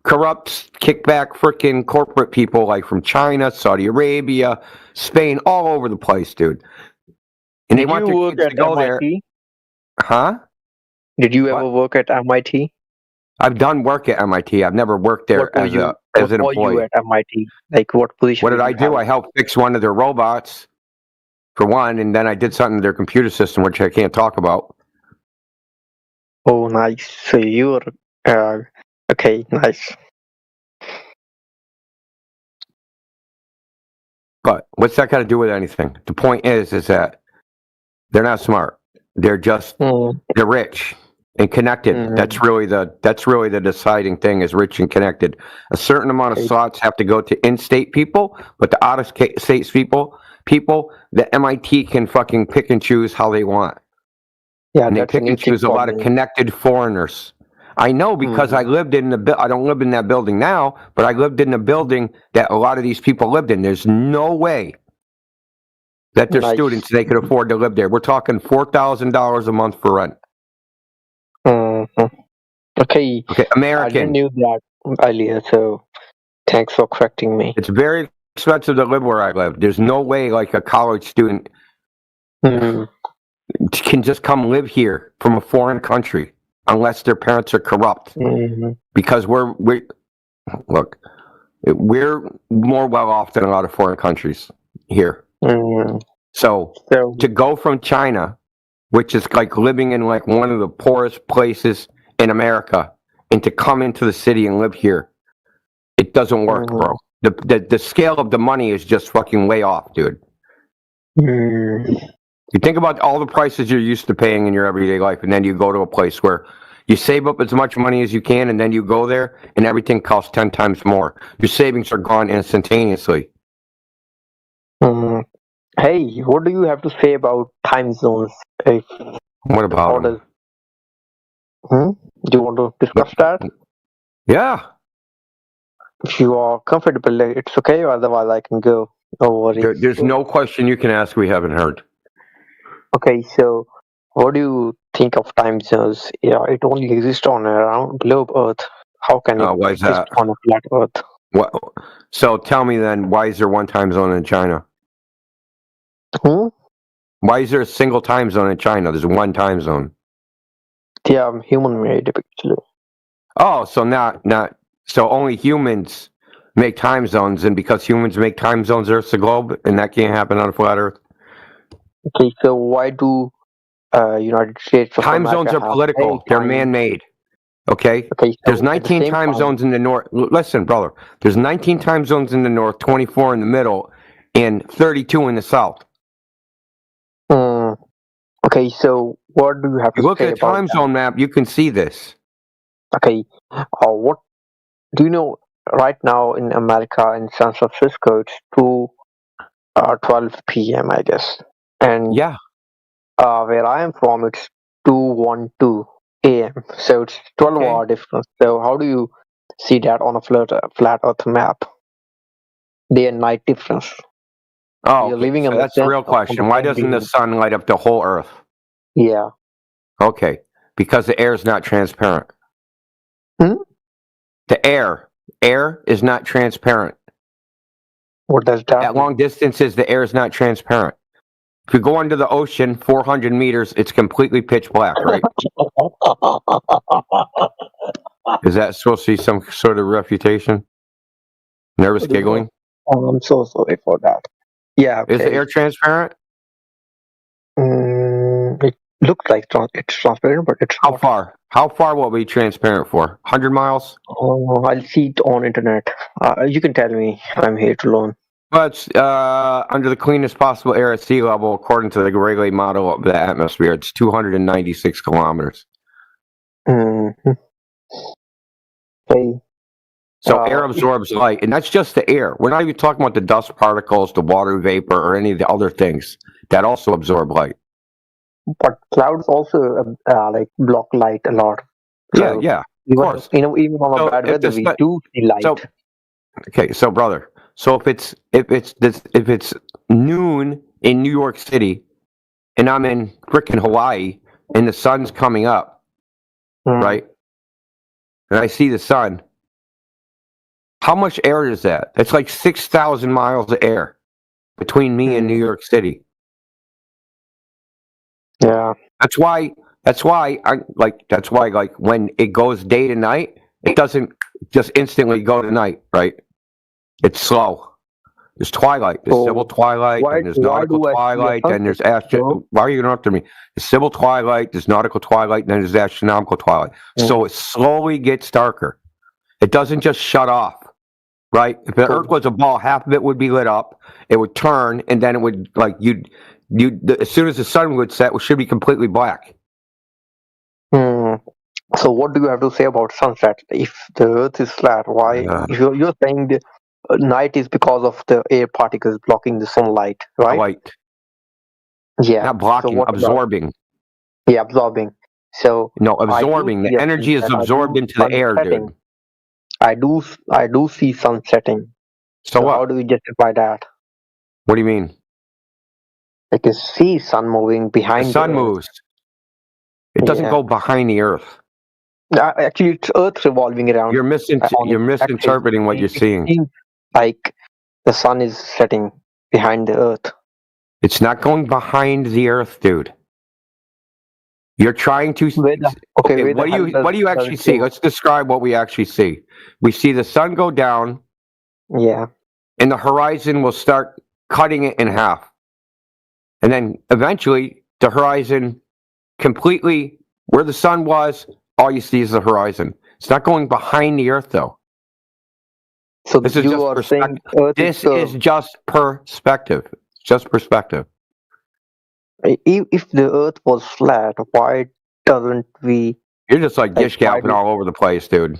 corrupt, kickback, freaking corporate people like from China, Saudi Arabia, Spain, all over the place, dude. And they Did want you their work kids at to go there. MIT? Huh? Did you What? ever work at MIT? I've done work at MIT. I've never worked there What were as you? an What were you employee. at MIT? Like, what position What did did I you do? have? I helped fix one of their robots, for one, and then I did something to their computer system, which I can't talk about. Oh, nice. So you were okay. Nice. But what's that got to do with anything? The point is that they're not smart. They're just they're rich and connected. That's really the deciding thing, is rich and connected. A certain amount of slots have to go to in-state people, but the out-of-state people, the MIT can fucking pick and choose how they want. Yeah, and they that's pick and choose a lot of connected foreigners. I know because I lived in I don't live in that building now, but I lived in the building that a lot of these people lived in. There's no way that they're students, they could afford to live there. We're talking $4,000 a month for rent. Okay, American. I didn't knew that earlier, so thanks for correcting me. It's very expensive to live where I live. There's no way like a college student can just come live here from a foreign country unless their parents are corrupt. Because we're more well off than a lot of foreign countries here. So to go from China, which is like living in like one of the poorest places in America, and to come into the city and live here, it doesn't work, bro. The scale of the money is just fucking way off, dude. You think about all the prices you're used to paying in your everyday life, and then you go to a place where you save up as much money as you can, and then you go there, and everything costs 10 times more. Your savings are gone instantaneously. Hey, what do you have to say about time zones? What about them? Do you want to discuss that? Yeah. If you are comfortable, it's okay. Otherwise, I can go. No worries. There's no question you can ask we haven't heard. Okay, so what do you think of time zones? Yeah, it only exists on a round globe Earth. How can it why is exist that? on a flat Earth? What? So tell me then, why is there one time zone in China? Why is there a single time zone in China? There's one time zone. Yeah, human-made, actually. Oh, so so only humans make time zones, and because humans make time zones, Earth's a globe, and that can't happen on a flat Earth. Okay, so why do United States of time America zones are political? They're man-made. Okay. So there's 19 time zones in the north. Listen, brother. There's 19 time zones in the north, 24 in the middle, and 32 in the south. Okay, so what do you have to say about that? Look at the time zone map. You can see this. Okay. What do you know? Right now in America, in San Francisco, it's 2:12 p.m. I guess, and yeah, where I am from, it's 2:12 a.m. So it's 12-hour difference. So how do you see that on a flat Earth map? Day and night difference. Oh, living so that's the real question. Why doesn't the sun light up the whole Earth? Yeah. Okay, because the air is not transparent. The air is not transparent. What does that mean? At long distances, the air is not transparent. If you go under the ocean 400 meters, it's completely pitch black, right? Is that supposed to be some sort of refutation? Nervous giggling? Oh, I'm so sorry for that. Yeah. Okay. Is the air transparent? It looks like it's transparent, but it's how far? How far will it be transparent for? 100 miles? Oh, I'll see it on internet. You can tell me. I'm here to learn. But it's under the cleanest possible air at sea level, according to the Rayleigh model of the atmosphere. It's 296 kilometers. Okay. So air absorbs light, and that's just the air. We're not even talking about the dust particles, the water vapor, or any of the other things that also absorb light. But clouds also like block light a lot. So yeah, of course. Even on a bad weather, we do see light. So brother, so if it's noon in New York City, and I'm in frickin' Hawaii, and the sun's coming up, right? And I see the sun. How much air is that? It's like 6,000 miles of air between me and New York City. Yeah. That's why when it goes day to night, it doesn't just instantly go to night, right? It's slow. There's twilight. There's civil twilight, and there's nautical twilight, then there's why are you going after me? There's civil twilight, there's nautical twilight, and then there's astronomical twilight. So it slowly gets darker. It doesn't just shut off, right? If the Earth was a ball, half of it would be lit up. It would turn, and then it would as soon as the sun would set, it should be completely black. So what do you have to say about sunset? If the Earth is flat, why? If you're saying the night is because of the air particles blocking the sunlight, right? Light. Yeah. Not blocking, So absorbing. Yeah, absorbing. So no, absorbing. The energy is absorbed into the air, dude. I do see sun setting. So what? How do we justify that? What do you mean? I can see sun moving behind the sun moves. It doesn't go behind the Earth. Actually, it's Earth revolving around. You're misinterpreting what you're seeing. It seems like the sun is setting behind the Earth. It's not going behind the Earth, dude. You're trying to. Okay, what do you actually see? Let's describe what we actually see. We see the sun go down. Yeah. And the horizon will start cutting it in half. And then eventually the horizon completely, where the sun was, all you see is the horizon. It's not going behind the Earth, though. So this is just perspective. This is just perspective. Just perspective. If the Earth was flat, why doesn't we? You're just like dish gapping all over the place, dude.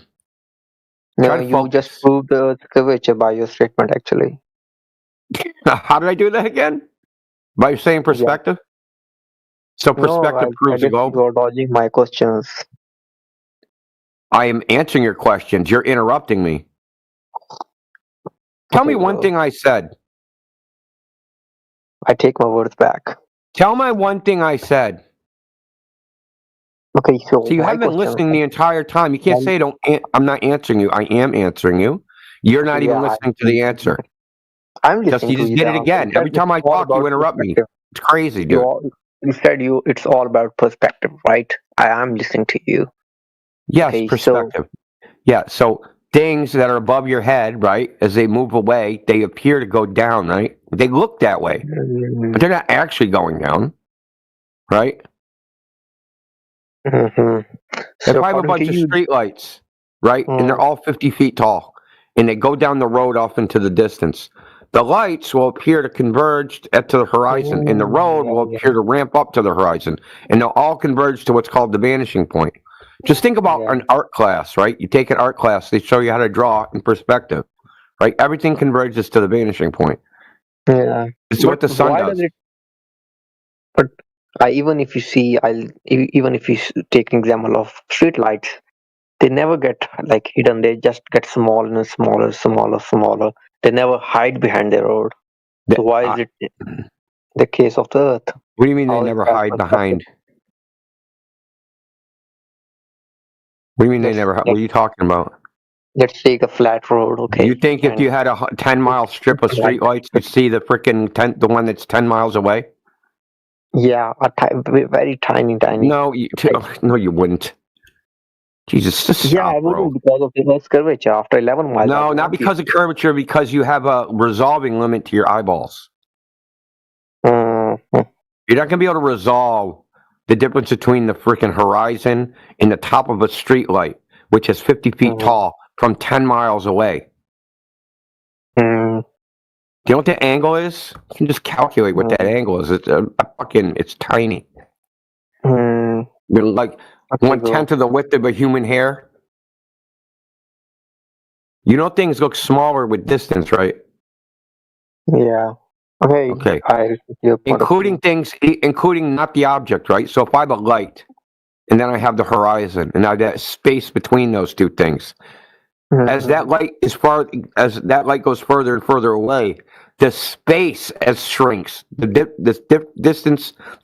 No, you just proved the Earth's curvature by your statement, actually. How did I do that again? By saying perspective? Yeah. So perspective proves the globe? You're dodging my questions. I am answering your questions. You're interrupting me. Tell me one thing I said. I take my words back. Tell me one thing I said. Okay, so you haven't been listening the entire time. You can't say I'm not answering you. I am answering you. You're not even listening to the answer. I'm listening. You just did it again. Every time I talk, you interrupt me. It's crazy, dude. You said it's all about perspective, right? I am listening to you. Yes, okay, perspective. So things that are above your head, right, as they move away, they appear to go down, right? They look that way, but they're not actually going down, right? Mm-hmm. If I have a bunch of streetlights, right, and they're all 50 feet tall, and they go down the road off into the distance, the lights will appear to converge to the horizon, and the road will appear to ramp up to the horizon, and they'll all converge to what's called the vanishing point. Just think about an art class, right? You take an art class, they show you how to draw in perspective, right? Everything converges to the vanishing point. Yeah. It's what the sun does. Even if you take an example of street lights, they never get hidden. They just get smaller and smaller. They never hide behind the road. So why is it the case of the Earth? What do you mean they never hide behind? What do you mean they never hide? What are you talking about? Let's take a flat road, okay? You think if you had a 10-mile strip of streetlights, you'd see the the one that's 10 miles away? Yeah, very tiny. No, you wouldn't. Jesus, just stop, I wouldn't, because of the Earth's curvature. After 11 miles. No, not because of curvature. Because you have a resolving limit to your eyeballs. Mm-hmm. You're not going to be able to resolve the difference between the freaking horizon and the top of a street light, which is 50 feet tall, from 10 miles away. Do you know what the angle is? You can just calculate what that angle is. It's tiny. Like 1/10 of the width of a human hair. You know things look smaller with distance, right? Yeah. Okay. Including not the object, right? So if I have a light, and then I have the horizon, and now that space between those two things, as that light goes further and further away, the space shrinks. The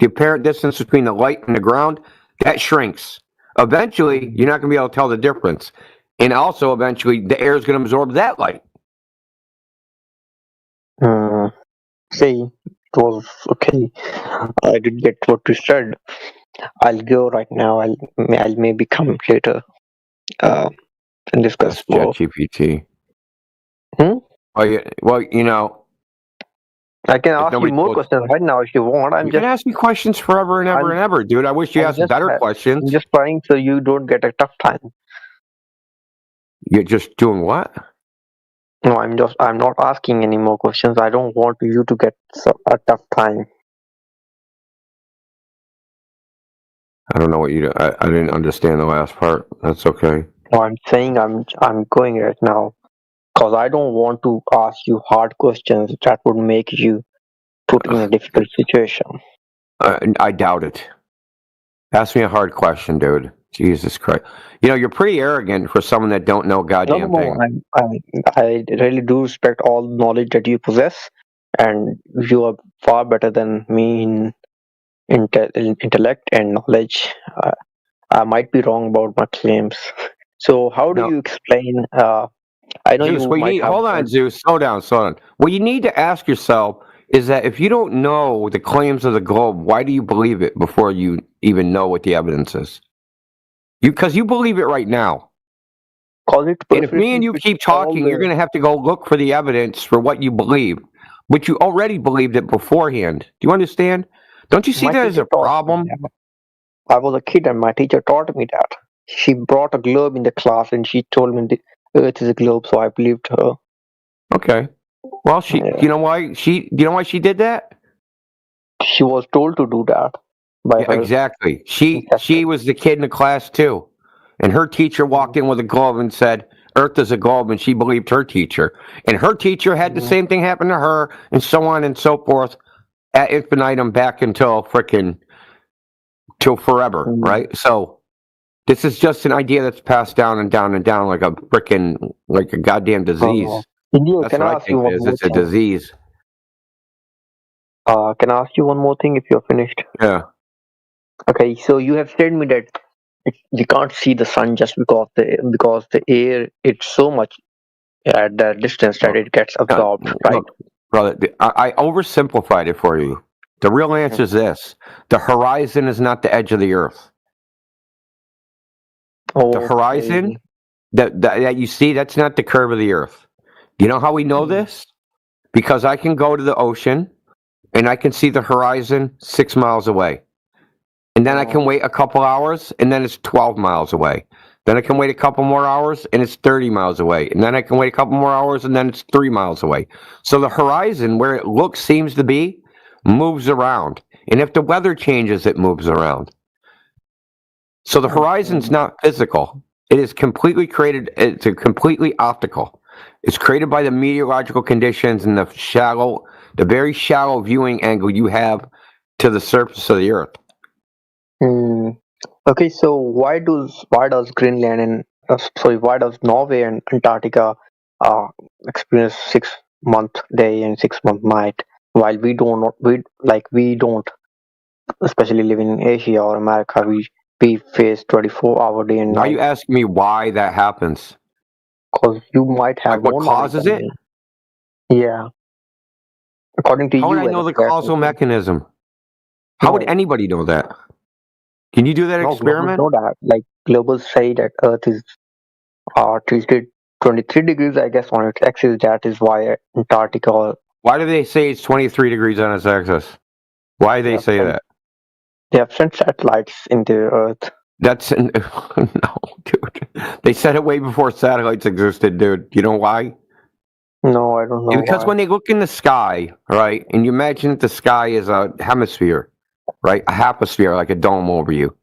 apparent distance between the light and the ground, that shrinks. Eventually, you're not going to be able to tell the difference. And also, eventually, the air is going to absorb that light. See, it was okay. I did get what you said. I'll go right now. I'll maybe come later and discuss That's more. ChatGPT. Hmm? Well, you know, I can if ask you nobody more told questions right now if you want. you can ask me questions forever and ever I'm, and ever, dude. I wish you I'm asked just, better I'm questions. just trying so you don't get a tough time. You're just doing what? No, I'm not asking any more questions. I don't want you to get a tough time. I don't know what you. I didn't understand the last part. That's okay. No, I'm saying I'm going right now because I don't want to ask you hard questions that would make you put in a difficult situation. I doubt it. Ask me a hard question, dude. Jesus Christ. You know, you're pretty arrogant for someone that don't know a goddamn thing. I really do respect all the knowledge that you possess, and you are far better than me in intellect and knowledge. I might be wrong about my claims. So, how do No, you explain? I know Zeus, you what you might need, have hold on, heard. Zeus, slow down, slow down. What you need to ask yourself is that if you don't know the claims of the globe, why do you believe it before you even know what the evidence is? Because you believe it right now. Cause it And if me and perfectly you fits keep all talking, you're the. going to have to go look for the evidence for what you believe, but you already believed it beforehand. Do you understand? Don't you see My that as teacher a taught me problem? that. I was a kid, and my teacher taught me that. She brought a globe in the class, and she told me the Earth is a globe, so I believed her. Okay. Well, Yeah. you know why she did that? She was told to do that by Yeah, her exactly. instructor. She was the kid in the class too, and her teacher walked in with a globe and said, "Earth is a globe," and she believed her teacher, and her teacher had the Mm. same thing happen to her, and so on and so forth, at infinitum back until frickin' till forever, Mm. right? So this is just an idea that's passed down and down and down like a frickin' like a goddamn Uh, disease. India, That's can what I I ask you think it one is. more It's a thing? disease. Can I ask you one more thing if you're finished? Yeah. Okay, so you have said me that we can't see the sun just because the air it's so much at the distance that it gets absorbed, right? Look, brother, I oversimplified it for you. The real answer is this: the horizon is not the edge of the earth. The horizon Okay. that you see, that's not the curve of the earth. You know how we know Mm. this? Because I can go to the ocean and I can see the horizon 6 miles away. And then I can Oh. wait a couple hours and then it's 12 miles away. Then I can wait a couple more hours and it's 30 miles away. And then I can wait a couple more hours and then it's 3 miles away. So the horizon, where it seems to be, moves around. And if the weather changes, it moves around. So the horizon's Okay. not physical. It is completely created, it's a completely optical. It's created by the meteorological conditions and the very shallow viewing angle you have to the surface of the earth. Hmm. Okay, so why does Greenland and why does Norway and Antarctica experience 6 month day and 6 month night while we don't, especially living in Asia or America, we face 24-hour day and Why are night. you asking me why that happens? Because you might have Like what more knowledge causes than it? me. Yeah, according to How would I you as know a the flat causal earther. mechanism? How would No, anybody know that? Can you do that no, globals experiment? know that. Like globals say that Earth is tilted 23 degrees, I guess, on its axis. That is why Antarctica. Why do they say it's 23 degrees on its axis? Why do They they have say sent that? they have sent satellites into Earth. That's no, dude. They said it way before satellites existed, dude. You know why? No, I don't know Because why. when they look in the sky, right, and you imagine that the sky is a hemisphere, right, a hemisphere like a dome over you,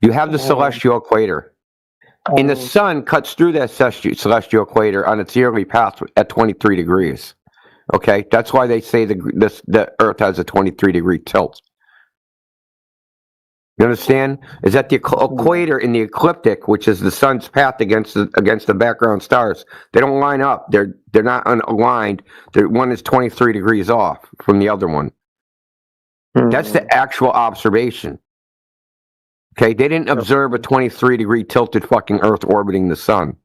you have the Mm, celestial equator. And the mm, sun cuts through that celestial equator on its yearly path at 23 degrees. Okay, that's why they say the Earth has a 23-degree tilt. You understand? Is that the yeah. equator and the ecliptic, which is the sun's path against the background stars, they don't line up. They're not aligned. One is 23 degrees off from the other one. That's Mm, the actual observation. Okay, they didn't observe a okay. 23-degree tilted fucking Earth orbiting the sun.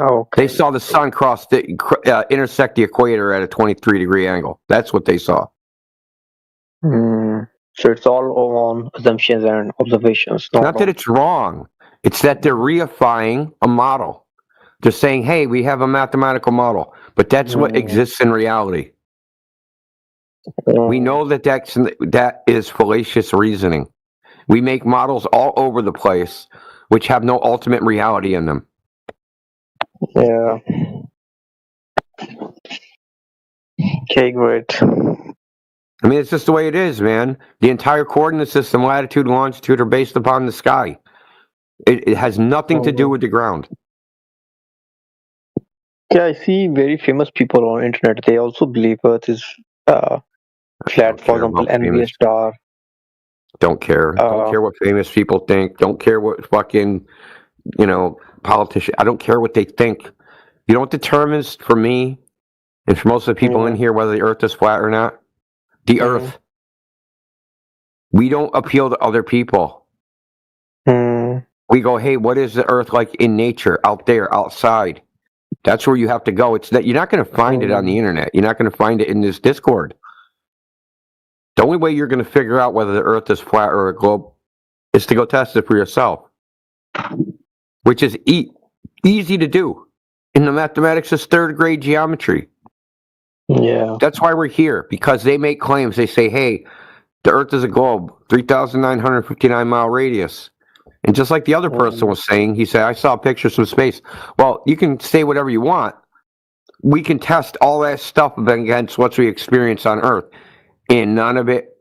Okay. They saw the sun intersect the equator at a 23-degree angle. That's what they saw. So it's all on assumptions and observations. Not that it's wrong. It's that they're reifying a model. They're saying, hey, we have a mathematical model, but that's what exists in reality. We know that is fallacious reasoning. We make models all over the place, which have no ultimate reality in them. Yeah. Okay, great. I mean, it's just the way it is, man. The entire coordinate system, latitude and longitude, are based upon the sky. It has nothing to do with the ground. Yeah, I see very famous people on internet. They also believe Earth is flat. For example, NVS star. Don't care. Don't care what famous people think. Don't care what fucking, politician. I don't care what they think. You know what determines for me and for most of the people in here whether the Earth is flat or not? The Earth. We don't appeal to other people. We go, hey, what is the Earth like in nature, out there, outside? That's where you have to go. It's that you're not going to find it on the internet. You're not going to find it in this Discord. The only way you're going to figure out whether the Earth is flat or a globe is to go test it for yourself, which is easy to do. In the mathematics is third grade geometry. Yeah. That's why we're here, because they make claims. They say, hey, the Earth is a globe, 3,959-mile radius. And just like the other person was saying, he said, I saw pictures from space. Well, you can say whatever you want. We can test all that stuff against what we experience on Earth. And none of it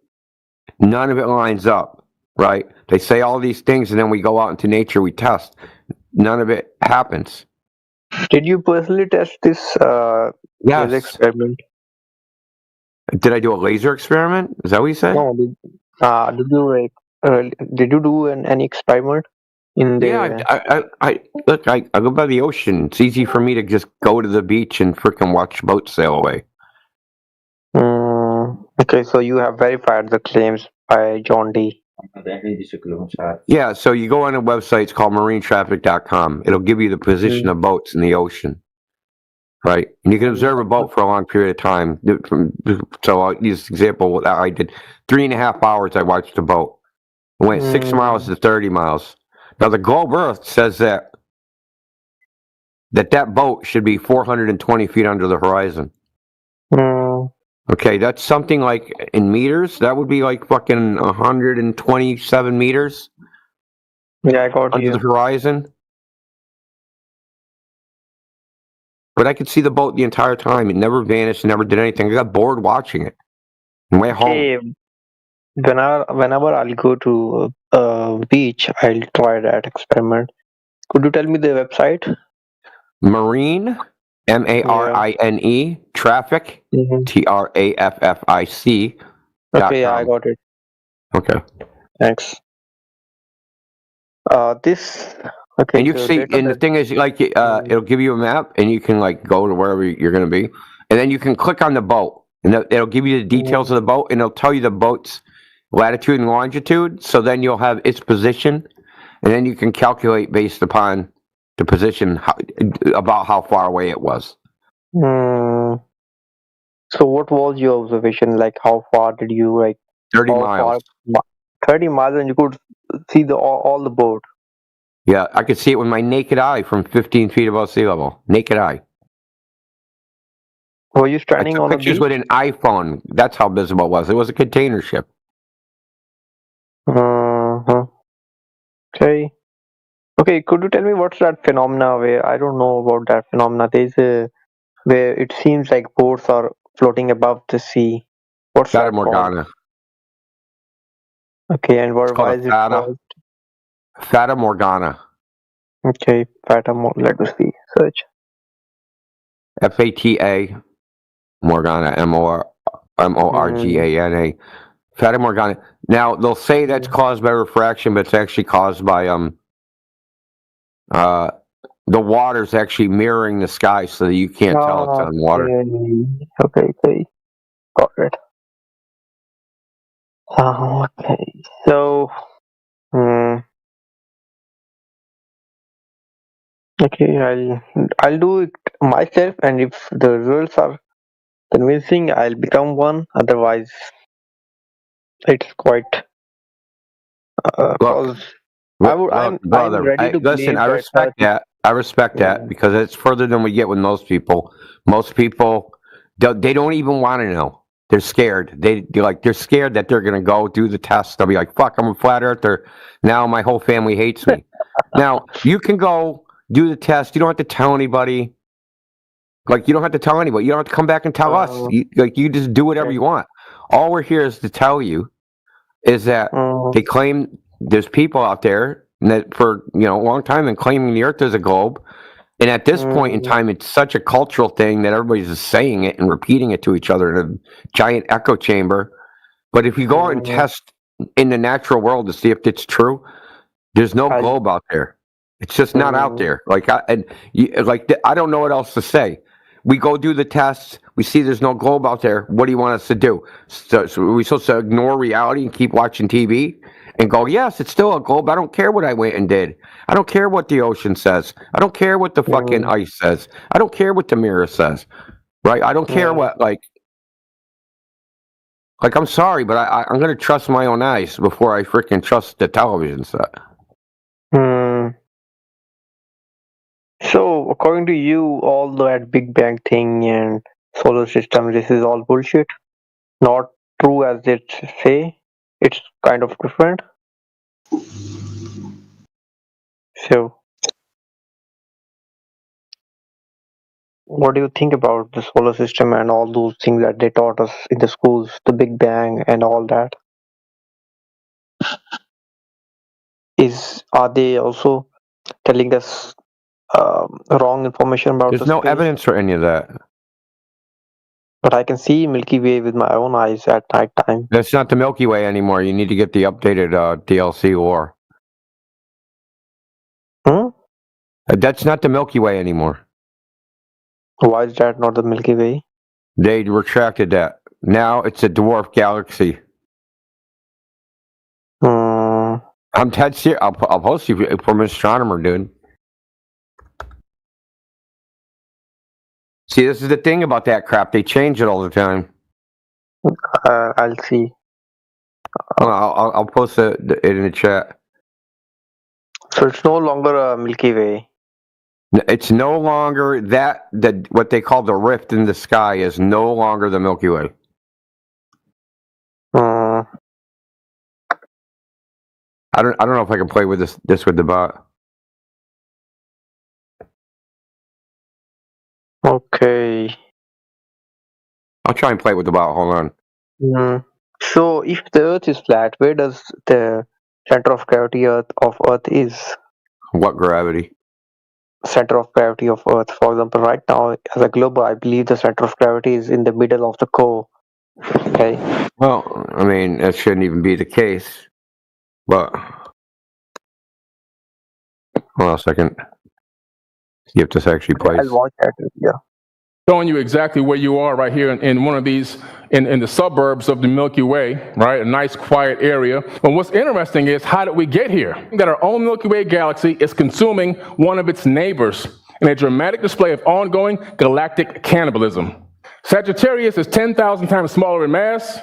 lines up, right? They say all these things, and then we go out into nature, we test. None of it happens. Did you personally test this laser experiment? Did I do a laser experiment? Is that what you said? No. Did you do any experiment in the? Yeah, I go by the ocean. It's easy for me to just go to the beach and freaking watch boats sail away. Okay, so you have verified the claims by John D. Yeah, so you go on a website, it's called marinetraffic.com. It'll give you the position of boats in the ocean, right? And you can observe a boat for a long period of time. So I'll use an example. I did 3.5 hours. I watched a boat. It went 6 miles to 30 miles. Now the globe Earth says that boat should be 420 feet under the horizon. Okay, that's something like in meters. That would be like fucking 127 meters. Yeah, I got under the horizon. But I could see the boat the entire time. It never vanished, never did anything. I got bored watching it. And went home. Whenever I'll go to a beach, I'll try that experiment. Could you tell me the website? Marine, MARINE, traffic, TRAFFIC. Okay, yeah, I got it. Okay. Thanks. This. Okay. And you see, and the thing is, like, it'll give you a map, and you can like go to wherever you're going to be, and then you can click on the boat, and it'll give you the details of the boat, and it'll tell you the boat's latitude and longitude. So then you'll have its position, and then you can calculate based upon the position about how far away it was. So what was your observation? Like, how far did you 30 miles. 30 miles, and you could see all the boat. Yeah, I could see it with my naked eye from 15 feet above sea level. Naked eye. Were you standing on a beach? Pictures with an iPhone. That's how visible it was. It was a container ship. Okay. Okay, could you tell me what's that phenomena where I don't know about that phenomena? There's where it seems like boats are floating above the sea. What's Fata that Morgana. called? Okay, and why is it called? Fata Morgana. Okay, Fata Morgana. Let us see. Search. FATA Morgana. MORGANA. Fata Morgana. Now they'll say that's caused by refraction, but it's actually caused by the water's actually mirroring the sky, so that you can't tell it's on water. Okay, got it. Okay, so Okay, I'll do it myself, and if the results are convincing, I'll become one. Otherwise, it's quite Look, cause I would. look, I'm brother. ready to Listen, believe I that. respect that. I respect that Mm, because it's further than we get with most people. Most people, they don't even want to know. They're scared. They're scared that they're gonna go do the test. They'll be like, "Fuck, I'm a flat earther." Now my whole family hates me. Now you can go do the test. You don't have to tell anybody. Like you don't have to tell anybody. You don't have to come back and tell us. mm, You just do whatever okay. you want. All we're here is to tell you is that Mm, they claim there's people out there that for a long time and claiming the Earth is a globe. And at this point in mm, time, it's such a cultural thing that everybody's just saying it and repeating it to each other in a giant echo chamber. But if you go out and mm. test in the natural world to see if it's true, there's no I. globe out there. It's just not out Mm, there. I don't know what else to say. We go do the tests. We see there's no globe out there. What do you want us to do? So are we supposed to ignore reality and keep watching TV and go, yes, it's still a globe. I don't care what I went and did. I don't care what the ocean says. I don't care what the fucking mm, ice says. I don't care what the mirror says. Right? I don't care mm, what I'm sorry, but I'm gonna trust my own eyes before I freaking trust the television set. mm. So, according to you, all that Big Bang thing and solar system, this is all bullshit. Not true as it say. It's kind of different. So, what do you think about the solar system and all those things that they taught us in the schools, the Big Bang and all that? Are they also telling us wrong information about There's the no space? evidence for any of that. But I can see Milky Way with my own eyes at night time. That's not the Milky Way anymore. You need to get the updated DLC lore. Hmm? That's not the Milky Way anymore. Why is that not the Milky Way? They retracted that. Now it's a dwarf galaxy. Hmm. I'm dead serious. I'll post you from an astronomer, dude. See, this is the thing about that crap. They change it all the time. I'll see. I'll post it in the chat. So it's no longer a Milky Way. It's no longer what they call the rift in the sky is no longer the Milky Way. Hmm. I don't know if I can play with this with the bot. Okay. I'll try and play with the bot. Hold on. Hmm. So if the Earth is flat, where does the center of gravity of Earth is? What gravity? Center of gravity of Earth. For example, right now as a globe, I believe the center of gravity is in the middle of the core. Okay. Well, I mean, that shouldn't even be the case. But hold on a second. See if this actually plays. I'll watch that video. Showing you exactly where you are right here in one of these, in the suburbs of the Milky Way, right? A nice quiet area. But what's interesting is, how did we get here? That our own Milky Way galaxy is consuming one of its neighbors in a dramatic display of ongoing galactic cannibalism. Sagittarius is 10,000 times smaller in mass,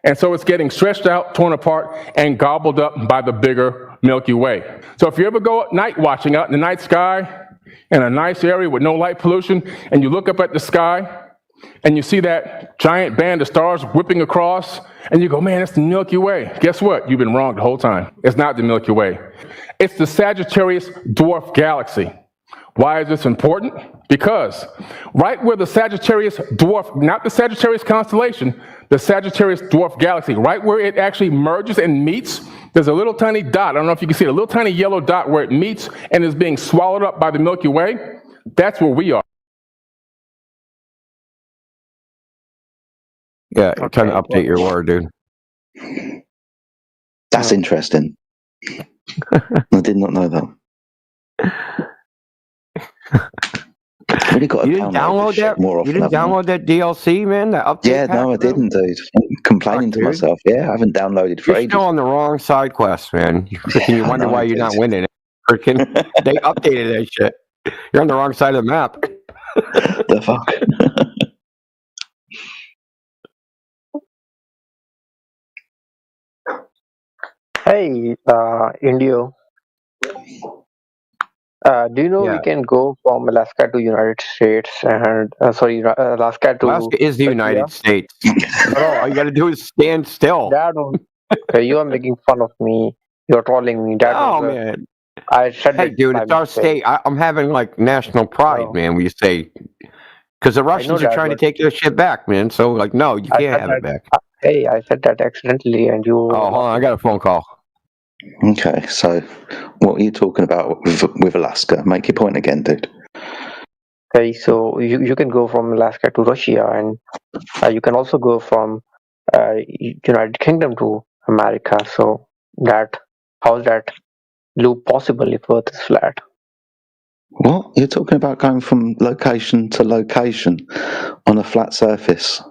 and so it's getting stretched out, torn apart, and gobbled up by the bigger Milky Way. So if you ever go night watching out in the night sky, in a nice area with no light pollution, and you look up at the sky, and you see that giant band of stars whipping across, and you go, man, it's the Milky Way. Guess what? You've been wrong the whole time. It's not the Milky Way. It's the Sagittarius dwarf galaxy. Why is this important? Because right where the Sagittarius dwarf, not the Sagittarius constellation, the Sagittarius dwarf galaxy, right where it actually merges and meets, there's a little tiny dot. I don't know if you can see it, a little tiny yellow dot where it meets and is being swallowed up by the Milky Way. That's where we are. Yeah, trying to update your lore, dude. That's interesting. I did not know that. Really got to You didn't download that? more often. You didn't download that DLC, man? That update? Yeah, pack, no, I bro? didn't, dude. I'm complaining to dude. myself. Yeah, I haven't downloaded for You're ages. still on the wrong side quest, man. You wonder why you're not winning it. Freaking, they updated that shit. You're on the wrong side of the map. The fuck? Hey, Indio. Do you know we Yeah. can go from Alaska to United States and Alaska to Alaska is the Russia? United States. All you got to do is stand still. That was, okay, you are making fun of me. You're trolling me. That Oh, was man. I said Hey, it dude, by it's our mistake. state. I'm having like national pride, No. man, when you say, because the Russians are that, trying to but take their shit back, man. So, like, no, you I can't said have it that. back. Hey, I said that accidentally, and you. Oh, hold on. I got a phone call. Okay, so what are you talking about with Alaska? Make your point again, dude. Okay, so you can go from Alaska to Russia, and you can also go from United Kingdom to America. So how's that loop possible if Earth is flat? What? You're talking about going from location to location on a flat surface?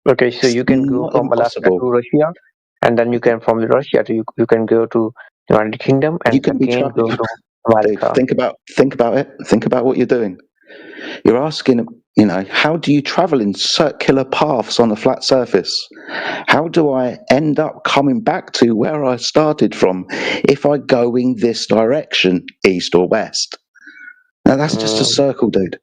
Okay, so you can go Not from Alaska impossible. to Russia, and then you can from Russia to you can go to United Kingdom, You and can be again go traveling. to Dude, America. think about it. Think about what you're doing. You're asking, how do you travel in circular paths on a flat surface? How do I end up coming back to where I started from if I go in this direction, east or west? Now that's just a circle, dude.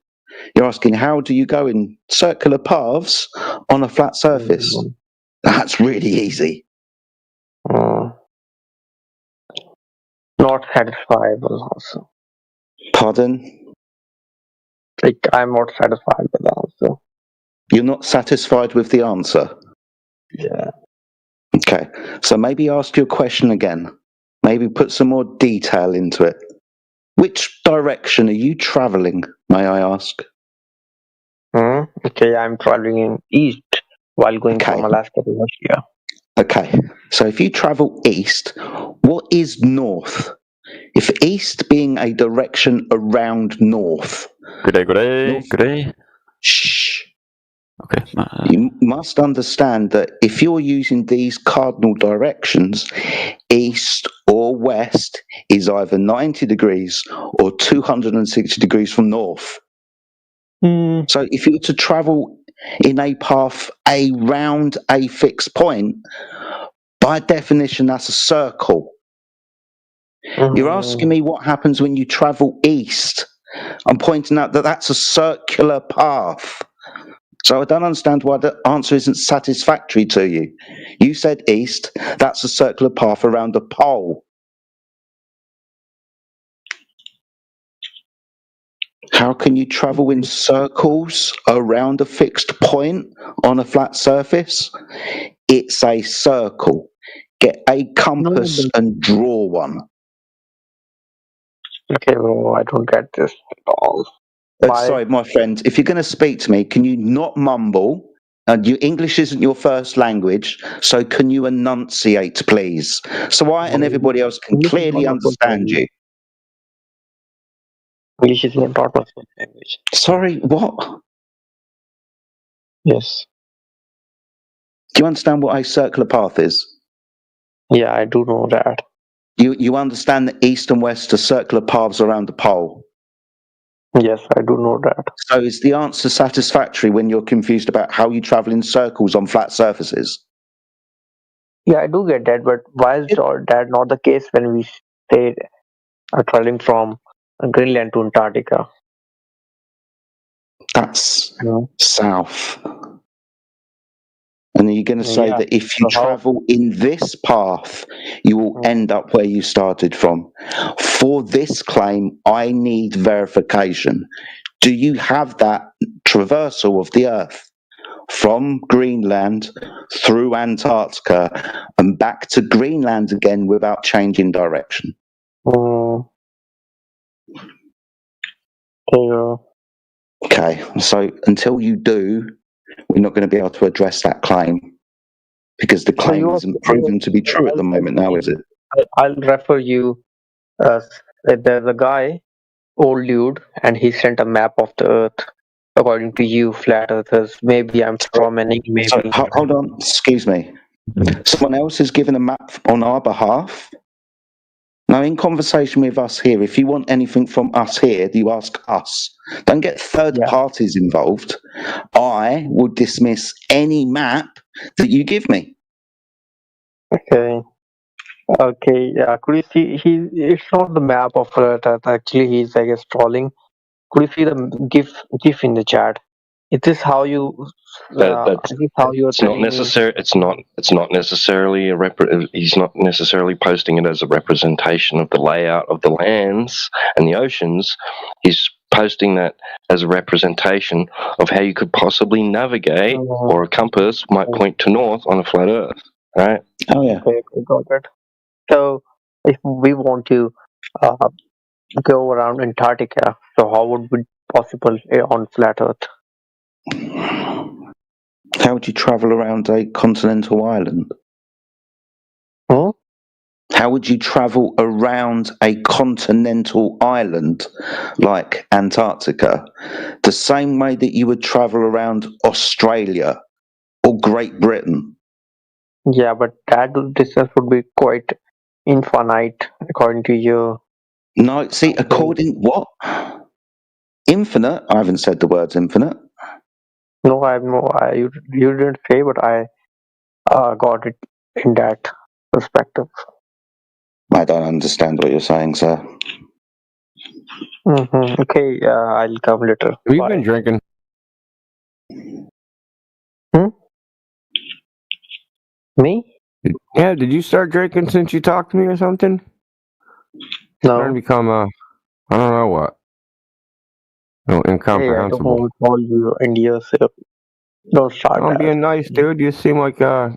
You're asking, how do you go in circular paths on a flat surface? Mm, That's really easy. mm. Not satisfiable also. Pardon? Like I'm not satisfied with the answer. You're not satisfied with the answer? Yeah. Okay, so maybe ask your question again. Maybe put some more detail into it. Which direction are you traveling, may I ask? Okay, I'm traveling in east while going Okay. from Alaska to Russia. Okay, so if you travel east, what is north? If east being a direction around north. Good day. North. Good day. Shh. Okay. You must understand that if you're using these cardinal directions, east or west is either 90 degrees or 260 degrees from north. So if you were to travel in a path around a fixed point, by definition, that's a circle. You're asking me what happens when you travel east. I'm pointing out that that's a circular path. So I don't understand why the answer isn't satisfactory to you. You said east, that's a circular path around a pole. How can you travel in circles around a fixed point on a flat surface? It's a circle. Get a compass and draw one. Okay, bro, I don't get this at all. Sorry, my friend, if you're going to speak to me, can you not mumble? Your English isn't your first language, so can you enunciate, please? So I and everybody else can English is clearly not my first understand you. English is not my first language. Sorry, what? Yes. Do you understand what a circular path is? Yeah, I do know that. You understand that east and west are circular paths around the pole? Yes, I do know that. So is the answer satisfactory when you're confused about how you travel in circles on flat surfaces? Yeah, I do get that, but why is that not the case when we stay traveling from Greenland to Antarctica? That's south. And are you going to say that if you travel in this path, you will end up where you started from? For this claim, I need verification. Do you have that traversal of the Earth from Greenland through Antarctica and back to Greenland again without changing direction? Okay, so until you do, we're not going to be able to address that claim because the claim isn't proven to be true at the moment now, is it? I'll refer you. There's a guy, old dude, and he sent a map of the Earth. According to you, flat earthers, maybe I'm from an maybe. So, hold on, excuse me. Someone else has given a map on our behalf? No, Now, in conversation with us here, if you want anything from us here, you ask us. Don't get third Yeah. parties involved. I will dismiss any map that you give me. Okay. Okay. Yeah. Could you see? It's not the map of Flat Earth. Actually, he's I guess trolling. Could you see the GIF in the chat? Is this how you? That's Is this how you're it's not telling me? necessary. It's not necessarily he's not necessarily posting it as a representation of the layout of the lands and the oceans. He's posting that as a representation of how you could possibly navigate, or a compass might point to north on a flat Earth. Right? Oh, yeah. Okay. Got it. So, if we want to uh, go around Antarctica, so how would be possible on flat Earth? How would you travel around a continental island? Hmm? How would you travel around a continental island like Antarctica? The same way that you would travel around Australia or Great Britain. Yeah, but that distance would be quite infinite according to you. No, see, according what? Infinite? I haven't said the words infinite. No, I have no. You didn't say, but I got it in that perspective. I don't understand what you're saying, sir. Okay, I'll come later. Have you Bye. been drinking? Me? Yeah, did you start drinking since you talked to me or something? Trying to No. become I don't know what. No, Hey, I don't know incomprehensible. what call you India, so don't start I'm that. being nice, dude. You seem like I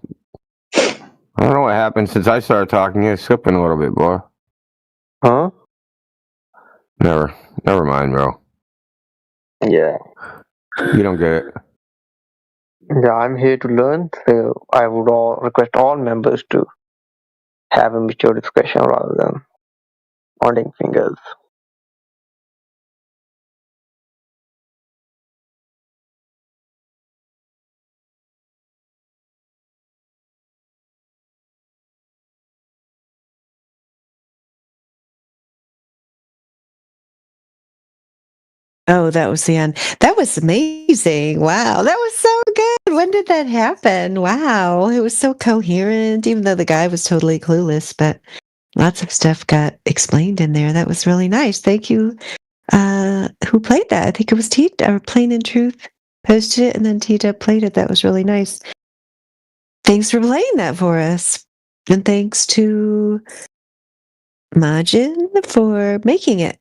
don't know what happened since I started talking. You're slipping a little bit, boy. Huh? Never mind, bro. Yeah. You don't get it. Yeah, I'm here to learn, so I would request all members to have a mature discussion rather than pointing fingers. Oh, that was the end. That was amazing. Wow, that was so good. When did that happen? Wow, it was so coherent, even though the guy was totally clueless, but lots of stuff got explained in there. That was really nice. Thank you. Who played that? I think it was T or Plain and Truth posted it and then T-Dub played it. That was really nice. Thanks for playing that for us. And thanks to Majin for making it.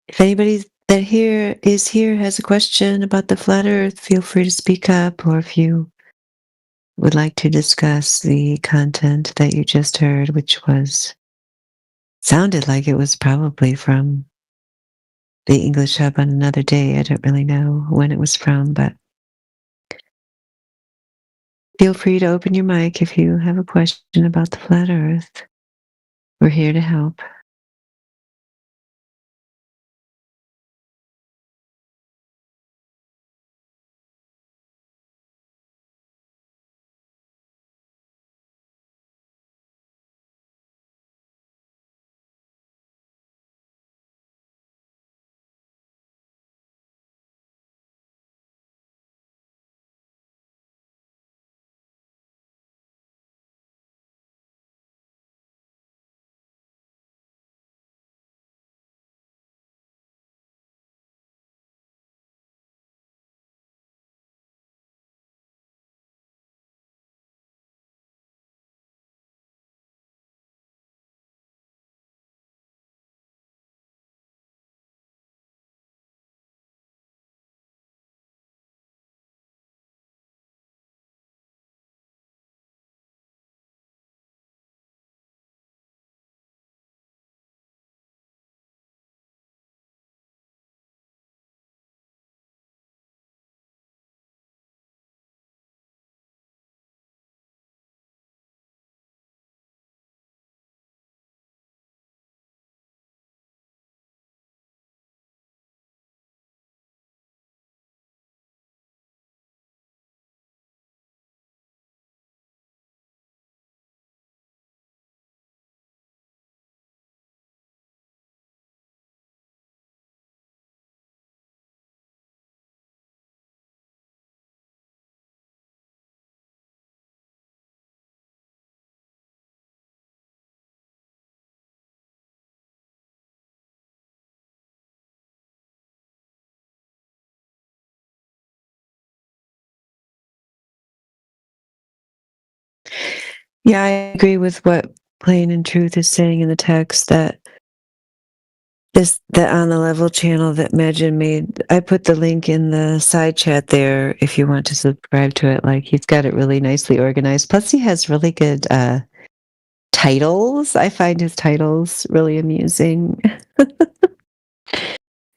If anybody that here is here has a question about the flat earth, feel free to speak up, or if you would like to discuss the content that you just heard, which sounded like it was probably from the English Hub on another day. I don't really know when it was from, but feel free to open your mic if you have a question about the flat earth. We're here to help. Yeah, I agree with what Plain and Truth is saying in the text that the On the Level channel that Magin made. I put the link in the side chat there if you want to subscribe to it. Like, he's got it really nicely organized. Plus, he has really good titles. I find his titles really amusing.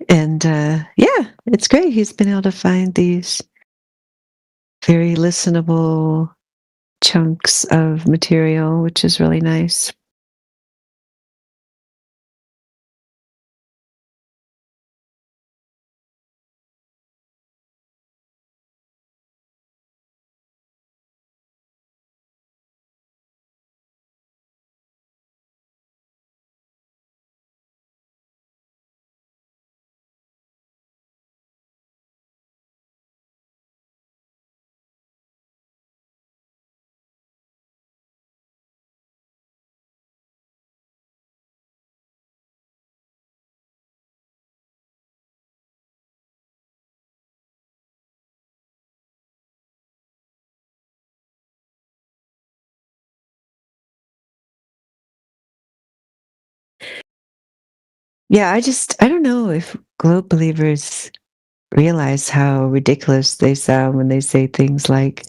And yeah, it's great. He's been able to find these very listenable chunks of material, which is really nice. Yeah, I don't know if globe believers realize how ridiculous they sound when they say things like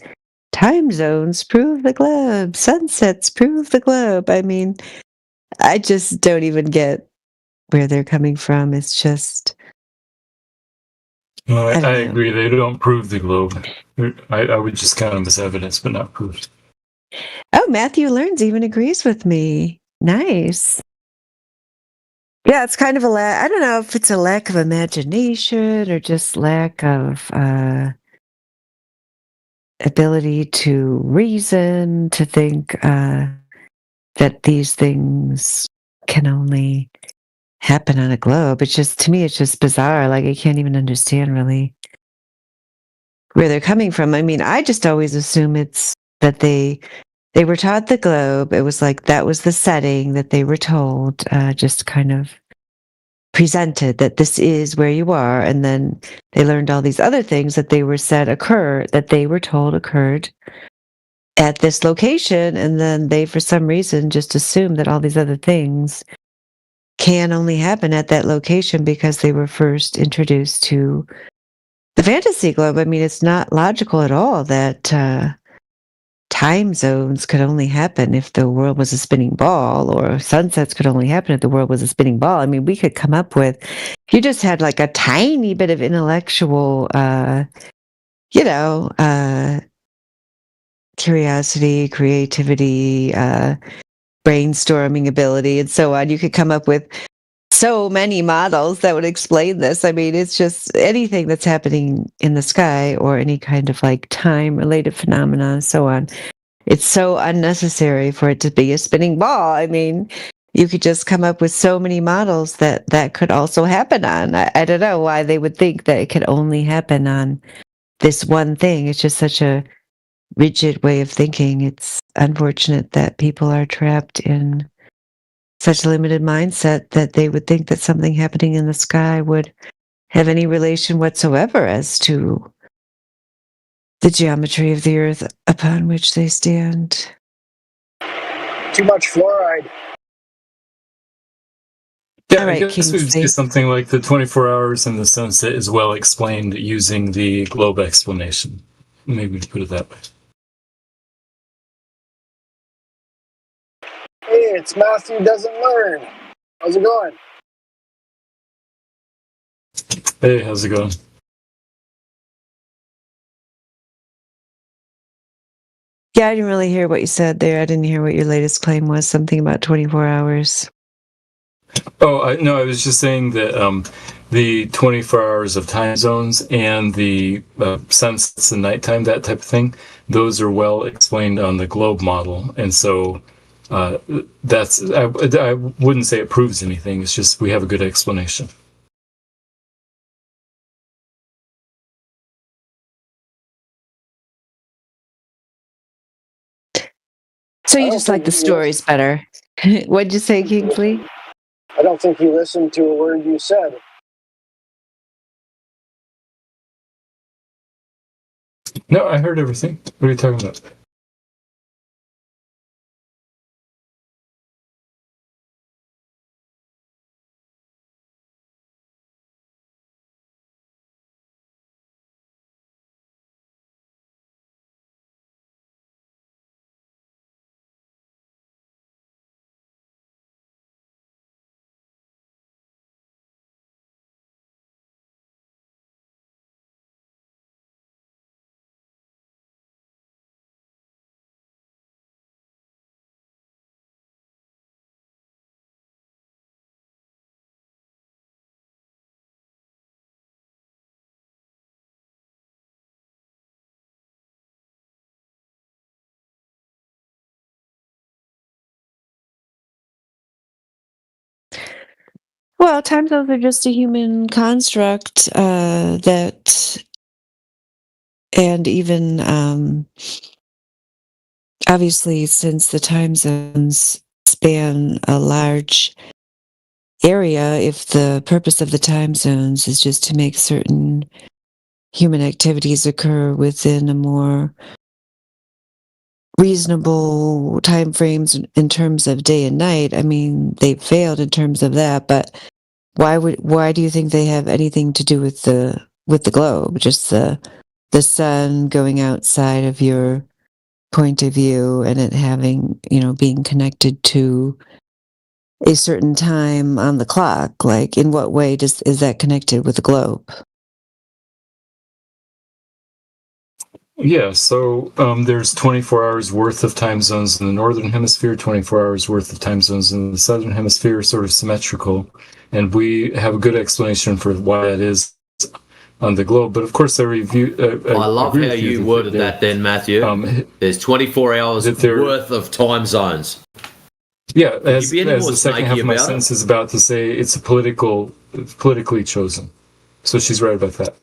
time zones prove the globe, sunsets prove the globe. I mean, I just don't even get where they're coming from. It's just, No, I I don't know. agree. They don't prove the globe. I would just count them as evidence, but not proof. Oh, Matthew Learns even agrees with me. Nice. Yeah, it's kind of I don't know if it's a lack of imagination or just lack of ability to reason, to think that these things can only happen on a globe. It's just, to me, it's just bizarre. Like, I can't even understand really where they're coming from. I mean, I just always assume it's that they were taught the globe. It was like that was the setting that they were told, just kind of presented that this is where you are. And then they learned all these other things that they were said occur, that they were told occurred at this location. And then they, for some reason, just assumed that all these other things can only happen at that location because they were first introduced to the fantasy globe. I mean, it's not logical at all that time zones could only happen if the world was a spinning ball, or sunsets could only happen if the world was a spinning ball. I mean, we could come up with, if you just had like a tiny bit of intellectual, you know, curiosity, creativity, brainstorming ability, and so on, you could come up with so many models that would explain this. I mean, it's just anything that's happening in the sky or any kind of like time related phenomenon and so on. It's so unnecessary for it to be a spinning ball. I mean, you could just come up with so many models that could also happen on. I don't know why they would think that it could only happen on this one thing. It's just such a rigid way of thinking. It's unfortunate that people are trapped in such a limited mindset that they would think that something happening in the sky would have any relation whatsoever as to the geometry of the earth upon which they stand. Too much fluoride. Yeah, All I right, guess we would say Kingsley. something like the 24 hours and the sunset is well explained using the globe explanation. Maybe put it that way. Hey, it's Matthew Doesn't Learn. How's it going? Hey, how's it going? Yeah, I didn't really hear what you said there. I didn't hear what your latest claim was. Something about 24 hours. Oh, no, I was just saying that the 24 hours of time zones and the sunsets and nighttime, that type of thing, those are well explained on the globe model. And so that's, I wouldn't say it proves anything. It's just we have a good explanation. So you just like the stories better. What'd you say, Kingsley? I don't think you listened to a word you said. No, I heard everything. What are you talking about? Well, time zones are just a human construct that, and even obviously, since the time zones span a large area, if the purpose of the time zones is just to make certain human activities occur within a more reasonable time frames in terms of day and night, I mean, they failed in terms of that, but why do you think they have anything to do with the globe? Just the sun going outside of your point of view and it having, being connected to a certain time on the clock. Like, in what way is that connected with the globe? Yeah, so there's 24 hours worth of time zones in the northern hemisphere, 24 hours worth of time zones in the southern hemisphere, sort of symmetrical. And we have a good explanation for why that is on the globe. But of course, I love how you worded that then, Matthew. There's 24 hours worth of time zones. Yeah, as the second half of my sentence is about to say, it's politically chosen. So she's right about that.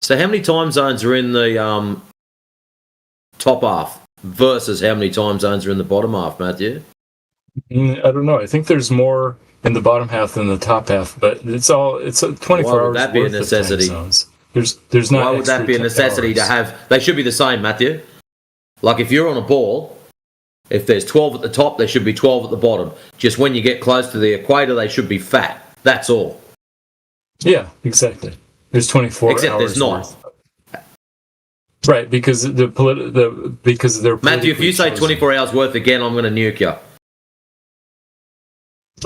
So how many time zones are in the top half versus how many time zones are in the bottom half, Matthew? I don't know. I think there's more in the bottom half than the top half, but it's a 24 hours that be a necessity? Of time zones. There's not. Why would that be a necessity to have? They should be the same, Matthew. Like if you're on a ball, if there's 12 at the top, there should be 12 at the bottom. Just when you get close to the equator, they should be fat. That's all. Yeah, exactly. There's 24 Except hours. There's not. Right, because because they're Matthew, if you say 24 hours worth again, I'm going to nuke you.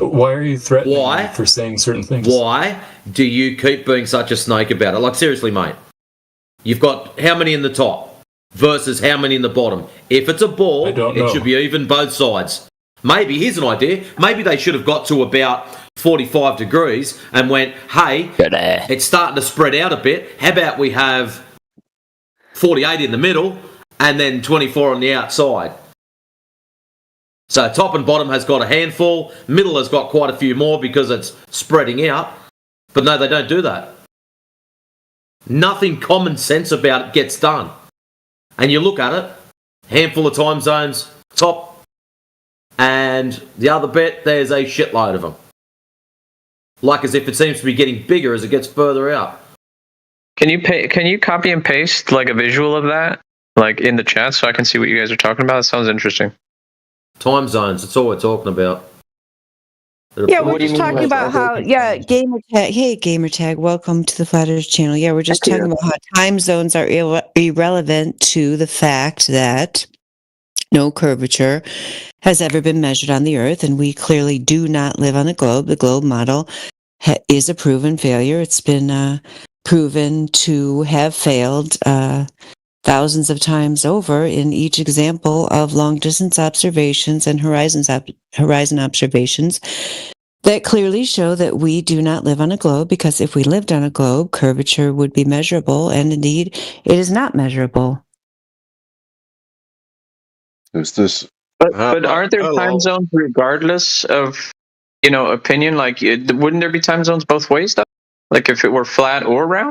Why are you threatening me for saying certain things? Why do you keep being such a snake about it? Like, seriously, mate. You've got how many in the top versus how many in the bottom? If it's a ball, it should be even both sides. Maybe, here's an idea, maybe they should have got to about 45 degrees and went, hey, it's starting to spread out a bit. How about we have 48 in the middle and then 24 on the outside? So top and bottom has got a handful, middle has got quite a few more because it's spreading out. But no, they don't do that. Nothing common sense about it gets done. And you look at it, handful of time zones, top, and the other bit, there's a shitload of them. Like as if it seems to be getting bigger as it gets further out. Can you copy and paste like a visual of that, like in the chat, so I can see what you guys are talking about? It sounds interesting. Time zones, that's all we're talking about. Yeah, we're just talking about how, Gamertag. Hey, Gamertag, welcome to the Flat Earth channel. Yeah, we're just talking about how time zones are irrelevant to the fact that no curvature has ever been measured on the Earth, and we clearly do not live on a globe. The globe model is a proven failure. It's been proven to have failed thousands of times over in each example of long-distance observations and horizon observations that clearly show that we do not live on a globe, because if we lived on a globe, curvature would be measurable, and indeed, it is not measurable. Is this? But aren't there time zones regardless of, opinion? Like, wouldn't there be time zones both ways, though? Like, if it were flat or round?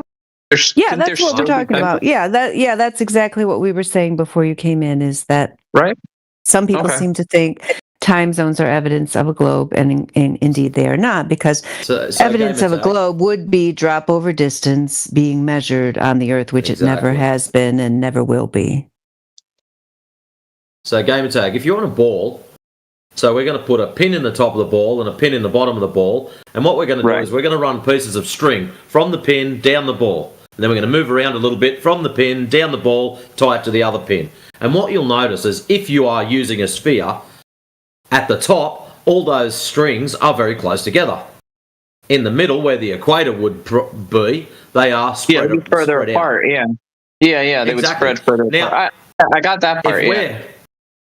That's what we're talking about. That's exactly what we were saying before you came in, is that right? Some people seem to think time zones are evidence of a globe, and indeed they are not, because evidence of a globe would be drop over distance being measured on the Earth, which it never has been and never will be. So Gamertag, if you're on a ball, so we're going to put a pin in the top of the ball and a pin in the bottom of the ball, and what we're going to do is we're going to run pieces of string from the pin down the ball. And then we're going to move around a little bit from the pin down the ball, tie it to the other pin. And what you'll notice is if you are using a sphere, at the top, all those strings are very close together. In the middle, where the equator would be, they are spread further apart. Out. Yeah, they would spread further apart. I got that part.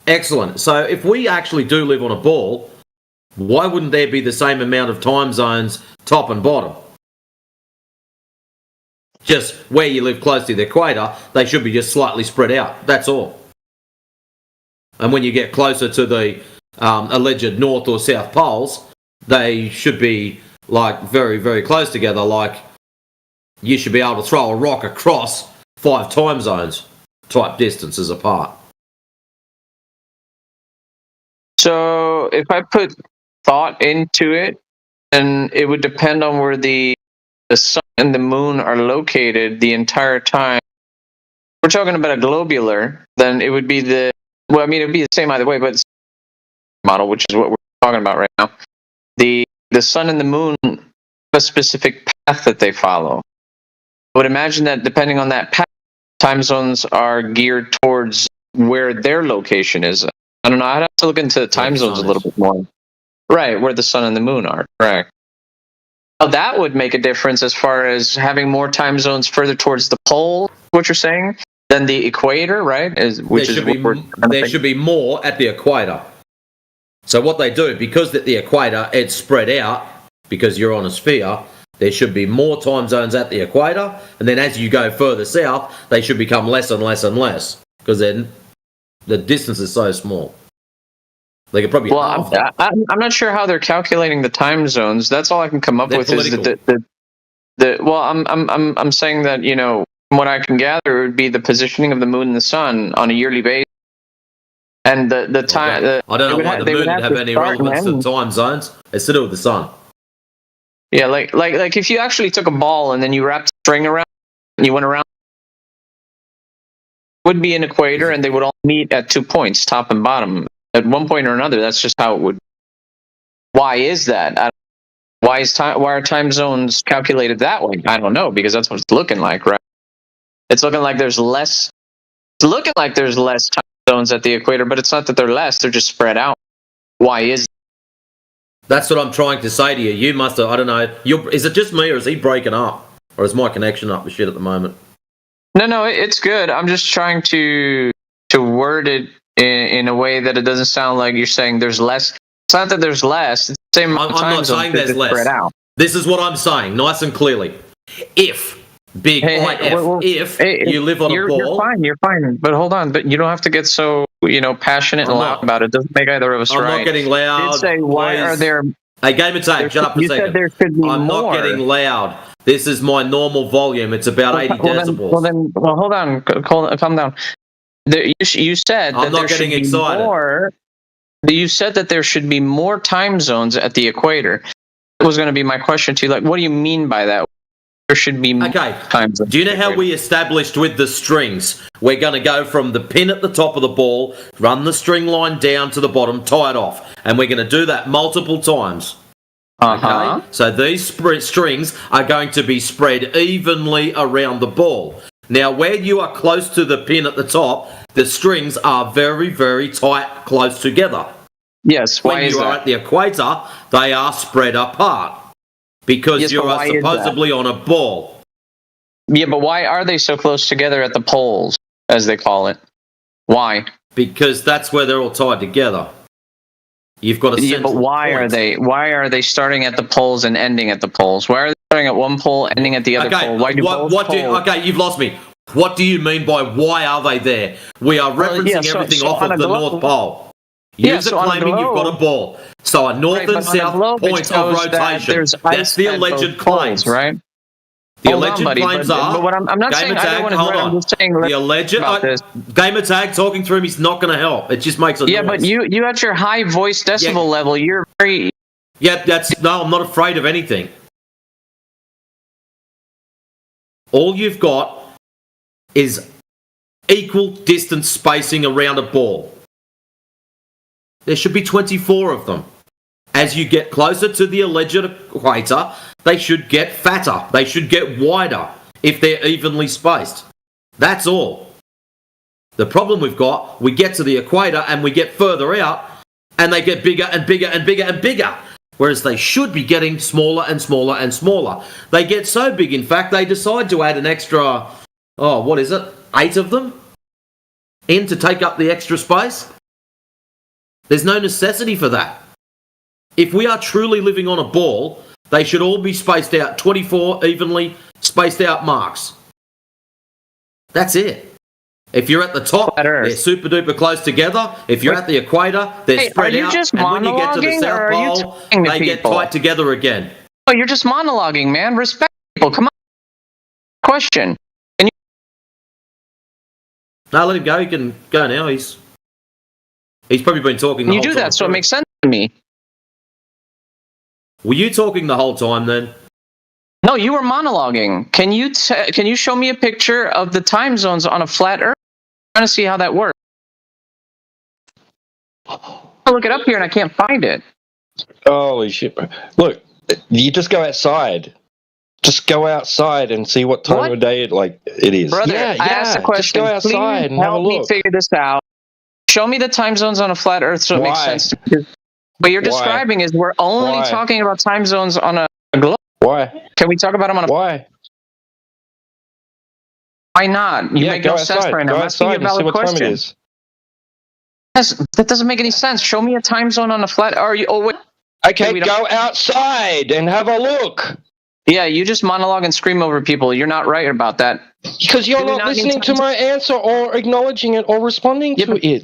Excellent. So if we actually do live on a ball, why wouldn't there be the same amount of time zones, top and bottom? Just where you live close to the equator, they should be just slightly spread out. That's all. And when you get closer to the alleged north or south poles, they should be like very, very close together. Like you should be able to throw a rock across 5 time zones type distances apart. So if I put thought into it, then it would depend on where the sun and the moon are located the entire time. We're talking about a globular, then it would be it would be the same either way, but it's model, which is what we're talking about right now. The sun and the moon have a specific path that they follow. I would imagine that depending on that path, time zones are geared towards where their location is. I don't know. I'd have to look into the time zones a little bit more. Right, where the sun and the moon are. Correct. Now, that would make a difference as far as having more time zones further towards the pole, what you're saying, than the equator, right? There should be more at the equator. So what they do, because at the equator it's spread out, because you're on a sphere, there should be more time zones at the equator, and then as you go further south, they should become less and less and less, because then the distance is so small. They could probably. Well, I'm not sure how they're calculating the time zones. That's all I can come up with political. Is that well, I'm saying that, you know, from what I can gather, it would be the positioning of the moon and the sun on a yearly basis, and the time. I don't know why the moon would have any relevance to time zones. It's to do with the sun. Yeah, like if you actually took a ball and then you wrapped a string around and you went around, it would be an equator, and they would all meet at 2 points, top and bottom. At one point or another, that's just how it would. Why is that? Why are time zones calculated that way? I don't know, because that's what it's looking like, right? It's looking like there's less. It's looking like there's less time zones at the equator, but it's not that they're less; they're just spread out. Why is that? That's what I'm trying to say to you. You must have. I don't know. Is it just me, or is he breaking up, or is my connection up with shit at the moment? No, it's good. I'm just trying to word it in a way that it doesn't sound like you're saying there's less. It's not that there's less. It's the same amount of time. I'm not saying there's less. Spread out. This is what I'm saying, nice and clearly. If big if you live on a ball, you're fine. But hold on, but you don't have to get so passionate and loud about it. It doesn't make either of us right. I'm not getting loud. I did say, why are there? Hey, Game and Tag, shut up for a second. Said there should be I'm more. not getting loud. This is my normal volume. It's about 80 decibels. Well, hold on. Calm down. You said that there should be more. You said that there should be more time zones at the equator. That was going to be my question to you. Like, what do you mean by that? There should be more time zones. Do you know how we established with the strings? We're going to go from the pin at the top of the ball, run the string line down to the bottom, tie it off. And we're going to do that multiple times. Okay? So these strings are going to be spread evenly around the ball. Now, where you are close to the pin at the top, the strings are very, very tight, close together. Yes, why is that? When you are at the equator, they are spread apart. Because you are supposedly on a ball. Yeah, but why are they so close together at the poles, as they call it? Why? Because that's where they're all tied together. You've got a but why are they? Why are they starting at the poles and ending at the poles? Why are they starting at one pole, ending at the other pole? Why do okay, you've lost me. What do you mean by why are they there? We are referencing everything off of the North Pole. You're claiming you've got a ball. So a north and south point of rotation. That's the alleged claims, right? The alleged claims are. But what I'm not saying hold on. I'm just saying the alleged Gamer Tag talking through him is not going to help. It just makes a noise. Yeah, but you at your high voice decibel level, you're very. Yeah, I'm not afraid of anything. All you've got is equal distance spacing around a ball. There should be 24 of them. As you get closer to the alleged equator, they should get fatter. They should get wider if they're evenly spaced. That's all. The problem we've got, we get to the equator and we get further out and they get bigger and bigger and bigger and bigger. Whereas they should be getting smaller and smaller and smaller. They get so big, in fact, they decide to add an extra, 8 of them in to take up the extra space. There's no necessity for that. If we are truly living on a ball, they should all be spaced out, 24 evenly spaced out marks. That's it. If you're at the top, they're super duper close together. If you're at the equator, they're spread out. And when you get to the South Pole, they get tight together again. Oh, you're just monologuing, man. Respect people. Come on. Question. No, let him go. He can go now. He's probably been talking the whole time. You do that, so it makes sense to me. Were you talking the whole time then? No, you were monologuing. Can you show me a picture of the time zones on a flat Earth? I'm trying to see how that works. I look it up here and I can't find it. Holy shit, bro. Look, you just go outside. Just go outside and see what time of day it is. Brother, I asked the question. Just go outside and have a look. Help me figure this out. Show me the time zones on a flat Earth so it makes sense to me. What you're describing is we're only talking about time zones on a globe. Why? Can we talk about them on a... Why? Why not? You make no sense right now. I'm asking you a valid question. Yes, that doesn't make any sense. Show me a time zone on a flat... Okay, go outside and have a look. Yeah, you just monologue and scream over people. You're not right about that. Because you're not listening to my answer or acknowledging it or responding to it.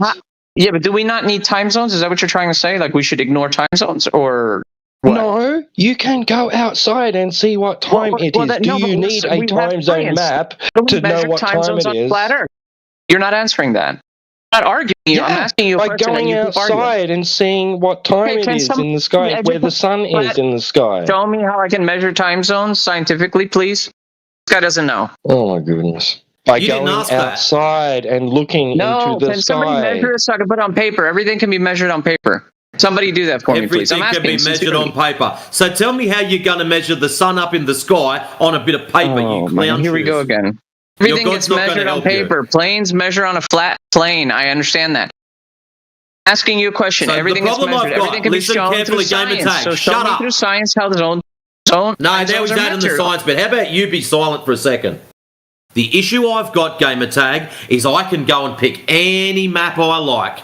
Yeah, but do we not need time zones? Is that what you're trying to say? Like we should ignore time zones or what? No, you can go outside and see what time it is. Do you need a time zone map to know what time it is? You're not answering that. I'm not arguing you. I'm asking you a question. By going outside and seeing what time it is in the sky, where the sun is in the sky. Show me how I can measure time zones scientifically, please. This guy doesn't know. Oh my goodness. By going outside and looking into the sky. Can somebody measure it so I can put it on paper? Everything can be measured on paper. Somebody do that for me, please. Everything can be measured on paper. So tell me how you're going to measure the sun up in the sky on a bit of paper, you clown. Here we go again. Everything gets measured on paper. Planes measure on a flat plane. I understand that. Asking you a question. Everything is measured. Everything can be shown through science. So show me through science how the zone. No, now he's adding the science bit. How about you be silent for a second? The issue I've got, Gamertag, is I can go and pick any map I like.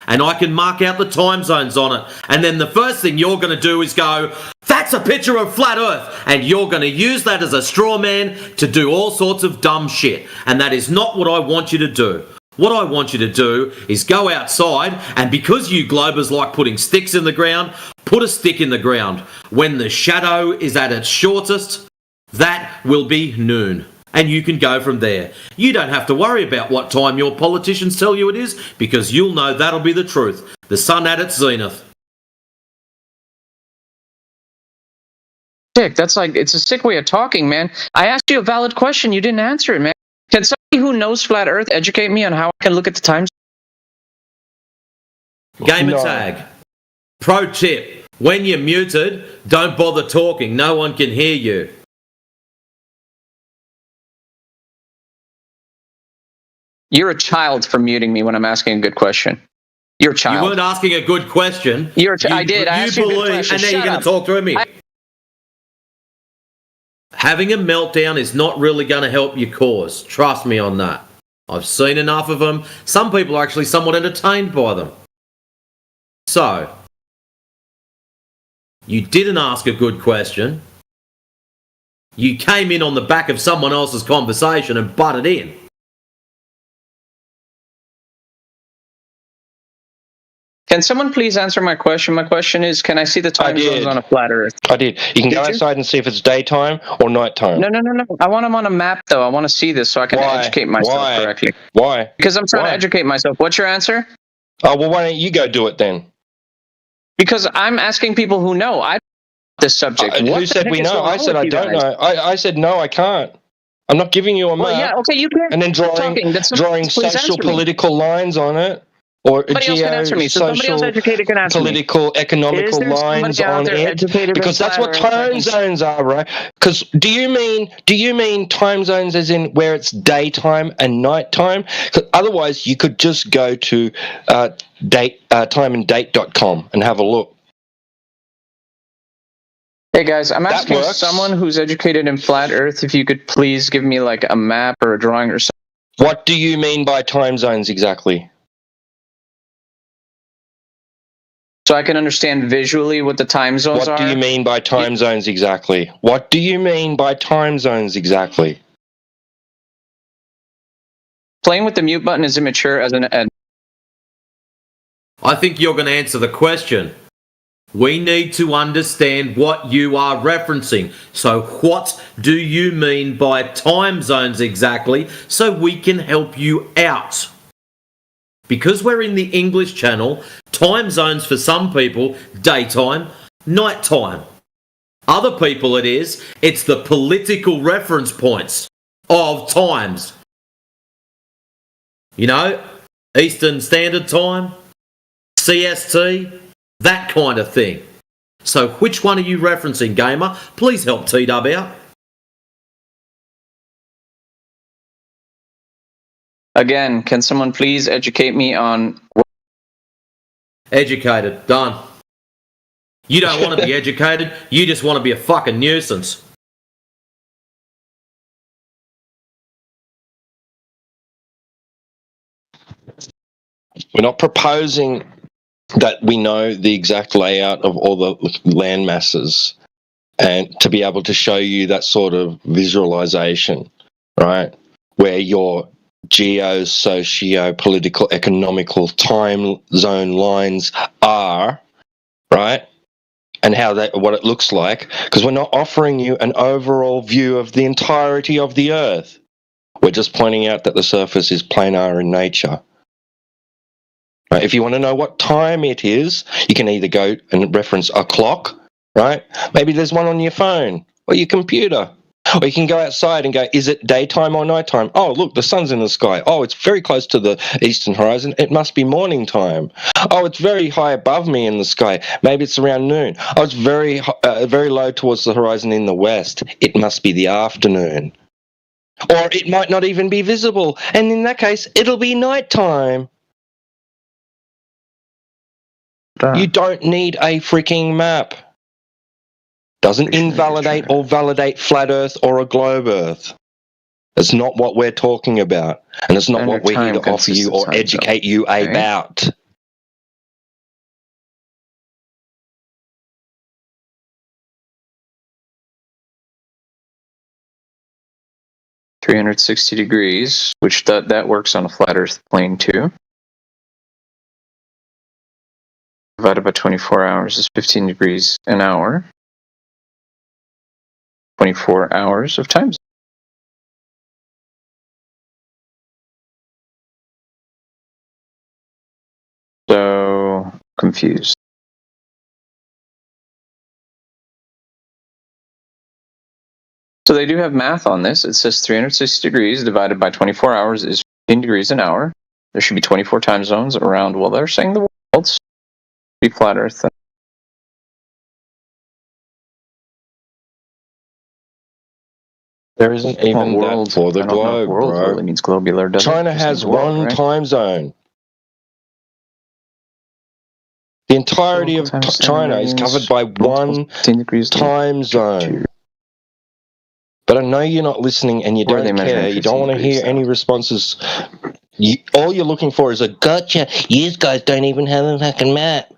And I can mark out the time zones on it. And then the first thing you're going to do is go, that's a picture of flat Earth. And you're going to use that as a straw man to do all sorts of dumb shit. And that is not what I want you to do. What I want you to do is go outside, and because you globers like putting sticks in the ground, put a stick in the ground. When the shadow is at its shortest, that will be noon. And you can go from there. You don't have to worry about what time your politicians tell you it is, because you'll know that'll be the truth. The sun at its zenith. Dick, it's a sick way of talking, man. I asked you a valid question. You didn't answer it, man. Can somebody who knows flat Earth educate me on how I can look at the times? Gamertag. Pro tip. When you're muted, don't bother talking. No one can hear you. You're a child for muting me when I'm asking a good question. You're a child. You weren't asking a good question. I did. I asked you a good question. And now you're going to talk through me. Having a meltdown is not really going to help your cause. Trust me on that. I've seen enough of them. Some people are actually somewhat entertained by them. So, you didn't ask a good question. You came in on the back of someone else's conversation and butted in. Can someone please answer my question? My question is, can I see the time zones on a flat Earth? I did. You can go outside and see if it's daytime or nighttime. No. I want them on a map, though. I want to see this so I can educate myself correctly. Why? Because I'm trying to educate myself. What's your answer? Oh, well, why don't you go do it then? Because I'm asking people who know. I this subject. Who said we know? I said I don't know. I said no, I can't. I'm not giving you a map. Well, yeah, okay, you can't. And then drawing social political lines on it. Or social, political, economical lines on it, because that's what time zones are, right? Because do you mean time zones as in where it's daytime and nighttime? Because otherwise, you could just go to timeanddate.com and have a look. Hey guys, I'm asking someone who's educated in flat Earth if you could please give me like a map or a drawing or something. What do you mean by time zones exactly? So I can understand visually what the time zones are? What do you mean by time zones exactly? What do you mean by time zones exactly? playing with the mute button is immature as an ed. I think you're going to answer the question. We need to understand what you are referencing. So what do you mean by time zones exactly, so we can help you out? Because we're in the English channel, time zones for some people, daytime, nighttime. Other people it's the political reference points of times. You know, Eastern Standard Time, CST, that kind of thing. So which one are you referencing, gamer? Please help T-Dub out. Again, can someone please educate me on... Educated. Done. You don't want to be educated. You just want to be a fucking nuisance. We're not proposing that we know the exact layout of all the land masses and to be able to show you that sort of visualization, right? Where your socio-political, economical time zone lines are, right? And what it looks like, because we're not offering you an overall view of the entirety of the Earth. We're just pointing out that the surface is planar in nature. Right? If you want to know what time it is, you can either go and reference a clock, right? Maybe there's one on your phone or your computer. Or you can go outside and go, is it daytime or nighttime? Oh, look, the sun's in the sky. Oh, it's very close to the eastern horizon. It must be morning time. Oh, it's very high above me in the sky. Maybe it's around noon. Oh, it's very low towards the horizon in the west. It must be the afternoon. Or it might not even be visible. And in that case, it'll be nighttime. You don't need a freaking map. Doesn't invalidate or validate flat Earth or a globe Earth. It's not what we're talking about. And it's not what we're here to offer you or educate you about. (360°), which that works on a flat Earth plane too. Divided by 24 hours is 15 degrees an hour. 24 hours of time. So confused. So they do have math on this. It says 360 degrees divided by 24 hours is 15 degrees an hour. There should be 24 time zones around, well, they're saying the world's be flat Earth. There isn't even that for the globe, world bro. Really means globular. China has one time zone. The entirety of China is covered by one time zone. But I know you're not listening and you don't care. You don't want to hear any responses. All you're looking for is a gotcha. You guys don't even have a fucking map.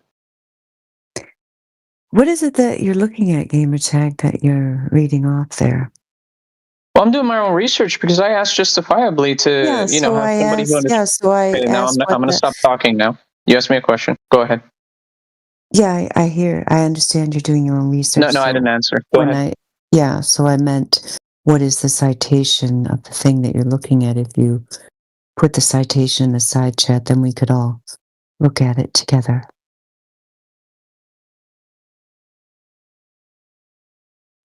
What is it that you're looking at, Gamertag, that you're reading off there? Well, I'm doing my own research because I asked justifiably to, have somebody who understands. Now I'm going to stop talking now. You asked me a question. Go ahead. Yeah, I understand you're doing your own research. No, I didn't answer. Go ahead. So I meant, what is the citation of the thing that you're looking at? If you put the citation in the side chat, then we could all look at it together.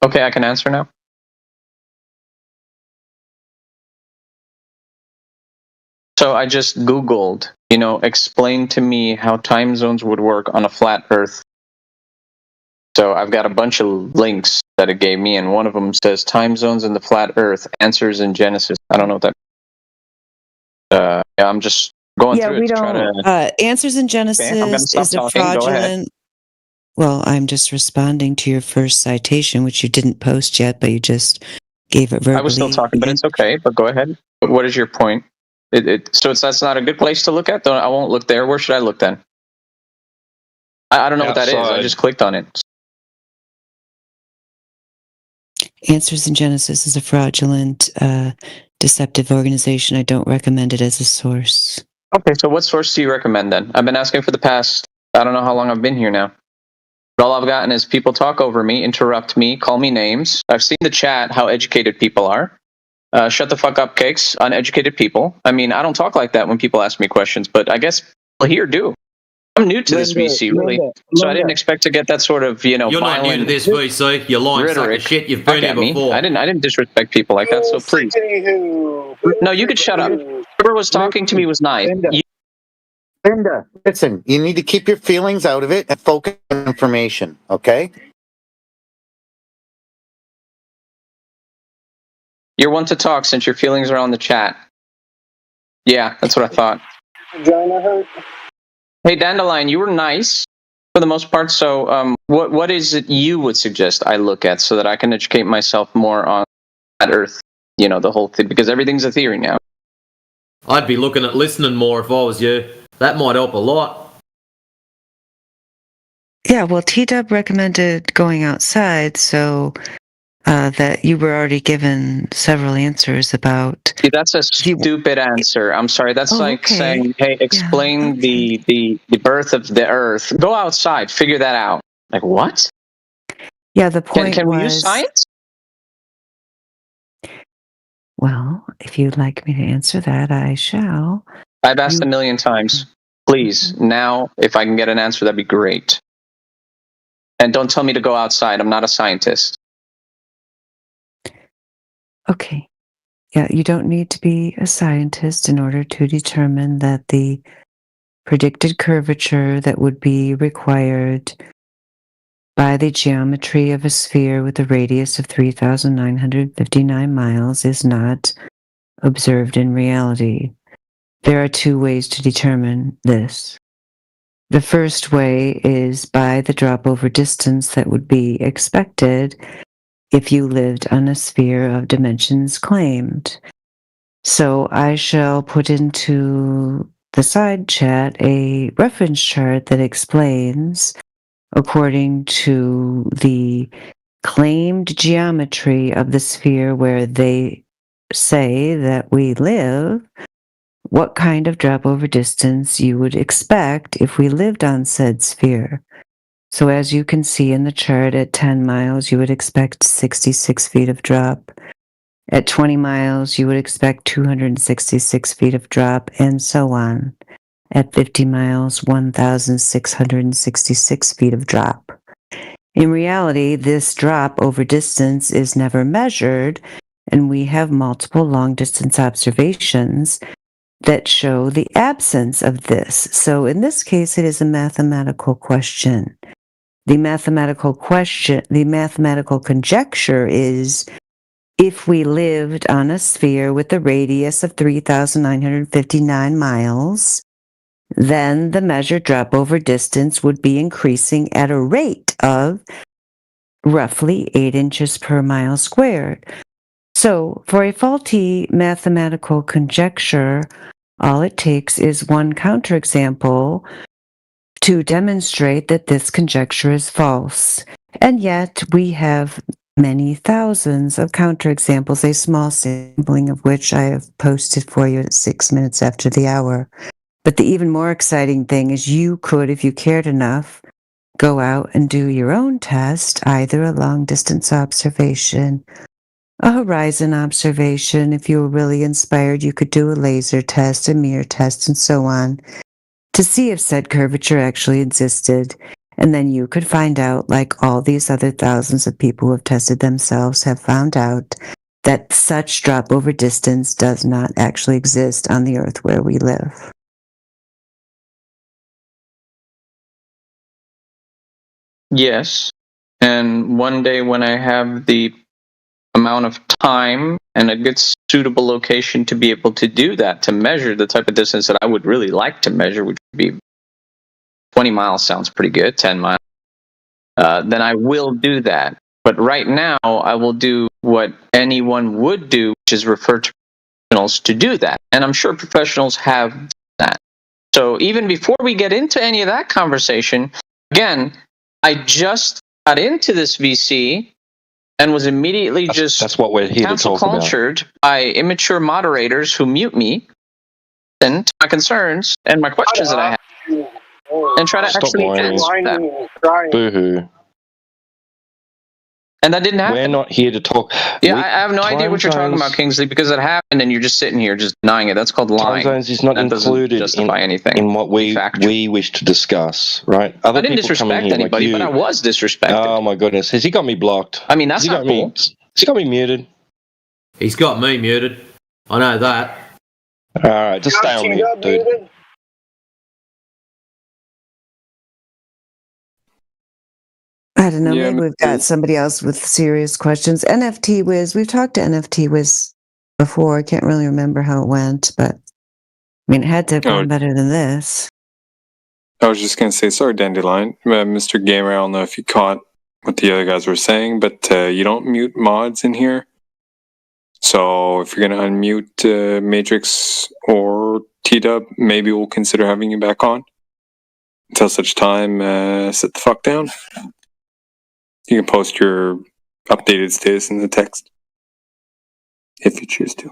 Okay, I can answer now. So I just Googled, explain to me how time zones would work on a flat Earth. So I've got a bunch of links that it gave me, and one of them says time zones in the flat Earth, answers in Genesis. I don't know what that. I'm just going through it to try to... Answers in Genesis is a fraudulent... Well, I'm just responding to your first citation, which you didn't post yet, but you just gave it verbally. I was still talking, but it's okay. But go ahead. But what is your point? So that's not a good place to look at? I won't look there. Where should I look then? I don't know what that is. I just clicked on it. Answers in Genesis is a fraudulent deceptive organization. I don't recommend it as a source. Okay, so what source do you recommend then? I've been asking for the past, I don't know how long I've been here now. But all I've gotten is people talk over me, interrupt me, call me names. I've seen the chat how educated people are. Shut the fuck up, cakes, uneducated people. I mean, I don't talk like that when people ask me questions, but I guess people here do. I'm new to this VC, really. So I didn't expect to get that sort of, You're not new to this VC. You're lying sack of shit. You've been here before. I didn't disrespect people like that, so please. No, you could shut up. Whoever was talking to me was nice. Linda, listen, you need to keep your feelings out of it and focus on information, okay? You're one to talk since your feelings are on the chat. Yeah, that's what I thought. Vagina hurt? Hey, Dandelion, you were nice for the most part, so what is it you would suggest I look at so that I can educate myself more on that Earth, the whole thing, because everything's a theory now. I'd be looking at listening more if I was you. That might help a lot. Yeah, well, T-Dub recommended going outside, so that you were already given several answers about... See, that's a stupid answer. I'm sorry. That's saying, hey, explain the birth of the Earth. Go outside. Figure that out. Like, what? Yeah, the point Can was... we use science? Well, if you'd like me to answer that, I shall. I've asked a million times. Please, now, if I can get an answer, that'd be great. And don't tell me to go outside. I'm not a scientist. Okay. Yeah, you don't need to be a scientist in order to determine that the predicted curvature that would be required by the geometry of a sphere with a radius of 3,959 miles is not observed in reality. There are two ways to determine this. The first way is by the drop-over distance that would be expected if you lived on a sphere of dimensions claimed. So I shall put into the side chat a reference chart that explains, according to the claimed geometry of the sphere where they say that we live, what kind of drop-over distance you would expect if we lived on said sphere. So as you can see in the chart, at 10 miles, you would expect 66 feet of drop. At 20 miles, you would expect 266 feet of drop, and so on. At 50 miles, 1,666 feet of drop. In reality, this drop over distance is never measured, and we have multiple long-distance observations that show the absence of this. So in this case, it is a mathematical question. The mathematical conjecture is, if we lived on a sphere with a radius of 3,959 miles, then the measured drop over distance would be increasing at a rate of roughly 8 inches per mile squared. So for a faulty mathematical conjecture, all it takes is one counterexample to demonstrate that this conjecture is false. And yet we have many thousands of counterexamples, a small sampling of which I have posted for you at 6 minutes after the hour. But the even more exciting thing is you could, if you cared enough, go out and do your own test, either a long-distance observation, a horizon observation. If you were really inspired, you could do a laser test, a mirror test, and so on, to see if said curvature actually existed. And then you could find out, like all these other thousands of people who have tested themselves have found out, that such drop over distance does not actually exist on the Earth where we live. Yes. And one day when I have the amount of time and a good suitable location to be able to do that, to measure the type of distance that I would really like to measure, which would be 20 miles sounds pretty good, 10 miles, then I will do that. But right now, I will do what anyone would do, which is refer to professionals to do that. And I'm sure professionals have that. So even before we get into any of that conversation, again, I just got into this VC and was immediately That's what we're here to cancel talk about. cultured by immature moderators who mute me and to my concerns and my questions that I have, and try to Stop actually whining. answer them. Boo-hoo. And that didn't happen. We're not here to talk. Yeah, I have no idea what you're talking about, Kingsley, because it happened and you're just sitting here just denying it. That's called lying. Time zones is not that doesn't included justify anything. in what we wish to discuss, right? Other I didn't people come in disrespect here anybody, like but I you. was disrespected. Oh my goodness, has he got me blocked? I mean, that's not cool. Has he got me muted? He's got me muted. I know that. All right, just stay on mute, dude. I don't know. Maybe we've got somebody else with serious questions. NFT Wiz, we've talked to NFT Wiz before. I can't really remember how it went, but I mean, it had to have gone better than this. I was just going to say, sorry, Dandelion. Mr. Gamer, I don't know if you caught what the other guys were saying, but you don't mute mods in here. So if you're going to unmute Matrix or T-Dub, maybe we'll consider having you back on. Until such time, sit the fuck down. You can post your updated status in the text. If you choose to.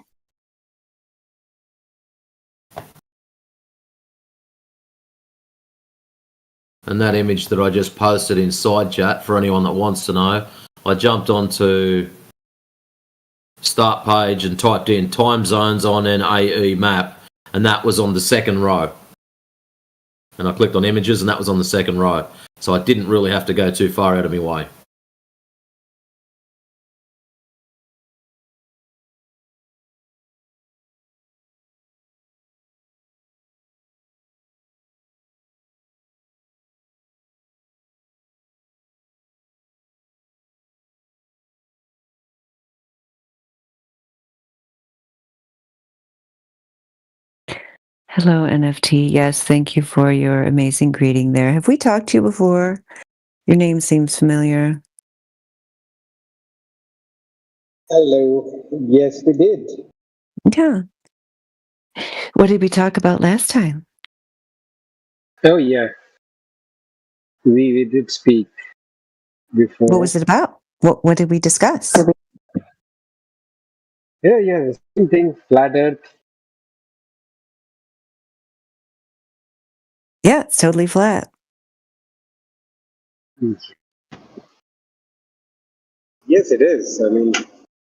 And that image that I just posted in side chat, for anyone that wants to know, I jumped onto start page and typed in time zones on an AE map, and that was on the second row. And I clicked on images, and that was on the second row. So I didn't really have to go too far out of my way. Hello, NFT. Yes, thank you for your amazing greeting there. Have we talked to you before? Your name seems familiar. Hello. Yes, we did. Yeah. What did we talk about last time? Oh, yeah. We did speak before. What was it about? What did we discuss? Yeah, the same thing. Flat Earth. Yeah, it's totally flat. Yes, it is. I mean,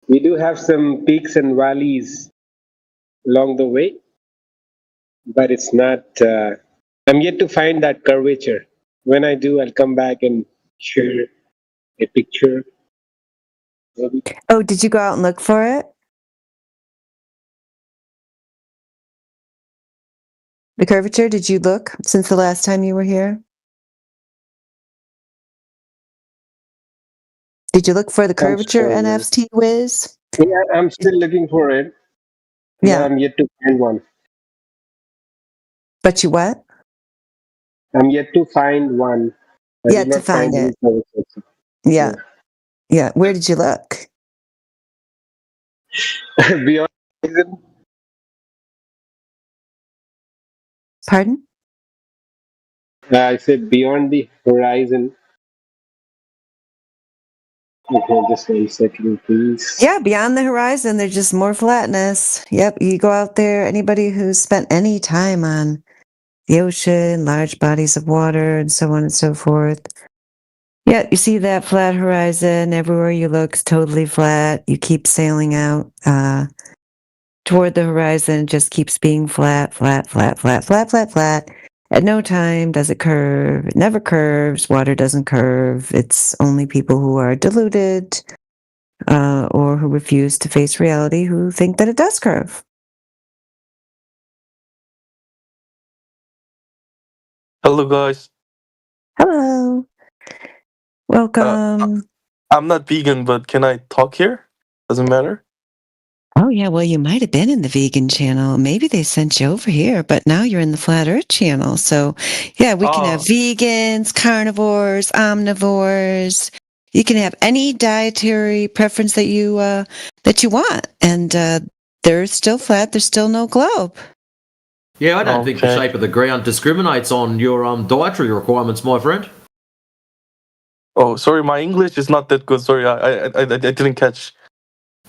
we do have some peaks and valleys along the way, but it's not. I'm yet to find that curvature. When I do, I'll come back and share a picture. Maybe. Oh, did you go out and look for it? The curvature, did you look since the last time you were here? Did you look for the curvature, NFT Wiz? Yeah, I'm still looking for it. Yeah. I'm yet to find one. But you what? I'm yet to find one. Yet to find it. Yeah. Yeah. Where did you look? Beyond Horizon. Pardon? I said beyond the horizon. Okay, just 1 second, please. Yeah, beyond the horizon, there's just more flatness. Yep, you go out there, anybody who's spent any time on the ocean, large bodies of water, and so on and so forth. Yeah, you see that flat horizon. Everywhere you look is totally flat. You keep sailing out toward the horizon. It just keeps being flat, flat, flat, flat, flat, flat, flat. At no time does it curve. It never curves. Water doesn't curve. It's only people who are deluded or who refuse to face reality who think that it does curve. Hello, guys. Hello. Welcome. I'm not vegan, but can I talk here? Doesn't matter. Oh, yeah. Well, you might have been in the vegan channel. Maybe they sent you over here, but now you're in the Flat Earth channel. So, yeah, we can have vegans, carnivores, omnivores. You can have any dietary preference that you want. And they're still flat. There's still no globe. Yeah, I don't think the shape of the ground discriminates on your dietary requirements, my friend. Oh, sorry, my English is not that good. Sorry, I didn't catch.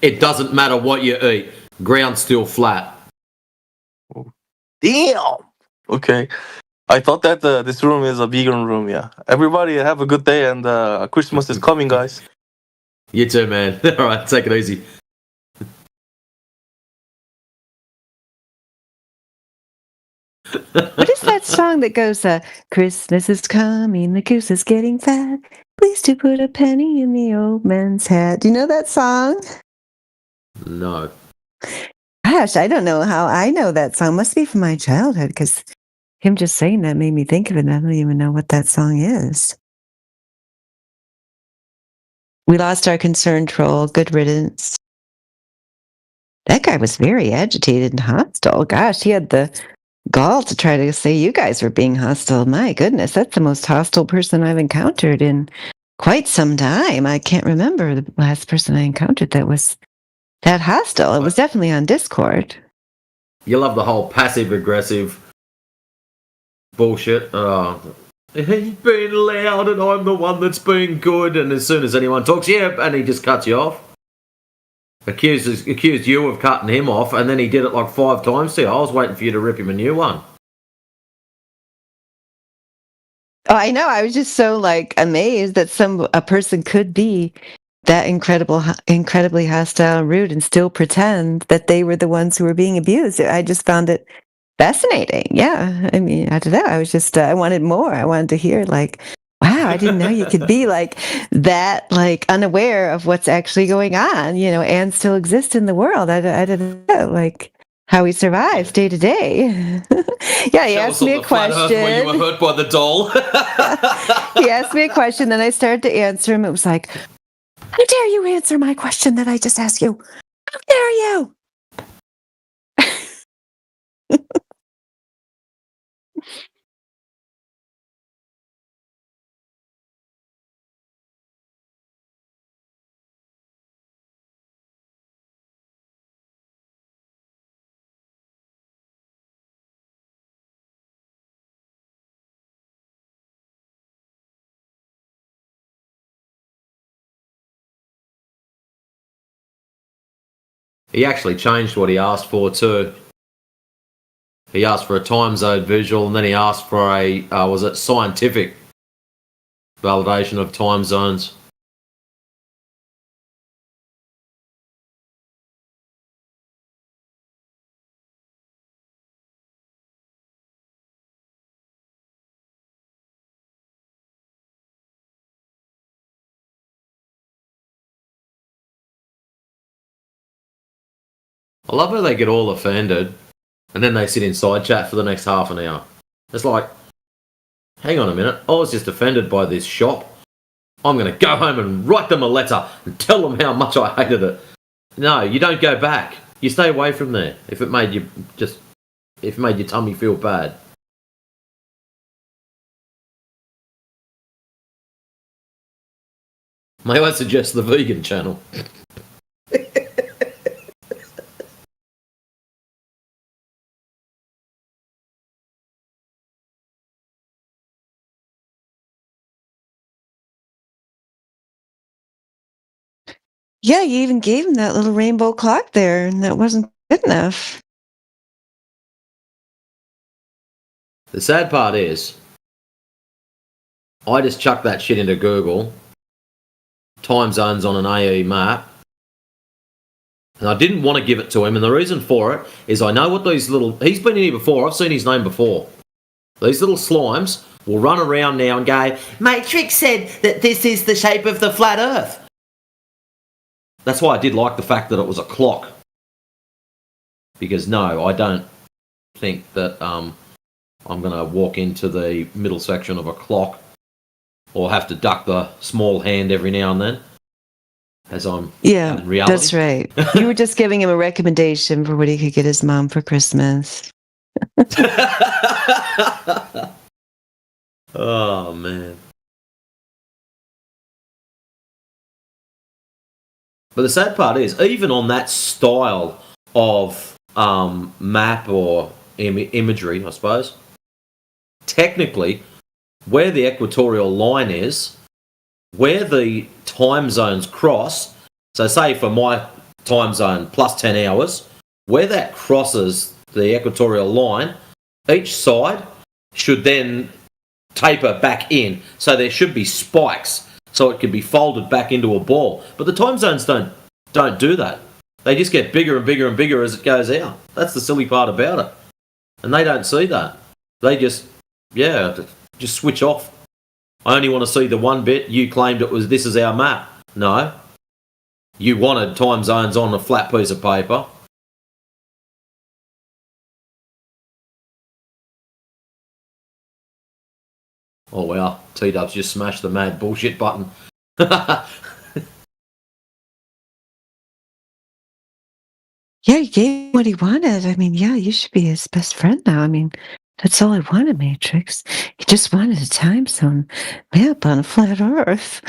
It doesn't matter what you eat. Ground's still flat. Damn. Okay. I thought that this room is a vegan room. Yeah. Everybody have a good day, and Christmas is coming, guys. You too, man. All right, take it easy. What is that song that goes, Christmas is coming, the goose is getting fat. Please to put a penny in the old man's hat. Do you know that song? No. Gosh, I don't know how I know that song. Must be from my childhood, because him just saying that made me think of it, and I don't even know what that song is. We lost our concerned troll. Good riddance. That guy was very agitated and hostile. Gosh, he had the gall to try to say you guys were being hostile. My goodness, that's the most hostile person I've encountered in quite some time. I can't remember the last person I encountered that was that hostile. It was definitely on Discord. You love the whole passive-aggressive bullshit. He's being loud and I'm the one that's being good, and as soon as anyone talks, yeah, and he just cuts you off. Accused you of cutting him off, and then he did it like 5 times to you. I was waiting for you to rip him a new one. Oh, I know. I was just so amazed that a person could be that incredibly hostile and rude and still pretend that they were the ones who were being abused. I just found it fascinating. Yeah. I mean, I don't know. I was just, I wanted more. I wanted to hear wow, I didn't know you could be that, unaware of what's actually going on, and still exist in the world. I didn't know, how he survives day to day. Yeah, he asked me a question. When you were hurt by the doll. He asked me a question, then I started to answer him. It was like, how dare you answer my question that I just asked you? How dare you? He actually changed what he asked for too. He asked for a time zone visual, and then he asked for a, was it scientific validation of time zones? I love how they get all offended, and then they sit in side chat for the next half an hour. It's like, hang on a minute, I was just offended by this shop. I'm going to go home and write them a letter and tell them how much I hated it. No, you don't go back. You stay away from there if it made your tummy feel bad. May I suggest the vegan channel? Yeah, you even gave him that little rainbow clock there, and that wasn't good enough. The sad part is, I just chucked that shit into Google, time zones on an AE map, and I didn't want to give it to him, and the reason for it is I know what these he's been in here before, I've seen his name before. These little slimes will run around now and go, Matrix said that this is the shape of the flat earth. That's why I did like the fact that it was a clock. Because no, I don't think that I'm going to walk into the middle section of a clock or have to duck the small hand every now and then, as I'm in reality. That's right. You were just giving him a recommendation for what he could get his mom for Christmas. Oh, man. But the sad part is, even on that style of map or imagery, I suppose, technically, where the equatorial line is, where the time zones cross, so say for my time zone plus 10 hours, where that crosses the equatorial line, each side should then taper back in. So there should be spikes so it can be folded back into a ball. But the time zones don't do that. They just get bigger and bigger and bigger as it goes out. That's the silly part about it. And they don't see that. They just switch off. I only want to see the one bit. You claimed this is our map. No. You wanted time zones on a flat piece of paper. Oh wow, T-Dubs just smashed the mad bullshit button. Yeah, he gave him what he wanted. I mean, yeah, you should be his best friend now. I mean, that's all I wanted, Matrix. He just wanted a time zone map on a flat Earth.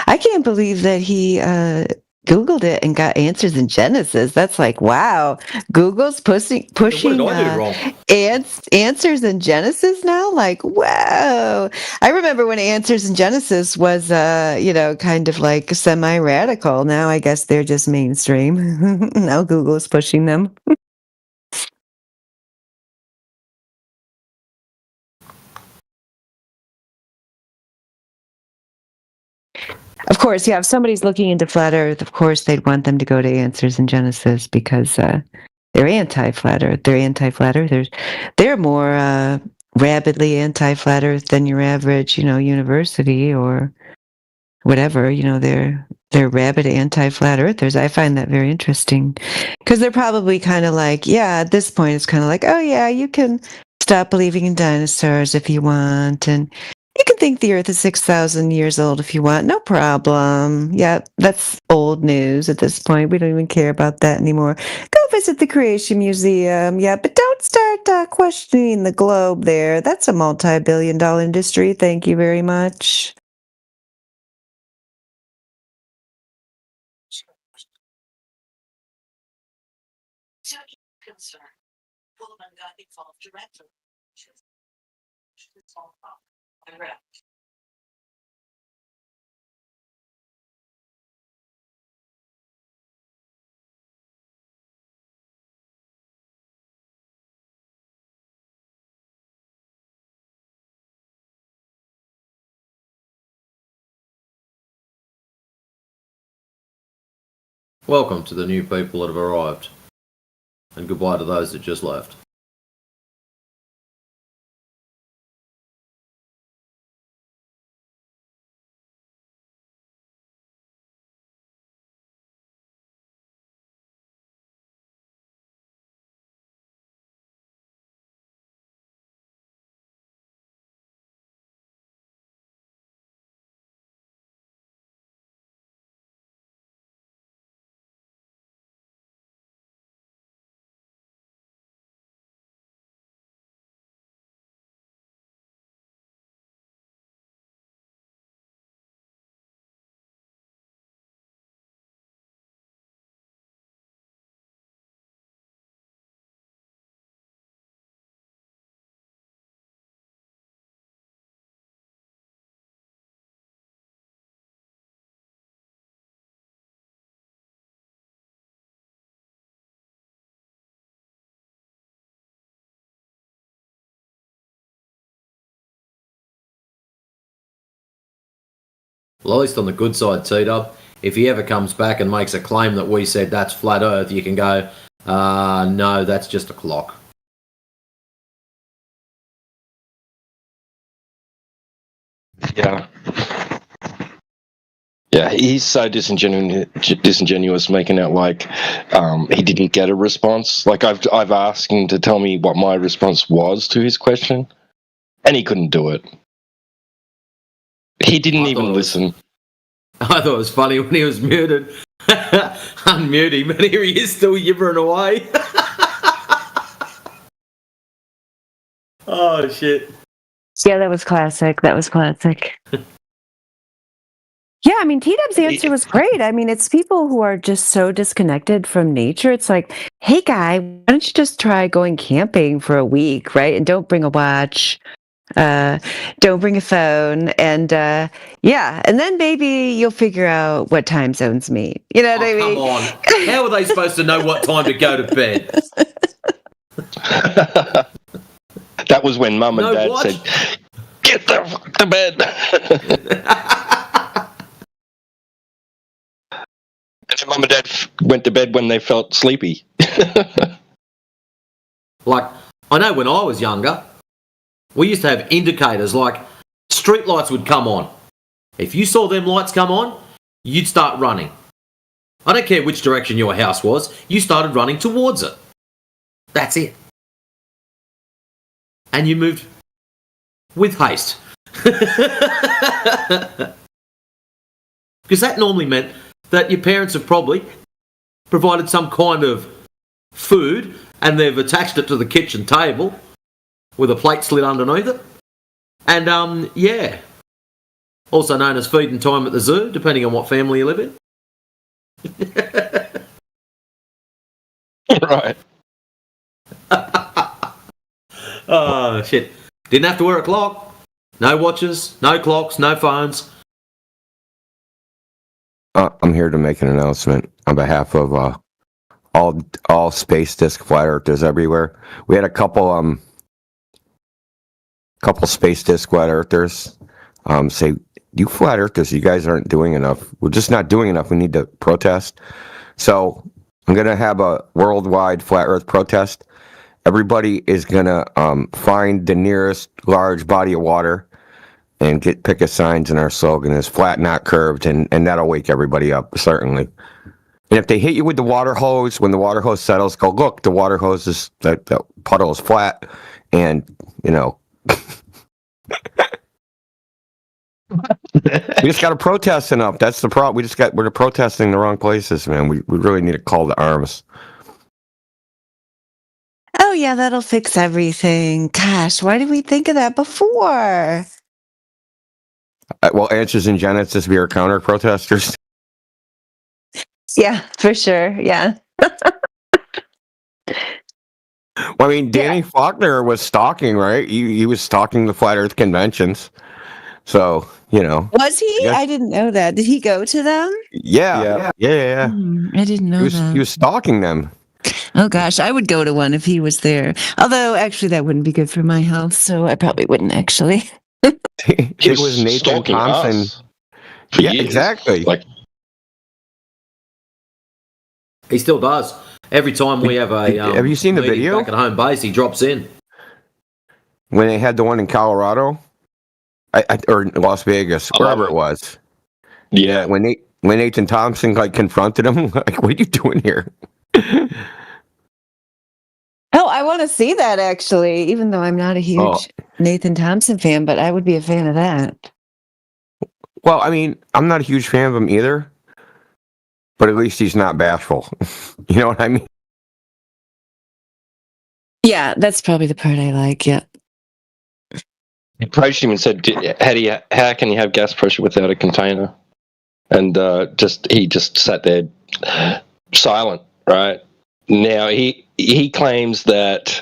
I can't believe that he Googled it and got answers in Genesis. That's like, wow. Google's pushing answers in Genesis now? Like, wow. I remember when answers in Genesis was, kind of like semi-radical. Now I guess they're just mainstream. Now Google's pushing them. Of course, yeah, if somebody's looking into flat Earth, of course they'd want them to go to Answers in Genesis because they're anti-flat Earth. They're anti-flat Earthers. They're more rabidly anti-flat Earth than your average, university or whatever. They're rabid anti-flat Earthers. I find that very interesting because they're probably kind of like, yeah, at this point it's kind of like, oh yeah, you can stop believing in dinosaurs if you want, and you can think the Earth is 6,000 years old if you want. No problem. Yeah, that's old news at this point. We don't even care about that anymore. Go visit the Creation Museum. Yeah, but don't start questioning the globe there. That's a multi-billion-dollar industry. Thank you very much. Welcome to the new people that have arrived. And goodbye to those that just left. Well, at least on the good side, T-Dub, if he ever comes back and makes a claim that we said that's flat Earth, you can go, no, that's just a clock. Yeah. Yeah, he's so disingenuous, making out like he didn't get a response. Like I've asked him to tell me what my response was to his question, and he couldn't do it. He didn't even listen. I thought it was funny when he was muted. Unmute him, and here he is still yibbering away. Oh, shit. Yeah, that was classic. Yeah, I mean, T-Dub's answer was great. I mean, it's people who are just so disconnected from nature. It's like, hey, guy, why don't you just try going camping for a week, right? And don't bring a watch. Don't bring a phone, and yeah, and then maybe you'll figure out what time zones meet. You know what I mean? Come on. How are they supposed to know what time to go to bed? That was when Mum and No, Dad what? said, "Get the fuck to bed." And then Mum and Dad went to bed when they felt sleepy. Like, I know when I was younger, we used to have indicators, like street lights would come on. If you saw them lights come on, you'd start running. I don't care which direction your house was, you started running towards it. That's it. And you moved with haste. Because that normally meant that your parents have probably provided some kind of food and they've attached it to the kitchen table with a plate slit underneath it. And, yeah. Also known as feeding time at the zoo, depending on what family you live in. Right. Oh, shit. Didn't have to wear a clock. No watches, no clocks, no phones. I'm here to make an announcement on behalf of all space disc flat earthers everywhere. We had a couple space disc flat earthers say, "You flat earthers, you guys aren't doing enough. We're just not doing enough. We need to protest." So I'm gonna have a worldwide flat Earth protest. Everybody is gonna find the nearest large body of water and pick a signs, and our slogan is "Flat, not curved," and that'll wake everybody up, certainly. And if they hit you with the water hose, when the water hose settles, go, "Look, the water hose is, the puddle is flat," and, you know. We just got to protest enough. That's the problem. We're protesting the wrong places, man. We really need a call to arms. Oh yeah, that'll fix everything. Gosh, why did we think of that before? Well, Answers in Genesis, we are counter protesters. Yeah, for sure. Yeah. Well, I mean, Danny Faulkner was stalking, right? He was stalking the flat Earth conventions. So, you know. Was he? I didn't know that. Did he go to them? Yeah. I didn't know that. He was stalking them. Oh gosh, I would go to one if he was there. Although, actually, that wouldn't be good for my health, so I probably wouldn't actually. It was Nathan stalking Thompson. us for Yeah, years. exactly. Like, He still does. Every time we have a have you seen the meeting video? back at home base, he drops in. When they had the one in Colorado, or Las Vegas, wherever it was. Yeah. When Nathan Thompson confronted him, like, "What are you doing here?" Oh, I want to see that actually, even though I'm not a huge Nathan Thompson fan, but I would be a fan of that. Well, I mean, I'm not a huge fan of him either, but at least he's not bashful. You know what I mean? Yeah, that's probably the part I like. Yeah. he approached him and said, "How can you have gas pressure without a container?" And he just sat there silent. Right now, he claims that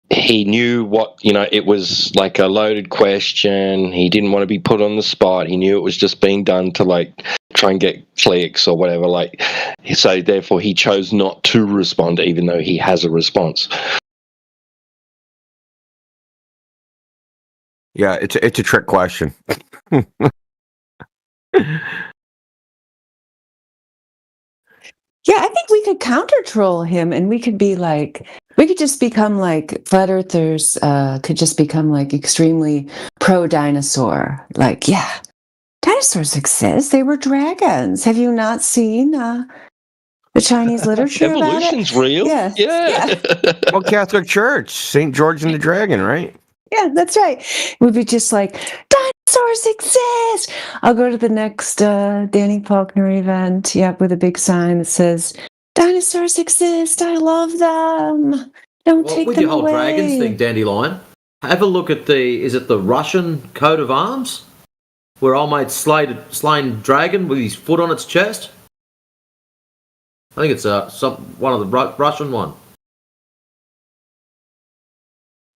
he knew what, it was like a loaded question. He didn't want to be put on the spot. He knew it was just being done to try and get clicks or whatever. So therefore, he chose not to respond, even though he has a response. Yeah, it's a trick question. Yeah, I think we could counter troll him and we could just become flat earthers, could just become extremely pro dinosaur. Yeah, dinosaurs exist. They were dragons. Have you not seen the Chinese literature about it? Evolution's real. Yes. Yeah. Well, Catholic Church, St. George and the Dragon, right? Yeah, that's right. It would be just dinosaurs exist. I'll go to the next Danny Faulkner event, with a big sign that says, "Dinosaurs exist. I love them. Don't take With them your whole away." dragons thing, Dandelion, have a look at is it the Russian coat of arms? Where old mate slain dragon with his foot on its chest? I think it's one of the Russian one.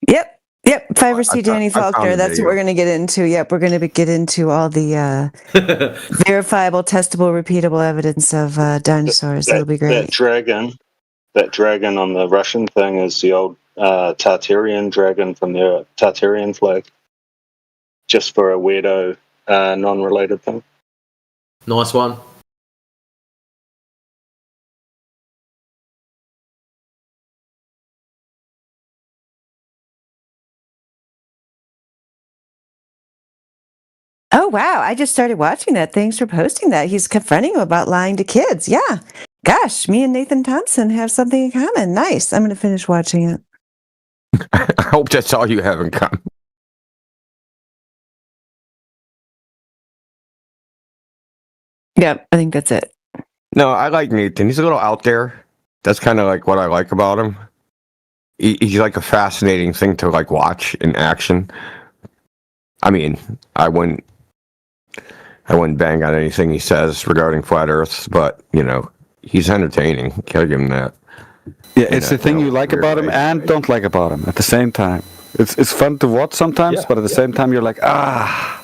Yep, Yep, 5 C. Danny I found Faulkner. the That's what video. we're going to get into. Yep, we're going to get into all the verifiable, testable, repeatable evidence of dinosaurs. That'll be great. That dragon on the Russian thing is the old Tartarian dragon from the Tartarian flag. Just for a weirdo, non-related thing. Nice one. Oh, wow. I just started watching that. Thanks for posting that. He's confronting you about lying to kids. Yeah. Gosh, me and Nathan Thompson have something in common. Nice. I'm going to finish watching it. I hope that's all you have in common. Yep, I think that's it. No, I like Nathan. He's a little out there. That's kind of like what I like about him. He's like a fascinating thing to like watch in action. I mean, I wouldn't bang on anything he says regarding flat Earths, but you know, he's entertaining. Can't give him that. Yeah, it's the thing you like about him and don't like about him at the same time. It's fun to watch sometimes, but at the same time you're like, ah.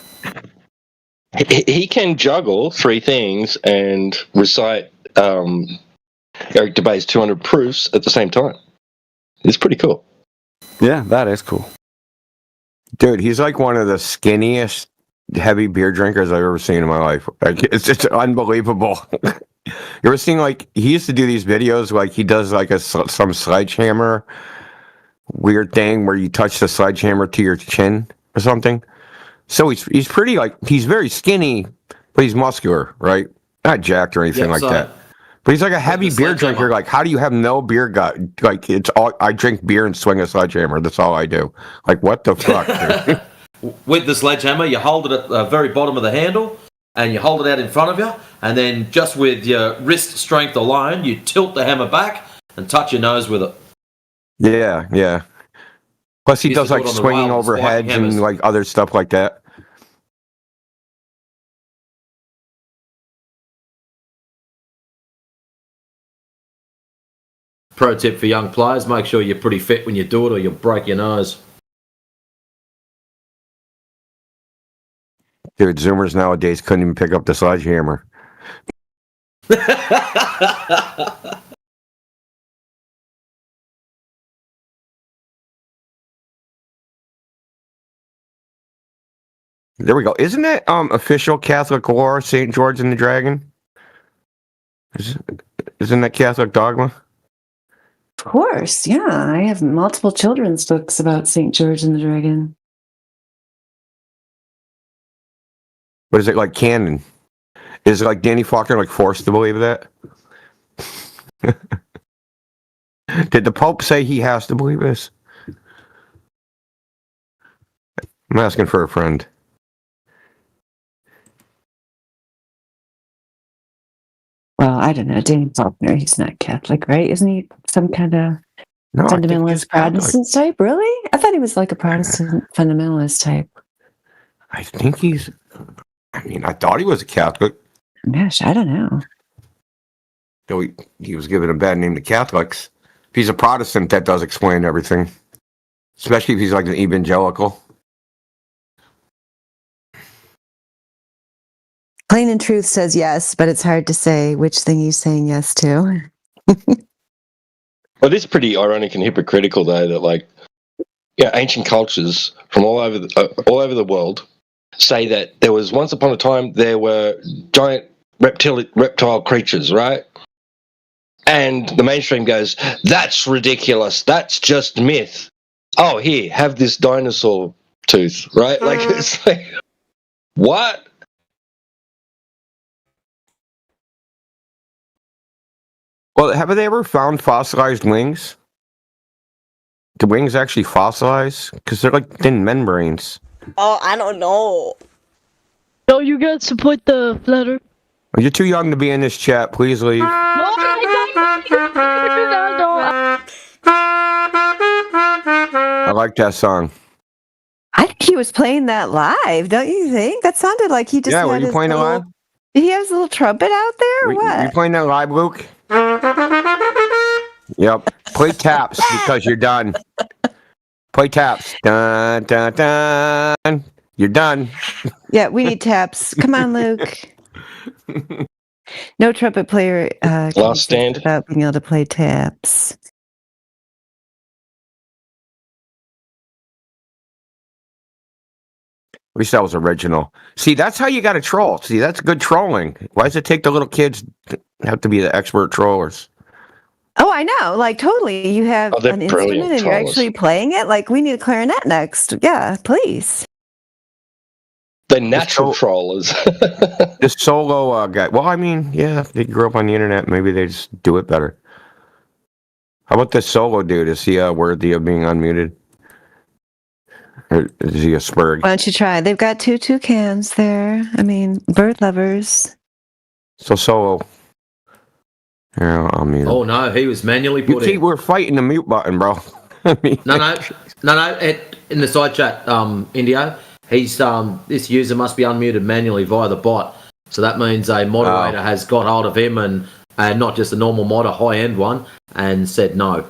He can juggle three things and recite Eric Dubay's 200 proofs at the same time. It's pretty cool. Yeah, that is cool. Dude, he's like one of the skinniest heavy beer drinkers I've ever seen in my life. Like, it's unbelievable. You ever seen, like, he used to do these videos, like he does like some sledgehammer weird thing where you touch the sledgehammer to your chin or something. So he's pretty, like, he's very skinny, but he's muscular, right? Not jacked or anything like that. But he's like a heavy beer drinker. Like, how do you have no beer gut? Like, it's all, I drink beer and swing a sledgehammer. That's all I do. Like, what the fuck, dude? With the sledgehammer, you hold it at the very bottom of the handle, and you hold it out in front of you, and then just with your wrist strength alone, you tilt the hammer back and touch your nose with it. Yeah, yeah. Plus, he does like swinging over heads and like other stuff like that. Pro tip for young players, make sure you're pretty fit when you do it or you'll break your nose. Dude, Zoomers nowadays couldn't even pick up the sledgehammer. There we go. Isn't that official Catholic lore, St. George and the Dragon? Isn't that Catholic dogma? Of course, yeah. I have multiple children's books about St. George and the Dragon. What is it, like canon? Is it like Danny Faulkner like forced to believe that? Did the Pope say he has to believe this? I'm asking for a friend. Well, I don't know. Danny Faulkner, he's not Catholic, right? Isn't he some kind of fundamentalist Protestant type? Really? I thought he was like a Protestant fundamentalist type. I think he's... I mean, I thought he was a Catholic. Gosh, I don't know. Though he was given a bad name to Catholics. If he's a Protestant, that does explain everything. Especially if he's like an evangelical. Plain and Truth says yes, but it's hard to say which thing he's saying yes to. Well, it is pretty ironic and hypocritical, though, that like, yeah, ancient cultures from all over the world say that there was once upon a time there were giant reptile creatures, right? And the mainstream goes, "That's ridiculous. That's just myth." Oh, here, have this dinosaur tooth, right? Like, it's like, what? Well, have they ever found fossilized wings? Do wings actually fossilize? Because they're like thin membranes. Oh, I don't know. No, you gotta support the flutter. You're too young to be in this chat. Please leave. I like that song. I think he was playing that live, don't you think? That sounded like he just Yeah, had were you his playing it little... live? Did he have his little trumpet out there or what? You playing that live, Luke? Yep. Play taps because you're done. Play taps. Dun, dun, dun. You're done. Yeah, we need taps. Come on, Luke. No trumpet player can Last exist stand. without being able to play taps. At least that was original. See, that's how you got to troll. See, that's good trolling. Why does it take the little kids to have to be the expert trollers? Oh, I know. Like, totally. You have they're an brilliant instrument and you're trollers. actually playing it. Like, we need a clarinet next. Yeah, please. They're natural trollers. This solo guy. Well, I mean, yeah, they grew up on the internet. Maybe they just do it better. How about this solo dude? Is he worthy of being unmuted? Or is he a spurg? Why don't you try? They've got two toucans there. I mean, bird lovers. So solo. Yeah, I'll mute him. Oh no, he was manually You put keep, in. we're fighting the mute button, bro. I mean, No. In the side chat, Indio, he's this user must be unmuted manually via the bot. So that means a moderator has got hold of him and not just a normal mod, a high end one, and said no.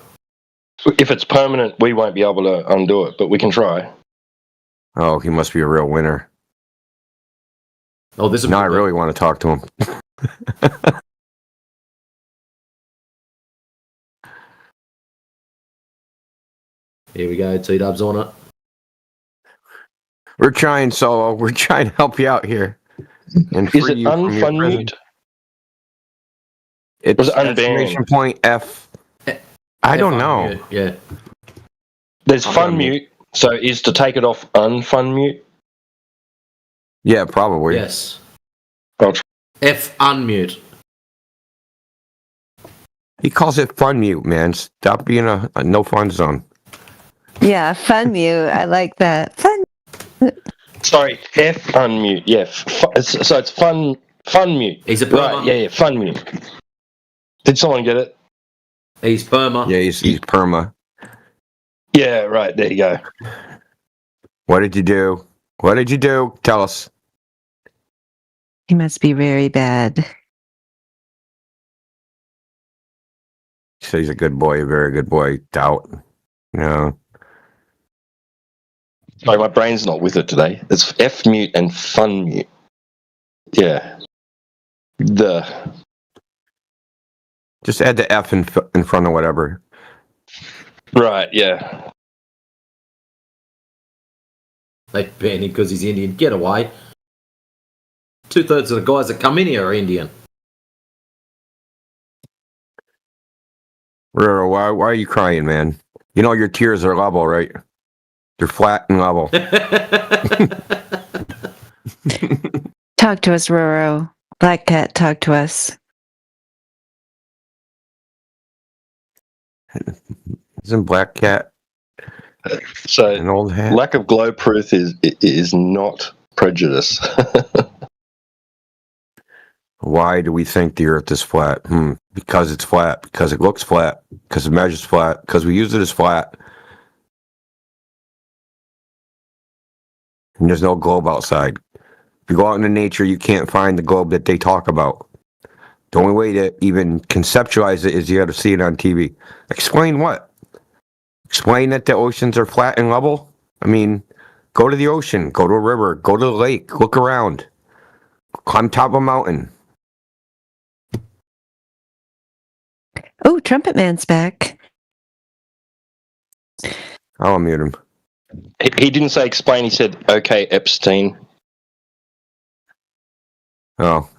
If it's permanent, we won't be able to undo it, but we can try. Oh, he must be a real winner. Oh, this is now I really want to talk to him. Here we go, T-Dub's on it. We're trying, Solo. We're trying to help you out here. And Is free it you from your unfun prison. mute? It's Was it unban? exclamation point F. I don't know. Mute, yeah. There's I'm fun gonna mute, so is to take it off unfun mute? Yeah, probably. Yes. I'll try. F unmute. He calls it fun mute, man. Stop being a no fun zone. Yeah, fun mute. I like that. Fun. Sorry, F unmute. Yeah, so it's fun mute. He's a right. perma. Yeah, fun mute. Did someone get it? He's perma. Yeah, he's perma. Yeah, right. There you go. What did you do? What did you do? Tell us. He must be very bad. So he's a good boy, a very good boy. Doubt. No. Sorry, my brain's not with it today. It's F mute and fun mute. Yeah. Just add the F in front of whatever. Right, yeah. They ban him because he's Indian. Get away. 2/3 of the guys that come in here are Indian. Roro, why are you crying, man? You know your tears are level, right? They're flat and level. Talk to us, Roro. Black Cat, talk to us. Isn't Black Cat so an old hat? Lack of glow proof is not prejudice. Why do we think the Earth is flat? Because it's flat. Because it looks flat. Because it measures flat. Because we use it as flat. And there's no globe outside. If you go out into nature, you can't find the globe that they talk about. The only way to even conceptualize it is you got to see it on TV. Explain what? Explain that the oceans are flat and level? I mean, go to the ocean, go to a river, go to the lake, look around, climb top of a mountain. Oh, Trumpet Man's back. I'll unmute him. He didn't say explain, he said, okay, Epstein. Oh.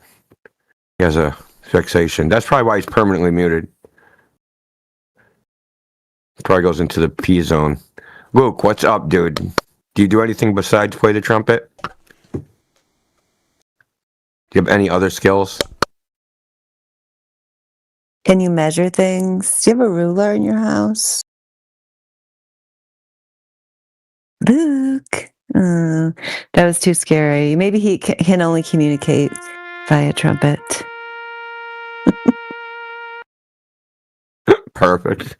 He has a fixation. That's probably why he's permanently muted. Probably goes into the P zone. Luke, what's up, dude? Do you do anything besides play the trumpet? Do you have any other skills? Can you measure things? Do you have a ruler in your house? Luke. That was too scary. Maybe he can only communicate via trumpet. Perfect.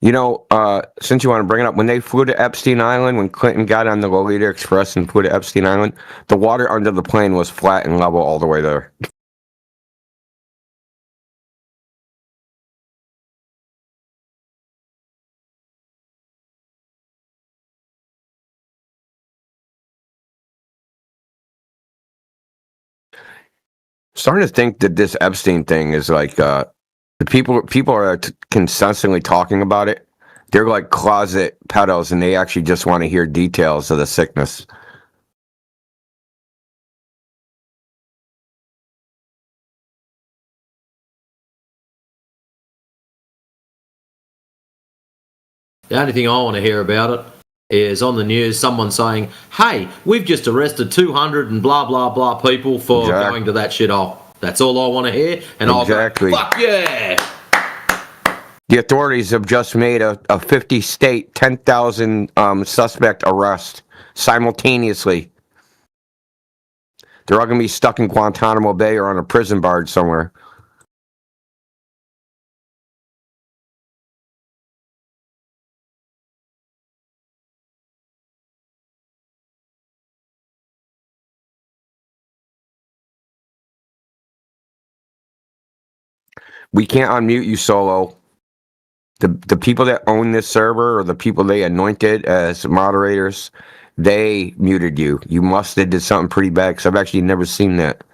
You know, since you want to bring it up, when they flew to Epstein Island, when Clinton got on the Lolita Express and flew to Epstein Island, the water under the plane was flat and level all the way there. Starting to think that this Epstein thing is like the people are constantly talking about it. They're like closet pedos, and they actually just want to hear details of the sickness. The only thing I want to hear about it is on the news someone saying, hey, we've just arrested 200 and blah, blah, blah people for going to that shithole. That's all I want to hear. And Exactly. I'll go, fuck yeah! The authorities have just made a 50-state, 10,000 suspect arrest simultaneously. They're all going to be stuck in Guantanamo Bay or on a prison barge somewhere. We can't unmute you, Solo. The people that own this server or the people they anointed as moderators, they muted you. You must have did something pretty bad because I've actually never seen that.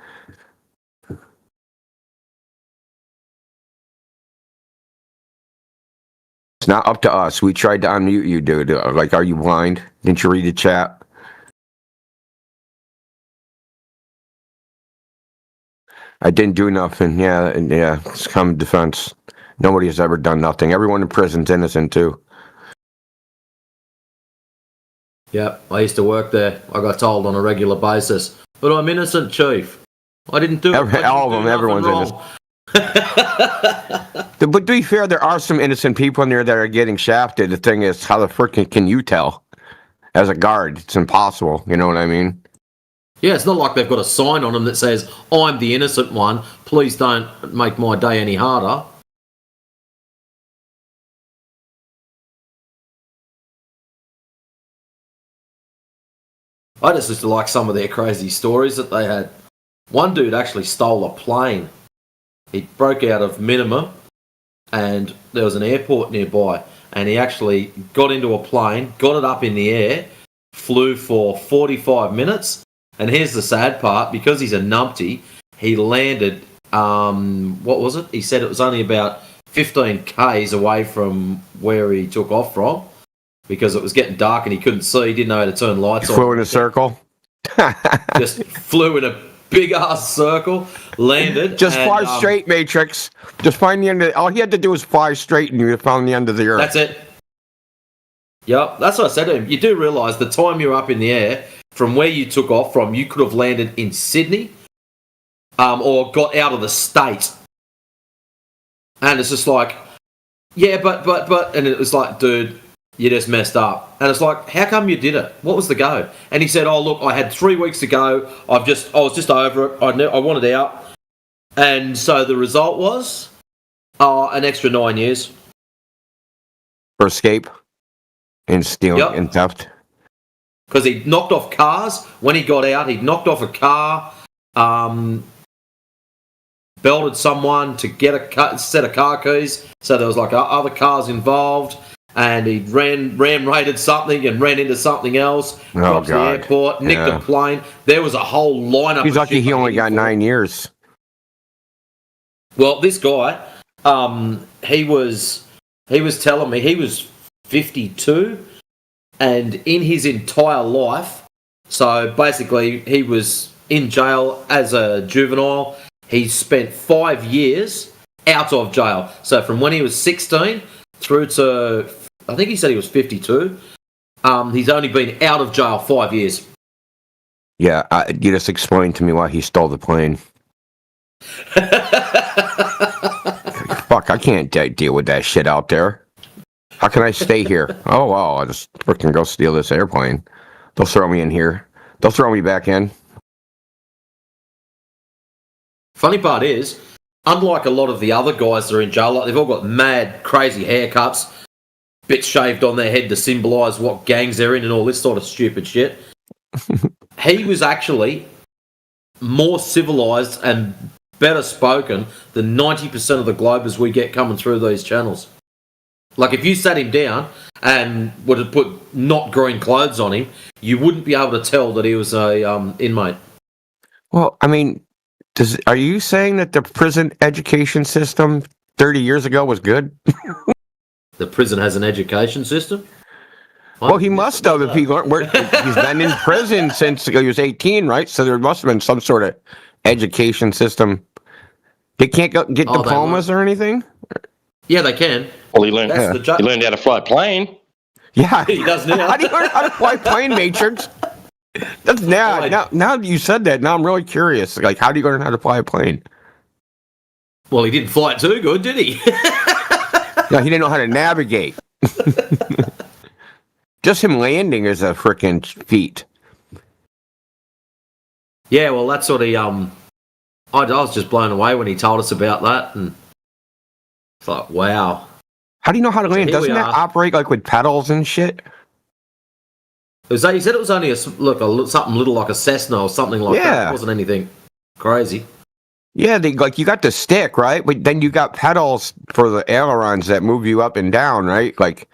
It's not up to us. We tried to unmute you, dude. Like, are you blind? Didn't you read the chat? I didn't do nothing. Yeah, it's common defense. Nobody has ever done nothing. Everyone in prison's innocent, too. Yeah, I used to work there. I got told on a regular basis, but I'm innocent, Chief. I didn't do it. All of them, everyone's innocent. But to be fair, there are some innocent people in there that are getting shafted. The thing is, how the frick can you tell? As a guard, it's impossible. You know what I mean? Yeah, it's not like they've got a sign on them that says, I'm the innocent one. Please don't make my day any harder. I just used to like some of their crazy stories that they had. One dude actually stole a plane. He broke out of Minima, and there was an airport nearby, and he actually got into a plane, got it up in the air, flew for 45 minutes, and here's the sad part, because he's a numpty, he landed, what was it? He said it was only about 15 Ks away from where he took off from, because it was getting dark and he couldn't see, he didn't know how to turn lights on. Flew in a circle? Just flew in a big-ass circle, landed. Just fly straight, Matrix. Just find the end of all he had to do was fly straight and you would have found the end of the earth. That's it. Yep, that's what I said to him. You do realise the time you're up in the air, from where you took off from, you could have landed in Sydney or got out of the state. And it's just like, yeah, but, and it was like, dude, you just messed up. And it's like, how come you did it? What was the go? And he said, oh, look, I had 3 weeks to go. I was just over it. I wanted out. And so the result was an extra 9 years. For escape and stealing and theft. Because he knocked off cars. When he got out, he knocked off a car, belted someone to get a set of car keys. So there was like other cars involved. And he ram-raided something and ran into something else. Dropped the airport, nicked a plane. There was a whole lineup. He's lucky he only got 9 years. Well, this guy, he was telling me he was 52, and in his entire life, so basically he was in jail as a juvenile. He spent 5 years out of jail. So from when he was 16 through to, I think he said he was 52, he's only been out of jail 5 years. Yeah, you just explained to me why he stole the plane. Fuck, I can't deal with that shit out there. How can I stay here? Oh, well, I'll just freaking go steal this airplane. They'll throw me in here. They'll throw me back in. Funny part is, unlike a lot of the other guys that are in jail, like they've all got mad, crazy haircuts. bits shaved on their head to symbolise what gangs they're in and all this sort of stupid shit. He was actually more civilised and better spoken than 90% of the Globers we get coming through these channels. Like, if you sat him down and would have put not green clothes on him, you wouldn't be able to tell that he was a inmate. Well, I mean, are you saying that the prison education system 30 years ago was good? The prison has an education system? Well, he must have if he's been in prison since he was 18, right? So there must have been some sort of education system. They can't get diplomas or anything? Yeah, they can. Well, he learned how to fly a plane. Yeah. He does now. How do you learn how to fly a plane, Matrix? Now you said that, now I'm really curious. Like, how do you learn how to fly a plane? Well, he didn't fly it too good, did he? No, he didn't know how to navigate. Just him landing is a freaking feat. Yeah, well, that's what he. I was just blown away when he told us about that, and it's like, wow. How do you know how to land? Doesn't that operate like with pedals and shit? He said it was only something little like a Cessna or something like that. It wasn't anything crazy. Yeah, you got the stick, right? But then you got pedals for the ailerons that move you up and down, right? Like,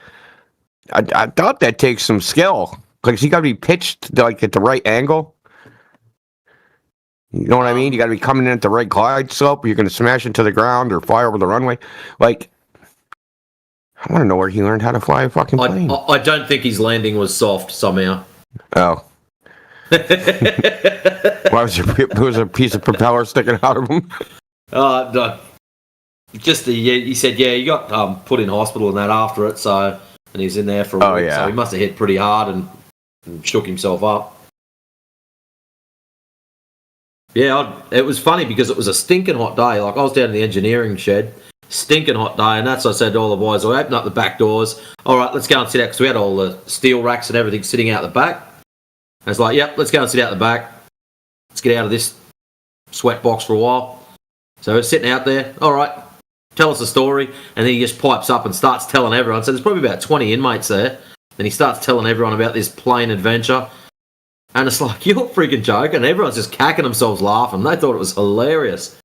I thought that takes some skill. Like, you got to be pitched like at the right angle. You know what I mean? You got to be coming in at the right glide slope. Or you're going to smash into the ground or fly over the runway. Like, I want to know where he learned how to fly a fucking plane. I don't think his landing was soft somehow. Oh. Why was a piece of propeller sticking out of him? No. He said, he got put in hospital and that after it, and he's in there for a week, so he must have hit pretty hard and shook himself up. Yeah, it was funny because it was a stinking hot day. Like, I was down in the engineering shed, stinking hot day, and that's what I said to all the boys. I opened up the back doors. All right, let's go and sit out, because we had all the steel racks and everything sitting out the back. And it's like, yep, let's go and sit out the back. Let's get out of this sweat box for a while. So we're sitting out there. All right, tell us a story. And then he just pipes up and starts telling everyone. So there's probably about 20 inmates there. Then he starts telling everyone about this plane adventure. And it's like, you're freaking joking. Everyone's just cacking themselves laughing. They thought it was hilarious.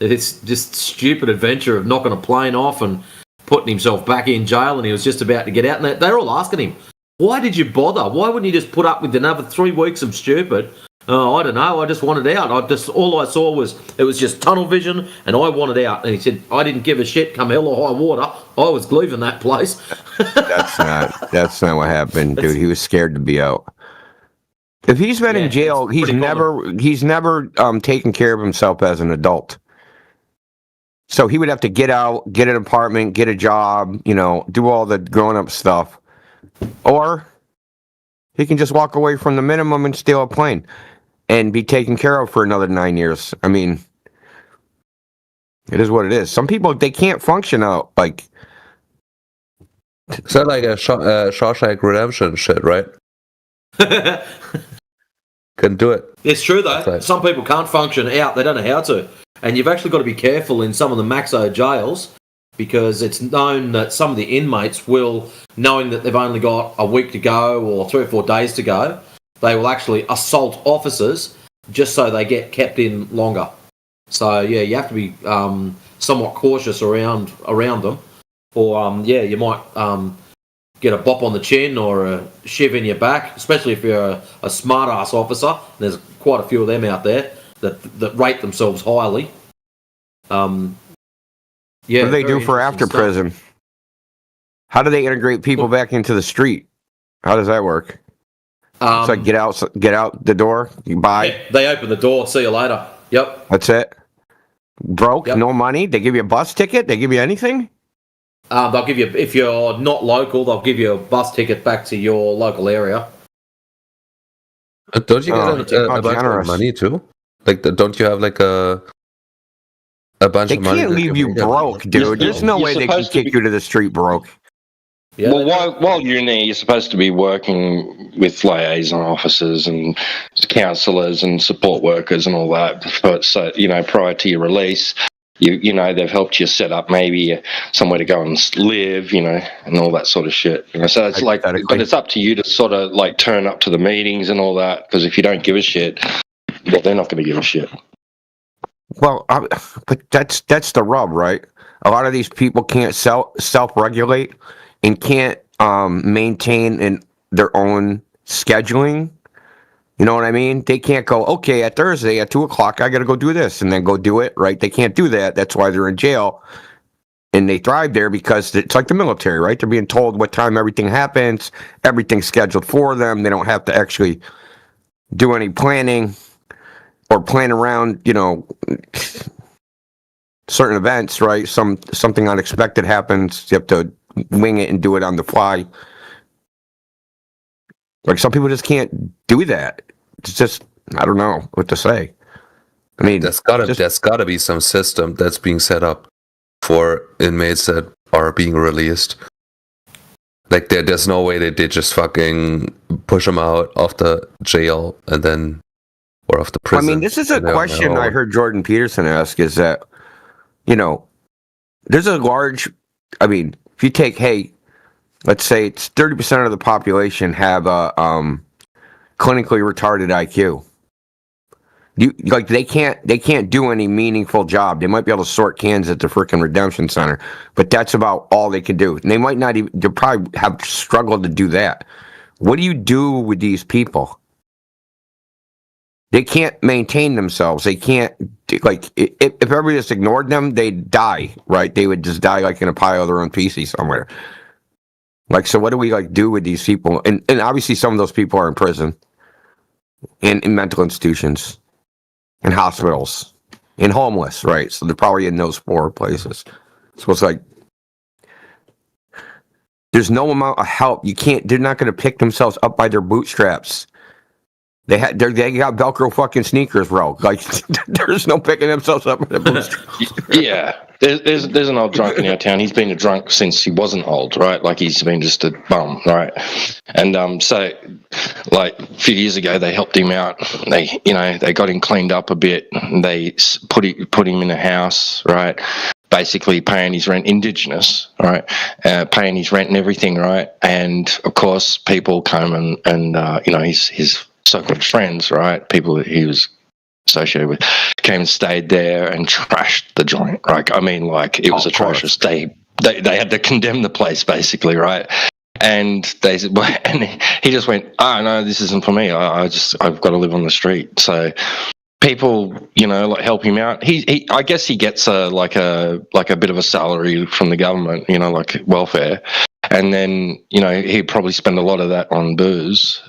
It's just stupid adventure of knocking a plane off and putting himself back in jail, and he was just about to get out. And they're all asking him, why did you bother? Why wouldn't you just put up with another 3 weeks of stupid? Oh, I don't know. I just wanted out. All I saw was it was just tunnel vision, and I wanted out. And he said, I didn't give a shit. Come hell or high water, I was leaving that place. That's not what happened, dude. He was scared to be out. If he's been in jail, he's never taken care of himself as an adult. So he would have to get out, get an apartment, get a job, do all the grown-up stuff. Or he can just walk away from the minimum and steal a plane and be taken care of for another 9 years. I mean, it is what it is. Some people, they can't function out. Like, is that like a Shawshank Redemption shit, right? Can do it. It's true, though. Right. Some people can't function out. They don't know how to. And you've actually got to be careful in some of the Maxo jails, because it's known that some of the inmates will, knowing that they've only got a week to go or 3 or 4 days to go, they will actually assault officers just so they get kept in longer. So, you have to be somewhat cautious around them. Or, you might get a bop on the chin or a shiv in your back, especially if you're a smart-ass officer. There's quite a few of them out there that rate themselves highly. What do they do for after prison? How do they integrate people back into the street? How does that work? It's like get out the door, you buy. They open the door, see you later. Yep. That's it. Broke, no money. They give you a bus ticket. They give you anything. They'll give you, if you're not local, they'll give you a bus ticket back to your local area. Don't you get a bunch of money too? Like, don't you have like a bunch of money? They can't leave you broke, dude. There's no way they can kick you to the street broke. Yeah, well, while you're in there, you're supposed to be working with liaison officers and counsellors and support workers and all that. So, prior to your release, you know, they've helped you set up maybe somewhere to go and live, you know, and all that sort of shit. You know, so it's like, but it's up to you to sort of like turn up to the meetings and all that, because if you don't give a shit, well, they're not going to give a shit. Well, but that's the rub, right? A lot of these people can't self-regulate and can't maintain their own scheduling. You know what I mean? They can't go, okay, at Thursday at 2:00, I got to go do this and then go do it, right? They can't do that. That's why they're in jail. And they thrive there because it's like the military, right? They're being told what time everything happens, everything's scheduled for them. They don't have to actually do any planning or plan around, you know, certain events, right? Something unexpected happens. You have to wing it and do it on the fly. Like some people just can't do that. It's just, I don't know what to say. I mean, there's gotta be some system that's being set up for inmates that are being released. Like there's no way that they just fucking push them out of the jail and then, or off the prison. I mean, this is a question I heard Jordan Peterson ask, is that, you know, there's a large, I mean, if you take, hey, let's say it's 30% of the population have a clinically retarded IQ. They can't do any meaningful job. They might be able to sort cans at the frickin' redemption center, but that's about all they can do. And they might not even, they probably have struggled to do that. What do you do with these people? They can't maintain themselves. They can't, like, if everybody just ignored them, they'd die, right? They would just die like in a pile of their own feces somewhere. Like, so what do we like do with these people? And obviously some of those people are in prison, in mental institutions, in hospitals, in homeless, right? So they're probably in those poor places. So it's like, there's no amount of help. They're not going to pick themselves up by their bootstraps. They got Velcro fucking sneakers, bro. Like, there's no picking themselves up by their bootstraps. Yeah, there's an old drunk in our town. He's been a drunk since he wasn't old, right? Like he's been just a bum, right? And so, like a few years ago, they helped him out. They got him cleaned up a bit. And they put him in a house, right? Basically paying his rent, indigenous, right? Paying his rent and everything, right? And of course, people come and his so-called friends, right? People that he was associated with, came and stayed there and trashed the joint. Right? I mean, like it was atrocious. They had to condemn the place, basically, right? And they said, well, and he just went, "Oh no, this isn't for me. I've got to live on the street." So people, like help him out. I guess he gets a bit of a salary from the government, like welfare, and then he'd probably spend a lot of that on booze.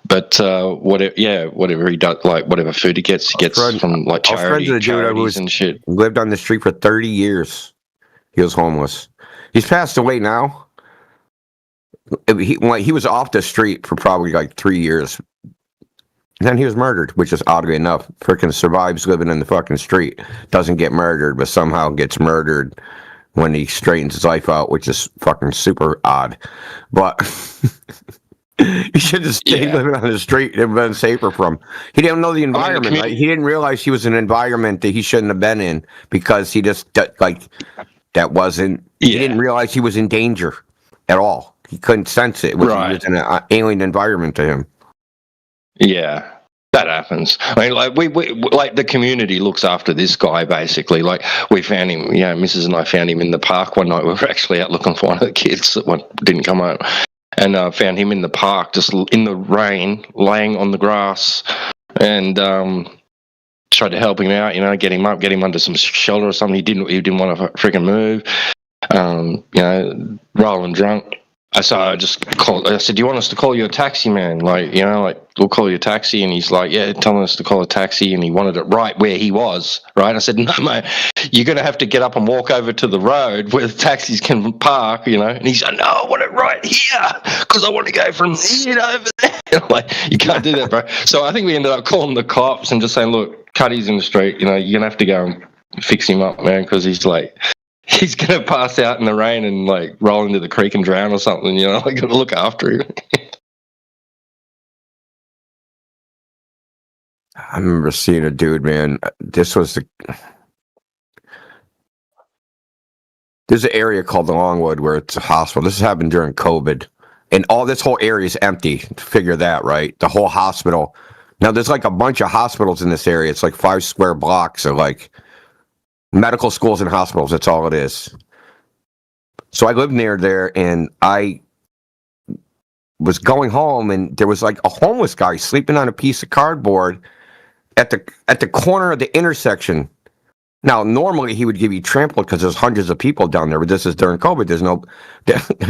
But whatever he does, like whatever food he gets from like charities and shit. Lived on the street for 30 years. He was homeless. He's passed away now. He was off the street for probably like 3 years. And then he was murdered, which is oddly enough. Freaking survives living in the fucking street. Doesn't get murdered, but somehow gets murdered when he straightens his life out, which is fucking super odd. But he should have stayed living on the street and been safer from. He didn't know the environment. Right? He didn't realize he was in an environment that he shouldn't have been in because he just that wasn't. He didn't realize he was in danger at all. He couldn't sense it. He was in an alien environment to him. Yeah, that happens. I mean, like we like the community looks after this guy basically. Like we found him. Mrs. and I found him in the park one night. We were actually out looking for one of the kids that didn't come home. And found him in the park, just in the rain, laying on the grass, and tried to help him out. Get him up, get him under some shelter or something. He didn't want to freaking move. Rolling drunk. So I just called. I said, "Do you want us to call you a taxi, man? We'll call you a taxi." And he's like, "Yeah, telling us to call a taxi." And he wanted it right where he was. Right? I said, "No, mate, you're going to have to get up and walk over to the road where the taxis can park." And he said, "No, I want it right here because I want to go from here to over there." Like, you can't do that, bro. So I think we ended up calling the cops and just saying, "Look, Cuddy's in the street. You're going to have to go and fix him up, man, because he's like." He's going to pass out in the rain and like roll into the creek and drown or something, I got to look after him. I remember seeing a dude, man. This was there's an area called the Longwood where it's a hospital. This happened during COVID, and all this whole area is empty. Figure that, right? The whole hospital. Now there's like a bunch of hospitals in this area. It's like 5 square blocks of like medical schools and hospitals. That's all it is. So I lived near there, and I was going home, and there was like a homeless guy sleeping on a piece of cardboard at the corner of the intersection. Now, normally he would give you trampled because there's hundreds of people down there, but this is during COVID. There's no.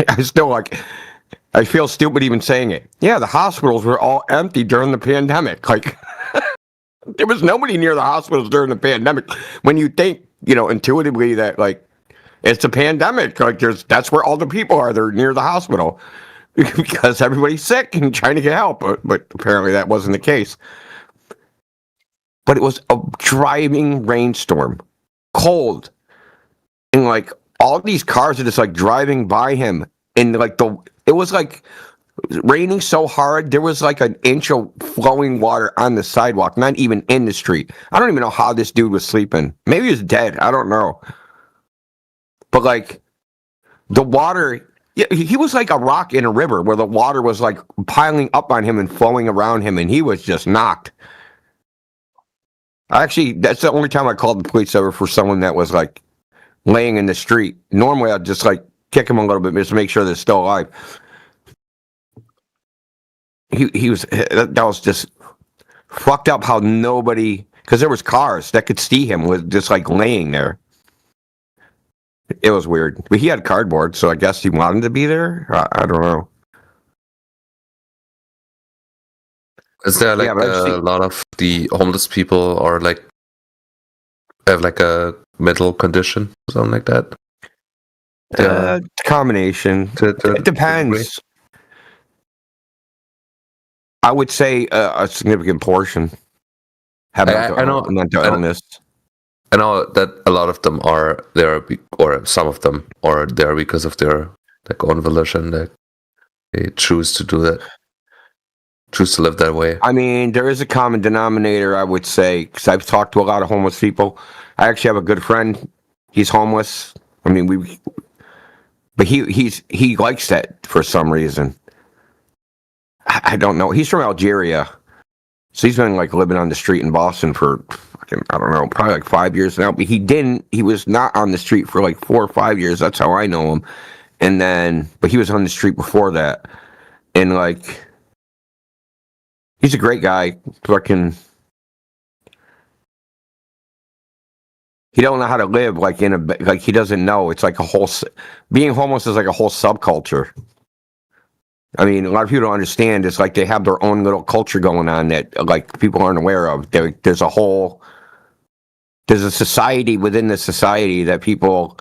I still like. I feel stupid even saying it. Yeah, the hospitals were all empty during the pandemic. Like, there was nobody near the hospitals during the pandemic. When you think, intuitively that like it's a pandemic, like that's where all the people are. They're near the hospital because everybody's sick and trying to get help. But apparently that wasn't the case. But it was a driving rainstorm, cold, and like all these cars are just like driving by him, and like it was like raining so hard there was like an inch of flowing water on the sidewalk, not even in the street. I don't even know how this dude was sleeping. Maybe he was dead. I don't know. But like the water, he was like a rock in a river where the water was like piling up on him and flowing around him, and he was just knocked. Actually, that's the only time I called the police ever for someone that was like laying in the street. Normally, I'd just like kick him a little bit just to make sure they're still alive. That was just fucked up how nobody, because there was cars that could see him was just like laying there. It was weird. But he had cardboard, so I guess he wanted to be there. I don't know. Is there like a lot of the homeless people or like have like a mental condition or something like that? Combination. It depends. I would say a significant portion have mental illness. I know that a lot of them are there, or some of them are there because of their like own volition. That they choose to do that. Choose to live that way. I mean, there is a common denominator, I would say, because I've talked to a lot of homeless people. I actually have a good friend. He's homeless. I mean, but he likes that for some reason. I don't know. He's from Algeria, so he's been like living on the street in Boston for I don't know, probably like 5 years now. But he was not on the street for like 4 or 5 years. That's how I know him. And then, but he was on the street before that, and like. He's a great guy. Fucking, he don't know how to live like he doesn't know. It's like a whole being homeless is like a whole subculture. I mean, a lot of people don't understand. It's like they have their own little culture going on that like people aren't aware of. There's a society within the society that people,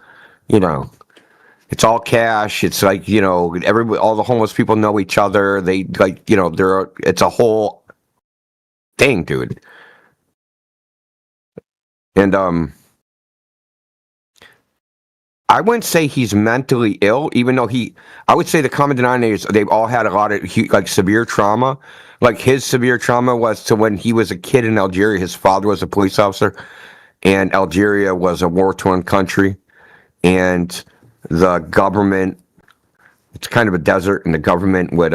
it's all cash. It's like, all the homeless people know each other. They like, it's a whole thing, dude. And, I wouldn't say he's mentally ill, even though I would say the common denominator is they've all had a lot of like severe trauma. Like his severe trauma was to when he was a kid in Algeria, his father was a police officer, and Algeria was a war-torn country. And the government, it's kind of a desert, and the government would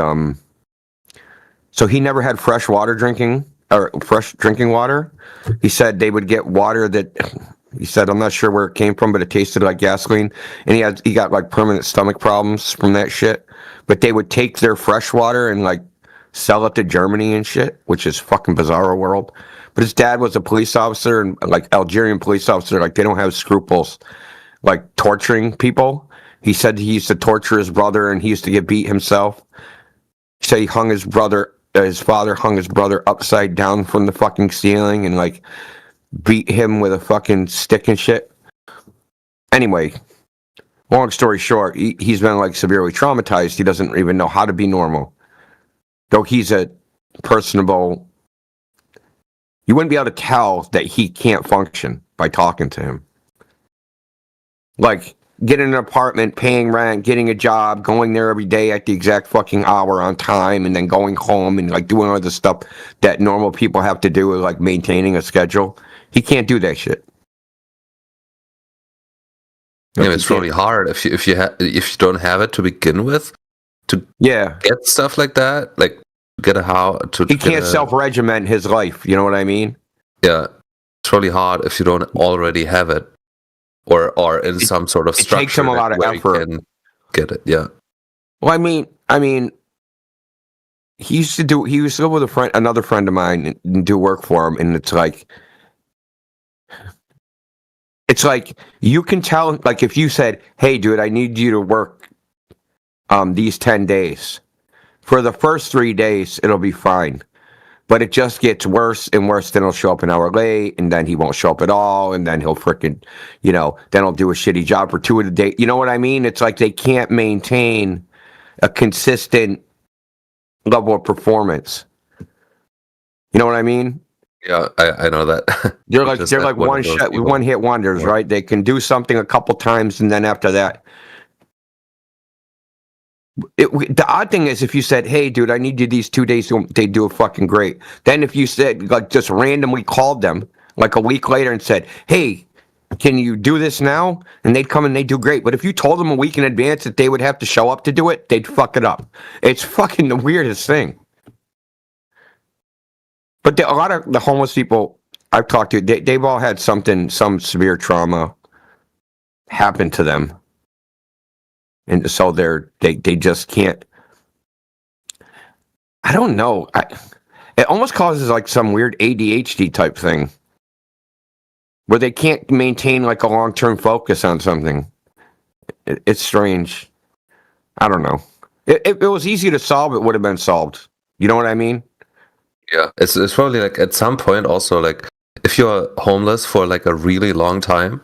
so he never had fresh drinking water. He said they would get water that he said, I'm not sure where it came from, but it tasted like gasoline, and he got like permanent stomach problems from that shit. But they would take their fresh water and like sell it to Germany and shit, which is fucking bizarro world. But his dad was a police officer, and like Algerian police officer, like they don't have scruples like torturing people. He said he used to torture his brother, and he used to get beat himself. He said he hung his father hung his brother upside down from the fucking ceiling and like beat him with a fucking stick and shit. Anyway, long story short, he's been like severely traumatized. He doesn't even know how to be normal. Though he's a personable, you wouldn't be able to tell that he can't function by talking to him. Like, getting an apartment, paying rent, getting a job, going there every day at the exact fucking hour on time, and then going home and like doing all the stuff that normal people have to do, like maintaining a schedule. He can't do that shit. Yeah, it's really hard if you don't have it to begin with to get stuff like that, like get a how to. He can't self-regiment his life. You know what I mean? Yeah, it's really hard if you don't already have it, or in some sort of structure. It takes him a lot of effort. Get it? Yeah. Well, I mean, he used to live with another friend of mine, and do work for him, and it's like you can tell, like if you said, "Hey, dude, I need you to work these 10 days." For the first 3 days, it'll be fine. But it just gets worse and worse. Then he'll show up an hour late, and then he won't show up at all, and then he'll frickin', then he'll do a shitty job for 2 of the day. You know what I mean? It's like they can't maintain a consistent level of performance. You know what I mean? Yeah, I know that. They're like one hit wonders, right? They can do something a couple times, and then after that. The odd thing is, if you said, "Hey, dude, I need you these 2 days," they do it fucking great. Then if you said, like, just randomly called them like a week later and said, "Hey, can you do this now?" and they'd come and they do great. But if you told them a week in advance that they would have to show up to do it, they'd fuck it up. It's fucking the weirdest thing. But a lot of the homeless people I've talked to, they've all had some severe trauma happen to them. And so they just can't. I don't know. It almost causes like some weird ADHD type thing, where they can't maintain like a long-term focus on something. It's strange. I don't know. If it was easy to solve, it would have been solved. You know what I mean? Yeah, it's probably like at some point also, like if you're homeless for like a really long time,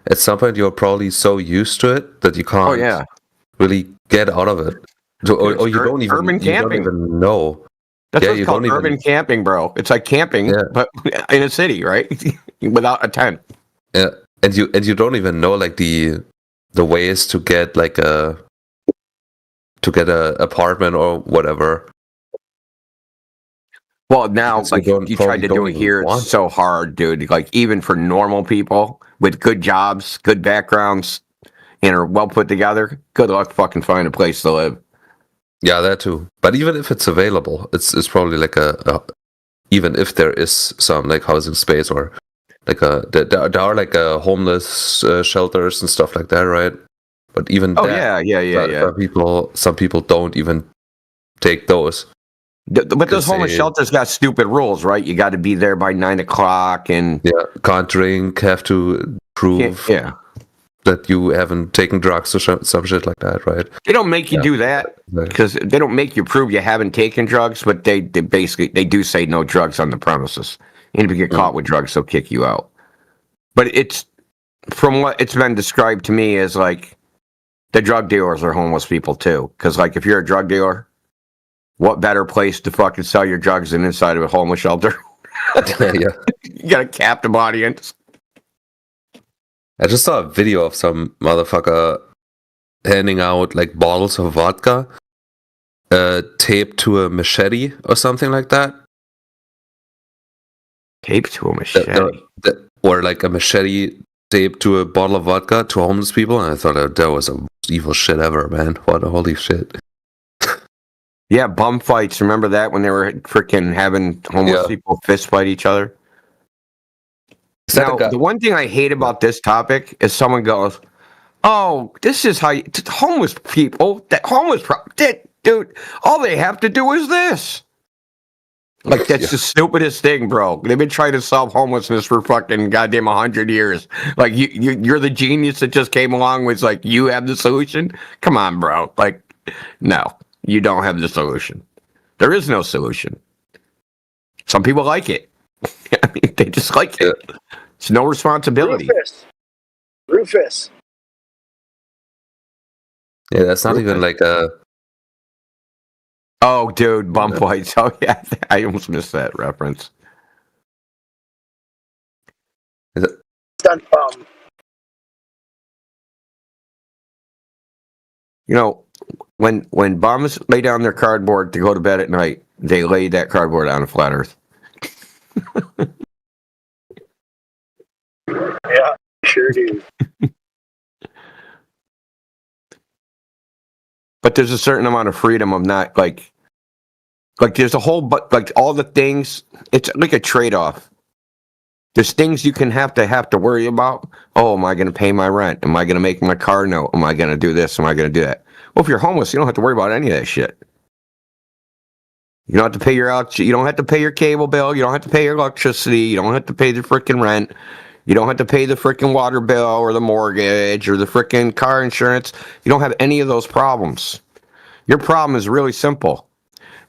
at some point you're probably so used to it that you can't really get out of it. Or you don't even know. That's what's called urban camping, bro. It's like camping, but in a city, right? Without a tent. Yeah, and you don't even know like the ways to get like a apartment or whatever. Well, now, like, you tried to do it here, it's so hard, dude. Like, even for normal people with good jobs, good backgrounds, and are well put together, good luck fucking finding a place to live. Yeah, that too. But even if it's available, it's probably like even if there is some like housing space or like there are like homeless shelters and stuff like that, right? But even some people don't even take those. But those homeless shelters got stupid rules, right? You got to be there by 9 o'clock, and can't drink, have to prove that you haven't taken drugs or some shit like that, right? They don't make you do that because they don't make you prove you haven't taken drugs, but they basically do say no drugs on the premises. And if you get caught with drugs, they'll kick you out. But it's from what it's been described to me as like the drug dealers are homeless people too, because like if you're a drug dealer, what better place to fucking sell your drugs than inside of a homeless shelter? You got a captive audience. I just saw a video of some motherfucker handing out like bottles of vodka taped to a machete or something like that. Taped to a machete? Or like a machete taped to a bottle of vodka to homeless people. And I thought that was the most evil shit ever, man. What a holy shit. Yeah, bum fights. Remember that when they were freaking having homeless people fist fight each other? Now, the one thing I hate about this topic is someone goes, "Oh, this is how homeless people, dude, all they have to do is this." Like, that's the stupidest thing, bro. They've been trying to solve homelessness for fucking goddamn 100 years. Like, you're the genius that just came along with, like, you have the solution? Come on, bro. Like, no. You don't have the solution. There is no solution. Some people like it. I mean, they just like it. It's no responsibility. Rufus. Yeah, that's not even like a... Oh, dude, bum fights. Oh, yeah. I almost missed that reference. Is it? Stunt bum. You know, when bums lay down their cardboard to go to bed at night, they lay that cardboard on a flat earth. Yeah, sure do. but there's a certain amount of freedom of not like there's a whole but like all the things. It's like a trade-off. There's things you can have to worry about. Oh, am I going to pay my rent? Am I going to make my car note? Am I going to do this? Am I going to do that? Well, if you're homeless, you don't have to worry about any of that shit. You don't have to pay your you don't have to pay your cable bill. You don't have to pay your electricity. You don't have to pay the freaking rent. You don't have to pay the freaking water bill or the mortgage or the freaking car insurance. You don't have any of those problems. Your problem is really simple.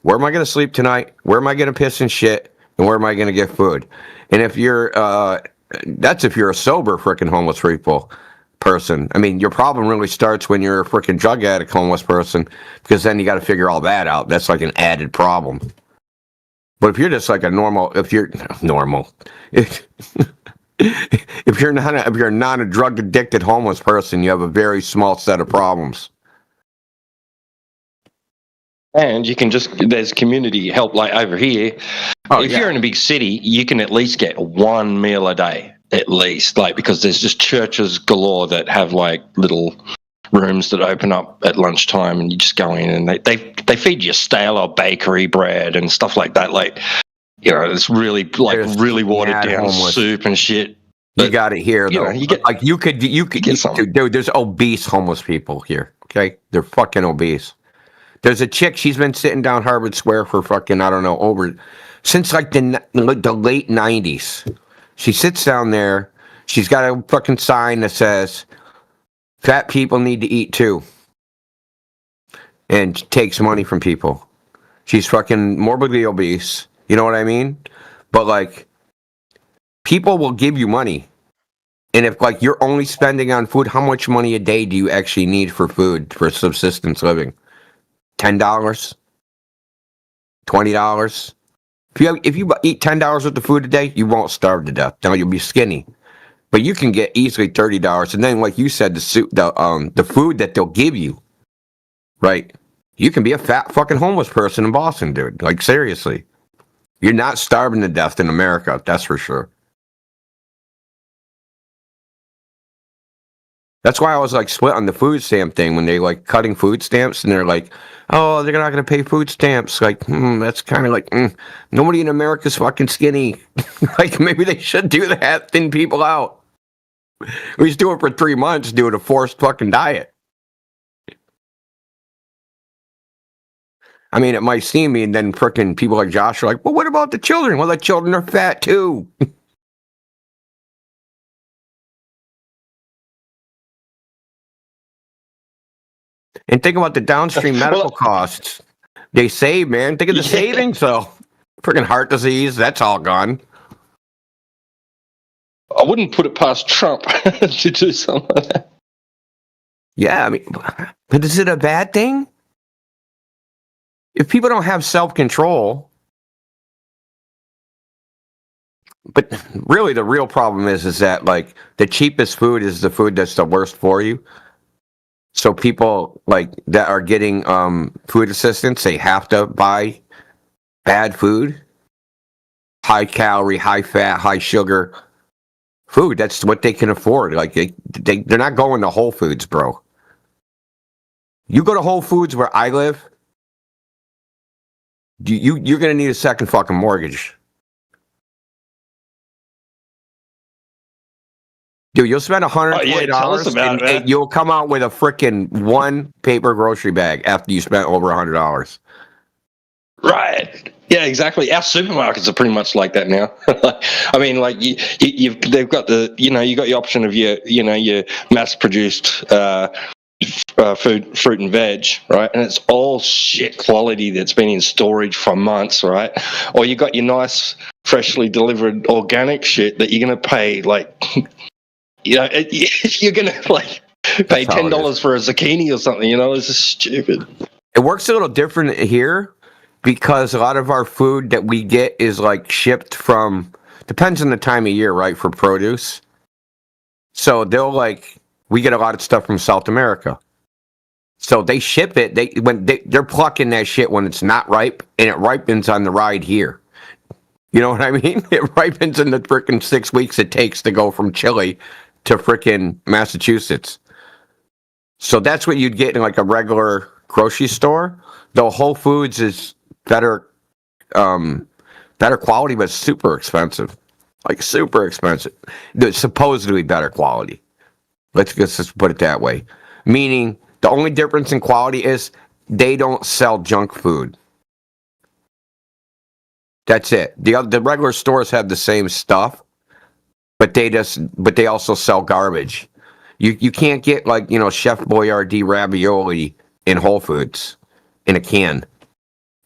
Where am I going to sleep tonight? Where am I going to piss and shit? And where am I going to get food? And if you're, that's if you're a sober freaking homeless person. I mean, your problem really starts when you're a freaking drug addict homeless person, because then you got to figure all that out. That's like an added problem. But if you're just like a normal, if you're not a drug addicted homeless person, you have a very small set of problems. And you can there's community help like over here. If you're in a big city, you can at least get one meal a day, at least. Like, because there's just churches galore that have like little rooms that open up at lunchtime, and you just go in and they feed you stale or bakery bread and stuff like that. Like, you know, it's really like really watered down soup and shit. But, you got it here, though. You get, like you could get something. Dude, there's obese homeless people here. Okay, they're fucking obese. There's a chick. She's been sitting down Harvard Square for fucking since like the late 90s. She sits down there. She's got a fucking sign that says, "Fat people need to eat too," and takes money from people. She's fucking morbidly obese. You know what I mean? But like, people will give you money. And if like you're only spending on food, how much money a day do you actually need for food, for subsistence living? $10? $20? If you eat $10 worth of food a day, you won't starve to death. Now you'll be skinny. But you can get easily $30. And then, like you said, the food that they'll give you, right? You can be a fat fucking homeless person in Boston, dude. Like, seriously. You're not starving to death in America, that's for sure. That's why I was like split on the food stamp thing when they like cutting food stamps, and they're like, "Oh, they're not going to pay food stamps." Like, that's kind of like, nobody in America's fucking skinny. Like, maybe they should do that, thin people out. We just do it for 3 months, do it a forced fucking diet. I mean, it might seem me, and then freaking people like Josh are like, "Well, what about the children?" Well, the children are fat too. And think about the downstream medical costs they save, man. Think of the savings, though. Freaking heart disease, that's all gone. I wouldn't put it past Trump to do something like that. Yeah, I mean, but is it a bad thing? If people don't have self-control, but really the real problem is that like the cheapest food is the food that's the worst for you. So people like that are getting food assistance, they have to buy bad food, high calorie, high fat, high sugar food. That's what they can afford. Like they're not going to Whole Foods, bro. You go to Whole Foods where I live, you're gonna need a second fucking mortgage. Dude, you'll spend $120 and you'll come out with a freaking one paper grocery bag after you spent over $100. Right. Yeah, exactly. Our supermarkets are pretty much like that now. I mean, like they've got you got the option of your mass-produced fruit and veg, right? And it's all shit quality that's been in storage for months, right? Or you got your nice, freshly delivered organic shit that you're gonna pay like. You're gonna like pay $10 for a zucchini or something. It's just stupid. It works a little different here because a lot of our food that we get is like shipped from. Depends on the time of year, right? For produce, so we get a lot of stuff from South America. So they ship it. They're plucking that shit when it's not ripe, and it ripens on the ride here. You know what I mean? It ripens in the freaking 6 weeks it takes to go from Chile to freaking Massachusetts. So that's what you'd get in like a regular grocery store, though Whole Foods is better quality, but super expensive. Like super expensive. They're supposedly better quality. Let's just put it that way. Meaning the only difference in quality is they don't sell junk food. That's it. The regular stores have the same stuff, but they also sell garbage. You can't get like, Chef Boyardee ravioli in Whole Foods in a can.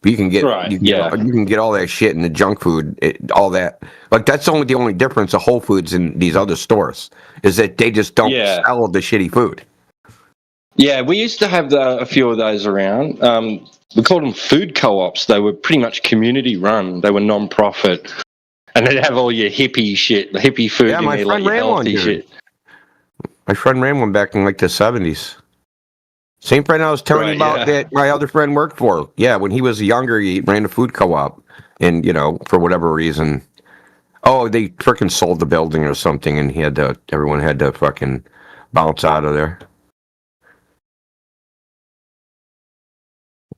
You can get you can get all that shit in the junk food, all that. Like that's the only difference of Whole Foods and these other stores is that they just don't sell the shitty food. Yeah, we used to have a few of those around. We called them food co-ops. They were pretty much community run. They were non-profit, and they'd have all your hippie shit, the hippie food in there, like your healthy shit. My friend ran one back in like the 70s. Same friend I was telling you about that my other friend worked for. Yeah, when he was younger, he ran a food co-op, and for whatever reason, they freaking sold the building or something, and everyone had to fucking bounce out of there.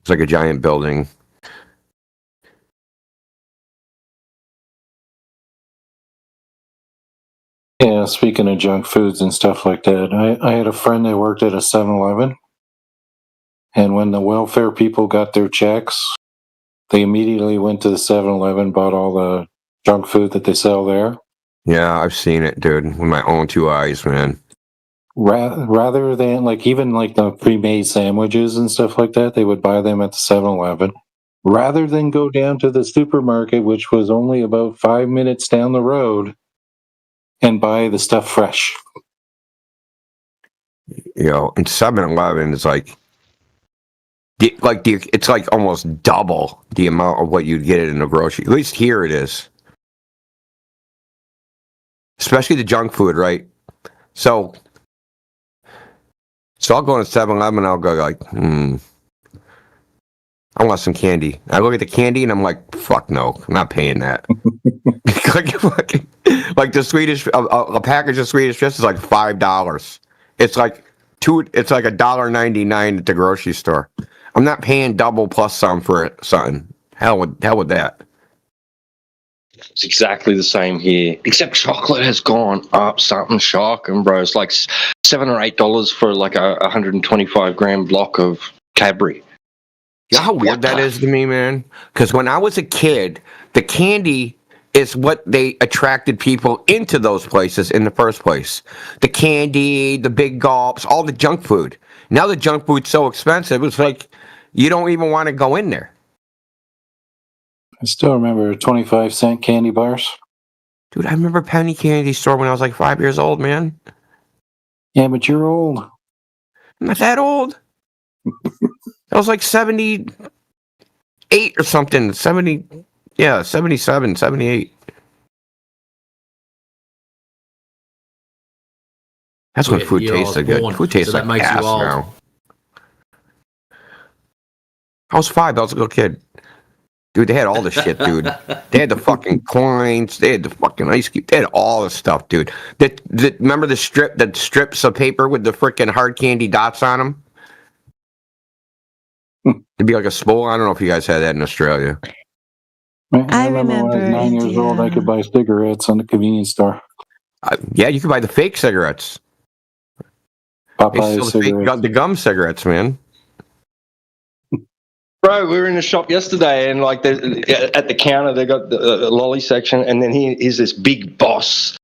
It's like a giant building. Yeah, speaking of junk foods and stuff like that, I had a friend that worked at a 7-Eleven. And when the welfare people got their checks, they immediately went to the 7-Eleven, bought all the junk food that they sell there. Yeah, I've seen it, dude, with my own two eyes, man. Rather than, even the pre-made sandwiches and stuff like that, they would buy them at the 7-Eleven. Rather than go down to the supermarket, which was only about 5 minutes down the road, and buy the stuff fresh. And 7-Eleven is it's like almost double the amount of what you'd get in a grocery. At least here it is. Especially the junk food, right? So I'll go to 7-Eleven and I'll go I want some candy. I look at the candy and I'm like, fuck no, I'm not paying that. like the Swedish, a package of Swedish fish is like $5. It's like $1.99 at the grocery store. I'm not paying double plus some for it, something. Hell with that. It's exactly the same here, except chocolate has gone up something shocking, bro. It's like $7 or $8 for like a 125 gram block of Cadbury. You know how weird that is to me, man? Because when I was a kid, the candy is what they attracted people into those places in the first place. The candy, the big gulps, all the junk food. Now the junk food's so expensive, it's like you don't even want to go in there. I still remember 25-cent candy bars. Dude, I remember penny candy store when I was like 5 years old, man. Yeah, but you're old. I'm not that old. I was like 78 or something. 77, 78. That's when food tasted good. Food tastes like ass now. I was 5. I was a little kid. Dude, they had all the shit, dude. They had the fucking coins. They had the fucking ice cube. They had all the stuff, dude. Remember the strips of paper with the freaking hard candy dots on them? It'd be like a spool. I don't know if you guys had that in Australia. I remember when I was 9 years old, I could buy cigarettes on the convenience store. Yeah, you could buy the fake cigarettes. Popeye cigarettes. The gum cigarettes, man. Bro, we were in the shop yesterday, and at the counter they got the lolly section, and then here's this big Boss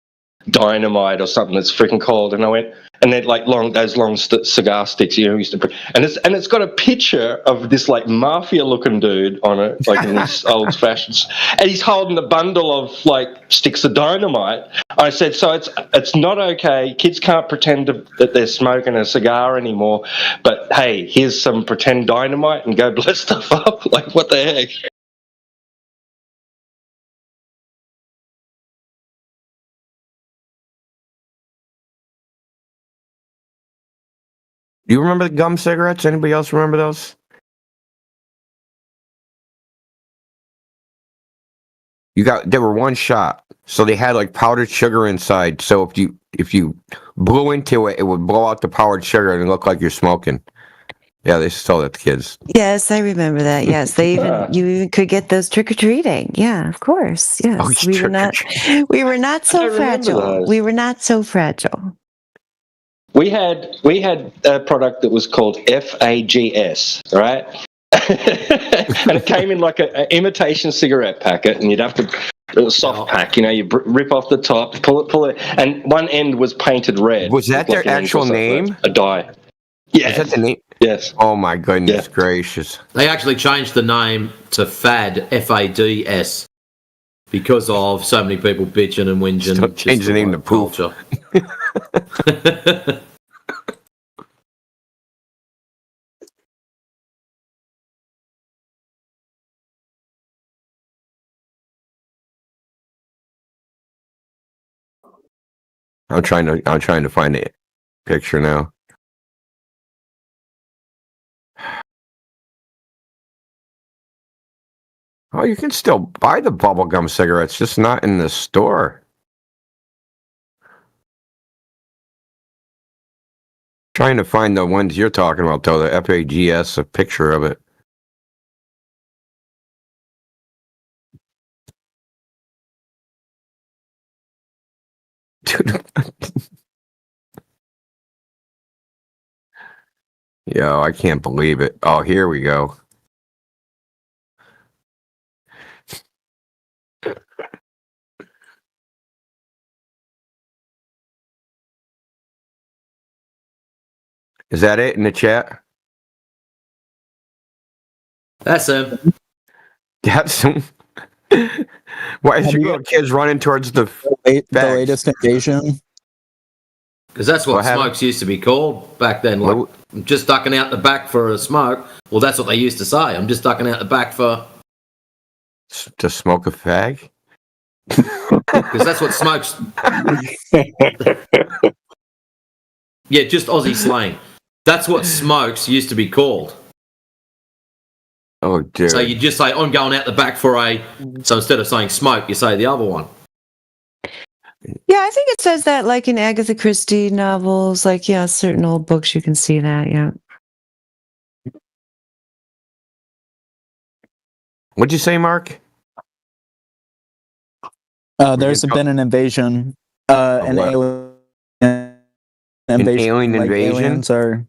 Dynamite or something that's freaking called, and I went, and they're like those long cigar sticks, used to, and it's got a picture of this like mafia looking dude on it, like in this old fashions, and he's holding a bundle of like sticks of dynamite. I said, so it's not okay. Kids can't pretend that they're smoking a cigar anymore, but hey, here's some pretend dynamite and go blow stuff up. Like, what the heck? Do you remember the gum cigarettes? Anybody else remember those? They were one shot, so they had like powdered sugar inside. So if you blew into it, it would blow out the powdered sugar and it looked like you're smoking. Yeah, they sold it to kids. Yes, I remember that. Yes, you even could get those trick or treating. Yeah, of course. Yes, Oh, we were not so fragile. We were not so fragile. We had a product that was called FAGS, right? And it came in like an imitation cigarette packet, and you'd have to a soft pack. You know, you rip off the top, pull it, and one end was painted red. Was that their actual name? A dye. Yeah. Is that the name? Yes. Oh my goodness gracious! They actually changed the name to FAD, FADS, because of so many people bitching and whinging. Still change the name to Poof. I'm trying to find a picture now. Oh, you can still buy the bubblegum cigarettes, just not in the store. Trying to find the ones you're talking about, though, the FAGS, a picture of it. Dude. Yo, I can't believe it. Oh, here we go. Is that it in the chat? That's him. That's him. Why is your little kids running towards the latest invasion? Because that's what smokes used to be called back then. Like, I'm just ducking out the back for a smoke. Well, that's what they used to say. I'm just ducking out the back for... To smoke a fag? Because that's what smokes... Yeah, just Aussie slang. That's what smokes used to be called. Oh, dear. So you just say, I'm going out the back for a... So instead of saying smoke, you say the other one. Yeah, I think it says that like in Agatha Christie novels, like, yeah, certain old books, you can see that, yeah. What'd you say, Mark? There's been an invasion. An alien invasion. Alien like invasion? Aliens are,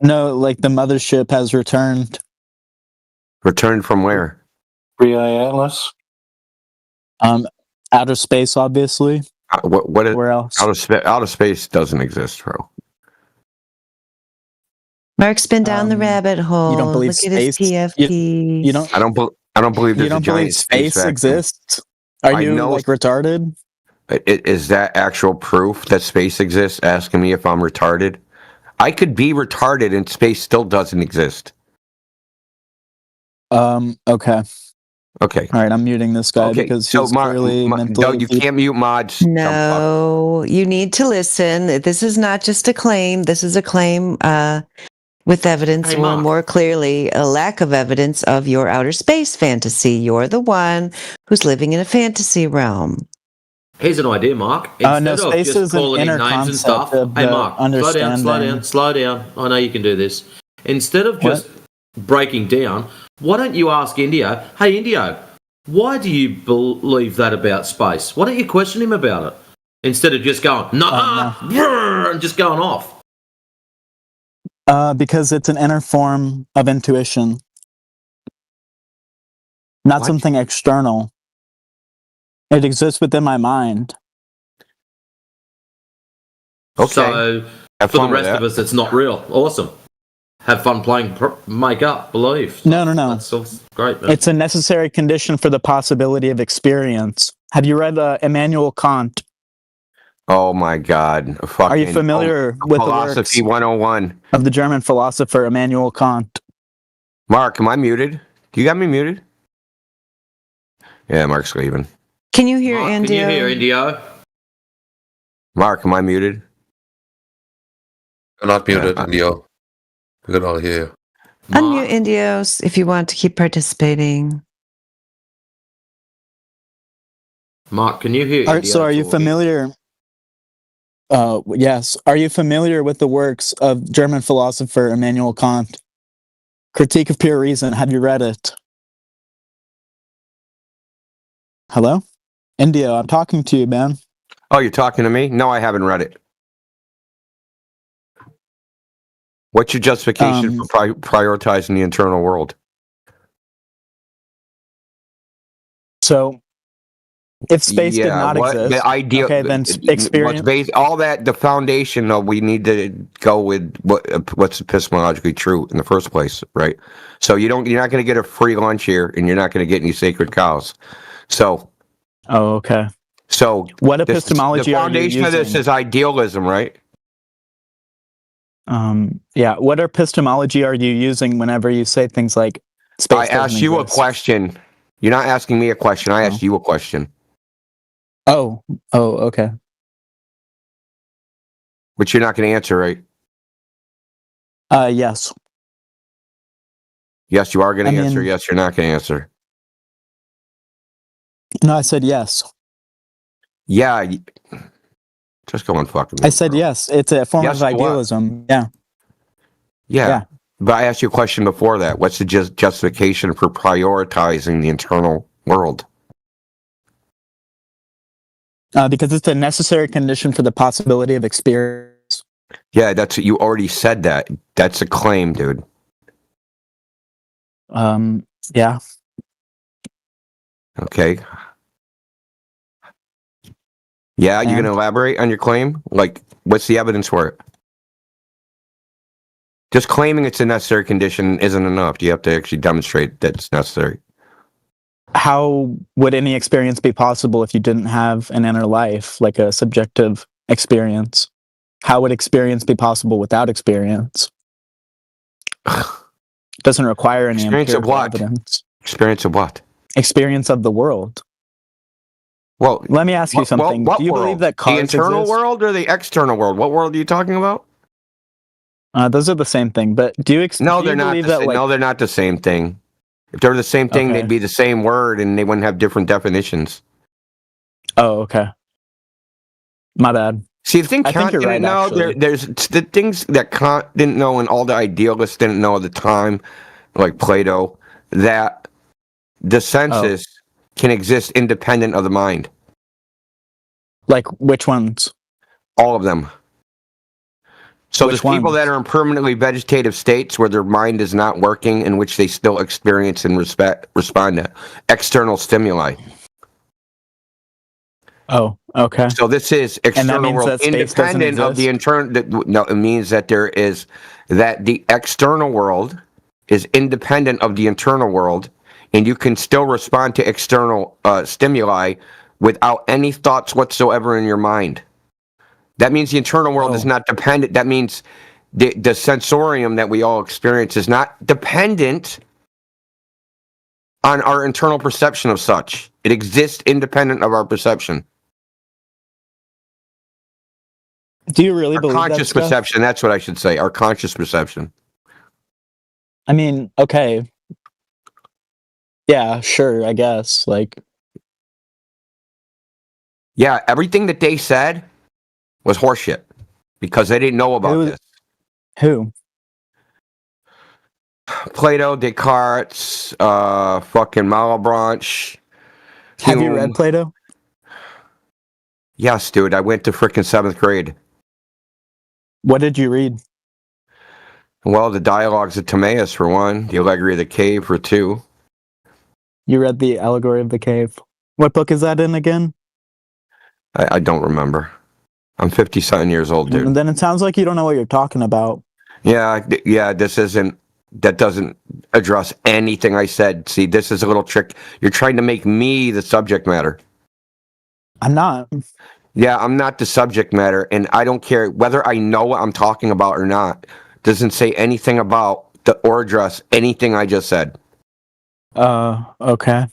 no, like the mothership has returned. Returned from where? Free-Eye Atlas? Outer space, obviously. Where else? Outer space doesn't exist, bro. Mark's been down the rabbit hole. You don't believe Look at his space? PFP. You don't. I don't believe there's You don't a giant believe space vacuum. exists? Are I you know- like retarded? Is that actual proof that space exists? Asking me if I'm retarded. I could be retarded and space still doesn't exist. Okay. Okay. All right, I'm muting this guy because he's clearly mentally. No, you can't mute mods. No, you need to listen. This is not just a claim. This is a claim with evidence, Hey, or Mark. more clearly, a lack of evidence of your outer space fantasy. You're the one who's living in a fantasy realm. Here's an idea, Mark. No, Instead of space just is an calling in inner names and stuff. concept of Hey, the Mark, understanding. slow down. I know you can do this. Instead of just breaking down, why don't you ask Indio, hey, Indio, why do you believe that about space? Why don't you question him about it? Instead of just going, and just going off. Because it's an inner form of intuition, not something external. It exists within my mind. Okay. So, Have for the fun with rest of that. us, it's not real. Awesome. Have fun playing make up, believe. No. That's all great, man. It's a necessary condition for the possibility of experience. Have you read Immanuel Kant? Oh my God! Are you familiar with the Philosophy works 101 of the German philosopher Immanuel Kant? Mark, am I muted? Do you got me muted? Yeah, Mark's leaving. Can you hear Mark, Indio? Can you hear Indio? Mark, am I muted? You're not muted, Indio. We can all hear you. Unmute Indios if you want to keep participating. Mark, can you hear All right, Indio so are you talking? familiar? Yes. Are you familiar with the works of German philosopher Immanuel Kant? Critique of Pure Reason. Have you read it? Hello? India, I'm talking to you, man. Oh, you're talking to me? No, I haven't read it. What's your justification for prioritizing the internal world? So, if space did not exist, the idea, okay, then experience. All that, the foundation of we need to go with what's epistemologically true in the first place, right? So you're not going to get a free lunch here, and you're not going to get any sacred cows. So, oh, okay. So, what epistemology are you using? The foundation of this is idealism, right? Yeah. What epistemology are you using whenever you say things like space? I asked you a question. You're not asking me a question. I asked you a question. Oh, okay. But you're not going to answer, right? Yes. Yes, you are going to answer. Yes, you're not going to answer. No, I said yes. Yeah. Just go on fucking. I said yes. It's a form of idealism. Yeah. But I asked you a question before that. What's the justification for prioritizing the internal world? Because it's a necessary condition for the possibility of experience. Yeah, you already said that. That's a claim, dude. Yeah. Okay. Yeah, you going to elaborate on your claim? Like, what's the evidence for it? Just claiming it's a necessary condition isn't enough. You have to actually demonstrate that it's necessary. How would any experience be possible if you didn't have an inner life, like a subjective experience? How would experience be possible without experience? Doesn't require any experience of what? Evidence. Experience of what? Experience of the world. Well, let me ask you something. What do you world? Believe that cars the internal exist? World or the external world? What world are you talking about? Those are the same thing. But do you? No, they're not. No, they're not the same thing. If they're the same thing, they'd be the same word, and they wouldn't have different definitions. Oh, okay. My bad. See, the thing Kant didn't know, there's the things that Kant didn't know, and all the idealists didn't know at the time, like Plato, that the senses can exist independent of the mind. Like which ones? All of them. So there's people that are in permanently vegetative states where their mind is not working, in which they still experience and respond to external stimuli. Oh, okay. So this is external world independent of the internal. No, it means that that the external world is independent of the internal world, and you can still respond to external stimuli without any thoughts whatsoever in your mind. That means the internal world is not dependent. That means the sensorium that we all experience is not dependent on our internal perception of such. It exists independent of our perception. Do you really believe conscious that perception? That's what I should say. Our conscious perception. I mean, okay. Yeah, sure, I guess. Yeah, everything that they said was horseshit because they didn't know about this. Who? Plato, Descartes, fucking Malebranche. Have you read Plato? Yes, dude. I went to frickin' 7th grade. What did you read? Well, the Dialogues of Timaeus for one, the Allegory of the Cave for two. You read the Allegory of the Cave. What book is that in again? I don't remember. I'm 50-something years old, dude. And then it sounds like you don't know what you're talking about. Yeah, that doesn't address anything I said. See, this is a little trick. You're trying to make me the subject matter. I'm not. Yeah, I'm not the subject matter, and I don't care whether I know what I'm talking about or not. Doesn't say anything about or address anything I just said. Okay.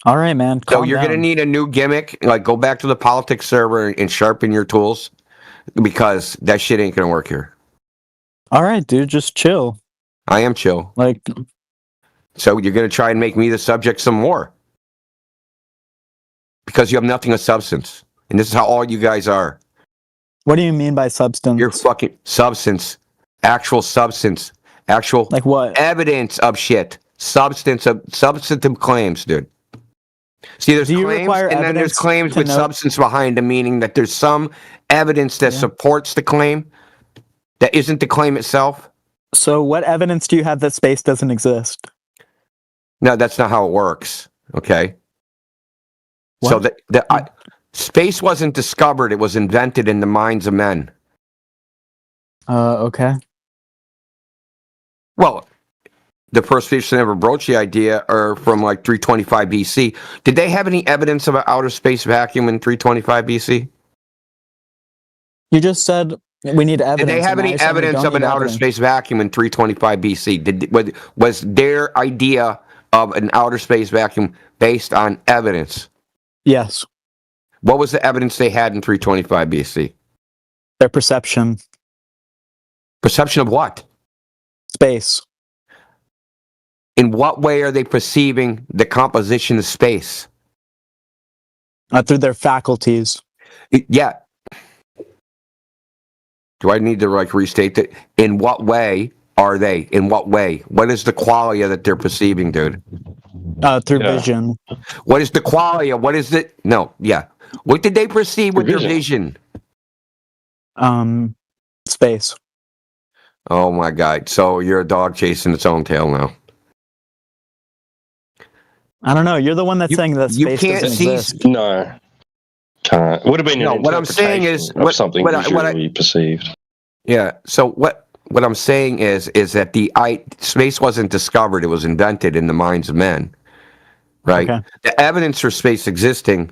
All right, man. So you're going to need a new gimmick. Like, go back to the politics server and sharpen your tools, because that shit ain't going to work here. All right, dude. Just chill. I am chill. So you're going to try and make me the subject some more. Because you have nothing of substance. And this is how all you guys are. What do you mean by substance? Your fucking substance. Actual substance. Actual like what? Evidence of shit. Substantive claims, dude. See, there's claims, and then there's claims with substance behind them, meaning that there's some evidence that supports the claim that isn't the claim itself. So what evidence do you have that space doesn't exist? No, that's not how it works. Okay. What? So space wasn't discovered; it was invented in the minds of men. Okay. Well, the first fish that ever broached the idea are from like 325 BC. Did they have any evidence of an outer space vacuum in 325 BC? You just said we need evidence. Did they have any evidence of an outer space vacuum in 325 BC? Was their idea of an outer space vacuum based on evidence? Yes. What was the evidence they had in 325 BC? Their perception. Perception of what? Space. In what way are they perceiving the composition of space? Through their faculties. Yeah. Do I need to restate that? In what way are they? In what way? What is the qualia that they're perceiving, dude? Through vision. What is the qualia? What is it? No, yeah. What did they perceive with their vision? Space. Oh my God. So you're a dog chasing its own tail now. I don't know. You're the one that's saying that space doesn't exist. No. Can't. Would have been an what I'm saying is something visually perceived. Yeah. So what I'm saying is that space wasn't discovered; it was invented in the minds of men. Right. Okay. The evidence for space existing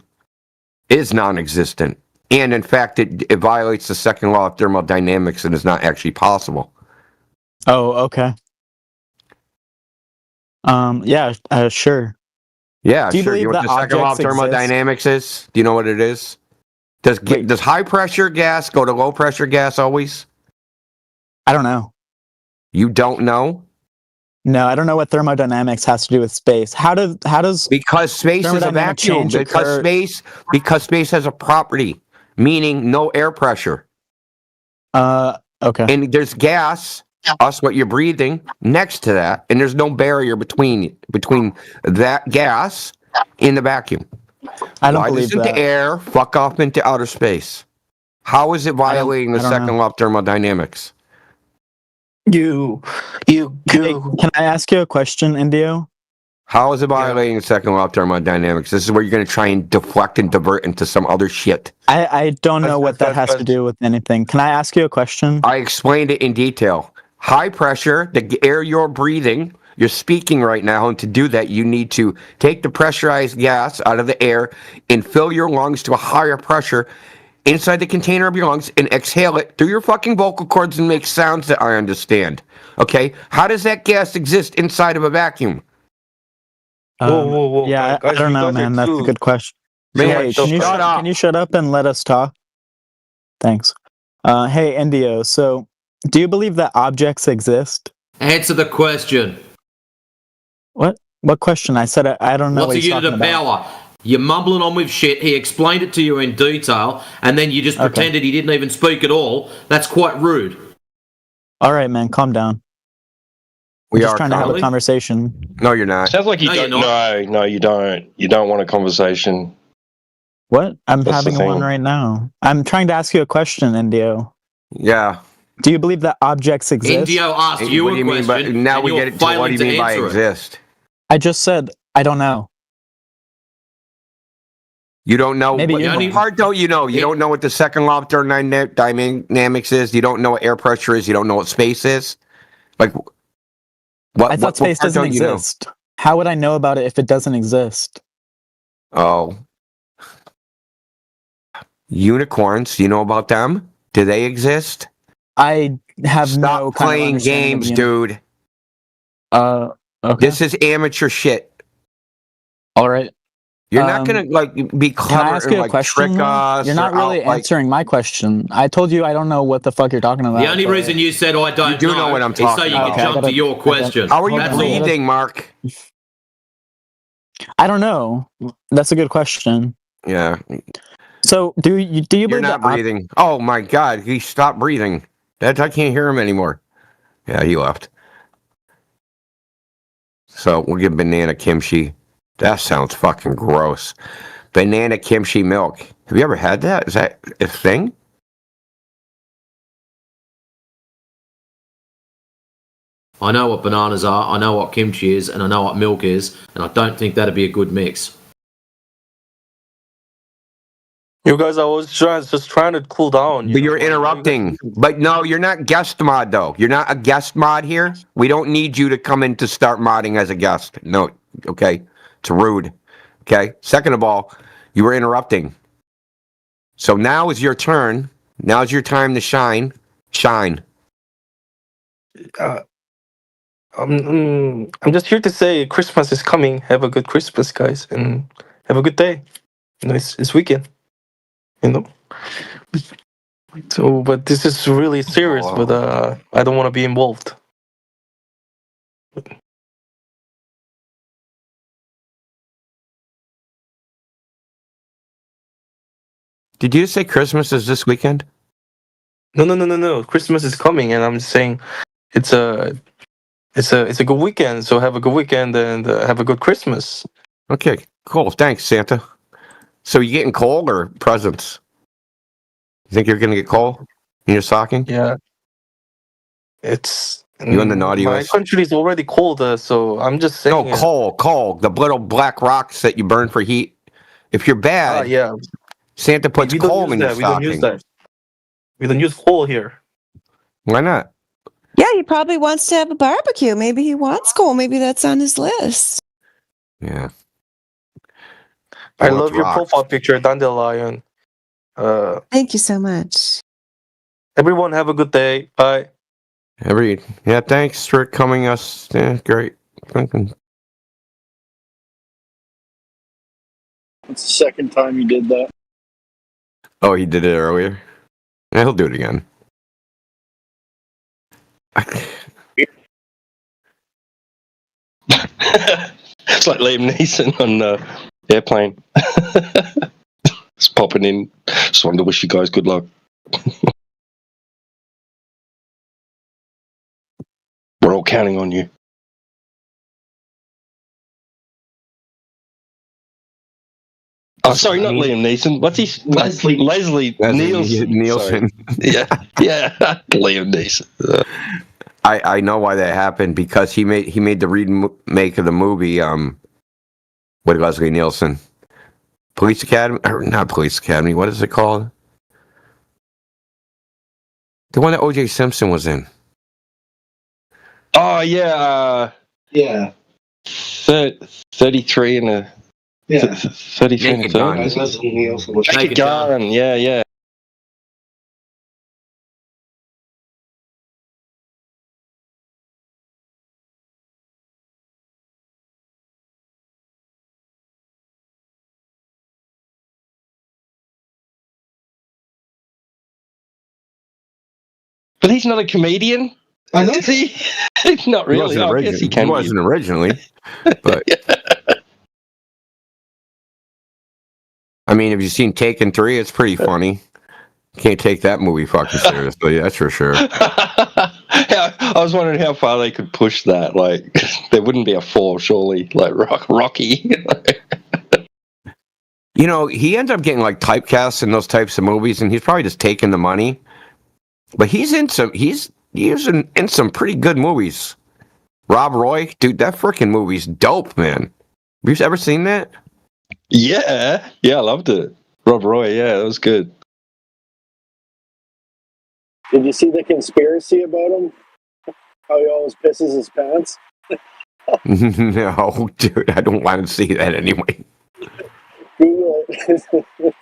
is non-existent, and in fact, it violates the second law of thermodynamics and is not actually possible. Oh, okay. Yeah. Sure. Yeah, sure. You know what the second law of thermodynamics is? Do you know what it is? Does high pressure gas go to low pressure gas always? I don't know. You don't know? No, I don't know what thermodynamics has to do with space. How does because space is a vacuum. Because space has a property, meaning no air pressure. Okay. And there's gas. What you're breathing next to that, and there's no barrier between that gas in the vacuum. I don't believe doesn't that. The air fuck off into outer space? How is it violating the second law of thermodynamics? Can I ask you a question, Indio? How is it violating the second law of thermodynamics? This is where you're going to try and deflect and divert into some other shit. I don't know what that has to do with anything. Can I ask you a question? I explained it in detail. High pressure, the air you're breathing, you're speaking right now, and to do that, you need to take the pressurized gas out of the air and fill your lungs to a higher pressure inside the container of your lungs and exhale it through your fucking vocal cords and make sounds that I understand. Okay? How does that gas exist inside of a vacuum? Whoa. Yeah, I don't know, man. That's a good question. Man, can you shut up and let us talk? Thanks. Hey, Indio, so do you believe that objects exist? Answer the question. What question? I said I don't know. What's a unit of power? You're mumbling on with shit. He explained it to you in detail, and then you just pretended he didn't even speak at all. That's quite rude. All right, man, calm down. We're just trying to have a conversation. No, you're not. Sounds like you don't. No, you don't. You don't want a conversation. What? I'm having one right now. I'm trying to ask you a question, Indio. Yeah. Do you believe that objects exist? Indio asked you a question. Now we get into what do you mean by exist? I just said I don't know. You don't know. Maybe what part don't you know? You don't know what the second law of thermodynamics is. You don't know what air pressure is. You don't know what space is. Like, I thought space doesn't exist. How would I know about it if it doesn't exist? Oh, unicorns. You know about them? Do they exist? I have Stop playing games, dude. Okay. This is amateur shit. All right. You're not gonna be clever can I ask you a question, trick us. You're not really answering my question. I told you I don't know what the fuck you're talking about. The only reason you said I don't know what I'm talking is so you about. can jump to your question. How are you breathing, Mark? I don't know. That's a good question. Yeah. So do you You're believe not that breathing. Oh my God, he stopped breathing. I can't hear him anymore. Yeah, he left. So we'll give banana kimchi. That sounds fucking gross. Banana kimchi milk. Have you ever had that? Is that a thing? I know what bananas are, I know what kimchi is, and I know what milk is, and I don't think that'd be a good mix. You guys are just trying to cool down. But you're interrupting. But no, you're not guest mod, though. You're not a guest mod here. We don't need you to come in to start modding as a guest. No, okay? It's rude. Okay? Second of all, you were interrupting. So now is your turn. Now's your time to shine. Shine. I'm just here to say Christmas is coming. Have a good Christmas, guys, and have a good day. You know, it's weekend. You know. So, but this is really serious. But I don't want to be involved. Did you say Christmas is this weekend? No. Christmas is coming, and I'm just saying it's a good weekend. So have a good weekend and have a good Christmas. Okay, cool. Thanks, Santa. So you getting coal or presents? You think you're gonna get coal in your stocking? Yeah. It's you on the naughty my list? country is already cold, so I'm just saying. No, coal. The little black rocks that you burn for heat. If you're bad, yeah. Santa puts coal in your We don't use stocking. that. We don't use coal here. Why not? Yeah, he probably wants to have a barbecue. Maybe he wants coal. Maybe that's on his list. Yeah. I love your profile picture, Dandelion. Thank you so much. Everyone have a good day. Bye. Yeah, thanks for coming us. Yeah, great. It's the second time you did that. Oh, he did it earlier? Yeah, he'll do it again. It's like Liam Neeson on the airplane. Just popping in. Just wanted to wish you guys good luck. We're all counting on you. Oh, sorry, not Liam Neeson. What's his Leslie Nielsen. Yeah, Liam Neeson. I know why that happened because he made the remake of the movie with Leslie Nielsen. Police Academy, or not Police Academy, what is it called? The one that O.J. Simpson was in. Oh yeah, 33 and a 33 and a third. Naked Gun. Yeah. But he's not a comedian. I know. Is he? Not really. I guess he can. He wasn't originally, but I mean, have you seen Taken 3? It's pretty funny. Can't take that movie fucking seriously. That's for sure. I was wondering how far they could push that. Like, there wouldn't be a 4, surely. Like Rocky. You know, he ends up getting like typecast in those types of movies, and he's probably just taking the money. But he's in some some pretty good movies. Rob Roy, dude, that freaking movie's dope, man. Have you ever seen that? Yeah, I loved it. Rob Roy, yeah, that was good. Did you see the conspiracy about him? How he always pisses his pants? No, dude, I don't want to see that anyway. Google it.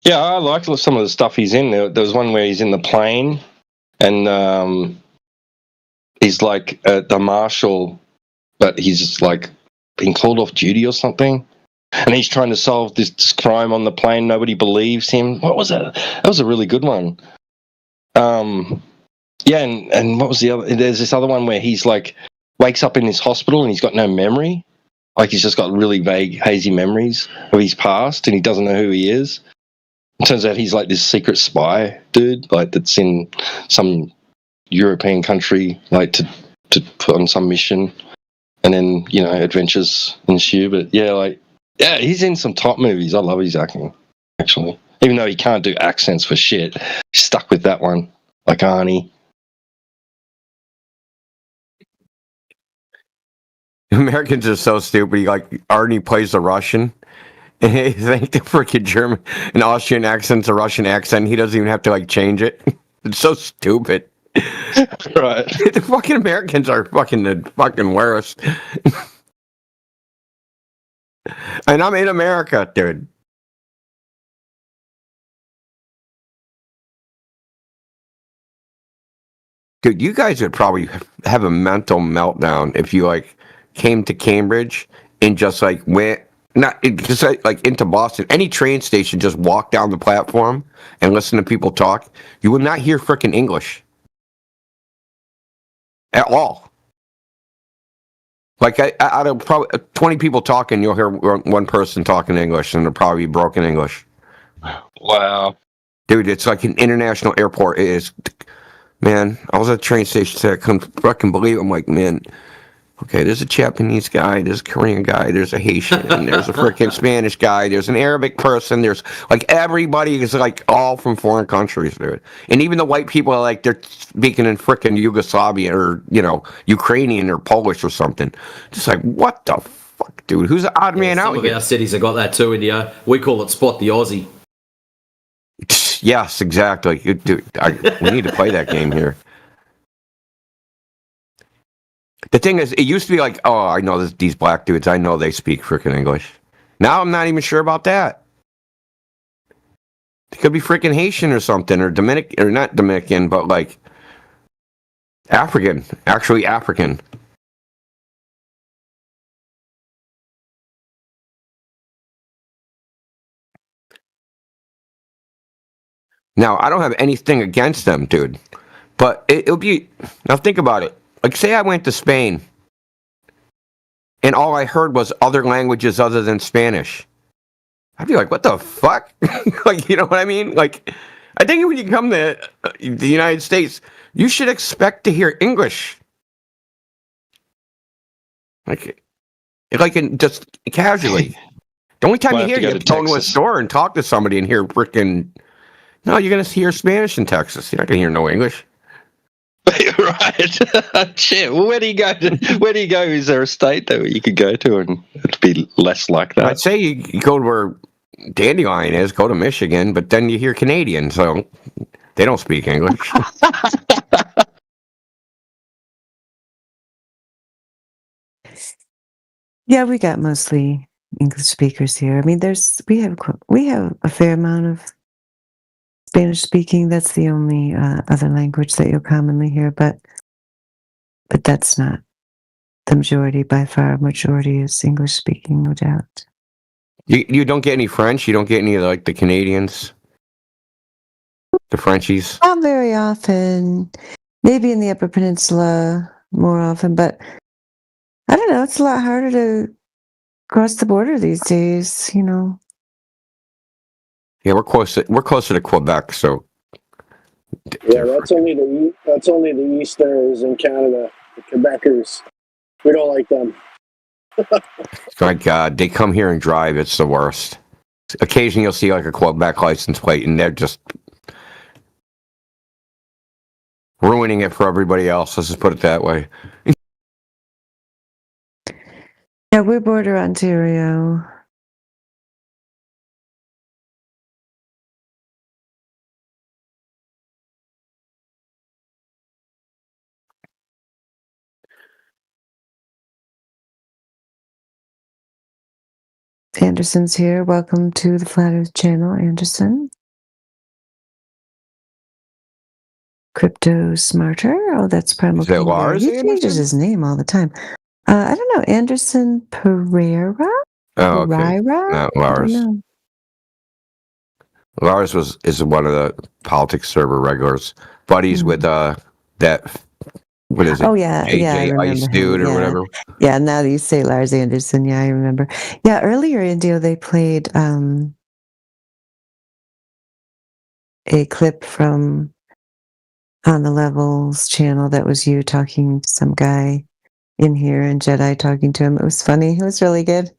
Yeah, I liked some of the stuff he's in. There was one where he's in the plane, and he's like the marshal but he's just like been called off duty or something. And he's trying to solve this crime on the plane. Nobody believes him. What was that? That was a really good one. Yeah, and what was the other? There's this other one where he's like wakes up in this hospital and he's got no memory. Like he's just got really vague, hazy memories of his past, and he doesn't know who he is. It turns out he's like this secret spy dude, like that's in some European country, like to put on some mission, and then adventures ensue. But yeah, he's in some top movies. I love his acting, actually. Even though he can't do accents for shit, he's stuck with that one, like Arnie. Americans are so stupid. Arnie plays the Russian, and he think the freaking German and Austrian accent's a Russian accent. He doesn't even have to change it. It's so stupid. Right. The fucking Americans are the fucking worst. And I'm in America, dude. Dude, you guys would probably have a mental meltdown if you came to Cambridge and just went into Boston. Any train station, just walk down the platform and listen to people talk. You will not hear frickin' English at all. Out of probably 20 people talking, you'll hear one person talking English, and it'll probably be broken English. Wow. Dude, it's like an international airport. It is. Man, I was at a train station today. I couldn't fucking believe it. I'm like, man, okay, there's a Japanese guy, there's a Korean guy, there's a Haitian, and there's a freaking Spanish guy, there's an Arabic person, there's everybody is all from foreign countries, dude. And even the white people are they're speaking in freaking Yugoslavia or, Ukrainian or Polish or something. Just what the fuck, dude? Who's the odd man out here? Some of our cities have got that too, India. We call it Spot the Aussie. Yes, exactly. Dude, we need to play that game here. The thing is, it used to be oh, I know these black dudes. I know they speak freaking English. Now I'm not even sure about that. They could be freaking Haitian or something, or Dominican, or not Dominican, but African. Actually, African. Now, I don't have anything against them, dude. But it'll be... Now, think about it. Say I went to Spain, and all I heard was other languages other than Spanish. I'd be like, what the fuck? You know what I mean? I think when you come to the United States, you should expect to hear English. Just casually. The only time you hear, you have to go to a store and talk to somebody and hear freaking... No, you're going to hear Spanish in Texas. You're not going to hear no English. Right. Shit. Well, where do you go? Where do you go? Is there a state that you could go to and it'd be less like that? I'd say you go to where Dandelion is, go to Michigan, but then you hear Canadian, so they don't speak English. Yeah, we got mostly English speakers here. I mean, we have a fair amount of Spanish speaking. That's the only other language that you'll commonly hear, but that's not the majority. By far, majority is English speaking, no doubt. You don't get any French? You don't get any the Canadians? The Frenchies? Not very often. Maybe in the Upper Peninsula more often, but I don't know. It's a lot harder to cross the border these days, Yeah, we're closer to Quebec, so. Yeah, that's only the Easterners in Canada, the Quebecers. We don't like them. My God, they come here and drive. It's the worst. Occasionally, you'll see a Quebec license plate, and they're just ruining it for everybody else. Let's just put it that way. Yeah, we border Ontario. Anderson's here. Welcome to the Flat Earth channel, Anderson. Crypto Smarter. Oh, that's Primal King. He changes his name all the time. I don't know, Anderson Pereira? Oh, okay. Pereira? Not I don't Lars. know. Lars is one of the politics server regulars, buddies with that. What is it? Oh yeah, yeah, I JJ remember Ice him. dude or Yeah, whatever. yeah. Now that you say Lars Anderson, yeah, I remember. Yeah, earlier in Dio they played a clip from On the Levels channel that was you talking to some guy in here and Jedi talking to him. It was funny. It was really good.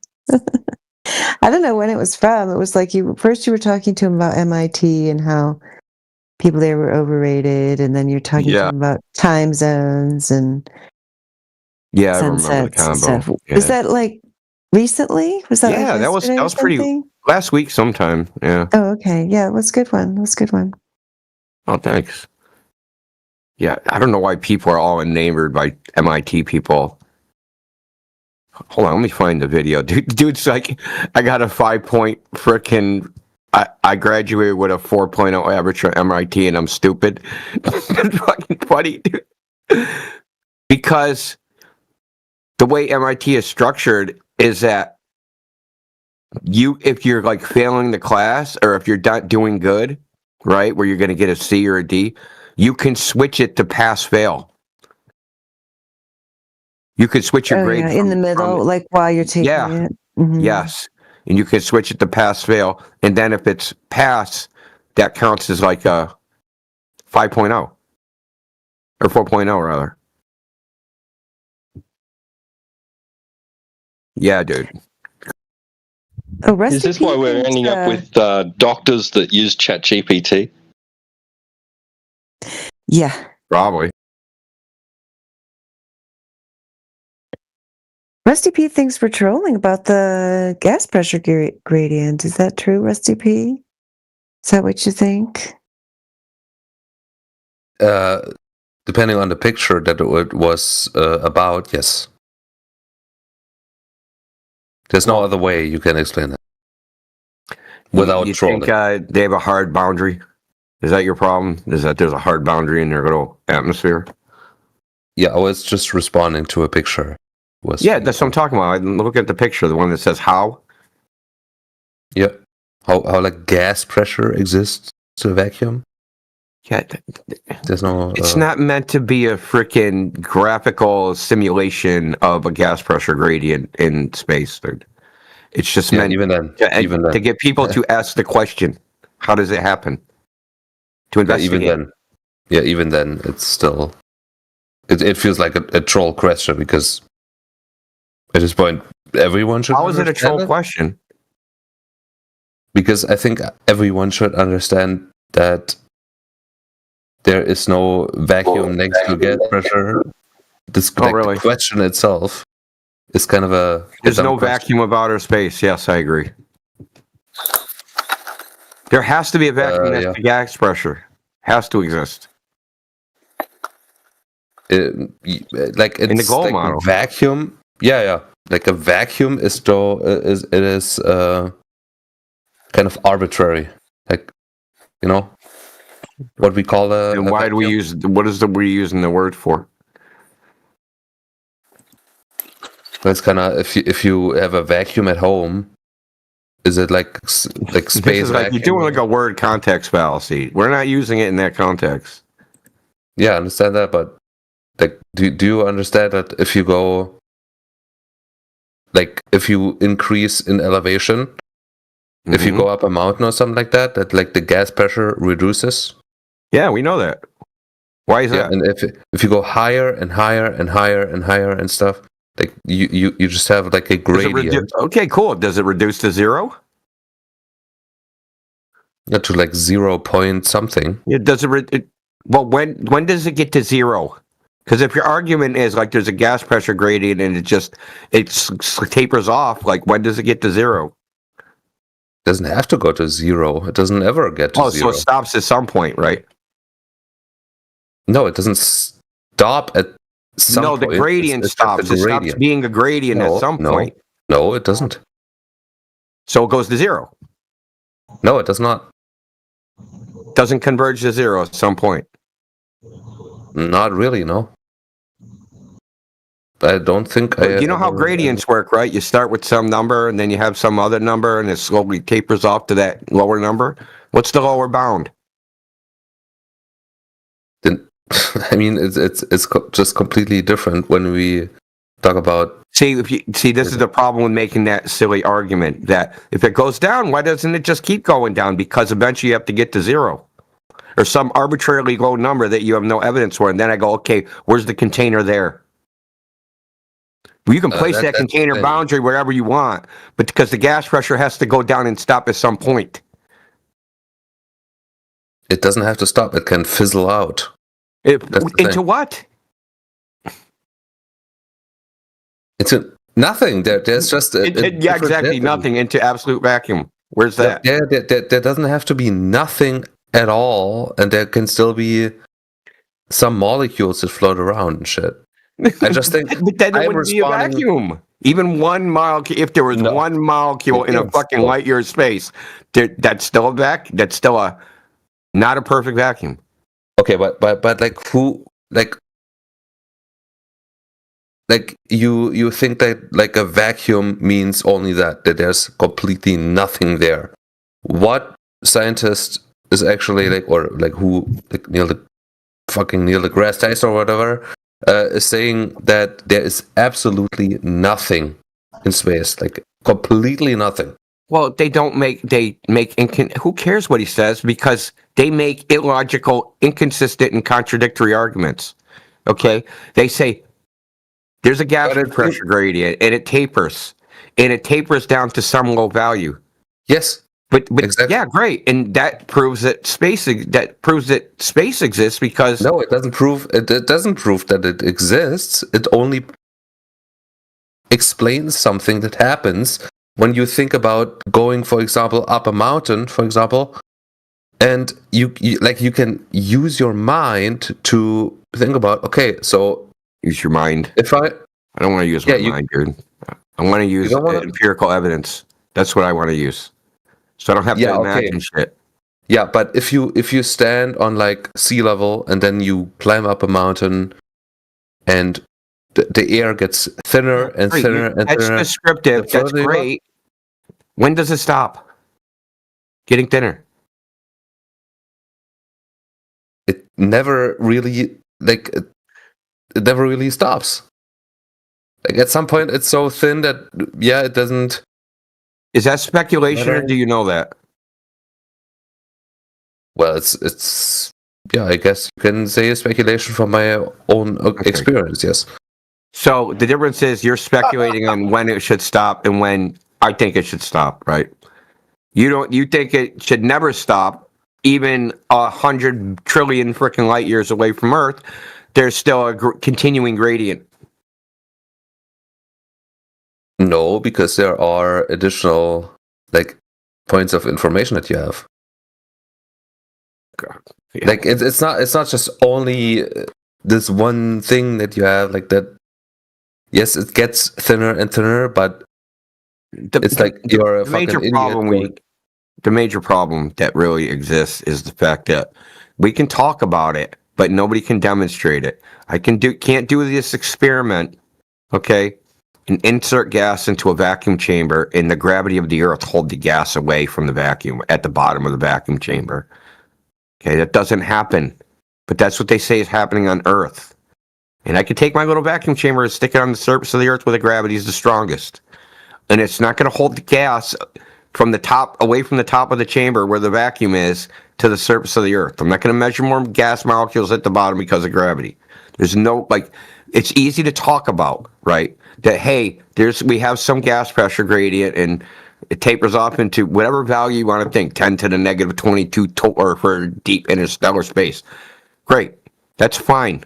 I don't know when it was from. It was like you were talking to him about MIT and how people there were overrated, and then you're talking to him about time zones and Yeah, I remember the sunsets and combo. stuff. Yeah. Was that like recently? Was that like Yeah, that yesterday or was pretty something? last week sometime. Yeah. Oh, okay. Yeah, it was a good one. It was a good one. Oh, thanks. Yeah, I don't know why people are all enamored by MIT people. Hold on, let me find the video. Dude's like, I got a 5-point frickin'. I graduated with a 4.0 average from MIT and I'm stupid. It's fucking funny, dude. Because the way MIT is structured is that if you're like failing the class or if you're not doing good, right, where you're going to get a C or a D, you can switch it to pass fail. You could switch your grade in the middle, like while you're taking it. Mhm. Yes. And you can switch it to pass fail. And then if it's pass, that counts as like a 5.0 or 4.0 rather. Yeah, dude. Oh, rest Is in this why peace, we're ending up with doctors that use ChatGPT? Yeah. Probably. Rusty P thinks we're trolling about the gas pressure gradient. Is that true, Rusty P? Is that what you think? Depending on the picture that it was about, yes. There's no other way you can explain it without you trolling. think they have a hard boundary? Is that your problem? Is that there's a hard boundary in their little atmosphere? Yeah, I was just responding to a picture. Yeah, that's what I'm talking about. I'm looking at the picture, the one that says how. Yeah, how like gas pressure exists to a vacuum. Yeah, there's no. It's not meant to be a freaking graphical simulation of a gas pressure gradient in space, dude. It's just meant to get people to ask the question: how does it happen? To investigate. Even then, it's still. It feels like a troll question because at this point, everyone should. How is it a troll question? Because I think everyone should understand that there is no vacuum next to gas pressure. The question itself is kind of a. There's no vacuum of outer space. Yes, I agree. There has to be a vacuum next to gas pressure. Has to exist. It's in the goal like model. A vacuum. Yeah. Like a vacuum is kind of arbitrary. Like, what we call a. And why do we use? What is we using the word for? It's kind of if you have a vacuum at home, is it like space vacuum? You're doing like a word context fallacy. We're not using it in that context. Yeah, I understand that, but like, do you understand that if you go, like, if you increase in elevation, if you go up a mountain or something like that, that like the gas pressure reduces? Yeah, we know that. Why is that? And if you go higher and higher and higher and higher and stuff, like you just have like a gradient. Okay, cool. Does it reduce to zero? Yeah, to like 0 point something. Yeah, does it? Well, when does it get to zero? Because if your argument is like there's a gas pressure gradient and it tapers off, like when does it get to zero? It doesn't have to go to zero. It doesn't ever get to zero. So it stops at some point, right? No, it doesn't stop at some point. No, the gradient stops. It stops being a gradient at some point. No, it doesn't. So it goes to zero. No, it does not. Doesn't converge to zero at some point. Not really, no. I don't think. You know how gradients work, right? You start with some number, and then you have some other number, and it slowly tapers off to that lower number. What's the lower bound? Then, I mean, it's just completely different when we talk about. See, this is the problem with making that silly argument that if it goes down, why doesn't it just keep going down? Because eventually you have to get to zero or some arbitrarily low number that you have no evidence for. And then I go, okay, where's the container there? Well, you can place that container boundary wherever you want, but because the gas pressure has to go down and stop at some point. It doesn't have to stop. It can fizzle out. Into what? It's nothing. There's just yeah, exactly, nothing into absolute vacuum. Where's that? There doesn't have to be nothing at all, and there can still be some molecules that float around and shit. I just think, but then it wouldn't be a vacuum. Even one molecule, if there was one molecule in a fucking light year of space, that's still a That's still not a perfect vacuum. Okay, but like who like you think that like a vacuum means only that there's completely nothing there? What scientist is actually who Neil deGrasse Tyson or whatever is saying that there is absolutely nothing in space, like completely nothing? Well, who cares what he says, because they make illogical, inconsistent, and contradictory arguments. Okay, they say there's a gas pressure gradient and it tapers down to some low value. Yes. But exactly. Yeah, great, and that proves that space exists because no, it doesn't prove that it exists. It only explains something that happens when you think about going, for example, up a mountain, for example, and you can use your mind to think about. Okay, so use your mind. I don't want to use my mind, dude. I want to use empirical evidence. That's what I want to use. So I don't have to imagine shit. Yeah, but if you stand on like sea level and then you climb up a mountain and the air gets thinner and thinner and that's thinner. That's descriptive. That's great. When does it stop getting thinner? It never really stops. Like at some point it's so thin that it doesn't. Is that speculation or do you know that? Well, it's I guess you can say a speculation from my own experience, yes. So the difference is you're speculating on when it should stop and when I think it should stop, right? You think it should never stop, even 100 trillion freaking light years away from Earth. There's still a continuing gradient. No, because there are additional points of information that you have. God. Yeah. Like it's not just only this one thing that you have like that. Yes, it gets thinner and thinner, but it's like you're a fucking idiot. The major problem that really exists is the fact that we can talk about it, but nobody can demonstrate it. I can't do this experiment, okay, and insert gas into a vacuum chamber, and the gravity of the Earth hold the gas away from the vacuum at the bottom of the vacuum chamber. Okay, that doesn't happen, but that's what they say is happening on Earth. And I could take my little vacuum chamber and stick it on the surface of the Earth where the gravity is the strongest, and it's not going to hold the gas from the top, away from the top of the chamber where the vacuum is, to the surface of the Earth. I'm not going to measure more gas molecules at the bottom because of gravity. There's no, it's easy to talk about, right? That, hey, we have some gas pressure gradient and it tapers off into whatever value you want to think, 10 to the negative 22 or for deep interstellar space. Great. That's fine.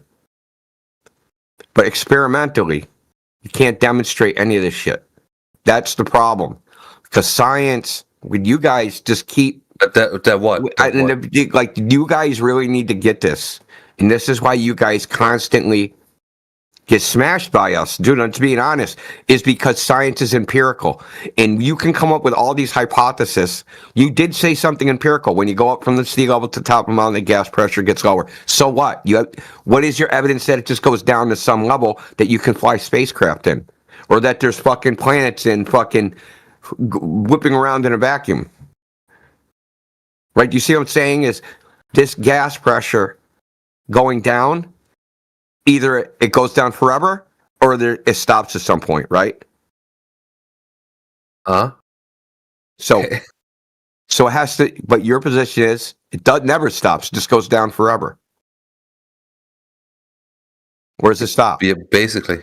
But experimentally, you can't demonstrate any of this shit. That's the problem. Because science, when you guys just keep... you guys really need to get this. And this is why you guys constantly gets smashed by us, dude, to being honest, is because science is empirical. And you can come up with all these hypotheses. You did say something empirical. When you go up from the sea level to the top of the mountain, the gas pressure gets lower. So what? What is your evidence that it just goes down to some level that you can fly spacecraft in? Or that there's fucking planets in fucking whipping around in a vacuum? Right? You see what I'm saying? Is this gas pressure going down? Either it goes down forever or it stops at some point, right? So it has to, but your position is it never stops, it just goes down forever. Where does it stop? Yeah, basically.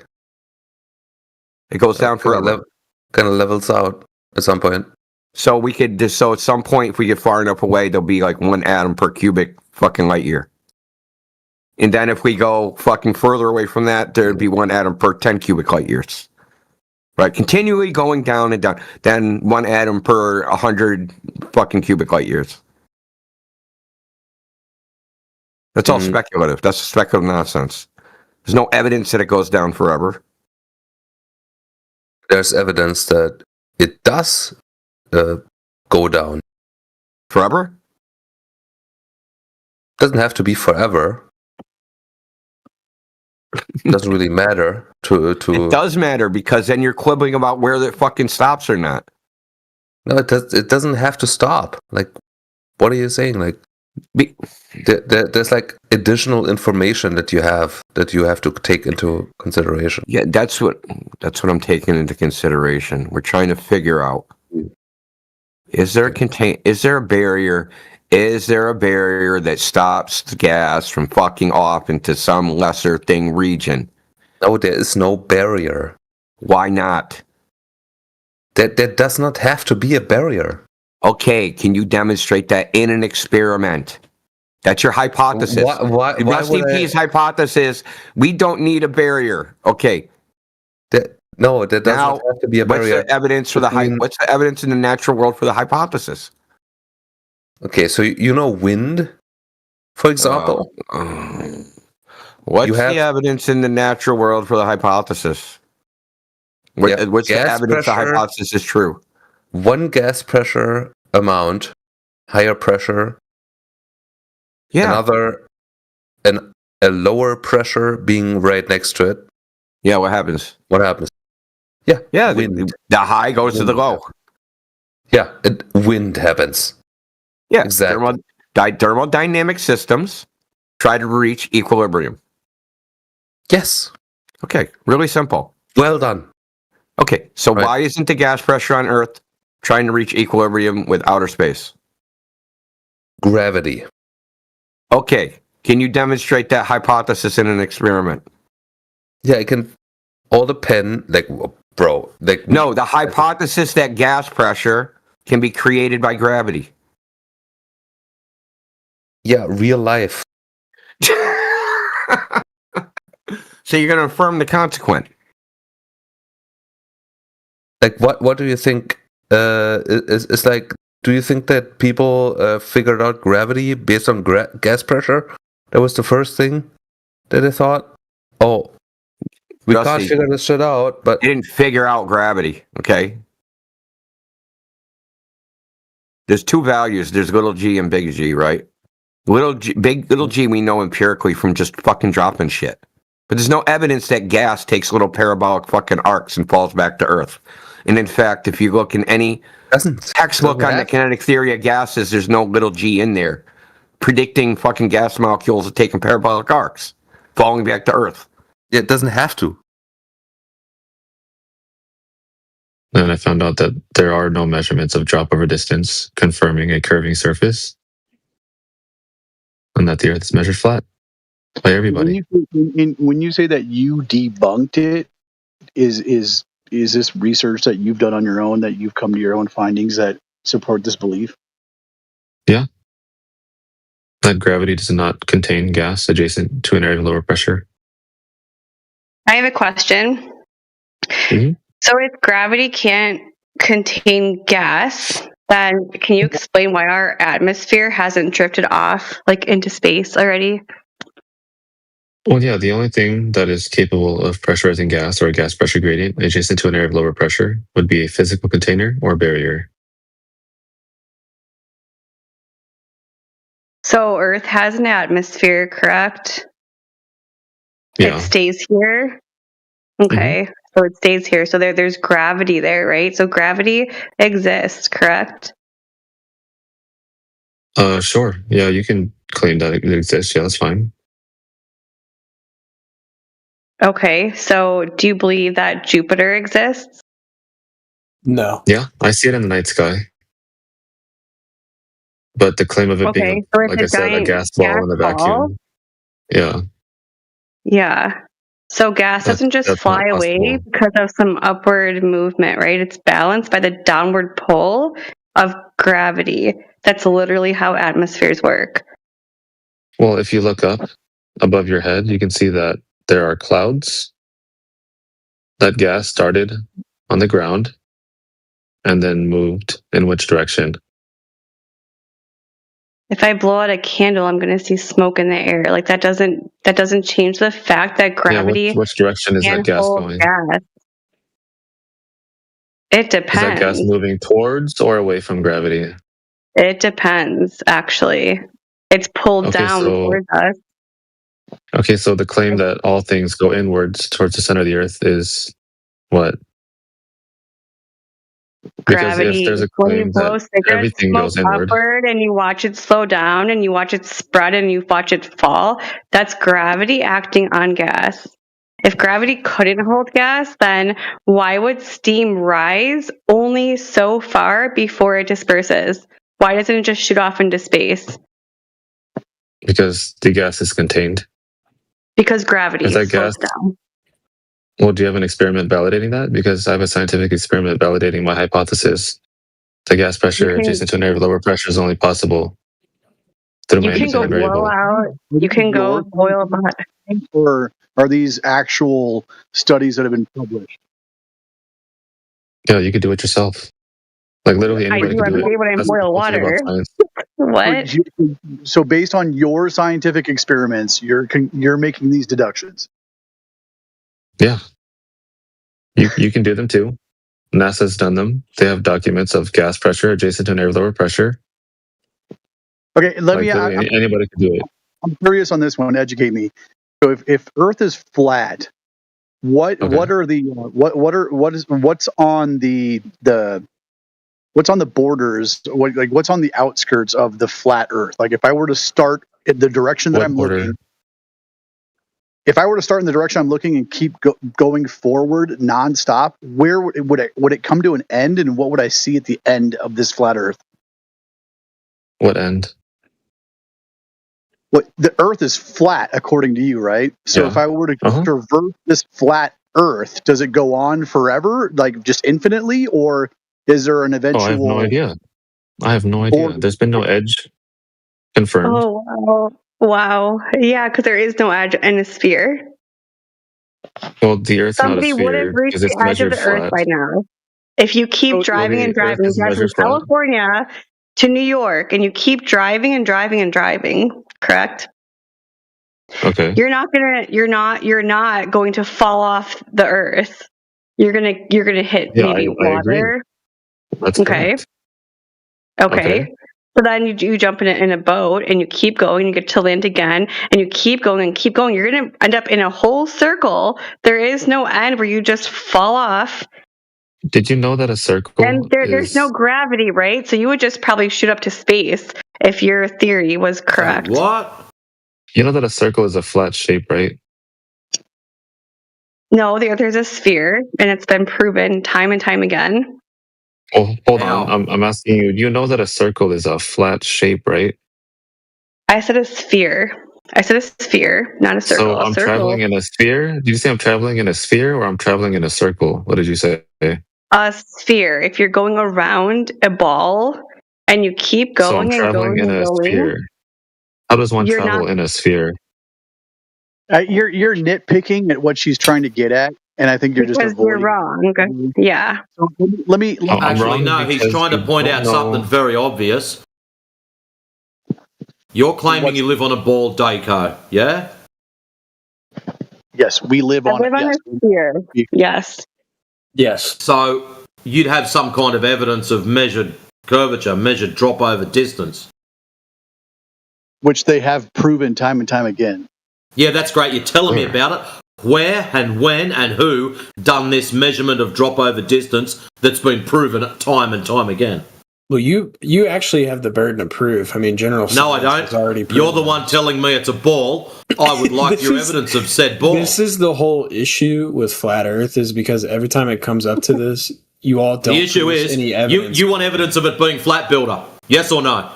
It goes down forever. Kind of levels out at some point. So we could just, so at some point, if we get far enough away, there'll be like 1 atom per cubic fucking light year. And then if we go fucking further away from that, there'd be 1 atom per 10 cubic light years. Right? Continually going down and down. Then 1 atom per 100 fucking cubic light years. That's all speculative. That's speculative nonsense. There's no evidence that it goes down forever. There's evidence that it does go down. Forever? Doesn't have to be forever. Doesn't really matter to It does matter, because then you're quibbling about where it fucking stops or not. No, it doesn't have to stop. Like, what are you saying? Like, there's like additional information that you have to take into consideration. Yeah, that's what I'm taking into consideration. We're trying to figure out, is there a barrier? Is there a barrier that stops the gas from fucking off into some lesser thing region? No, there is no barrier. Why not? There does not have to be a barrier. Okay, can you demonstrate that in an experiment? That's your hypothesis. Rusty P's hypothesis, we don't need a barrier. Okay. That doesn't have to be a barrier. What's the evidence for what's the evidence in the natural world for the hypothesis? Okay, so you know wind, for example? What's the evidence in the natural world for the hypothesis? What's the evidence the hypothesis is true? 1 gas pressure amount, higher pressure. Yeah. Another, a lower pressure being right next to it. Yeah, what happens? Yeah. Yeah, wind. The high goes to the low. Yeah, wind happens. Yeah, exactly. Thermodynamic systems try to reach equilibrium. Yes. Okay, really simple. Well done. Okay, so why isn't the gas pressure on Earth trying to reach equilibrium with outer space? Gravity. Okay, can you demonstrate that hypothesis in an experiment? Yeah, it can all depend, no, the hypothesis that gas pressure can be created by gravity. Yeah, real life. So you're going to affirm the consequent. Like, what do you think is like, do you think that people figured out gravity based on gas pressure? That was the first thing that they thought? Oh, we can't figure this shit out, but... They didn't figure out gravity, okay? There's 2 values. There's little g and big G, right? Little g we know empirically from just fucking dropping shit. But there's no evidence that gas takes little parabolic fucking arcs and falls back to Earth. And in fact, if you look in any textbook on the kinetic theory of gases, there's no little g in there predicting fucking gas molecules are taking parabolic arcs, falling back to Earth. It doesn't have to. And I found out that there are no measurements of drop over distance confirming a curving surface, and that the Earth is measured flat by everybody. When you say that you debunked it, is this research that you've done on your own, that you've come to your own findings that support this belief? Yeah. That gravity does not contain gas adjacent to an area of lower pressure. I have a question. Mm-hmm. So if gravity can't contain gas, then can you explain why our atmosphere hasn't drifted off into space already? Well, yeah, the only thing that is capable of pressurizing gas or a gas pressure gradient adjacent to an area of lower pressure would be a physical container or barrier. So Earth has an atmosphere, correct? Yeah. It stays here. Okay. So it stays here. So there's gravity there, right? So gravity exists, correct? Sure. Yeah, you can claim that it exists. Yeah, that's fine. Okay. So do you believe that Jupiter exists? No. Yeah, I see it in the night sky. But the claim of it Okay, being, so it's like a I said, a giant gas ball gas in a ball? vacuum. Yeah, Yeah. So gas doesn't just that's fly not away possible. because of some upward movement, right? It's balanced by the downward pull of gravity. That's literally how atmospheres work. Well, if you look up above your head, you can see that there are clouds. That gas started on the ground and then moved in which direction? If I blow out a candle, I'm going to see smoke in the air. Like that doesn't change the fact that gravity Yeah, which direction is can that gas hold going? gas. It Is that gas depends. moving towards or away from gravity? It depends, actually. It's pulled Okay, down towards us. Okay, so the claim that all things go inwards towards the center of the earth is what? Because if Gravity. there's a When you claim blow that cigarette everything smoke goes inward, upward and you watch it slow down and you watch it spread and you watch it fall, that's gravity acting on gas. If gravity couldn't hold gas, then why would steam rise only so far before it disperses? Why doesn't it just shoot off into space? because the gas is contained. Because gravity Is that slows gas? down. Well, do you have an experiment validating that? Because I have a scientific experiment validating my hypothesis. The gas pressure You can- adjacent to an area of lower pressure is only possible through my You can go independent blow variable. out. You can go boil a pot. Or are these actual studies that have been published? Yeah, you could do it yourself. Like literally I anybody do could do every it. day when I That's boil the cool thing about water. science. What? So based on your scientific experiments, you're making these deductions. Yeah. You can do them too. NASA's done them. They have documents of gas pressure adjacent to an area of lower pressure. Okay, let me. Anybody can do it. I'm curious on this one. Educate me. So if Earth is flat, what are the what's on the what's on the borders? What's on the outskirts of the flat Earth? Like if I were to start in the direction that I'm looking. If I were to start in the direction I'm looking and keep going forward nonstop, where would it come to an end, and what would I see at the end of this flat Earth? What end? What the Earth is flat, according to you, right? So Yeah. if I were to traverse this flat Earth, does it go on forever, like just infinitely, or is there an eventual? Oh, I have no idea. I have no idea. There's been no edge confirmed. Oh, wow. Wow. Yeah, because there is no edge in a sphere. Well, the Earth's Somebody not a would have sphere reached because it's the edge of measured the Earth flat. by now. If you keep driving and the Earth driving, is drive from measured flat. California to New York, and you keep driving and driving and driving, correct? Okay. You're not going to fall off the Earth. You're gonna hit Yeah, maybe I agree. water. That's Okay. correct. Okay. So then you jump in a boat and you keep going, you get to land again, and you keep going and keep going. You're going to end up in a whole circle. There is no end where you just fall off. Did you know that a circle And there's no gravity, right? So you would just probably shoot up to space if your theory was correct. What? You know that a circle is a flat shape, right? No, the Earth is a sphere, and it's been proven time and time again. Oh, hold on. I'm asking you. Do you know that a circle is a flat shape, right? I said a sphere. I said a sphere, not a circle. So I'm traveling in a sphere. Did you say I'm traveling in a sphere or I'm traveling in a circle? What did you say? A sphere. If you're going around a ball and you keep So I'm going and traveling going in and a going, sphere. How does one You're travel not- in a sphere? You're nitpicking at what she's trying to get at, and I think you're just because avoiding. you're wrong. Yeah. So let me. I'm Actually, wrong no, he's because trying to you point don't out know- something very obvious. You're claiming you live on a bald Daco, yeah? Yes, we live I on live it. on Yes. a sphere. Yes. Yes. So you'd have some kind of evidence of measured curvature, measured drop over distance. Which they have proven time and time again. Yeah, that's great. You're telling me about it. Where and when and who done this measurement of drop over distance that's been proven time and time again? Well, you actually have the burden of proof. I mean, general No, I science don't. has already proven You're the one telling me it's a ball. I would like your evidence of said ball. This is the whole issue with flat Earth, is because every time it comes up to this, you all don't. The issue produce is any evidence. you want evidence of it being flat builder. Yes or no?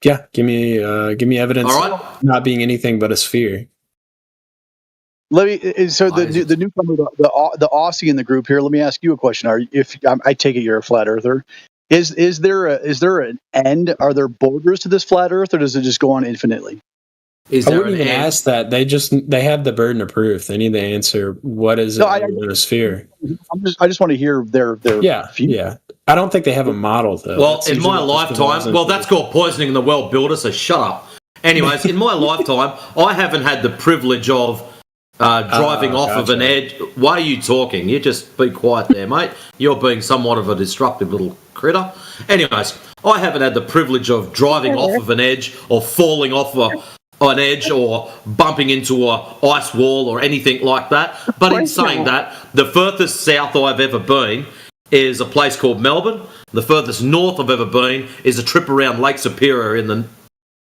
Yeah, give me evidence. All right. Not being anything but a sphere. Let me. So the newcomer, the Aussie in the group here. Let me ask you a question. I take it you're a flat earther? Is there an end? Are there borders to this flat Earth, or does it just go on infinitely? I wouldn't even ask that. They have the burden of proof. They need to answer what is a sphere. I just want to hear their yeah. I don't think they have a model though. Well, That's in usually my what just lifetime, allows well, it. that's called poisoning the well builder, so shut up. Anyways, in my lifetime, I haven't had the privilege of driving off of an edge. Why are you talking? You just be quiet there, mate. You're being somewhat of a disruptive little critter. Anyways, I haven't had the privilege of driving off of an edge or falling off an edge or bumping into a ice wall or anything like that. But in saying that, the furthest south I've ever been is a place called Melbourne. The furthest north I've ever been is a trip around Lake Superior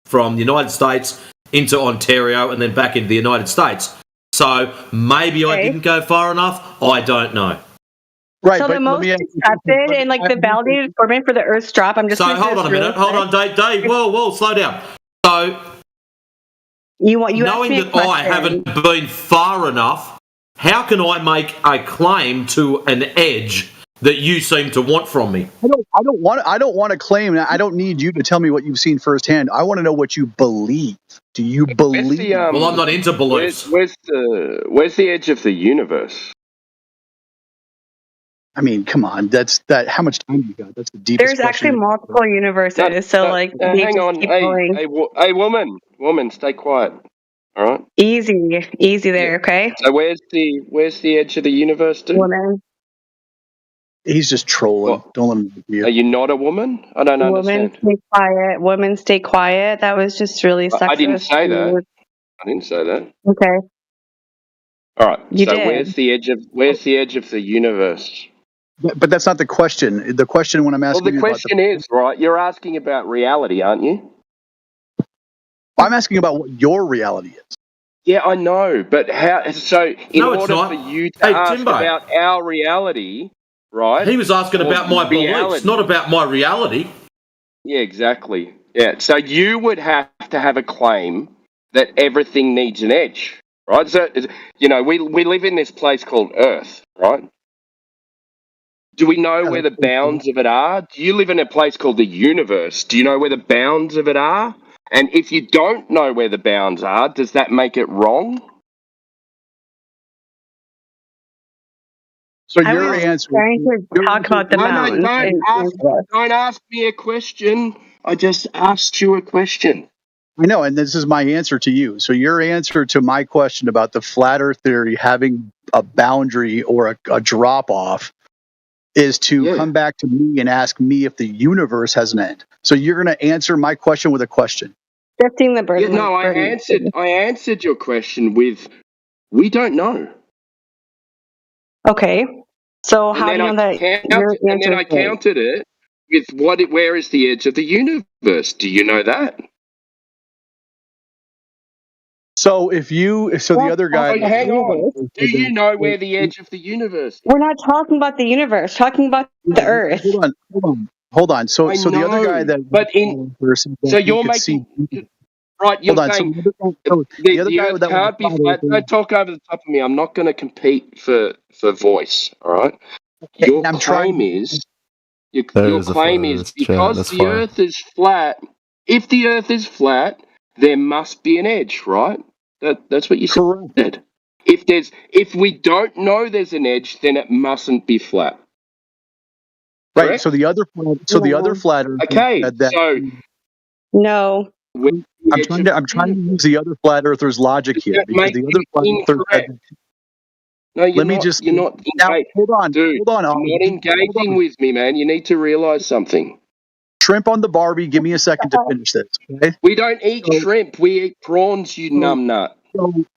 from the United States into Ontario and then back into the United States. So maybe I didn't go far enough. I don't know. Right. So the most accepted and like the validated equipment for the Earth's drop. I'm just. So hold on a minute. Hold on, Dave. Whoa, slow down. So knowing that I haven't been far enough, how can I make a claim to an edge that you seem to want from me? I don't want to claim. I don't need you to tell me what you've seen firsthand. I want to know what you believe. Do you believe? Well, I'm not into beliefs. Where's the edge of the universe? I mean, come on. That's that. How much time you got? That's the deepest. There's actually multiple universes, so like they hang just on, keep going. hey, woman, stay quiet. All right. Easy there, okay? So where's the edge of the universe, dude? Woman. He's just trolling. What? Don't let him be. Are you not a woman? I don't understand. Women stay quiet. Women stay quiet. That was just really sexist. I didn't say that. I didn't say that. Okay. All right. You so did. where's the edge of the universe? But that's not the question. The question when I'm asking. Well, the question is, right? You're asking about reality, aren't you? I'm asking about what your reality is. Yeah, I know, but how? So in No, it's order not. for you to Hey, ask Timbo. about our reality, right? He was asking or about my beliefs, reality. not about my reality. Yeah, exactly. Yeah, so you would have to have a claim that everything needs an edge, right? So, we live in this place called Earth, right? Do we know where the bounds of it are? Do you live in a place called the universe? Do you know where the bounds of it are? And if you don't know where the bounds are, does that make it wrong? So your answer. Trying to talk about the bounds. Don't ask me a question. I just asked you a question. I know, and this is my answer to you. So your answer to my question about the flat Earth theory having a boundary or a drop off is to come back to me and ask me if the universe has an end. So you're going to answer my question with a question. Shifting the burden. No, I answered your question with, we don't know. Okay. So how do you know that your and then answer I is right? countered it with where is the edge of the universe? Do you know that? So the other guy. Oh, hang on. Do you know where the edge of the universe is? We're not talking about the universe. Talking about the Earth. Hold on. So the other guy that. So you're making. Right, you're saying the Earth can't be flat. Don't talk over the top of me. I'm not going to compete for voice. All right. Your claim is because the Earth is flat. If the Earth is flat, there must be an edge, right? That's what you said. If we don't know there's an edge, then it mustn't be flat. Right. Correct? So the other flat. Okay. So no. I'm trying to use the other flat earthers' logic here because the other flat earthers. No, you're Let me not. just You're not. now. Hold on, dude. hold on. You're not engaging with me, man. You need to realize something. Shrimp on the Barbie. Give me a second to finish this. Okay? We don't eat shrimp. We eat prawns. You numbnut.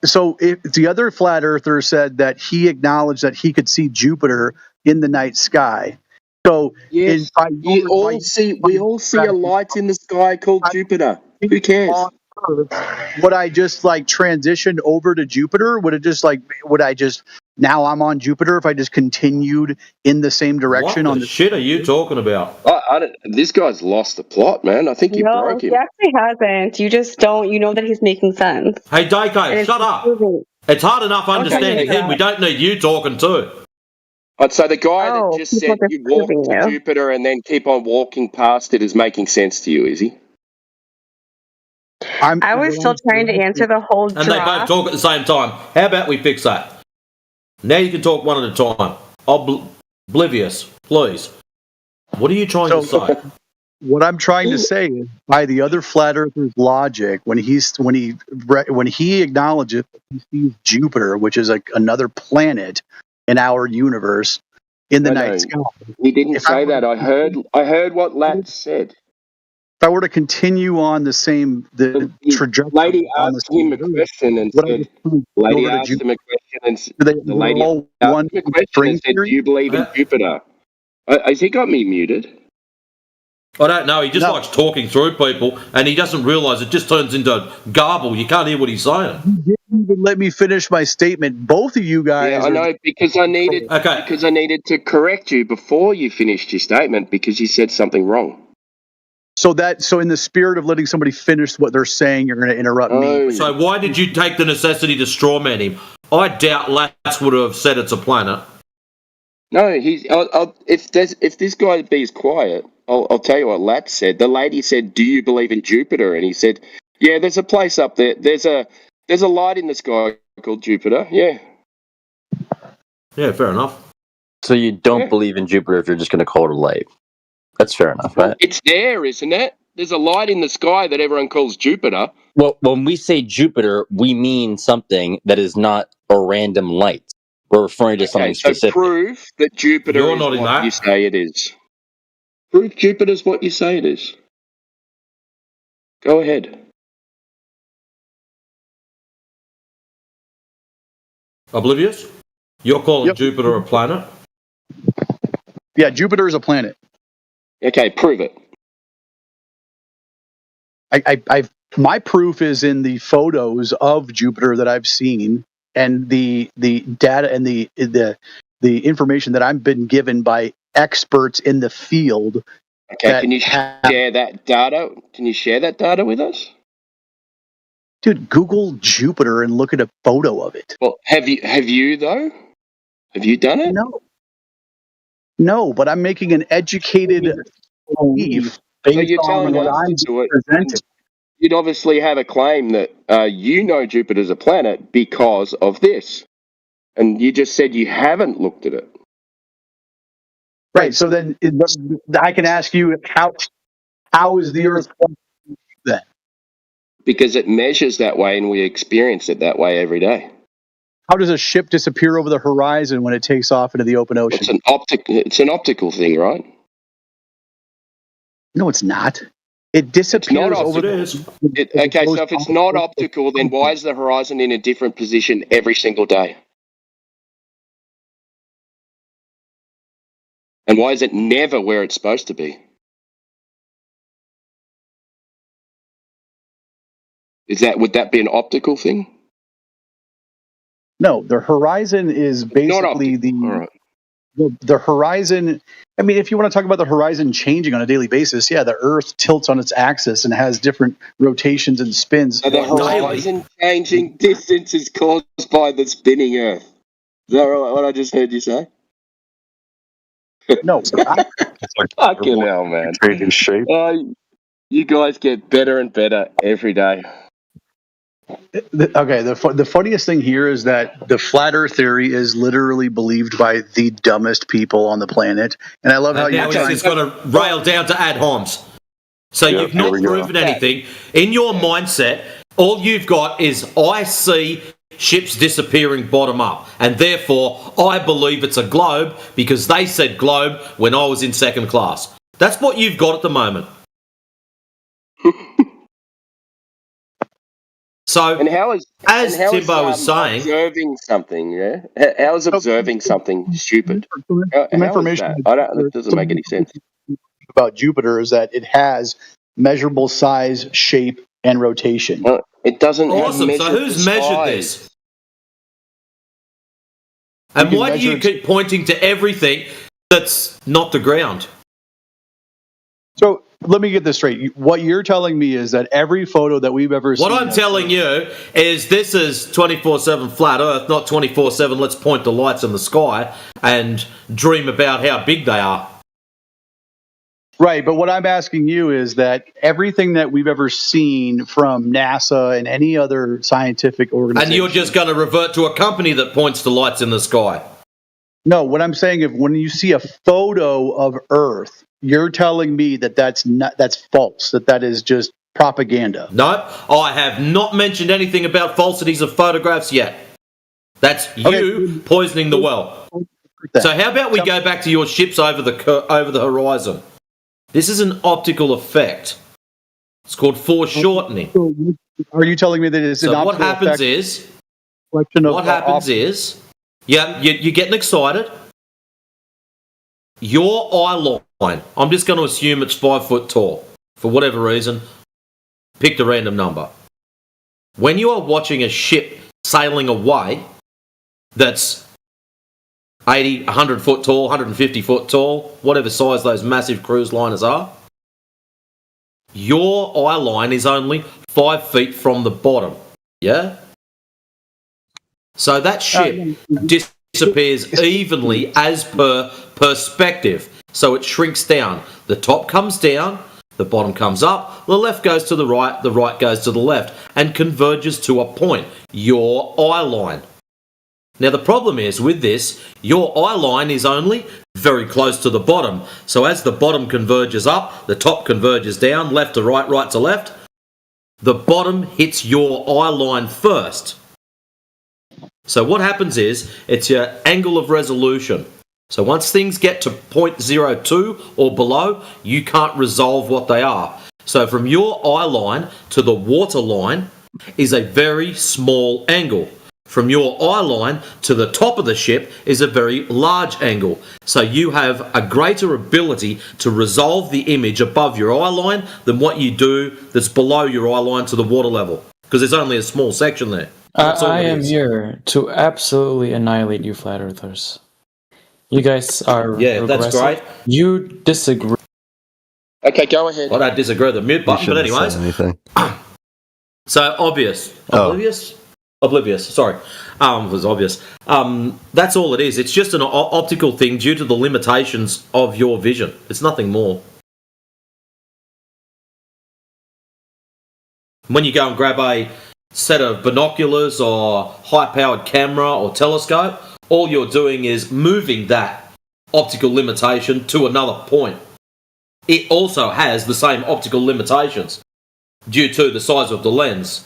So if the other flat earther said that he acknowledged that he could see Jupiter in the night sky. So yes, we all see a light in the sky called Jupiter. Who cares? Would I just like transition over to Jupiter? Would I just now I'm on Jupiter if I just continued in the same direction? What the shit are you talking about? This guy's lost the plot, man. I think you broke him. He actually hasn't. You just don't. You know that he's making sense. Hey, Daiko, shut up. It's hard enough understanding him. We don't need you talking too. So the guy that just said you walk to Jupiter and then keep on walking past it is making sense to you, is he? I was still trying to answer the whole And they both talk at the same time. How about we fix that? Now you can talk one at a time. Oblivious, please. What are you trying to say? What I'm trying to say is, by the other flat earther's logic, when he acknowledges that he sees Jupiter, which is another planet in our universe, in the night sky. He didn't say that. I heard what Lat said. If I were to continue on the trajectory, lady asked him a question and said, "Do you believe in Jupiter?" Has he got me muted? I don't know. He just likes talking through people, and he doesn't realise it just turns into garble. You can't hear what he's saying. You didn't even let me finish my statement. Both of you guys. Yeah, I know because I needed to correct you before you finished your statement because you said something wrong. So in the spirit of letting somebody finish what they're saying, you're going to interrupt me. So why did you take the necessity to strawman him? I doubt Lats would have said it's a planet. No, if this guy is quiet, I'll tell you what Lat said. The lady said, "Do you believe in Jupiter?" And he said, "Yeah, there's a place up there. There's a light in the sky called Jupiter." Yeah. Yeah, fair enough. So you don't believe in Jupiter if you're just going to call it a light. That's fair enough, right? It's there, isn't it? There's a light in the sky that everyone calls Jupiter. Well, when we say Jupiter, we mean something that is not a random light. We're referring to something specific. So prove that Jupiter is what you say it is. Prove Jupiter's what you say it is. Go ahead. Oblivious? You're calling Jupiter a planet? Yeah, Jupiter is a planet. Okay, prove it. My proof is in the photos of Jupiter that I've seen, and the data and the information that I've been given by experts in the field. Okay, can you share that data? Can you share that data with us? Dude, Google Jupiter and look at a photo of it. Well, have you though? Have you done it? No, but I'm making an educated belief based on what I'm presenting. You'd obviously have a claim that you know Jupiter's a planet because of this. And you just said you haven't looked at it. Right, so then I can ask you, how is the Earth then? Because it measures that way and we experience it that way every day. How does a ship disappear over the horizon when it takes off into the open ocean? It's an optical thing, right? No, it's not. It disappears over the Okay, so if it's not optical, then why is the horizon in a different position every single day? And why is it never where it's supposed to be? Would that be an optical thing? No, the horizon is basically the horizon. I mean, if you want to talk about the horizon changing on a daily basis, yeah, the Earth tilts on its axis and has different rotations and spins. So the horizon changing distance is caused by the spinning Earth. Is that what I just heard you say? No. Fucking hell, man. Changing shape. You guys get better and better every day. Okay, the funniest thing here is that the flat Earth theory is literally believed by the dumbest people on the planet, and I love how now he's just got to rail down to ad homs. So you've not proven anything. In your mindset, all you've got is, I see ships disappearing bottom up, and therefore I believe it's a globe because they said globe when I was in second class. That's what you've got at the moment. So, and how is Timbo was saying, observing something, yeah? How is observing something stupid? How information is that? That doesn't make any sense. About Jupiter is that it has measurable size, shape, and rotation. Well, it doesn't. Awesome. Have so who's measured this? And why do you keep pointing to everything that's not the ground? So let me get this straight. What you're telling me is that every photo that we've ever seen... What I'm telling you is this is 24/7 flat Earth, not 24/7 let's point the lights in the sky and dream about how big they are. Right, but what I'm asking you is that everything that we've ever seen from NASA and any other scientific organization... And you're just going to revert to a company that points to lights in the sky. No, what I'm saying is when you see a photo of Earth, you're telling me that that's false, that is just propaganda. No, I have not mentioned anything about falsities of photographs yet. That's you poisoning the well. So how about we go back to your ships over the horizon? This is an optical effect. It's called foreshortening. Are you telling me that it's an optical effect? What happens is, you're getting excited. Your eye line, I'm just going to assume it's 5 foot tall. For whatever reason, picked a random number. When you are watching a ship sailing away that's 80, 100 foot tall, 150 foot tall, whatever size those massive cruise liners are, your eye line is only 5 feet from the bottom. Yeah? So that ship disappears evenly as per perspective. So it shrinks down. The top comes down, the bottom comes up, the left goes to the right goes to the left, and converges to a point, your eye line. Now the problem is with this, your eye line is only very close to the bottom. So as the bottom converges up, the top converges down, left to right, right to left. The bottom hits your eye line first. So what happens is, it's your angle of resolution. So once things get to 0.02 or below, you can't resolve what they are. So from your eye line to the water line is a very small angle. From your eye line to the top of the ship is a very large angle. So you have a greater ability to resolve the image above your eye line than what you do that's below your eye line to the water level. Because there's only a small section there. I am here to absolutely annihilate you flat earthers. You guys are regressive. That's great. You disagree. Okay, go ahead. I don't disagree with the mute button, but anyways. So obvious. Oblivious, sorry. It was obvious. That's all it is. It's just an optical thing due to the limitations of your vision. It's nothing more. When you go and grab a set of binoculars or high-powered camera or telescope, all you're doing is moving that optical limitation to another point. It also has the same optical limitations due to the size of the lens.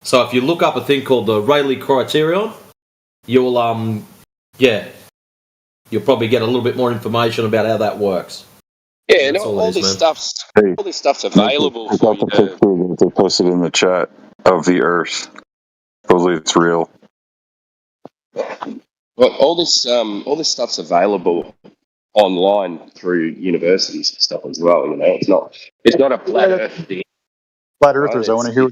So if you look up a thing called the Rayleigh criterion, you'll probably get a little bit more information about how that works. Yeah, and all this stuff's available for you. That they posted in the chat of the Earth. Supposedly it's real. Well, all this stuff's available online through universities and stuff as well. You know, it's not a flat Earth thing. Flat Earthers, I want to hear.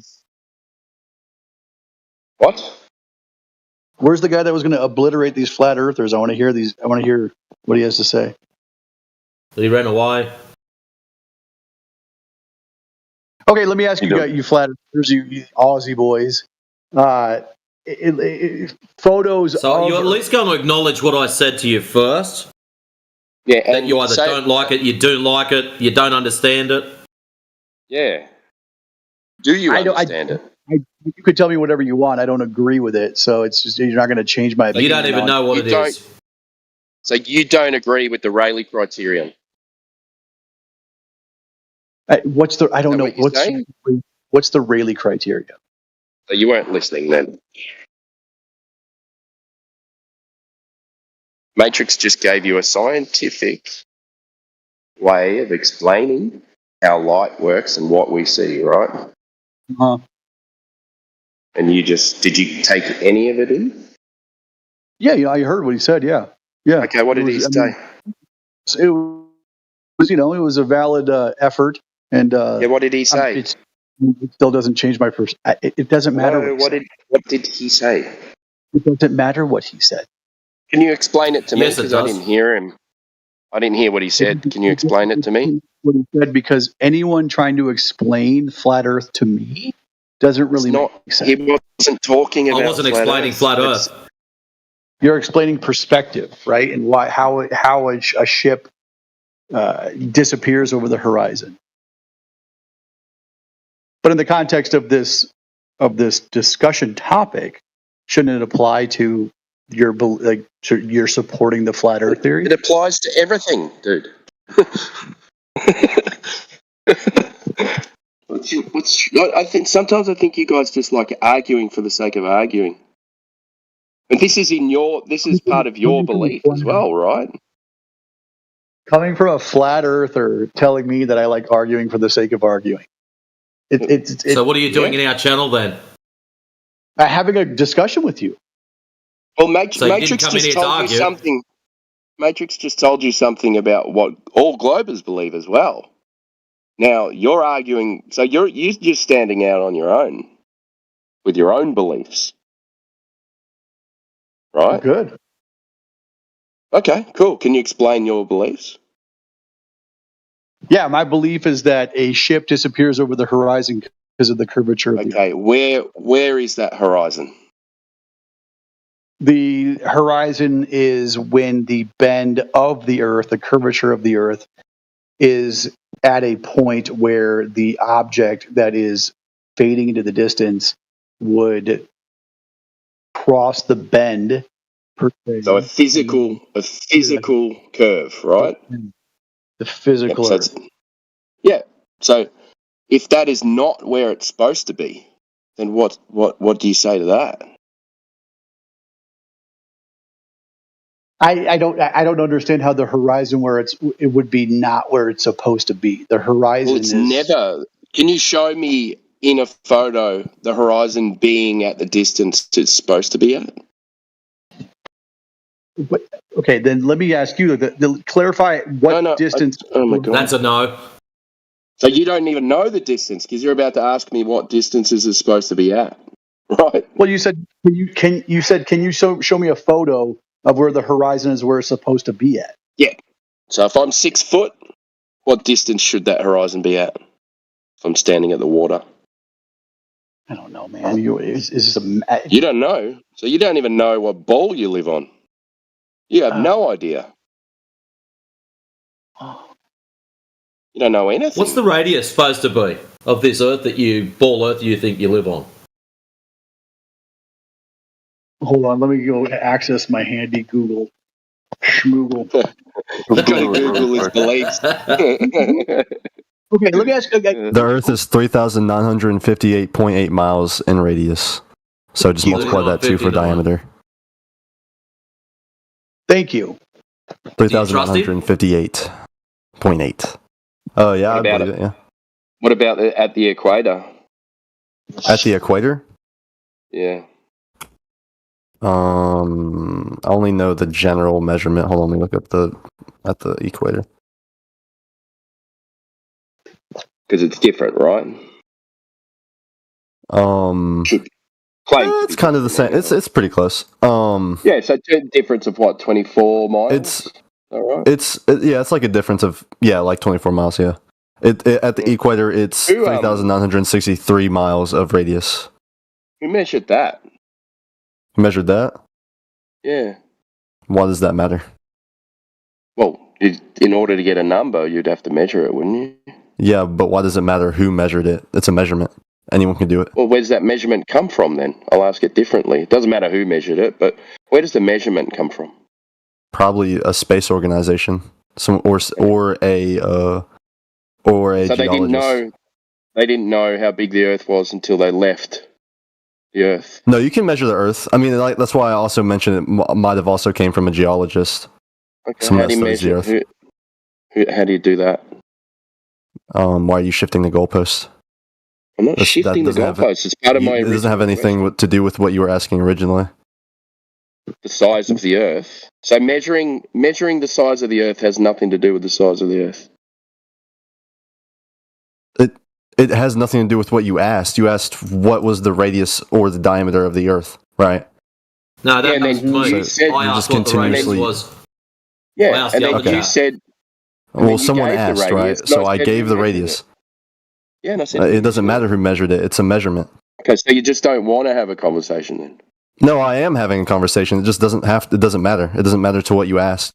What? Where's the guy that was going to obliterate these flat earthers? I want to hear what he has to say. He ran away. Okay, let me ask you flat earthers, you Aussie boys. Photos. So you're at least going to acknowledge what I said to you first. Yeah, that you either don't like it, you do like it, you don't understand it. Yeah. Do you understand it? You could tell me whatever you want. I don't agree with it, so it's just you're not going to change my opinion. You don't even know what it is. So you don't agree with the Rayleigh criterion? What's the? I don't know. Saying? What's the Rayleigh criteria? So you weren't listening then. Matrix just gave you a scientific way of explaining how light works and what we see, right? Uh-huh. And did you take any of it in? Yeah, I heard what he said. Yeah. Okay, what did he say? It was, it was a valid effort, and what did he say? It still doesn't change my first. It doesn't matter. No, what did he say? It doesn't matter what he said. Can you explain it to me? Yes, it Because I does. didn't hear him. I didn't hear what he said. Can you explain it to me? What he said, because anyone trying to explain flat Earth to me doesn't really make sense. He wasn't talking about. I wasn't explaining flat Earth. You're explaining perspective, right? And how a ship disappears over the horizon. But in the context of this discussion topic, shouldn't it apply to you're supporting the flat Earth theory? It applies to everything, dude. I think you guys just like arguing for the sake of arguing. And this is part of your belief as well, right? Coming from a flat earther telling me that I like arguing for the sake of arguing. So what are you doing in our channel then? Having a discussion with you. Well, Matrix just told you something. Matrix just told you something about what all Globers believe as well. Now you're arguing, so you're just standing out on your own with your own beliefs, right? Good. Okay, cool. Can you explain your beliefs? Yeah, my belief is that a ship disappears over the horizon because of the curvature of the Earth. Where is that horizon? The horizon is when the bend of the Earth, the curvature of the Earth, is at a point where the object that is fading into the distance would cross the bend. So a physical curve, right? The physical Earth. Yeah. So if that is not where it's supposed to be, then what do you say to that? I don't understand how the horizon it would be not where it's supposed to be. The horizon it's never. Can you show me in a photo the horizon being at the distance it's supposed to be at? Okay, then let me ask you to clarify what distance. Oh my God. That's a no. So you don't even know the distance because you're about to ask me what distances it's supposed to be at, right? Well, you said can you show me a photo of where the horizon is where it's supposed to be at? Yeah. So if I'm 6 foot, what distance should that horizon be at? If I'm standing at the water. I don't know, man. You don't know, so you don't even know what bowl you live on. You have no idea. You don't know anything. What's the radius supposed to be of this Earth ball Earth you think you live on? Hold on, let me go access my handy Google. Schmoogle. Google his beliefs. Okay, let me ask. Okay. The Earth is 3,958.8 miles in radius. So just multiply that 2 for diameter. Thank you. 3,958.8. Oh, yeah, I believe it, yeah. What about at the equator? At the equator? Yeah. I only know the general measurement. Hold on, let me look up at the equator. Because it's different, right? It's kind of the same. It's pretty close. Yeah, so a difference of what, 24 miles? All right. It's like a difference of like 24 miles. Yeah. At the equator, it's 3,963 miles of radius. Who measured that? You measured that? Yeah. Why does that matter? Well, in order to get a number, you'd have to measure it, wouldn't you? Yeah, but why does it matter who measured it? It's a measurement. Anyone can do it. Well, where does that measurement come from then? I'll ask it differently. It doesn't matter who measured it, but where does the measurement come from? Probably a space organization, or a or a so geologist. They didn't know how big the Earth was until they left the Earth. No, you can measure the Earth. I mean, that's why I also mentioned it might have also came from a geologist. Okay, how do you measure? How do you do that? Why are you shifting the goalpost? I'm not shifting the goalpost. It's part of my. It doesn't have anything to do with what you were asking originally. The size of the Earth. So measuring the size of the Earth has nothing to do with the size of the Earth. It has nothing to do with what you asked. You asked what was the radius or the diameter of the Earth, right? No, that was me. So I asked what the radius was. Yeah, and then you said. Well, someone asked, right? So I gave the radius. Yeah, and I said it doesn't matter who measured it. It's a measurement. Okay, so you just don't want to have a conversation then? No, I am having a conversation. It just doesn't It doesn't matter. It doesn't matter to what you asked.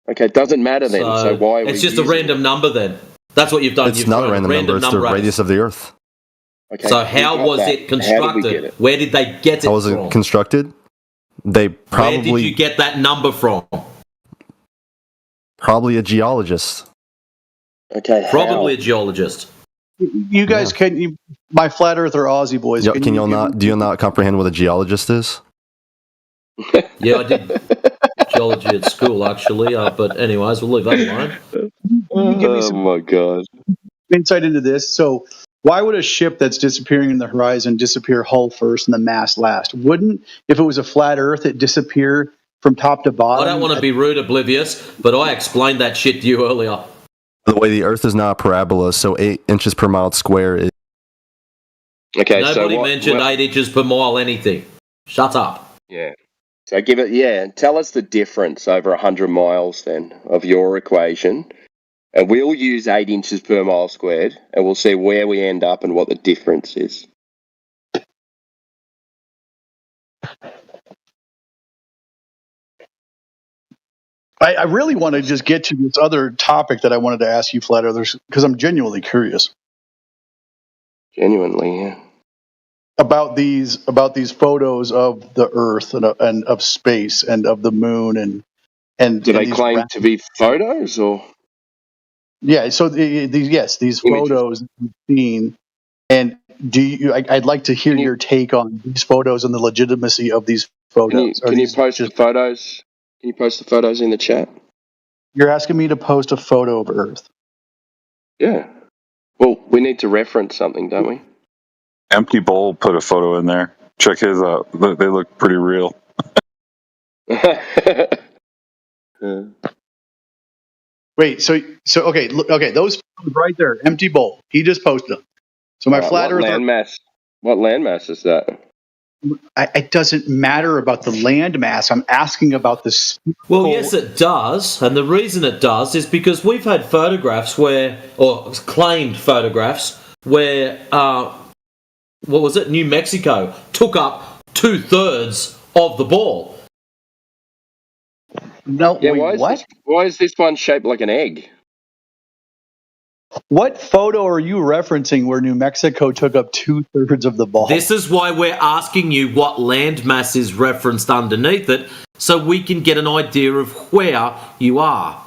Okay, it doesn't matter then. So why? It's just a random number then. That's what you've done. It's not a random number. It's the radius of the Earth. Okay, so how was it constructed? Where did they get it from? How was it constructed? They probably. Where did you get that number from? Probably a geologist. Okay. Probably a geologist. You guys my flat earther Aussie boys. Can you not? Do you not comprehend what a geologist is? Yeah, I did geology at school actually, but anyways, we'll leave that alone. Give me some my god! Insight into this. So, why would a ship that's disappearing in the horizon disappear hull first and the mast last? Wouldn't, if it was a flat Earth, it disappear from top to bottom? I don't want to be rude, oblivious, but I explained that shit to you earlier. The way the Earth is not a parabola, so 8 inches per mile square is. Okay, nobody mentioned 8 inches per mile anything. Shut up. Yeah. So tell us the difference over 100 miles then of your equation, and we'll use 8 inches per mile squared, and we'll see where we end up and what the difference is. I really want to just get to this other topic that I wanted to ask you, Flat Earthers, because I'm genuinely curious. Genuinely, yeah. About these photos of the Earth and of space and of the moon and do they claim to be photos or? Yeah, so these photos you've seen, and I'd like to hear your take on these photos and the legitimacy of these photos. Can you post the photos? Can you post the photos in the chat? You're asking me to post a photo of Earth. Yeah. Well, we need to reference something, don't we? Empty Bowl put a photo in there. Check his out. They look pretty real. Wait, so okay, those photos right there, Empty Bowl. He just posted them. So my flat Earth landmass. What landmass is that? It doesn't matter about the landmass. I'm asking about this. Well, yes, it does, and the reason it does is because we've had photographs or claimed photographs where, what was it? New Mexico took up 2/3 of the ball. No, yeah, what? Why is this one shaped like an egg? What photo are you referencing where New Mexico took up 2/3 of the ball? This is why we're asking you what landmass is referenced underneath it, so we can get an idea of where you are.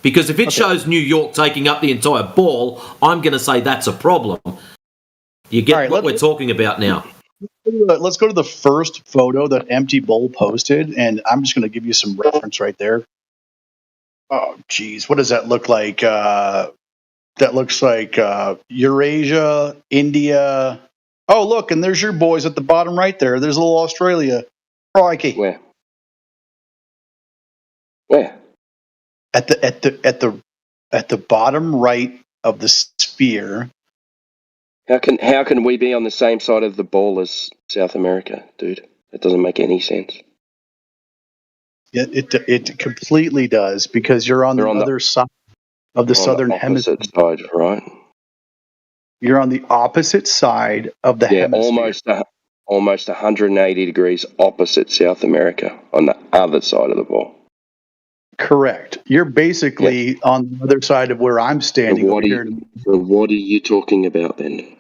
Because if it shows New York taking up the entire ball, I'm going to say that's a problem. You get what we're talking about now. Let's go to the first photo that Empty Bowl posted, and I'm just going to give you some reference right there. Oh, geez. What does that look like? That looks like Eurasia, India. Oh, look, and there's your boys at the bottom right there. There's a little Australia. Crikey. Where? At the bottom right of the sphere. How can we be on the same side of the ball as South America, dude? That doesn't make any sense. Yeah, it completely does, because you're on the other side of the southern hemisphere. Side, right? You're on the opposite side of the hemisphere. Almost 180 degrees opposite South America, on the other side of the ball. Correct. You're basically on the other side of where I'm standing. So what are you talking about then?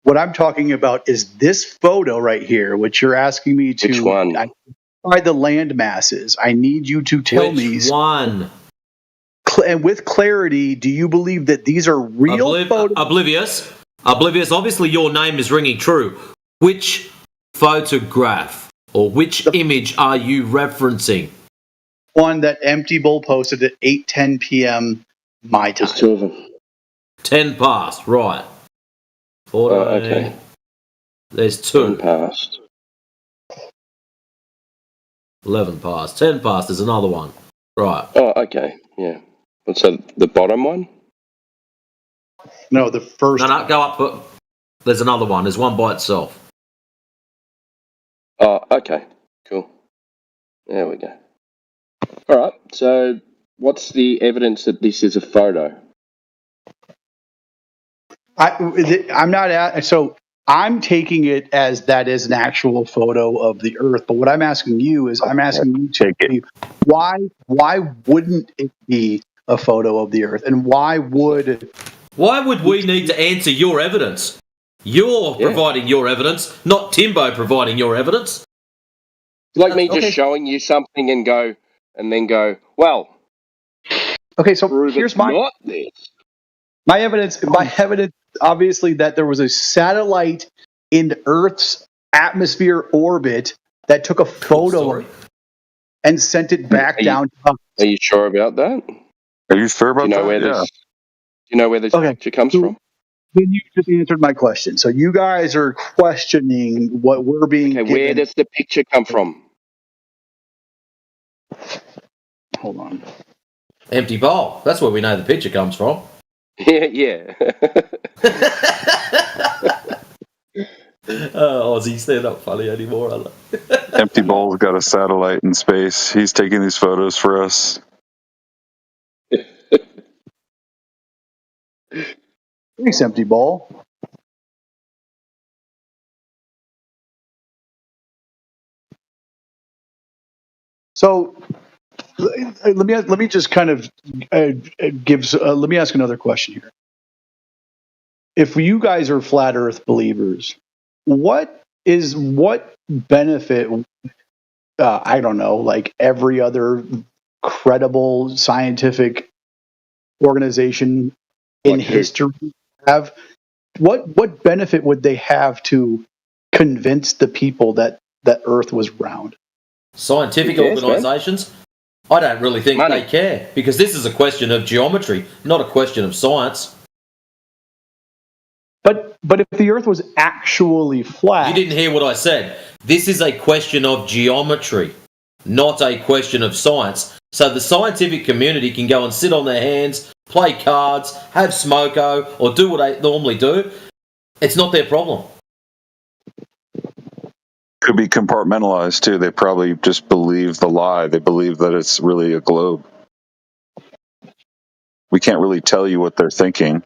What I'm talking about is this photo right here, which you're asking me to. Which one? By the land masses. I need you to tell me. Which one? with clarity, do you believe that these are real photos? Oblivious. Obviously, your name is ringing true. Which photograph or which image are you referencing? One that Empty Bowl posted at 8:10 p.m. my time. There's 2 of them. 10 past, right. Okay. There's 2. 10 past. 11 past. 10 past is another one. Right. Oh, okay. Yeah. So the bottom one? No, the first. No, go up. But there's another one. There's one by itself. Oh, okay. Cool. There we go. All right. So what's the evidence that this is a photo? I'm not so I'm taking it as that is an actual photo of the Earth. But what I'm asking you is, I'm asking you to why wouldn't it be a photo of the Earth, and why would we need to answer your evidence? You're providing your evidence, not Timbo providing your evidence. It's like me just showing you something and then go, well. Okay, so here's my evidence. My evidence, obviously, that there was a satellite in Earth's atmosphere orbit that took a photo and sent it back down to us. Are you sure about that? Are you sure about that? Do you know where this picture comes from? Then you just answered my question. So you guys are questioning what we're being given. Where does the picture come from? Hold on. Empty bowl. That's where we know the picture comes from. Yeah. Aussies, they're not funny anymore, are they? Empty Bowl's got a satellite in space. He's taking these photos for us. Thanks, Empty Bowl. So let me just kind of let me ask another question here. If you guys are flat Earth believers, what benefit? I don't know, like every other credible scientific organization in history have. What benefit would they have to convince the people that Earth was round? Scientific organisations? I don't really think they care, because this is a question of geometry, not a question of science. But if the Earth was actually flat... You didn't hear what I said. This is a question of geometry, not a question of science. So the scientific community can go and sit on their hands, play cards, have smoko, or do what they normally do. It's not their problem. Could be compartmentalized too. They probably just believe the lie. They believe that it's really a globe. We can't really tell you what they're thinking.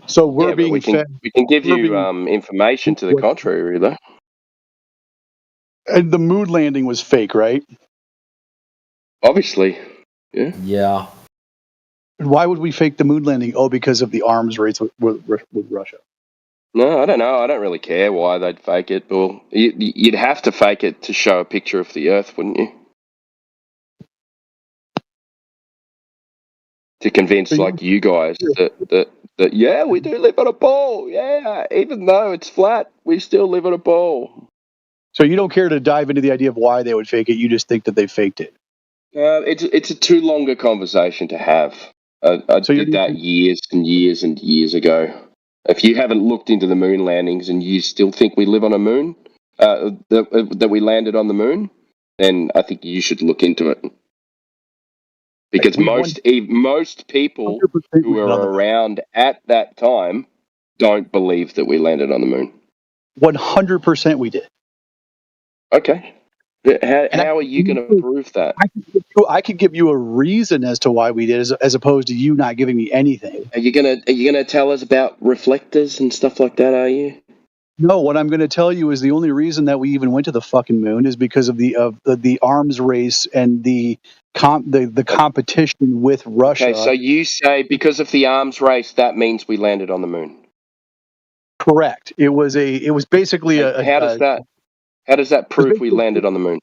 So we're being fed. We can give you information to the contrary, though. And the moon landing was fake, right? Obviously, yeah. Yeah. Why would we fake the moon landing? Oh, because of the arms race with Russia. No, I don't know. I don't really care why they'd fake it. Well, you'd have to fake it to show a picture of the Earth, wouldn't you? To convince, like you guys, that yeah, we do live on a ball. Yeah, even though it's flat, we still live on a ball. So you don't care to dive into the idea of why they would fake it. You just think that they faked it. It's a too long a conversation to have. I did that years and years and years ago. If you haven't looked into the moon landings and you still think we live on a moon, that we landed on the moon, then I think you should look into it. Because most people who were around at that time don't believe that we landed on the moon. 100% we did. Okay. How are you going to prove that? I could give you a reason as to why we did, as opposed to you not giving me anything. Are you gonna tell us about reflectors and stuff like that? Are you? No. What I'm going to tell you is the only reason that we even went to the fucking moon is because of the arms race and the competition with Russia. Okay, so you say because of the arms race, that means we landed on the moon. Correct. It was basically How does that prove we landed on the moon?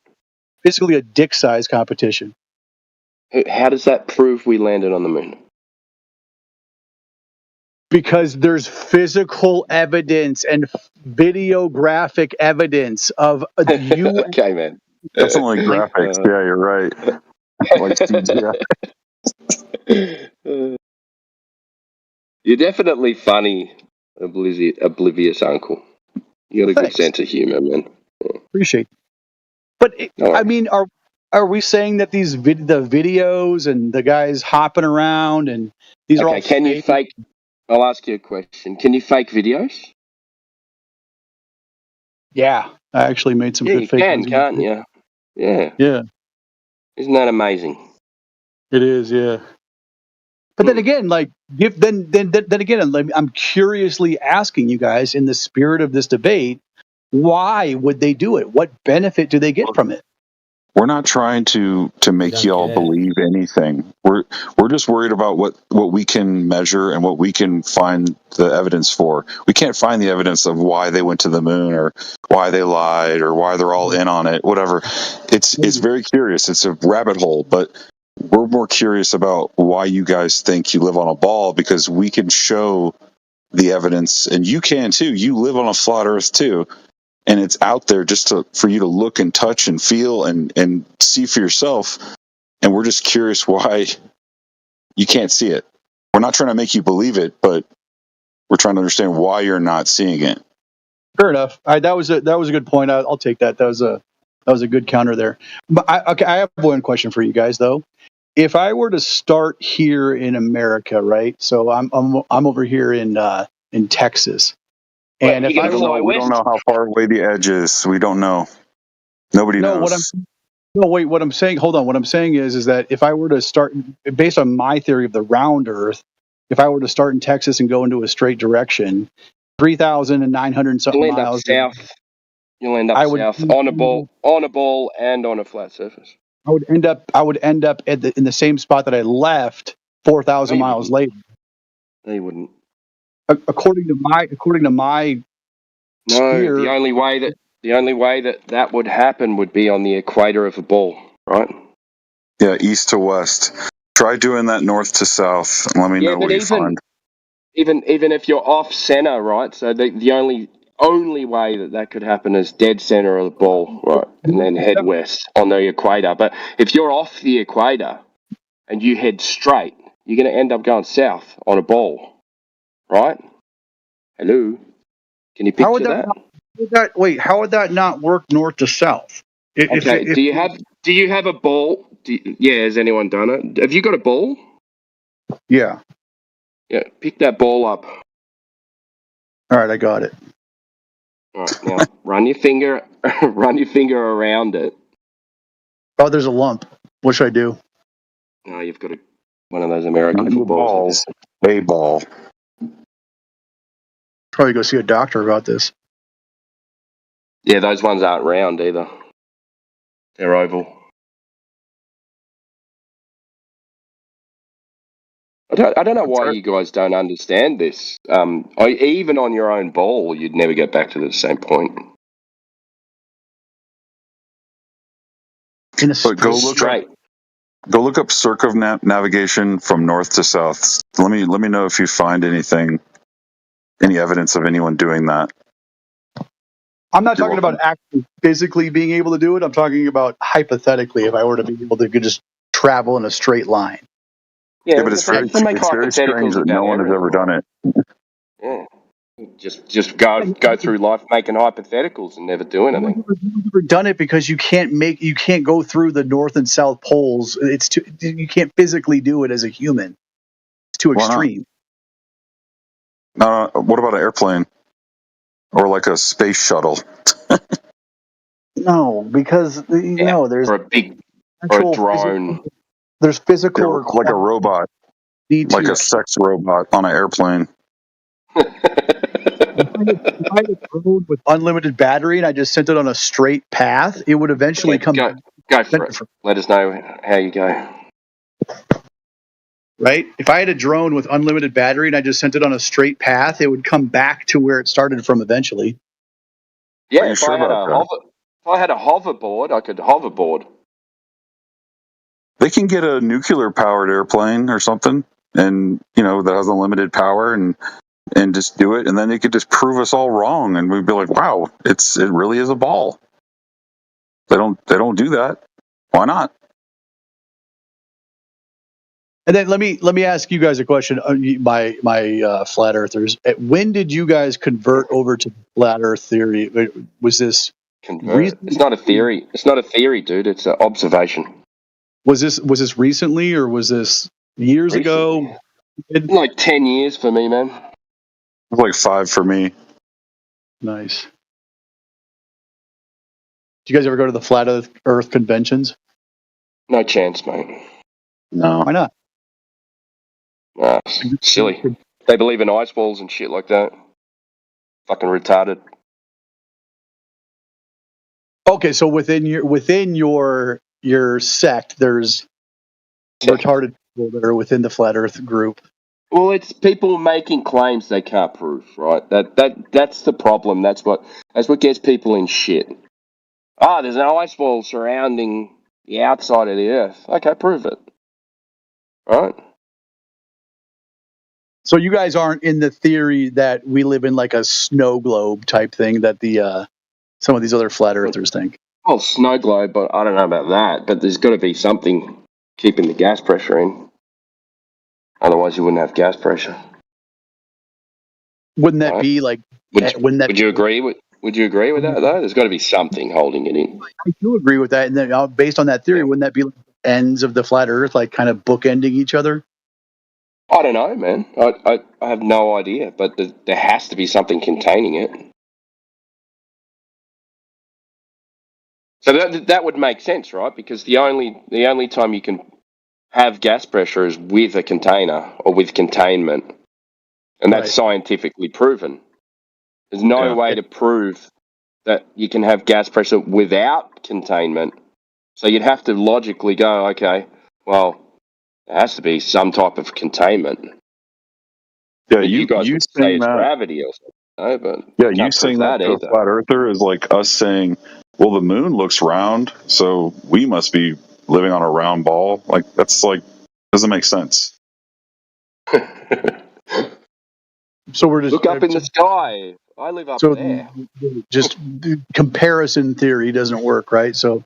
basically a dick size competition. How does that prove we landed on the moon? Because there's physical evidence and videographic evidence of you. Okay, man. Definitely graphics. Yeah, you're right. Like CGI. You're definitely funny, oblivious uncle. You got a good sense of humor, man. Appreciate it. But I mean, are we saying that the videos and the guys hopping around and these are all? Can you fake? I'll ask you a question. Can you fake videos? Yeah, I actually made some good fake ones. Can't you? Yeah. Yeah. Isn't that amazing? It is, yeah. But then again, I'm curiously asking you guys, in the spirit of this debate, why would they do it? What benefit do they get from it? We're not trying to make y'all believe anything. We're just worried about what we can measure and what we can find the evidence for. We can't find the evidence of why they went to the moon or why they lied or why they're all in on it. Whatever. It's very curious. It's a rabbit hole, but we're more curious about why you guys think you live on a ball, because we can show the evidence, and you can too. You live on a flat Earth too. And it's out there just for you to look and touch and feel and see for yourself. And we're just curious why you can't see it. We're not trying to make you believe it, but we're trying to understand why you're not seeing it. Fair enough. That was a good point. I'll take that. That was a good counter there. But I have one question for you guys though. If I were to start here in America, right? So I'm over here in Texas. And if we don't know how far away the edge is. We don't know. Nobody knows. What I'm saying, hold on. What I'm saying is that if I were to start, based on my theory of the round Earth, if I were to start in Texas and go into a straight direction, 3,900 something miles south. You'll end up south on a ball, and on a flat surface. I would end up in the same spot that I left 4,000 miles later. No, you wouldn't. According to my sphere, the only way that would happen would be on the equator of a ball, right? Yeah, east to west. Try doing that north to south and let me know what you find. Even if you're off center, right? So the only way that could happen is dead center of the ball, right? And then head west on the equator. But if you're off the equator and you head straight, you're going to end up going south on a ball. Right? Hello? Can you picture that? How would that not work north to south? Do you have a ball? Has anyone done it? Have you got a ball? Yeah. Yeah, pick that ball up. All right, I got it. All right, now run your finger around it. Oh, there's a lump. What should I do? No, you've got one of those American footballs. A ball. Probably go see a doctor about this. Yeah, those ones aren't round either. They're oval. I don't know why you guys don't understand this. Even on your own ball, you'd never get back to the same point. But go look up circumnavigation from north to south. Let me know if you find any evidence of anyone doing that. I'm not talking about actually physically being able to do it. I'm talking about hypothetically, if I were to be able to just travel in a straight line. Yeah, but it's very strange that no one has ever done it. Yeah. Just go through life making hypotheticals and never do anything. You've never done it because you can't go through the north and south poles. You can't physically do it as a human. It's too extreme. What about an airplane or like a space shuttle? No, because there's or a drone. There's physical like a robot, like a sex robot on an airplane. If I had a drone with unlimited battery and I just sent it on a straight path, it would eventually come. Go for it. Let us know how you go. Right? If I had a drone with unlimited battery and I just sent it on a straight path, it would come back to where it started from eventually. Yeah, if I had a hoverboard, I could hoverboard. they can get a nuclear powered airplane or something, and that has unlimited power, and just do it, and then they could just prove us all wrong, and we'd be like, wow, it really is a ball. They don't do that. Why not? And then let me ask you guys a question, my flat earthers. When did you guys convert over to flat Earth theory? Was this convert? It's not a theory. It's not a theory, dude. It's an observation. Was this recently, or was this years ago? Like 10 years for me, man. It was like 5 for me. Nice. Do you guys ever go to the flat Earth conventions? No chance, mate. No. Why not? Silly. They believe in ice balls and shit like that. Fucking retarded. Okay, so within your sect, there's retarded people that are within the flat Earth group. Well, it's people making claims they can't prove, right? That's the problem. That's what gets people in shit. There's an ice ball surrounding the outside of the Earth. Okay, prove it. Right? So you guys aren't in the theory that we live in like a snow globe type thing that the some of these other flat earthers think. Well, snow globe, but I don't know about that. But there's got to be something keeping the gas pressure in. Otherwise, you wouldn't have gas pressure. Wouldn't that be like? Would you agree with? Would you agree with that though? There's got to be something holding it in. I do agree with that, and then based on that theory, wouldn't that be like ends of the flat Earth, like kind of bookending each other? I don't know, man. I have no idea, but there has to be something containing it. So that would make sense, right? Because the only time you can have gas pressure is with a container or with containment, and that's scientifically proven. There's no way to prove that you can have gas pressure without containment. So you'd have to logically go, okay, well, there has to be some type of containment. Yeah, you guys would say it's gravity or something, but yeah, you saying that to a flat earther is like us saying, well, the moon looks round, so we must be living on a round ball. Like that's like doesn't make sense. So we're just look up in the sky. I live up there. Just the comparison theory doesn't work, right? So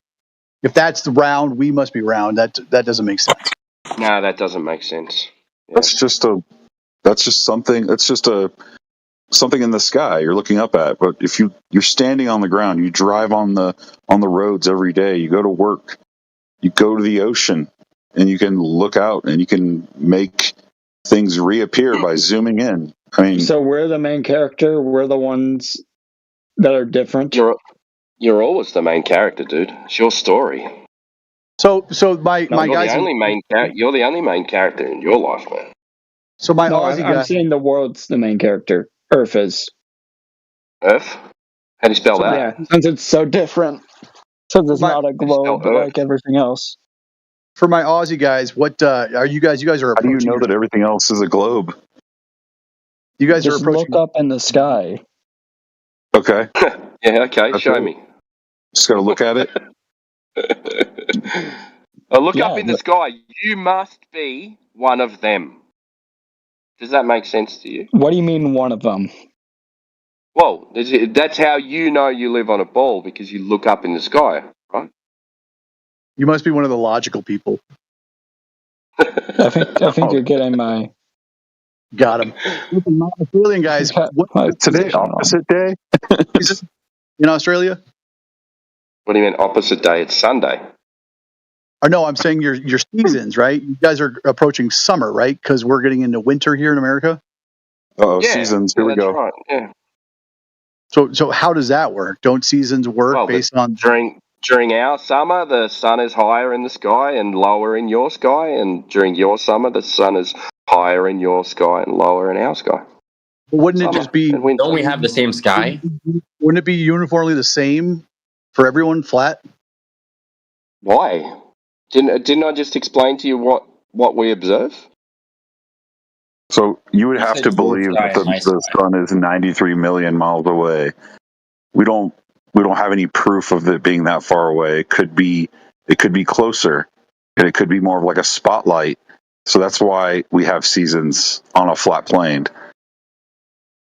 if that's the round, we must be round. That doesn't make sense. No, that doesn't make sense. Yeah. That's just something in the sky you're looking up at. But if you're standing on the ground, you drive on the roads every day, you go to work, you go to the ocean, and you can look out and you can make things reappear by zooming in. I mean, so we're the main character. We're the ones that are different. You're always the main character, dude. It's your story. So my guys. You're the only main character in your life, man. So I'm saying the world's the main character. Earth is. Earth? How do you spell that? Yeah, since it's so different. Since it's not a globe like everything else. For my Aussie guys, what are you guys? You guys are. How do you know that everything else is a globe? You guys just are approaching. Look up in the sky. Okay. Yeah. Okay. Show me. Just gotta look at it. Look up in the sky. You must be one of them. Does that make sense to you? What do you mean one of them? Well, that's how you know you live on a ball, because you look up in the sky, right? You must be one of the logical people. I think you're getting my. Got him. My Australian guys. What today? Opposite day? In Australia? What do you mean opposite day? It's Sunday. Or no, I'm saying your seasons, right? You guys are approaching summer, right? Because we're getting into winter here in America. Seasons. Here we go. Right. Yeah. So how does that work? Don't seasons work based on during our summer, the sun is higher in the sky and lower in your sky, and during your summer, the sun is higher in your sky and lower in our sky. But wouldn't it just be? Don't we have the same sky? Wouldn't it be uniformly the same for everyone, flat? Why? Didn't I just explain to you what we observe? So you would have to believe that the sun is 93 million miles away. We don't have any proof of it being that far away. It could be closer. and it could be more of like a spotlight. So that's why we have seasons on a flat plane.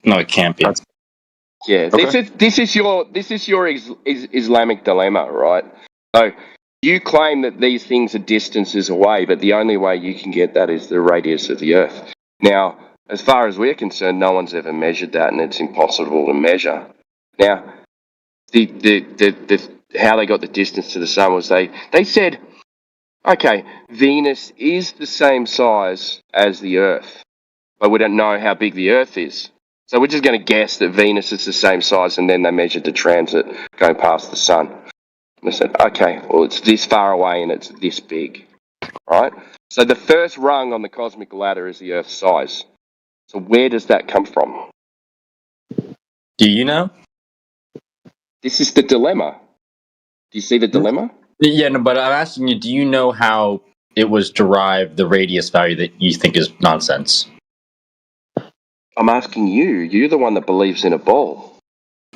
No, it can't be. Yeah, Okay. this is your Islamic dilemma, right? So you claim that these things are distances away, but the only way you can get that is the radius of the Earth. Now, as far as we're concerned, no one's ever measured that, and it's impossible to measure. Now, the how they got the distance to the sun was they said, okay, Venus is the same size as the Earth, but we don't know how big the Earth is. So we're just going to guess that Venus is the same size, and then they measured the transit going past the sun. And they said, okay, well, it's this far away and it's this big, right? So the first rung on the cosmic ladder is the Earth's size. So where does that come from? Do you know? This is the dilemma. Do you see the dilemma? Yeah, no, but I'm asking you, do you know how it was derived, the radius value that you think is nonsense? I'm asking you. You're the one that believes in a ball.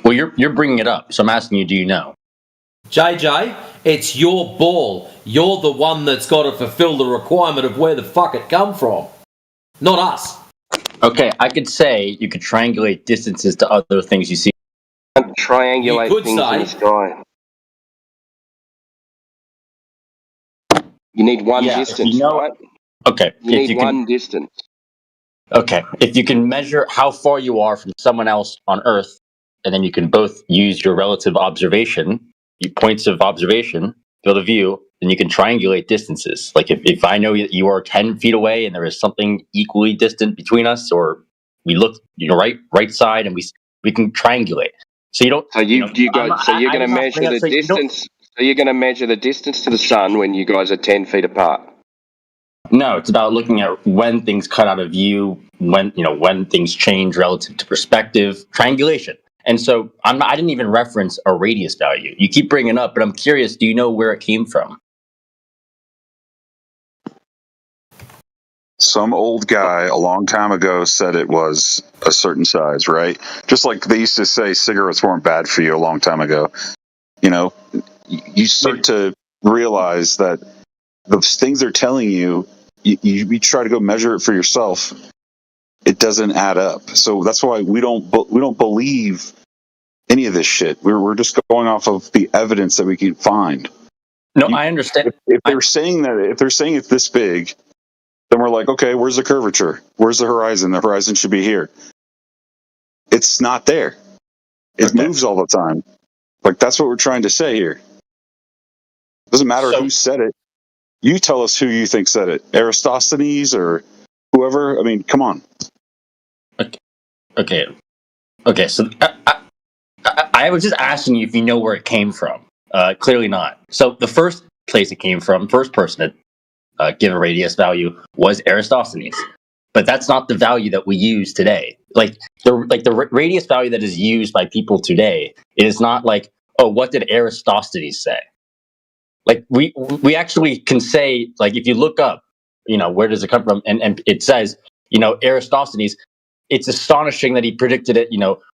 Well, you're bringing it up, so I'm asking you, do you know? JJ, it's your ball. You're the one that's got to fulfill the requirement of where the fuck it come from, not us. Okay, I could say you could triangulate distances to other things you see. Triangulate things in the sky. You need one distance, right? Okay. You need one distance. Okay, if you can measure how far you are from someone else on Earth, and then you can both use your relative observation, your points of observation, field of view, then you can triangulate distances. Like if I know that you are 10 feet away and there is something equally distant between us, or we look, right side, and we can triangulate. So you don't. So you're going to measure the distance. So you're going to measure the distance to the sun when you guys are 10 feet apart. No, it's about looking at when things cut out of view, when things change relative to perspective, triangulation. And so I didn't even reference a radius value. You keep bringing it up, but I'm curious, do you know where it came from? Some old guy a long time ago said it was a certain size, right? Just like they used to say cigarettes weren't bad for you a long time ago. You start to realize that the things they're telling you, you try to go measure it for yourself, it doesn't add up. So that's why we don't believe any of this shit. We're just going off of the evidence that we can find. No, I understand. If they're saying it's this big, then we're like, okay, where's the curvature? Where's the horizon? The horizon should be here. It's not there. It moves all the time. Like, that's what we're trying to say here. Doesn't matter who said it. You tell us who you think said it. Eratosthenes or whoever. I mean, come on. Okay. So I was just asking you if you know where it came from. Clearly not. So the first place it came from, first person to give a radius value was Eratosthenes. But that's not the value that we use today. Like the radius value that is used by people today, it is not like, oh, what did Eratosthenes say? Like we actually can say, like, if you look up, where does it come from? And it says, Eratosthenes, it's astonishing that he predicted it,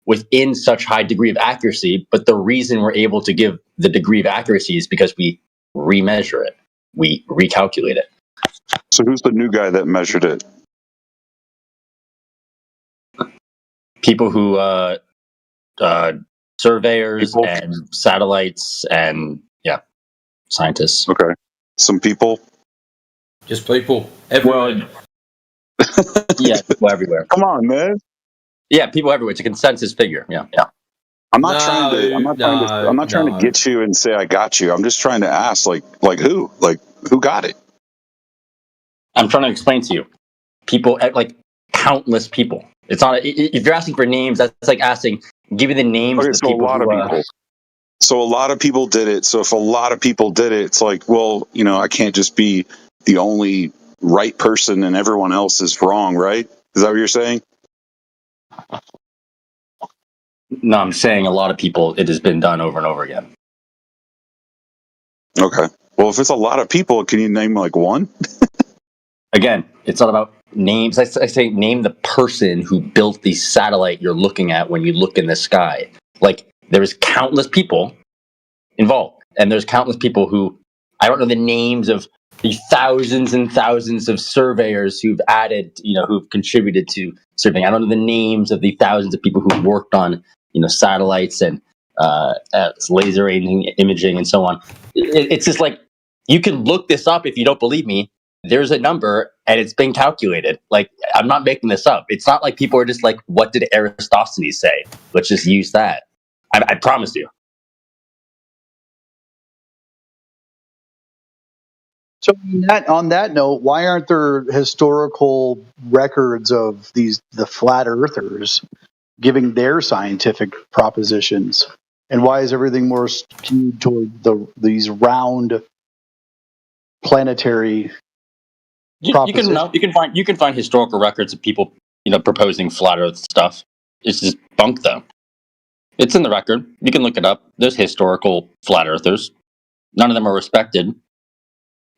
within such high degree of accuracy. But the reason we're able to give the degree of accuracy is because we remeasure it. We recalculate it. So who's the new guy that measured it? People who, surveyors and satellites and, scientists. Okay. Some people? Just people everywhere. Yeah, people everywhere. Come on, man. Yeah, people everywhere. It's a consensus figure. Yeah. I'm not trying to get you and say I got you. I'm just trying to ask, like who? Like, who got it? I'm trying to explain to you. People, like countless people. It's not. If you're asking for names, that's like asking. Give me the names of the people. A lot of people. So a lot of people did it. So if a lot of people did it, it's like, well, I can't just be the only right person and everyone else is wrong, right? Is that what you're saying? No, I'm saying a lot of people, it has been done over and over again. Okay. Well, if it's a lot of people, can you name like one? Again, it's not about names. I say name the person who built the satellite you're looking at when you look in the sky. Like, there's countless people involved, and there's countless people who I don't know the names of the thousands and thousands of surveyors who've who've contributed to surveying. I don't know the names of the thousands of people who've worked on, satellites and laser imaging and so on. It's just like, you can look this up if you don't believe me. There's a number and it's been calculated. Like, I'm not making this up. It's not like people are just like, what did Eratosthenes say? Let's just use that. I promise you. So on that note, why aren't there historical records of the flat earthers giving their scientific propositions? And why is everything more skewed toward these round planetary propositions? You can find historical records of people proposing flat Earth stuff. It's just bunk though. It's in the record. You can look it up. There's historical flat earthers. None of them are respected,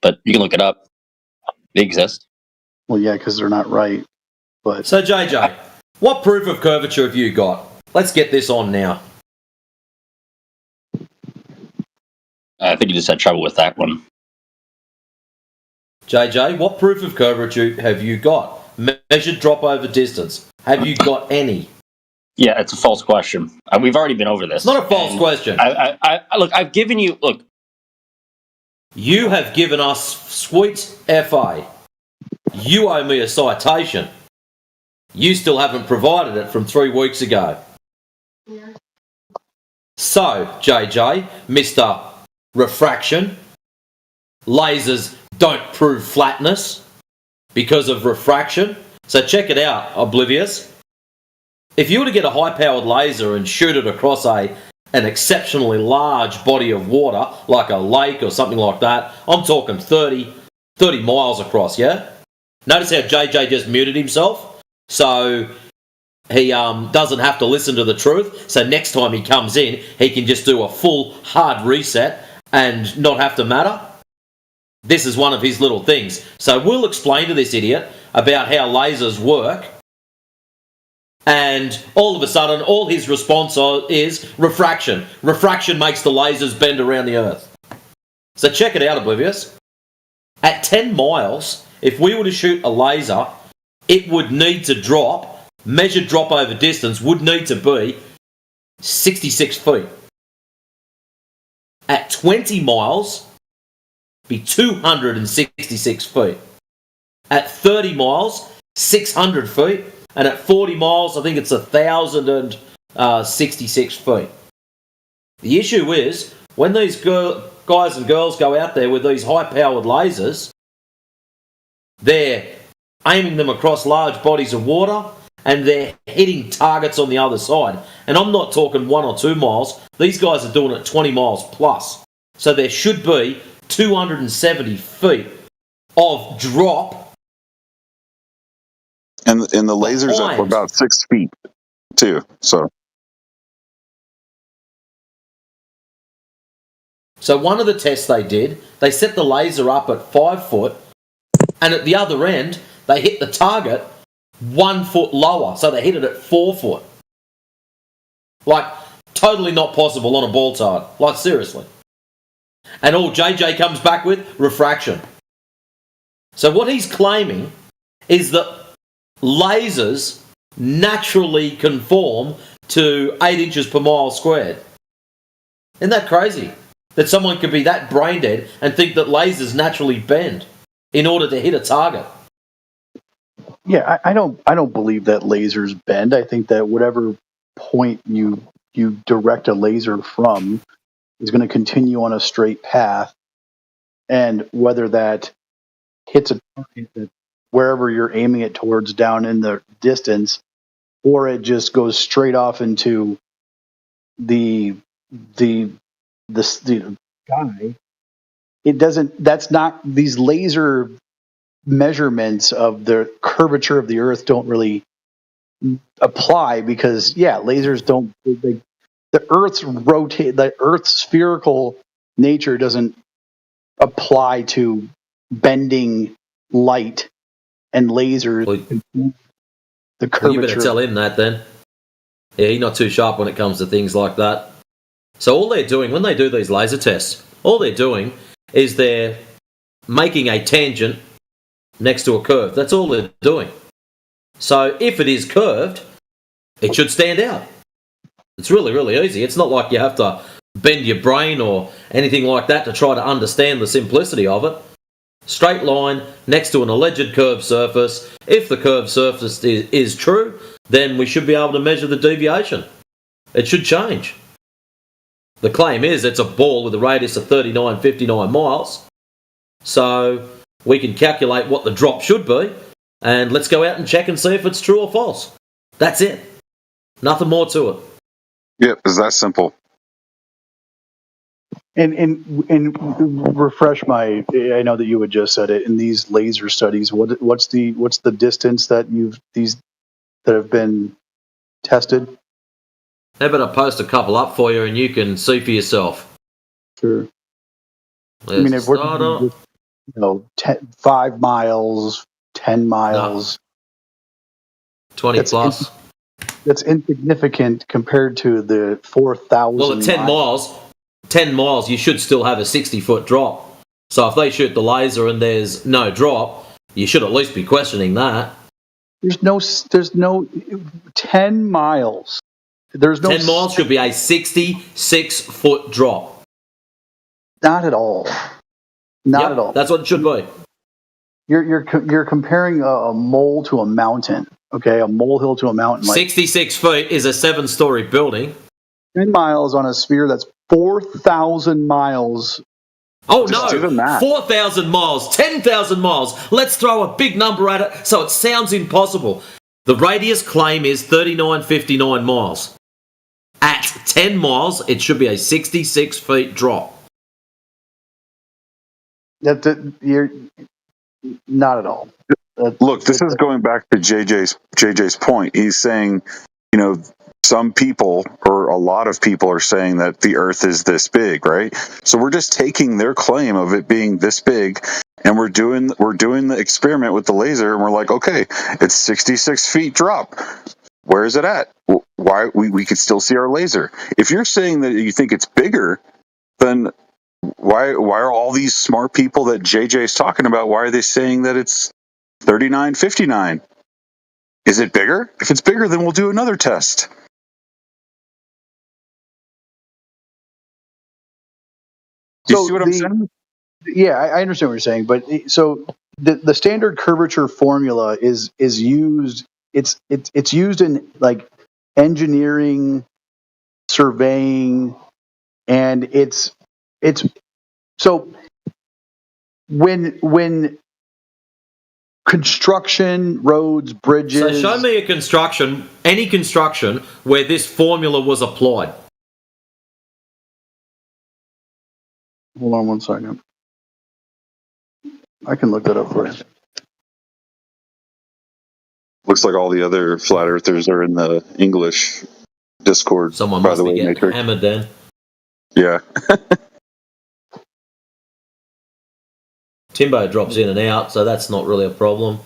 but you can look it up. They exist. Well, yeah, because they're not right. But so, JJ, what proof of curvature have you got? Let's get this on now. I think you just had trouble with that one. JJ, what proof of curvature have you got? Measured drop over distance. Have you got any? Yeah, it's a false question. We've already been over this. It's not a false question. Look, I've given you... Look. You have given us sweet FA. You owe me a citation. You still haven't provided it from 3 weeks ago. Yeah. So, JJ, Mr. Refraction, lasers don't prove flatness because of refraction. So check it out, Oblivious. If you were to get a high-powered laser and shoot it across an exceptionally large body of water, like a lake or something like that, I'm talking 30 miles across, yeah? Notice how JJ just muted himself? So he doesn't have to listen to the truth. So next time he comes in, he can just do a full hard reset and not have to matter. This is one of his little things. So we'll explain to this idiot about how lasers work. And all of a sudden, all his response is refraction. Refraction makes the lasers bend around the Earth. So check it out, Oblivious. At 10 miles, if we were to shoot a laser, it would need to drop, measured drop over distance, would need to be 66 feet. At 20 miles, be 266 feet. At 30 miles, 600 feet. And at 40 miles, I think it's 1,066 feet. The issue is, when these guys and girls go out there with these high-powered lasers, they're aiming them across large bodies of water, and they're hitting targets on the other side. And I'm not talking 1 or 2 miles. These guys are doing it 20 miles plus. So there should be 270 feet of drop. And the lasers up about 6 feet, too. So one of the tests they did, they set the laser up at 5 foot, and at the other end, they hit the target 1 foot lower. So they hit it at 4 foot. Like, totally not possible on a ball tard. Like, seriously. And all JJ comes back with, refraction. So what he's claiming is that lasers naturally conform to 8 inches per mile squared. Isn't that crazy? That someone could be that brain dead and think that lasers naturally bend in order to hit a target. Yeah, I don't believe that lasers bend. I think that whatever point you direct a laser from is going to continue on a straight path, and whether that hits a target that wherever you're aiming it towards down in the distance, or it just goes straight off into the sky. It doesn't. That's not, these laser measurements of the curvature of the Earth don't really apply, because lasers don't. The Earth's spherical nature doesn't apply to bending light and lasers. The curvature. Well, you better tell him that then. Yeah, he's not too sharp when it comes to things like that. So all they're doing, when they do these laser tests, all they're doing is they're making a tangent next to a curve. That's all they're doing. So if it is curved, it should stand out. It's really, really easy. It's not like you have to bend your brain or anything like that to try to understand the simplicity of it. Straight line next to an alleged curved surface. If the curved surface is true, then we should be able to measure the deviation. It should change. The claim is it's a ball with a radius of 3959 miles. So we can calculate what the drop should be, and let's go out and check and see if it's true or false. That's it. Nothing more to it. Yep, it's that simple. And refresh my. I know that you had just said it. In these laser studies, what's the distance that that have been tested? How about I post a couple up for you and you can see for yourself? Sure. I mean, if we're 5 miles, 10 miles, 20 plus. That's insignificant compared to the 4,000. Well, at 10 miles, you should still have a 60-foot drop. So if they shoot the laser and there's no drop, you should at least be questioning that. There's no 10 miles. There's no 10 miles should be a 66-foot drop. Not at all. Not at all. That's what it should be. You're comparing a mole to a mountain. Okay, a molehill to a mountain. 66 feet is a 7-story building. 10 miles on a sphere that's 4,000 miles. Oh no, 4,000 miles, 10,000 miles. Let's throw a big number at it so it sounds impossible. The radius claim is 3959 miles. At 10 miles, it should be a 66 feet drop. You're not at all. Look, this is going back to JJ's point. He's saying, some people or a lot of people are saying that the Earth is this big, right? So we're just taking their claim of it being this big, and we're doing the experiment with the laser, and we're like, okay, it's 66 feet drop. Where is it at? Why we could still see our laser? If you're saying that you think it's bigger, then why are all these smart people that JJ is talking about? Why are they saying that it's 3959? Is it bigger? If it's bigger, then we'll do another test. You see what I'm saying? Yeah, I understand what you're saying, but so the standard curvature formula is used. It's used in like engineering, surveying, and it's so when construction, roads, bridges. So show me any construction where this formula was applied. Hold on one second. I can look that up for you. Looks like all the other flat earthers are in the English Discord. Someone by must the way, be getting Matrix. hammered then. Yeah. Timbo drops in and out, so that's not really a problem.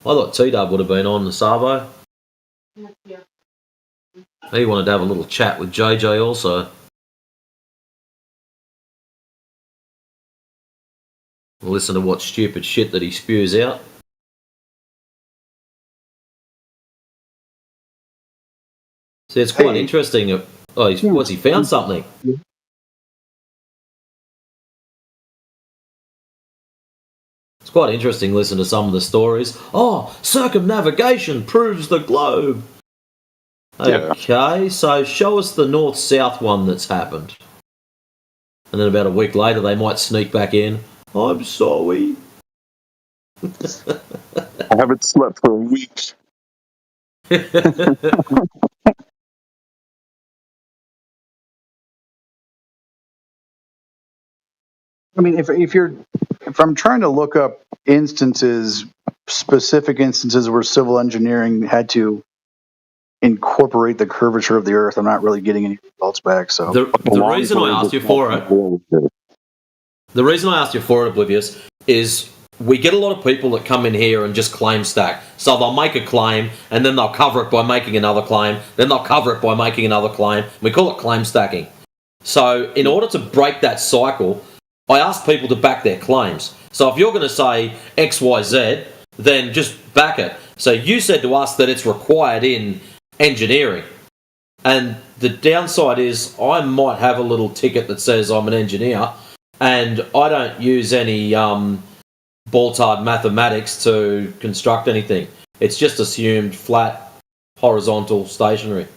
I thought T-Dub would have been on the Savo. He wanted to have a little chat with JJ also. Listen to what stupid shit that he spews out. See, it's quite interesting. Oh, he found something? It's quite interesting to listen to some of the stories. Oh, circumnavigation proves the globe. Okay, so show us the north-south one that's happened. And then about a week later, they might sneak back in. I'm sorry. I haven't slept for a week. I mean, if I'm trying to look up specific instances where civil engineering had to incorporate the curvature of the Earth, I'm not really getting any results back. So the reason I asked you for it, Oblivious, is we get a lot of people that come in here and just claim stack. So they'll make a claim and then they'll cover it by making another claim. Then they'll cover it by making another claim. We call it claim stacking. So in order to break that cycle, I asked people to back their claims. So if you're going to say X, Y, Z, then just back it. So you said to us that it's required in engineering. And the downside is I might have a little ticket that says I'm an engineer, and I don't use any ball-tard mathematics to construct anything. It's just assumed flat, horizontal, stationary.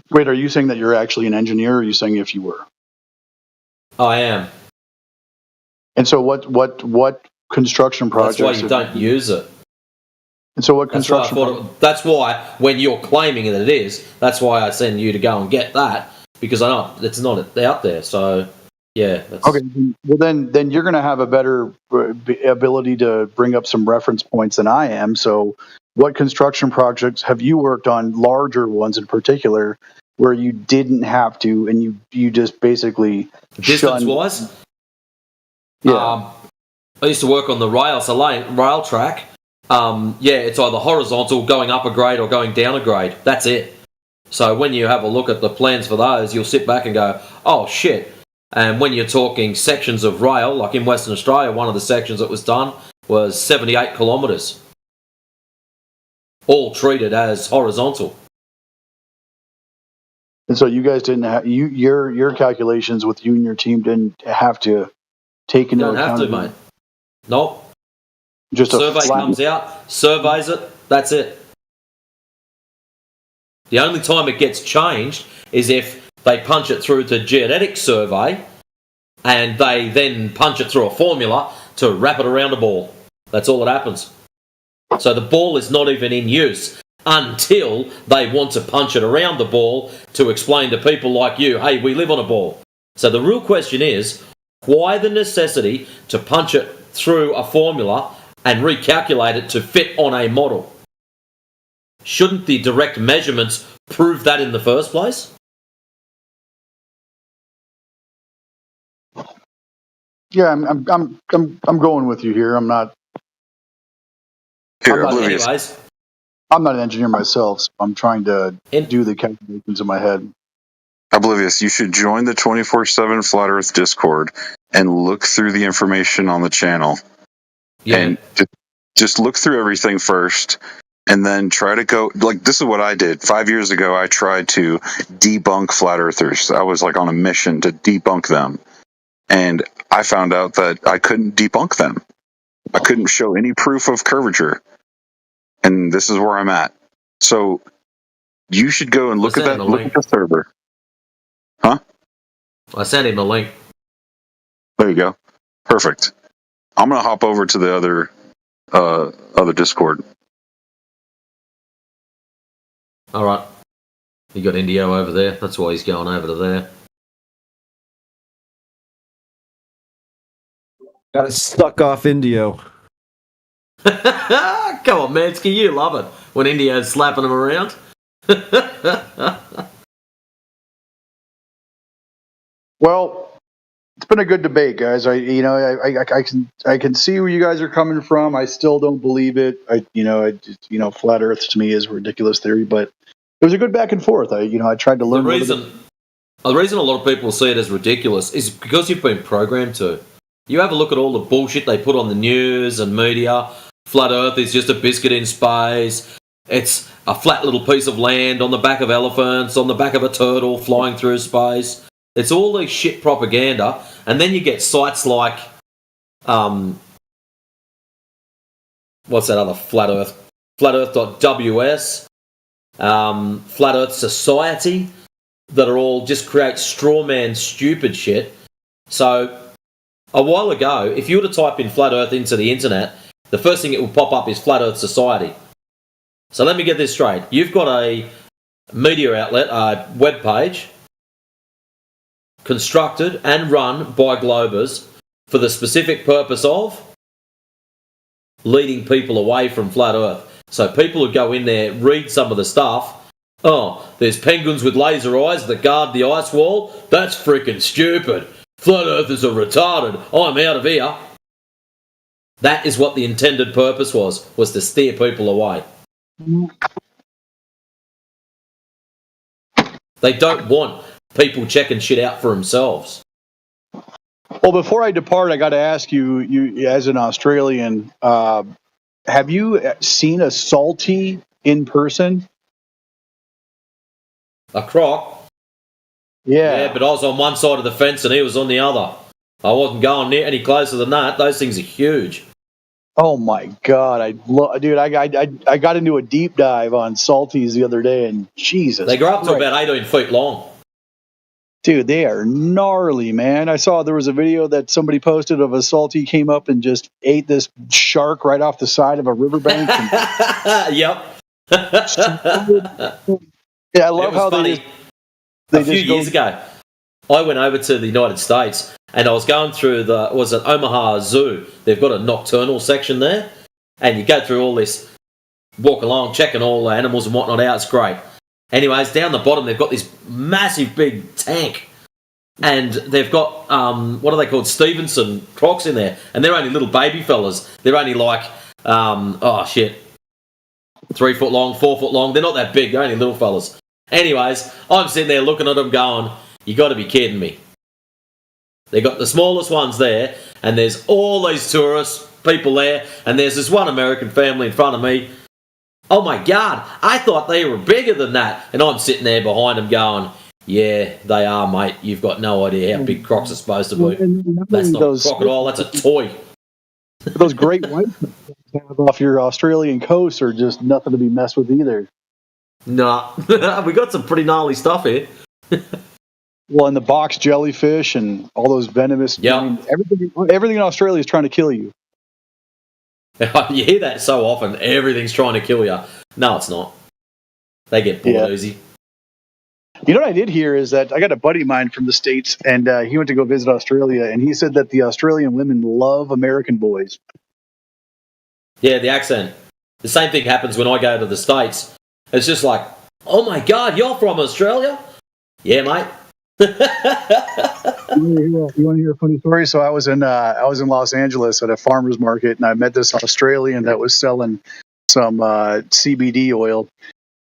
Wait, are you saying that you're actually an engineer, or are you saying if you were? I am. And so what construction projects? That's why you don't use it. And so what construction? That's why when you're claiming that it is, that's why I send you to go and get that, because I know it's not out there. So yeah. Okay. Well, then you're going to have a better ability to bring up some reference points than I am. So what construction projects have you worked on, larger ones in particular, where you didn't have to, and you just basically distance-wise? Yeah. I used to work on the rail track. It's either horizontal, going up a grade, or going down a grade. That's it. So when you have a look at the plans for those, you'll sit back and go, oh shit. And when you're talking sections of rail, like in Western Australia, one of the sections that was done was 78 kilometres. All treated as horizontal. And so you guys didn't have your calculations with you and your team didn't have to take into account. Don't have to, mate. Nope. Just a survey comes out, surveys it. That's it. The only time it gets changed is if they punch it through to geodetic survey, and they then punch it through a formula to wrap it around a ball. That's all that happens. So the ball is not even in use until they want to punch it around the ball to explain to people like you, hey, we live on a ball. So the real question is, why the necessity to punch it through a formula and recalculate it to fit on a model? Shouldn't the direct measurements prove that in the first place? Yeah, I'm going with you here. I'm not. Anyways. I'm not an engineer myself, so I'm trying to do the calculations in my head. Oblivious, you should join the 24/7 Flat Earth Discord and look through the information on the channel. Yeah. And just look through everything first, and then try to go, like, this is what I did. 5 years ago, I tried to debunk Flat Earthers. I was like on a mission to debunk them. And I found out that I couldn't debunk them. I couldn't show any proof of curvature. And this is where I'm at. So you should go and look at that. Look at the server. Huh? I sent him a link. There you go. Perfect. I'm gonna hop over to the other Discord. All right. You got Indio over there. That's why he's going over to there. Got to suck off Indio. Come on, Mansky, you love it when Indio's slapping him around. Well, it's been a good debate, guys. I can see where you guys are coming from. I still don't believe it. Flat Earth to me is a ridiculous theory, but it was a good back and forth. I tried to learn. The reason a lot of people see it as ridiculous is because you've been programmed to. You have a look at all the bullshit they put on the news and media. Flat Earth is just a biscuit in space. It's a flat little piece of land on the back of elephants, on the back of a turtle flying through space. It's all these shit propaganda. And then you get sites like, what's that other Flat Earth? FlatEarth.ws, Flat Earth Society, that are all just create straw man stupid shit. So a while ago, if you were to type in Flat Earth into the internet, the first thing it will pop up is Flat Earth Society. So let me get this straight. You've got a media outlet, a web page, constructed and run by Globers for the specific purpose of leading people away from Flat Earth. So people who go in there, read some of the stuff. Oh, there's penguins with laser eyes that guard the ice wall? That's freaking stupid. Flat Earthers are retarded. I'm out of here. That is what the intended purpose was to steer people away. They don't want people checking shit out for themselves. Well, before I depart, I got to ask you, as an Australian, have you seen a salty in person? A croc? Yeah, but I was on one side of the fence and he was on the other. I wasn't going near any closer than that. Those things are huge. Oh my god, dude, I got into a deep dive on salties the other day, and Jesus, they grow up to about 18 feet long. Dude, they are gnarly, man. I saw there was a video that somebody posted of a salty came up and just ate this shark right off the side of a riverbank. Yep. Yeah, I love how funny. A few years ago, I went over to the United States and I was going through Omaha Zoo. They've got a nocturnal section there, and you go through all this, walk along, checking all the animals and whatnot out. It's great. Anyways, down the bottom, they've got this massive big tank, and they've got, what are they called, Stevenson crocs in there, and they're only little baby fellas. They're only like, 3 foot long, 4 foot long. They're not that big. They're only little fellas. Anyways, I'm sitting there looking at them going, you got to be kidding me. They got the smallest ones there, and there's all these tourists, people there, and there's this one American family in front of me. Oh my God, I thought they were bigger than that. And I'm sitting there behind them going, yeah, they are, mate. You've got no idea how big crocs are supposed to be. That's not a crocodile, that's a toy. Those great white have off your Australian coast are just nothing to be messed with either. Nah, we got some pretty gnarly stuff here. Well, and the box jellyfish and all those venomous. Yeah. I mean, everything in Australia is trying to kill you. You hear that so often. Everything's trying to kill you. No, it's not. They get bored easy. You know what I did hear is that I got a buddy of mine from the States, and he went to go visit Australia, and he said that the Australian women love American boys. Yeah, the accent. The same thing happens when I go to the States. It's just like, oh my God, you're from Australia? Yeah, mate. You want to hear a funny story? So I was in Los Angeles at a farmer's market, and I met this Australian that was selling some CBD oil.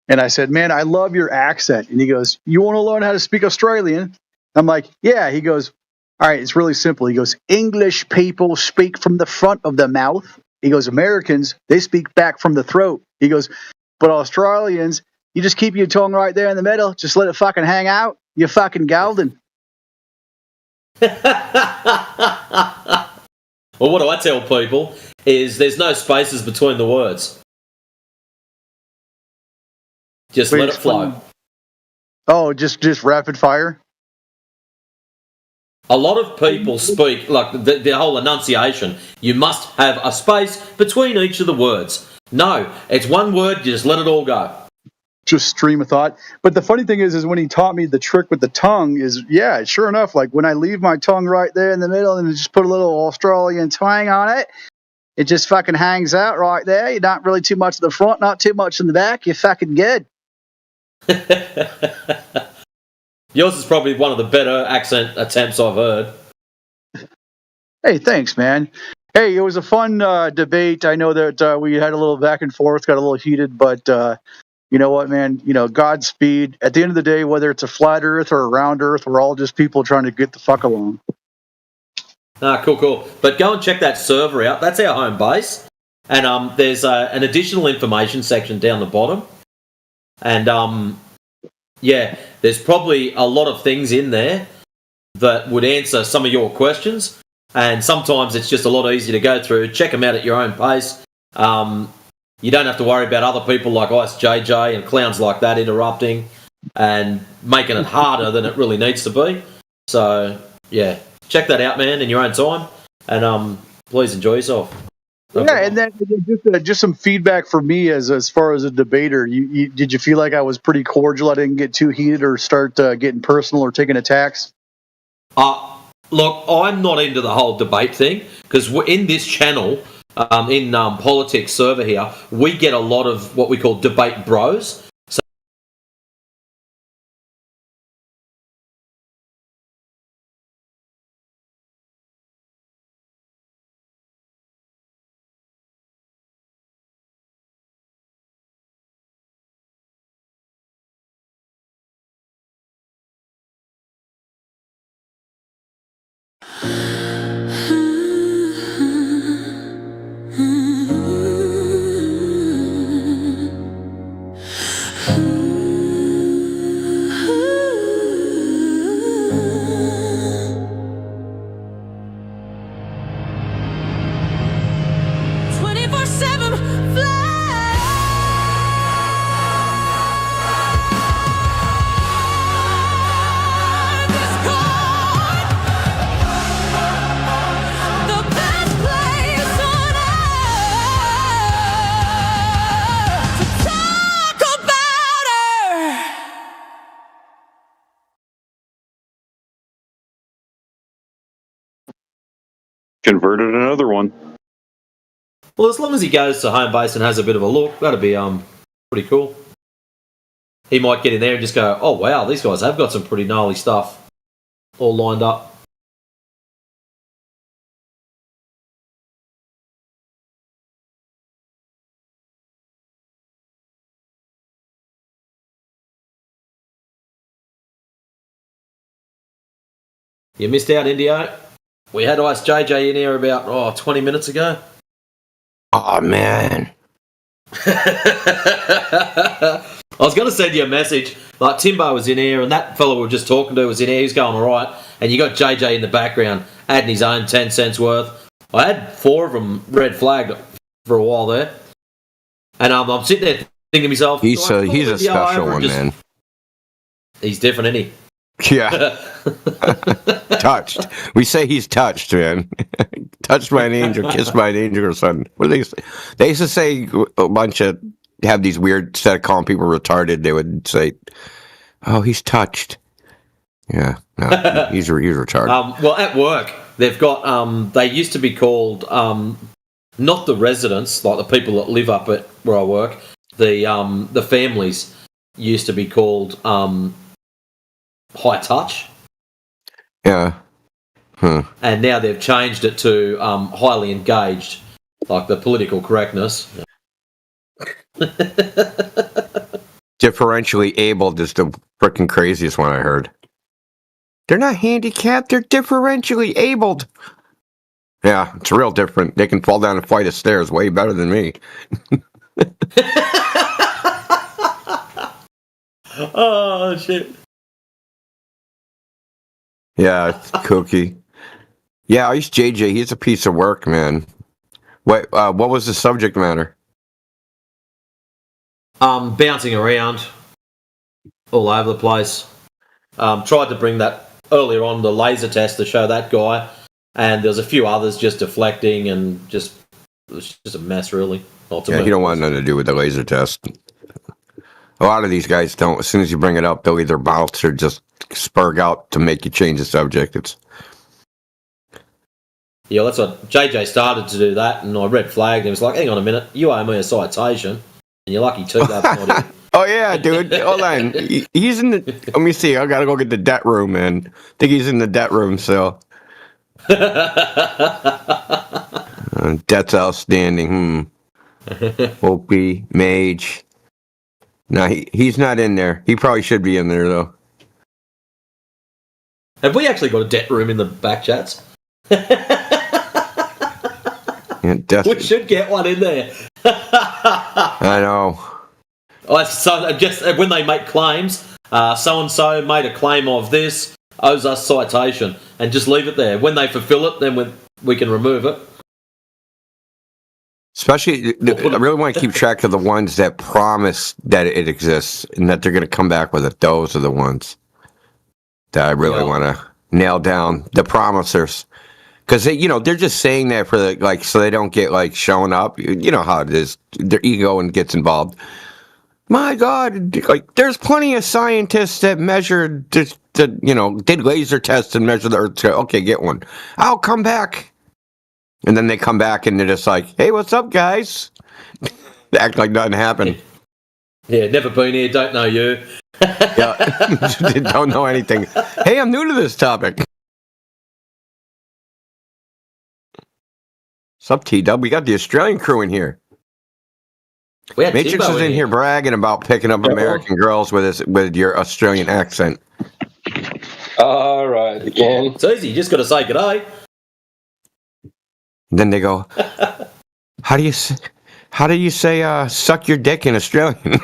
And I said, man, I love your accent. And he goes, you want to learn how to speak Australian? I'm like, yeah. He goes, all right, it's really simple. He goes, English people speak from the front of the mouth. He goes, Americans, they speak back from the throat. He goes, but Australians, you just keep your tongue right there in the middle. Just let it fucking hang out. You're fucking golden. Well, what do I tell people is there's no spaces between the words. Just let it flow. Oh, just rapid fire? A lot of people speak, like the whole enunciation, you must have a space between each of the words. No, it's one word, you just let it all go. Just stream of thought. But the funny thing is when he taught me the trick with the tongue is, yeah, sure enough, like when I leave my tongue right there in the middle and just put a little Australian twang on it, it just fucking hangs out right there. You're not really too much in the front, not too much in the back. You're fucking good. Yours is probably one of the better accent attempts I've heard. Hey, thanks, man. Hey, it was a fun debate. I know that we had a little back and forth, got a little heated, but you know what, man? You know, Godspeed. At the end of the day, whether it's a flat Earth or a round Earth, we're all just people trying to get the fuck along. Cool. But go and check that server out. That's our home base. And there's an additional information section down the bottom. And yeah, there's probably a lot of things in there that would answer some of your questions. And sometimes it's just a lot easier to go through. Check them out at your own pace. You don't have to worry about other people like Ice JJ and clowns like that interrupting and making it harder than it really needs to be. So, yeah, check that out, man, in your own time. And please enjoy yourself. Yeah, and then just some feedback for me as far as a debater. Did you feel like I was pretty cordial? I didn't get too heated or start getting personal or taking attacks? Look, I'm not into the whole debate thing because in this channel, in politics server here, we get a lot of what we call debate bros. Converted another one. Well, as long as he goes to home base and has a bit of a look, that'd be pretty cool. He might get in there and just go, oh wow, these guys have got some pretty gnarly stuff all lined up. You missed out, Indio. We had Ice JJ in here about 20 minutes ago. Oh man. I was going to send you a message. Like Timbo was in here, and that fellow we were just talking to was in here. He's going all right, and you got JJ in the background, adding his own 10 cents worth. I had 4 of them red flagged for a while there, and I'm sitting there thinking to myself, he's a special one, man. He's different, isn't he? Yeah. Touched. We say he's touched, man. Touched by an angel, kissed by an angel, or something. What do they say? They used to say a bunch of, have these weird, instead of calling people retarded, they would say, oh, he's touched. Yeah, no, he's retarded. Well, at work, they've got, they used to be called, not the residents, like the people that live up at where I work, the families used to be called high touch. Yeah. And now they've changed it to highly engaged, like the political correctness. Differentially abled is the freaking craziest one I heard. They're not handicapped, they're differentially abled. Yeah, it's real different. They can fall down a flight of stairs way better than me. Oh, shit. Yeah, it's kooky. Yeah, Ice JJ, he's a piece of work, man. What was the subject matter? Bouncing around all over the place. Tried to bring that earlier on, the laser test, to show that guy, and there's a few others just deflecting, and it was just a mess, really. Yeah, you don't want nothing to do with the laser test. A lot of these guys don't. As soon as you bring it up, they'll either bounce or just spurg out to make you change the subject. Yeah, that's what JJ started to do that, and I red flagged him. It was like, hang on a minute, you owe me a citation, and you're lucky too. That's not it. Oh yeah, dude. Hold on. He's in the. Let me see. I gotta go get the debt room, man. I think he's in the debt room. So debt's outstanding. Opie, Mage. No, he's not in there. He probably should be in there though. Have we actually got a debt room in the back chats? Yeah, we should get one in there. I know. So just when they make claims, so and so made a claim of this, owes us citation, and just leave it there. When they fulfill it, then we can remove it. Especially, I really want to keep track of the ones that promise that it exists and that they're going to come back with it. Those are the ones that I really want to nail down. The promisers, because they're just saying that for so they don't get showing up. You know how it is. Their ego gets involved. My God, there's plenty of scientists that measured, did laser tests and measured the Earth. Okay, get one. I'll come back. And then they come back and they're just like, hey, what's up, guys? They act like nothing happened. Yeah, never been here, don't know you. Yeah, don't know anything. Hey, I'm new to this topic. What's up, T-Dub? We got the Australian crew in here. Matrix is in here bragging about picking up American girls with your Australian accent. All right, again. It's easy. You just got to say good day. Then they go, how do you say suck your dick in Australian?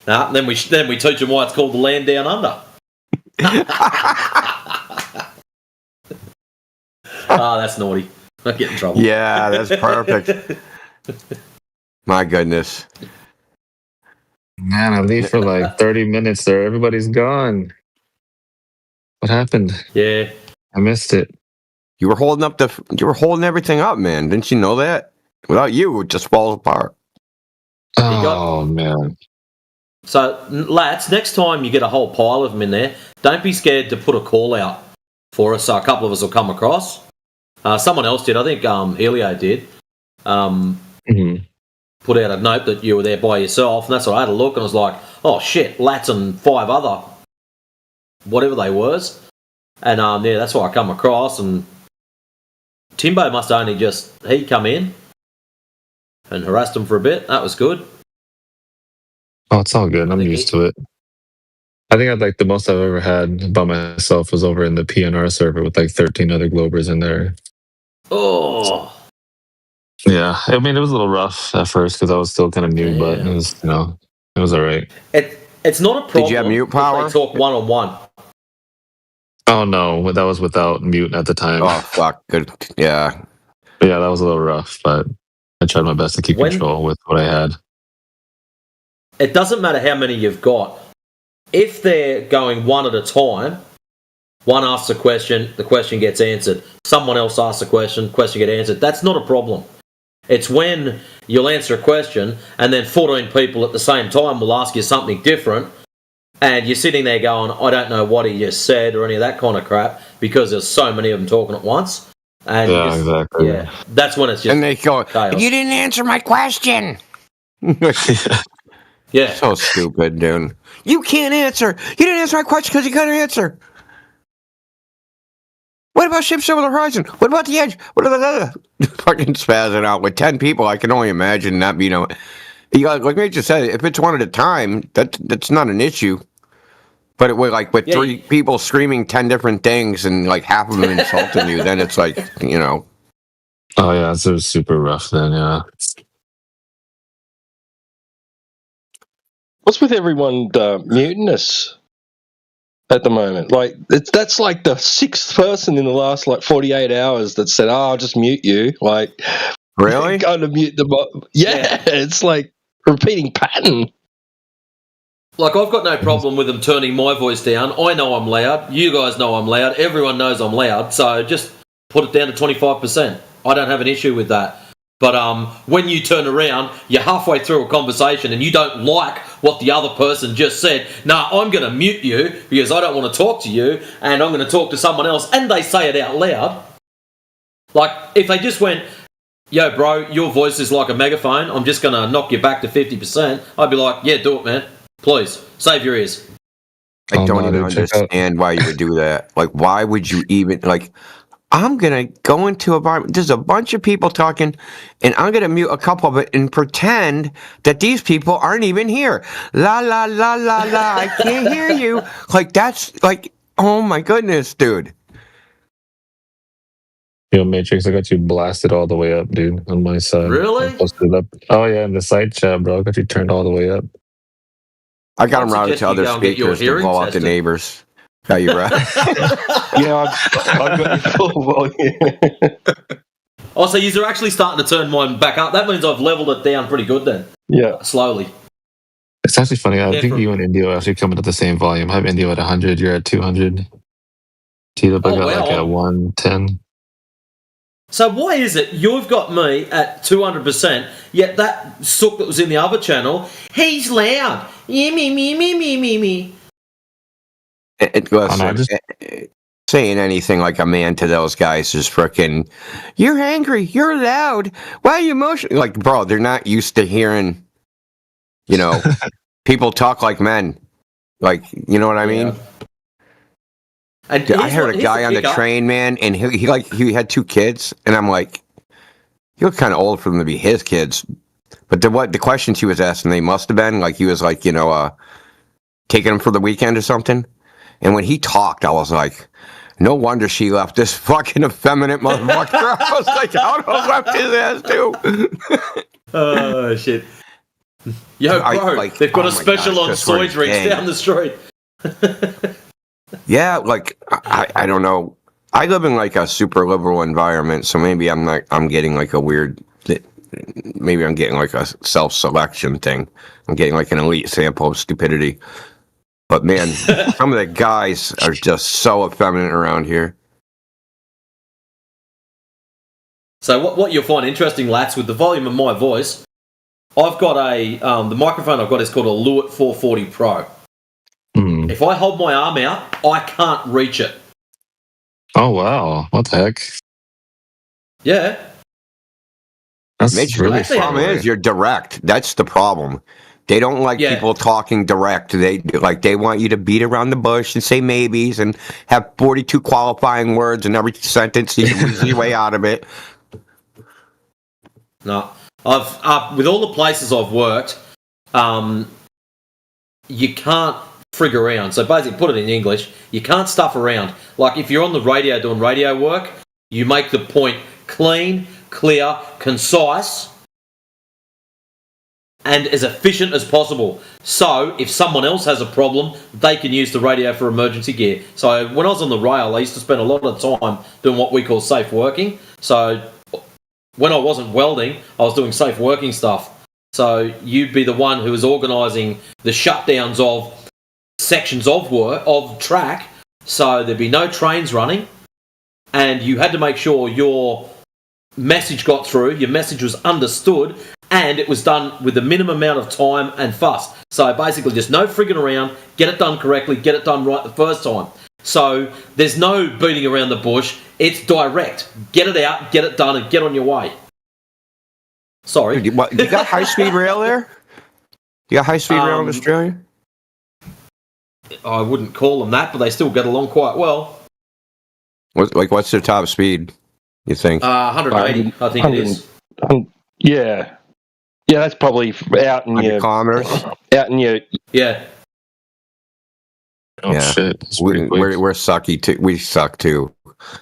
Nah, then we teach them why it's called the land down under. That's naughty. I get in trouble. Yeah, that's perfect. My goodness. Man, I leave for like 30 minutes there. Everybody's gone. What happened? Yeah. I missed it. You were holding everything up, man. Didn't you know that? Without you, it just falls apart. Oh, man. So, lads, next time you get a whole pile of them in there, don't be scared to put a call out for us. So a couple of us will come across. Someone else did. I think Helio did. Put out a note that you were there by yourself, and that's what I had a look, and I was like, oh, shit, Lats and 5 other, whatever they was. And, yeah, that's why I come across, and Timbo must only he come in and harassed him for a bit. That was good. Oh, it's all good. I'm used to it. I think I'd like the most I've ever had by myself was over in the PNR server with like 13 other Globers in there. Oh. Yeah, I mean, it was a little rough at first because I was still kind of new, but it was, it was all right. It's not a problem. Did you have mute power? They talk one-on-one. Oh, no, that was without mute at the time. Oh, fuck. Good. Yeah. Yeah, that was a little rough, but I tried my best to keep control with what I had. It doesn't matter how many you've got. If they're going one at a time, one asks a question, the question gets answered. Someone else asks a question gets answered. That's not a problem. It's when you'll answer a question and then 14 people at the same time will ask you something different and you're sitting there going, I don't know what he just said or any of that kind of crap because there's so many of them talking at once. And exactly. Yeah, that's when it's just and they go, chaos. You didn't answer my question. Yeah. So stupid, dude. You can't answer. You didn't answer my question because you couldn't answer. What about ships over the horizon? What about the edge? What about the fucking spazzing out with 10 people? I can only imagine that being you got, like I just said, if it's one at a time, that's not an issue. But with 3 people screaming 10 different things and like half of them insulting you, then it's like, Oh yeah, it was super rough then, yeah. What's with everyone mutinous at the moment? Like that's like the 6th person in the last 48 hours that said, "Oh, I'll just mute you." Like, really? Going to mute them. Yeah, it's like repeating pattern. Like, I've got no problem with them turning my voice down. I know I'm loud. You guys know I'm loud. Everyone knows I'm loud. So just put it down to 25%. I don't have an issue with that. But when you turn around, you're halfway through a conversation and you don't like what the other person just said, I'm going to mute you because I don't want to talk to you and I'm going to talk to someone else, and they say it out loud. Like, if they just went, yo, bro, your voice is like a megaphone, I'm just going to knock you back to 50%, I'd be like, yeah, do it, man. Please, save your ears. I don't even understand why you would do that. Like, why would you even, I'm going to go into a bar. There's a bunch of people talking, and I'm going to mute a couple of it and pretend that these people aren't even here. La, la, la, la, la. I can't hear you. That's oh my goodness, dude. Yo, Matrix, I got you blasted all the way up, dude, on my side. Really? Posted up. Oh, yeah, in the side chat, bro. I got you turned all the way up. I got them routed to other speakers to blow out the neighbors. Got you right. Yeah, I've got you full volume. Oh, so you're actually starting to turn mine back up. That means I've leveled it down pretty good then. Yeah. Slowly. It's actually funny. I think you and Indio are actually coming at the same volume. I have Indio at 100. You're at 200. T-Dub, I got at 110. So why is it you've got me at 200%, yet that sook that was in the other channel, he's loud. Yeah, me. Saying anything like a man to those guys is frickin', you're angry, you're loud, why are you emotional? Like, bro, they're not used to hearing, people talk like men. Like, you know what I mean? Yeah. And dude, I heard a guy on the train, man, and he had 2 kids, and I'm like, he looked kind of old for them to be his kids. But the questions he was asking, they must have been, he was taking them for the weekend or something. And when he talked, I was like, no wonder she left this fucking effeminate motherfucker. I was like, how the left his ass too? Oh, shit. Yo, bro, they've got a special on soy drinks down the street. Yeah, like, I don't know. I live in like a super liberal environment, so maybe I'm getting like a weird, maybe I'm getting like a self-selection thing. I'm getting like an elite sample of stupidity. But man, some of the guys are just so effeminate around here. So what you'll find interesting, Lats, with the volume of my voice, I've got the microphone I've got is called a Lewitt 440 Pro. Mm. If I hold my arm out, I can't reach it. Oh wow! What the heck? Yeah. That's really the problem is you're direct. That's the problem. They don't like people talking direct. They want you to beat around the bush and say maybes and have 42 qualifying words in every sentence. You can weasel your way out of it. No, I've with all the places I've worked, you can't frig around. So basically, put it in English, you can't stuff around. Like if you're on the radio doing radio work, you make the point clean, clear, concise, and as efficient as possible. So if someone else has a problem, they can use the radio for emergency gear. So when I was on the rail, I used to spend a lot of time doing what we call safe working. So when I wasn't welding, I was doing safe working stuff. So you'd be the one who was organising the shutdowns of sections of work, of track, so there'd be no trains running, and you had to make sure your message got through, your message was understood, and it was done with the minimum amount of time and fuss. So basically just no frigging around, get it done correctly, get it done right the first time. So there's no beating around the bush, it's direct. Get it out, get it done, and get on your way. Sorry. You got high-speed rail there? You got high-speed rail in Australia? I wouldn't call them that, but they still get along quite well. What's their top speed, you think? 180, I think it is. Yeah. Yeah, that's probably out in your kilometers. Out in your yeah. Oh shit! We're sucky too. We suck too.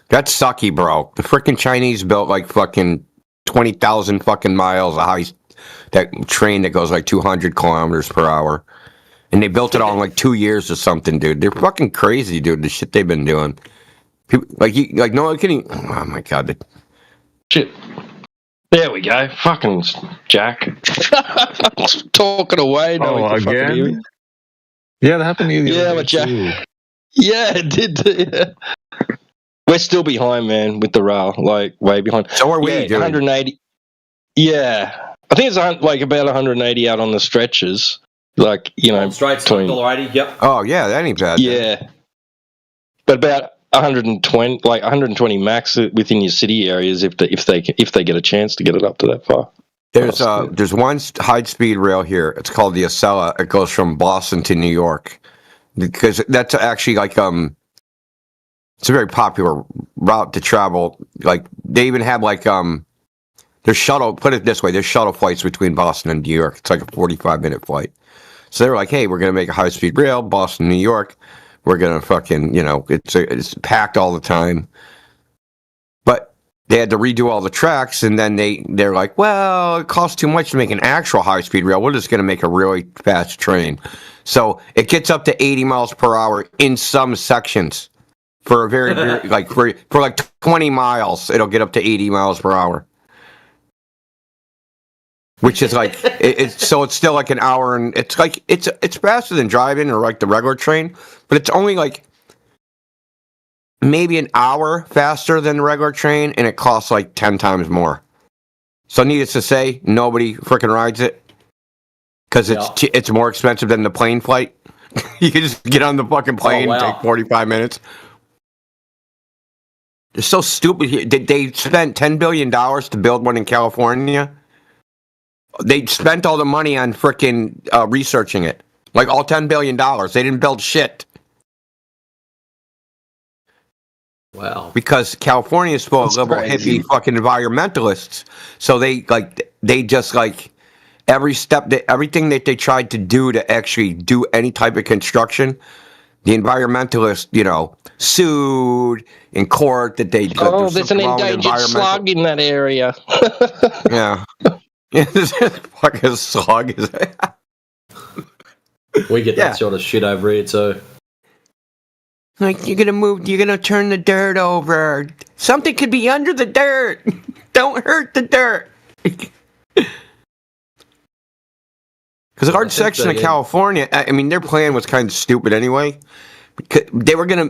That's sucky, bro. The freaking Chinese built like fucking 20,000 fucking miles of that train that goes like 200 kilometers per hour. And they built it all in like 2 years or something, dude. They're fucking crazy, dude. The shit they've been doing. People, no one can. Oh my god. Shit. There we go. Fucking Jack. Talking away. No again? Yeah, that happened to you. Yeah, but Jack. Yeah, it did. Yeah. We're still behind, man, with the rail. Like way behind. So are we. Yeah, 180. Yeah, I think it's like about 180 out on the stretches. Like, you know, straight $1.80, yep. Oh yeah, that ain't bad. Yeah, but about 120 max within your city areas if they get a chance to get it up to that far. There's one high-speed rail here. It's called the Acela. It goes from Boston to New York because that's actually like it's a very popular route to travel. Like they even have like there's shuttle. Put it this way, there's shuttle flights between Boston and New York. It's like a 45-minute flight. So they were like, hey, we're going to make a high-speed rail, Boston, New York. We're going to fucking, it's packed all the time. But they had to redo all the tracks, and then they're like, well, it costs too much to make an actual high-speed rail. We're just going to make a really fast train. So it gets up to 80 miles per hour in some sections. For a very, very for like 20 miles, it'll get up to 80 miles per hour. Which is like it's still like an hour, and it's faster than driving or like the regular train, but it's only like maybe an hour faster than the regular train, and it costs like 10 times more. So needless to say, nobody freaking rides it because it's more expensive than the plane flight. You can just get on the fucking plane and take 45 minutes. They're so stupid here. They spent $10 billion to build one in California. They spent all the money on freaking researching it. Like all $10 billion. They didn't build shit. Wow. Because California is full of liberal hippie fucking environmentalists. So they just every step, everything that they tried to do to actually do any type of construction, the environmentalists, sued in court that they. Oh, there's an endangered slug in that area. Yeah. Fucking slug is it? We get that sort of shit over here too. Like, you're gonna turn the dirt over. Something could be under the dirt. Don't hurt the dirt. Because a large section of California, I mean, their plan was kind of stupid anyway. They were gonna,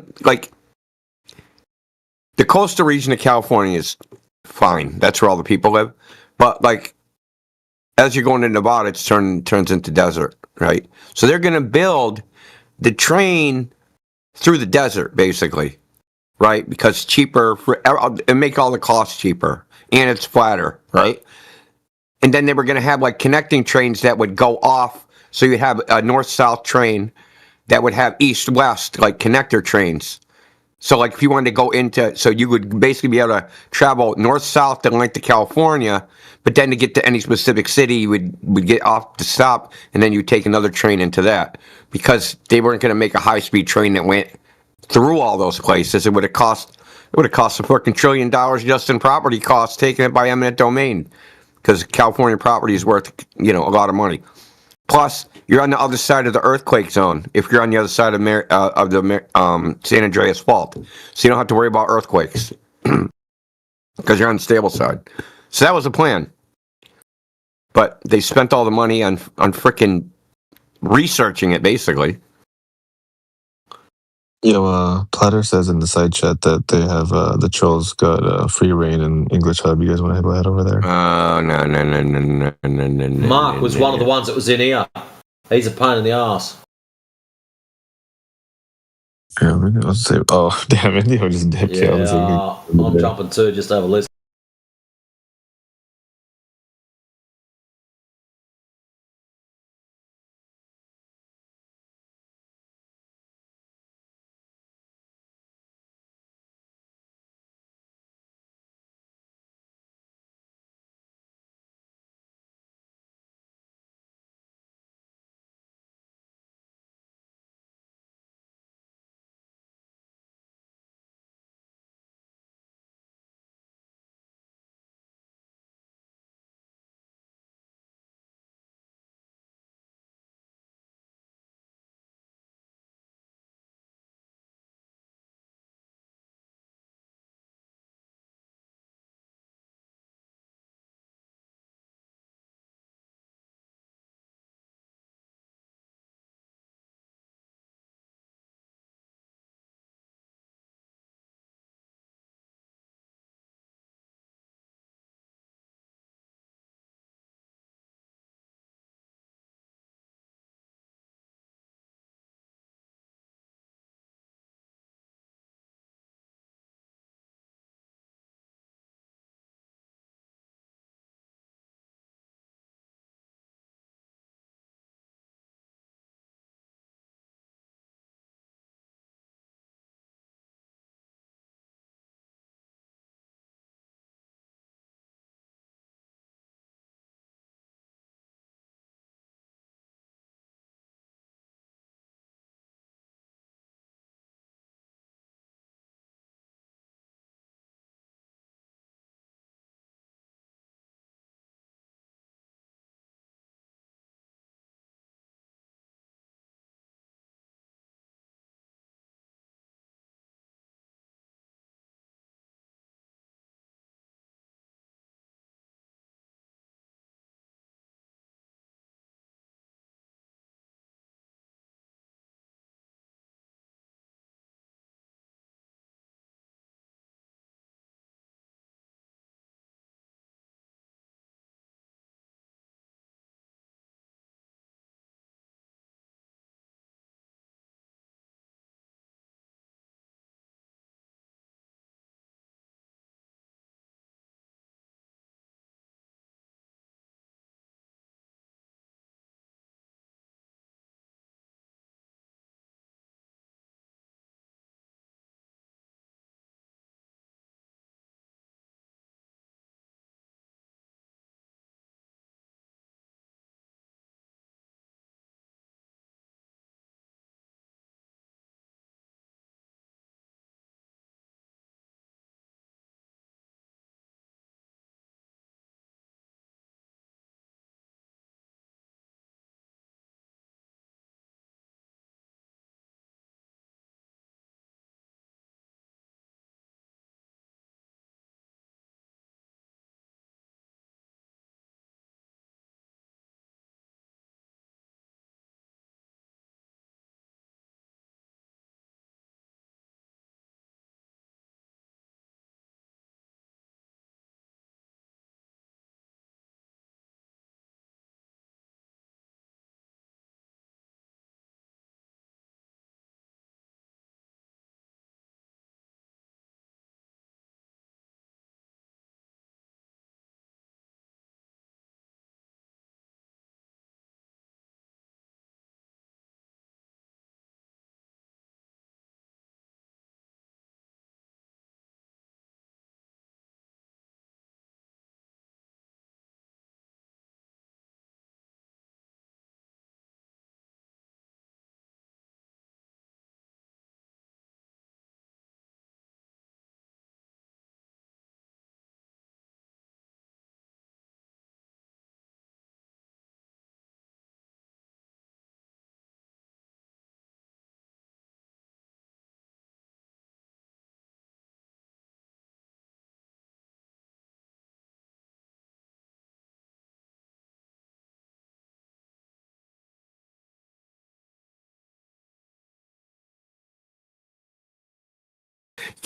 the coastal region of California is fine. That's where all the people live. But, as you're going to Nevada, it turns into desert, right? So they're gonna build the train through the desert, basically, right? Because it's cheaper and make all the costs cheaper, and it's flatter, right? And then they were going to have connecting trains that would go off, so you have a north-south train that would have east-west connector trains. So if you wanted to go so you would basically be able to travel north-south to length to California, but then to get to any specific city, you would get off the stop, and then you'd take another train into that. Because they weren't going to make a high-speed train that went through all those places. It would have cost a fucking $1 trillion just in property costs taking it by eminent domain. Because California property is worth, a lot of money. Plus, you're on the other side of the earthquake zone if you're on the other side of the San Andreas Fault. So you don't have to worry about earthquakes because you're on the stable side. So that was the plan. But they spent all the money on frickin' researching it, basically. Platter says in the side chat that they have the trolls got free reign in English Hub. You guys want to head over there? No. Mark was one of the ones that was in here. He's a pain in the ass. Yeah, let's say. Oh, damn it! You just dipped out. I'm jumping too. Just to have a listen.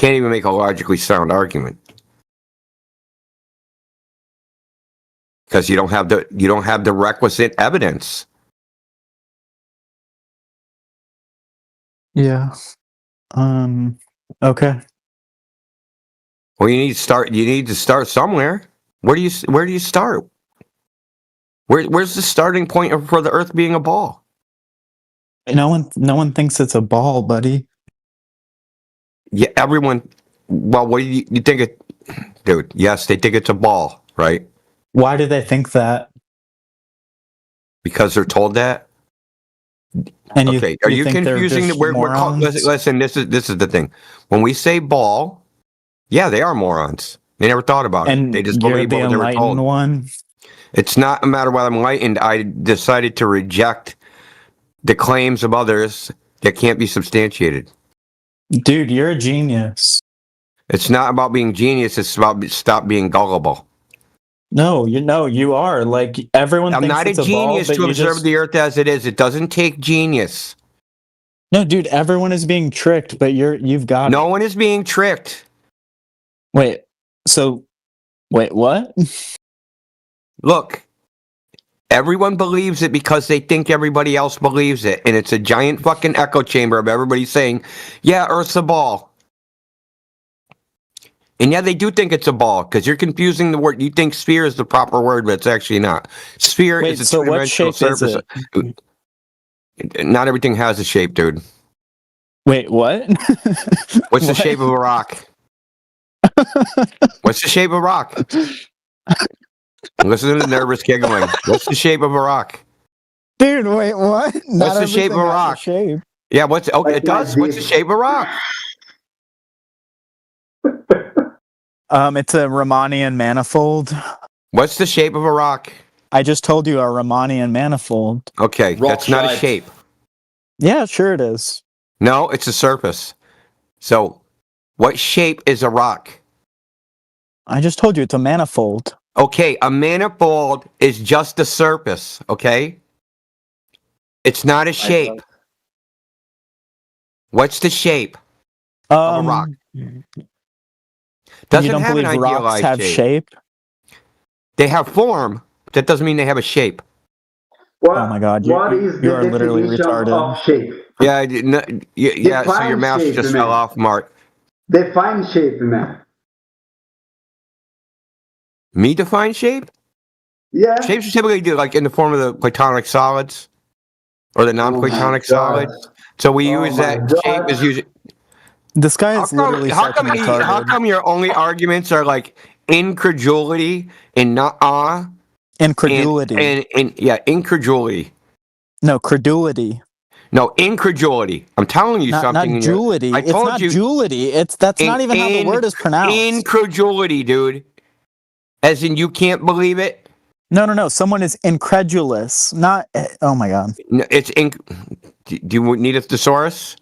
can't even make a logically sound argument. Because you don't have the requisite evidence. Yeah. Okay. Well, you need to start somewhere. Where do you start? Where's the starting point for the Earth being a ball? No one thinks it's a ball, buddy. Yeah, everyone. Well, what do you think it, dude? Yes, they think it's a ball, right? Why do they think that? Because they're told that. And okay, are you confusing the word? Listen, this is the thing. When we say ball, yeah, they are morons. They never thought about it. They just believe what they were told. One. It's not a matter whether I'm enlightened. I decided to reject the claims of others that can't be substantiated. Dude, you're a genius. It's not about being genius. It's about stop being gullible. No, you are. Like, everyone I'm thinks not a it's a genius ball, to observe the Earth as it is. It doesn't take genius. No, dude, everyone is being tricked, but you've got No one is being tricked. Wait, what? Look, everyone believes it because they think everybody else believes it. And it's a giant fucking echo chamber of everybody saying, yeah, Earth's a ball. And yeah, they do think it's a ball because you're confusing the word. You think sphere is the proper word, but it's actually not. Sphere is a two-dimensional surface. Not everything has a shape, dude. Wait, what? What's the shape of a rock? What's the shape of a rock? Listen to the nervous giggling. What's the shape of a rock? Dude, wait, what? What's the shape of a rock? Yeah, it does. What's the shape of a rock? It's a Riemannian manifold. What's the shape of a rock? I just told you a Riemannian manifold. Okay, that's not a shape. Yeah, sure it is. No, it's a surface. So, what shape is a rock? I just told you it's a manifold. Okay, a manifold is just a surface, okay? It's not a shape. What's the shape of a rock? Doesn't you don't have believe an rocks idealized have shape? They have form. That doesn't mean they have a shape. Oh my god, you are literally retarded. Of shape? Yeah, so your mouse shape, just man. fell off, Mark. Define shape, man. Me define shape? Yeah. Shapes are typically like in the form of the Platonic solids or the non-Platonic solids. So we use that shape as usually. This guy is literally how come your only arguments are like incredulity and not incredulity and incredulity. No, credulity. No, incredulity. I'm telling you something. Not joulity. I told it's not you. Joulity. That's not even how the word is pronounced. Incredulity, dude. As in, you can't believe it. No. Someone is incredulous. Not. Oh my god. No, it's Do you need a thesaurus?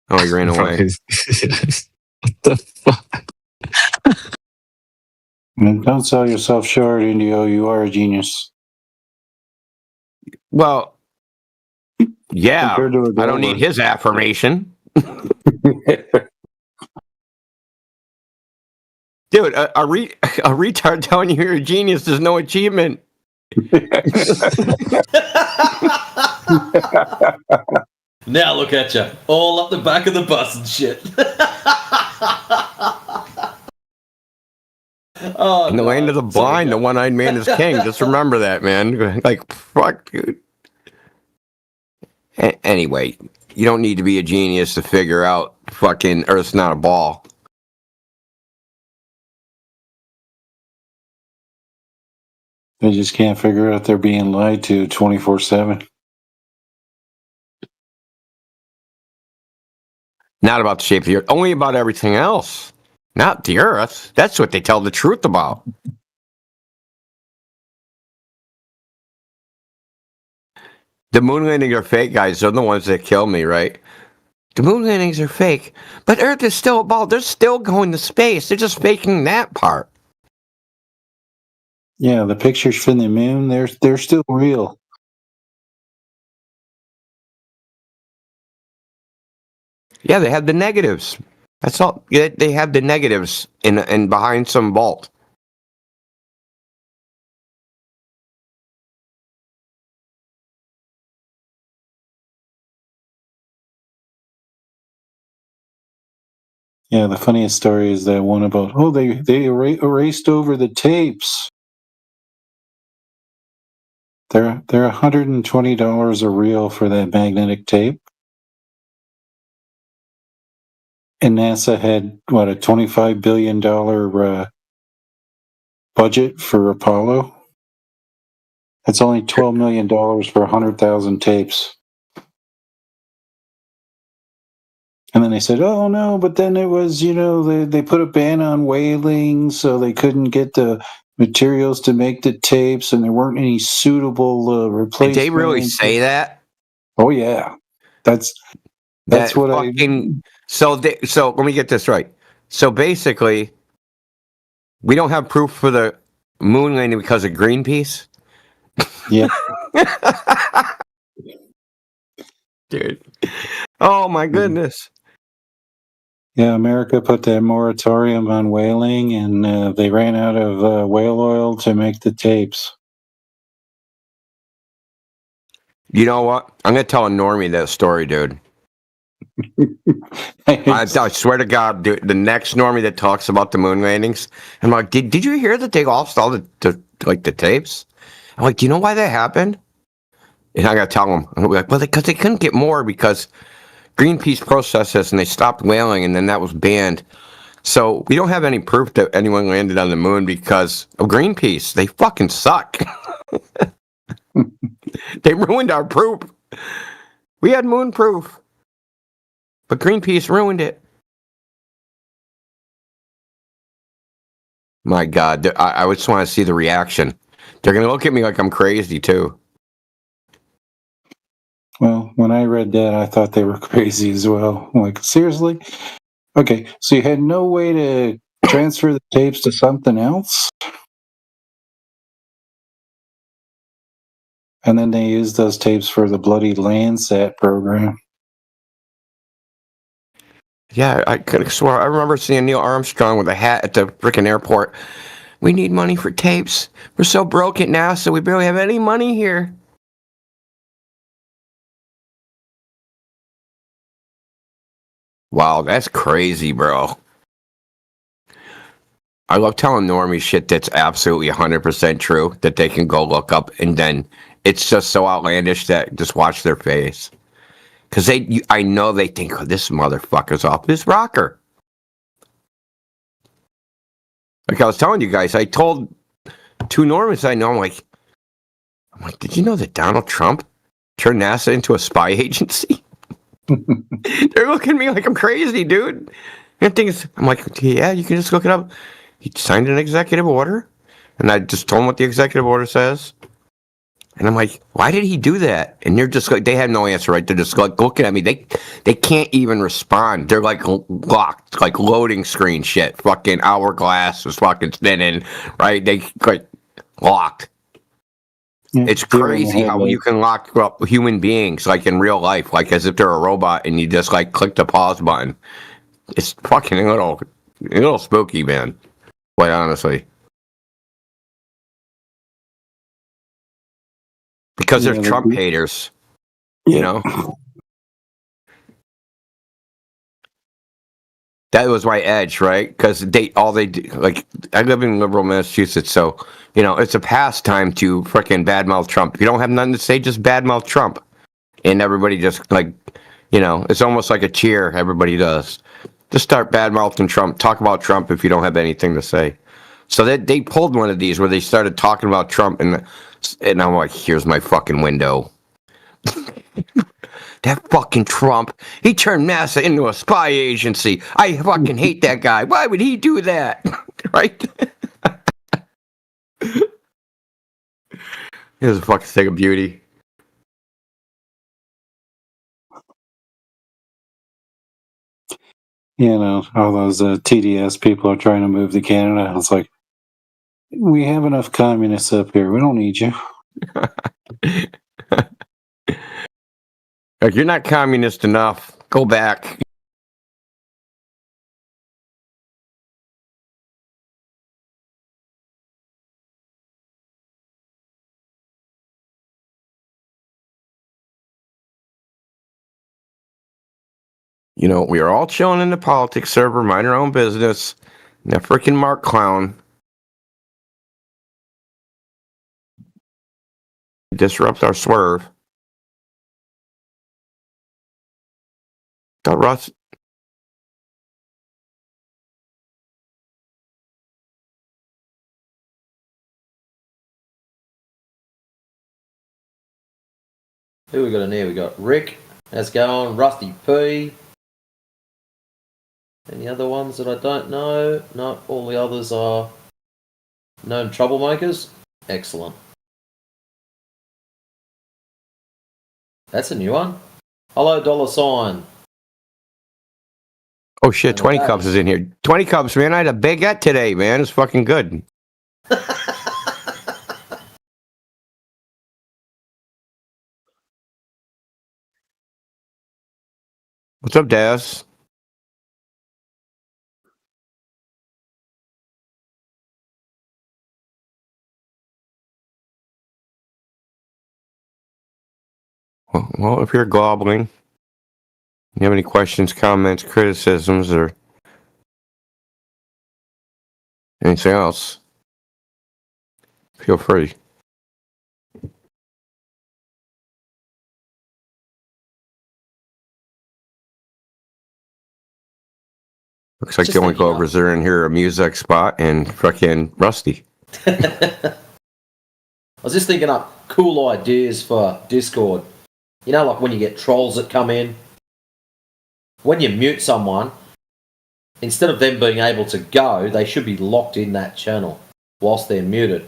Oh, you ran away. What the fuck? Don't sell yourself short, Indio. You are a genius. Well, yeah. I don't need his affirmation. Dude, a retard telling you you're a genius is no achievement. Now look at you, all up the back of the bus and shit. In the land of the blind, the one-eyed man is king. Just remember that, man. Like, fuck, dude. Anyway, you don't need to be a genius to figure out fucking Earth's not a ball. They just can't figure out they're being lied to 24/7. Not about the shape of the Earth, only about everything else. Not the Earth. That's what they tell the truth about. The moon landings are fake, guys. They're the ones that kill me, right? The moon landings are fake, but Earth is still a ball. They're still going to space. They're just faking that part. Yeah, the pictures from the moon, they're still real. Yeah, they have the negatives. That's all. They have the negatives in behind some vault. Yeah, the funniest story is that one about they erased over the tapes. They're $120 a reel for that magnetic tape. And NASA had what, a $25 billion budget for Apollo. It's only $12 million for 100,000 tapes. And then they said, "Oh no!" But then it was, they put a ban on whaling, so they couldn't get the materials to make the tapes, and there weren't any suitable replacements. Did they really say that? Oh yeah, that's what fucking, So let me get this right. So basically, we don't have proof for the moon landing because of Greenpeace. Yeah. Dude. Oh my goodness. Yeah, America put that moratorium on whaling, and they ran out of whale oil to make the tapes. You know what? I'm gonna tell a normie that story, dude. I swear to God, dude, the next normie that talks about the moon landings, I'm like, did you hear that they lost all the tapes? I'm like, do you know why that happened? And I gotta tell them, I'm like, well, because they couldn't get more because Greenpeace processed this and they stopped whaling, and then that was banned. So we don't have any proof that anyone landed on the moon because of Greenpeace. They fucking suck. They ruined our proof. We had moon proof, but Greenpeace ruined it. My God, I just want to see the reaction. They're going to look at me like I'm crazy, too. Well, when I read that, I thought they were crazy as well. I'm like, seriously? Okay, so you had no way to transfer the tapes to something else? And then they used those tapes for the bloody Landsat program. Yeah, I could have sworn. I remember seeing Neil Armstrong with a hat at the freaking airport. We need money for tapes. We're so broke at NASA, we barely have any money here. Wow, that's crazy, bro. I love telling normies shit that's absolutely 100% true that they can go look up, and then it's just so outlandish that just watch their face. Because I know they think, oh, this motherfucker's off his rocker. Like I was telling you guys, I told two normies I know, I'm like, did you know that Donald Trump turned NASA into a spy agency? They're looking at me like I'm crazy, dude. And the thing is, I'm like, yeah, you can just look it up. He signed an executive order, and I just told him what the executive order says. And I'm like, why did he do that? And they're just like, they have no answer, right? They're just like looking at me. They can't even respond. They're like locked, like loading screen shit. Fucking hourglass is fucking spinning, right? They like locked. It's crazy how you can lock up human beings like in real life, like as if they're a robot, and you just like click the pause button. It's fucking a little spooky, man. Quite honestly, because they're Trump haters, you know. That was my edge, right? Because they do, like, I live in liberal Massachusetts, so you know it's a pastime to frickin' badmouth Trump. If you don't have nothing to say, just badmouth Trump, and everybody just like, you know, it's almost like a cheer. Everybody does. Just start badmouthing Trump. Talk about Trump if you don't have anything to say. So they pulled one of these where they started talking about Trump, and I'm like, here's my fucking window. That fucking Trump, he turned NASA into a spy agency. I fucking hate that guy. Why would he do that? Right? Here's a fucking thing of beauty. You know, all those TDS people are trying to move to Canada. It's like, we have enough communists up here. We don't need you. Like, you're not communist enough. Go back. You know, we are all chilling in the politics server, mind our own business. And that freaking Mark clown disrupts our swerve. Got Russ. Who we got in here? We got Rick. How's it going? Rusty P. Any other ones that I don't know? No, all the others are known troublemakers. Excellent. That's a new one. Hello, $sign. Oh shit, 20 Cubs is in here. 20 Cubs, man. I had a baguette today, man. It's fucking good. What's up, Daz? Well, if you're gobbling, you have any questions, comments, criticisms, or anything else, feel free. Looks like the only Glovers are in here a music spot and fucking Rusty. I was just thinking up cool ideas for Discord. You know, like when you get trolls that come in. When you mute someone, instead of them being able to go, they should be locked in that channel whilst they're muted.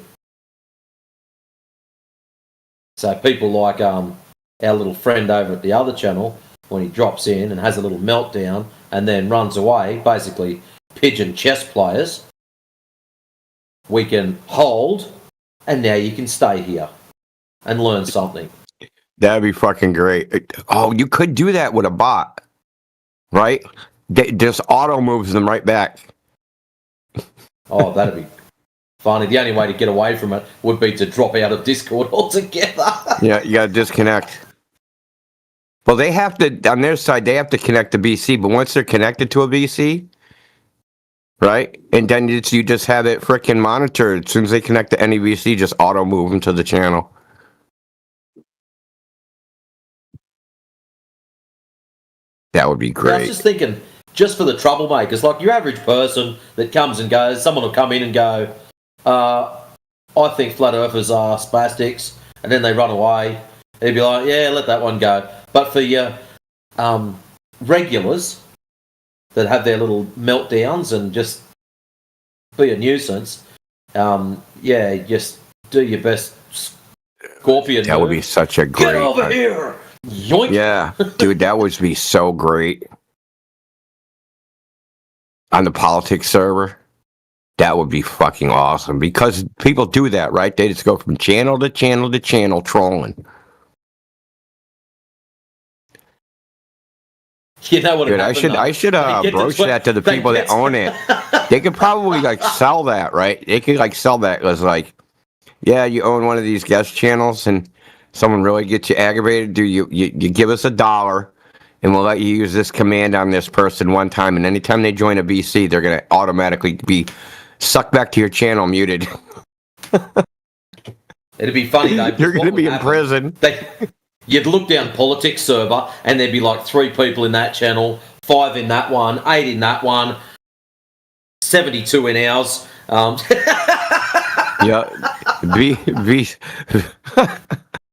So people like our little friend over at the other channel, when he drops in and has a little meltdown and then runs away, basically pigeon chess players, we can hold, and now you can stay here and learn something. That'd be fucking great. Oh, you could do that with a bot, right? Just auto moves them right back. Oh, that'd be funny. The only way to get away from it would be to drop out of Discord altogether. Yeah, you gotta disconnect. Well, they have to, on their side, they have to connect to BC, but once they're connected to a BC, right? And then you just have it freaking monitored. As soon as they connect to any BC, just auto move them to the channel. That would be great. I was just thinking, just for the troublemakers, like your average person that comes and goes, someone will come in and go, I think flat earthers are spastics, and then they run away. They'd be like, yeah, let that one go. But for your regulars that have their little meltdowns and just be a nuisance, yeah, just do your best Scorpion. That would be such a great... Get over here! Yoink! Yeah, dude, that would be so great. On the politics server, that would be fucking awesome. Because people do that, right? They just go from channel to channel to channel trolling. You know what? Dude, I should broach that to the people that own it. They could probably like sell that, right? They could like sell that as like, yeah, you own one of these guest channels, and someone really gets you aggravated. Do you give us $1, and we'll let you use this command on this person one time, and anytime they join a BC, they're gonna automatically be sucked back to your channel, muted. It'd be funny though. You're gonna be in prison. You'd look down politics server, and there'd be like 3 people in that channel, 5 in that one, 8 in that one, 72 in ours. Yeah,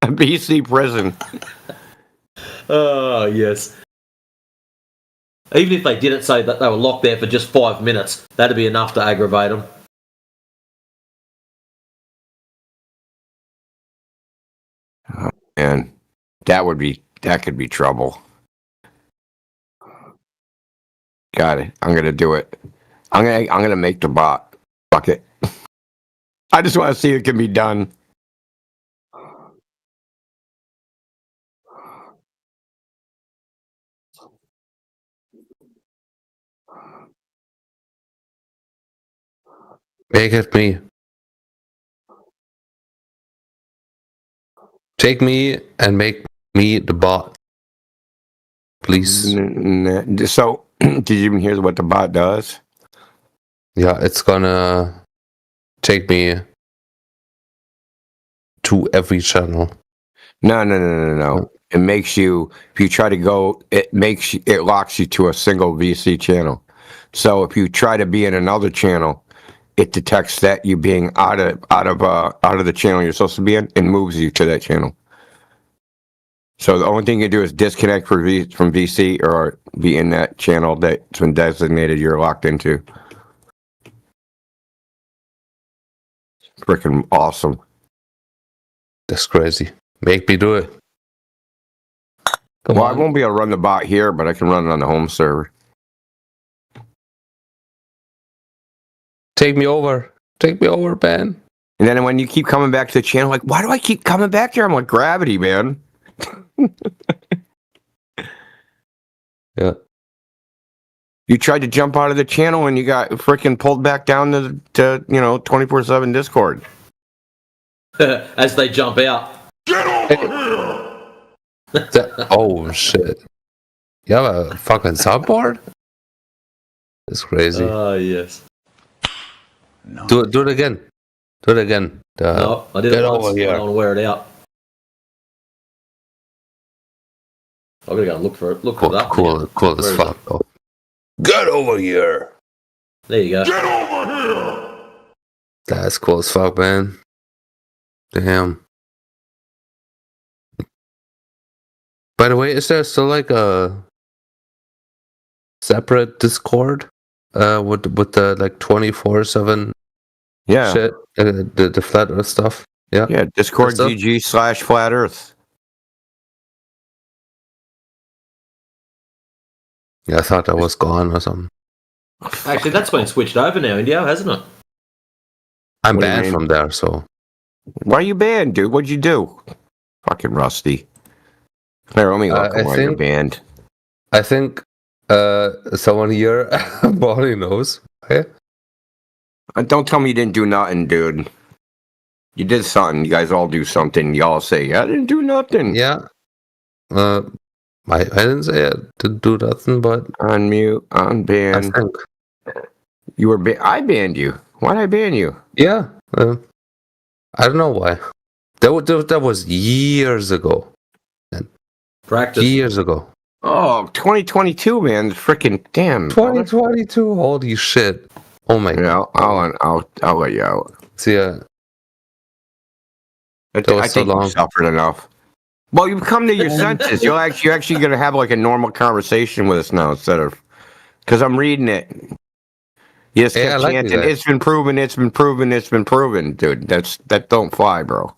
BC prison. Oh, yes. Even if they didn't say that they were locked there for just 5 minutes, that'd be enough to aggravate them. Oh, man, that could be trouble. Got it. I'm gonna do it. I'm gonna make the bot. Fuck it. I just want to see it can be done. Make it me. Take me and make me the bot. please. So, did you even hear what the bot does? Yeah, it's gonna take me to every channel. No. It makes you, if you try to go, it locks you to a single VC channel. So if you try to be in another channel, it detects that you being out of the channel you're supposed to be in and moves you to that channel. So the only thing you do is disconnect from VC or be in that channel that's been designated you're locked into. Freaking awesome. That's crazy. Make me do it. I won't be able to run the bot here, but I can run it on the home server. Take me over. Take me over, Ben. And then when you keep coming back to the channel, like, why do I keep coming back here? I'm like, gravity, man. Yeah. You tried to jump out of the channel and you got freaking pulled back down to 24/7 Discord. As they jump out. Get over here! Oh, shit. You have a fucking soundboard? That's crazy. Yes. No. Do it again. Do it again. No, I did it once. I don't want to wear it out. I'm gonna go and look for it. Look for that. Cool as fuck, though. Get over here! There you go. Get over here! That's cool as fuck, man. Damn. By the way, is there still like a separate Discord with the like 24/7 shit, the flat Earth stuff? Yeah, Discord GG/Flat Earth. Yeah, I thought that was gone or something. Actually, that's been switched over now, Indio, hasn't it? I'm banned from there, so. Why are you banned, dude? What'd you do? Fucking rusty. Here, let me look why you're banned. I think someone here probably knows. Okay? Don't tell me you didn't do nothing, dude. You did something. You guys all do something. Y'all say, I didn't do nothing. Yeah. I didn't say I didn't do nothing, but unmute, unban. I think you were. I banned you. Why'd I ban you? Yeah, I don't know why. That was years ago. Practice years ago. Oh, 2022, man. Freaking damn. 2022. Holy shit. Oh my god. I'll let you out. See ya. I think you suffered enough. Well, you've come to your senses. You're actually going to have like a normal conversation with us now instead of, because I'm reading it. You just kept chanting, it's been proven, it's been proven, it's been proven, dude. That don't fly, bro.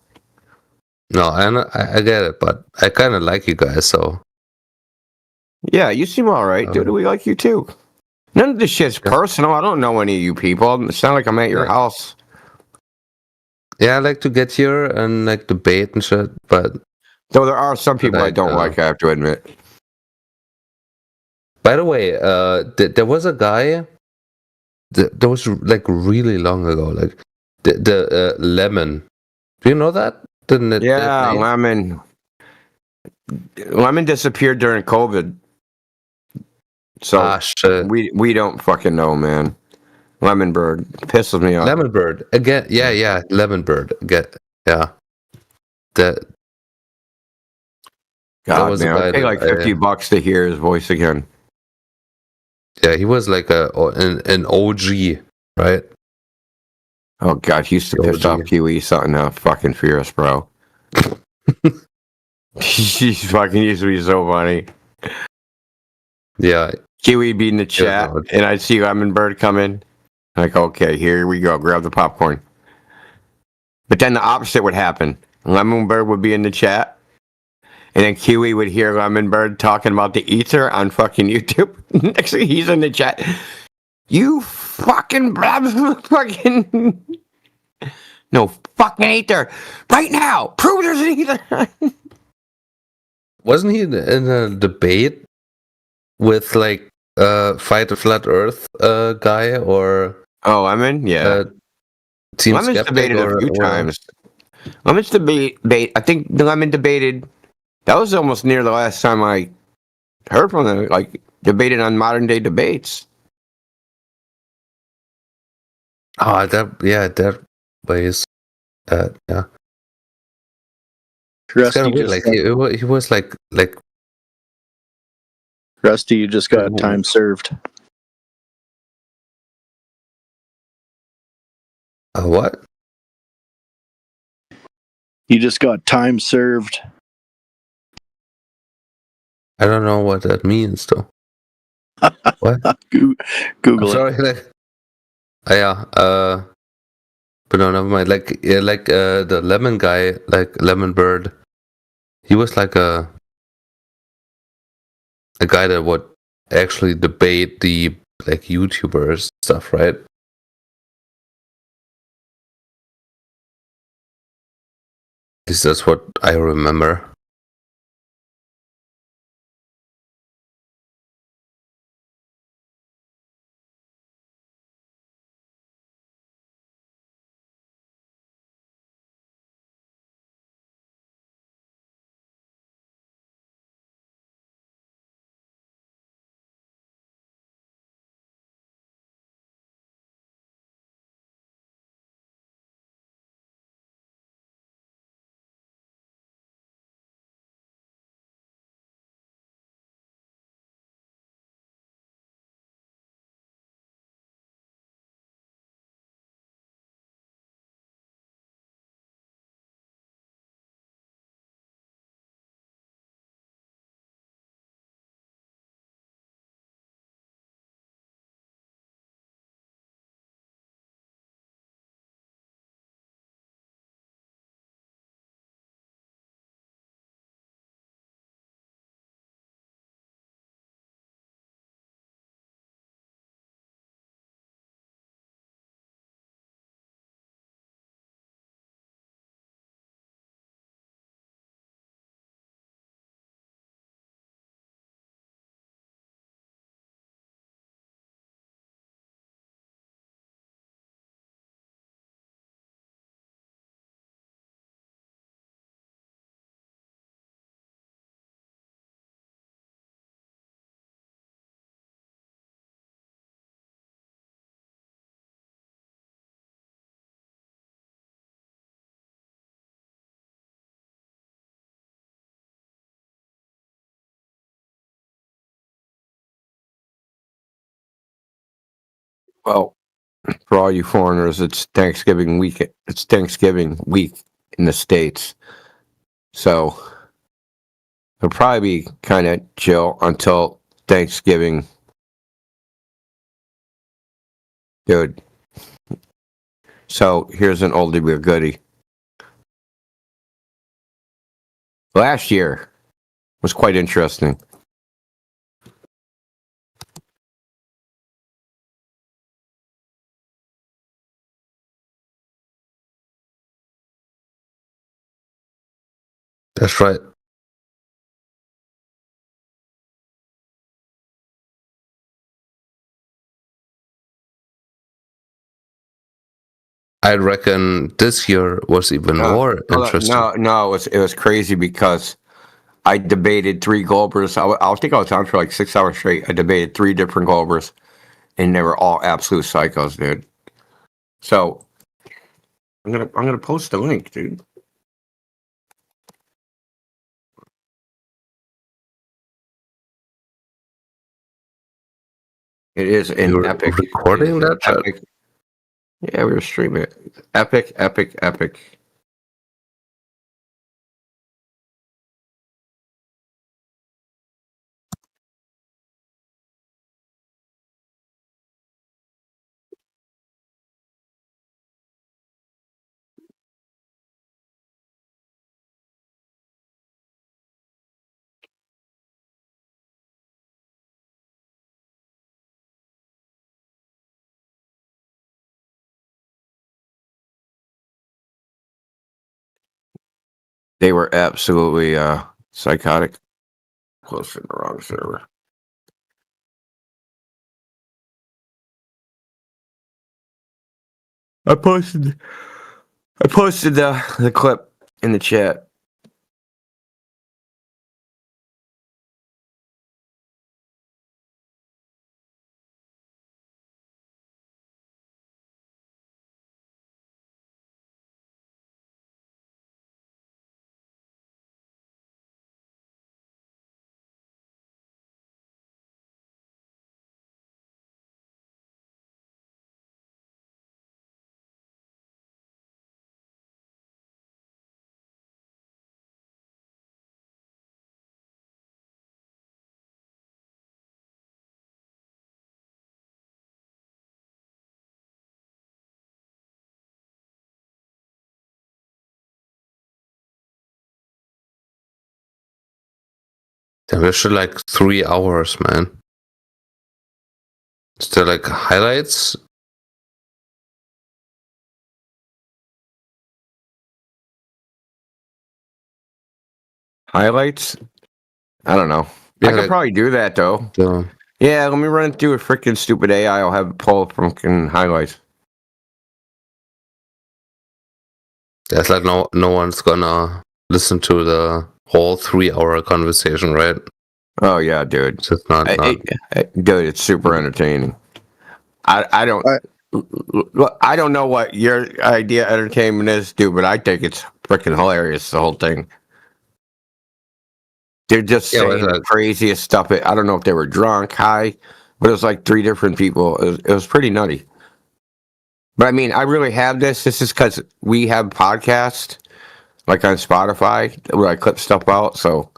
No, I get it, but I kind of like you guys, so. Yeah, you seem all right, dude. We like you too. None of this shit's personal. I don't know any of you people. It sounds like I'm at your house. Yeah, I like to get here and like debate and shit, but. Though there are some people I don't like, I have to admit. By the way, there was a guy. That was like really long ago, like the Lemon. Do you know that? Yeah, Lemon. Lemon disappeared during COVID. So we don't fucking know, man. Lemon Bird pisses me off. Lemon Bird again. Yeah. Lemon Bird again. Yeah. God, man, I pay like $50 to hear his voice again. Yeah, he was like an OG, right? Oh God, he used to piss off Kiwi something fucking fierce, bro. He's fucking used to be so funny. Yeah, Kiwi be in the chat, and I'd see Lemon Bird come in. Like, okay, here we go. Grab the popcorn. But then the opposite would happen. Lemon Bird would be in the chat. And then Kiwi would hear Lemon Bird talking about the ether on fucking YouTube. Next thing he's in the chat. You fucking fucking no fucking ether right now. Prove there's an ether. Wasn't he in a debate with like Fight the Flat Earth guy or Lemon? Yeah. Team Lemon's Skeptic debated a few times. Lemon's debate. I think Lemon debated. That was almost near the last time I Heard from them, like debated on modern day debates. Oh, that ways. Yeah. It's kind of weird. Like he was like Rusty, you just got time served. What? You just got time served. I don't know what that means though. What? Google sorry, it. Yeah. But no, never mind. Like the lemon guy, like Lemon Bird. He was like a guy that would actually debate the like YouTubers stuff, right? At least that's what I remember. Well, for all you foreigners, it's Thanksgiving week. It's Thanksgiving week in the States. So it'll probably be kind of chill until Thanksgiving. Dude. So here's an oldie but goodie. Last year was quite interesting. That's right. I reckon this year was even more interesting. No, it was crazy because I debated 3 Goldbergs. I think I was on for like 6 hours straight. I debated 3 different Goldbergs, and they were all absolute psychos, dude. So I'm gonna post the link, dude. It is an epic recording that. Epic. Yeah, we were streaming it. Epic. They were absolutely psychotic. Close to the wrong server. I posted the clip in the chat. There was like 3 hours, man. Is there like highlights? Highlights? I don't know. Yeah, I could probably do that though. Yeah, let me run it through a freaking stupid AI. I'll have it pull up freaking highlights. There's like no one's gonna listen to the whole 3 hour conversation, right? Oh yeah, dude. It's just not. Dude, it's super entertaining. I don't know what your idea of entertainment is, dude, but I think it's freaking hilarious, the whole thing. They're just saying the craziest stuff. I don't know if they were drunk, high, but it was like 3 different people. It was pretty nutty. But I mean, I really have this. This is because we have podcasts, like on Spotify, where I clip stuff out. So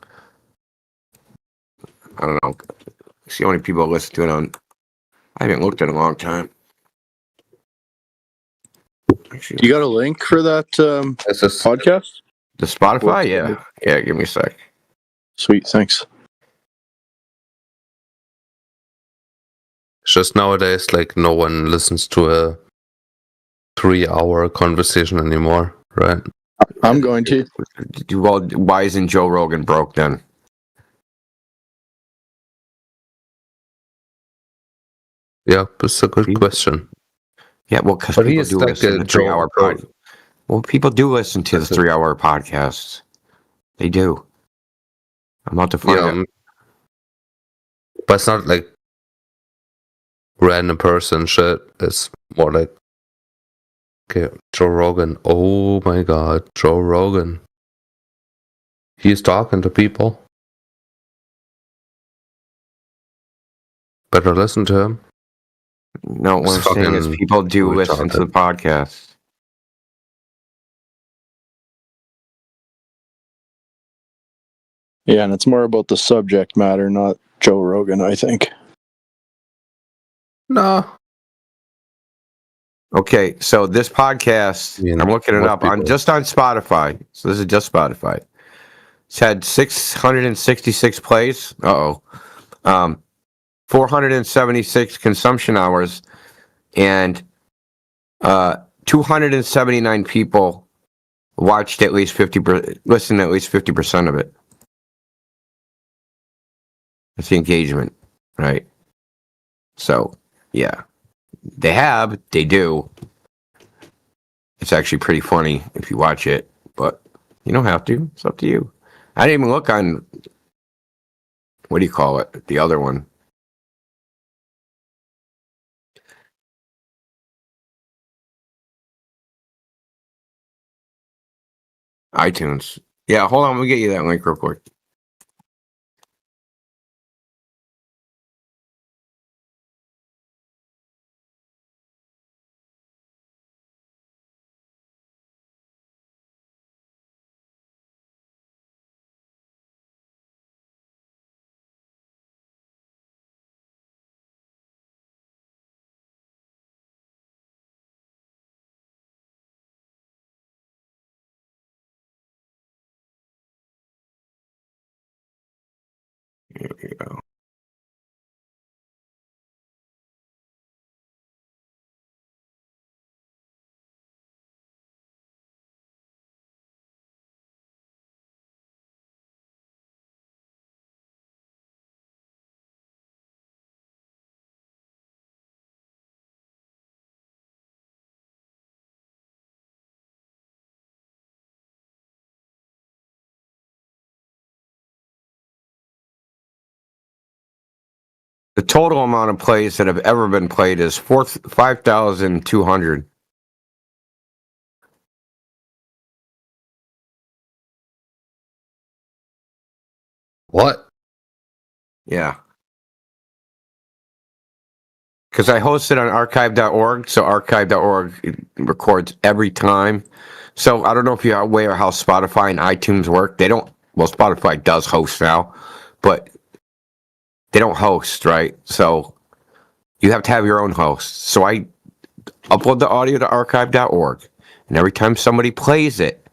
I don't know. See how many people listen to it on. I haven't looked in a long time. You got a link for that podcast? The Spotify? Yeah. Yeah, give me a sec. Sweet, thanks. It's just nowadays, like, no one listens to a 3 hour conversation anymore, right? I'm going to. Well, why isn't Joe Rogan broke then? Yeah, that's a good question. Yeah, well, because But he people is do like listen a to 3 hour Joe- podcast. Well, people do listen to the 3 hour podcasts. They do. I'm about to find out. But it's not like random person shit. It's more like, okay, Joe Rogan. Oh my god, Joe Rogan. He's talking to people. Better listen to him. No, what I'm saying is people do listen to the podcast. Yeah, and it's more about the subject matter, not Joe Rogan, I think. No. Okay, so this podcast, I'm looking it up on just on Spotify. So this is just Spotify. It's had 666 plays. 476 consumption hours, and 279 people watched at least 50%, listened to at least 50% of it. That's the engagement, right? So, yeah. They do. It's actually pretty funny if you watch it, but you don't have to. It's up to you. I didn't even look on, what do you call it? The other one. iTunes. Yeah, hold on. Let me get you that link real quick. Here we go. The total amount of plays that have ever been played is 5,200. What? Yeah. Because I host it on archive.org, so archive.org records every time. So I don't know if you're aware how Spotify and iTunes work. They don't, well, Spotify does host now, but they don't host, right? So you have to have your own host. So I upload the audio to archive.org, and every time somebody plays it,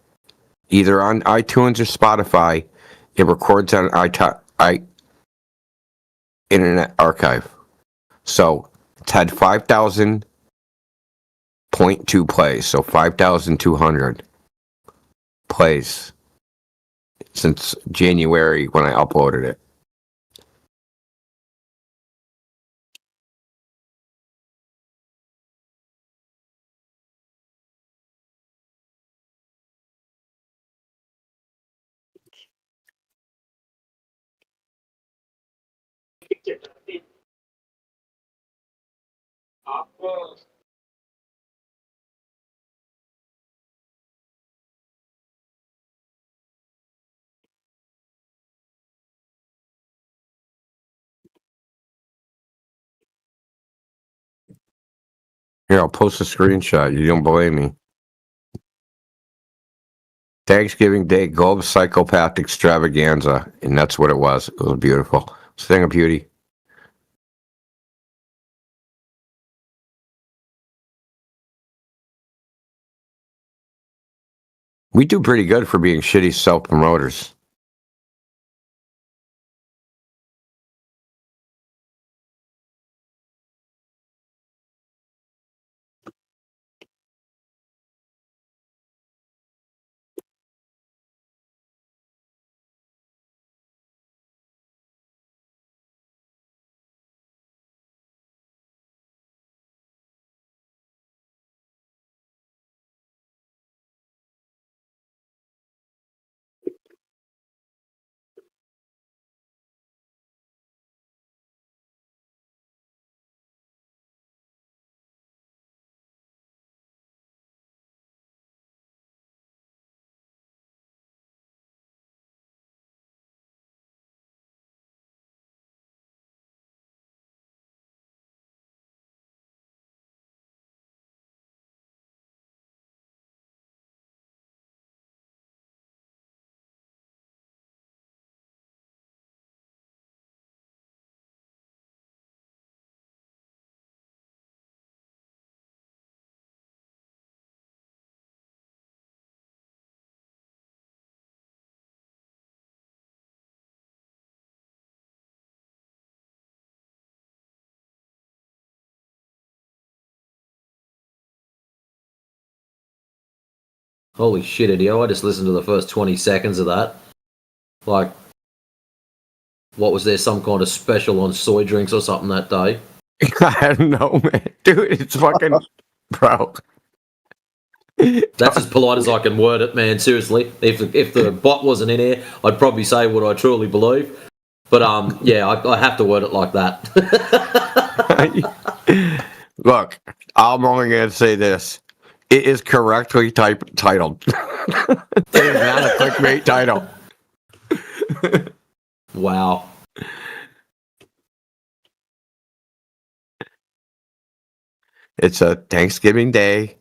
either on iTunes or Spotify, it records on Internet Archive. So it's had 5,000.2 plays, so 5,200 plays since January when I uploaded it. Here, I'll post a screenshot. You don't believe me. Thanksgiving Day Globe Psychopath Extravaganza. And that's what it was. It was beautiful. It's a thing of beauty. We do pretty good for being shitty self-promoters. Holy shit, idiot. I just listened to the first 20 seconds of that. Like, what was there, some kind of special on soy drinks or something that day? I don't know, man. Dude, it's fucking... Bro. That's as polite as I can word it, man. Seriously. If the bot wasn't in here, I'd probably say what I truly believe. But, yeah, I have to word it like that. Look, I'm only going to say this. It is correctly titled. It is not a clickbait title. Wow. It's a Thanksgiving Day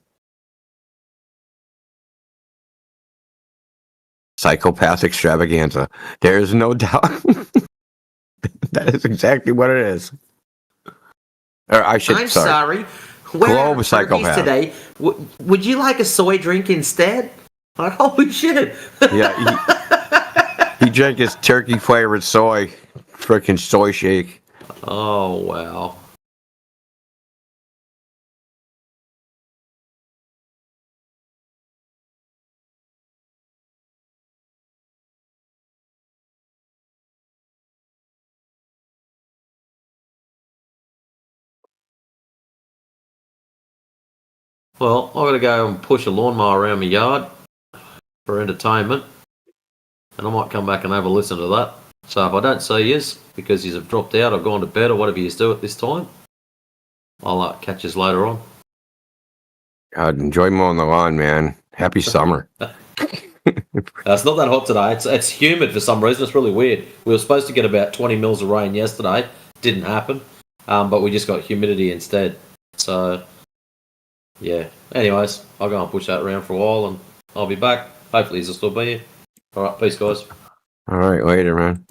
psychopath extravaganza. There is no doubt. That is exactly what it is. Or I'm sorry. Globe psychopath today. Would you like a soy drink instead? Like, holy shit. Yeah, he drank his turkey flavored freaking soy shake. Oh, wow. Well, I've got to go and push a lawnmower around my yard for entertainment. And I might come back and have a listen to that. So if I don't see yous, because yous have dropped out or gone to bed or whatever yous do at this time, I'll catch yous later on. God, enjoy mowing the lawn, man. Happy summer. It's not that hot today. It's humid for some reason. It's really weird. We were supposed to get about 20 mils of rain yesterday. Didn't happen. But we just got humidity instead. So, yeah. Anyways, I'll go and push that around for a while and I'll be back. Hopefully he'll still be here. Alright, peace guys. Alright, later, man.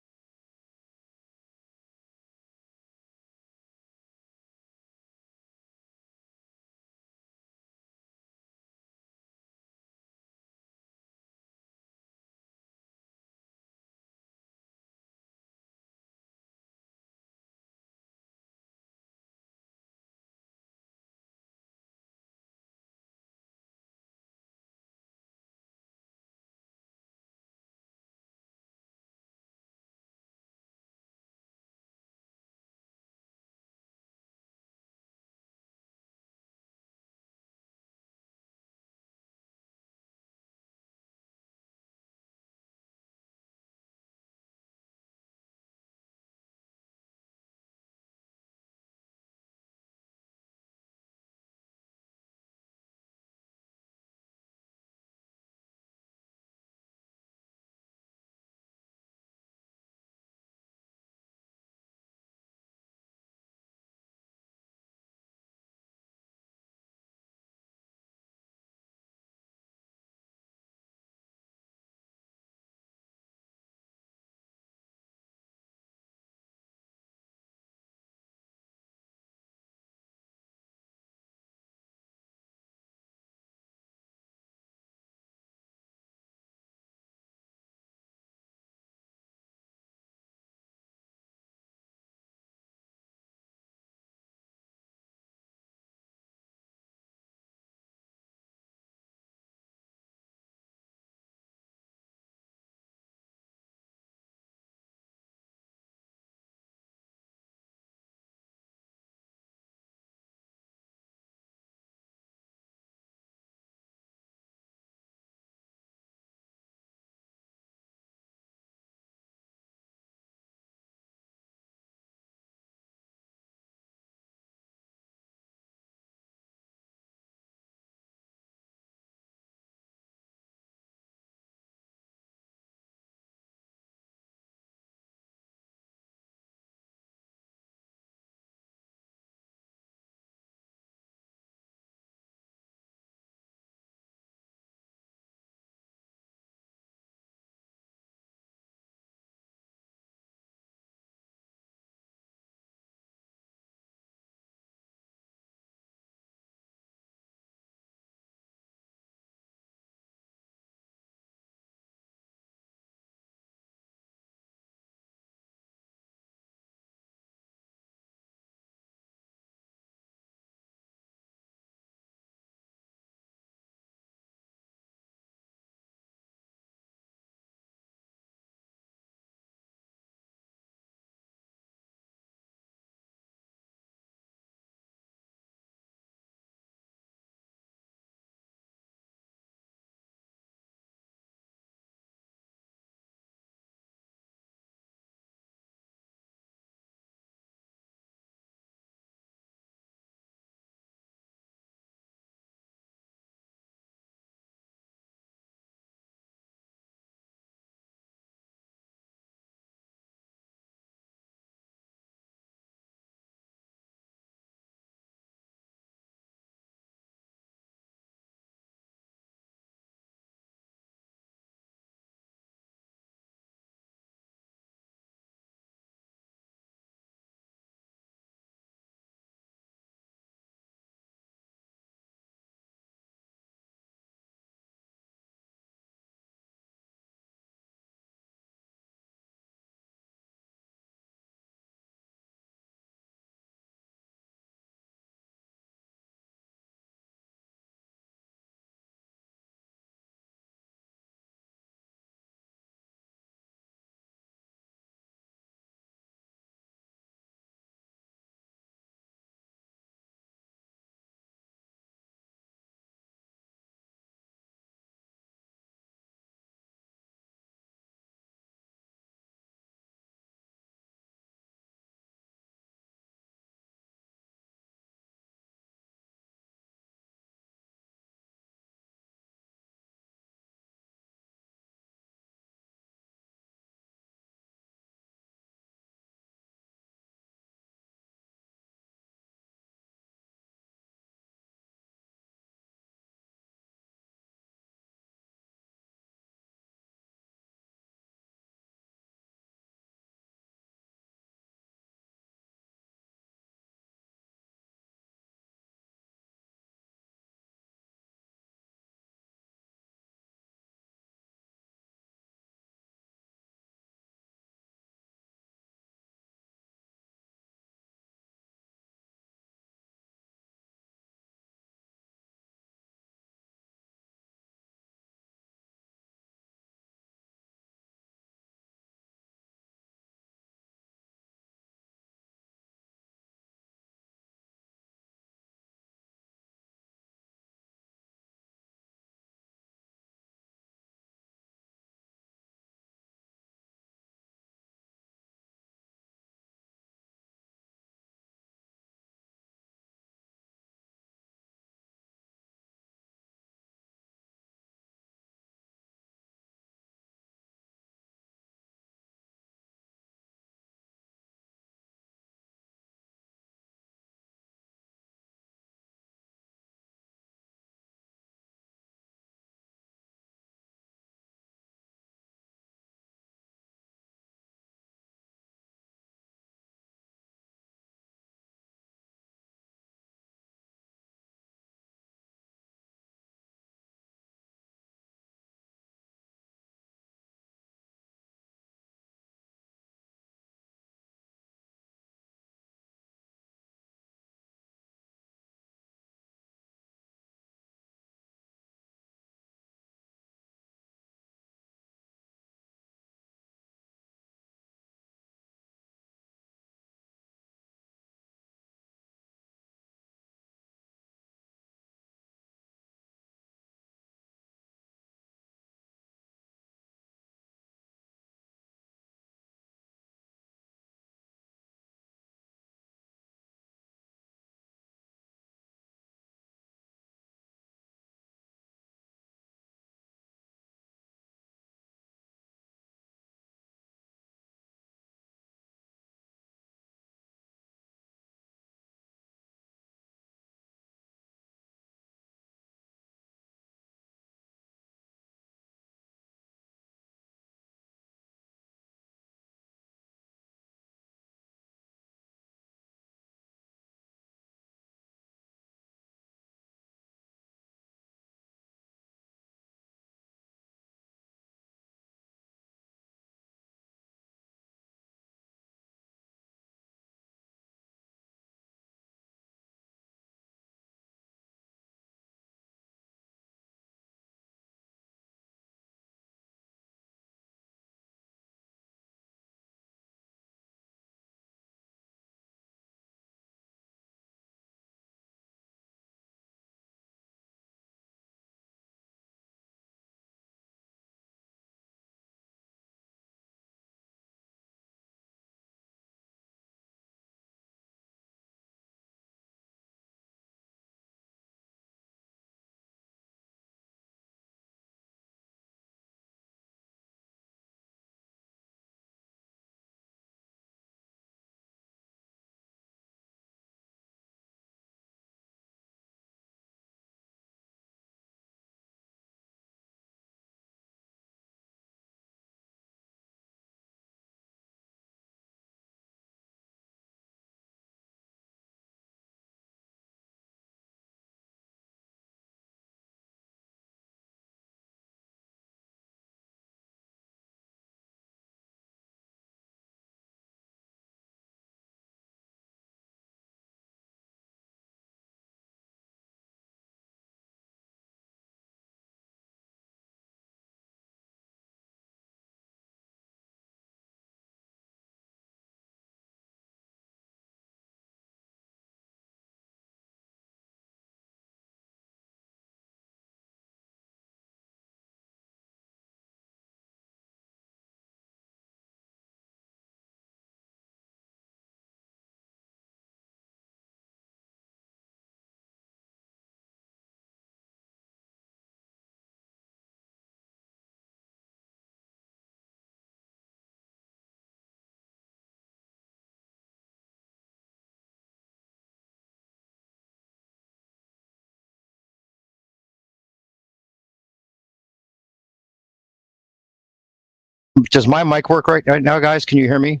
Does my mic work right now, guys? Can you hear me?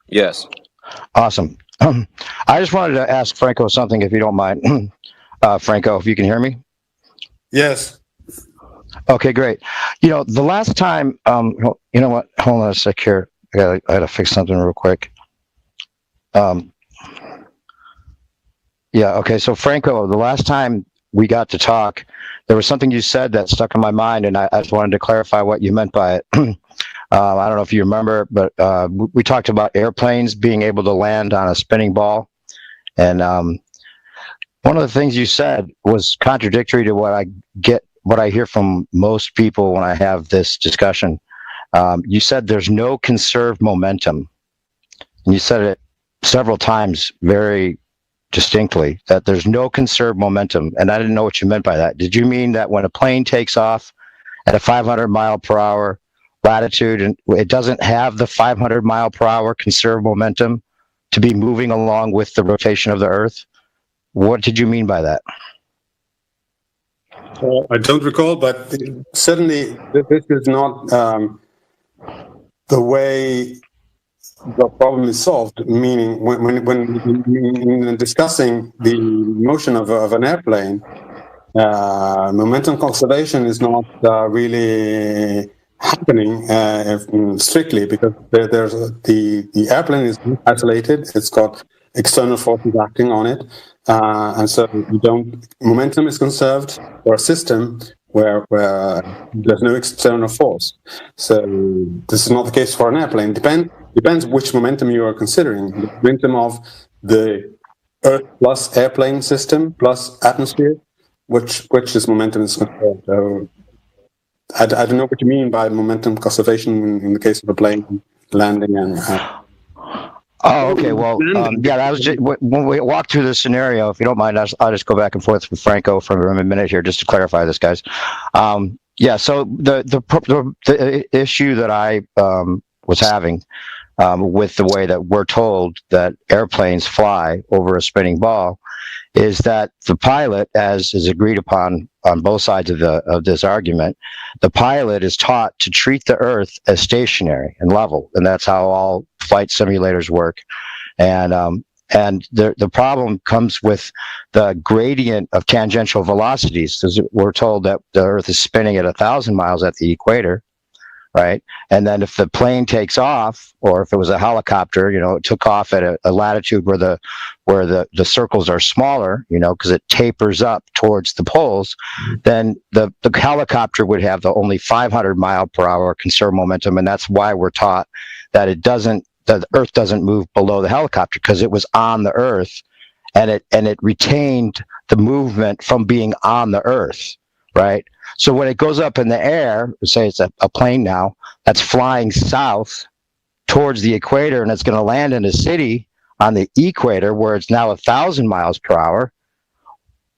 Yes. Awesome. I just wanted to ask Franco something, if you don't mind. Franco, if you can hear me. Yes. Okay, great. The last time, you know what? Hold on a sec here. I gotta fix something real quick. Yeah. Okay. So Franco, the last time we got to talk, there was something you said that stuck in my mind, and I just wanted to clarify what you meant by it. I don't know if you remember, but we talked about airplanes being able to land on a spinning ball. And one of the things you said was contradictory to what I hear from most people when I have this discussion. You said there's no conserved momentum. And you said it several times very distinctly, that there's no conserved momentum. And I didn't know what you meant by that. Did you mean that when a plane takes off at a 500 mile per hour latitude and it doesn't have the 500 mile per hour conserved momentum to be moving along with the rotation of the Earth? What did you mean by that? I don't recall, but certainly this is not the way the problem is solved. Meaning, when discussing the motion of an airplane, momentum conservation is not really happening strictly, because there's the airplane is isolated. It's got external forces acting on it, and so momentum is conserved for a system where there's no external force. So this is not the case for an airplane. Depends which momentum you are considering. The momentum of the Earth plus airplane system plus atmosphere, which is momentum is conserved. So I don't know what you mean by momentum conservation in the case of a plane landing and. Oh, okay. Well, yeah, that was just, when we walk through the scenario. If you don't mind, I'll just go back and forth with Franco for a minute here, just to clarify this, guys. Yeah. So the issue that I was having with the way that we're told that airplanes fly over a spinning ball is that the pilot, as is agreed upon on both sides of this argument, the pilot is taught to treat the Earth as stationary and level, and that's how all flight simulators work. And the problem comes with the gradient of tangential velocities. We're told that the Earth is spinning at 1,000 miles at the equator, right? And then if the plane takes off, or if it was a helicopter, it took off at a latitude where the circles are smaller, because it tapers up towards the poles, then the helicopter would have the only 500 mile per hour conserved momentum. And that's why we're taught that the Earth doesn't move below the helicopter, because it was on the Earth and it retained the movement from being on the Earth, right? So when it goes up in the air, say it's a plane now that's flying south towards the equator, and it's going to land in a city on the equator where it's now 1,000 miles per hour,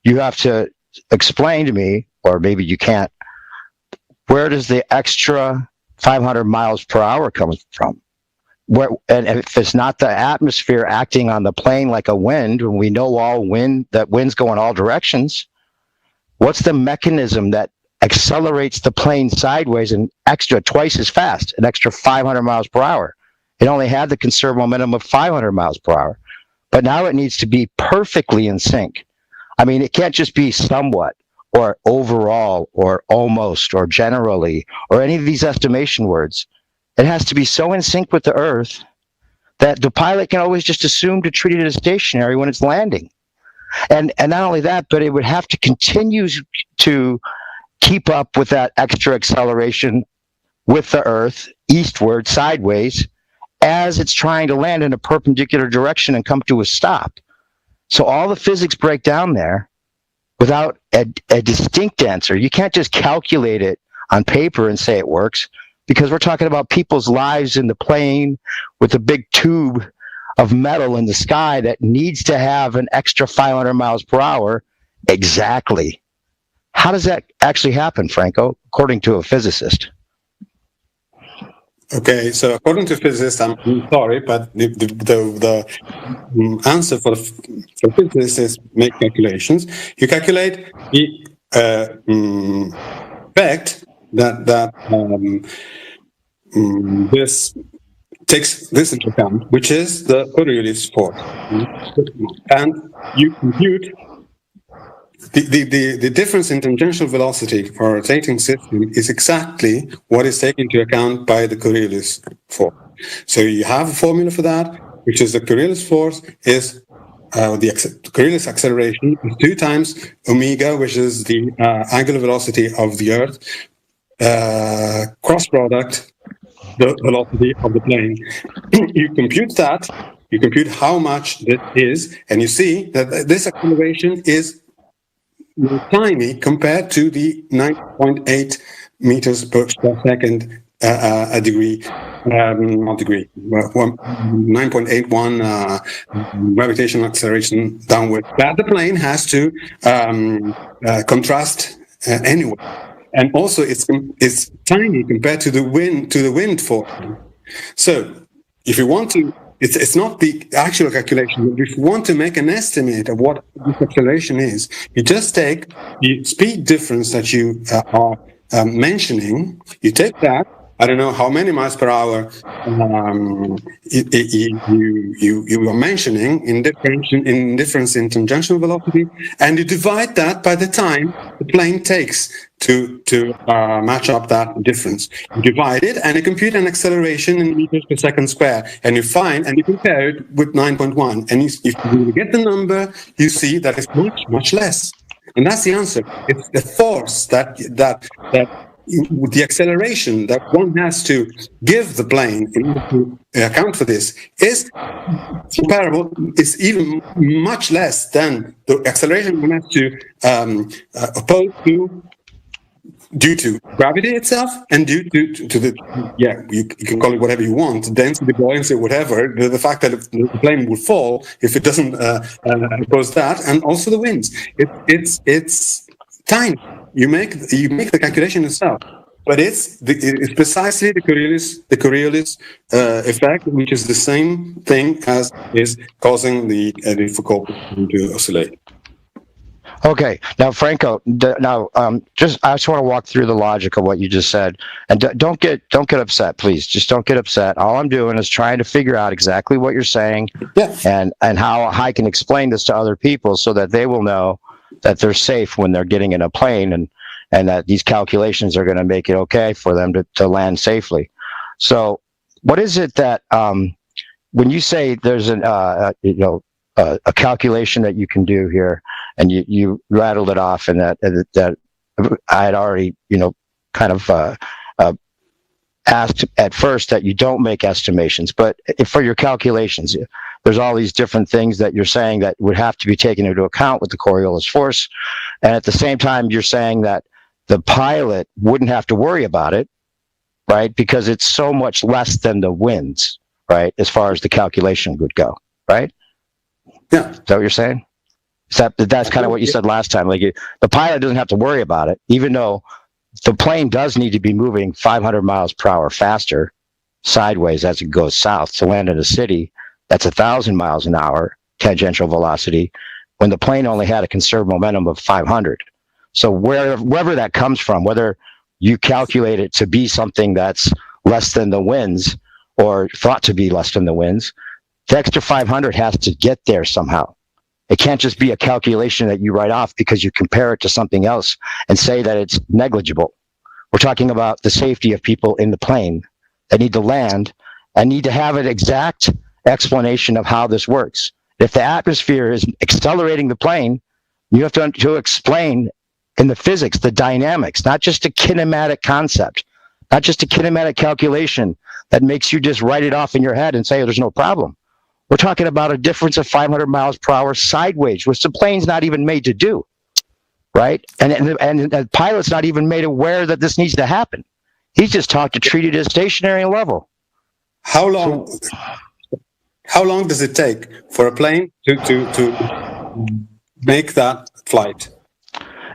you have to explain to me, or maybe you can't, where does the extra 500 miles per hour come from? And if it's not the atmosphere acting on the plane like a wind, and we know that winds go in all directions, what's the mechanism that accelerates the plane sideways and twice as fast, an extra 500 miles per hour? It only had the conserved momentum of 500 miles per hour, but now it needs to be perfectly in sync. I mean, it can't just be somewhat, or overall, or almost, or generally, or any of these estimation words. It has to be so in sync with the Earth that the pilot can always just assume to treat it as stationary when it's landing. And not only that, but it would have to continue to keep up with that extra acceleration with the Earth, eastward, sideways, as it's trying to land in a perpendicular direction and come to a stop. So all the physics break down there without a distinct answer. You can't just calculate it on paper and say it works, because we're talking about people's lives in the plane with a big tube of metal in the sky that needs to have an extra 500 miles per hour exactly. How does that actually happen, Franco, according to a physicist? Okay, so according to physicists, I'm sorry, but the answer for physicists is make calculations. You calculate the fact that this takes this into account, which is the Coriolis force, and you compute the difference in tangential velocity for a rotating system is exactly what is taken into account by the Coriolis force. So you have a formula for that, which is the Coriolis force is the Coriolis acceleration is 2 times omega, which is the angular velocity of the Earth, cross product the velocity of the plane. You compute that, you compute how much that is, and you see that this acceleration is tiny compared to the 9.8 meters per square second a degree, not degree, 9.81 gravitational acceleration downward that the plane has to contrast anyway. And also it's tiny compared to the wind force. So if you want to, it's not the actual calculation, but if you want to make an estimate of what this acceleration is, you just take the speed difference that you are mentioning, you take that, I don't know how many miles per hour you are mentioning in difference in tangential velocity, and you divide that by the time the plane takes to match up that difference. You divide it and you compute an acceleration in meters per second square, and you find and you compare it with 9.1, and if you get the number, you see that it's much less, and that's the answer. It's the force that with the acceleration that one has to give the plane in order to account for this is comparable, is even much less than the acceleration one has to oppose to due to gravity itself and due to the, you can call it whatever you want, density, buoyancy, whatever, the fact that the plane will fall if it doesn't oppose that, and also the winds. It's tiny. You make the calculation yourself, but it's precisely the Coriolis effect, which is the same thing as is causing the Foucault to oscillate. Okay, now Franco, I just want to walk through the logic of what you just said, and don't get upset, please. Just don't get upset. All I'm doing is trying to figure out exactly what you're saying, and how I can explain this to other people so that they will know that they're safe when they're getting in a plane, and that these calculations are going to make it okay for them to land safely. So what is it that, when you say there's a calculation that you can do here, and you rattled it off, and that I had already, kind of asked at first that you don't make estimations, but for your calculations, there's all these different things that you're saying that would have to be taken into account with the Coriolis force. And at the same time, you're saying that the pilot wouldn't have to worry about it, right? Because it's so much less than the winds, right? As far as the calculation would go, right? Yeah. Is that what you're saying? That's kind of what you said last time. Like the pilot doesn't have to worry about it, even though the plane does need to be moving 500 miles per hour faster sideways as it goes south to land in a city that's 1,000 miles an hour tangential velocity, when the plane only had a conserved momentum of 500. So wherever that comes from, whether you calculate it to be something that's less than the winds or thought to be less than the winds, the extra 500 has to get there somehow. It can't just be a calculation that you write off because you compare it to something else and say that it's negligible. We're talking about the safety of people in the plane that need to land and need to have an exact explanation of how this works. If the atmosphere is accelerating the plane, you have to explain in the physics, the dynamics, not just a kinematic concept, not just a kinematic calculation that makes you just write it off in your head and say, oh, there's no problem. We're talking about a difference of 500 miles per hour sideways, which the plane's not even made to do, right? And the pilot's not even made aware that this needs to happen. He's just taught to treat it as stationary level. How long does it take for a plane to make that flight?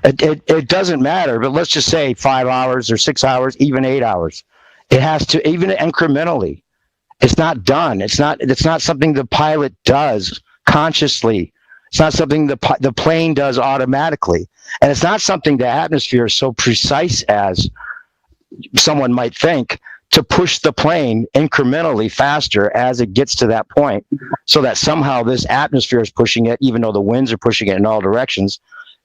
It doesn't matter, but let's just say 5 hours or 6 hours, even 8 hours. It has to, even incrementally. It's not done. It's not something the pilot does consciously. It's not something the plane does automatically. And it's not something the atmosphere is so precise as someone might think to push the plane incrementally faster as it gets to that point, so that somehow this atmosphere is pushing it, even though the winds are pushing it in all directions,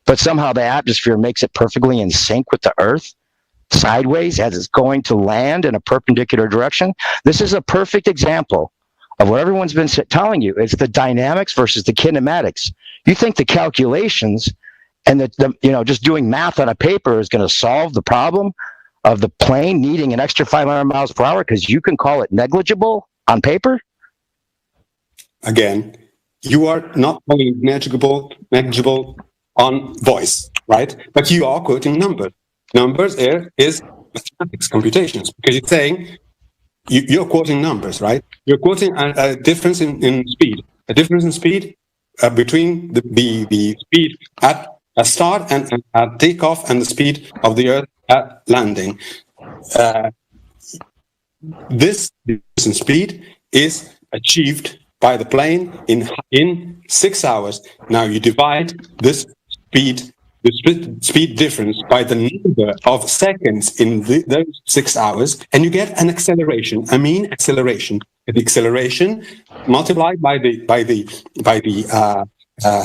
but somehow the atmosphere makes it perfectly in sync with the Earth sideways as it's going to land in a perpendicular direction. This is a perfect example of what everyone's been telling you. It's the dynamics versus the kinematics. You think the calculations and the just doing math on a paper is going to solve the problem of the plane needing an extra 500 miles per hour because you can call it negligible on paper? Again, you are not only negligible on voice, right? But you are quoting numbers. Numbers there is mathematics, computations, because you're saying you're quoting numbers, right? You're quoting a difference in speed, a difference in speed between the speed at a start and at takeoff and the speed of the Earth at landing. This difference in speed is achieved by the plane in 6 hours. Now you divide this speed difference by the number of seconds in those 6 hours, and you get an acceleration, a mean acceleration. The acceleration multiplied by the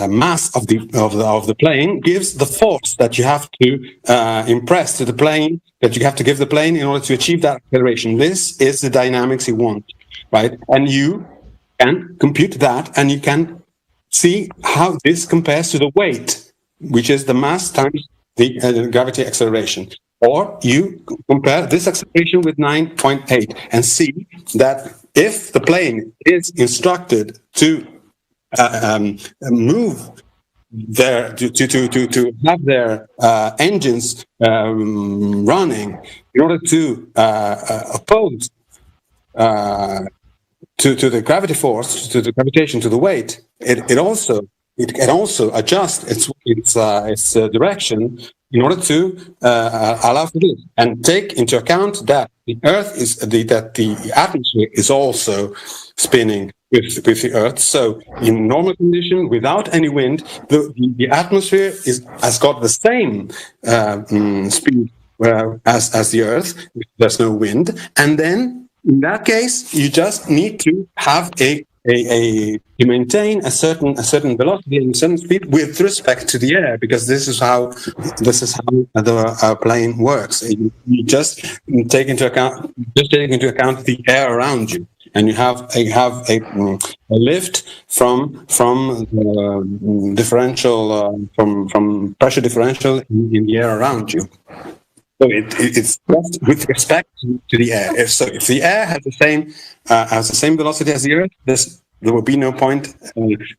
mass of the plane gives the force that you have to impress to the plane, that you have to give the plane in order to achieve that acceleration. This is the dynamics you want, right? And you can compute that, and you can see how this compares to the weight, which is the mass times the gravity acceleration. Or you compare this acceleration with 9.8 and see that if the plane is instructed to move their to have their engines running in order to oppose to the gravity force, to the gravitation, to the weight, it can also adjust its direction in order to allow for this, and take into account that the Earth is that the atmosphere is also spinning with the Earth. So in normal condition, without any wind, the atmosphere has got the same speed as the Earth. There's no wind, and then in that case, you just need to have to maintain a certain velocity and certain speed with respect to the air, because this is how the plane works. You just take into account the air around you, and you have a lift from differential from pressure differential in the air around you. So it's just with respect to the air. So if the air has the same velocity as the Earth, there will be no point.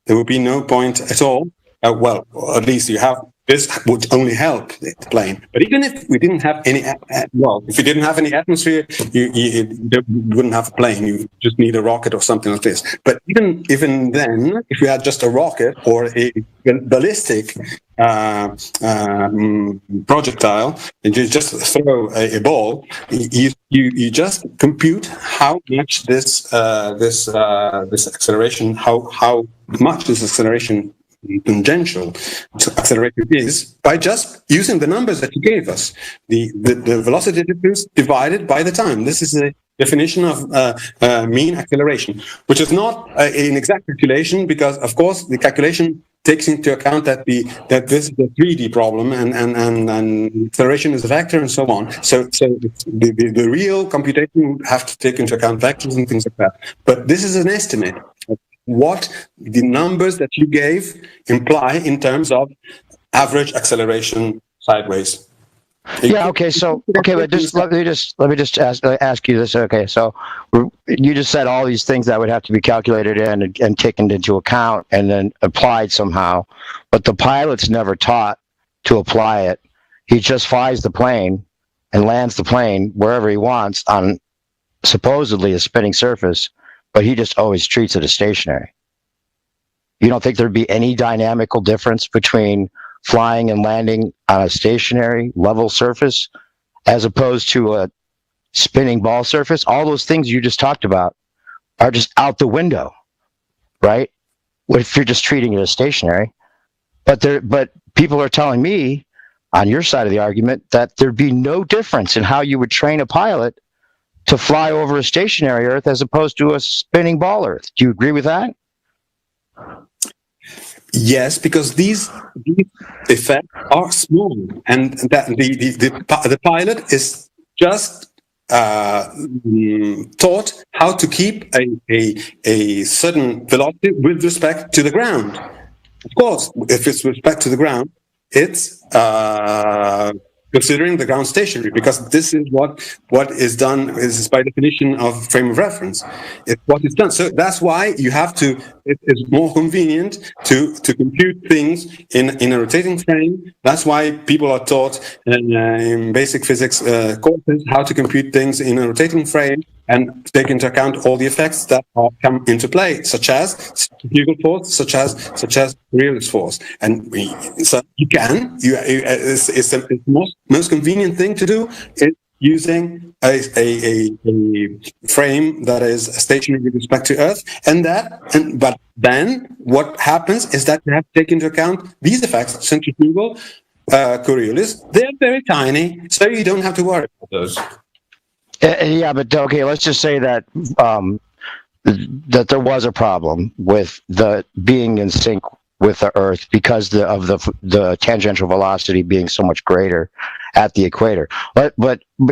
There will be no point at all. Well, or at least you have. This would only help the plane. But even if we didn't have any, if you didn't have any atmosphere, you wouldn't have a plane. You just need a rocket or something like this. But even then, if you had just a rocket or a ballistic projectile, and you just throw a ball, you just compute how much this acceleration, how much this acceleration tangential acceleration is, by just using the numbers that you gave us, the velocity difference divided by the time. This is the definition of mean acceleration, which is not an exact calculation, because of course the calculation takes into account that this is a 3D problem, and acceleration is a vector, and so on. So the real computation would have to take into account vectors and things like that. But this is an estimate of what the numbers that you gave imply in terms of average acceleration sideways. Yeah. Okay. So okay, but let me just ask you this. Okay. So you just said all these things that would have to be calculated in and taken into account and then applied somehow, but the pilot's never taught to apply it. He just flies the plane and lands the plane wherever he wants on supposedly a spinning surface, but he just always treats it as stationary. You don't think there'd be any dynamical difference between flying and landing on a stationary level surface as opposed to a spinning ball surface? All those things you just talked about are just out the window, right? If you're just treating it as stationary. But people are telling me on your side of the argument that there'd be no difference in how you would train a pilot to fly over a stationary Earth as opposed to a spinning ball Earth. Do you agree with that? Yes, because these effects are small, and that the pilot is just taught how to keep a certain velocity with respect to the ground. Of course, if it's with respect to the ground, it's considering the ground stationary, because this is what is done, is by definition of frame of reference. It's what is done. So that's why you have to, it's more convenient to compute things in a rotating frame. That's why people are taught in basic physics courses how to compute things in a rotating frame and take into account all the effects that come into play, such as centrifugal force, such as Coriolis force. And so it's the most convenient thing to do is using a frame that is stationary with respect to Earth, but then what happens is that you have to take into account these effects, centrifugal, Coriolis. They're very tiny, so you don't have to worry about those. Yeah, but okay, let's just say that that there was a problem with the being in sync with the Earth because of the tangential velocity being so much greater at the equator. But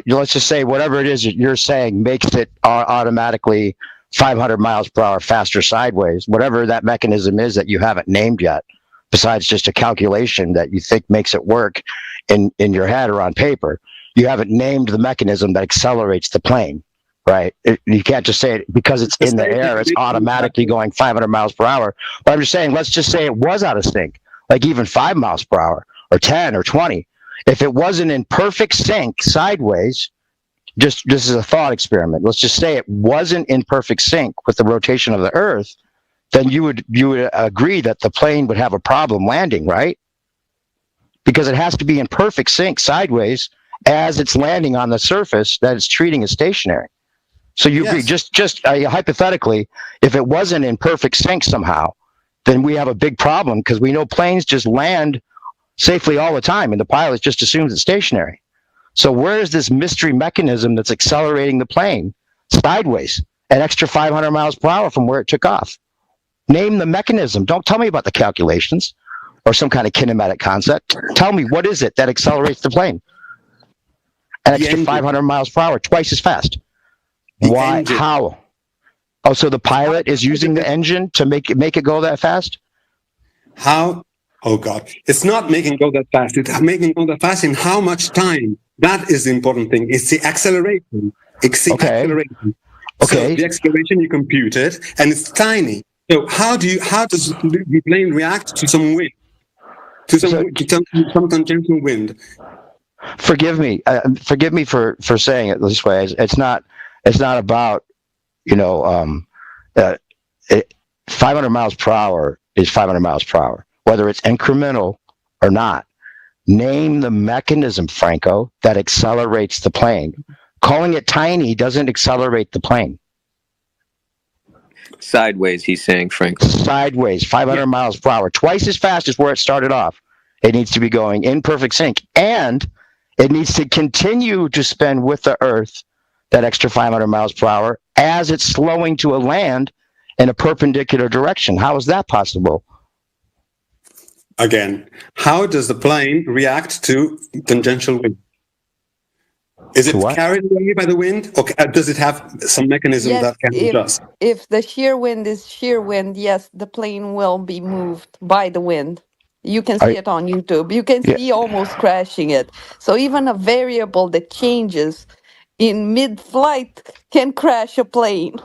let's just say whatever it is that you're saying makes it automatically 500 miles per hour faster sideways, whatever that mechanism is that you haven't named yet, besides just a calculation that you think makes it work in your head or on paper. You haven't named the mechanism that accelerates the plane, right? You can't just say it because it's in the air, it's automatically going 500 miles per hour. But I'm just saying, let's just say it was out of sync, like even 5 miles per hour or 10 or 20. If it wasn't in perfect sync sideways, this is a thought experiment. Let's just say it wasn't in perfect sync with the rotation of the Earth, then you would agree that the plane would have a problem landing, right? Because it has to be in perfect sync sideways as it's landing on the surface that it's treating as stationary. So you agree, just hypothetically, if it wasn't in perfect sync somehow, then we have a big problem because we know planes just land safely all the time and the pilot just assumes it's stationary. So where is this mystery mechanism that's accelerating the plane sideways an extra 500 miles per hour from where it took off? Name the mechanism. Don't tell me about the calculations or some kind of kinematic concept. Tell me, what is it that accelerates the plane? An extra 500 miles per hour, twice as fast. Why? Engine. How? Oh, so the pilot is using the engine to make it go that fast? How? Oh God! It's not making it go that fast. It's making it go that fast in how much time? That is the important thing. It's the acceleration. Acceleration. Okay. So the acceleration you compute it, and it's tiny. So how does the plane react to some wind? To some tangential wind? Forgive me for saying it this way. It's not about 500 miles per hour is 500 miles per hour, whether it's incremental or not. Name the mechanism, Franco, that accelerates the plane. Calling it tiny doesn't accelerate the plane. Sideways, he's saying, Franco. Sideways, 500 miles per hour, twice as fast as where it started off. It needs to be going in perfect sync, and it needs to continue to spin with the Earth that extra 500 miles per hour as it's slowing to a land in a perpendicular direction. How is that possible? Again, how does the plane react to tangential wind? Is it carried away by the wind, or does it have some mechanism that can adjust? If the shear wind is shear wind, yes, the plane will be moved by the wind. You can see it on YouTube. You can see almost crashing it. So even a variable that changes in mid-flight can crash a plane.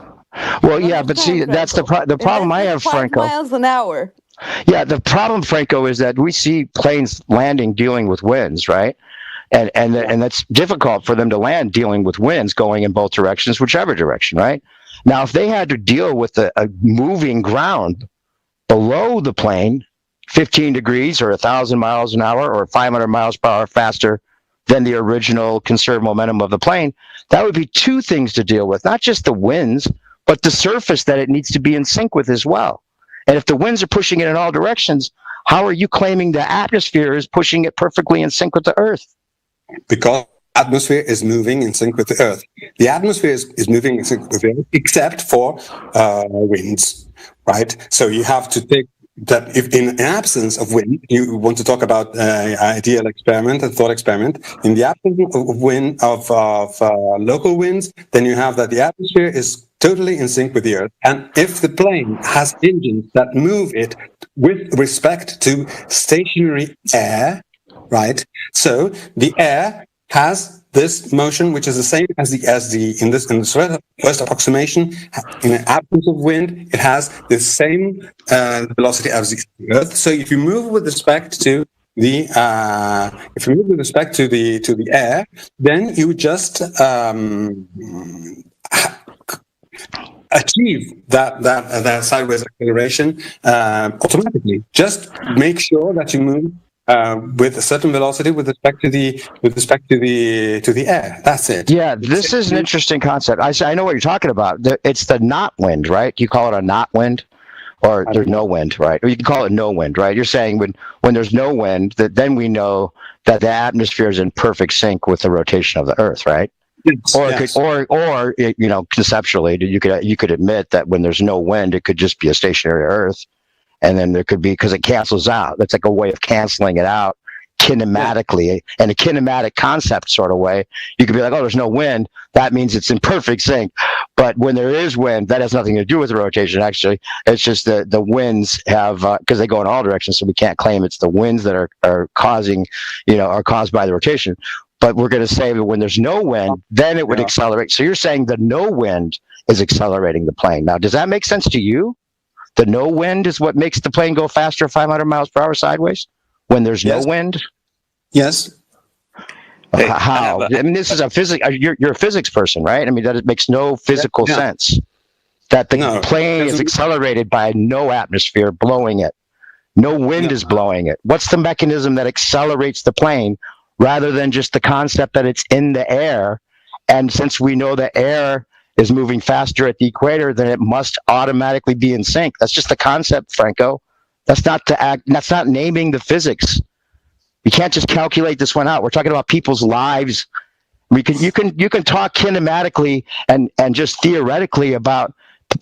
Well, yeah, but see, that's the problem I have, Franco. 5 miles an hour. Yeah, the problem, Franco, is that we see planes landing dealing with winds, right? And that's difficult for them to land dealing with winds going in both directions, whichever direction, right? Now, if they had to deal with a moving ground below the plane, 15 degrees or 1,000 miles an hour or 500 miles per hour faster than the original conserved momentum of the plane, that would be two things to deal with, not just the winds, but the surface that it needs to be in sync with as well. And if the winds are pushing it in all directions, how are you claiming the atmosphere is pushing it perfectly in sync with the Earth? Because atmosphere is moving in sync with the Earth. The atmosphere is moving in sync with the Earth, except for winds, right? So you have to take that if in absence of wind, you want to talk about ideal experiment and thought experiment. In the absence of wind, of local winds, then you have that the atmosphere is totally in sync with the Earth. And if the plane has engines that move it with respect to stationary air, right? So the air has this motion, which is the same as in the first approximation. In the absence of wind, it has the same velocity as the Earth. So if you move with respect to the air, then you just achieve that sideways acceleration automatically. Just make sure that you move with a certain velocity with respect to the air. That's it. Yeah, this is an interesting concept. I know what you're talking about. It's the not wind, right? You call it a not wind, or there's no wind, right? Or you can call it no wind, right? You're saying when there's no wind, then we know that the atmosphere is in perfect sync with the rotation of the Earth, right? Yes, or you know, conceptually, you could admit that when there's no wind, it could just be a stationary Earth. And then there could be, because it cancels out. That's like a way of canceling it out kinematically, in a kinematic concept sort of way. You could be like, oh, there's no wind. That means it's in perfect sync. But when there is wind, that has nothing to do with the rotation, actually. It's just the winds have, because they go in all directions, so we can't claim it's the winds that are causing, are caused by the rotation. But we're going to say that when there's no wind, then it would accelerate. So you're saying the no wind is accelerating the plane. Now, does that make sense to you? The no wind is what makes the plane go faster 500 miles per hour sideways when there's no wind? Yes. How? I mean, this is a physics. You're a physics person, right? I mean, that it makes no physical sense that the plane is accelerated by no atmosphere blowing it. No wind is blowing it. What's the mechanism that accelerates the plane rather than just the concept that it's in the air? And since we know the air is moving faster at the equator, then it must automatically be in sync. That's just the concept, Franco. That's not naming the physics. You can't just calculate this one out. We're talking about people's lives. You can talk kinematically and just theoretically about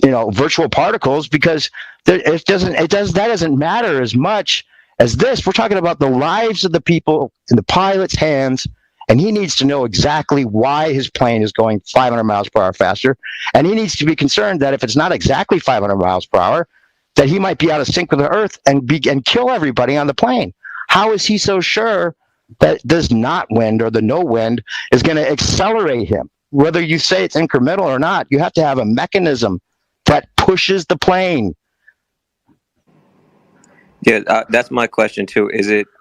virtual particles, because that doesn't matter as much as this. We're talking about the lives of the people in the pilot's hands. And he needs to know exactly why his plane is going 500 miles per hour faster. And he needs to be concerned that if it's not exactly 500 miles per hour, that he might be out of sync with the Earth and kill everybody on the plane. How is he so sure that this not wind or the no wind is going to accelerate him? Whether you say it's incremental or not, you have to have a mechanism that pushes the plane. Yeah, that's my question too.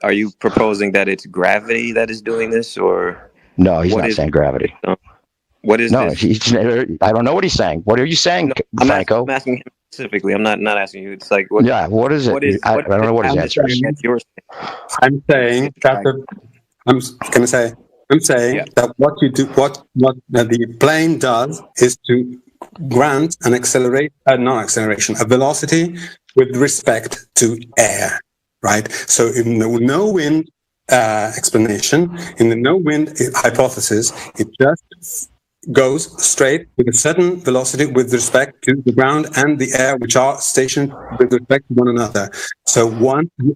Are you proposing that it's gravity that is doing this, or? No, he's not saying gravity. What is this? I don't know what he's saying. What are you saying, Franco? I'm asking him specifically. I'm not asking you. It's like, what is it? I don't know what his answer is. I'm saying that that what you do, what the plane does is to grant an a velocity with respect to air, right? So in the no wind explanation, in the no wind hypothesis, it just goes straight with a certain velocity with respect to the ground and the air, which are stationed with respect to one another. So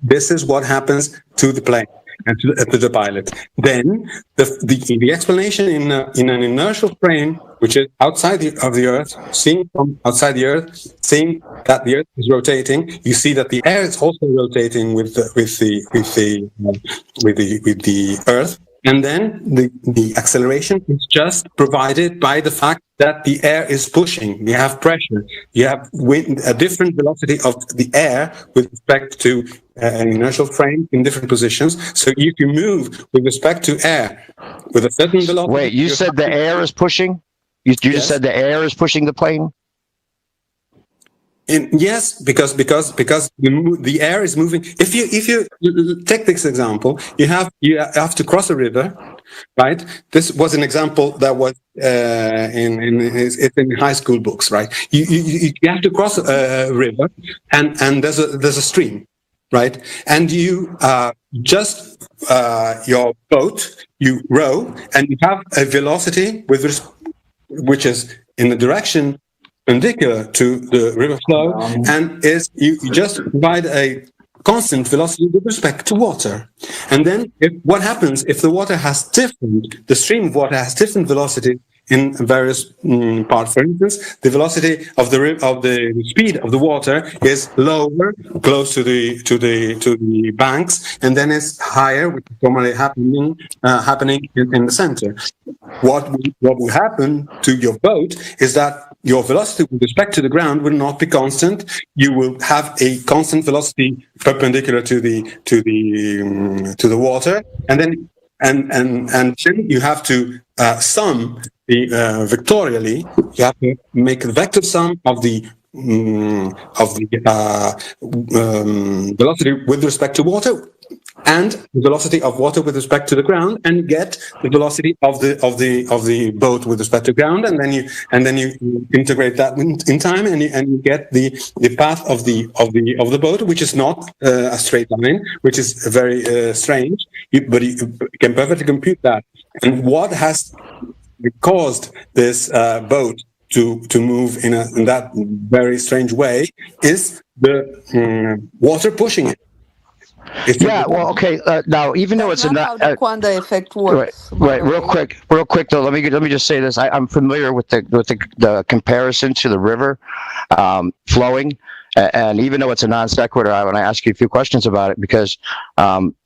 this is what happens to the plane and to the pilot. Then the explanation in an inertial frame, which is outside of the Earth, seeing from outside the Earth, seeing that the Earth is rotating, you see that the air is also rotating with the Earth. And then the acceleration is just provided by the fact that the air is pushing. You have pressure. You have a different velocity of the air with respect to an inertial frame in different positions. So if you move with respect to air with a certain velocity... Wait, you said the air is pushing? You just said the air is pushing the plane? Yes, because the air is moving. If you take this example, you have to cross a river, right? This was an example that was in high school books, right? You have to cross a river, and there's a stream, right? And you just your boat, you row, and you have a velocity which is in the direction perpendicular to the river flow, and you just provide a constant velocity with respect to water. And then what happens if the stream of water has different velocity in various parts? For instance, the velocity of the speed of the water is lower close to the banks, and then it's higher, which is normally happening in the center. What will happen to your boat is that your velocity with respect to the ground will not be constant. You will have a constant velocity perpendicular to the water, and then you have to sum vectorially. You have to make a vector sum of the velocity with respect to water and the velocity of water with respect to the ground, and get the velocity of the boat with respect to ground, and then you integrate that in time, and you get the path of the boat, which is not a straight line, which is very strange, but you can perfectly compute that. And what has caused this boat to move in that very strange way is the water pushing it. Yeah, well, okay. Now, even though it's not how the Quanda effect works. Right. Real quick though. Let me just say this. I'm familiar with the comparison to the river flowing, and even though it's a non sequitur, I want to ask you a few questions about it, because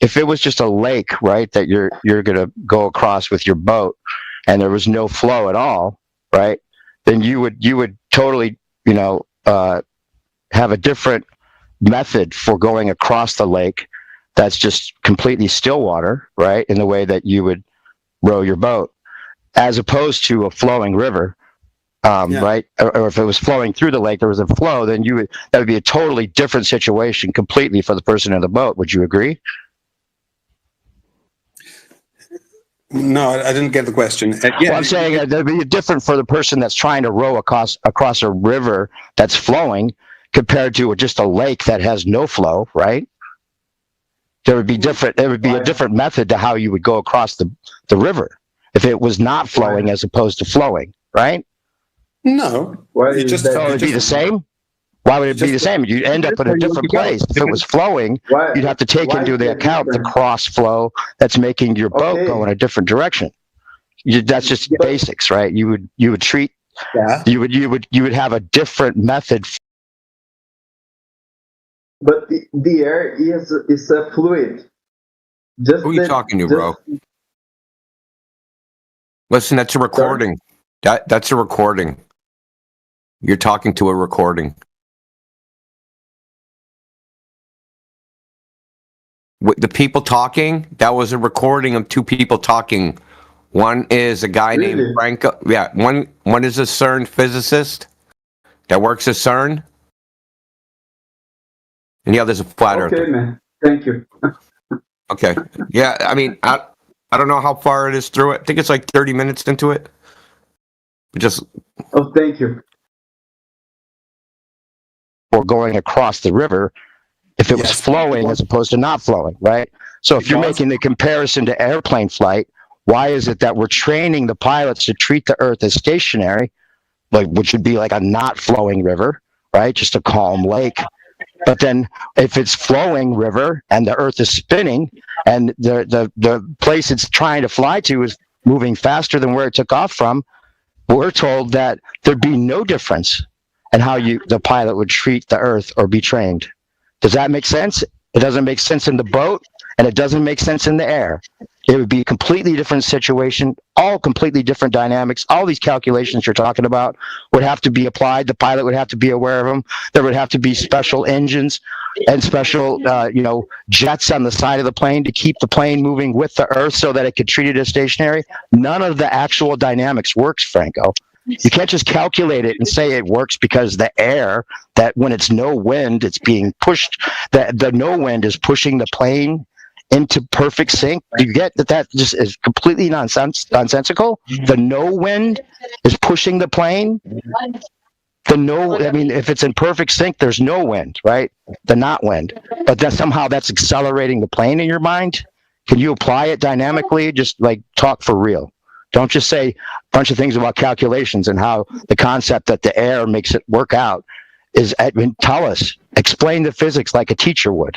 if it was just a lake, right, that you're going to go across with your boat, and there was no flow at all, right, then you would totally, have a different method for going across the lake that's just completely still water, right, in the way that you would row your boat, as opposed to a flowing river, right? Or if it was flowing through the lake, there was a flow, then that would be a totally different situation completely for the person in the boat. Would you agree? No, I didn't get the question. Well, I'm saying that'd be different for the person that's trying to row across a river that's flowing compared to just a lake that has no flow, right? There would be a different method to how you would go across the river if it was not flowing as opposed to flowing, right? No. So it would be the same? Why would it be the same? You'd end up in a different place. If it was flowing, you'd have to take into the account the cross flow that's making your boat go in a different direction. That's just basics, right? You would treat, you would have a different method. But the air is a fluid. Who are you talking to, bro? Listen, that's a recording. That's a recording. You're talking to a recording. The people talking, that was a recording of two people talking. One is a guy named Franco. Yeah, one is a CERN physicist that works at CERN. And the other's a flat earther. Okay, man. Thank you. Okay. Yeah, I mean, I don't know how far it is through it. I think it's like 30 minutes into it. Oh, thank you. Or going across the river if it was flowing as opposed to not flowing, right? So if you're making the comparison to airplane flight, why is it that we're training the pilots to treat the Earth as stationary, which would be like a not flowing river, right? Just a calm lake. But then if it's flowing river and the Earth is spinning and the place it's trying to fly to is moving faster than where it took off from, we're told that there'd be no difference in how the pilot would treat the Earth or be trained. Does that make sense? It doesn't make sense in the boat, and it doesn't make sense in the air. It would be a completely different situation, all completely different dynamics. All these calculations you're talking about would have to be applied. The pilot would have to be aware of them. There would have to be special engines and special, jets on the side of the plane to keep the plane moving with the Earth so that it could treat it as stationary. None of the actual dynamics works, Franco. You can't just calculate it and say it works because the air, that when it's no wind, it's being pushed, the no wind is pushing the plane into perfect sync. Do you get that just is completely nonsensical? The no wind is pushing the plane I mean, if it's in perfect sync, there's no wind, right? The not wind. But then somehow that's accelerating the plane in your mind. Can you apply it dynamically? Just like talk for real. Don't just say a bunch of things about calculations and how the concept that the air makes it work out is, tell us, explain the physics like a teacher would.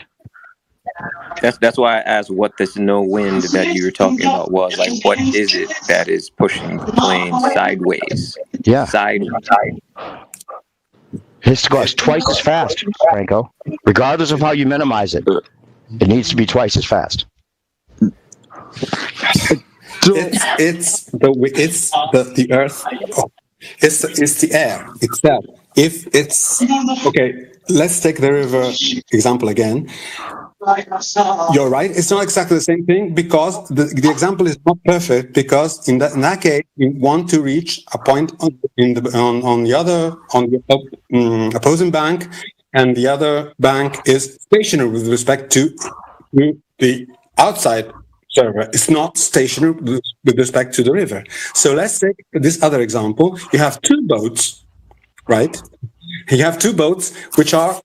That's why I asked what this no wind that you were talking about was. Like, what is it that is pushing the plane sideways? Yeah. Sideways. It goes twice as fast, Franco. Regardless of how you minimize it, it needs to be twice as fast. It's the Earth. It's the air itself. If it's okay, let's take the river example again. You're right. It's not exactly the same thing because the example is not perfect. Because in that case, you want to reach a point on the opposing bank, and the other bank is stationary with respect to the outside server. It's not stationary with respect to the river. So let's take this other example. You have two boats, right? You have two boats which are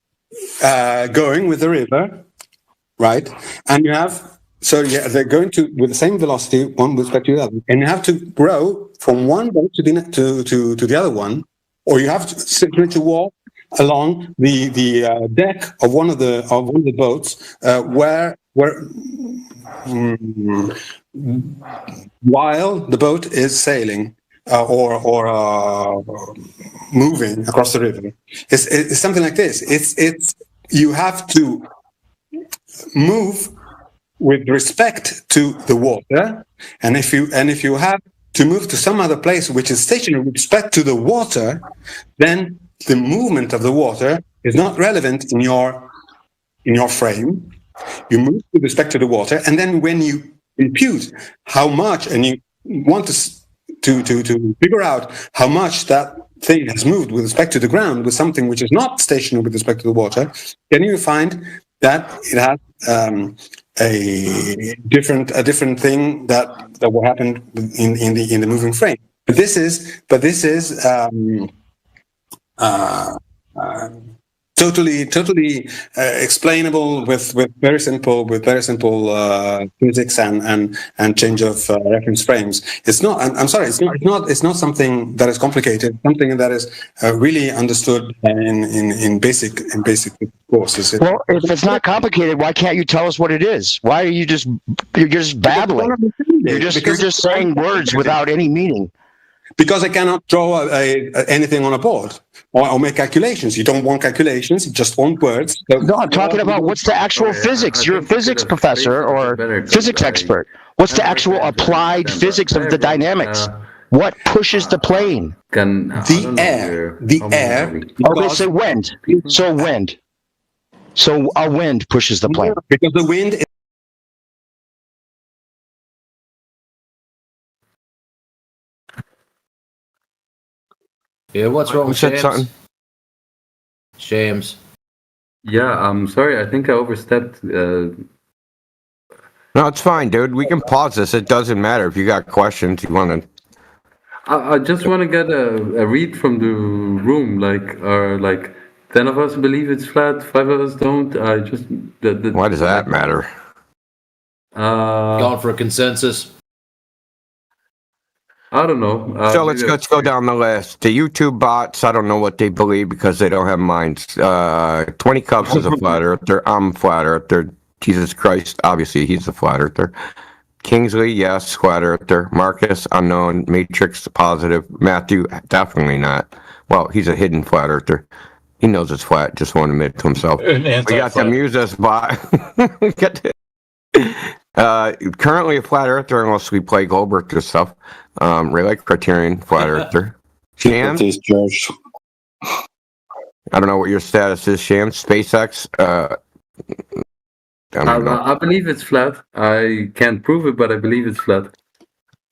going with the river. Right, and they're going with the same velocity, one with respect to the other, and you have to row from one boat to the other one, or you have to simply to walk along the deck of one of the boats while the boat is sailing or moving across the river. It's something like this. It's you have to move with respect to the water, and if you have to move to some other place which is stationary with respect to the water, then the movement of the water is not relevant in your frame. You move with respect to the water, and then when you impute how much, and you want to figure out how much that thing has moved with respect to the ground with something which is not stationary with respect to the water, then you find that it has a different thing that will happen in the moving frame. But this is totally explainable with very simple physics and change of reference frames. It's not. I'm sorry. It's not something that is complicated. Something that is really understood in basic courses. Well, if it's not complicated, why can't you tell us what it is? Why are you're just babbling? You're just saying words without any meaning. Because I cannot draw anything on a board or make calculations. You don't want calculations, you just want words. So, no, I'm talking about what's the actual physics. You're a physics professor or physics expert. What's the actual applied physics of the dynamics? What pushes the plane? The air. Okay, so wind. So a wind pushes the plane. Because the wind is Yeah, what's wrong with Shams? Shams. Yeah, I'm sorry. I think I overstepped. No, it's fine, dude. We can pause this. It doesn't matter if you got questions. You want to. I just want to get a read from the room. Like 10 of us believe it's flat, 5 of us don't. Why does that matter? Going for a consensus. I don't know. So let's go down the list. The YouTube bots, I don't know what they believe because they don't have minds. 20 Cups is a flat earther. I'm a flat earther. Jesus Christ, obviously he's a flat earther. Kingsley, yes, flat earther. Marcus, unknown. Matrix, positive. Matthew, definitely not. Well, he's a hidden flat earther. He knows it's flat, just won't admit it to himself. We got the Muses bot. Currently a flat earther unless we play Goldberg or stuff. Relay Criterion, flat earther. Shams? I don't know what your status is, Shams. SpaceX? I believe it's flat. I can't prove it, but I believe it's flat.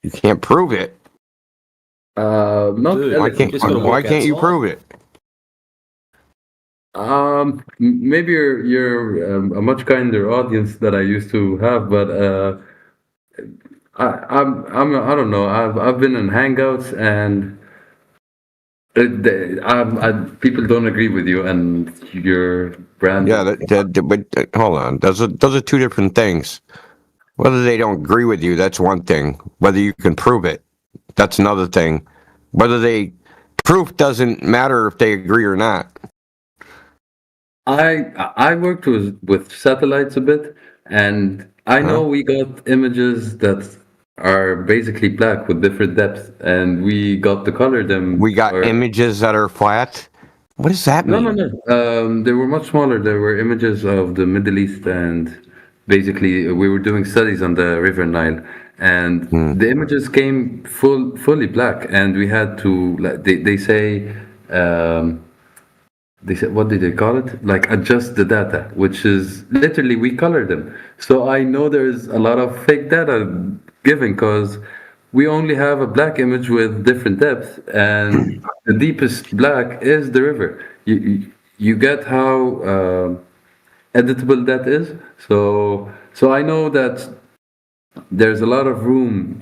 You can't prove it? No. Why can't you prove it? Maybe you're a much kinder audience that I used to have, but I don't know. I've been in Hangouts and People don't agree with you, and your brand. Yeah, but hold on. Those are two different things. Whether they don't agree with you, that's one thing. Whether you can prove it, that's another thing. Proof doesn't matter if they agree or not. I worked with satellites a bit, and I know we got images that are basically black with different depths, and we got to color them. We got images that are flat. What does that mean? No. They were much smaller. There were images of the Middle East, and basically we were doing studies on the River Nile, and the images came fully black, and we had to. They say. They said, what did they call it? Like adjust the data, which is literally we color them. So I know there's a lot of fake data given because we only have a black image with different depths, and the deepest black is the river. You get how editable that is. So I know that there's a lot of room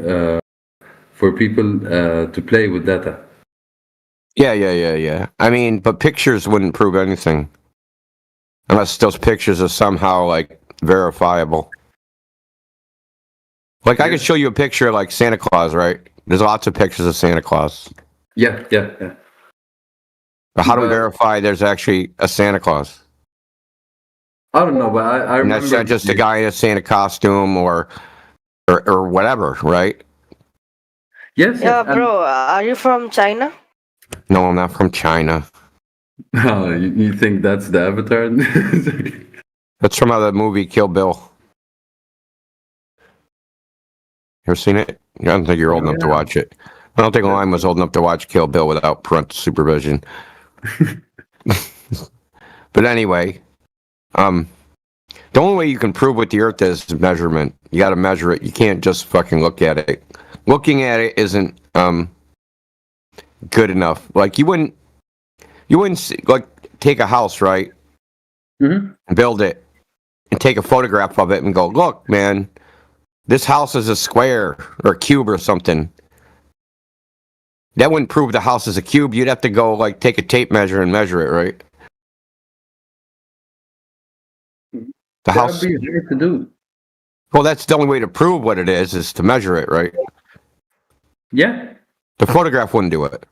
for people to play with data. Yeah. I mean, but pictures wouldn't prove anything unless those pictures are somehow like verifiable. Like I could show you a picture of like Santa Claus, right? There's lots of pictures of Santa Claus. Yeah. But how do we verify there's actually a Santa Claus? I don't know, but I remember. And that's not just a guy in a Santa costume or whatever, right? Yes. Yeah, bro. Are you from China? No, I'm not from China. Oh, you think that's the Avatar? That's from the movie Kill Bill. Ever seen it? I don't think you're old enough to watch it. I don't think Lime was old enough to watch Kill Bill without parental supervision. But anyway, the only way you can prove what the Earth is measurement. You got to measure it. You can't just fucking look at it. Looking at it isn't good enough. Like you wouldn't like take a house, right? Mm-hmm. And build it and take a photograph of it and go, look, man, this house is a square or a cube or something. That wouldn't prove the house is a cube. You'd have to go like take a tape measure and measure it, right? The house. That'd be hard to do. Well, that's the only way to prove what it is to measure it, right? Yeah. The photograph wouldn't do it.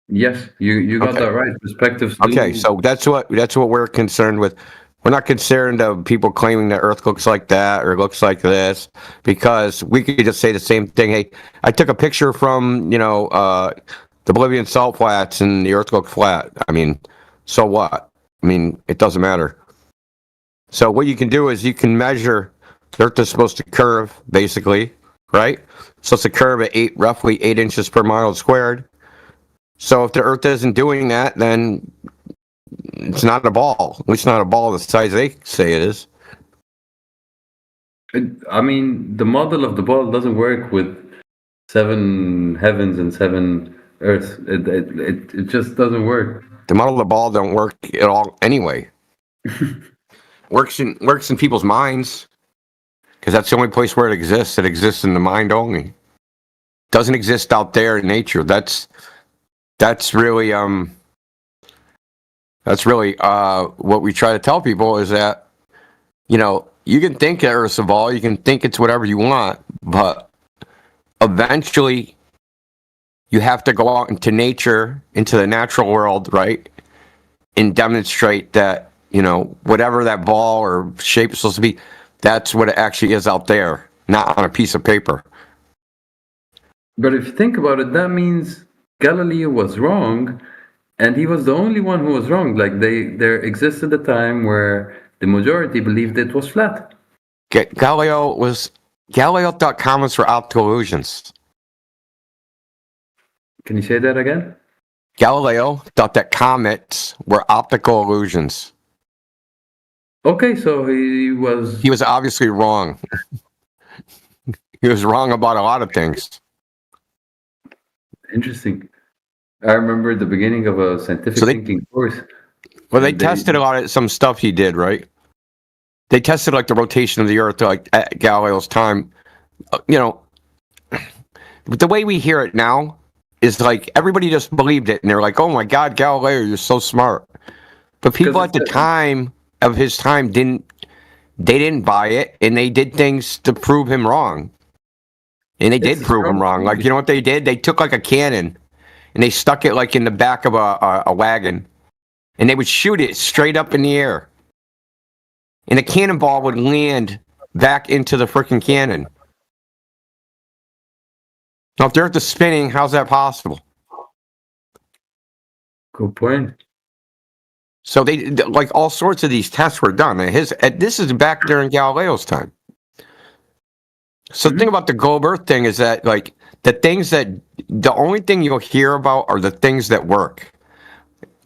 Yes, you got that right. Perspectives. Okay, so that's what we're concerned with. We're not concerned of people claiming that Earth looks like that or looks like this, because we could just say the same thing. Hey, I took a picture from the Bolivian salt flats and the Earth looked flat. I mean, so what? I mean, it doesn't matter. So what you can do is you can measure. The Earth is supposed to curve, basically, right? So it's a curve at roughly 8 inches per mile squared. So if the Earth isn't doing that, then it's not a ball. At least not a ball the size they say it is. I mean, the model of the ball doesn't work with 7 heavens and 7 earths. It just doesn't work. The model of the ball don't work at all anyway. works in people's minds, because that's the only place where it exists. It exists in the mind only. Doesn't exist out there in nature. That's really what we try to tell people is that, you can think that Earth's a ball, you can think it's whatever you want, but eventually you have to go out into nature, into the natural world, right? And demonstrate that, whatever that ball or shape is supposed to be, that's what it actually is out there, not on a piece of paper. But if you think about it, that means Galileo was wrong, and he was the only one who was wrong. Like there existed a time where the majority believed it was flat. Galileo thought comets were optical illusions. Can you say that again? Galileo thought that comets were optical illusions. Okay, so he was obviously wrong. He was wrong about a lot of things. Interesting. I remember the beginning of a scientific thinking course. Well, they tested a lot of some stuff he did, right? They tested like the rotation of the Earth, like at Galileo's time. But the way we hear it now, is like everybody just believed it, and they're like, "Oh my God, Galileo, you're so smart." But people at the time of his time didn't buy it, and they did things to prove him wrong. And they did prove him wrong. Like, you know what they did? They took like a cannon, and they stuck it like in the back of a wagon, and they would shoot it straight up in the air, and the cannonball would land back into the freaking cannon. Now, if the Earth is spinning, how's that possible? Good point. So they like all sorts of these tests were done. This is back during Galileo's time. So the thing about the globe Earth thing is that like the only thing you'll hear about are the things that work.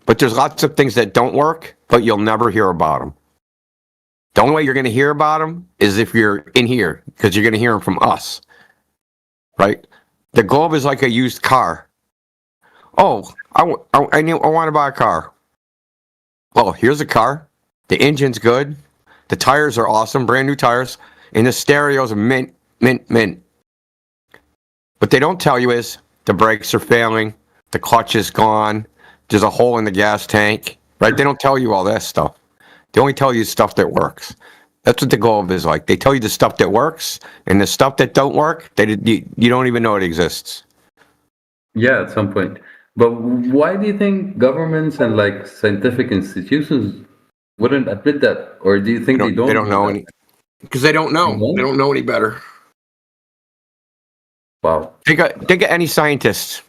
But there's lots of things that don't work, but you'll never hear about them. The only way you're going to hear about them is if you're in here, because you're going to hear them from us, right? The globe is like a used car. Oh, I want to buy a car. Well, here's a car. The engine's good. The tires are awesome, brand new tires, and the stereo's mint. What they don't tell you is the brakes are failing, the clutch is gone, there's a hole in the gas tank, right? They don't tell you all that stuff. They only tell you stuff that works. That's what the globe is like. They tell you the stuff that works, and the stuff that don't work, you don't even know it exists. Yeah, at some point. But why do you think governments and like scientific institutions wouldn't admit that, or do you think they don't? They don't know any, because they don't know. They don't know any better. Wow. Think of any scientist.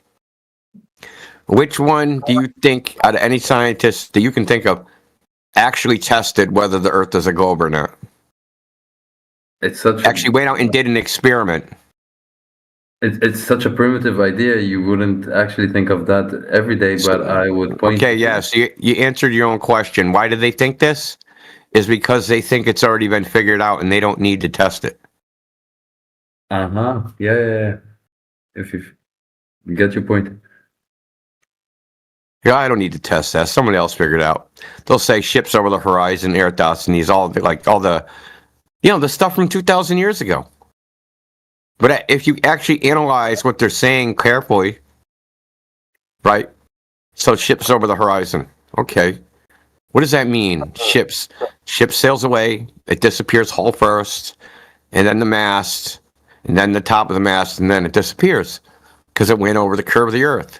Which one do you think, out of any scientist that you can think of, actually tested whether the Earth is a globe or not? It's actually went out and did an experiment. It's such a primitive idea. You wouldn't actually think of that every day, but I would point. Okay, yes, you answered your own question. Why do they think this? Is because they think it's already been figured out and they don't need to test it. Yeah. If you get your point. Yeah, I don't need to test that. Somebody else figured it out. They'll say ships over the horizon, air dots, and all the stuff from 2,000 years ago. But if you actually analyze what they're saying carefully, right? So ships over the horizon. Okay. What does that mean? Ship sails away, it disappears hull first, and then the mast, and then the top of the mast, and then it disappears because it went over the curve of the Earth.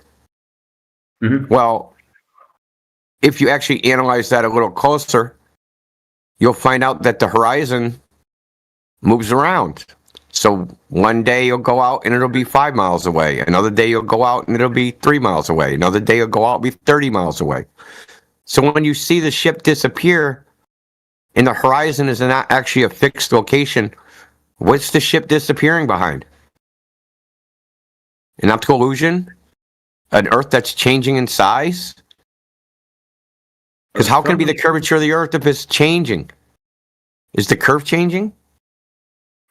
Mm-hmm. Well, if you actually analyze that a little closer, you'll find out that the horizon moves around. So one day you'll go out and it'll be 5 miles away. Another day you'll go out and it'll be 3 miles away. Another day you'll go out and be 30 miles away. So when you see the ship disappear and the horizon is not actually a fixed location, what's the ship disappearing behind? An optical illusion? An Earth that's changing in size? Because how can it be the curvature of the Earth if it's changing? Is the curve changing?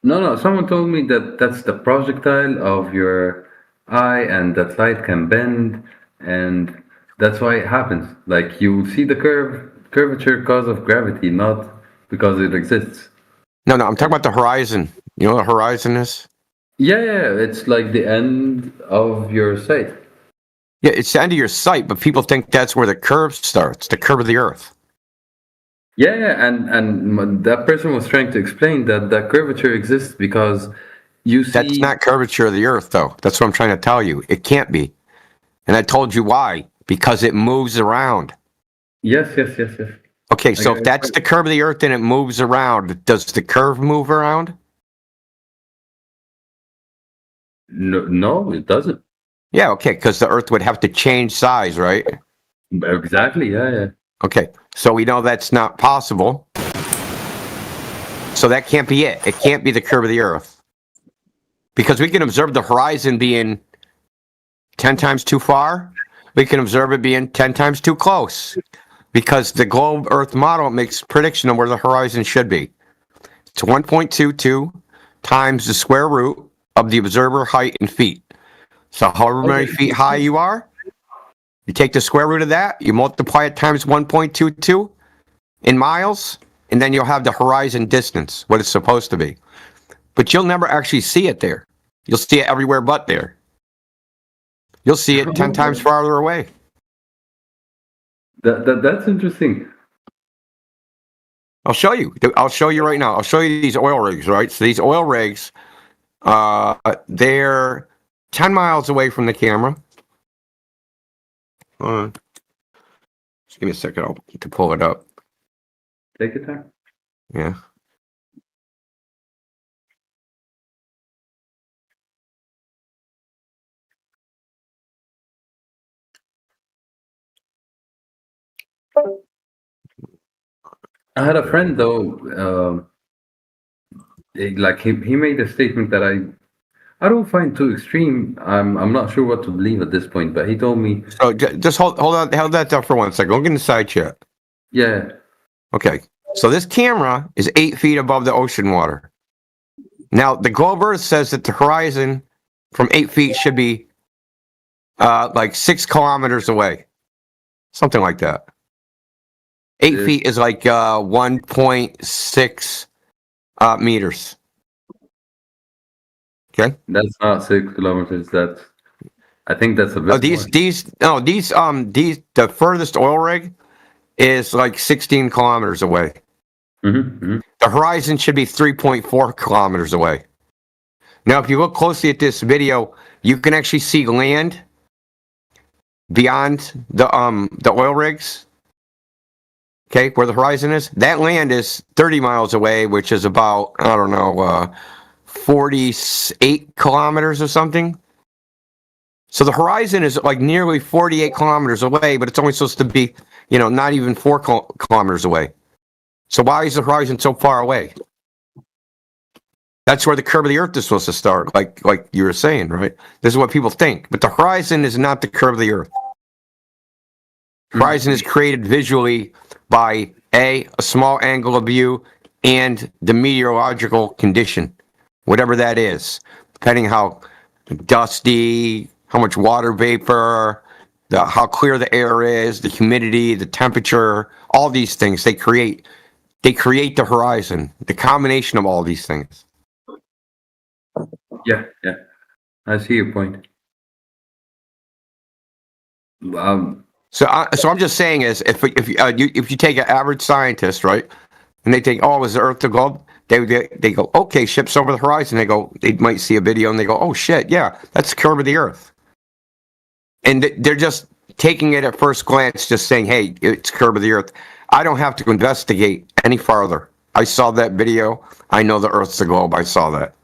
No. Someone told me that that's the projectile of your eye, and that light can bend, and that's why it happens. Like you see the curvature because of gravity, not because it exists. No, I'm talking about the horizon. You know what the horizon is? Yeah, it's like the end of your sight. Yeah, it's the end of your sight, but people think that's where the curve starts, the curve of the Earth. Yeah, and that person was trying to explain that that curvature exists because you see... That's not curvature of the Earth, though. That's what I'm trying to tell you. It can't be. And I told you why. Because it moves around. Yes. Okay, so if that's the curve of the Earth and it moves around, does the curve move around? No, it doesn't. Yeah, okay, because the Earth would have to change size, right? Exactly, yeah. Okay, so we know that's not possible. So that can't be it. It can't be the curve of the Earth. Because we can observe the horizon being 10 times too far. We can observe it being 10 times too close. Because the globe Earth model makes prediction of where the horizon should be. It's 1.22 times the square root of the observer height in feet. So however many feet high you are, you take the square root of that, you multiply it times 1.22 in miles, and then you'll have the horizon distance, what it's supposed to be. But you'll never actually see it there. You'll see it everywhere but there. You'll see it 10 times farther away. That's interesting. I'll show you. I'll show you right now. I'll show you these oil rigs, right? So these oil rigs, they're 10 miles away from the camera. Just give me a second to pull it up. Take your time. Yeah. I had a friend though, like he made a statement that I don't find too extreme. I'm not sure what to believe at this point, but he told me. So just hold that down for 1 second. Look in the side chat. Yeah. Okay. So this camera is 8 feet above the ocean water. Now the Globe Earth says that the horizon from 8 feet should be like 6 kilometers away, something like that. 8 feet is like 1.6 meters. Okay, that's not 6 kilometers. I think that's a bit. The furthest oil rig is like 16 kilometers away. Mm-hmm. The horizon should be 3.4 kilometers away. Now, if you look closely at this video, you can actually see land beyond the oil rigs. Okay, where the horizon is. That land is 30 miles away, which is about, 48 kilometers or something. So the horizon is like nearly 48 kilometers away, but it's only supposed to be, not even 4 kilometers away. So why is the horizon so far away? That's where the curve of the Earth is supposed to start, like you were saying, right? This is what people think. But the horizon is not the curve of the Earth. Horizon is created visually by a small angle of view and the meteorological condition, whatever that is, depending how dusty, how much water vapor, how clear the air is, the humidity, the temperature, all these things they create the horizon, the combination of all these things. Yeah, I see your point. So I'm just saying is if you take an average scientist, right, and they think, oh, is the Earth the globe? They go, okay, ships over the horizon. They might see a video and they go, oh shit, yeah, that's the curve of the Earth. And they're just taking it at first glance, just saying, hey, it's curve of the Earth. I don't have to investigate any farther. I saw that video. I know the Earth's the globe. I saw that.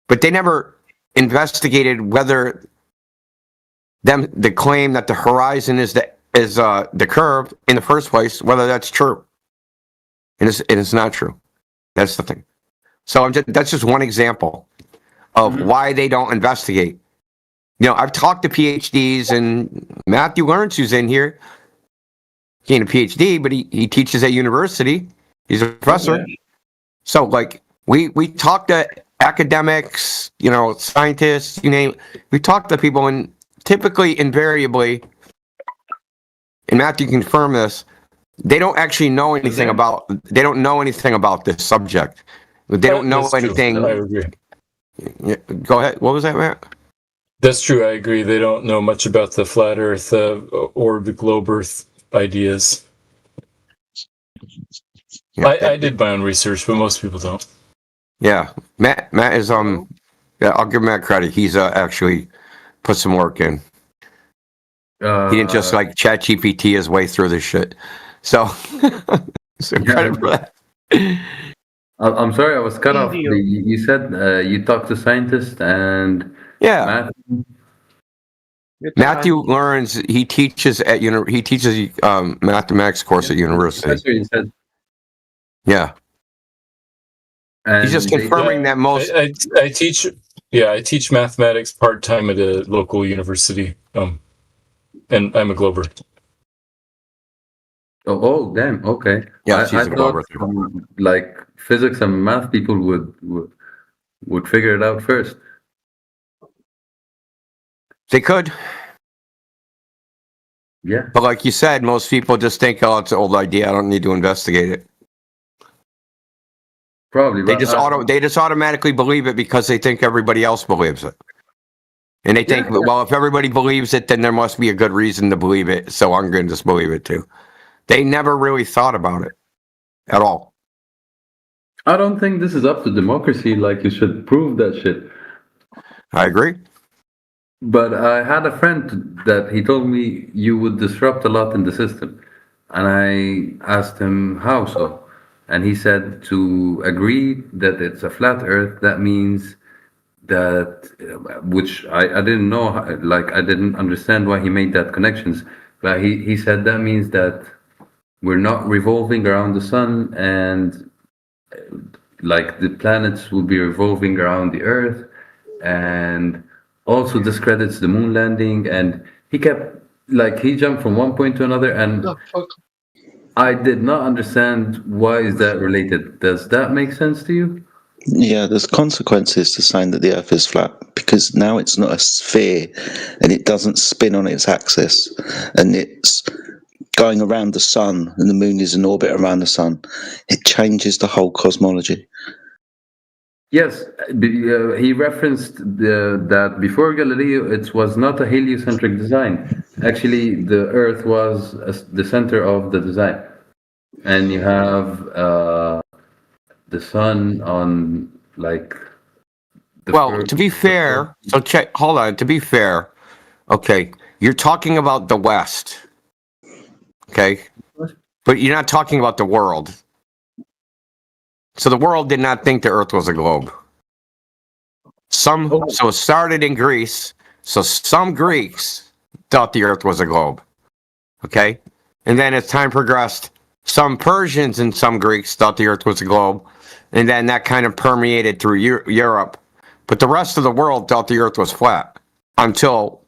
But they never investigated whether the claim that the horizon is the curve in the first place, whether that's true. And it's not true. That's the thing. So that's just one example of why they don't investigate. I've talked to PhDs, and Matthew Lawrence, who's in here, he ain't a PhD, but he teaches at university. He's a professor. Yeah. So we talk to academics, scientists, you name it. We talk to people, and typically, invariably, and Matthew can confirm this, they don't actually know anything about. They don't know anything about this subject. They don't know anything. I agree. Yeah, go ahead. What was that, Matt? That's true. I agree. They don't know much about the flat Earth or the globe Earth ideas. Yeah, I did my own research, but most people don't. Yeah, Matt is yeah, I'll give Matt credit. He's actually put some work in. He didn't just ChatGPT his way through this shit. So, credit for that. I'm sorry, I was cut off. You said you talked to scientists and yeah. Matthew Lawrence, he teaches at mathematics course at university. That's what you said. Yeah. And he's just confirming that most. I teach. Yeah, I teach mathematics part time at a local university. And I'm a Glober. Oh, damn. Okay. Yeah, I thought physics and math people would figure it out first. They could. Yeah. But like you said, most people just think, oh, it's an old idea. I don't need to investigate it. Probably. They just automatically believe it because they think everybody else believes it. And they think, well, if everybody believes it, then there must be a good reason to believe it. So I'm going to just believe it too. They never really thought about it at all. I don't think this is up to democracy. Like, you should prove that shit. I agree. But I had a friend that he told me you would disrupt a lot in the system. And I asked him how so. And he said to agree that it's a flat earth, that means that, which I didn't know, like I didn't understand why he made that connections. But he said that means that we're not revolving around the sun, and like the planets will be revolving around the earth, and also discredits the moon landing. And he kept, like, he jumped from one point to another, and I did not understand why is that related. Does that make sense to you? Yeah, there's consequences to saying that the Earth is flat, because now it's not a sphere and it doesn't spin on its axis, and it's going around the sun, and the moon is in orbit around the sun. It changes the whole cosmology. Yes, he referenced that before Galileo, it was not a heliocentric design. Actually, the Earth was the center of the design. And you have the sun on, like... To be fair, so hold on, to be fair, okay, you're talking about the West, okay? But you're not talking about the world. So the world did not think the Earth was a globe. So it started in Greece. So some Greeks thought the Earth was a globe. Okay? And then as time progressed, some Persians and some Greeks thought the Earth was a globe. And then that kind of permeated through Europe. But the rest of the world thought the Earth was flat. Until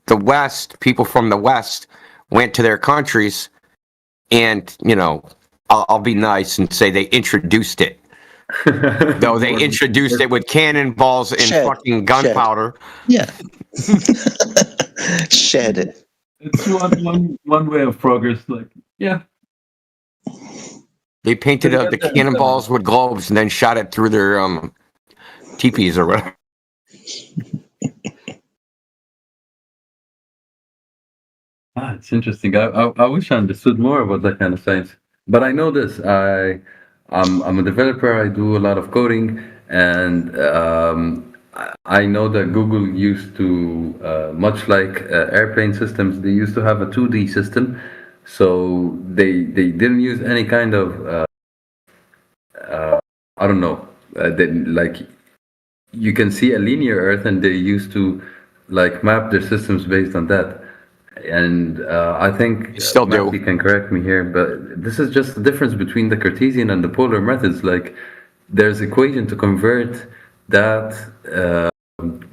the West, people from the West went to their countries and, you know, I'll be nice and say they introduced it. Though they introduced it with cannonballs and fucking gunpowder. Yeah. Shared it. It's one way of progress. Like, yeah. They painted the cannonballs with globes and then shot it through their teepees or whatever. It's interesting. I wish I understood more about that kind of science. But I know this. I'm a developer. I do a lot of coding, and I know that Google used to, much like airplane systems, they used to have a 2D system. So they didn't use any kind of I don't know. Like, you can see a linear Earth, and they used to like map their systems based on that. And I think still do. Matthew can correct me here, but this is just the difference between the Cartesian and the polar methods. Like, there's equation to convert that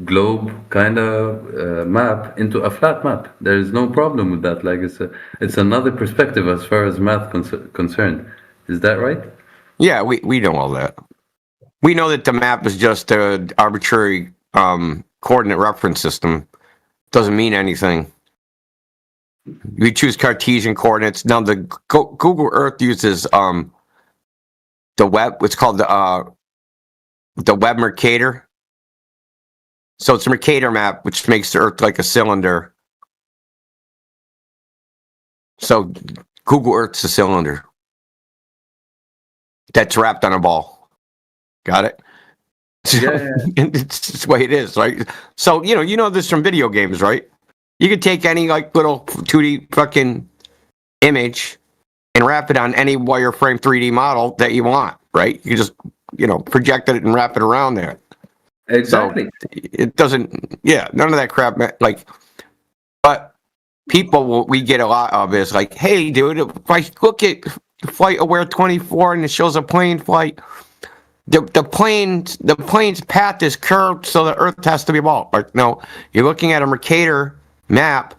globe kind of map into a flat map. There's no problem with that. Like, it's another perspective as far as math concerned. Is that right? Yeah, we know all that. We know that the map is just an arbitrary coordinate reference system. Doesn't mean anything. We choose Cartesian coordinates. Now, the Google Earth uses the web. It's called the Web Mercator. So it's a Mercator map, which makes the Earth like a cylinder. So Google Earth's a cylinder that's wrapped on a ball. Got it? Yeah. It's just the way it is, right? So you know this from video games, right? You could take any like little 2D fucking image and wrap it on any wireframe 3D model that you want, right? You just, project it and wrap it around there. Exactly. So it doesn't, none of that crap, like, but people, what we get a lot of is like, hey, dude, if I look at Flight Aware 24 and it shows a plane flight, the plane's path is curved, so the Earth has to be a ball. Like, no, you're looking at a Mercator map,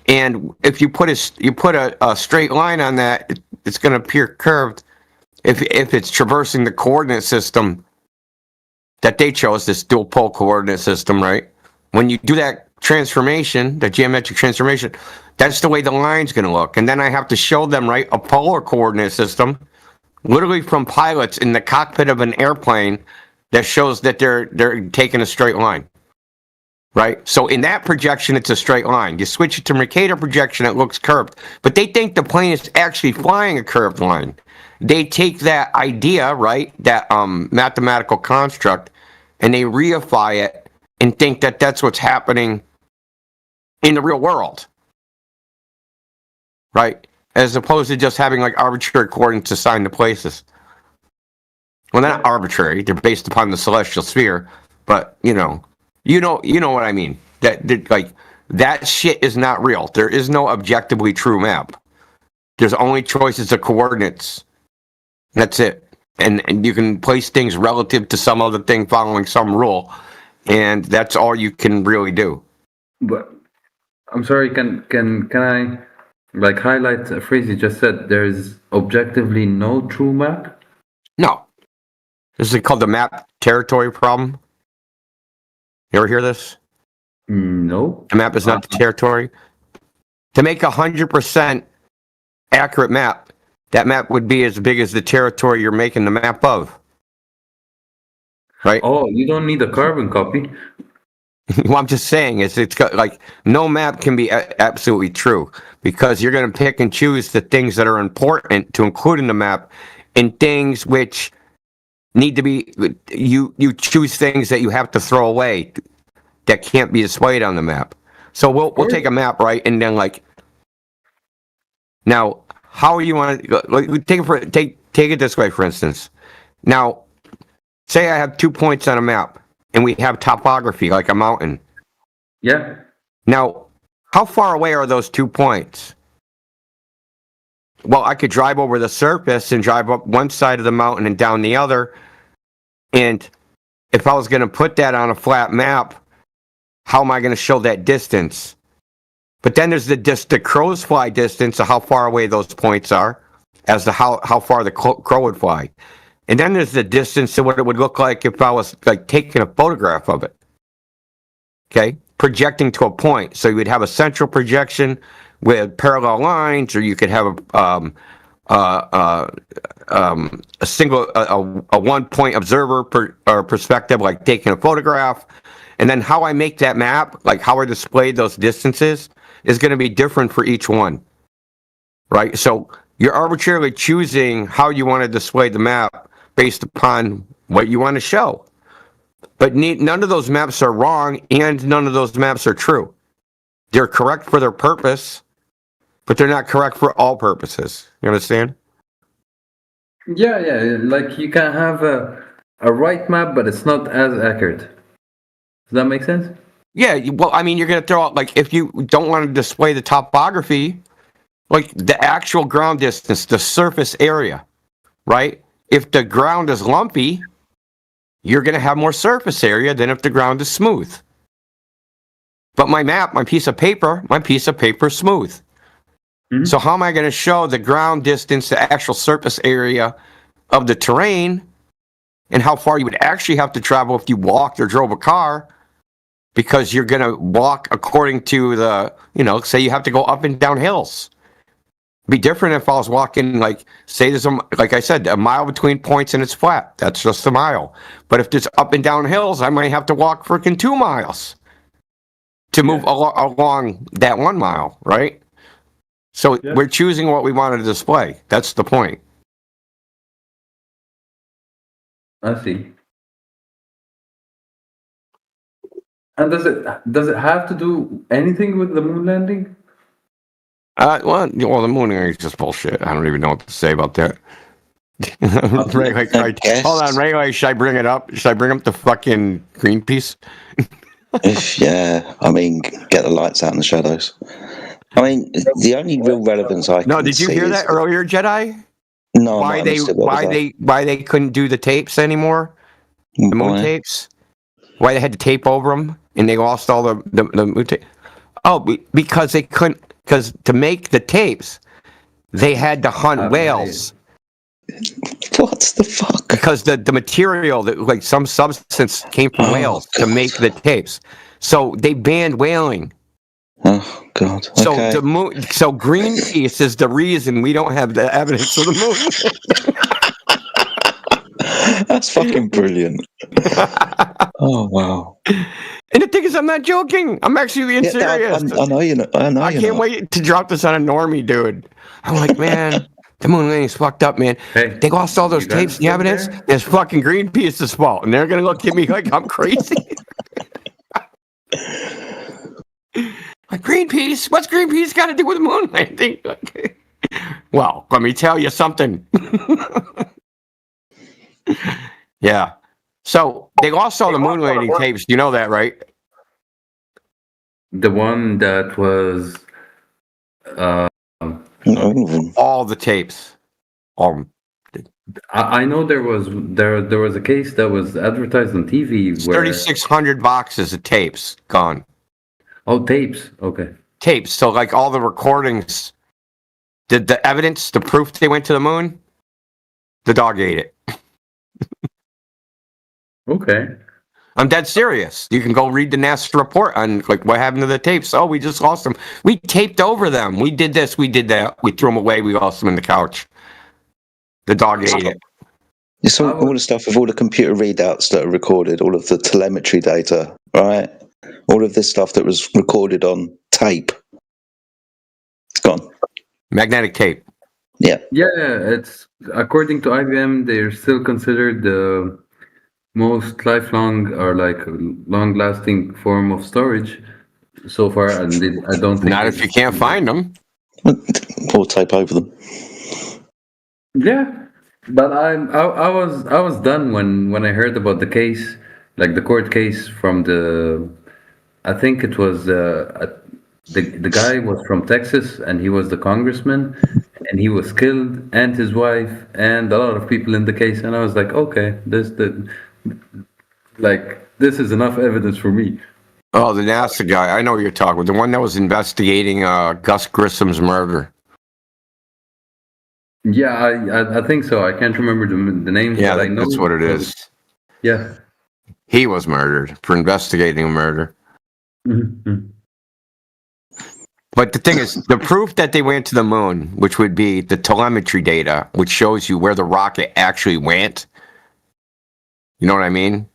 and if you put a straight line on that, it's going to appear curved. If it's traversing the coordinate system that they chose, this dual pole coordinate system, right? When you do that transformation, the geometric transformation, that's the way the line's going to look. And then I have to show them, right, a polar coordinate system, literally from pilots in the cockpit of an airplane, that shows that they're taking a straight line. right? So in that projection, it's a straight line. You switch it to Mercator projection, it looks curved. But they think the plane is actually flying a curved line. They take that idea, right, that mathematical construct, and they reify it and think that that's what's happening in the real world, right? As opposed to just having like arbitrary coordinates assigned to places. Well, they're not arbitrary; they're based upon the celestial sphere. But you know what I mean. That like that shit is not real. There is no objectively true map. There's only choices of coordinates. That's it. And you can place things relative to some other thing following some rule, and that's all you can really do. But I'm sorry, can I like highlight a phrase you just said? There's objectively no true map? No. This is called the map territory problem. You ever hear this? No. The map is not the territory. To make 100% accurate map, that map would be as big as the territory you're making the map of. Right? Oh, you don't need a carbon copy. What I'm just saying is it's got, like, no map can be absolutely true because you're going to pick and choose the things that are important to include in the map and things which need to be, you choose things that you have to throw away that can't be displayed on the map. So we'll take a map, right? And then like, now, how you want to, like, take it this way, for instance. Now, say I have 2 points on a map and we have topography, like a mountain. Yeah. Now, how far away are those 2 points? Well, I could drive over the surface and drive up one side of the mountain and down the other. And if I was going to put that on a flat map, how am I going to show that distance? But then there's the crow's fly distance of how far away those points are as to how far the crow would fly. And then there's the distance to what it would look like if I was like taking a photograph of it. Okay? Projecting to a point. So you would have a central projection with parallel lines, or you could have a single, a 1 point observer perspective, like taking a photograph. And then how I make that map, like how I display those distances, is going to be different for each one, right? So you're arbitrarily choosing how you want to display the map based upon what you want to show. But none of those maps are wrong, and none of those maps are true. They're correct for their purpose, but they're not correct for all purposes. You understand? Yeah, like you can have a right map, but it's not as accurate. Does that make sense? Yeah, well, I mean, you're going to throw out, like, if you don't want to display the topography, like the actual ground distance, the surface area, right? If the ground is lumpy, you're going to have more surface area than if the ground is smooth. But my map, my piece of paper is smooth. Mm-hmm. So how am I going to show the ground distance, the actual surface area of the terrain, and how far you would actually have to travel if you walked or drove a car? Because you're going to walk according to the, say you have to go up and down hills. Be different if I was walking, like, say there's like I said, a mile between points and it's flat. That's just a mile. But if there's up and down hills, I might have to walk freaking 2 miles to move along that 1 mile, right? So we're choosing what we want to display. That's the point. I see. And does it have to do anything with the moon landing? Well, the moon landing is just bullshit. I don't even know what to say about that. Hold on, Ray. Should I bring it up? Should I bring up the fucking Greenpeace? Yeah, I mean, get the lights out in the shadows. I mean, the only real relevance I can see. No, did you hear that earlier, Jedi? No, why they couldn't do the tapes anymore? The moon tapes. Why they had to tape over them and they lost all the moon tapes? Oh, because they couldn't. Because to make the tapes, they had to hunt whales. What the fuck? Because the material, like some substance, came from whales to make the tapes. So they banned whaling. Oh God! Okay. So so Greenpeace is the reason we don't have the evidence of the moon. That's fucking brilliant. Oh wow! And the thing is, I'm not joking. I'm actually being serious. I know you know. I know I you can't know. wait to drop this on a normie, dude. I'm like, man, the moon landing's fucked up, man. Hey, they lost all those you guys tapes, the still evidence. there? There's fucking Greenpeace's fault, and they're gonna look at me like I'm crazy. Like, Greenpeace? What's Greenpeace got to do with the moon landing? Well, let me tell you something. Yeah. So they lost all the moon landing tapes. You know that, right? The one that was all the tapes. I know there was a case that was advertised on TV where 3,600 boxes of tapes gone. Oh, tapes. Okay. Tapes. So like all the recordings, the evidence, the proof they went to the moon, the dog ate it. Okay. I'm dead serious. You can go read the NASA report on like what happened to the tapes. Oh, we just lost them. We taped over them. We did this. We did that. We threw them away. We lost them in the couch. The dog ate it. It's all the stuff with all the computer readouts that are recorded, all of the telemetry data, right? All of this stuff that was recorded on tape. It's gone. Magnetic tape. Yeah. Yeah, it's according to IBM, they're still considered the most lifelong or like long-lasting form of storage so far, and I don't think not if you can't find them or tape over them. Yeah, but I was done when I heard about the case, like the court case from the, I think it was the guy was from Texas and he was the congressman and he was killed and his wife and a lot of people in the case, and I was like, okay, this is enough evidence for me. Oh, the NASA guy. I know what you're talking about. The one that was investigating Gus Grissom's murder. Yeah, I think so. I can't remember the names. Yeah, but I know that's what it is. Yeah. He was murdered for investigating a murder. Mm-hmm. But the thing is, the proof that they went to the moon, which would be the telemetry data, which shows you where the rocket actually went. You know what I mean?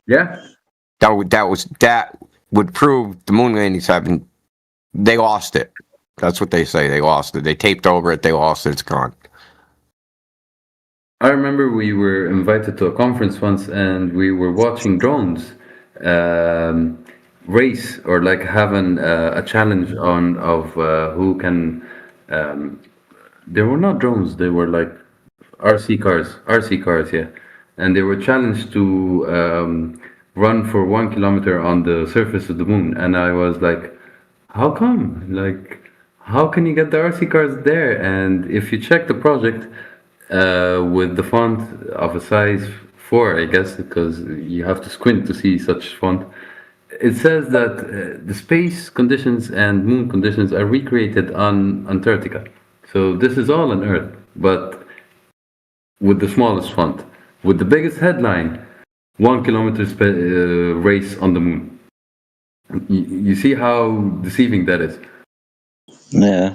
Yeah. That would prove the moon landings happened. They lost it. That's what they say. They lost it. They taped over it. They lost it. It's gone. I remember we were invited to a conference once, and we were watching drones race or like having a challenge of who can. They were not drones. They were like RC cars, yeah, and they were challenged to run for 1 kilometer on the surface of the moon, and I was like, how come? Like, how can you get the RC cars there? And if you check the project with the font of a size 4, I guess, because you have to squint to see such font, it says that the space conditions and moon conditions are recreated on Antarctica. So this is all on Earth, but with the smallest font. With the biggest headline, 1 kilometer race on the moon. You see how deceiving that is? Yeah.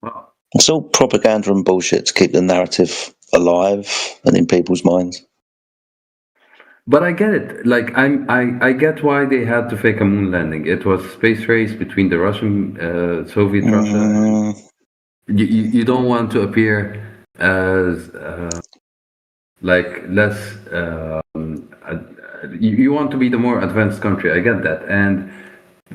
Wow. It's all propaganda and bullshit to keep the narrative alive and in people's minds. But I get it. Like I get why they had to fake a moon landing. It was a space race between the Russian, Soviet Russia. You don't want to appear as like less. You want to be the more advanced country. I get that, and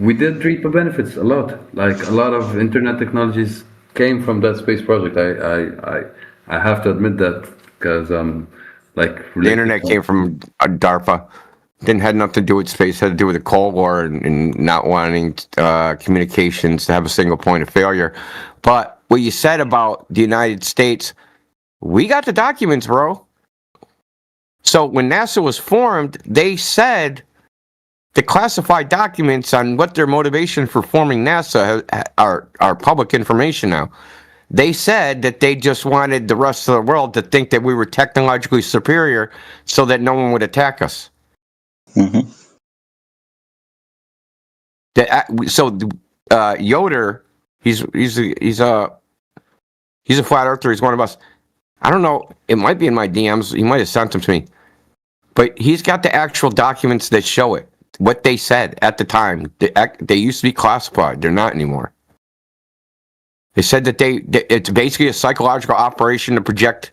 we did reap the benefits a lot. Like a lot of internet technologies came from that space project. I have to admit that because the internet came from DARPA. Didn't have nothing to do with space. Had to do with the Cold War and not wanting communications to have a single point of failure. But what you said about the United States, we got the documents, bro. So when NASA was formed, they said the classified documents on what their motivation for forming NASA are public information now. They said that they just wanted the rest of the world to think that we were technologically superior so that no one would attack us. Mm-hmm. Yoder, he's a flat earther. He's one of us. I don't know. It might be in my DMs. He might have sent them to me. But he's got the actual documents that show it. What they said at the time. They used to be classified. They're not anymore. They said that it's basically a psychological operation to project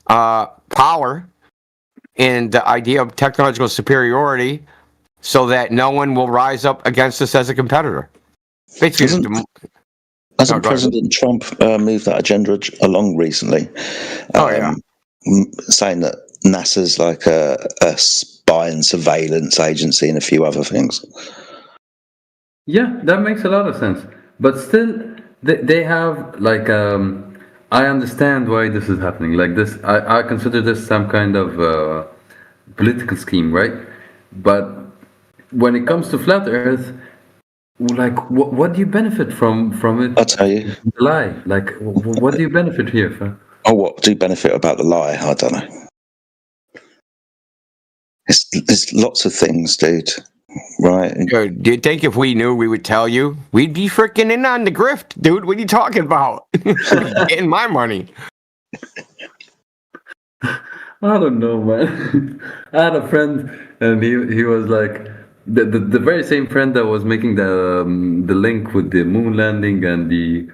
power and the idea of technological superiority so that no one will rise up against us as a competitor. Basically, Hasn't President Trump moved that agenda along recently? Saying that NASA's like a spy and surveillance agency and a few other things. Yeah, that makes a lot of sense. But still, they have like I understand why this is happening. Like this, I consider this some kind of political scheme, right? But when it comes to flat Earth, like what do you benefit from it? I'll tell you. The lie. Like what do you benefit here? Oh, what do you benefit about the lie? I don't know. There's lots of things, dude. Right. Do you think if we knew, we would tell you? We'd be freaking in on the grift, dude. What are you talking about? Getting my money. I don't know, man. I had a friend, and he was like the very same friend that was making the link with the moon landing and the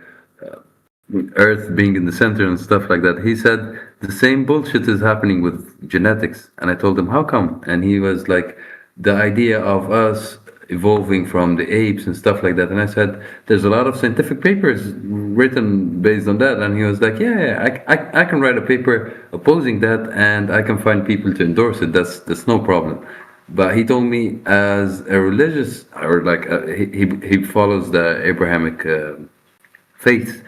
Earth being in the center and stuff like that. He said the same bullshit is happening with genetics, and I told him how come, and he was like, the idea of us evolving from the apes and stuff like that. And I said, there's a lot of scientific papers written based on that. And he was like, yeah, I can write a paper opposing that, and I can find people to endorse it. That's no problem. But he told me, as a religious, or like he follows the Abrahamic faith.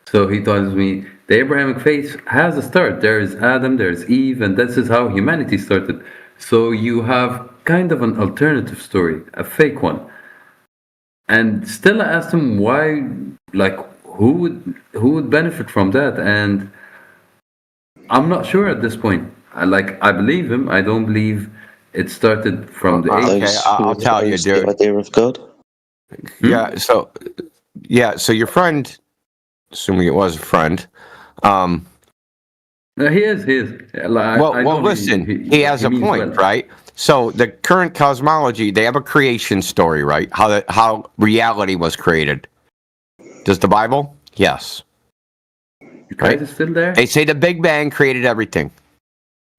So he tells me the Abrahamic faith has a start. There is Adam, there's Eve, and this is how humanity started. So you have kind of an alternative story, a fake one. And still I asked him why, like who would benefit from that? And I'm not sure at this point. I believe him. I don't believe it started from the Okay, I'll tell you, dude. The idea of God. Yeah, so your friend, assuming it was a friend, he is. Well, listen, he has a point, right? So the current cosmology, they have a creation story, right? How reality was created. Does the Bible? Yes. Right? Is still there? They say the Big Bang created everything.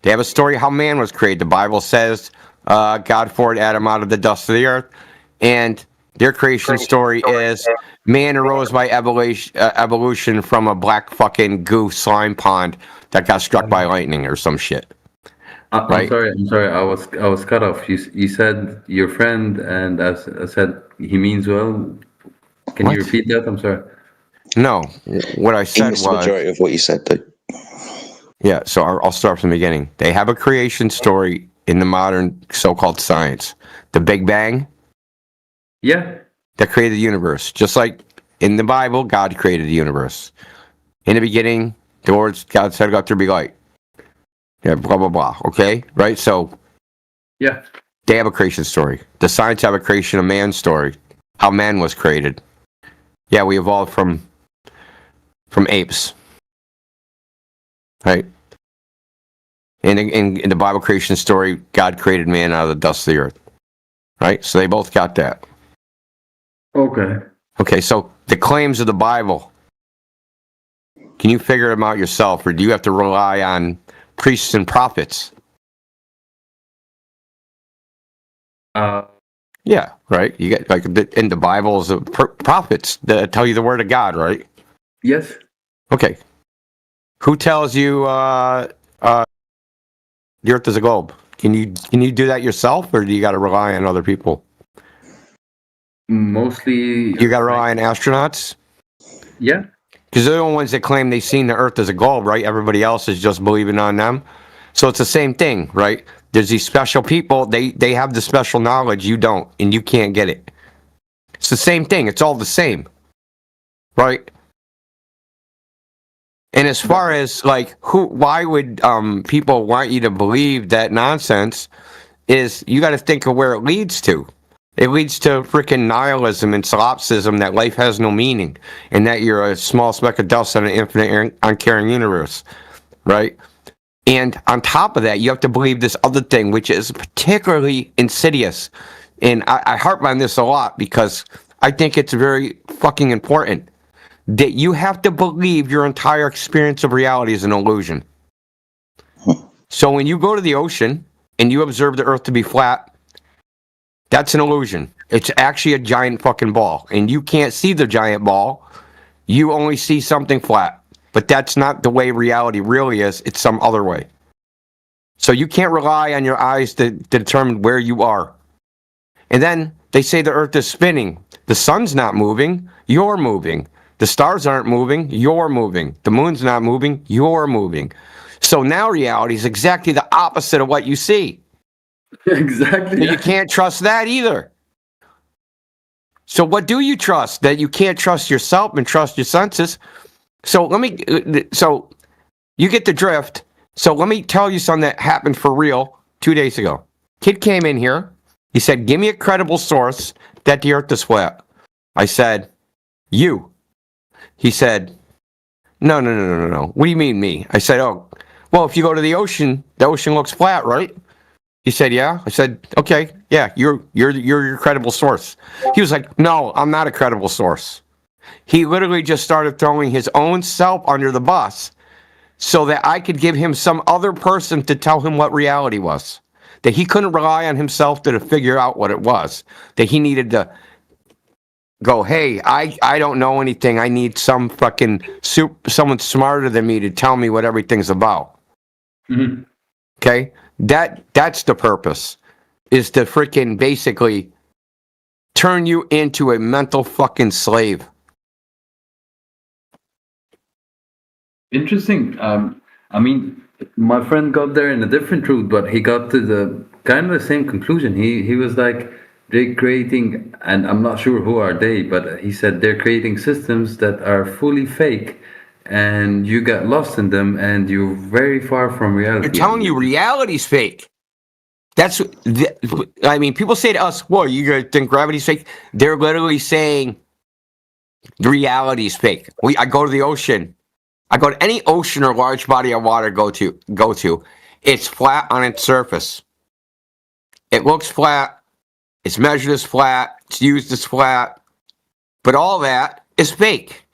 They have a story how man was created. The Bible says God formed Adam out of the dust of the earth, and their creation story is man arose by evolution from a black fucking goo slime pond that got struck by lightning or some shit. Right? I'm sorry. I was cut off. You said your friend, and I said he means well. Can you repeat that? I'm sorry. No, what I said was the majority of what you said, though. Yeah, so I'll start from the beginning. They have a creation story in the modern so-called science. The Big Bang. Yeah. That created the universe, just like in the Bible, God created the universe. In the beginning, the words God said, "Let there be light." Yeah, blah blah blah. Okay, right? So, yeah, they have a creation story. The science have a creation of man story, how man was created. Yeah, we evolved from apes, right? And in the Bible creation story, God created man out of the dust of the earth, right? So they both got that. Okay, so the claims of the Bible, can you figure them out yourself, or do you have to rely on priests and prophets? Yeah, right. You get like in the Bibles, prophets that tell you the word of God, right? Yes. Okay. Who tells you the Earth is a globe? Can you do that yourself, or do you got to rely on other people? Mostly. You got to rely on astronauts? Yeah. Because they're the ones that claim they've seen the Earth as a globe, right? Everybody else is just believing on them. So it's the same thing, right? There's these special people, they have the special knowledge, you don't, and you can't get it. It's the same thing. It's all the same, right? And as far as like why would people want you to believe that nonsense? Is you got to think of where it leads to. It leads to freaking nihilism and solipsism, that life has no meaning, and that you're a small speck of dust on an infinite, uncaring universe, right? And on top of that, you have to believe this other thing, which is particularly insidious. And I harp on this a lot because I think it's very fucking important. That you have to believe your entire experience of reality is an illusion. So when you go to the ocean and you observe the earth to be flat, that's an illusion. It's actually a giant fucking ball. And you can't see the giant ball. You only see something flat. But that's not the way reality really is. It's some other way. So you can't rely on your eyes to determine where you are. And then they say the earth is spinning. The sun's not moving. You're moving. The stars aren't moving. You're moving. The moon's not moving. You're moving. So now reality is exactly the opposite of what you see. Exactly. You can't trust that either. So what do you trust? That you can't trust yourself and trust your senses. So you get the drift. So let me tell you something that happened for real 2 days ago. Kid came in here. He said, give me a credible source that the earth is flat. I said, you. He said, no. What do you mean me? I said, oh, well, if you go to the ocean looks flat, right? He said, yeah. I said, okay, yeah, you're your credible source. He was like, no, I'm not a credible source. He literally just started throwing his own self under the bus so that I could give him some other person to tell him what reality was. That he couldn't rely on himself to figure out what it was. That he needed to go, hey, I don't know anything. I need some fucking someone smarter than me to tell me what everything's about. Mm-hmm. Okay? That's the purpose. Is to freaking basically turn you into a mental fucking slave. Interesting. I mean, my friend got there in a different route, but he got to the kind of the same conclusion. He was like, they're creating, and I'm not sure who are they, but he said they're creating systems that are fully fake, and you get lost in them, and you're very far from reality. They're telling you reality's fake. I mean, people say to us, well, you guys think gravity's fake? They're literally saying the reality's fake. I go to the ocean. I go to any ocean or large body of water go to. It's flat on its surface. It looks flat. It's measured as flat. It's used as flat. But all that is fake.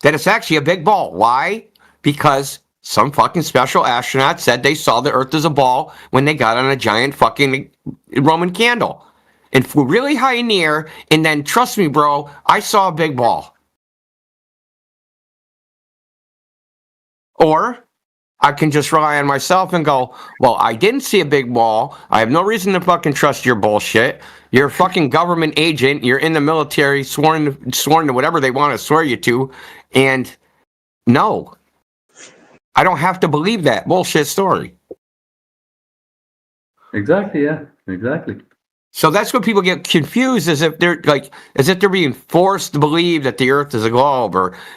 That it's actually a big ball. Why? Because some fucking special astronaut said they saw the Earth as a ball when they got on a giant fucking Roman candle. And flew really high in the air, and then, trust me, bro, I saw a big ball. Or I can just rely on myself and go, well, I didn't see a big ball. I have no reason to fucking trust your bullshit. You're a fucking government agent. You're in the military, sworn to whatever they want to swear you to. And no, I don't have to believe that bullshit story. Exactly, yeah, exactly. So that's what people get confused, as if they're being forced to believe that the Earth is a globe,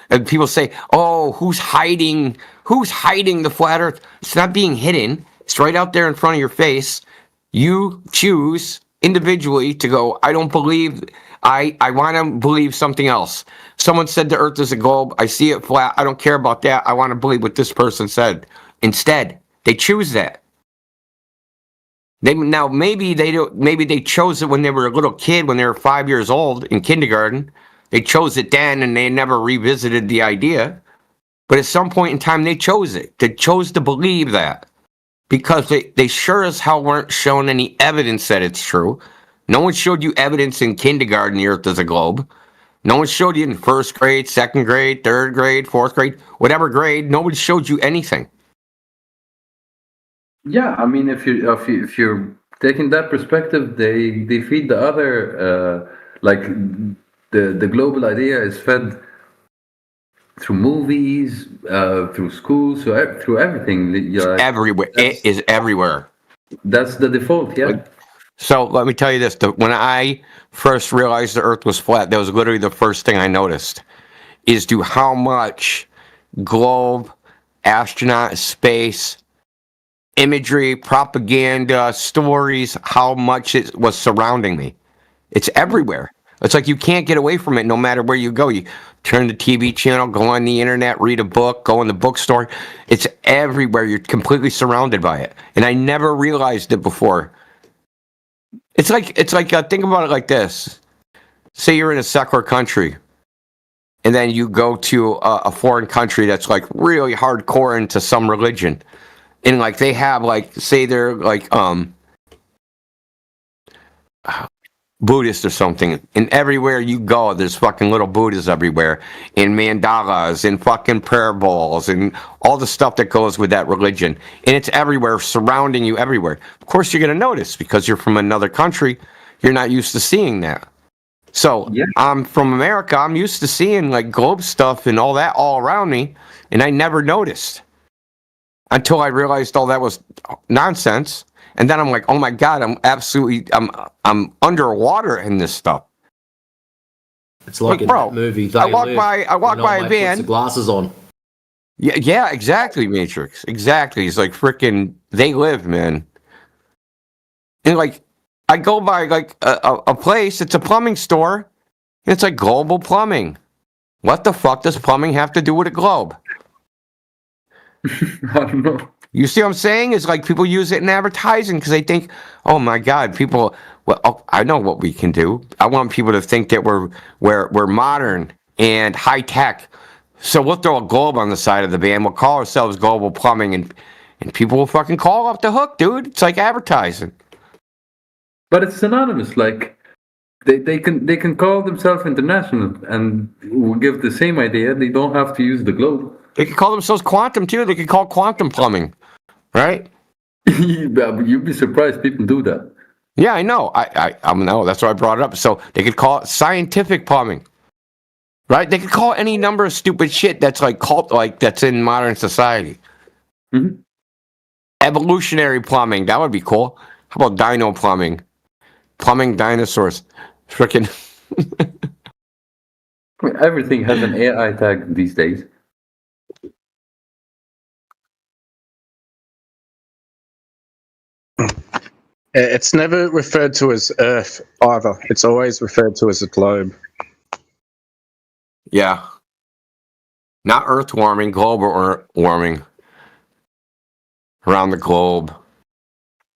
and people say, "Oh, who's hiding the flat Earth?" It's not being hidden; it's right out there in front of your face. You choose individually to go, "I don't believe. I want to believe something else." Someone said the Earth is a globe. I see it flat. I don't care about that. I want to believe what this person said. Instead, they choose that. Maybe they chose it when they were a little kid, when they were 5 years old in kindergarten. They chose it then, and they never revisited the idea. But at some point in time, they chose it. They chose to believe that because they sure as hell weren't shown any evidence that it's true. No one showed you evidence in kindergarten the Earth is a globe. No one showed you in first grade, second grade, third grade, fourth grade, whatever grade. Nobody showed you anything. Yeah, I mean, if you're taking that perspective, they feed the other, like the global idea is fed through movies, through schools, through everything. It's everywhere. It is everywhere. That's the default, yeah. So let me tell you this: when I first realized the Earth was flat, that was literally the first thing I noticed. Is to how much globe, astronaut, space, imagery, propaganda, stories, how much it was surrounding me. It's everywhere. It's like you can't get away from it no matter where you go. You turn the TV channel, go on the internet, read a book, go in the bookstore. It's everywhere. You're completely surrounded by it. And I never realized it before. It's like think about it like this. Say you're in a secular country, and then you go to a foreign country that's like really hardcore into some religion. And like they have like, say they're like Buddhist or something, and everywhere you go there's fucking little Buddhas everywhere, and mandalas and fucking prayer bowls and all the stuff that goes with that religion, and it's everywhere, surrounding you everywhere. Of course you're going to notice, because you're from another country, you're not used to seeing that. So I'm from America, I'm used to seeing like globe stuff and all that all around me, and I never noticed until I realized all that was nonsense. And then I'm like, oh my God, I'm underwater in this stuff. It's like in bro, that movie. I walk by a van. Puts the glasses on. Yeah, exactly, Matrix. Exactly. It's like freaking They Live, man. And like, I go by like a place, it's a plumbing store, and it's like Global Plumbing. What the fuck does plumbing have to do with a globe? I don't know. You see what I'm saying? It's like people use it in advertising because they think, oh my God, people. Well, I know what we can do. I want people to think that we're modern and high tech. So we'll throw a globe on the side of the van. We'll call ourselves Global Plumbing, and people will fucking call off the hook, dude. It's like advertising. But it's synonymous. Like they can call themselves international and will give the same idea. They don't have to use the globe. They could call themselves quantum too. They could call quantum plumbing, right? You'd be surprised people do that. Yeah, I know. I know. That's why I brought it up. So they could call it scientific plumbing, right? They could call it any number of stupid shit that's like that's in modern society. Mm-hmm. Evolutionary plumbing. That would be cool. How about dino plumbing? Plumbing dinosaurs. Freaking. I mean, everything has an AI tag these days. It's never referred to as Earth either. It's always referred to as a globe. Yeah. Not Earth warming, global warming. Around the globe.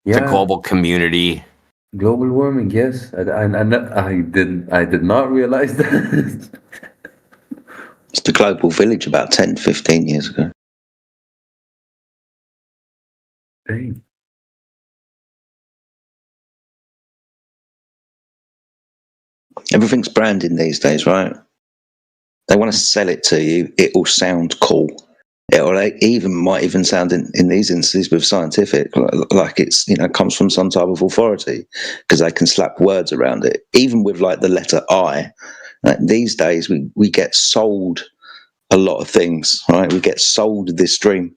Yeah. The global community. Global warming, yes. I did not realize that. It's the global village about 10, 15 years ago. Dang. Everything's branding these days, right? They want to sell it to you. It will sound cool. It might even sound in these instances with scientific, like it's comes from some type of authority, because they can slap words around it. Even with like the letter I, these days we get sold a lot of things, right? We get sold this dream,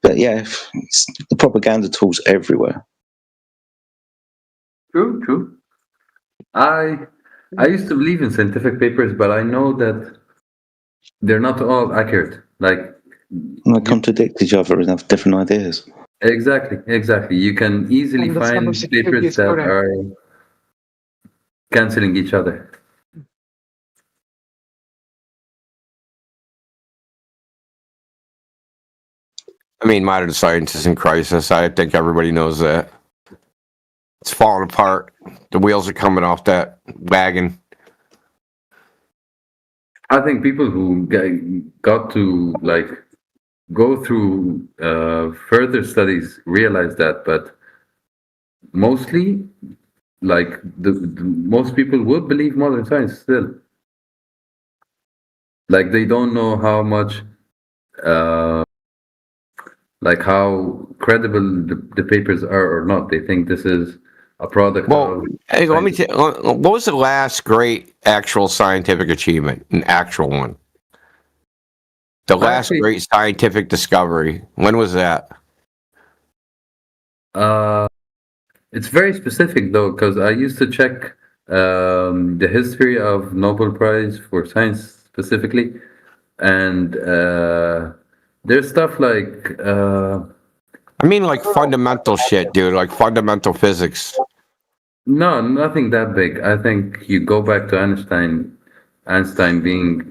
but yeah, it's the propaganda tools everywhere. True. I used to believe in scientific papers, but I know that they're not all accurate. Like, they contradict each other and have different ideas. Exactly. You can easily find papers that are canceling each other. I mean, modern science is in crisis. I think everybody knows that. It's falling apart. The wheels are coming off that wagon. I think people who got to like go through further studies realize that, but mostly, like the most people would believe modern science still. Like they don't know how much, like how credible the papers are or not. They think this is a product. Well, hey, let me tell you, what was the last great actual scientific achievement? An actual one. The last great scientific discovery. When was that? It's very specific though, because I used to check the history of Nobel Prize for Science specifically, and there's stuff like. I mean, like fundamental shit, dude. Like fundamental physics. No, nothing that big. I think you go back to Einstein being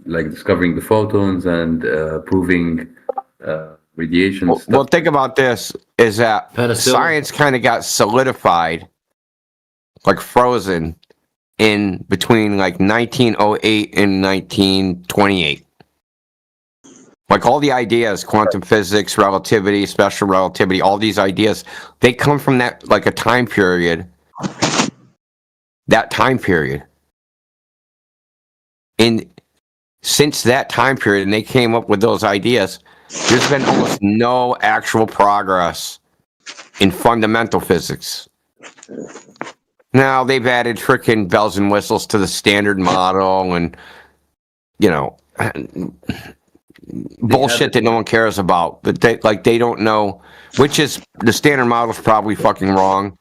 like discovering the photons and proving radiation stuff. Well, think about this: is that Penicillin. science kind of got solidified, like frozen, in between like 1908 and 1928. Like all the ideas, quantum physics, relativity, special relativity, all these ideas, they come from that, like a time period. That time period. And since that time period, and they came up with those ideas, there's been almost no actual progress in fundamental physics. Now, they've added freaking bells and whistles to the standard model and, you know, bullshit that no one cares about. But they don't know, which is, the standard model is probably fucking wrong.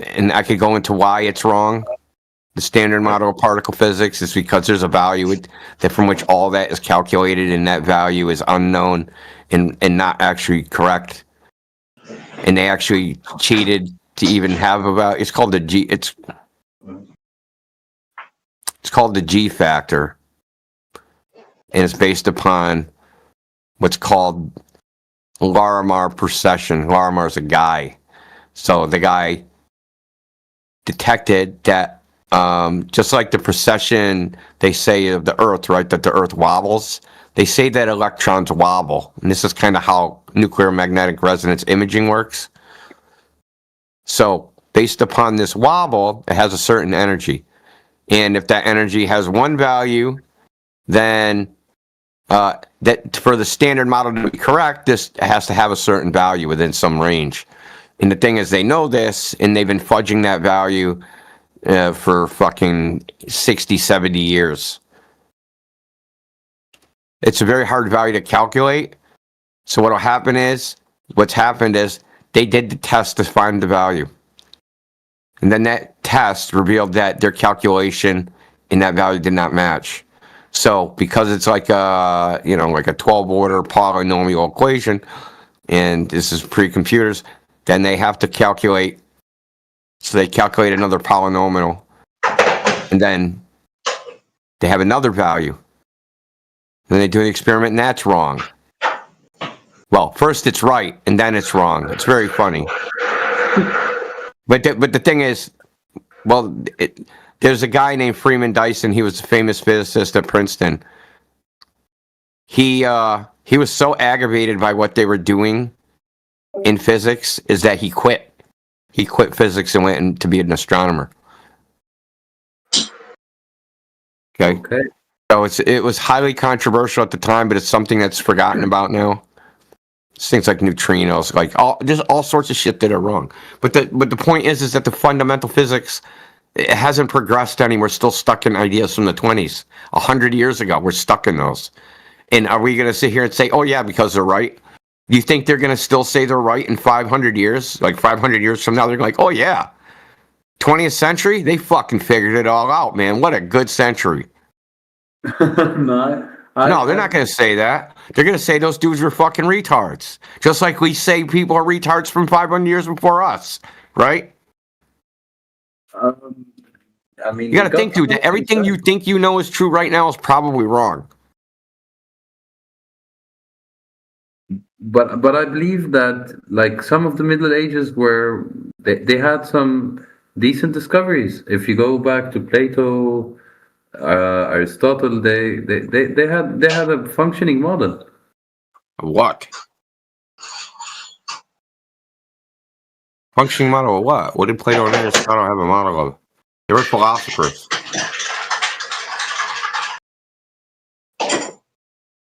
And I could go into why it's wrong. The standard model of particle physics is because there's a value that from which all that is calculated, and that value is unknown and not actually correct. And they actually cheated to even have a value. It's called the G. It's called the G factor, and it's based upon what's called Larimar precession. Larimar is a guy, so the guy detected that. Just like the precession, they say of the Earth, right? That the Earth wobbles. They say that electrons wobble, and this is kind of how nuclear magnetic resonance imaging works. So, based upon this wobble, it has a certain energy, and if that energy has one value, then that for the standard model to be correct, this has to have a certain value within some range. And the thing is, they know this, and they've been fudging that value for fucking 60, 70 years. It's a very hard value to calculate. So what's happened is they did the test to find the value. And then that test revealed that their calculation and that value did not match. So because it's like a, like a 12-order polynomial equation, and this is pre-computers, then they have to calculate. So they calculate another polynomial, and then they have another value. Then they do an experiment, and that's wrong. Well, first it's right, and then it's wrong. It's very funny. But the thing is, there's a guy named Freeman Dyson. He was a famous physicist at Princeton. He was so aggravated by what they were doing in physics is that he quit. He quit physics and went to be an astronomer. Okay. So it was highly controversial at the time, but it's something that's forgotten about now. Things like neutrinos, like just all sorts of shit that are wrong. But the point is that the fundamental physics, it hasn't progressed any. We're still stuck in ideas from the 20s. 100 years ago, we're stuck in those. And are we going to sit here and say, oh yeah, because they're right? Do you think they're going to still say they're right in 500 years? Like 500 years from now, they're like, oh yeah, 20th century, they fucking figured it all out, man. What a good century. No, they're not going to say that. They're going to say those dudes were fucking retards. Just like we say people are retards from 500 years before us, right? I mean, you got to think, dude, that everything you think you know is true right now is probably wrong. But I believe that like some of the Middle Ages were they had some decent discoveries. If you go back to Plato, Aristotle, they had a functioning model. What? Functioning model of what? What did Plato and Aristotle have a model of? They were philosophers.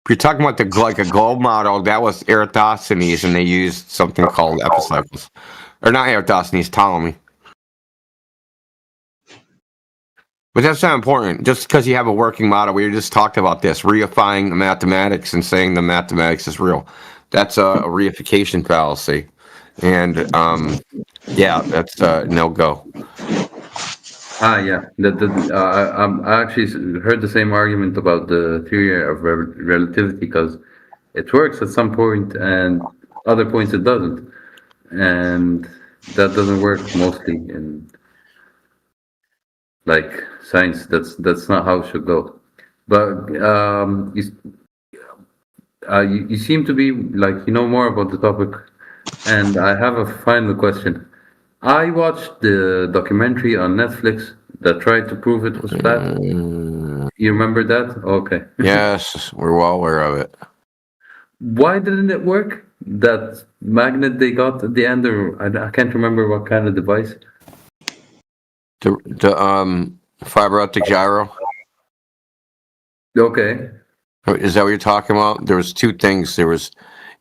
If you're talking about like a globe model, that was Eratosthenes, and they used something called epicycles. Or not Eratosthenes, Ptolemy. But that's not important. Just because you have a working model, we just talked about this, reifying the mathematics and saying the mathematics is real. That's a reification fallacy. And yeah, that's no-go. Yeah. I actually heard the same argument about the theory of relativity, because it works at some point and other points it doesn't. And that doesn't work mostly in like science. That's not how it should go. But you seem to be like you know more about the topic, and I have a final question. I watched the documentary on Netflix that tried to prove it was flat. You remember that? Okay. Yes, we're well aware of it. Why didn't it work? That magnet they got at the end, or I can't remember what kind of device. The fiber optic gyro. Okay. Is that what you're talking about? There was two things. There was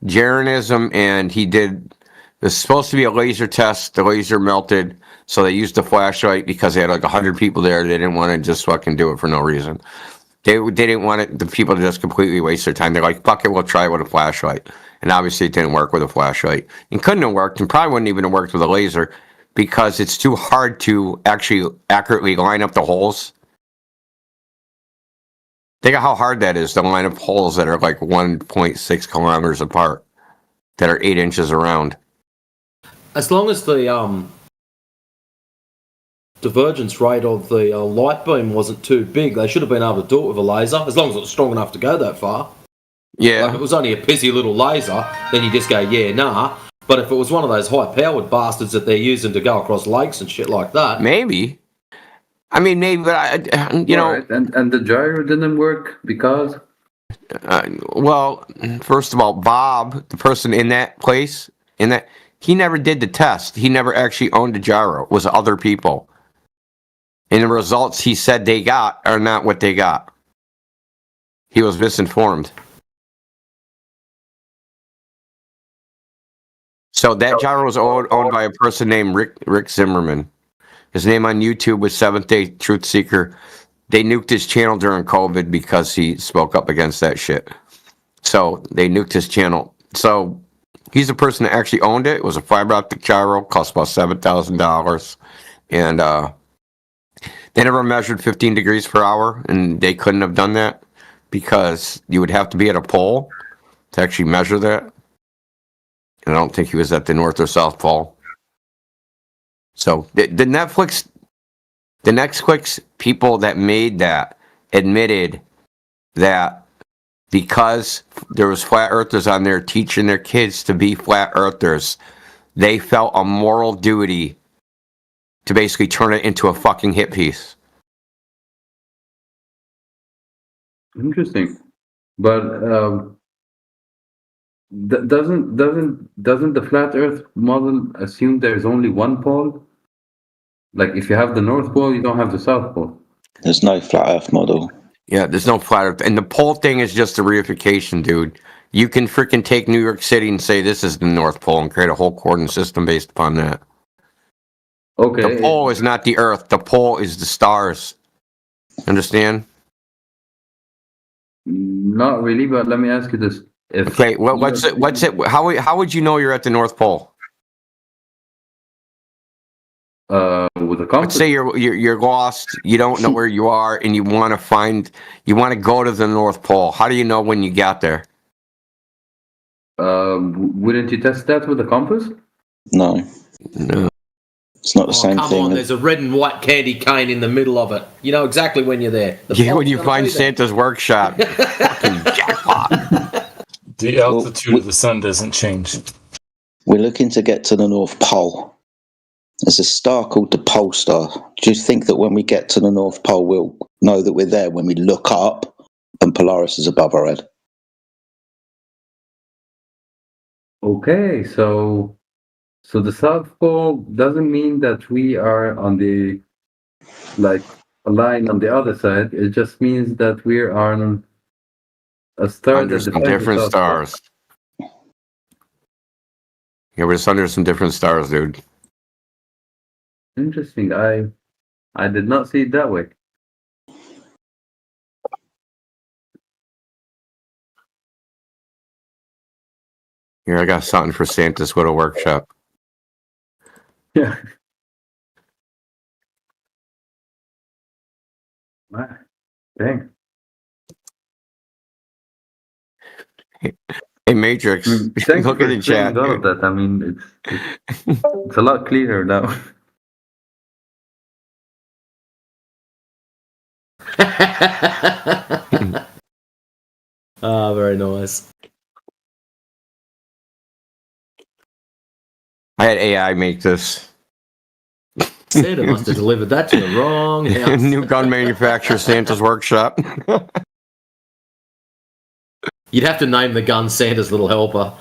Jeranism, and he did. There's supposed to be a laser test. The laser melted, so they used a flashlight because they had like 100 people there. They didn't want to just fucking do it for no reason. They didn't want the people to just completely waste their time. They're like, fuck it, we'll try it with a flashlight. And obviously it didn't work with a flashlight. And couldn't have worked, and probably wouldn't even have worked with a laser because it's too hard to actually accurately line up the holes. Think of how hard that is to line up holes that are like 1.6 kilometers apart, that are 8 inches around. As long as the divergence rate of the light beam wasn't too big, they should have been able to do it with a laser, as long as it was strong enough to go that far. Yeah. Like if it was only a pissy little laser, then you just go, yeah, nah. But if it was one of those high-powered bastards that they're using to go across lakes and shit like that... Maybe. I mean, maybe, but you know... Right. And the gyro didn't work because... well, first of all, Bob, the person in that place, he never did the test. He never actually owned a gyro. It was other people. And the results he said they got are not what they got. He was misinformed. So that gyro was owned by a person named Rick Zimmerman. His name on YouTube was Seventh Day Truth Seeker. They nuked his channel during COVID because he spoke up against that shit. So they nuked his channel. So he's the person that actually owned it. It was a fiber optic gyro, cost about $7,000. And they never measured 15 degrees per hour, and they couldn't have done that because you would have to be at a pole to actually measure that. And I don't think he was at the North or South Pole. So the Netflix people that made that admitted that because there was flat earthers on there teaching their kids to be flat earthers, they felt a moral duty to basically turn it into a fucking hit piece. Interesting. But doesn't the flat Earth model assume there's only one pole? Like if you have the North Pole, you don't have the South Pole. There's no flat Earth model. Yeah, there's no flat Earth, and the pole thing is just a reification, dude. You can freaking take New York City and say this is the North Pole and create a whole coordinate system based upon that. Okay. The pole is not the Earth. The pole is the stars. Understand? Not really, but let me ask you this. Okay, what's it? How would you know you're at the North Pole? With a compass. Let's say you're lost. You don't know where you are, and you want to go to the North Pole. How do you know when you got there? Wouldn't you test that with a compass? No. It's not the same Come thing. on, there's a red and white candy cane in the middle of it. You know exactly when you're there. When you find Santa's workshop. Fucking jackpot. The altitude of the sun doesn't change. We're looking to get to the North Pole. There's a star called the Pole Star. Do you think that when we get to the North Pole, we'll know that we're there when we look up and Polaris is above our head? Okay, so the South Pole doesn't mean that we are on the like a line on the other side. It just means that we're on a star Under some different stars. Yeah, we're just under some different stars, dude. Interesting. I did not see it that way. Here, I got something for Santa's Widow Workshop. Yeah. Dang. Hey, Matrix, Thank look you at for the chat. explaining all of that. I mean, it's a lot clearer now. Very nice. I had AI make this. Santa must have delivered that to the wrong house. New gun manufacturer, Santa's Workshop. You'd have to name the gun Santa's Little Helper.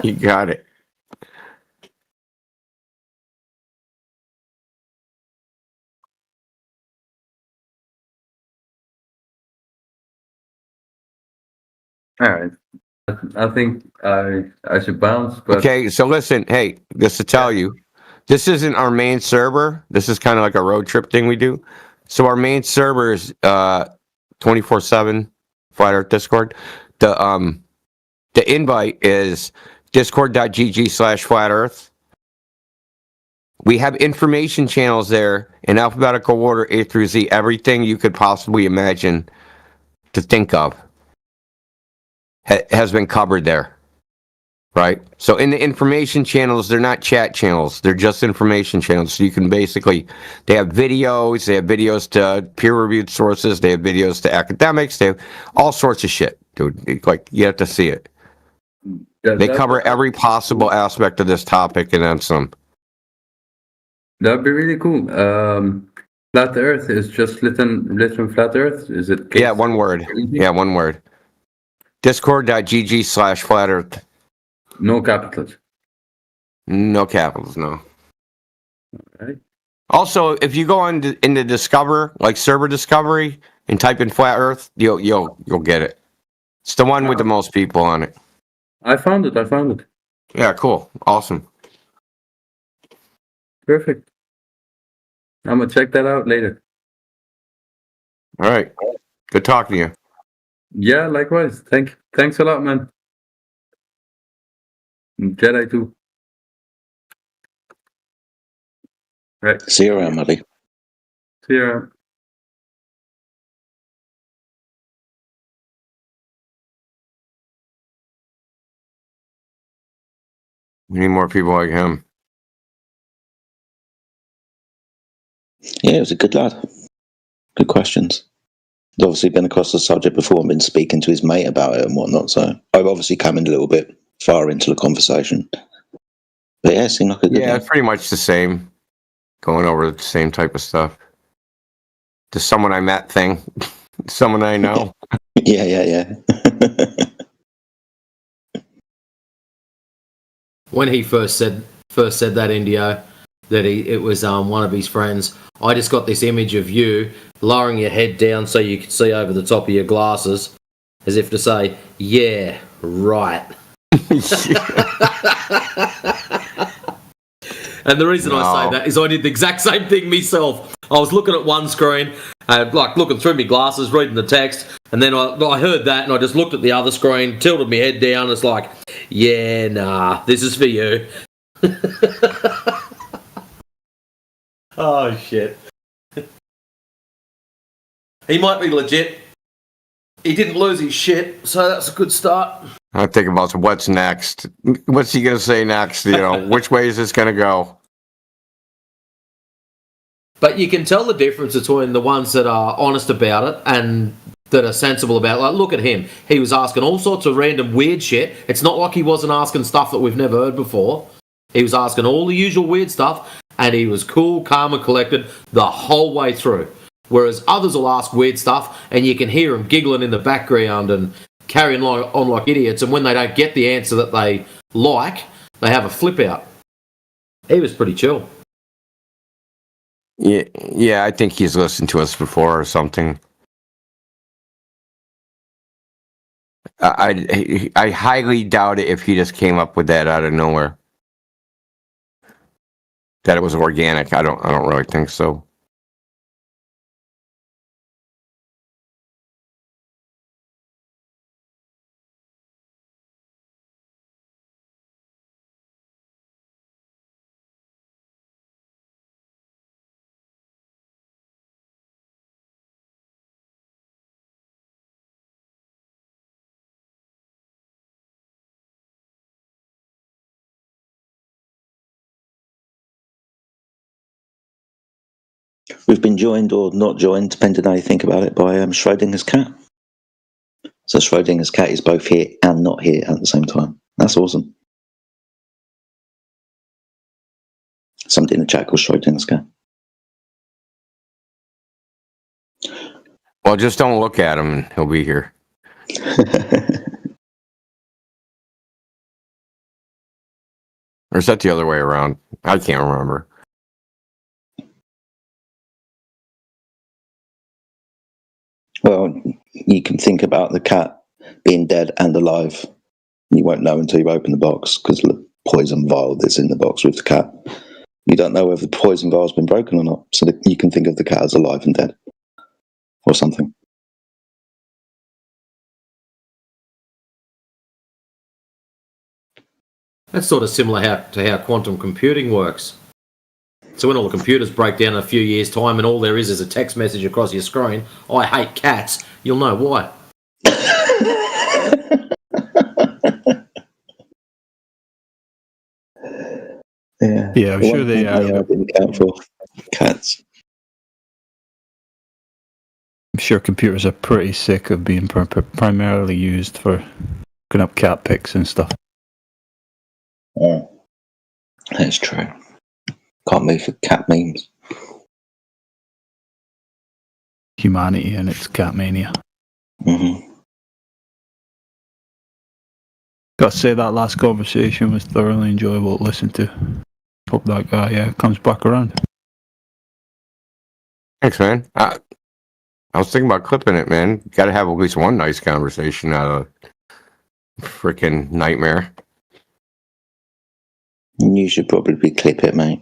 You got it. All right. I think I should bounce, but Okay, so listen, hey, just to tell you, this isn't our main server. This is kind of like a road trip thing we do. So our main server is 24/7 Flat Earth Discord. The invite is discord.gg/Flat Earth. We have information channels there in alphabetical order, A through Z, everything you could possibly imagine to think of has been covered there. Right? So in the information channels, they're not chat channels. They're just information channels. So you can basically, they have videos to peer-reviewed sources, they have videos to academics, they have all sorts of shit, dude. Like, you have to see it. They cover every possible aspect of this topic and then some. that'd be really cool. Flat Earth is just written Flat Earth. Is it? Yeah, one word. Yeah, one word. Discord.gg/Flat Earth. No capitals. No capitals, no. Right. Also, if you go into Discover, like server discovery, and type in Flat Earth, you'll get it. It's the one with the most people on it. I found it. Yeah, cool. Awesome. Perfect. I'm gonna check that out later. All right. Good talking to you. Yeah, likewise. Thanks a lot, man. Jedi too. Right. See you around, buddy. See you around. We need more people like him. Yeah, it was a good lad. Good questions. He's obviously been across the subject before and been speaking to his mate about it and whatnot, so I've obviously come in a little bit far into the conversation. But yeah, it seemed like a good Yeah, it's pretty much the same. Going over the same type of stuff. The someone I met thing. Someone I know. Yeah. When he first said that, Indio, that it was one of his friends, I just got this image of you lowering your head down so you could see over the top of your glasses, as if to say, yeah, right. And the reason I say that is I did the exact same thing myself. I was looking at one screen, like looking through my glasses, reading the text, and then I heard that and I just looked at the other screen, tilted my head down, it's like, yeah, nah, this is for you. Oh, shit. He might be legit. He didn't lose his shit, so that's a good start. I'm thinking about what's next. What's he going to say next? Which way is this going to go? But you can tell the difference between the ones that are honest about it and that are sensible about it. Like, look at him. He was asking all sorts of random weird shit. It's not like he wasn't asking stuff that we've never heard before. He was asking all the usual weird stuff, and he was cool, calm, and collected the whole way through. Whereas others will ask weird stuff, and you can hear them giggling in the background and carrying on like idiots, and when they don't get the answer that they like, they have a flip out. He was pretty chill. Yeah, I think he's listened to us before or something. I highly doubt it if he just came up with that out of nowhere. That it was organic. I don't really think so. We've been joined or not joined, depending how you think about it, by Schrodinger's cat. So Schrodinger's cat is both here and not here at the same time. That's awesome. Somebody in the chat called Schrodinger's cat. Well, just don't look at him and he'll be here. Or is that the other way around? I can't remember. Well, you can think about the cat being dead and alive. You won't know until you open the box because the poison vial that's in the box with the cat. You don't know whether the poison vial's been broken or not. So that you can think of the cat as alive and dead or something. That's sort of similar to how quantum computing works. So when all the computers break down in a few years' time and all there is a text message across your screen, I hate cats, you'll know why. Yeah, I'm sure they are being account for cats. I'm sure computers are pretty sick of being primarily used for looking up cat pics and stuff. Yeah, that's true. Can't move for cat memes. Humanity and its cat mania. Mm-hmm. Got to say that last conversation was thoroughly enjoyable to listen to. Hope that guy comes back around. Thanks, man. I was thinking about clipping it, man. Got to have at least one nice conversation out of freaking nightmare. You should probably clip it, mate.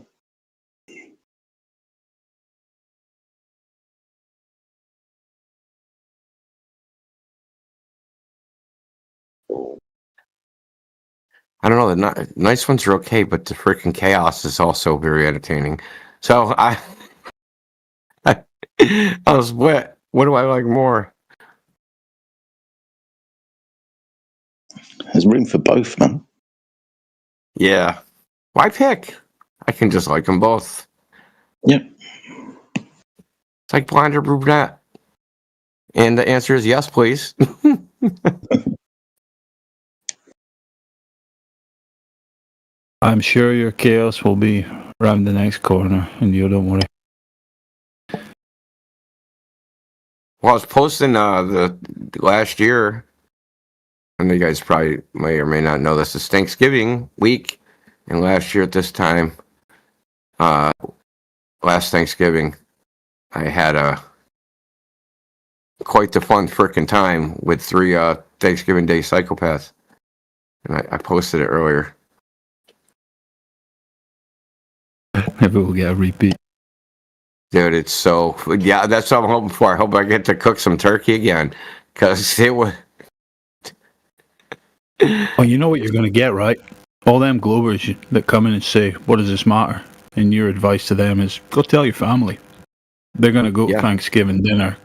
I don't know. The nice ones are okay, but the freaking chaos is also very entertaining. So I was what do I like more? There's room for both, man. Yeah. Why pick? I can just like them both. Yep. It's like blonde or brunette. And the answer is yes, please. I'm sure your chaos will be around the next corner, and you don't worry. Well, I was posting the last year, and you guys probably may or may not know this, is Thanksgiving week. And last year at this time, last Thanksgiving, I had quite the fun frickin' time with 3 Thanksgiving Day psychopaths. And I posted it earlier. Maybe we'll get a repeat. Dude, it's so... Yeah, that's what I'm hoping for. I hope I get to cook some turkey again. Because it was... Oh, you know what you're going to get, right? All them Globers that come in and say, what does this matter? And your advice to them is, go tell your family. They're going to go to Thanksgiving dinner.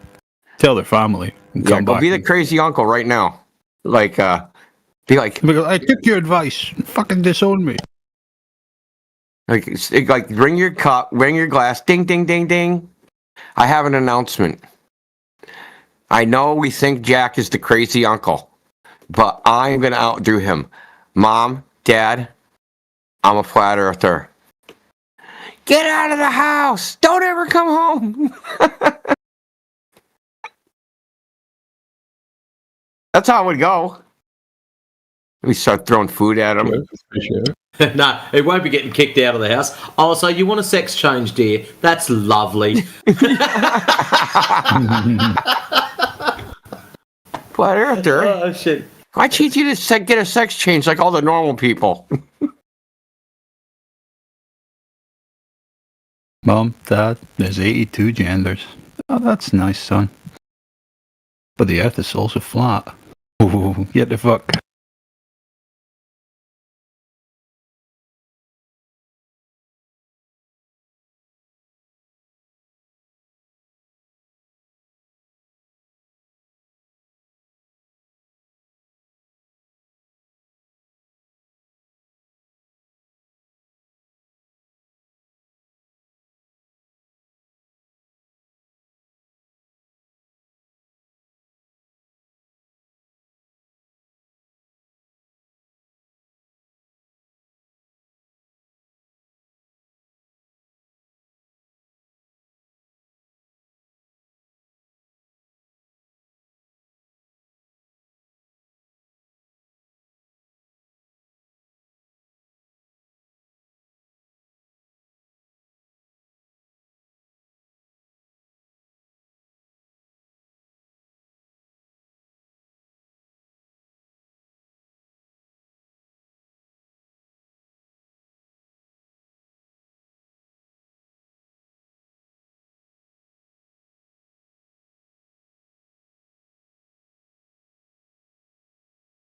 Tell their family. And come go back be the crazy uncle right now. Like, be like... I took your advice. Fucking disown me. Like, bring your cup, bring your glass. Ding, ding, ding, ding. I have an announcement. I know we think Jack is the crazy uncle, but I'm going to outdo him. Mom, Dad, I'm a flat earther. Get out of the house. Don't ever come home. That's how it would go. We start throwing food at him. For sure. No, it won't be getting kicked out of the house. Oh, so you want a sex change, dear? That's lovely. Flat earther? Oh, shit. Why can't you just get a sex change like all the normal people? Mom, Dad, there's 82 genders. Oh, that's nice, son. But the earth is also flat. Ooh, get the fuck.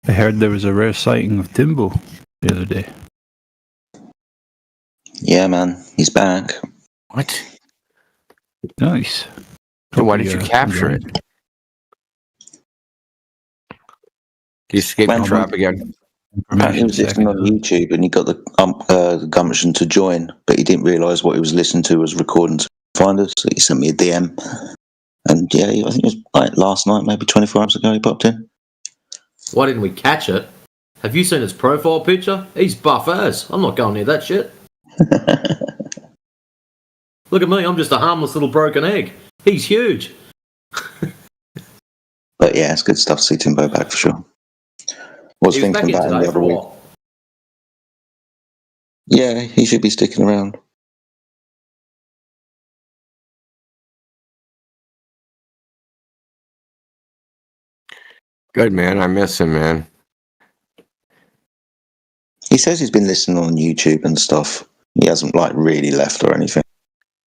I heard there was a rare sighting of Timbo the other day. Yeah, man, he's back. What? Nice. So why did you capture it? You escaped the trap again. Apparently he was listening on YouTube and he got the gumption to join, but he didn't realise what he was listening to was recording to find us. So he sent me a DM. And yeah, I think it was like last night, maybe 24 hours ago, he popped in. Why didn't we catch it? Have you seen his profile picture? He's buff as. I'm not going near that shit. Look at me, I'm just a harmless little broken egg. He's huge. But yeah, it's good stuff to see Timbo back for sure. Was thinking about him the other week. Yeah, he should be sticking around. Good, man. I miss him, man. He says he's been listening on YouTube and stuff. He hasn't like really left or anything.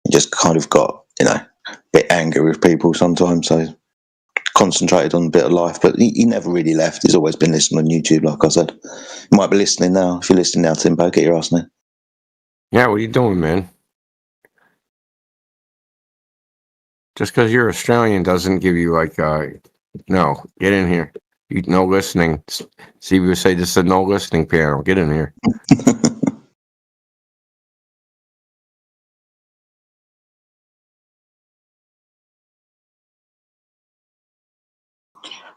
He just kind of got, a bit angry with people sometimes. So concentrated on a bit of life, but he never really left. He's always been listening on YouTube, like I said. You might be listening now. If you're listening now, Timbo, get your ass in. Yeah, what are you doing, man? Just because you're Australian doesn't give you like, no, get in here. You no listening. See, we say this is a no listening panel. Get in here.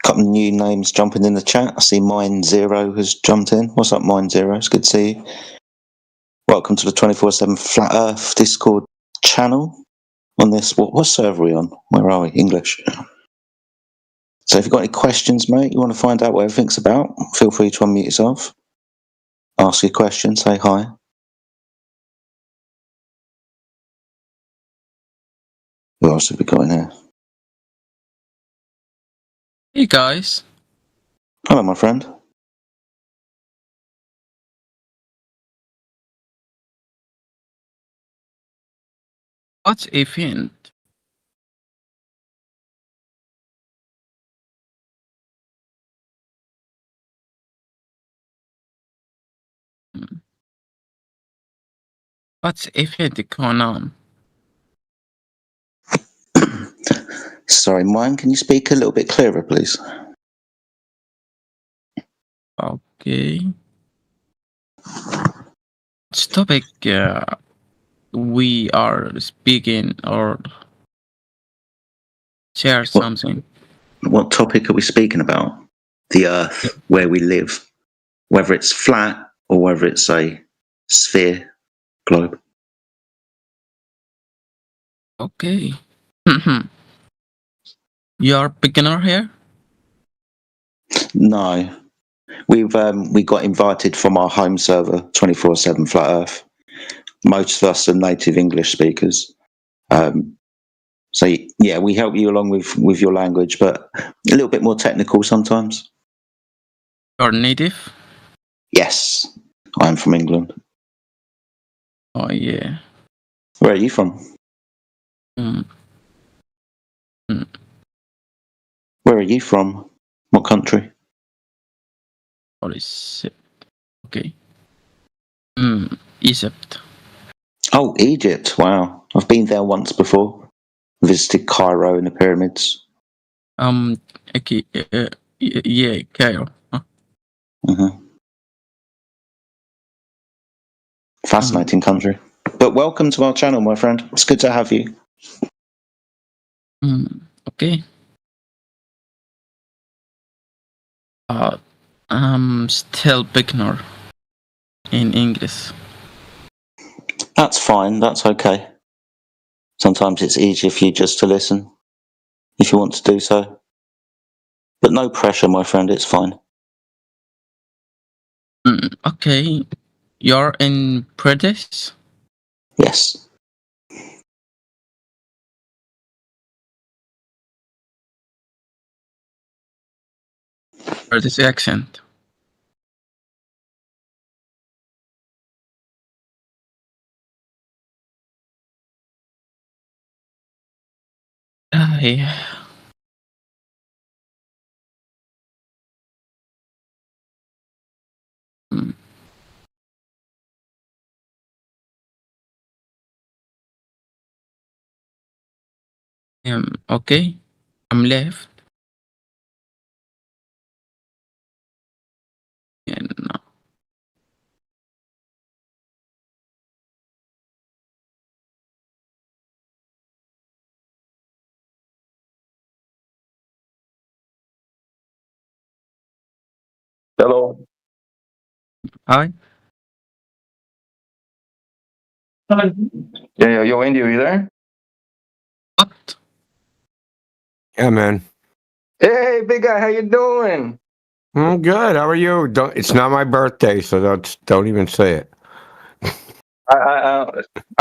Couple of new names jumping in the chat. I see Mine Zero has jumped in. What's up, Mine Zero? It's good to see you. Welcome to the 24/7 Flat Earth Discord channel. On this, what server are we on? Where are we? English. So if you've got any questions, mate, you want to find out what everything's about, feel free to unmute yourself. Ask your question, say hi. Who else have we got in here? Hey guys. Hello, my friend. What's event? What's event going on? Sorry, Mine, can you speak a little bit clearer, please? Okay. This topic we are speaking or share something. What topic are we speaking about? The Earth, where we live. Whether it's flat or whether it's a sphere, globe. Okay. You're beginner here? No. We got invited from our home server, 24/7 Flat Earth. Most of us are native English speakers. So yeah, we help you along with your language, but a little bit more technical sometimes. You're native? Yes, I'm from England. Oh yeah. Where are you from? Where are you from? What country? What is it? Okay. Egypt. Oh, Egypt. Wow. I've been there once before. Visited Cairo and the pyramids. Okay, yeah, Cairo. Fascinating country. But welcome to our channel, my friend. It's good to have you. Okay. I'm still beginner in English. That's fine. That's okay. Sometimes it's easier for you just to listen, if you want to do so. But no pressure, my friend. It's fine. Okay. You're in British? Yes. British accent. Yeah. Okay. I'm left. And Hello. hi. Yeah, yo, Andy, are you there? What? Yeah, man. Hey, big guy, how you doing? I'm good. How are you? Don't. It's not my birthday, so don't even say it. I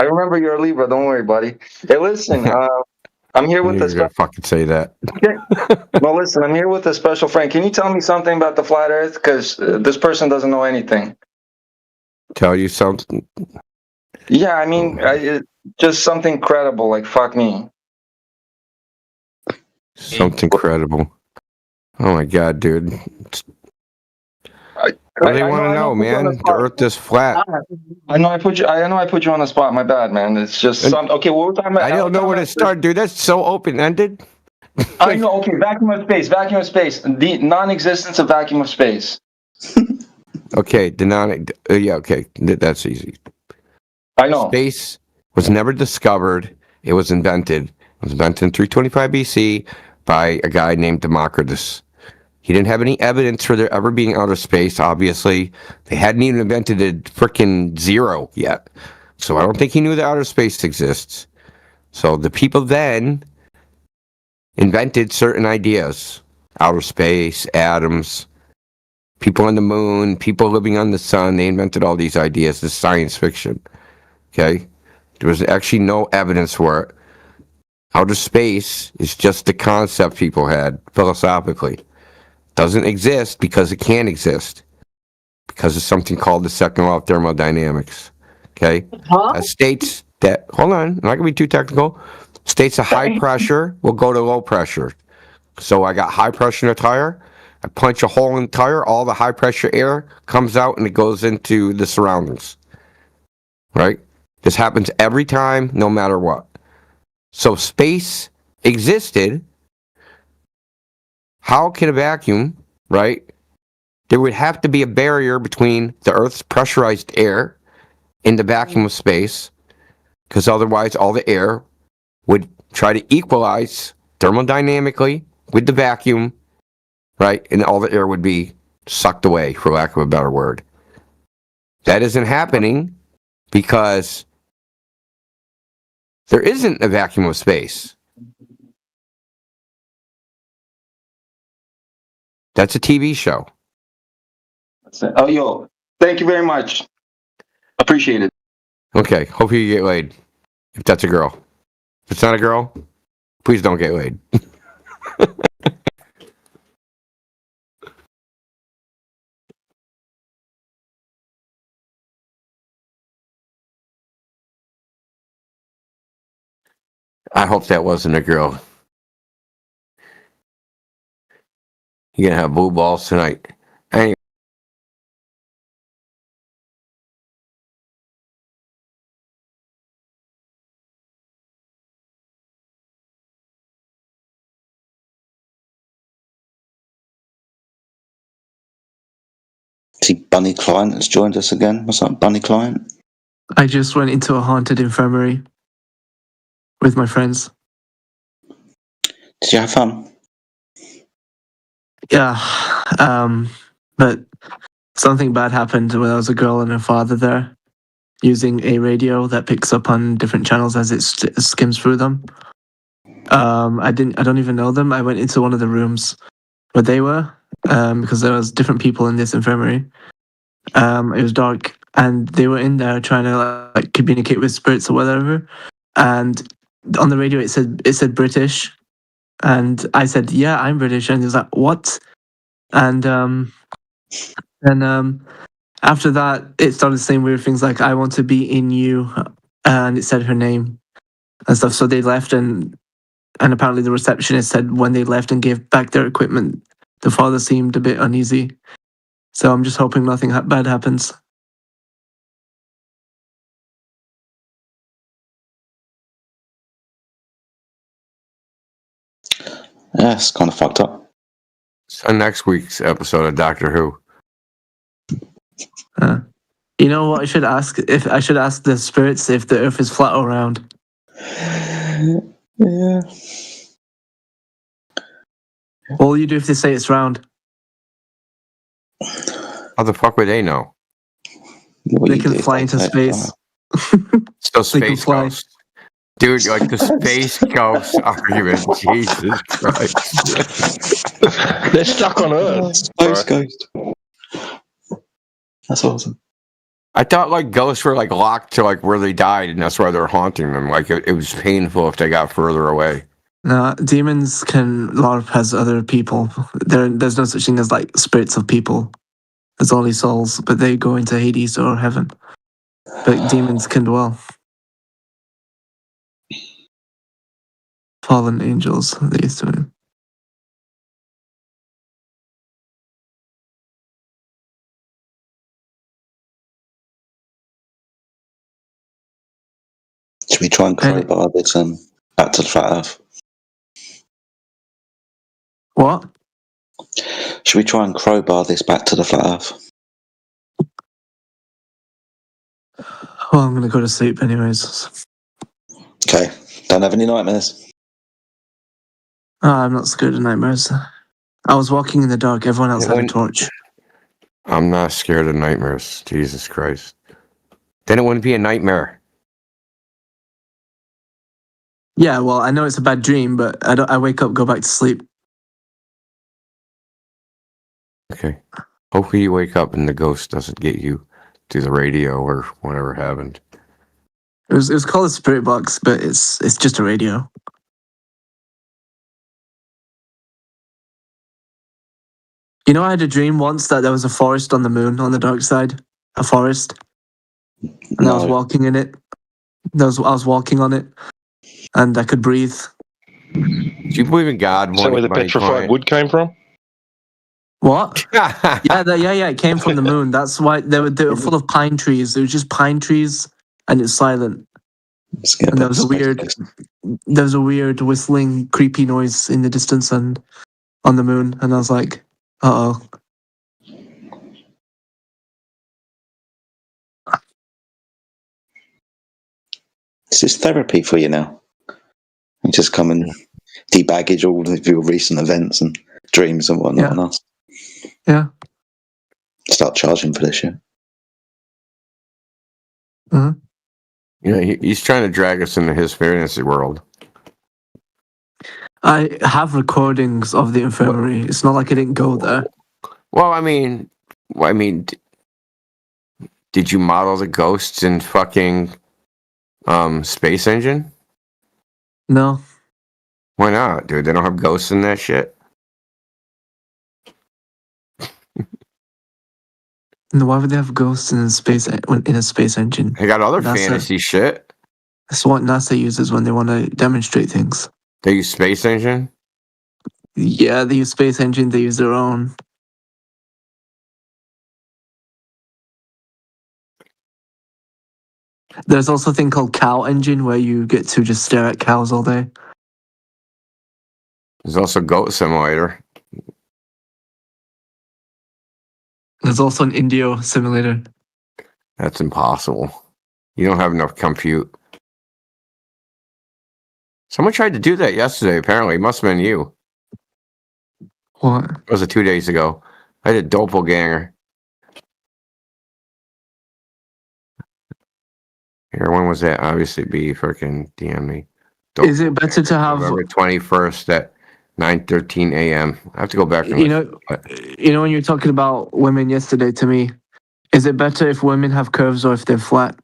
remember you're a Libra. Don't worry, buddy. Hey, listen, I'm here I with knew a you were gonna fucking say that. Well, listen, I'm here with a special friend. Can you tell me something about the flat Earth? Because this person doesn't know anything. Tell you something. Yeah, I mean, just something credible. Like fuck me. Something credible. Oh my god, dude. What do they want to know, man? The Earth is flat. I know I put you on the spot. My bad, man. It's just okay. What we're talking about? I don't know where to start, dude. That's so open-ended. I know. Okay, vacuum of space. Vacuum of space. The non-existence of vacuum of space. Okay, yeah, okay, that's easy. I know. Space was never discovered. It was invented. It was invented in 325 BC by a guy named Democritus. He didn't have any evidence for there ever being outer space, obviously. They hadn't even invented a frickin' zero yet. So I don't think he knew that outer space exists. So the people then invented certain ideas. Outer space, atoms, people on the moon, people living on the sun. They invented all these ideas. This science fiction. Okay? There was actually no evidence for it. Outer space is just the concept people had philosophically. Doesn't exist because it can't exist. Because of something called the second law of thermodynamics. Okay? That states that, hold on, I'm not going to be too technical. States a high pressure will go to low pressure. So I got high pressure in a tire. I punch a hole in the tire. All the high pressure air comes out and it goes into the surroundings. Right? This happens every time, no matter what. So space existed. How can a vacuum, right? There would have to be a barrier between the Earth's pressurized air and the vacuum of space, because otherwise all the air would try to equalize thermodynamically with the vacuum, right? And all the air would be sucked away, for lack of a better word. That isn't happening because there isn't a vacuum of space. That's a TV show. Oh, yo, thank you very much. Appreciate it. Okay, hope you get laid. If that's a girl. If it's not a girl, please don't get laid. I hope that wasn't a girl. You're gonna have blue balls tonight. Anyway. See, Bunny Client has joined us again. What's up, Bunny Client? I just went into a haunted infirmary with my friends. Did you have fun? Yeah, but something bad happened when there was a girl and her father there using a radio that picks up on different channels as it skims through them. I don't even know them. I went into one of the rooms where they were because there was different people in this infirmary. It was dark, and they were in there trying to like communicate with spirits or whatever. And on the radio, it said British, and I said, "Yeah, I'm British," and he was like, "What?" And after that, it started saying weird things like, "I want to be in you," and it said her name and stuff. So they left, and apparently the receptionist said when they left and gave back their equipment, the father seemed a bit uneasy. So I'm just hoping nothing bad happens. Yeah, it's kind of fucked up. So next week's episode of Doctor Who. You know what I should ask? If I should ask the spirits if the Earth is flat or round. Yeah. What will you do if they say it's round? How the fuck would they know? They can fly into space. Still Space Ghost. Dude, like the Space Ghost argument. Jesus Christ. They're stuck on Earth. Space Ghost. That's awesome. I thought like ghosts were like locked to like where they died, and that's why they're haunting them. Like it was painful if they got further away. No, demons can LARP as other people. There's no such thing as like spirits of people. There's only souls, but they go into Hades or heaven. But demons can dwell. Fallen angels, they used to. Should we try and crowbar this back to the flat Earth? What? Should we try and crowbar this back to the flat Earth? Well, I'm gonna go to sleep anyways. Okay. Don't have any nightmares. I'm not scared of nightmares. I was walking in the dark. Everyone else had a torch. I'm not scared of nightmares. Jesus Christ. Then it wouldn't be a nightmare. Yeah, well, I know it's a bad dream, but I wake up, go back to sleep. Okay. Hopefully you wake up and the ghost doesn't get you to the radio or whatever happened. It was called a spirit box, but it's just a radio. You know, I had a dream once that there was a forest on the moon on the dark side. A forest. And I was walking in it. I was walking on it. And I could breathe. Do you believe in God? Is that where the petrified wood came from? What? yeah, it came from the moon. That's why they were full of pine trees. It was just pine trees, and it's silent. And there was a weird whistling, creepy noise in the distance and on the moon. And I was like, uh oh. This is therapy for you now. You just come and debaggage all of your recent events and dreams and whatnot on us. Yeah. Start charging for this shit. Uh-huh. Yeah, he's trying to drag us into his fantasy world. I have recordings of the infirmary. It's not like I didn't go there. Well, I mean, did you model the ghosts in fucking Space Engine? No. Why not, dude? They don't have ghosts in that shit. And why would they have ghosts in a space engine? They got other fantasy shit. That's what NASA uses when they want to demonstrate things. They use Space Engine? Yeah, they use Space Engine. They use their own. There's also a thing called Cow Engine where you get to just stare at cows all day. There's also Goat Simulator. There's also an Indio simulator. That's impossible. You don't have enough compute. Someone tried to do that yesterday, apparently. It must have been you. What? It was 2 days ago. I did Doppelganger. Here, when was that? Obviously, be freaking DM me. Is it better to have November 21st at 9:13 a.m. I have to go back and you know when you're talking about women yesterday to me, is it better if women have curves or if they're flat?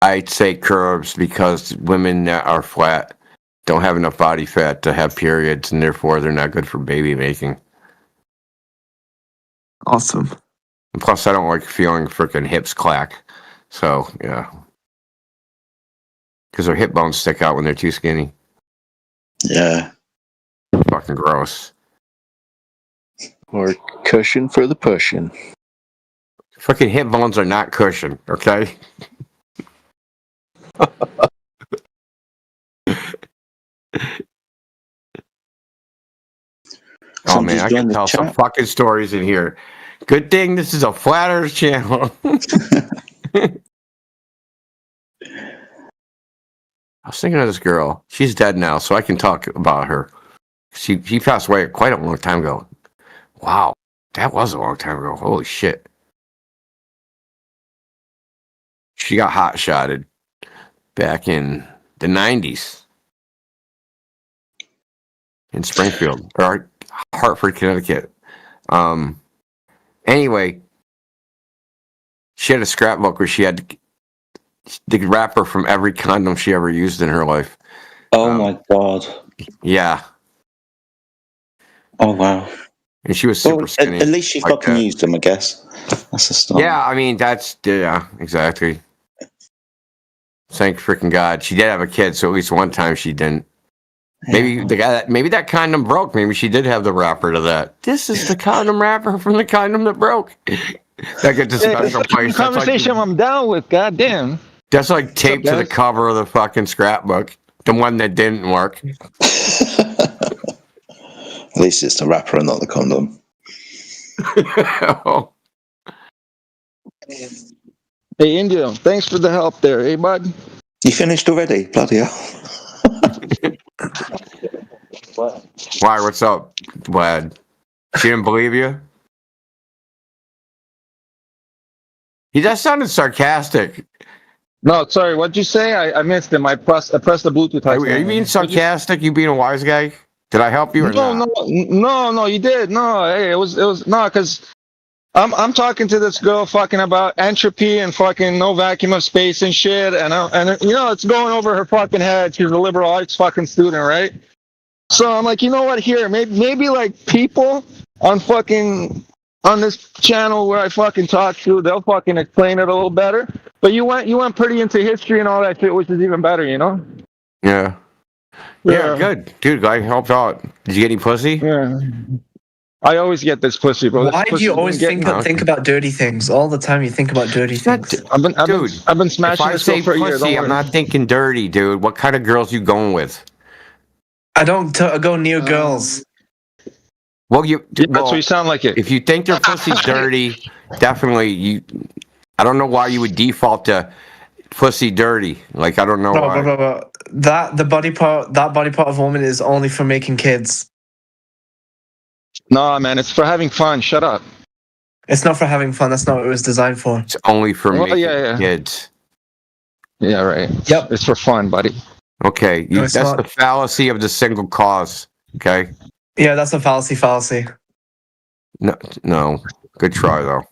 I'd say curves because women that are flat don't have enough body fat to have periods, and therefore they're not good for baby making. Awesome. And plus, I don't like feeling freaking hips clack. So, yeah. Because their hip bones stick out when they're too skinny. Yeah. Fucking gross. Or cushion for the pushing. Fucking hip bones are not cushion, okay? I can tell some fucking stories in here. Good thing this is a Flat Earth channel. I was thinking of this girl. She's dead now, so I can talk about her. She passed away quite a long time ago. Wow, that was a long time ago. Holy shit. She got hot-shotted back in the 90s in Springfield, or Hartford, Connecticut. Anyway, she had a scrapbook where she had the wrapper from every condom she ever used in her life. Oh my God. Yeah. Oh wow. And she was super skinny. At least she fucking used them, I guess. That's a start. Yeah, I mean, yeah, exactly. Thank freaking God. She did have a kid, so at least one time she didn't. Maybe that condom broke. Maybe she did have the wrapper to that. This is the condom wrapper from the condom that broke. That gets a special place. Conversation I'm down with. Goddamn. That's like taped to the cover of the fucking scrapbook. The one that didn't work. At least it's the wrapper and not the condom. Hey, India, thanks for the help there, hey, bud? You finished already? Bloody hell. Why, what's up, Vlad? She didn't believe you? He just sounded sarcastic. No, sorry, what'd you say? I missed him. I pressed the Bluetooth. Are you being sarcastic? You being a wise guy? Did I help you or not? No, you did. No, hey, it was no, because I'm talking to this girl fucking about entropy and fucking no vacuum of space and shit, and you know it's going over her fucking head. She's a liberal arts fucking student, right? So I'm like, you know what? Here, maybe like people on this channel where I fucking talk to, they'll fucking explain it a little better. But you went pretty into history and all that shit, which is even better, you know? Yeah. Yeah, good. Dude, I helped out. Did you get any pussy? Yeah. I always get this pussy, bro. Why do you always think about dirty things? All the time you think about dirty things. I've been smashing if I this say girl for years. pussy, I'm not thinking dirty, dude. What kind of girls you going with? I don't go near girls. Well, that's what you sound like it. If you think their pussy's dirty, definitely I don't know why you would default to pussy dirty. Like, I don't know why. Bro. That body part of a woman is only for making kids. No, man, it's for having fun. Shut up. It's not for having fun. That's not what it was designed for. It's only for making kids. Yeah, right. Yep. It's for fun, buddy. Okay, that's the fallacy of the single cause. Okay. Yeah, that's a fallacy. No. Good try though.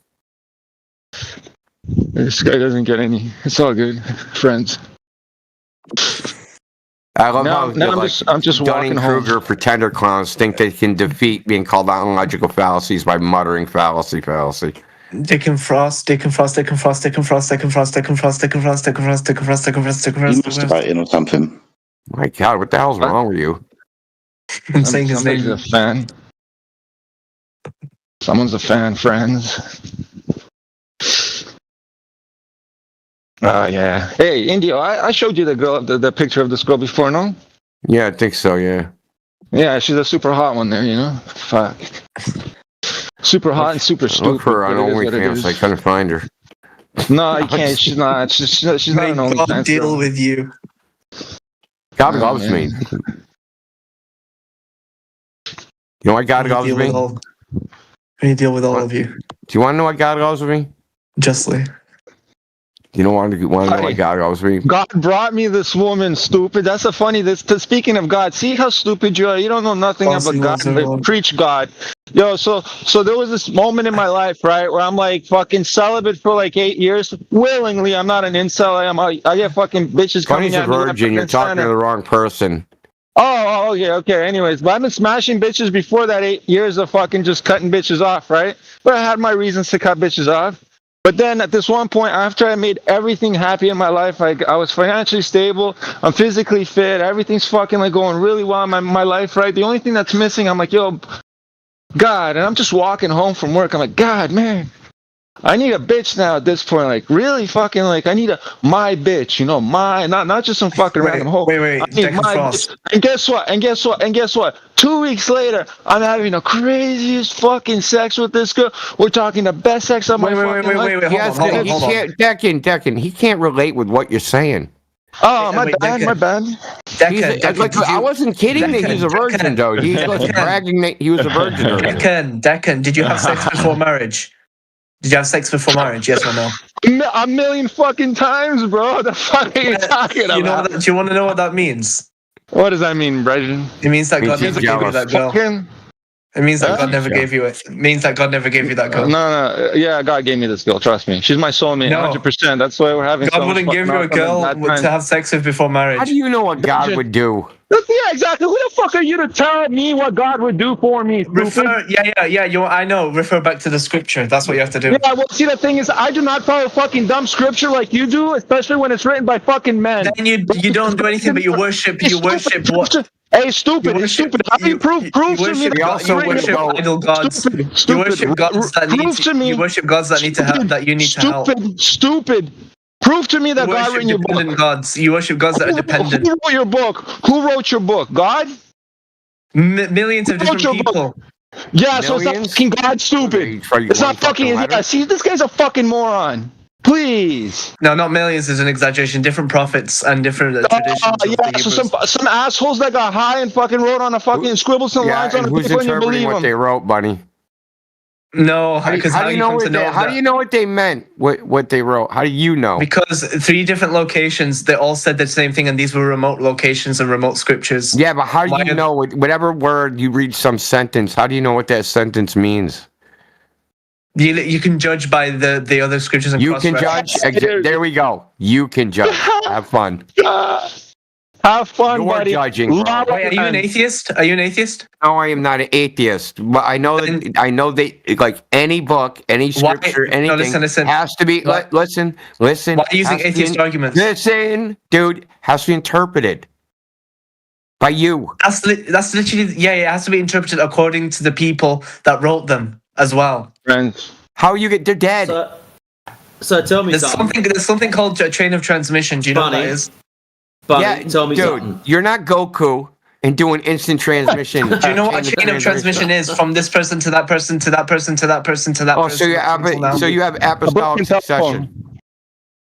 This guy doesn't get any. It's all good, friends. I love how I'm just walking home. Dunning-Kruger pretender clowns think they can defeat being called out on logical fallacies by muttering fallacy. Dick and Frost. You must have it in or something. My God, what the hell's wrong with you? I'm saying his name. A fan. Someone's a fan, friends. Yeah. Hey, Indio, I showed you the picture of this girl before, no? Yeah, I think so, yeah. Yeah, she's a super hot one there, you know? Fuck. Super hot and super stupid. Look for her on OnlyFans. I couldn't find her. No, I can't. She's not. She's not an OnlyFans. God deal with you. God loves me. You know why God loves me? We deal with all of you. Do you want to know why God loves me? Justly. You don't want to know why God loves me? God brought me this woman, stupid. That's a funny. Speaking of God, see how stupid you are. You don't know nothing about God. They preach God. Yo, so there was this moment in my life, right, where I'm like fucking celibate for like 8 years. Willingly, I'm not an incel. I get fucking bitches coming at me. Funny's a virgin. You're talking to the wrong person. Oh, okay. Anyways, but I've been smashing bitches before that 8 years of fucking just cutting bitches off, right? But I had my reasons to cut bitches off. But then at this one point, after I made everything happy in my life, I was financially stable, I'm physically fit, everything's fucking like going really well in my life, right? The only thing that's missing, I'm like, yo, God, and I'm just walking home from work. I'm like, God, man, I need a bitch now at this point. Like, really fucking, like, I need my bitch, not just some fucking random hoe. Wait, I need my Frost. bitch. And guess what? 2 weeks later, I'm having the craziest fucking sex with this girl. We're talking the best sex of my fucking life. Yes, hold he on. can't, Deccan, he can't relate with what you're saying. Oh, my bad. I wasn't kidding that he's a virgin, though. He's like bragging that he was a virgin. Deccan, did you have sex before marriage? Did you have sex before marriage? Yes or no? A million fucking times, bro. The fuck are you talking about? Do you want to know what that means? What does that mean, Brendan? It means that God never gave you that girl. It means that God never gave you it. It means that God never gave you that girl. No. Yeah, God gave me this girl. Trust me. She's my soulmate, 100%. That's why we're having. God wouldn't give you a girl to have sex with before marriage. How do you know what God would do? Yeah, exactly. Who the fuck are you to tell me what God would do for me? I know. Refer back to the scripture. That's what you have to do. Yeah, well, see, the thing is, I do not follow fucking dumb scripture like you do, especially when it's written by fucking men. Then you don't do anything, but you worship what? Hey, stupid! How do you prove to me that you worship idol gods? You worship gods that you worship gods that need to help, that you need to help. Stupid! Prove to me that God wrote your book. Gods. You worship gods that are dependent. Who wrote your book? Who wrote your book? God? Millions of different people. Yeah, so it's not fucking God, stupid. It's not fucking. Yeah, see, this guy's a fucking moron. Please. No, not millions is an exaggeration. Different prophets and different traditions. Yeah, so some assholes that got high and fucking wrote on a fucking scribbled some lines on a paper and you believe what them. they wrote, Bunny? No, because how do you know what they meant? What they wrote? How do you know? Because 3 different locations, they all said the same thing, and these were remote locations and remote scriptures. Yeah, but how do you know whatever word you read some sentence? How do you know what that sentence means? You can judge by the other scriptures. And you can judge. There we go. You can judge. Have fun. Have fun, You're buddy. Judging. Wait, are you an atheist? Are you an atheist? No, I am not an atheist. But I know that like any book, any scripture, anything listen. has to be. Listen. Why are you using atheist arguments? Listen, dude, has to be interpreted by you. That's literally it has to be interpreted according to the people that wrote them as well. Friends, how you get? They're dead. So tell me something. There's something called a chain of transmission. Do you know what that is? Yeah, tell me something. You're not Goku and doing instant transmission. Do you know what a chain of transmission is? From this person to that person to that person to that person to that person. So you have apostolic succession.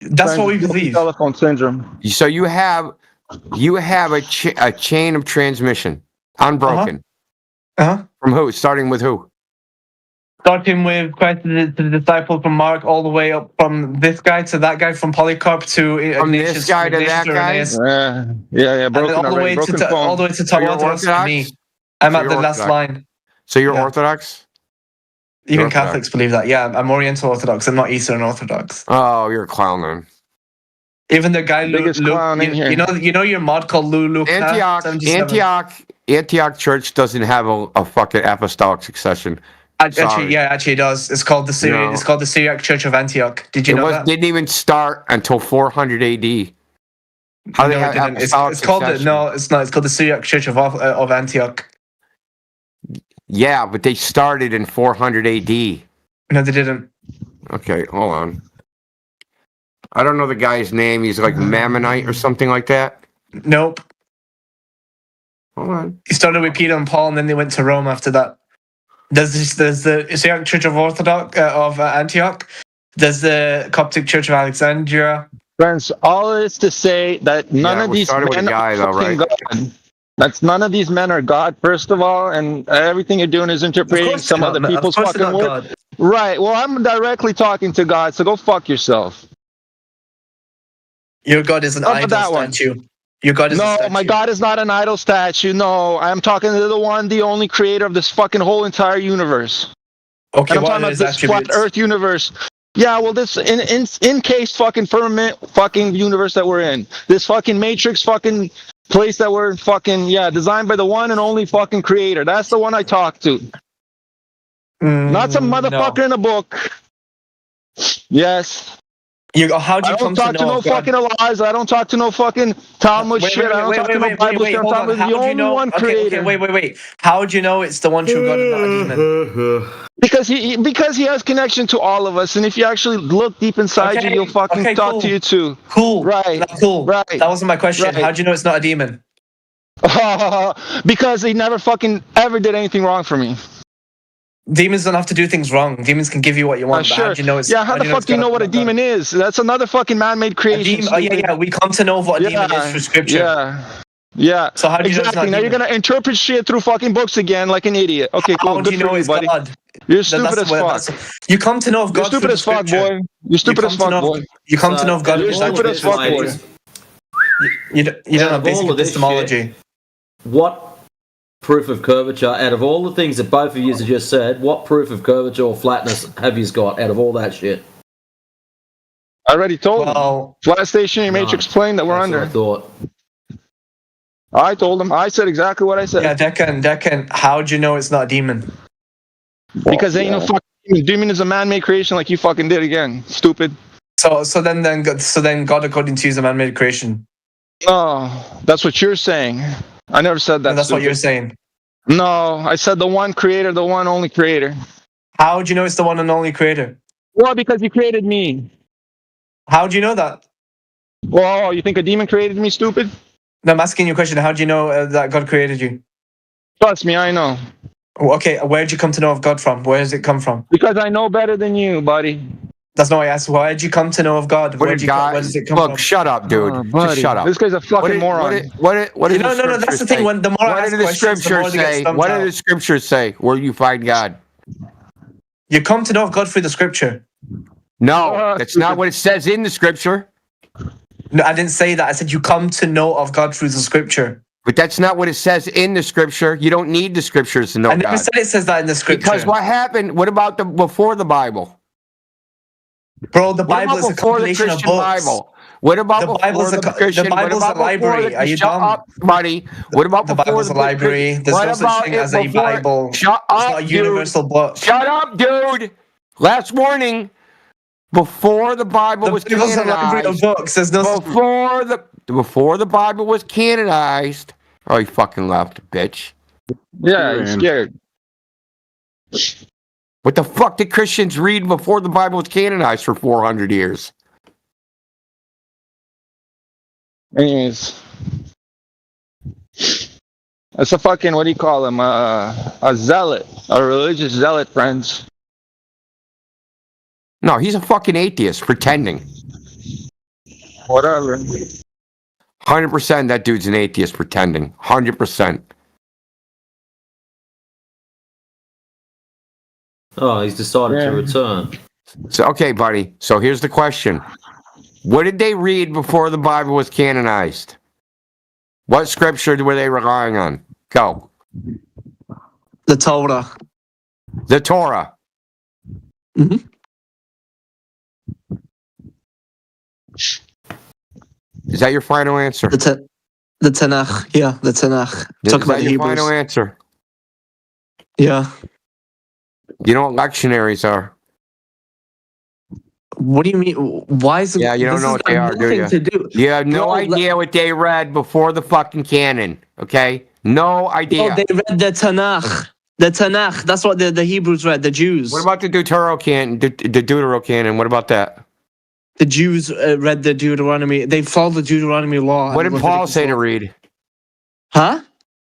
That's what we believe. Telephone syndrome. So you have a chain of transmission, unbroken. From who? Starting with who? Starting with Christ to the disciple, from Mark all the way up from this guy to that guy, from Polycarp to Ignatius, this guy to that guy. Yeah. All the way to Tawatos to me. I'm at the last line. So you're Orthodox? Even Catholics believe that. Yeah, I'm Oriental Orthodox. I'm not Eastern Orthodox. Oh, you're a clown then. Even the guy Luke, you know your mod called Luke. Antioch Church doesn't have a fucking apostolic succession. Actually, it does. It's called the Syriac. It's called the Syriac Church of Antioch. Did you know that? It didn't even start until 400 AD. How they have apostolic succession? It's not. It's called the Syriac Church of Antioch. Yeah, but they started in 400 AD. No, they didn't. Okay, hold on. I don't know the guy's name. He's like Mammonite or something like that. Nope. Hold on. He started with Peter and Paul, and then they went to Rome after that. There's the Syriac Church of Antioch. There's the Coptic Church of Alexandria. Friends, all this to say that none of these men are God. That's none of these men are God, first of all, and everything you're doing is interpreting some other people's fucking word. Right. Well, I'm directly talking to God, so go fuck yourself. Your God is an idol statue. Your God is a statue. My God is not an idol statue. No, I'm talking to the one, the only creator of this fucking whole entire universe. Okay, and I'm talking about this flat Earth universe. Yeah, well, this encased fucking firmament fucking universe that we're in. This fucking matrix fucking place that we're fucking, designed by the one and only fucking creator. That's the one I talk to. Not some motherfucker in a book. Yes. How'd you I come don't talk to to know no of God? fucking Elijah. I don't talk to no fucking Talmud shit. I don't talk to no Bible shit. I'm hold talking on. about the only one creator. Okay, wait. How do you know it's the one true God and not a demon? Because he has connection to all of us, and if you actually look deep inside you, you'll fucking talk to you too. Cool. Right. Cool. Right. That wasn't my question. Right. How do you know it's not a demon? Because he never fucking ever did anything wrong for me. Demons don't have to do things wrong. Demons can give you what you want. But Sure. how do you know it's? Yeah. How the fuck do you know what a demon is? That's another fucking man-made creation. Yeah. We come to know what a demon is through scripture. Yeah. So how do you know it's exactly? not Now you're demon? gonna interpret shit through fucking books again, like an idiot. Okay, cool. How do Good you for know you, it's buddy. God? You're stupid as fuck. You come to know of God. You're stupid through the as fuck, scripture. boy. You're stupid as fuck, boy. You come to know of God. You're stupid as fuck, boy. You don't have basic epistemology. What proof of curvature, out of all the things that both of you have just said, what proof of curvature or flatness have you got out of all that shit? I already told him. Flat stationary matrix plane that we're under. I thought. I told him. I said exactly what I said. Yeah, Deccan, how'd you know it's not a demon? Because ain't no fucking demon. Demon is a man-made creation, like you fucking did again. Stupid. So then God, according to you, is a man-made creation. No, that's what you're saying. I never said that. No, that's stupid. what you're saying. No, I said the one creator, the one only creator. How do you know it's the one and only creator? Well, because you created me. How do you know that? Well, you think a demon created me, stupid? No, I'm asking you a question. How do you know that God created you? Trust me, I know. Okay, where did you come to know of God from? Where does it come from? Because I know better than you, buddy. That's not what I asked. Where did you come to know of God? Where does it come from? Shut up, dude. Just shut up. This guy's a fucking moron. What did No, that's the thing. When the more I ask questions, the more they get stumped What out. did the scriptures say? Where you find God? You come to know of God through the scripture. No, that's not what it says in the scripture. No, I didn't say that. I said you come to know of God through the scripture. But that's not what it says in the scripture. You don't need the scriptures to know I never God. said it says that in the scripture. Because what happened? What about before the Bible? Bro, the Bible is a compilation of books. Bible? What about the Bible's before the Christian? The Bible's a library. Are you shut dumb? up, buddy. What about the before Bible's a library? There's no such thing as a Bible. Shut up, it's not a universal book. Shut up, dude. Last warning. Before the Bible was Bible's a library of canonized. books. There's no Before the Bible was canonized. Oh, he fucking left, bitch. Yeah, he's scared. What the fuck did Christians read before the Bible was canonized for 400 years? Anyways. That's a fucking, what do you call him? A zealot. A religious zealot, friends. No, he's a fucking atheist pretending. Whatever. 100% that dude's an atheist pretending. 100%. Oh, he's decided to return. So, okay, buddy. So here's the question. What did they read before the Bible was canonized? What scripture were they relying on? Go. The Torah. The Torah. Mm-hmm. Is that your final answer? The Tanakh. Yeah, the Tanakh. Talk about the Hebrews. Final answer. Yeah. You know what lectionaries are? What do you mean? Why is it? Yeah, you don't know what they are, do you? To do. You have no idea what they read before the fucking canon, okay? No idea. Oh, they read the Tanakh. The Tanakh. That's what the Hebrews read, the Jews. What about the Deuterocanon? What about that? The Jews read the Deuteronomy. They followed the Deuteronomy law. What did Paul say to read? Huh?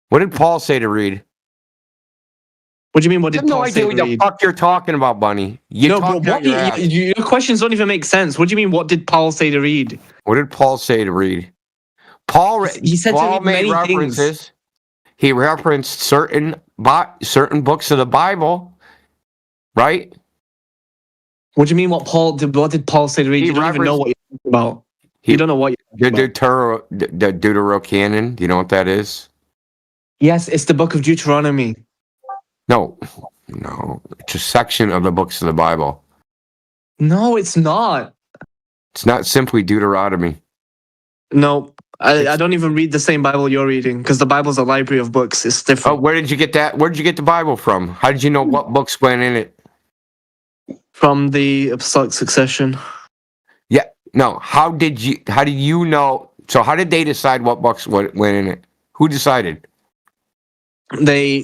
What did Paul say to read? What do you mean? What did Paul say to read? I have no idea what the fuck you're talking about, Bunny. No, bro, your questions don't even make sense. What do you mean? What did Paul say to read? What did Paul say to read? He said Paul made references. Things. He referenced certain books of the Bible, right? What do you mean? What did Paul say to read? You don't even know what you're talking about. You don't know what you're talking about. The Deuterocanon. Do you know what that is? Yes, it's the book of Deuteronomy. No, it's a section of the books of the Bible. No, it's not. It's not simply Deuteronomy. No, I don't even read the same Bible you're reading because the Bible's a library of books. It's different. Oh, where did you get that? Where did you get the Bible from? How did you know what books went in it? From the Apostolic Succession. Yeah, No, how did you know? So how did they decide what books went in it? Who decided? They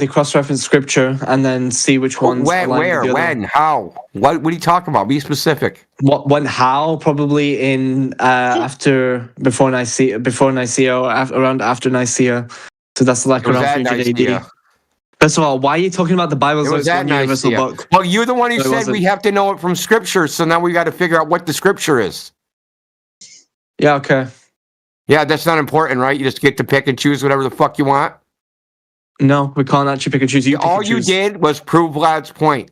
cross-reference scripture and then see which ones. When, align with where, the other. when, how? What are you talking about? Be specific. When, how? Probably in before Nicaea, or around after Nicaea. So that's like It was around at 300 Nicaea. AD. First of all, why are you talking about the Bible as It though was it's at one universal Nicaea. book? Well, you're the one who No, it said wasn't. we have to know it from scripture, so now we got to figure out what the scripture is. Yeah, okay. Yeah, that's not important, right? You just get to pick and choose whatever the fuck you want. No, we can't actually pick and choose. All you did was prove Vlad's point.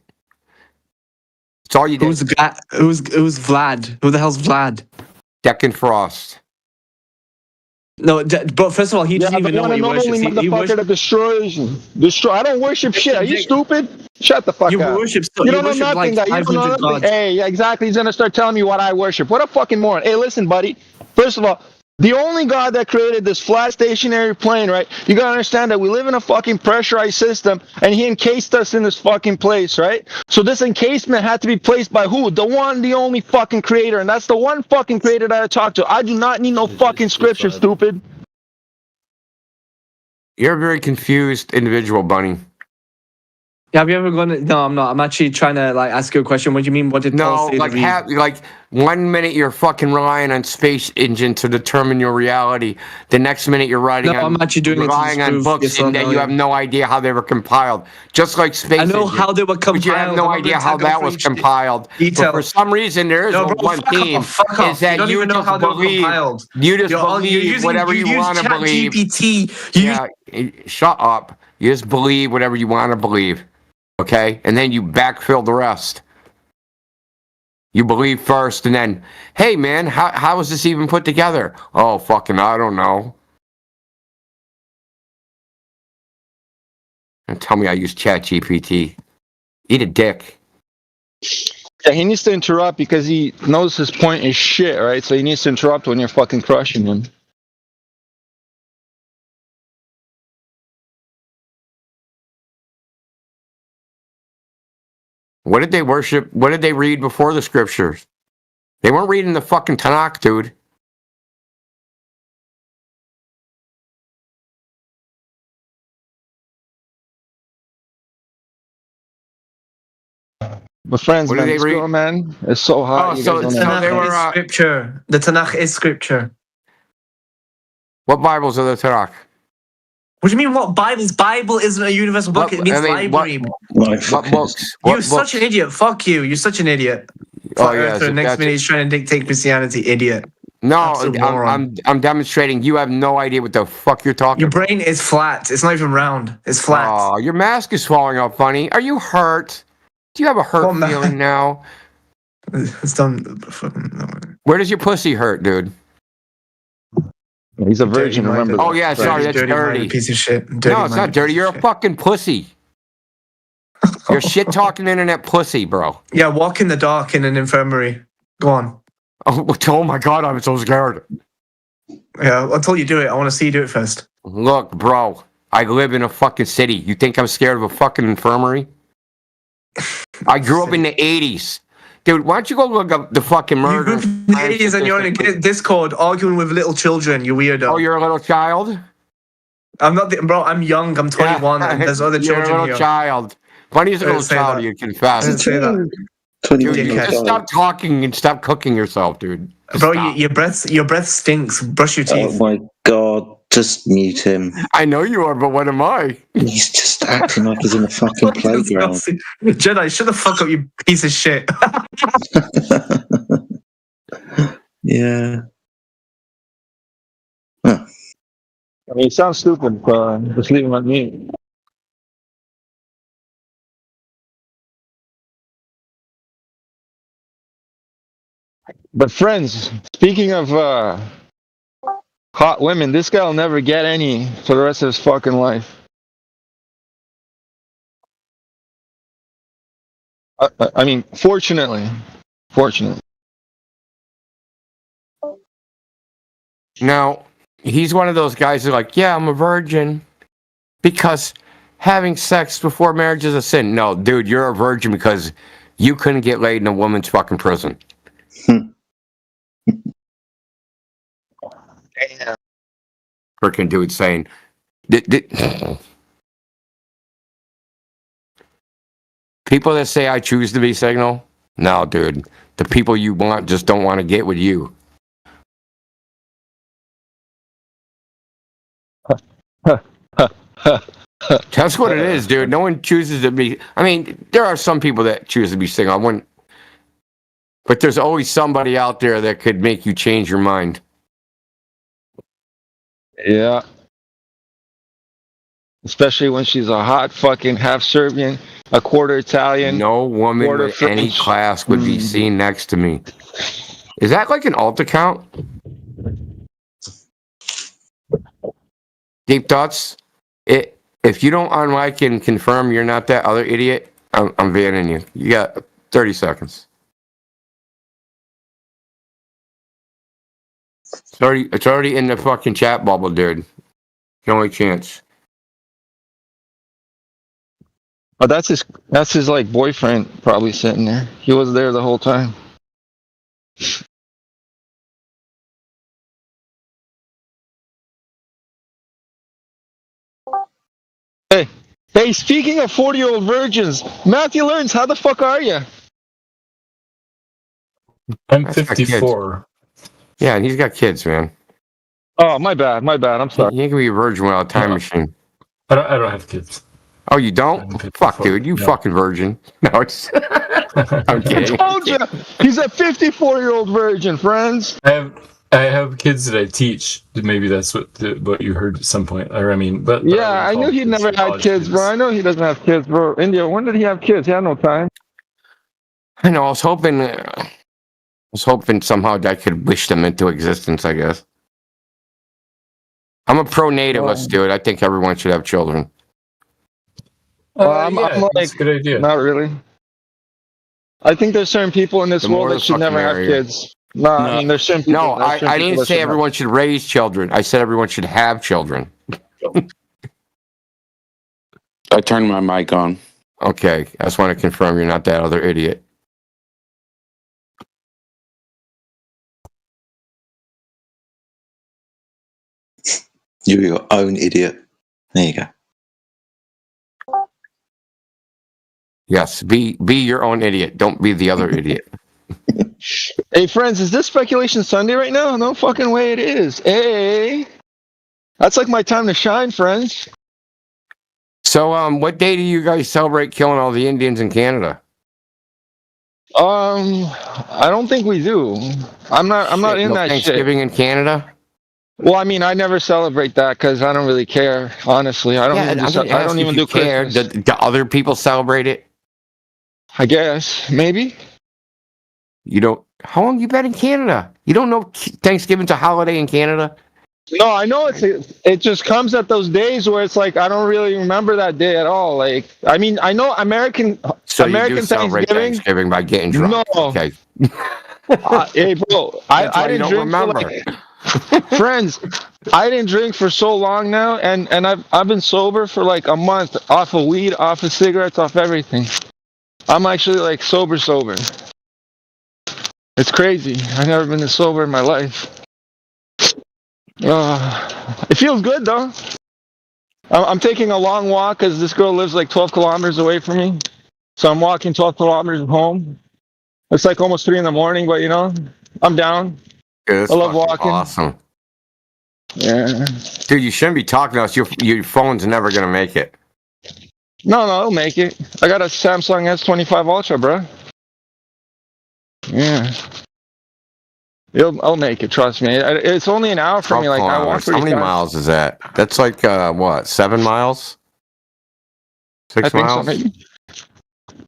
That's all you did. Who's Vlad? Who the hell's Vlad? Deccan Frost. No, but first of all, he doesn't even know what he worships. Only He motherfucker that destroys. I don't worship shit. Are you stupid? Shut the fuck You up. worship. You don't know worship nothing. like That you don't know 500 nothing. gods. Hey, yeah, exactly. He's gonna start telling me what I worship. What a fucking moron. Hey, listen, buddy. First of all, the only God that created this flat stationary plane, right? You gotta understand that we live in a fucking pressurized system, and he encased us in this fucking place, right? So this encasement had to be placed by who? The one, the only fucking creator, and that's the one fucking creator that I talk to. I do not need no fucking scripture, stupid. You're a very confused individual, Bunny. Yeah, have you ever gone? No, I'm not. I'm actually trying to ask you a question. What do you mean? What did Paul say? Like 1 minute you're fucking relying on space engine to determine your reality. The next minute you're I'm actually doing relying on books, and then you have no idea how they were compiled. Just like space engine. I know how they were compiled. But you have no idea how that was compiled. But for some reason, there is one theme. Is that you don't even know how they were compiled. You just believe whatever you want to believe. Yeah, shut up. You just believe whatever you want to believe. Okay, and then you backfill the rest. You believe first, and then, hey man, how was this even put together? Oh, fucking, I don't know. And tell me I use ChatGPT. Eat a dick. Yeah, he needs to interrupt because he knows his point is shit, right? So he needs to interrupt when you're fucking crushing him. What did they worship? What did they read before the scriptures? They weren't reading the fucking Tanakh, dude. But friends, What man, did they let's read? go, man. It's so hot. Oh, so they were scripture. The Tanakh is scripture. What Bibles are the Tanakh? What do you mean? What Bibles? Bible isn't a universal book. It means library. What books? You're such an idiot. Fuck you. You're such an idiot. Oh yeah. The next minute he's trying to dictate Christianity. Idiot. No, I'm demonstrating. You have no idea what the fuck you're talking. Your brain is flat. It's not even round. It's flat. Oh, your mask is falling off, Bunny. Are you hurt? Do you have a hurt feeling now? It's done. Where does your pussy hurt, dude? He's a virgin, remember? Oh yeah, sorry, that's dirty. Piece of shit. No, it's not dirty. You're a fucking pussy. You're shit talking internet pussy, bro. Yeah, walk in the dark in an infirmary. Go on. Oh my god, I'm so scared. Yeah, until you do it, I want to see you do it first. Look, bro, I live in a fucking city. You think I'm scared of a fucking infirmary? I grew up in the 80s. Dude, why don't you go look up the fucking murder? You grew up in the 80s and you're in a Discord arguing with little children, you weirdo. Oh, you're a little child? I'm not, bro, I'm young, I'm 21, and there's other children You're a little child. Bunny's a little child, you confess. I didn't say that. Dude, just stop talking and stop cooking yourself, dude. Just bro, stop. your breath stinks. Brush your teeth. Oh my god, just mute him. I know you are, but what am I? He's just acting like he's in a fucking playground. Jedi, shut the fuck up, you piece of shit. Yeah. I mean, it sounds stupid, but just leave him at me. But friends, speaking of hot women, this guy will never get any for the rest of his fucking life. I mean, fortunately. Now, he's one of those guys who's like, yeah, I'm a virgin because having sex before marriage is a sin. No, dude, you're a virgin because you couldn't get laid in a woman's fucking prison. Freaking dude saying, people that say I choose to be Signal, no, dude. The people you want just don't want to get with you. That's what it is, dude. No one chooses to be. I mean, there are some people that choose to be Signal. I wouldn't. But there's always somebody out there that could make you change your mind. Yeah. Especially when she's a hot fucking half Serbian, a quarter Italian. No woman quarter with any French. class would be seen next to me. Is that like an alt account? Deep thoughts? If you don't unlike and confirm you're not that other idiot, I'm banning you. You got 30 seconds. It's already in the fucking chat bubble, dude. The only chance. Oh, that's his like boyfriend probably sitting there. He was there the whole time. Hey, speaking of 40-year-old virgins, Matthew Learns, how the fuck are you? I'm That's got 54. Yeah, and he's got kids, man. Oh, my bad. I'm sorry. You can be a virgin without a time machine. I don't have kids. Oh, you don't? Fuck, dude, you fucking virgin. No, it's. I'm kidding. I told you, he's a 54-year-old virgin, friends. I have kids that I teach. Maybe that's what you heard at some point. Or I mean, but Yeah, I knew he never had kids, bro. I know he doesn't have kids, bro. India, when did he have kids? He had no time. I know. I was hoping somehow that could wish them into existence. I guess. I'm a pro-nativist, dude. I think everyone should have children. I'm that's like, a good idea. not really. I think there's certain people in this The more world the that should never fucking have merrier. kids. No, I mean, there's certain people. No, there's certain I people didn't that say should everyone should raise children. I said everyone should have children. I turned my mic on. Okay, I just want to confirm you're not that other idiot. You're your own idiot. There you go. Yes, be your own idiot. Don't be the other idiot. Hey, friends, is this Speculation Sunday right now? No fucking way it is. Hey, that's like my time to shine, friends. So, what day do you guys celebrate killing all the Indians in Canada? I don't think we do. I'm not in No that Thanksgiving shit. in Canada? Well, I mean, I never celebrate that because I don't really care. Honestly, I don't. Yeah, even I'm do, gonna I ask don't if even you do care. Christmas. Do other people celebrate it? I guess maybe. You don't. How long you been in Canada? You don't know Thanksgiving's a holiday in Canada? No, I know it just comes at those days where it's like I don't really remember that day at all. Like, I mean, I know American So American you do celebrate Thanksgiving by getting drunk? No. Okay. Hey, bro, That's why I you didn't don't drink remember. for like friends. I didn't drink for so long now, and I've been sober for like a month, off of weed, off of cigarettes, off everything. I'm actually like sober. It's crazy. I've never been this sober in my life. It feels good though. I'm taking a long walk because this girl lives like 12 kilometers away from me. So I'm walking 12 kilometers home. It's like almost 3 a.m, but you know, I'm down. Dude, I love walking. Awesome. Yeah. Dude, you shouldn't be talking to us. Your phone's never going to make it. No, I'll make it. I got a Samsung S25 Ultra, bro. Yeah. I'll make it, trust me. It's only an hour from me. Like, I walk How many miles is that? That's like, what, 7 miles? 6 I think so, miles? maybe.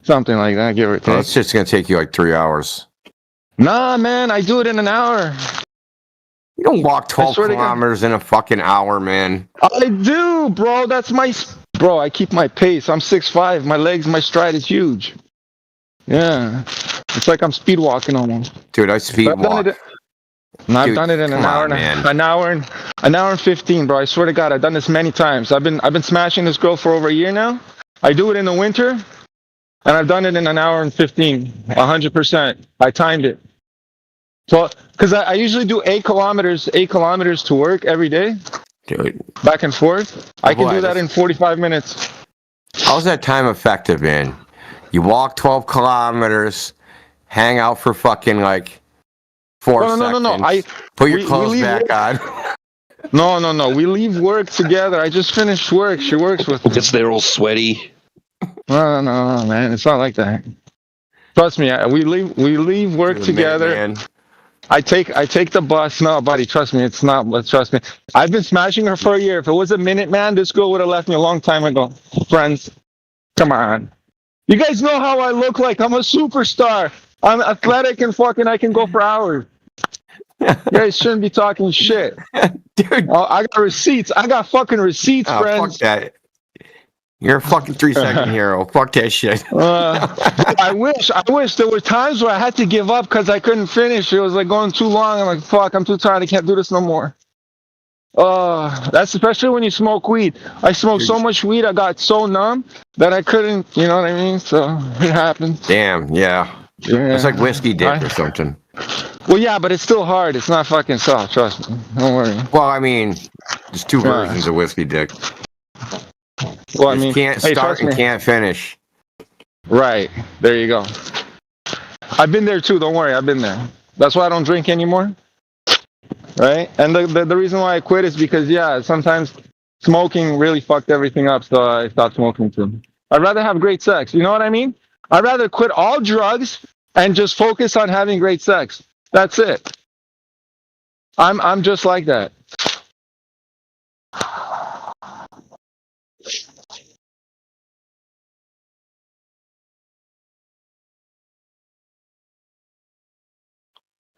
Something like that, give or take. Oh, it's just going to take you like 3 hours. Nah, man, I do it in an hour. You don't walk 12 swear to God. kilometers in a fucking hour, man. I do, bro. That's my... Bro, I keep my pace. I'm 6'5". My legs, my stride is huge. Yeah. It's like I'm speed walking almost. Dude, I speed I've done walk. it- No, I've Dude, done it in an come hour, on, man. an hour and 15, bro. I swear to God, I've done this many times. I've been smashing this girl for over a year now. I do it in the winter, and I've done it in an hour and 15, 100%. I timed it. So, because I usually do 8 kilometers to work every day, Dude, back and forth. I can boy, do that in 45 minutes. how's that time effective, man? You walk 12 kilometers, hang out for fucking like 4 seconds. No. Put your we clothes leave back work- on. No. We leave work together. I just finished work. She works with me. Gets there all sweaty. No, man. It's not like that. Trust me. We leave work together. Man. I take the bus. No, buddy, trust me, it's not. But trust me, I've been smashing her for a year. If it was a minute, man, this girl would have left me a long time ago. Friends, come on. You guys know how I look like. I'm a superstar. I'm athletic and fucking I can go for hours. You guys shouldn't be talking shit. Dude. I got receipts. I got fucking receipts, Oh, friends. fuck that. You're a fucking 3-second hero. Fuck that shit. I wish there were times where I had to give up because I couldn't finish. It was like going too long. I'm like, fuck, I'm too tired. I can't do this no more. That's especially when you smoke weed. I smoked so much weed, I got so numb that I couldn't, you know what I mean? So it happened. Damn, yeah. It's like whiskey dick or something. Well, yeah, but it's still hard. It's not fucking soft, trust me. Don't worry. Well, I mean, there's 2 versions of whiskey dick. Well, I mean, can't hey, start trust and me. can't finish. Right. There you go. I've been there too. Don't worry. I've been there. That's why I don't drink anymore. Right. And the reason why I quit is because, yeah, sometimes smoking really fucked everything up. So I stopped smoking too. I'd rather have great sex. You know what I mean? I'd rather quit all drugs and just focus on having great sex. That's it. I'm just like that.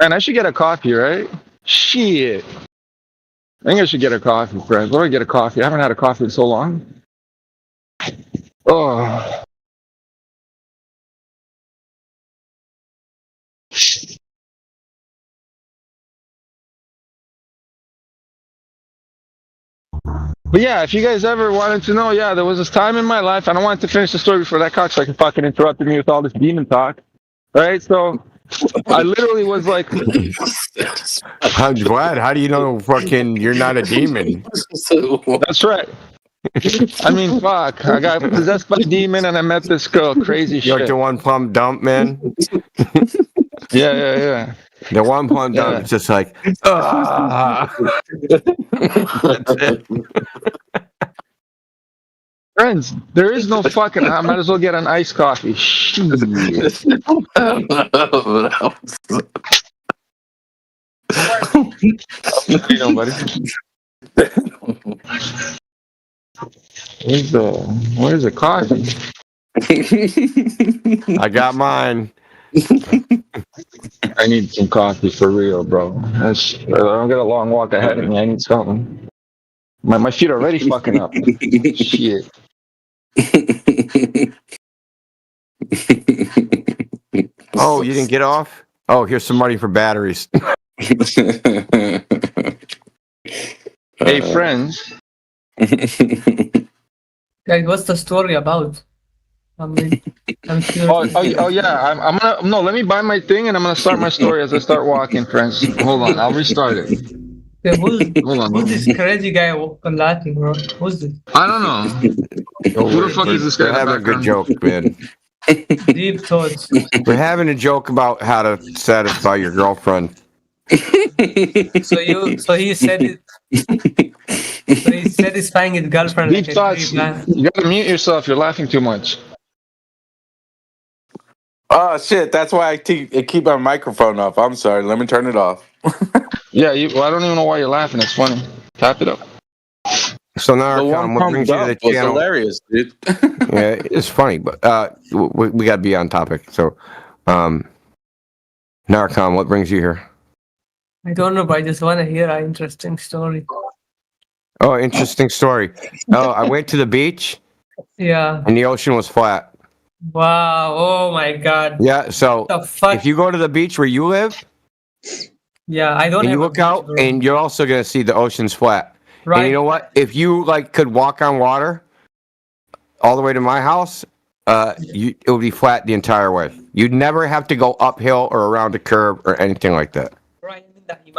Man, I should get a coffee, right? Shit. I think I should get a coffee, friends. Where do I get a coffee? I haven't had a coffee in so long. Oh. But yeah, if you guys ever wanted to know, yeah, there was this time in my life, and I wanted to finish the story before that cocksucker fucking interrupted me with all this demon talk. Right? So I literally was like, I'm glad. How do you know fucking you're not a demon? That's right. I mean, fuck. I got possessed by a demon and I met this girl. Crazy You're shit. like the one plum dump, man. Yeah. The one plum dump is just like, ah. That's it. Friends, there is no fucking. I might as well get an iced coffee. Shit. How you doing, buddy? Where's the coffee? I got mine. I need some coffee for real, bro. I don't get a long walk ahead of me. I need something. My feet are already fucking up. Shit. Oh, you didn't get off? Oh, here's some money for batteries. Hey, friends. Guys, what's the story about? I'm curious. Oh yeah. I'm gonna no. Let me buy my thing, and I'm gonna start my story as I start walking, friends. Hold on, I'll restart it. Okay, Hold on. who's this crazy guy laughing, bro? Who's this? I don't know. Who the fuck is this guy? We're having a good joke, man. Deep thoughts. We're having a joke about how to satisfy your girlfriend. So he said it. So he's satisfying his girlfriend. Deep thoughts. You gotta mute yourself. You're laughing too much. Oh shit! That's why I keep my microphone off. I'm sorry. Let me turn it off. Yeah, well, I don't even know why you're laughing. It's funny. Tap it up. So now, what brings you to the was channel? hilarious, dude. Yeah, it's funny, but we got to be on topic. So, Narcom, what brings you here? I don't know, but I just want to hear an interesting story. Oh, interesting story. Oh, I went to the beach Yeah. and the ocean was flat. Wow. Oh my God. Yeah, so The fuck? if you go to the beach where you live Yeah, I don't. and have you a look beach, out, bro. and you're also going to see the ocean's flat. Right. And you know what? If you could walk on water all the way to my house, it would be flat the entire way. You'd never have to go uphill or around a curve or anything like that.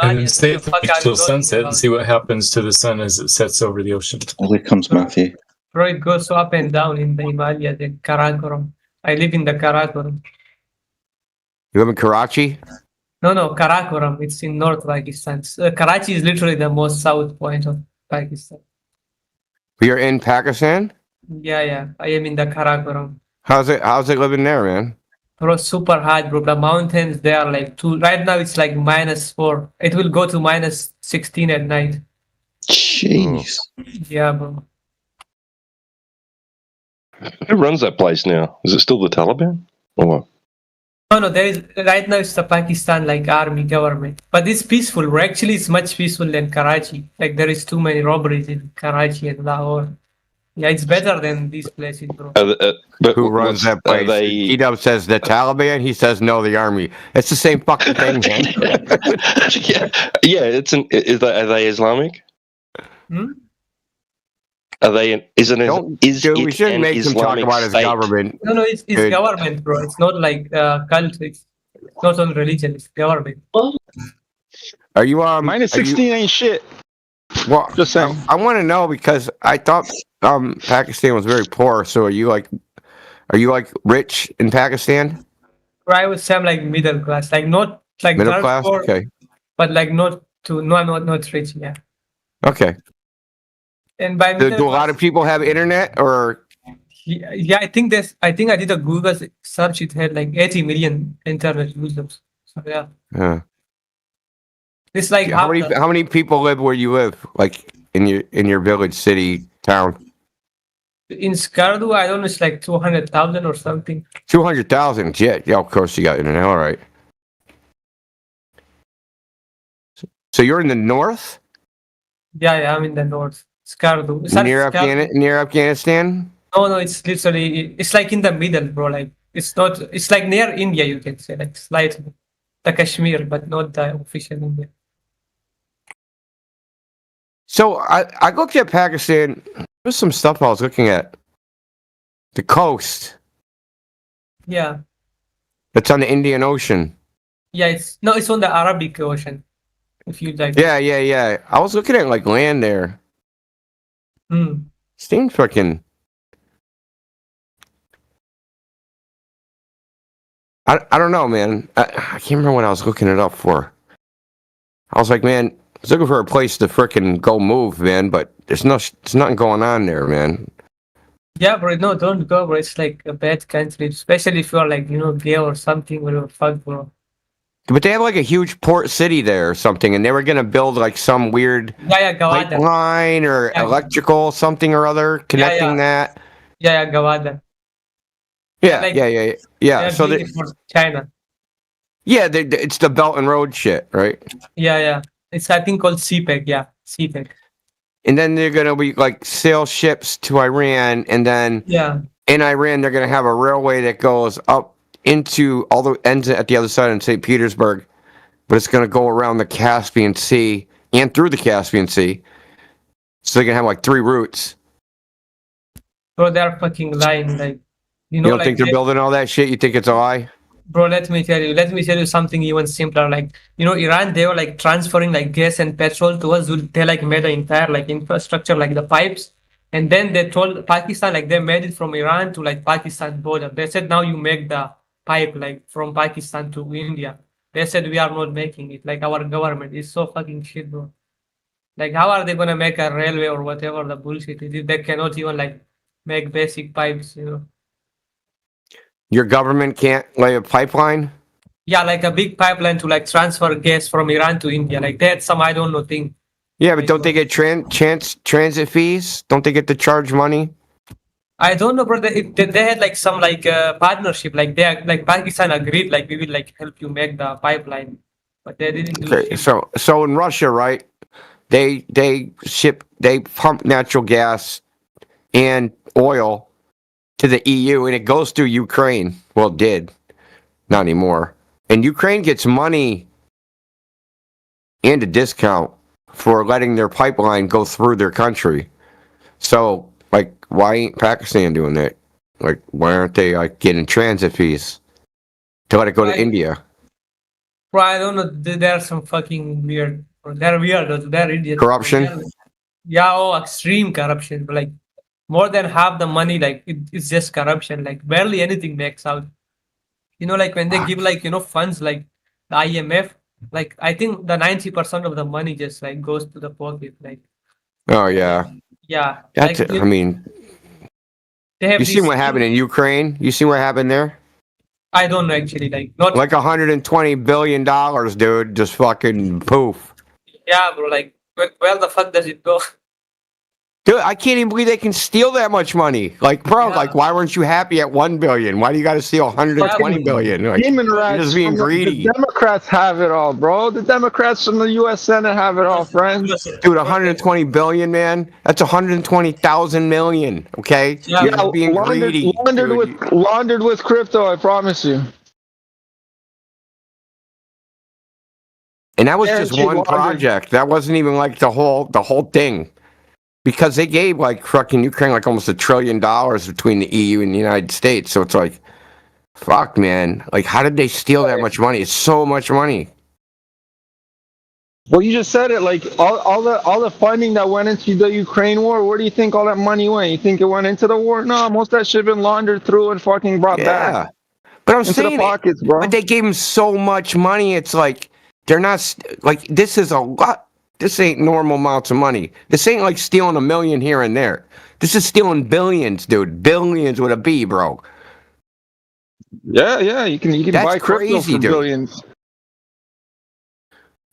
And then stay at the beach till sunset and see what happens to the sun as it sets over the ocean. Oh, here comes Matthew. Bro, it goes up and down in the Himalaya, the Karakoram. I live in the Karakoram. You live in Karachi? No, Karakoram. It's in North Pakistan. Karachi is literally the most south point of Pakistan. You're in Pakistan? Yeah. I am in the Karakoram. How's it living there, man? Bro, super hot, bro. The mountains, they are like right now it's like -4. It will go to -16 at night. Jeez. Yeah, bro. Who runs that place now? Is it still the Taliban? Or what? No, there is right now it's the Pakistan like army government. But it's peaceful, bro. Actually it's much peaceful than Karachi. Like there is too many robberies in Karachi and Lahore. Yeah, it's better than these places, bro. But who runs that place? Edub says the Taliban. He says no, the army. It's the same fucking thing, man. yeah. Are they Islamic? Are they? We shouldn't make them talk about his government. No, it's government, bro. It's not like cult. It's not on religion. It's government. Are you -16 ain't shit. Well, just saying. I want to know because I thought Pakistan was very poor. So are you like rich in Pakistan? I would say I'm like middle class, like not like middle class. Poor, okay. But like not too. No, I'm not rich. Yeah. Okay. And by do a lot of people have internet or? Yeah, I think I did a Google search. It had like 80 million internet users. So yeah. Yeah. It's like how many people live where you live, like in your village, city, town? In Skardu, I don't know, it's like 200,000 or something. 200,000, yeah. Of course you got internet. All right. So you're in the north? Yeah, I'm in the north. Skardu. Near Afghanistan? No, it's literally it's like in the middle, bro. Like it's not. It's like near India, you can say, like slightly, the Kashmir, but not the official India. So I looked at Pakistan. There's some stuff I was looking at. The coast. Yeah. It's on the Indian Ocean. Yeah, it's on the Arabic Ocean. If you like. Yeah. I was looking at like land there. Seems fucking. I don't know, man. I can't remember what I was looking it up for. I was like, man, I was looking for a place to frickin' go move, man, but there's nothing going on there, man. Yeah, bro, no, don't go, bro. It's like a bad country, especially if you're like, gay or something, whatever, fuck, bro. But they have like a huge port city there or something, and they were gonna build like some weird pipeline or electrical something or other connecting that. Yeah, Gawada. Yeah. So they for China. Yeah, it's the Belt and Road shit, right? Yeah. It's I think called CPEC. Yeah, CPEC. And then they're gonna be like sail ships to Iran, and then in Iran they're gonna have a railway that goes up into all the ends at the other side in St. Petersburg, but it's gonna go around the Caspian Sea and through the Caspian Sea. So they're gonna have like 3 routes. Bro, they're fucking lying. Like you don't think they're building all that shit? You think it's a lie? Bro, let me tell you something even simpler. Like, Iran, they were like transferring like gas and petrol to us. They like made an entire like infrastructure, like the pipes. And then they told Pakistan, like they made it from Iran to like Pakistan border. They said, now you make the pipe like from Pakistan to India. They said, we are not making it. Like our government is so fucking shit, bro. Like, how are they going to make a railway or whatever the bullshit is if they cannot even like make basic pipes, Your government can't lay a pipeline? Yeah, like a big pipeline to like transfer gas from Iran to India. Like that's some I don't know thing. Yeah, but don't they get transit fees? Don't they get to charge money? I don't know, bro. They had like some like partnership. Like like Pakistan agreed, like we will like help you make the pipeline, but they didn't do it. So in Russia, right? They pump natural gas and oil to the EU, and it goes through Ukraine. Well, it did. Not anymore. And Ukraine gets money and a discount for letting their pipeline go through their country. So, like, why ain't Pakistan doing that? Like, why aren't they like getting transit fees to let it go to India? Bro, I don't know. There are some fucking weird. They're weird. They're idiots. Corruption? Yeah, extreme corruption. But like more than half the money, like it's just corruption. Like barely anything makes out. Like when they give like funds like the IMF, like I think the 90% of the money just like goes to the pocket. Like Oh yeah, yeah, that's. like, I mean, they have you seen these- what happened in Ukraine? You see what happened there? I don't know actually. Like not Like $120 billion, dude. Just fucking poof. yeah, bro. Like where the fuck does it go? Dude, I can't even believe they can steal that much money. Like, bro, like, why weren't you happy at 1 billion? Why do you got to steal 120 billion? Like, Human you're rights. just being from greedy. The Democrats have it all, bro. The Democrats from the U.S. Senate have it all, friends. Dude, 120 billion, man. That's 120,000 million. Okay, Yeah, you're just being laundered, greedy. laundered with crypto. I promise you. And that was Yeah, just she one laundered- project. That wasn't even like the whole thing. Because they gave like fucking Ukraine like almost $1 trillion between the EU and the United States. So it's like, fuck, man. Like, how did they steal that much money? It's so much money. Well, you just said it. Like all the funding that went into the Ukraine war. Where do you think all that money went? You think it went into the war? No, most of that shit been laundered through and fucking brought back. But I'm into saying, the pockets, bro. but they gave them so much money. It's like they're not like this is a lot. This ain't normal amounts of money. This ain't like stealing $1 million here and there. This is stealing billions, dude. Billions with a B, bro. Yeah. You can That's buy crypto crazy, for dude. billions.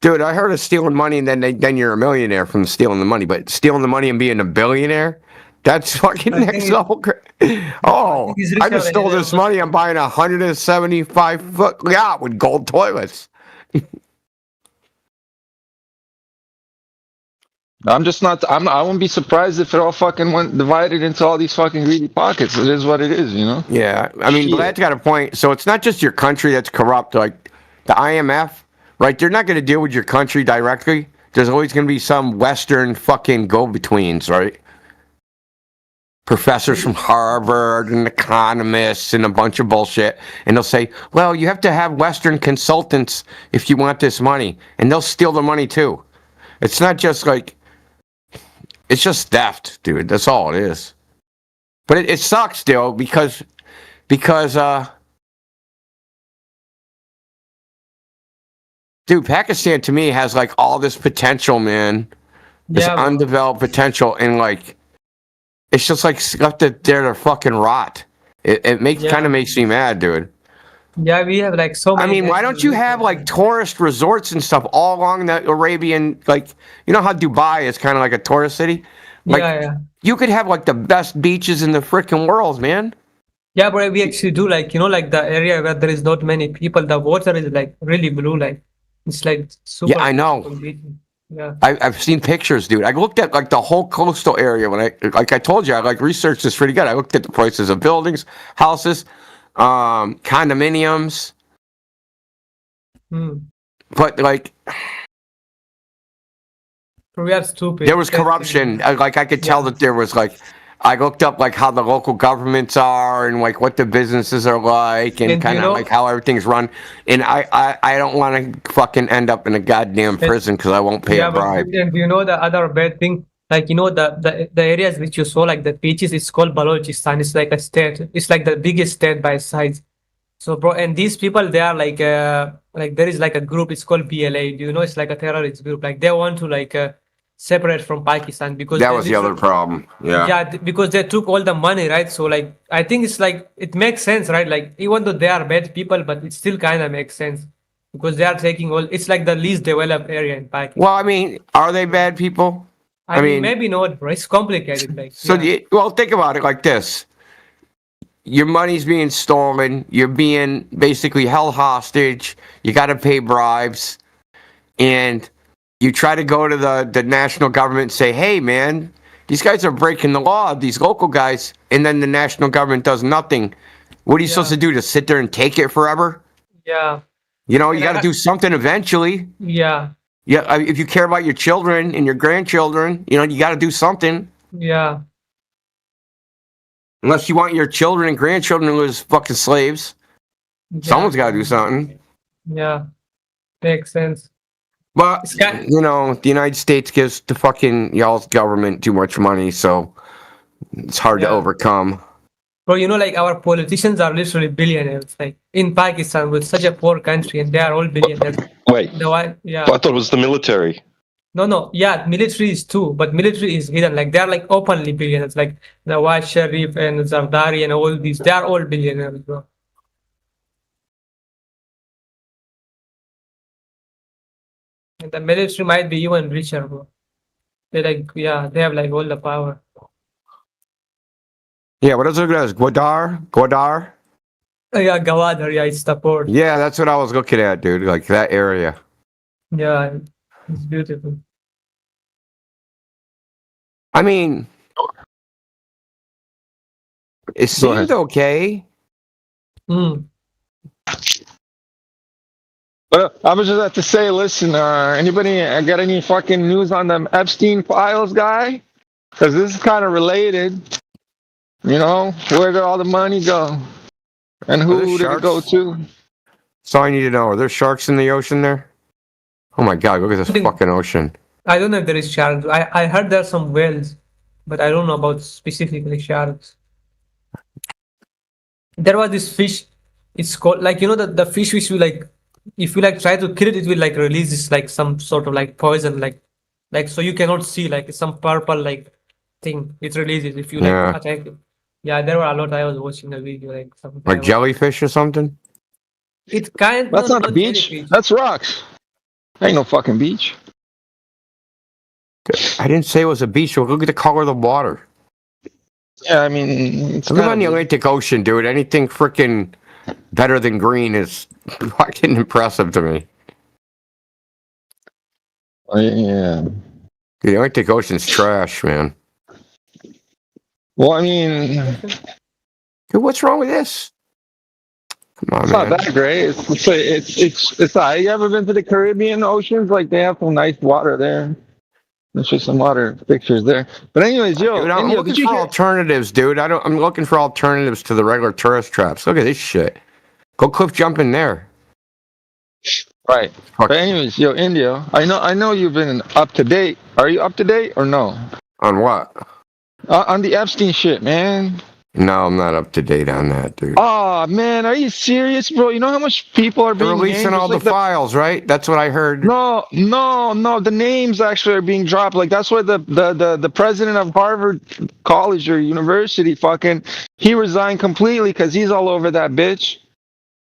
Dude, I heard of stealing money and then you're a millionaire from stealing the money. But stealing the money and being a billionaire, that's fucking next level. Oh, I just stole this money. I'm buying a 175-foot yacht with gold toilets. I'm just not. I wouldn't be surprised if it all fucking went divided into all these fucking greedy pockets. It is what it is, Yeah, I mean, Vlad's got a point. So it's not just your country that's corrupt. Like the IMF, right? They're not going to deal with your country directly. There's always going to be some Western fucking go-betweens, right? Professors from Harvard and economists and a bunch of bullshit. And they'll say, well, you have to have Western consultants if you want this money. And they'll steal the money too. It's not just like, it's just theft, dude. That's all it is. But it sucks still because dude, Pakistan to me has like all this potential, man. This undeveloped potential, and like it's just like left it there to fucking rot. It kind of makes me mad, dude. Yeah, we have like so many. I mean, why don't you have like tourist resorts and stuff all along the Arabian, like, you know how Dubai is kind of like a tourist city? Like, yeah. You could have like the best beaches in the freaking world, man. Yeah, but we actually do like, like the area where there is not many people, the water is like really blue, like it's like super. Yeah, I know. Yeah. I've seen pictures, dude. I looked at like the whole coastal area when I told you, I like researched this pretty good. I looked at the prices of buildings, houses, condominiums. But like, we are stupid. there was corruption. I could tell that there was like, I looked up like how the local governments are and like what the businesses are like and kind of like how everything's run. And I don't want to fucking end up in a goddamn prison because I won't pay a bribe. And the other bad thing, like the areas which you saw, like the beaches, it's called Balochistan. It's like a state. It's like the biggest state by size. So, bro, and these people, they are like there is like a group. It's called PLA. Do you know? It's like a terrorist group. Like they want to like separate from Pakistan because that was the other problem. Because they took all the money, right? So like I think it's like it makes sense, right? Like even though they are bad people, but it still kind of makes sense because they are taking all. It's like the least developed area in Pakistan. Well, I mean, are they bad people? I mean, maybe not, bro. It's complicated. Like well, think about it like this: your money's being stolen. You're being basically held hostage. You got to pay bribes, and you try to go to the national government and say, hey, man, these guys are breaking the law, these local guys, and then the national government does nothing. What are you supposed to do? Just sit there and take it forever? Yeah. You know, you got to do something eventually. Yeah. Yeah, if you care about your children and your grandchildren, you got to do something. Yeah. Unless you want your children and grandchildren to live as fucking slaves. Someone's got to do something. Yeah, makes sense. But, you know, the United States gives the fucking y'all's government too much money, so it's hard to overcome. Bro, you know, like our politicians are literally billionaires. Like in Pakistan, with such a poor country, and they are all billionaires. Wait. Yeah. I thought it was the military. No. Yeah, military is too, but military is hidden. Like they are like openly billionaires. Like Nawaz Sharif and Zardari and all these, they are all billionaires, bro. And the military might be even richer, bro. They they have like all the power. Yeah, what is it? Gwadar? Yeah, Gawadar, yeah, it's the port. Yeah, that's what I was looking at, dude. Like that area. Yeah, it's beautiful. I mean, it seemed okay. But I was just about to say, listen, anybody got any fucking news on them Epstein files guy? Because this is kind of related. You know, where did all the money go? And who did it go to? That's all I need to know. Are there sharks in the ocean there? Oh my god, look at this fucking ocean. I don't know if there is sharks. I heard there are some whales, but I don't know about specifically sharks. There was this fish. It's called, like, you know, the fish which will, like, if you like try to kill it, it will like release this like some sort of like poison, like so you cannot see, like it's some purple like thing it releases if you like attack it. Yeah, there were a lot. I was watching the video like some like jellyfish or something. It kind. That's not a beach. That's rocks. Ain't no fucking beach. I didn't say it was a beach. Look at the color of the water. Yeah, I mean, it's live on the Atlantic Ocean, dude. Anything freaking better than green is fucking impressive to me. Yeah. The Atlantic Ocean's trash, man. Well, I mean, dude, what's wrong with this? Come on, it's man. not that great. It's not. You ever been to the Caribbean oceans? Like they have some nice water there. There's just some water pictures there. But anyways, yo, dude, I'm looking for alternatives, dude. I'm looking for alternatives to the regular tourist traps. Look at this shit. Go cliff jumping there. Right. But anyways, yo, India, I know you've been up to date. Are you up to date or no? On what? On the Epstein shit, man. No, I'm not up to date on that, dude. Oh man, are you serious, bro? You know how much people are being releasing all the files, right? That's what I heard. No. The names actually are being dropped. Like that's why the president of Harvard College or University he resigned completely because he's all over that bitch.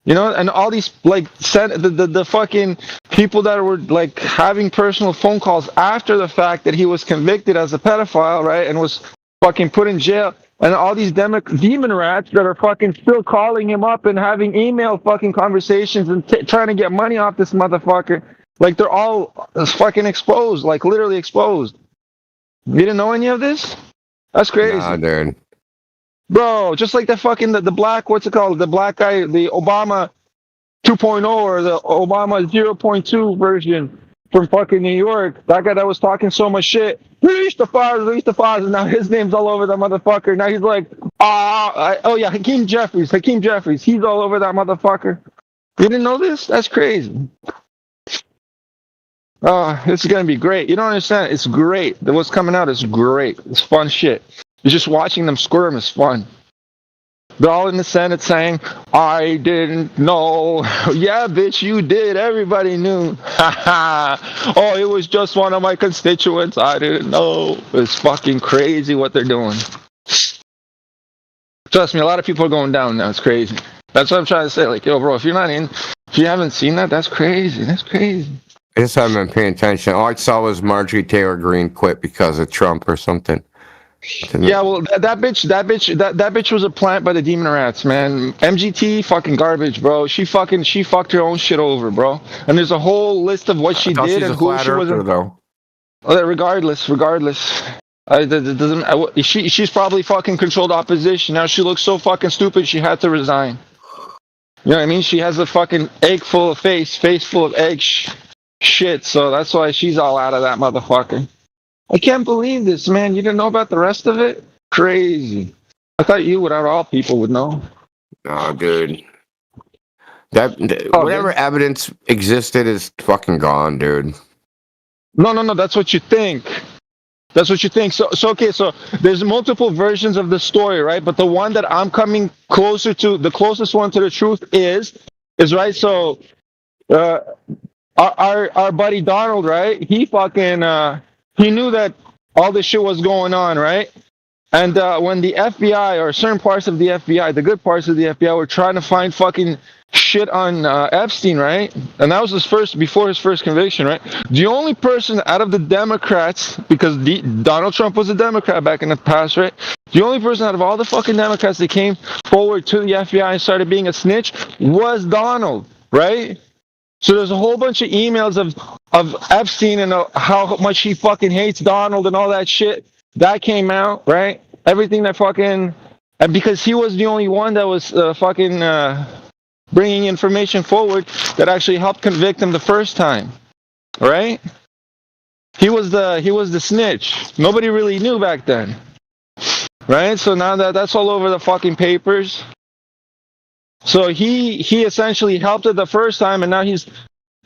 You know, and all these like the fucking people that were like having personal phone calls after the fact that he was convicted as a pedophile, right, and was fucking put in jail. And all these demon rats that are fucking still calling him up and having email fucking conversations and trying to get money off this motherfucker. Like, they're all fucking exposed, like, literally exposed. You didn't know any of this? That's crazy. Nah, dude. Bro, just like the fucking, the black, what's it called? The black guy, the Obama 2.0 or the Obama 0.2 version from fucking New York. That guy that was talking so much shit. Release the files, and now his name's all over that motherfucker. Now he's like, oh yeah, Hakeem Jeffries. He's all over that motherfucker. You didn't know this? That's crazy. Oh, this is gonna be great. You don't understand. It's great. What's coming out is great. It's fun shit. It's just watching them squirm is fun. They're all in the Senate saying, I didn't know. Yeah, bitch, you did. Everybody knew. Oh, it was just one of my constituents. I didn't know. It's fucking crazy what they're doing. Trust me, a lot of people are going down now. It's crazy. That's what I'm trying to say. Like, yo, bro, if you haven't seen that, that's crazy. That's crazy. I just haven't been paying attention. All I saw was Marjorie Taylor Greene quit because of Trump or something. Yeah, well, that bitch was a plant by the demon rats, man. MGT, fucking garbage, bro. She fucked her own shit over, bro. And there's a whole list of what she did and who she was. Though. Regardless, she's probably fucking controlled opposition. Now she looks so fucking stupid. She had to resign. You know what I mean? She has a fucking egg full of face full of egg shit. So that's why she's all out of that motherfucker. I can't believe this, man. You didn't know about the rest of it? Crazy. I thought you, without all people, would know. Oh, dude. Whatever evidence existed is fucking gone, dude. No. That's what you think. That's what you think. So okay. So there's multiple versions of the story, right? But the one that I'm coming closer to, the closest one to the truth is right. So, our buddy Donald, right? He fucking he knew that all this shit was going on, right? And when the FBI or certain parts of the FBI, the good parts of the FBI, were trying to find fucking shit on Epstein, right? And that was before his first conviction, right? The only person out of the Democrats, because Donald Trump was a Democrat back in the past, right? The only person out of all the fucking Democrats that came forward to the FBI and started being a snitch was Donald, right? So there's a whole bunch of emails of Epstein and how much he fucking hates Donald and all that shit. That came out, right? Everything that fucking... And because he was the only one that was fucking bringing information forward that actually helped convict him the first time, right? He was the snitch. Nobody really knew back then, right? So now that's all over the fucking papers. So he essentially helped it the first time, and now he's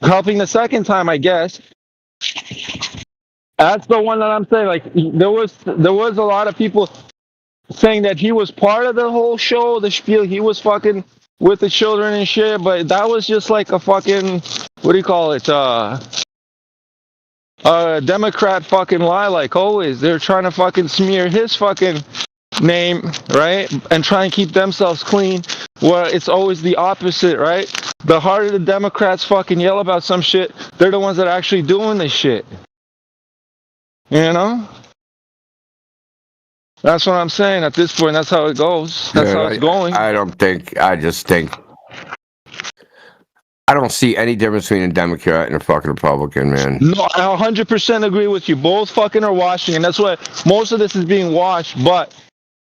helping the second time, I guess. That's the one that I'm saying. Like there was a lot of people saying that he was part of the whole show, the spiel. He was fucking with the children and shit, but that was just like a fucking, what do you call it? A Democrat fucking lie, like always. They're trying to fucking smear his fucking name, right? And try and keep themselves clean. Well, it's always the opposite, right? The harder the Democrats fucking yell about some shit, they're the ones that are actually doing this shit. You know? That's what I'm saying at this point. That's how it goes. That's how it's going. I don't see any difference between a Democrat and a fucking Republican, man. No, I 100% agree with you. Both fucking are washing, and that's why most of this is being washed, but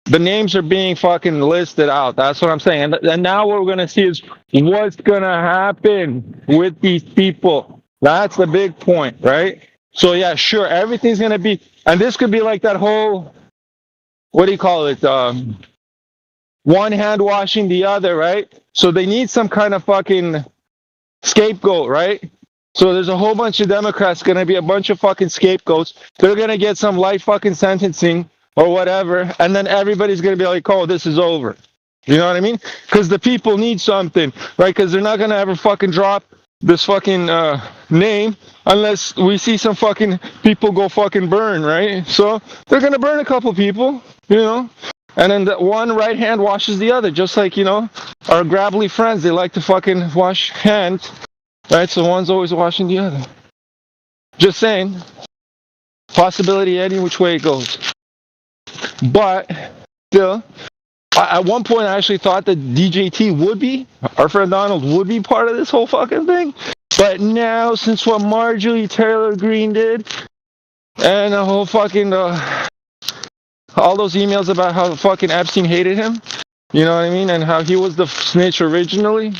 the names are being fucking listed out. That's what I'm saying. And now what we're going to see is what's going to happen with these people. That's the big point, right? So, yeah, sure, everything's going to be... And this could be like that whole... What do you call it? One hand washing the other, right? So they need some kind of fucking scapegoat, right? So there's a whole bunch of Democrats going to be a bunch of fucking scapegoats. They're going to get some light fucking sentencing or whatever, and then everybody's going to be like, oh, this is over. You know what I mean? Because the people need something, right? Because they're not going to ever fucking drop this fucking name unless we see some fucking people go fucking burn, right? So they're going to burn a couple people, you know? And then the one right hand washes the other, just like, you know, our gravelly friends, they like to fucking wash hands, right? So one's always washing the other. Just saying. Possibility any which way it goes. But still, at one point I actually thought that DJT would be, our friend Donald would be part of this whole fucking thing. But now, since what Marjorie Taylor Greene did, and the whole fucking, all those emails about how fucking Epstein hated him, you know what I mean? And how he was the snitch originally,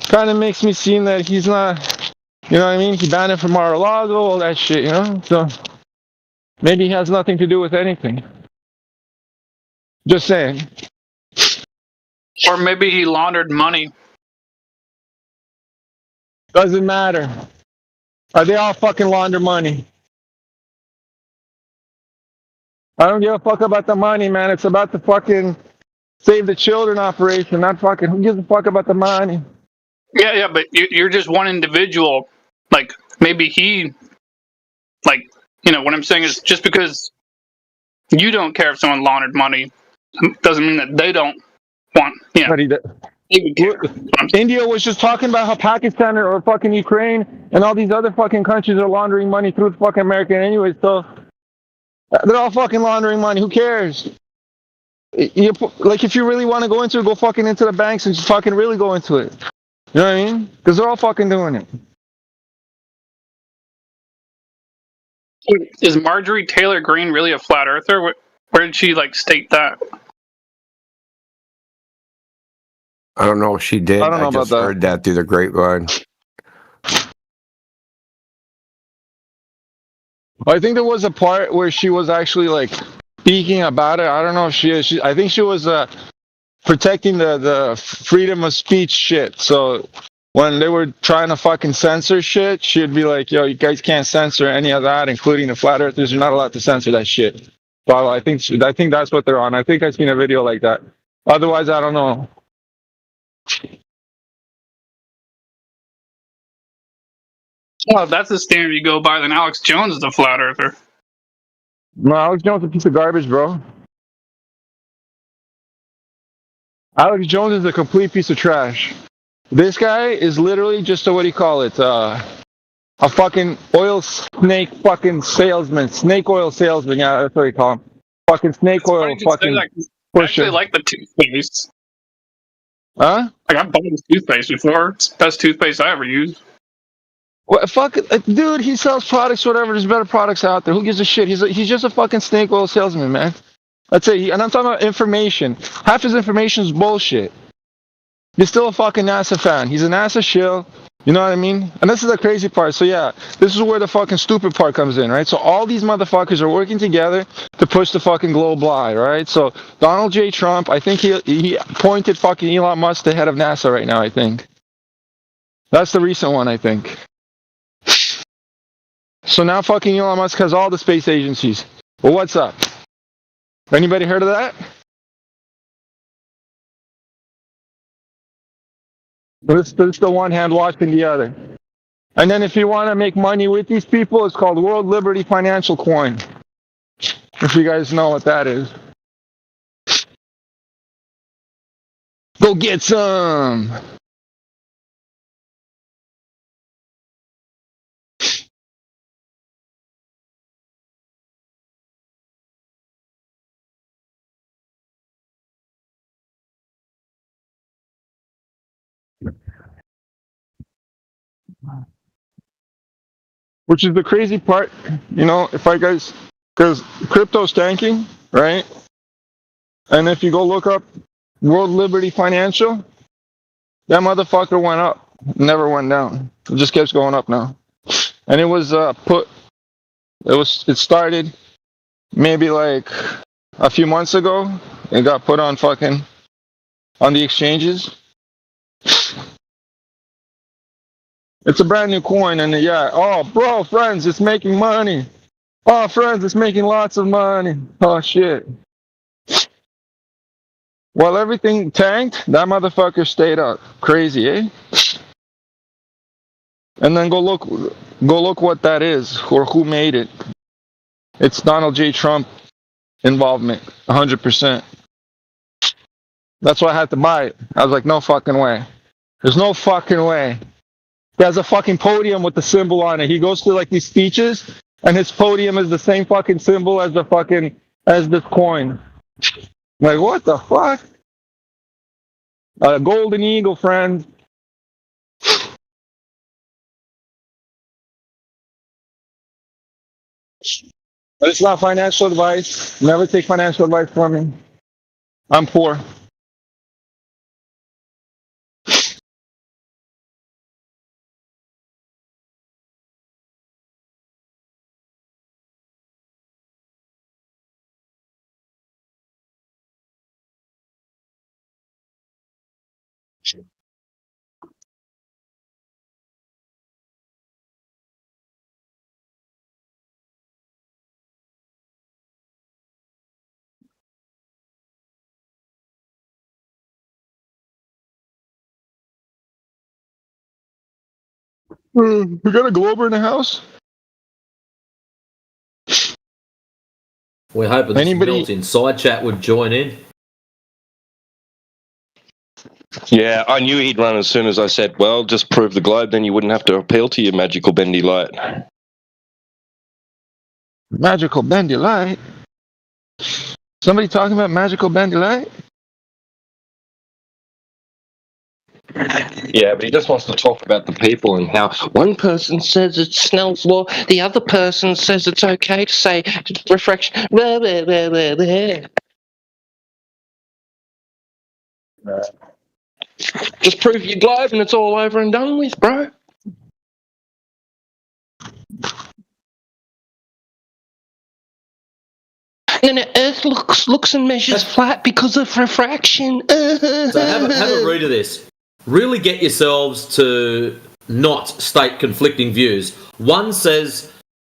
kind of makes me seem that he's not, you know what I mean? He banned him from Mar-a-Lago, all that shit, you know? So, maybe he has nothing to do with anything. Just saying. Or maybe he laundered money. Doesn't matter. They all fucking launder money. I don't give a fuck about the money, man. It's about the fucking save the children operation, not fucking, who gives a fuck about the money? Yeah, but you're just one individual. Like, maybe he, like, you know, what I'm saying is just because you don't care if someone laundered money doesn't mean that they don't want, you know. India was just talking about how Pakistan or fucking Ukraine and all these other fucking countries are laundering money through the fucking America anyway, so they're all fucking laundering money. Who cares? Like, if you really want to go into it, go fucking into the banks and just fucking really go into it. You know what I mean? Because they're all fucking doing it. Is Marjorie Taylor Greene really a flat earther? Where did she, like, state that? I don't know if she did. I don't know I just about that. heard that through the grapevine. I think there was a part where she was actually like speaking about it. I don't know if she is. I think she was protecting the freedom of speech shit. So when they were trying to fucking censor shit, she'd be like, "Yo, you guys can't censor any of that, including the flat earthers. You're not allowed to censor that shit." So I think that's what they're on. I think I've seen a video like that. Otherwise, I don't know. Well, if that's the standard you go by, then Alex Jones is a flat earther. No, Alex Jones is a piece of garbage, bro. Alex Jones is a complete piece of trash. This guy is literally just what do you call it? A fucking oil snake fucking salesman. Snake oil salesman. Yeah, that's what you call him. Fucking snake oil fucking I pusher. actually like the toothpaste. Huh? Like, I've bought his toothpaste before. It's the best toothpaste I ever used. What, fuck it, dude, he sells products, whatever. There's better products out there. Who gives a shit? He's just a fucking snake oil salesman, man. That's it. And I'm talking about information. Half his information is bullshit. He's still a fucking NASA fan. He's a NASA shill. You know what I mean? And this is the crazy part. So yeah, this is where the fucking stupid part comes in, right? So all these motherfuckers are working together to push the fucking globe lie, right? So Donald J. Trump, I think he appointed fucking Elon Musk the head of NASA right now, I think. That's the recent one, I think. So now fucking Elon Musk has all the space agencies. Well, what's up? Anybody heard of that? This is the one hand washing the other. And then if you want to make money with these people, it's called World Liberty Financial Coin. If you guys know what that is. Go get some! Which is the crazy part, you know, if I guys, because crypto's tanking, right? And if you go look up World Liberty Financial, that motherfucker went up, never went down. It just keeps going up now. And it was it started maybe like a few months ago. It got put on the exchanges. It's a brand new coin, and yeah, oh, bro, friends, it's making money. Oh, friends, it's making lots of money. Oh, shit. While everything tanked, that motherfucker stayed up. Crazy, eh? And then go look what that is, or who made it. It's Donald J. Trump involvement, 100%. That's why I had to buy it. I was like, no fucking way. There's no fucking way. He has a fucking podium with the symbol on it. He goes to like these speeches, and his podium is the same fucking symbol as this coin. Like, what the fuck? A golden eagle, friend. But it's not financial advice. Never take financial advice from me. I'm poor. We got a Glober in the house? We're hoping this built-in side chat would join in. Yeah, I knew he'd run as soon as I said, well, just prove the globe, then you wouldn't have to appeal to your magical bendy light. Magical bendy light? Somebody talking about magical bendy light? Yeah, but he just wants to talk about the people and how one person says it's Snell's law, the other person says it's okay to say refraction. Blah, blah, blah, blah, blah. Just prove your globe and it's all over and done with, bro. And the Earth looks and measures flat because of refraction. So have a read of this. Really get yourselves to not state conflicting views. One says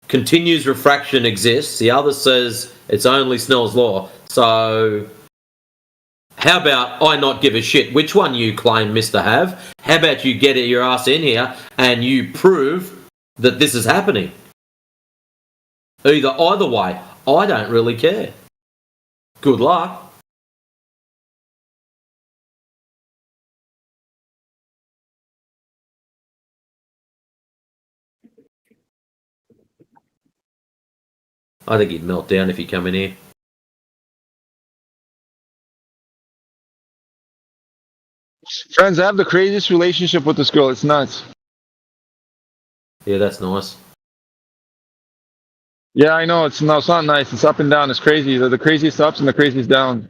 continuous refraction exists. The other says it's only Snell's law. So how about I not give a shit which one you claim, Mr. Have? How about you get your ass in here and you prove that this is happening? Either way, I don't really care. Good luck. I think he'd melt down if he come in here. Friends, I have the craziest relationship with this girl. It's nuts. Yeah, that's nice. Yeah, I know. It's not nice. It's up and down. It's crazy. They're the craziest ups and the craziest downs.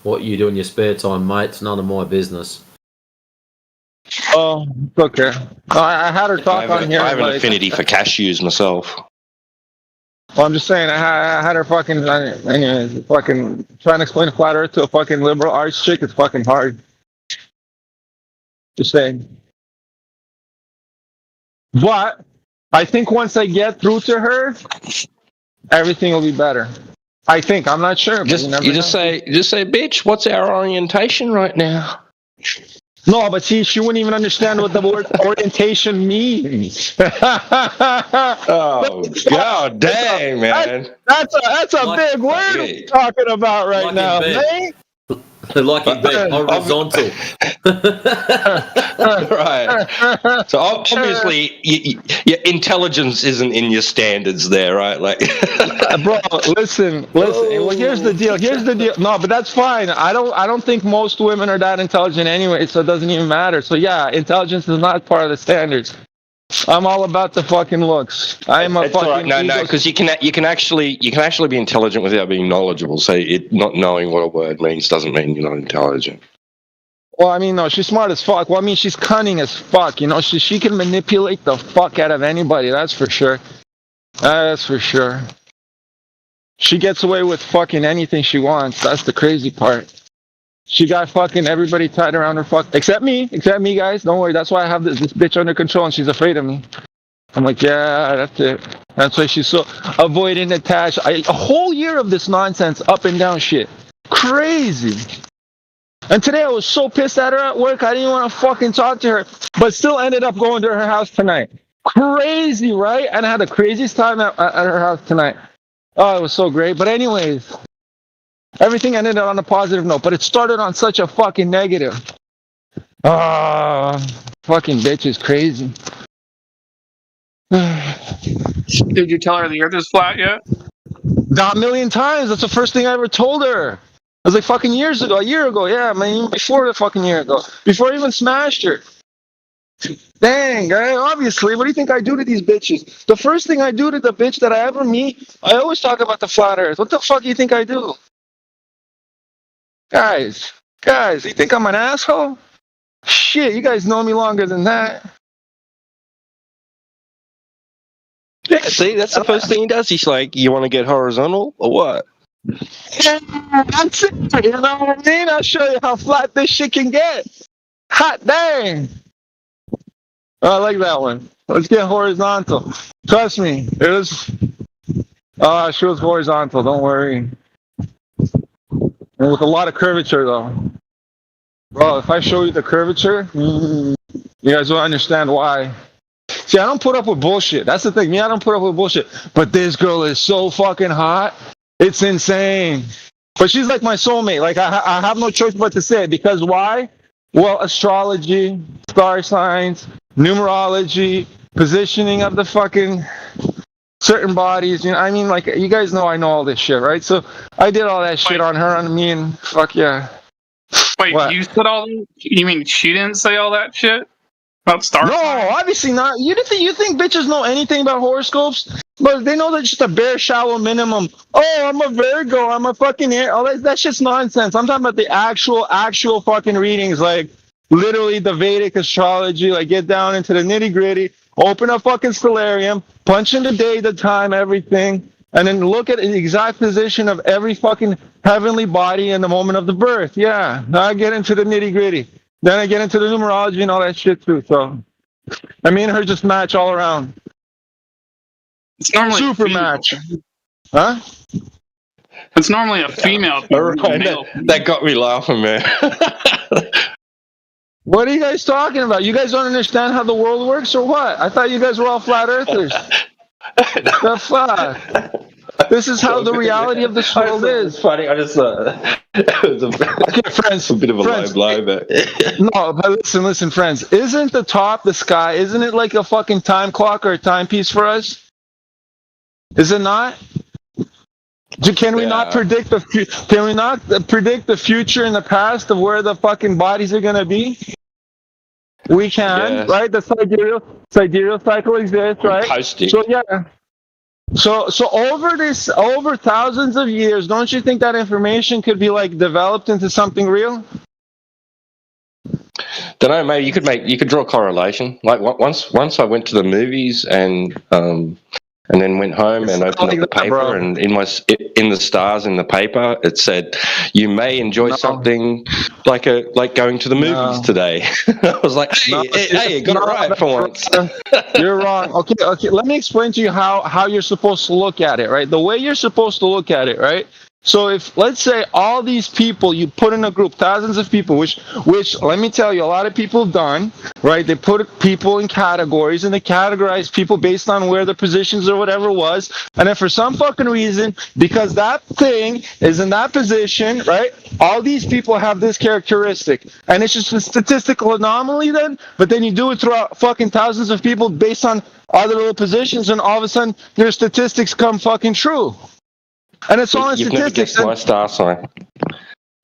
What you do in your spare time, mate, it's none of my business. Oh, it's okay. I had her talk on here. I have an affinity for cashews myself. Well, I'm just saying, I had her fucking, anyways, fucking trying to explain flat earth to a fucking liberal arts chick. It's fucking hard. Just saying. But I think once I get through to her, everything will be better. I think. I'm not sure. But Just say, bitch, what's our orientation right now? No, but see, she wouldn't even understand what the word orientation means. Oh, god dang, man. That's a big word we're talking about right now, man. Like in bed, horizontal. Right. So obviously, your intelligence isn't in your standards there, right? Like, bro, listen. Well, here's the deal. No, but that's fine. I don't think most women are that intelligent anyway, so it doesn't even matter. So yeah, intelligence is not part of the standards. I'm all about the fucking looks. I'm a it's fucking all right. No, because you can actually be intelligent without being knowledgeable. So not knowing what a word means doesn't mean you're not intelligent. Well, I mean, no, she's smart as fuck. Well, I mean, she's cunning as fuck. You know, she can manipulate the fuck out of anybody. That's for sure. That's for sure. She gets away with fucking anything she wants. That's the crazy part. She got fucking everybody tied around her fuck. Except me, guys. Don't worry. That's why I have this bitch under control and she's afraid of me. I'm like, yeah, that's it. That's why she's so avoidant attached. A whole year of this nonsense, up and down shit. Crazy. And today I was so pissed at her at work, I didn't want to fucking talk to her, but still ended up going to her house tonight. Crazy, right? And I had the craziest time at her house tonight. Oh, it was so great. But anyways, everything ended on a positive note, but it started on such a fucking negative. Fucking bitch is crazy. Did you tell her the earth is flat yet? Not a million times. That's the first thing I ever told her. It was like fucking a year ago. Yeah, man, before the fucking year ago. Before I even smashed her. Dang, obviously, what do you think I do to these bitches? The first thing I do to the bitch that I ever meet, I always talk about the flat earth. What the fuck do you think I do? Guys, you think I'm an asshole? Shit, you guys know me longer than that. Yeah, see, that's the first thing he does. He's like, you want to get horizontal or what? Yeah, that's it. You know what I mean? I'll show you how flat this shit can get. Hot dang. I like that one. Let's get horizontal. Trust me, it was. She was horizontal. Don't worry. And with a lot of curvature, though. Bro, if I show you the curvature, you guys will understand why. See, I don't put up with bullshit. That's the thing. Me, I don't put up with bullshit. But this girl is so fucking hot. It's insane. But she's like my soulmate. Like, I have no choice but to say it. Because why? Well, astrology, star signs, numerology, positioning of the fucking certain bodies. You know, I mean, like, you guys know I know all this shit, right? So I did all that shit on her, on me, and fuck yeah. Wait, What? you said all that? You mean she didn't say all that shit? About star No, signs? obviously not. You think bitches know anything about horoscopes? But they know that's just a bare shallow minimum. Oh, I'm a Virgo. I'm a fucking all that shit's nonsense. I'm talking about the actual fucking readings, like literally the Vedic astrology. Like get down into the nitty gritty. open a fucking stellarium, punch in the day, the time, everything, and then look at the exact position of every fucking heavenly body in the moment of the birth. Yeah, now I get into the nitty gritty. Then I get into the numerology and all that shit too. So, I mean, her just match all around. It's normally super match. Huh? It's normally a female. That got me laughing, man. What are you guys talking about? You guys don't understand how the world works or what? I thought you guys were all flat earthers. The fuck? This is how the reality of this world is. Funny, I just thought it was okay, friends, a bit of a friends, low blow, but no, but listen, friends. Isn't the top the sky? Isn't it like a fucking time clock or a timepiece for us? Is it not? Can we not predict the Can we not predict the future and the past of where the fucking bodies are gonna be? We can, right? The sidereal cycle exists, right? So yeah. So over thousands of years, don't you think that information could be like developed into something real? don't know. Maybe you could draw a correlation. Like once I went to the movies and then went home and opened up the paper, and in the stars in the paper it said, "You may enjoy something like going to the movies today." I was like, "Hey, you got it right for once." You're wrong. Okay. Let me explain to you how you're supposed to look at it. Right, the way you're supposed to look at it. Right. So if, let's say, all these people you put in a group, thousands of people, which let me tell you, a lot of people have done, right? They put people in categories and they categorize people based on where their positions or whatever was. And then for some fucking reason, because that thing is in that position, right? All these people have this characteristic. And it's just a statistical anomaly then, but then you do it throughout fucking thousands of people based on other little positions, and all of a sudden your statistics come fucking true. And it's all in You've statistics. Never guessed my star sign.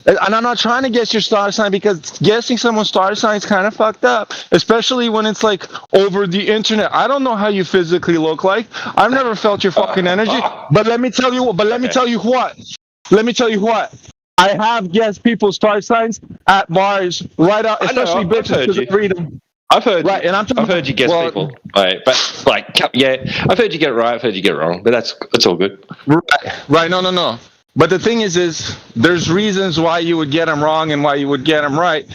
And I'm not trying to guess your star sign, because guessing someone's star sign is kind of fucked up, especially when it's like over the internet. I don't know how you physically look like. I've never felt your fucking energy. But let me tell you. Let me tell you what. I have guessed people's star signs at bars right out, especially bitches, because I read them. I've heard, right, and I've heard you guess people, right? But I've heard you get it right, I've heard you get it wrong, but it's all good. Right, no. But the thing is there's reasons why you would get them wrong and why you would get them right.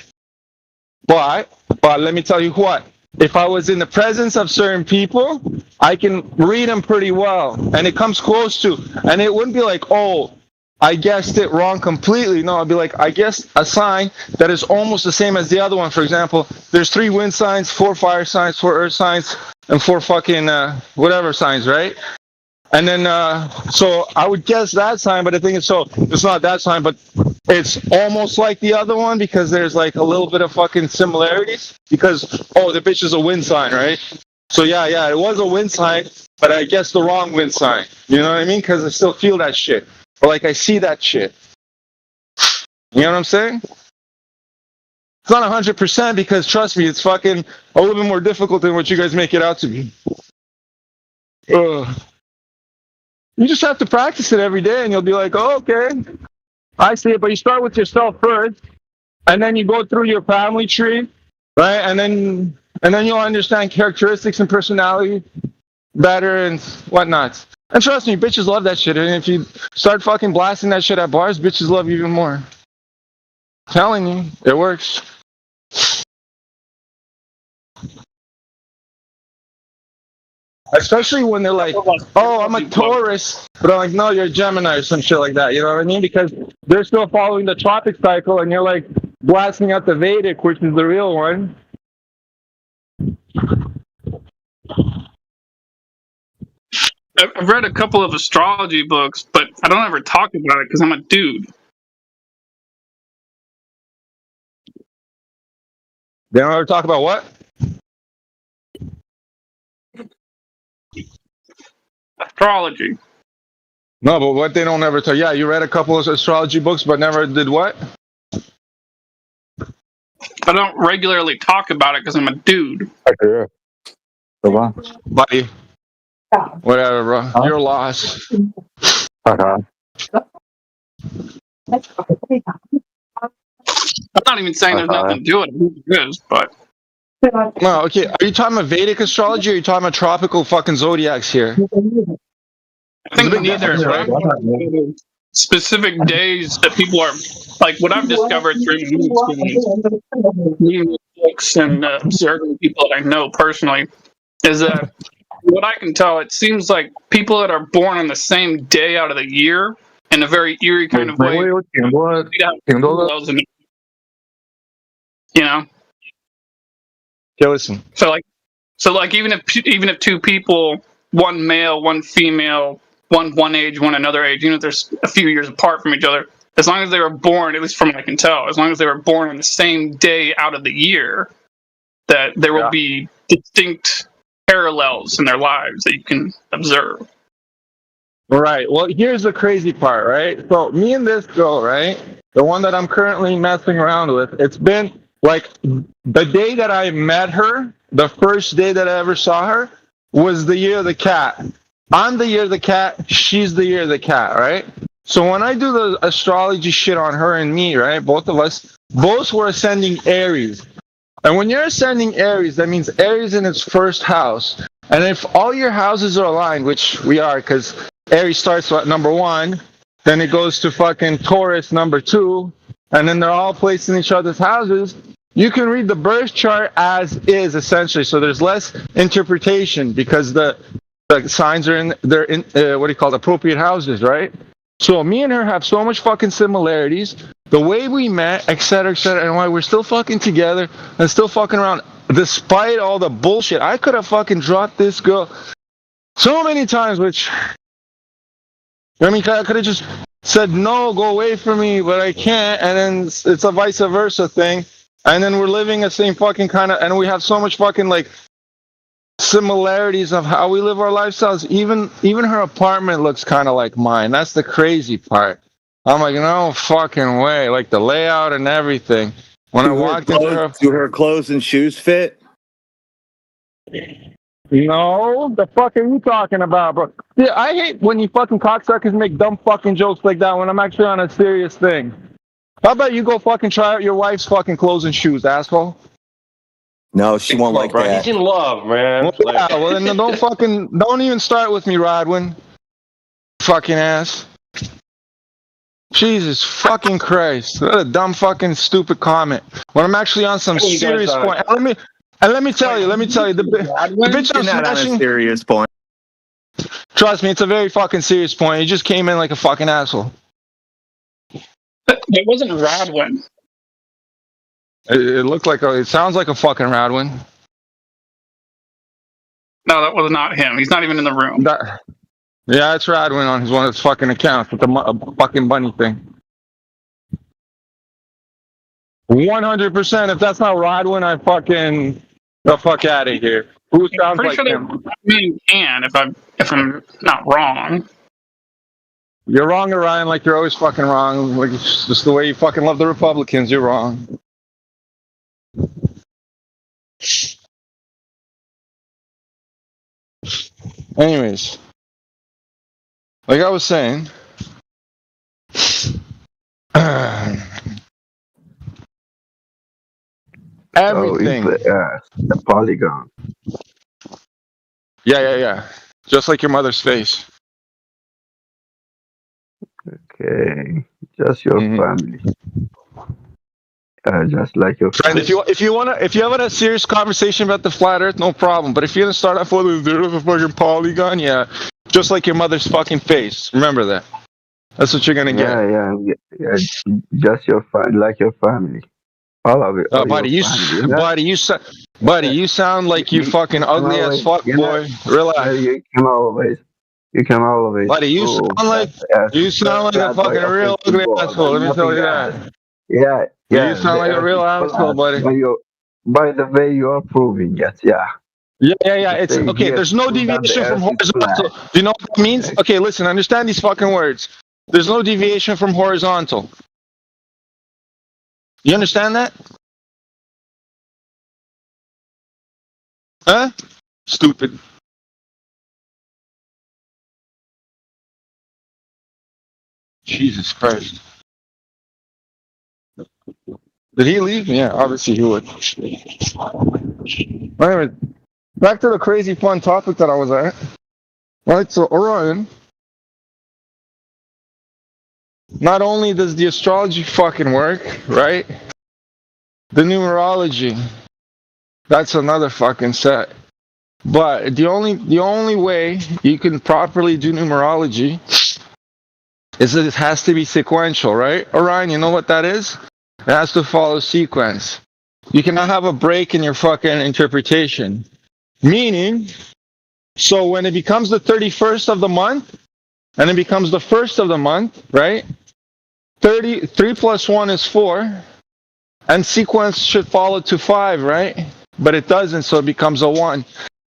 But let me tell you what. If I was in the presence of certain people, I can read them pretty well, and it comes close to, and it wouldn't be like, oh, I guessed it wrong completely. No, I'd be like, I guessed a sign that is almost the same as the other one. For example, there's 3 wind signs, 4 fire signs, 4 earth signs, and 4 fucking whatever signs, right? And then, so I would guess that sign, but the thing is, so it's not that sign, but it's almost like the other one, because there's like a little bit of fucking similarities, because, oh, the bitch is a wind sign, right? So yeah, it was a wind sign, but I guessed the wrong wind sign. You know what I mean? Because I still feel that shit. Or like I see that shit. You know what I'm saying? It's not 100%, because trust me, it's fucking a little bit more difficult than what you guys make it out to be. You just have to practice it every day, and you'll be like, oh, okay, I see it. But you start with yourself first, and then you go through your family tree, right? And then you'll understand characteristics and personality better and whatnot. And trust me, bitches love that shit. And if you start fucking blasting that shit at bars, bitches love you even more. I'm telling you, it works. Especially when they're like, oh, I'm a Taurus, but I'm like, no, you're a Gemini or some shit like that. You know what I mean? Because they're still following the tropic cycle, and you're like blasting out the Vedic, which is the real one. I've read a couple of astrology books, but I don't ever talk about it because I'm a dude. They don't ever talk about what? Astrology. No, but what they don't ever talk. Yeah, you read a couple of astrology books, but never did what? I don't regularly talk about it because I'm a dude. Buddy. Whatever, bro. Your loss. I'm not even saying there's nothing to it. It is, but No, okay. Are you talking about Vedic astrology or are you talking about tropical fucking zodiacs here? I think neither. Right? Specific days that people are like what I've discovered through my own experience, reading books and observing people that I know personally, is that what I can tell, it seems like people that are born on the same day out of the year in a very eerie kind of way. You know. Okay, listen. So like even if two people, one male, one female, one age, one another age, even if they're a few years apart from each other, as long as they were born, at least from what I can tell, as long as they were born on the same day out of the year, that there will be distinct parallels in their lives that you can observe. Right. Well, here's the crazy part, right? So me and this girl, right? The one that I'm currently messing around with, it's been like the day that I met her, the first day that I ever saw her, was the year of the cat. I'm the year of the cat, she's the year of the cat, right? So when I do the astrology shit on her and me, right, both of us, both were ascending Aries. And when you're ascending Aries, that means Aries in its first house. And if all your houses are aligned, which we are, because Aries starts at number 1, then it goes to fucking Taurus number 2, and then they're all placed in each other's houses, you can read the birth chart as is, essentially. So there's less interpretation because the signs are in what do you call it, appropriate houses, right? So me and her have so much fucking similarities. The way we met, etc., and why we're still fucking together and still fucking around, despite all the bullshit. I could have fucking dropped this girl so many times, which, I mean, I could have just said, no, go away from me, but I can't, and then it's a vice versa thing. And then we're living the same fucking kind of, and we have so much fucking, like, similarities of how we live our lifestyles. Even her apartment looks kind of like mine. That's the crazy part. I'm like, no fucking way. Like the layout and everything. When I walked into her, do her clothes and shoes fit? No, the fuck are you talking about, bro? Yeah, I hate when you fucking cocksuckers make dumb fucking jokes like that when I'm actually on a serious thing. How about you go fucking try out your wife's fucking clothes and shoes, asshole? No, she won't like that. He's in love, man. Well, yeah, well then don't even start with me, Rodwin. Fucking ass. Jesus fucking Christ. What a dumb fucking stupid comment. When I'm actually on some serious point. Let me tell you, the bitch I'm smashing. On a serious point. Trust me, it's a very fucking serious point. You just came in like a fucking asshole. It wasn't Rodwin. It looked like it sounds like a fucking Rodwin. No, that was not him. He's not even in the room. Yeah, it's Rodwin on one of his fucking accounts with the fucking bunny thing. 100%. If that's not Rodwin, I fucking the fuck out of here. Who sounds like him? Can if I'm not wrong. You're wrong, Orion. Like you're always fucking wrong. Like it's just the way you fucking love the Republicans. You're wrong. Anyways, like I was saying, everything. The polygon. Yeah. Just like your mother's face. Okay, just your family. Just like your friend. If you have a serious conversation about the flat Earth, no problem. But if you're gonna start off with a fucking polygon, yeah, just like your mother's fucking face. Remember that. That's what you're gonna get. Yeah. Just like your family. All of it. Buddy, you sound like you fucking ugly as fuck, boy. Relax. You can always. Buddy, you sound like a fucking real ugly asshole. Let me tell you that. Yeah. You sound like a real asshole, buddy. By the way, you are proving it. Yeah. Yeah. It's okay. There's no deviation from horizontal. Do you know what that means? Okay, listen. Understand these fucking words. There's no deviation from horizontal. You understand that? Huh? Stupid. Jesus Christ. Did he leave? Yeah, obviously he would. Anyway, back to the crazy fun topic that I was at. Right, so Orion. Not only does the astrology fucking work, right? The numerology, that's another fucking set. But the only way you can properly do numerology is that it has to be sequential, right? Orion, you know what that is? It has to follow sequence. You cannot have a break in your fucking interpretation. Meaning, so when it becomes the 31st of the month, and it becomes the 1st of the month, right? 3 plus 1 is 4, and sequence should follow to 5, right? But it doesn't, so it becomes a 1.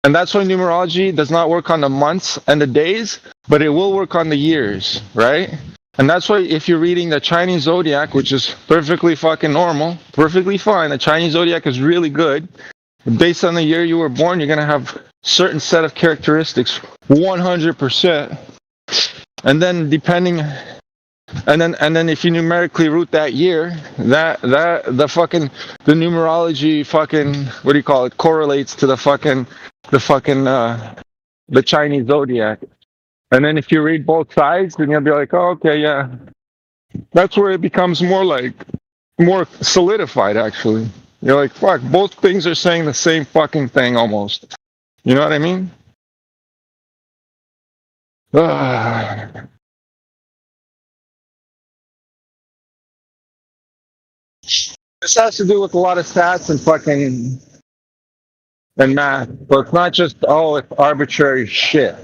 And that's why numerology does not work on the months and the days, but it will work on the years, right? And that's why if you're reading the Chinese zodiac, which is perfectly fucking normal, perfectly fine, the Chinese zodiac is really good. Based on the year you were born, you're going to have certain set of characteristics, 100%. And then depending, and then if you numerically root that year, the numerology fucking, what do you call it, correlates to the Chinese zodiac. And then if you read both sides, then you'll be like, oh, okay, yeah. That's where it becomes more solidified, actually. You're like, fuck, both things are saying the same fucking thing almost. You know what I mean? This has to do with a lot of stats and math, but it's not just, it's arbitrary shit.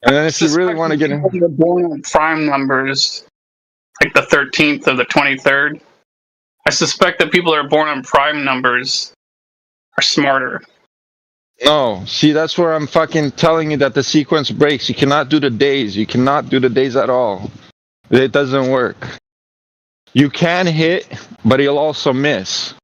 And then if you really want to get in, people born on prime numbers, like the 13th or the 23rd, I suspect that people that are born on prime numbers are smarter. No, see, that's where I'm fucking telling you that the sequence breaks. You cannot do the days. You cannot do the days at all. It doesn't work. You can hit, but you'll also miss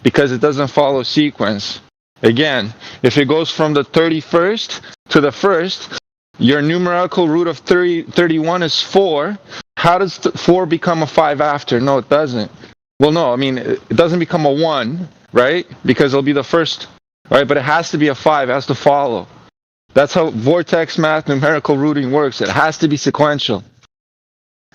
because it doesn't follow sequence. Again, if it goes from the 31st to the 1st, your numerical root of 31 is 4. How does 4 become a 5 after? No, it doesn't. Well, no, I mean, it doesn't become a 1, right? Because it'll be the first, right? But it has to be a 5. It has to follow. That's how vortex math, numerical rooting works. It has to be sequential,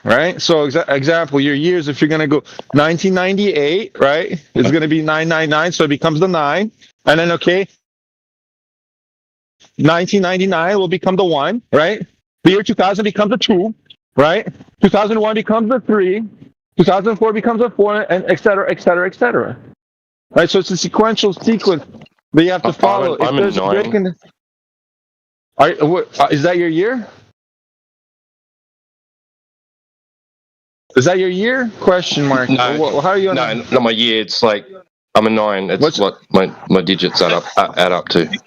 right? So, example, your years, if you're going to go 1998, right? It's going to be 999, so it becomes the 9. And then, okay, 1999 will become the 1, right? The year 2000 becomes a 2, right? 2001 becomes a 3. 2004 becomes a 4, and et cetera, et cetera, et cetera. Right? So it's a sequential sequence that you have to follow. I'm if there's a break in is that your year? Is that your year? Question mark. No, how are you? Not my year. It's like I'm a 9. It's what my digits add up to.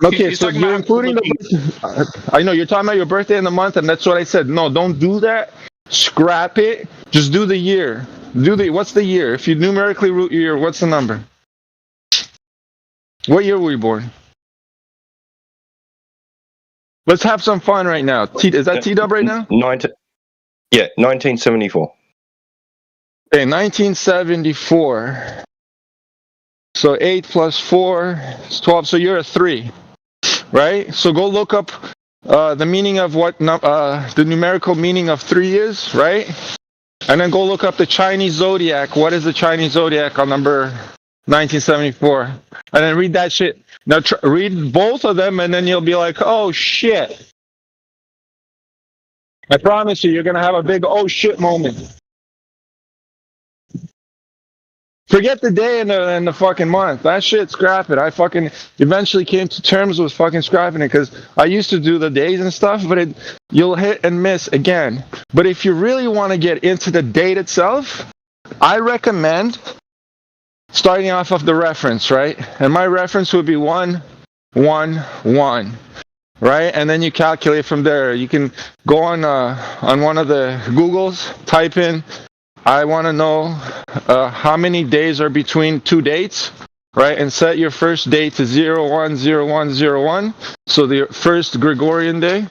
Okay, so you're including the. I know you're talking about your birthday and the month, and that's what I said. No, don't do that. Scrap it. Just do the year. What's the year? If you numerically root your year, what's the number? What year were you born? Let's have some fun right now. Is that T-Dub right now? 1974. Okay, 1974. So 8 plus 4 is 12. So you're a 3, right? So go look up the meaning of what the numerical meaning of 3 is, right? And then go look up the Chinese zodiac. What is the Chinese zodiac on number 1974? And then read that shit. Now read both of them, and then you'll be like, oh shit. I promise you're going to have a big oh shit moment. Forget the day and the fucking month. That shit, scrap it. I fucking eventually came to terms with fucking scrapping it because I used to do the days and stuff, but you'll hit and miss again. But if you really want to get into the date itself, I recommend starting off of the reference, right? And my reference would be 1, 1, 1. Right, and then you calculate from there. You can go on one of the Googles, type in, I want to know how many days are between 2 dates, right? And set your first date to 010101, so the first Gregorian day.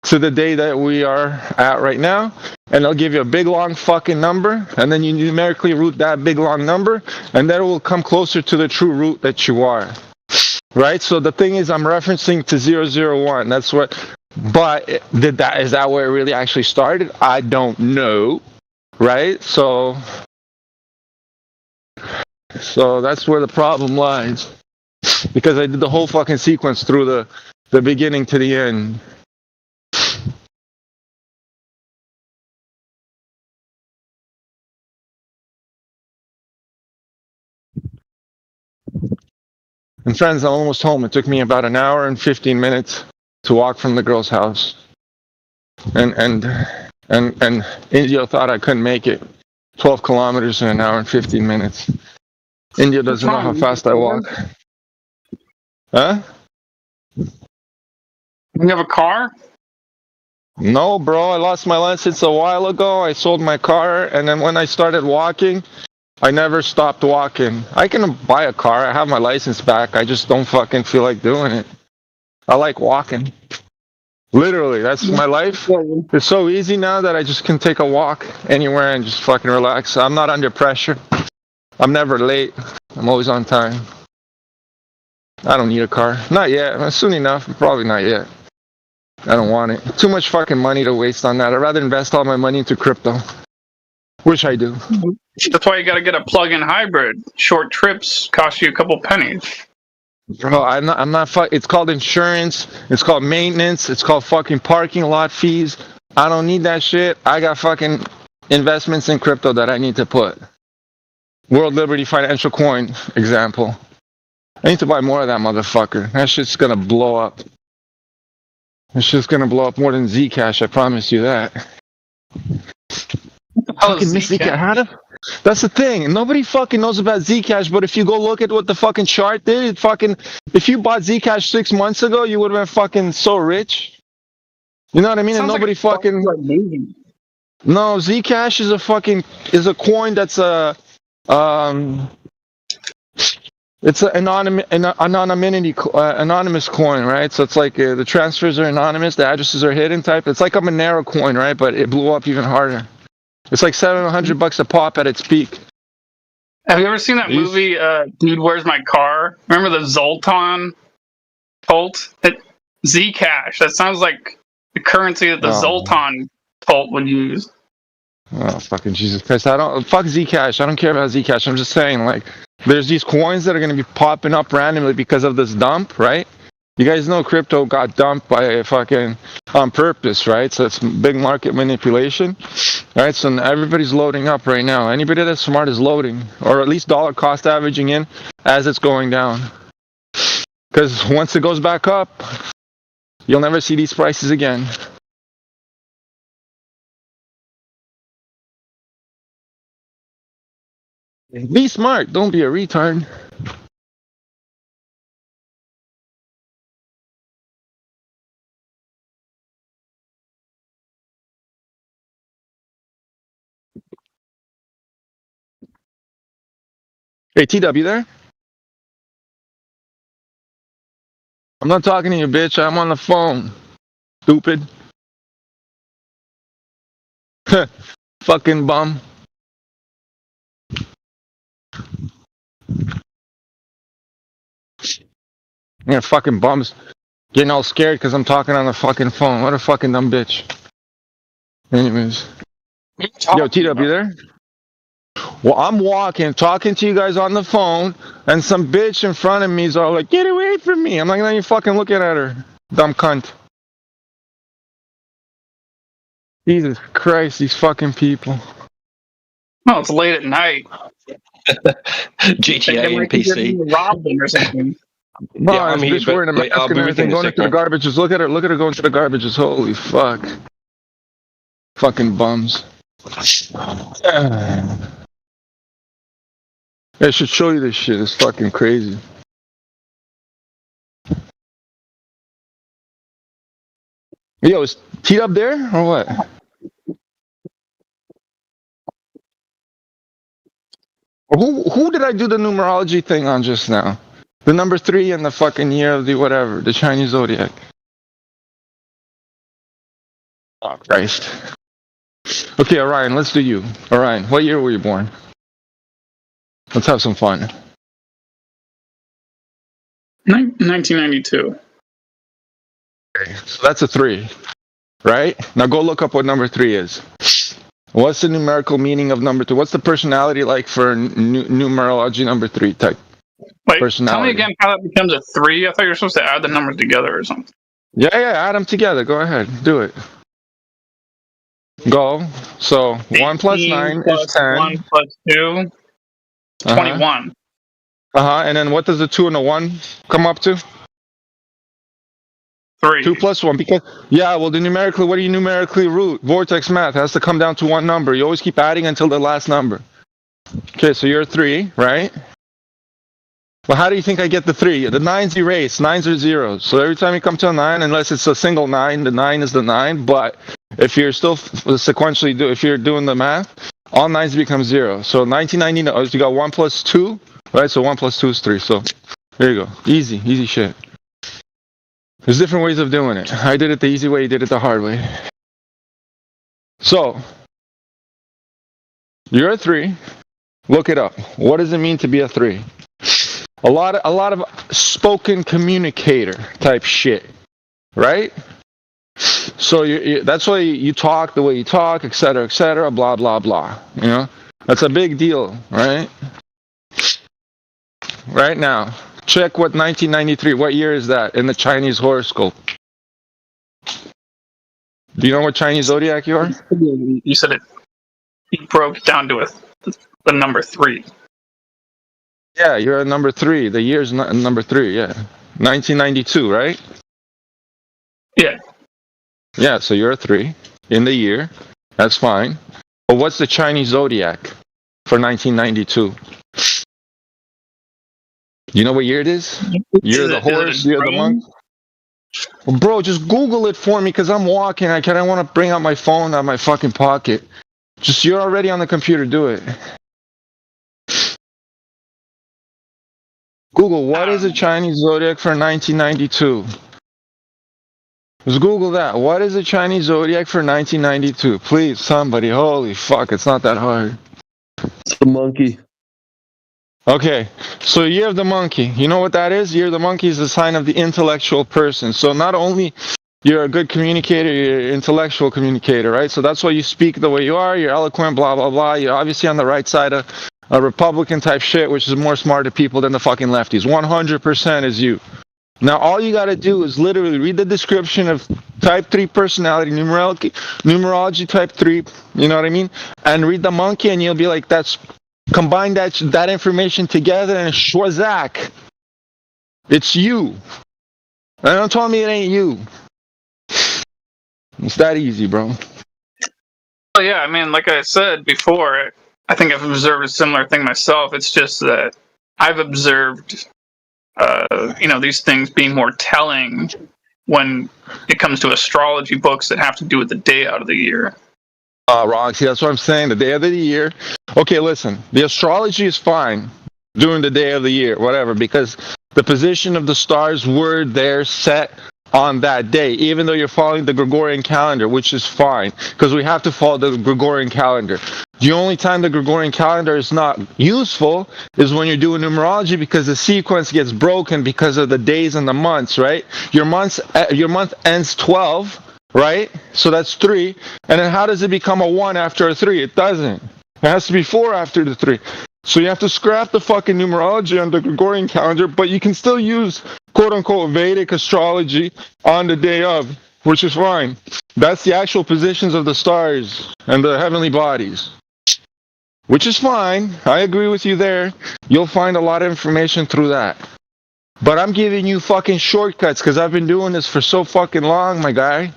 to the day that we are at right now, and they'll give you a big long fucking number, and then you numerically root that big long number, and then it will come closer to the true root that you are. Right? So the thing is, I'm referencing to 001. That's what. But is that where it really actually started? I don't know. Right? So that's where the problem lies. Because I did the whole fucking sequence through the beginning to the end. And friends, I'm almost home. It took me about an hour and 15 minutes to walk from the girl's house. And India thought I couldn't make it. 12 kilometers in an hour and 15 minutes. India doesn't know how fast I walk. Huh? You have a car? No, bro. I lost my license a while ago. I sold my car, and then when I started walking, I never stopped walking. I can buy a car. I have my license back. I just don't fucking feel like doing it. I like walking. Literally, that's my life. It's so easy now that I just can take a walk anywhere and just fucking relax. I'm not under pressure. I'm never late. I'm always on time. I don't need a car. Not yet. Soon enough. Probably not yet. I don't want it. Too much fucking money to waste on that. I'd rather invest all my money into crypto. Which I do. That's why you gotta get a plug-in hybrid. Short trips cost you a couple pennies. Bro, I'm not it's called insurance, it's called maintenance, it's called fucking parking lot fees. I don't need that shit. I got fucking investments in crypto that I need to put. World Liberty Financial Coin example. I need to buy more of that motherfucker. That shit's gonna blow up. It's just gonna blow up more than Zcash, I promise you that. Fucking Zcash. That's the thing. Nobody fucking knows about Zcash, but if you go look at what the fucking chart did, if you bought Zcash 6 months ago, you would have been fucking so rich. You know what I mean? And nobody fucking. No, Zcash is a coin that's it's an anonymous coin, right? So it's like the transfers are anonymous, the addresses are hidden type. It's like a Monero coin, right? But it blew up even harder. It's like $700 a pop at its peak. Have you ever seen that movie, Dude, Where's My Car? Remember the Zoltan cult? Zcash. That sounds like the currency that the Zoltan cult would use. Oh, fucking Jesus Christ. Fuck Zcash. I don't care about Zcash. I'm just saying, like, there's these coins that are going to be popping up randomly because of this dump, right? You guys know crypto got dumped by fucking on purpose, right? So it's big market manipulation, right? So everybody's loading up right now. Anybody that's smart is loading, or at least dollar cost averaging in as it's going down. Because once it goes back up, you'll never see these prices again. Be smart. Don't be a retard. Hey, TW, there? I'm not talking to you, bitch. I'm on the phone. Stupid. Fucking bum. Yeah, fucking bums. Getting all scared because I'm talking on the fucking phone. What a fucking dumb bitch. Anyways. Yo, TW, there? Well, I'm walking, talking to you guys on the phone, and some bitch in front of me is all like, get away from me. I'm like, not even fucking looking at her. Dumb cunt. Jesus Christ, these fucking people. Oh, it's late at night. GTA and PC. Robbed them or something. No, yeah, I'm here, wearing a mask and everything, going into the garbages. Look at her going to the garbages. Holy fuck. Fucking bums. I should show you this shit. It's fucking crazy. Yo, is T up there or what? Who did I do the numerology thing on just now? The number 3 and the fucking year of the whatever, the Chinese zodiac. Oh, Christ. Okay, Orion, let's do you. Orion, what year were you born? Let's have some fun. 1992. Okay, so that's a 3, right? Now go look up what number 3 is. What's the numerical meaning of number 2? What's the personality like for numerology number 3 type? Wait, personality. tell me again how that becomes a 3. I thought you were supposed to add the numbers together or something. Yeah, add them together. Go ahead, do it. Go. So 1 plus 9 is 10. 1 plus 2, 21. And then what does the 2 and the 1 come up to? 3. 2 plus 1. Because well, the numerically, what do you numerically root? Vortex math has to come down to one number. You always keep adding until the last number. Okay, so you're 3, right? Well, how do you think I get the 3? The 9's erased. 9's are zeros. So every time you come to a 9, unless it's a single 9, the 9 is the 9. But if you're still sequentially if you're doing the math, all 9's become 0. So 1990, you got 1 plus 2, right? So 1 plus 2 is 3. So there you go. Easy shit. There's different ways of doing it. I did it the easy way, you did it the hard way. So, you're a 3. Look it up. What does it mean to be a 3? A lot of spoken communicator type shit, right? So that's why you talk the way you talk, etc., blah blah blah. You know, that's a big deal, right? Right now, check what 1993. What year is that in the Chinese horoscope? Do you know what Chinese zodiac you are? You said it. You broke down to the number 3. Yeah, you're a number 3. The year's number 3. Yeah, 1992, right? Yeah. Yeah, so you're a 3 in the year. That's fine. But what's the Chinese zodiac for 1992? You know what year it is? You're the horse, you're the monk. Well, bro, just Google it for me because I'm walking. I don't want to bring out my phone out of my fucking pocket. You're already on the computer. Do it. Google, what is the Chinese zodiac for 1992? Just Google that. What is the Chinese zodiac for 1992? Please, somebody. Holy fuck, it's not that hard. It's the monkey. Okay, so year of the monkey. You know what that is? Year of the monkey is a sign of the intellectual person. So not only you're a good communicator, you're an intellectual communicator, right? So that's why you speak the way you are. You're eloquent, blah, blah, blah. You're obviously on the right side of a Republican type shit, which is more smarter people than the fucking lefties. 100% is you. Now, all you got to do is literally read the description of type 3 personality, numerology type 3, you know what I mean? And read the monkey and you'll be like, combine that information together and Schwazak. It's you. And don't tell me it ain't you. It's that easy, bro. Well, yeah, I mean, like I said before, I think I've observed a similar thing myself. It's just that I've observed, these things being more telling when it comes to astrology books that have to do with the day out of the year. Wrong. See, that's what I'm saying. The day of the year. Okay, listen. The astrology is fine during the day of the year, whatever, because the position of the stars were there set on that day, even though you're following the Gregorian calendar, which is fine, because we have to follow the Gregorian calendar. The only time the Gregorian calendar is not useful is when you're doing numerology, because the sequence gets broken because of the days and the months, right? Your month ends 12, right? So that's 3. And then how does it become a 1 after a 3? It doesn't. It has to be 4 after the 3. So you have to scrap the fucking numerology on the Gregorian calendar, but you can still use quote-unquote Vedic astrology on the day of, which is fine. That's the actual positions of the stars and the heavenly bodies, which is fine. I agree with you there. You'll find a lot of information through that. But I'm giving you fucking shortcuts because I've been doing this for so fucking long, my guy.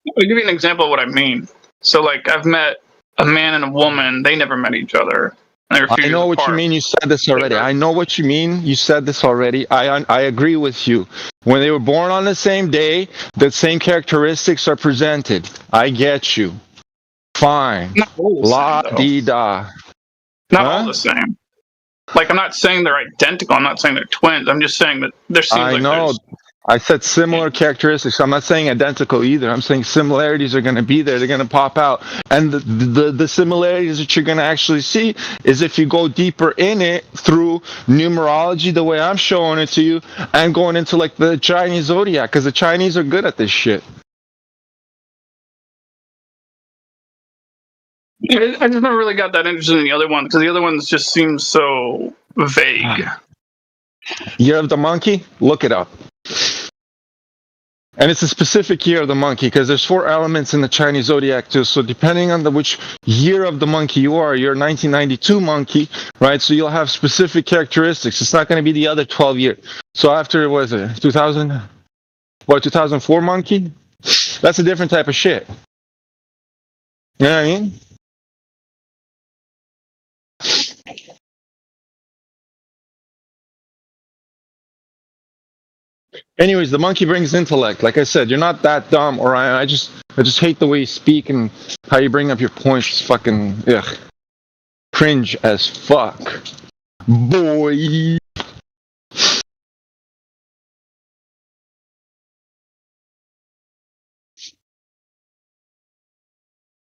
I'll give you an example of what I mean. So, like, I've met a man and a woman. They never met each other. I know what you mean. You said this already. I know what you mean. You said this already. I agree with you. When they were born on the same day, the same characteristics are presented. I get you. Fine. La-dee-da. Not all the same. Like, I'm not saying they're identical. I'm not saying they're twins. I'm just saying that there seems like there's I said similar characteristics. I'm not saying identical either. I'm saying similarities are going to be there. They're going to pop out. And the similarities that you're going to actually see is if you go deeper in it through numerology, the way I'm showing it to you, and going into like the Chinese zodiac, because the Chinese are good at this shit. I just never really got that interested in the other one because the other ones just seem so vague. Year of the Monkey? Look it up. And it's a specific year of the monkey because there's 4 elements in the Chinese zodiac too. So depending on which year of the monkey you are, you're a 1992 monkey, right? So you'll have specific characteristics. It's not going to be the other 12 years. So after, what is it, 2004 monkey? That's a different type of shit. You know what I mean? Anyways, the monkey brings intellect. Like I said, you're not that dumb, or I just hate the way you speak and how you bring up your points. It's fucking cringe as fuck, boy. You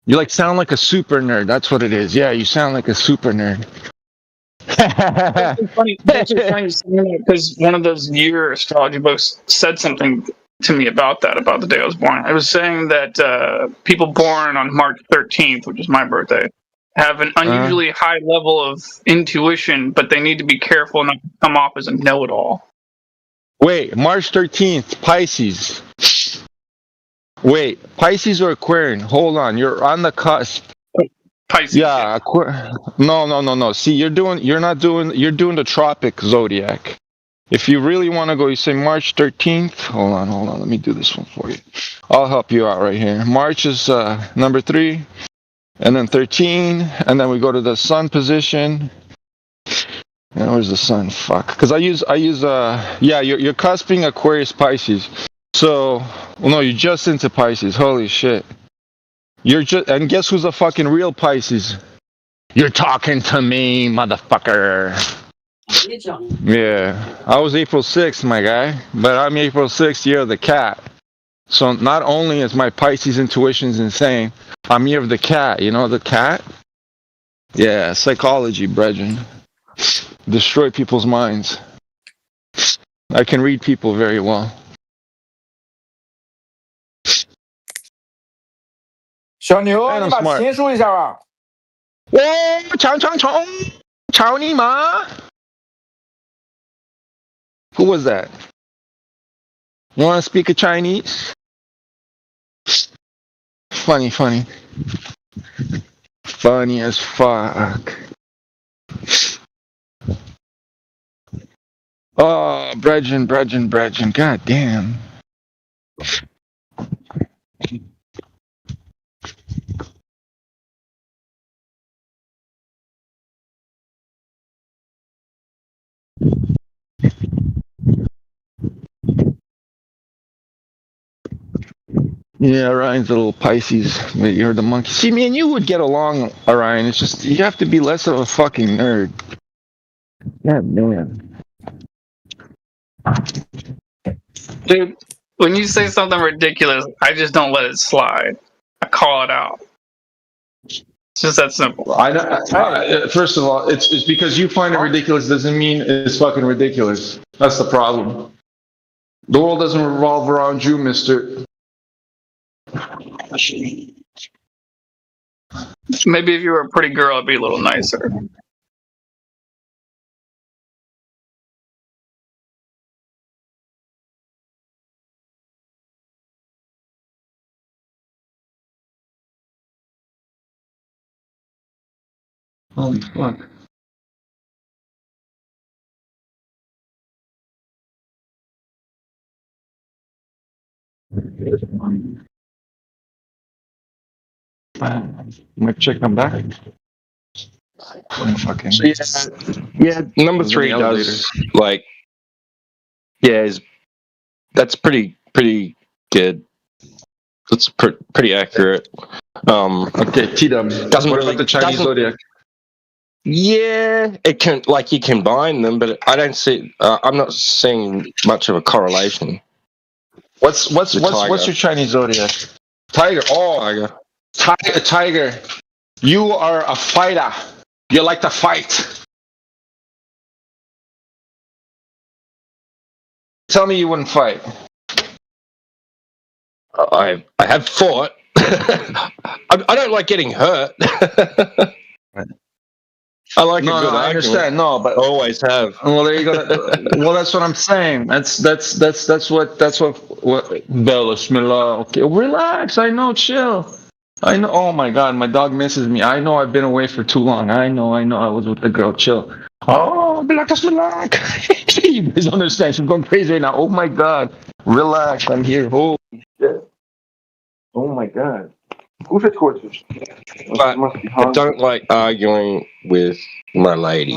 like sound like a super nerd. That's what it is. Yeah, you sound like a super nerd. It's funny because one of those year astrology books said something to me about that, about the day I was born. It was saying that people born on March 13th, which is my birthday, have an unusually high level of intuition, but they need to be careful not to come off as a know-it-all. Wait, March 13th, Pisces. Wait, Pisces or Aquarian? Hold on, you're on the cusp. Pisces. Yeah, no. See, you're doing the tropic zodiac. If you really want to go, you say March 13th. Hold on. Let me do this one for you. I'll help you out right here. March is number 3, and then 13, and then we go to the sun position. And where's the sun? Fuck. Because I use you're cusping Aquarius Pisces. So, well, no, you're just into Pisces. Holy shit. And guess who's a fucking real Pisces? You're talking to me, motherfucker. Yeah, I was April 6th, my guy, but I'm April 6th, year of the cat. So not only is my Pisces intuitions insane, I'm year of the cat. You know the cat? Yeah, psychology, brethren. Destroy people's minds. I can read people very well. 小牛，你把钱说一下吧。瞧你妈 Who was that? You want to speak a Chinese? Funny. Funny as fuck. Oh, brethren. God damn. Yeah, Orion's a little Pisces, but you're the monkey. See, me and you would get along, Orion. It's just, you have to be less of a fucking nerd. Yeah, man. Dude, when you say something ridiculous, I just don't let it slide. I call it out. It's just that simple. First of all, it's because you find it ridiculous doesn't mean it's fucking ridiculous. That's the problem. The world doesn't revolve around you, mister. Maybe if you were a pretty girl, it'd be a little nicer. Holy fuck. Might check them back. Fucking. Yeah. Number 3 does that's pretty good. That's pretty accurate. Okay, T-Dub. Doesn't what really about the Chinese zodiac? Yeah, it can you combine them, but I don't see. I'm not seeing much of a correlation. What's tiger. your Chinese zodiac? Tiger. Oh, tiger. You are a fighter. You like to fight. Tell me you wouldn't fight. I have fought. I don't like getting hurt. I like a good argument. I understand. No, but always have. Well, there you go. Well, that's what I'm saying. That's what Bismillah. Okay, relax. I know. Chill. I know. Oh my God, my dog misses me. I know. I've been away for too long. I know. I was with the girl. Chill. Oh, Bismillah. You guys understand? She's going crazy right now. Oh my God. Relax. I'm here. Holy shit. Oh my God. Who's the torches? But I don't like arguing with my lady.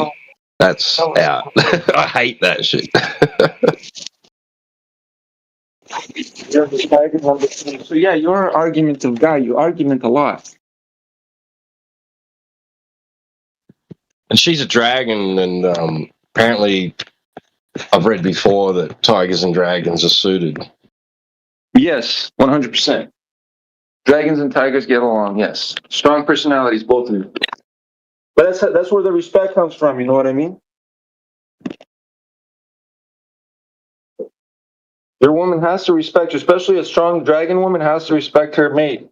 That's out. I hate that shit. So yeah, you're an argumentative guy. You argument a lot. And she's a dragon, and apparently I've read before that tigers and dragons are suited. Yes, 100%. Dragons and tigers get along. Yes, strong personalities, both of you. But that's where the respect comes from. You know what I mean? Your woman has to respect you, especially a strong dragon woman has to respect her mate.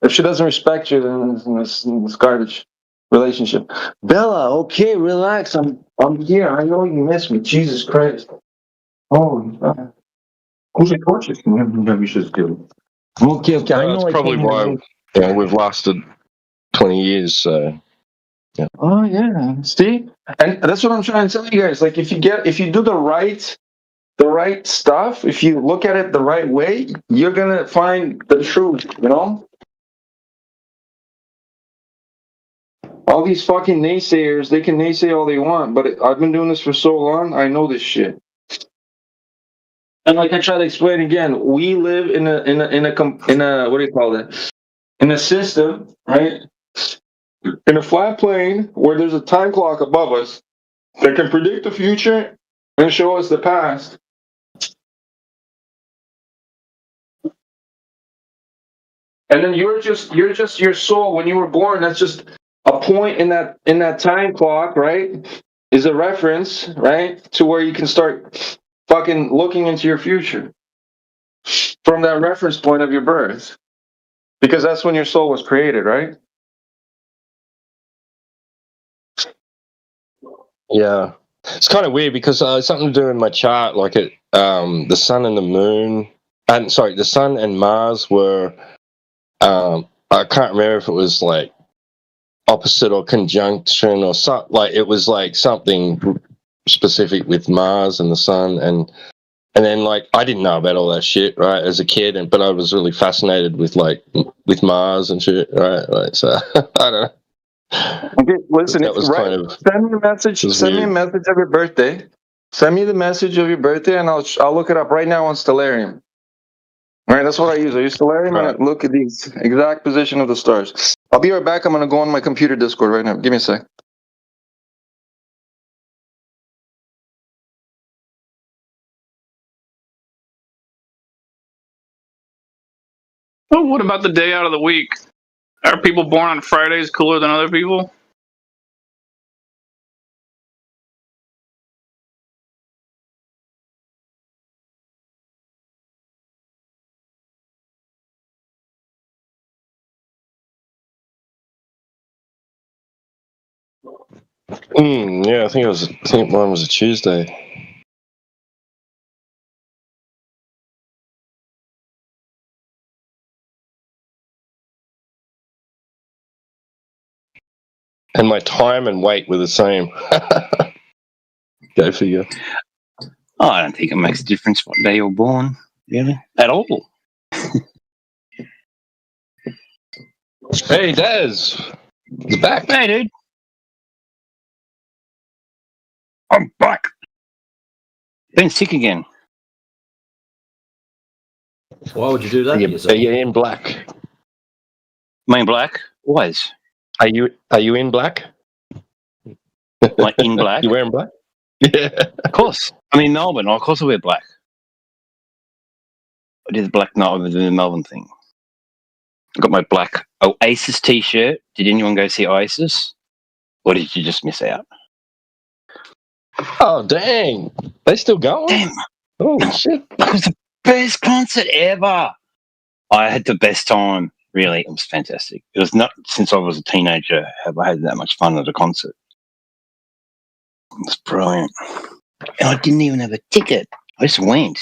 If she doesn't respect you, then it's garbage relationship. Bella, okay, relax. I'm here. I know you miss me. Jesus Christ. Oh, who's the torches? We should do. Okay. I know. That's probably why we've lasted 20 years. So. Yeah. Oh yeah. See, and that's what I'm trying to tell you guys. Like, if you do the right stuff, if you look at it the right way, you're gonna find the truth. You know. All these fucking naysayers, they can naysay all they want, but I've been doing this for so long, I know this shit. And like I try to explain again, we live in a what do you call that? In a system, right? In a flat plane where there's a time clock above us that can predict the future and show us the past. And then you're just your soul when you were born. That's just a point in that time clock, right? Is a reference, right, to where you can start fucking looking into your future from that reference point of your birth, because that's when your soul was created, right? Yeah, it's kind of weird because something to do in my chart, like the sun and the moon, and sorry, the sun and Mars were. I can't remember if it was like opposite or conjunction or something. Like it was like something specific with Mars and the sun, and then like I didn't know about all that shit, right, as a kid, but I was really fascinated with Mars and shit, right? Like, so I don't know. Okay, listen. That was kind of, send me a message. Send me a message of your birthday. Send me the message of your birthday, and I'll look it up right now on Stellarium. All right, that's what I use. I use Stellarium and I look at the exact position of the stars. I'll be right back. I'm gonna go on my computer Discord right now. Give me a sec. Well, what about the day out of the week? Are people born on Fridays cooler than other people? Yeah, I think mine was a Tuesday. And my time and weight were the same. Go figure. Oh, I don't think it makes a difference what day you're born, really, at all. Hey, Daz. He's back. Hey, dude. I'm back. Been sick again. Why would you do that? Are you in black? Am I in black? Always. Are you in black? Am I in black? You wearing black? Yeah. Of course. I'm in Melbourne. Of course I wear black. I did the Black Knight with the Melbourne thing. I got my black Oasis t-shirt. Did anyone go see Oasis? Or did you just miss out? Oh, dang. They still going? Damn. Oh, shit. It was the best concert ever. I had the best time. Really, it was fantastic. It was not since I was a teenager have I had that much fun at a concert. It was brilliant. And I didn't even have a ticket. I just went.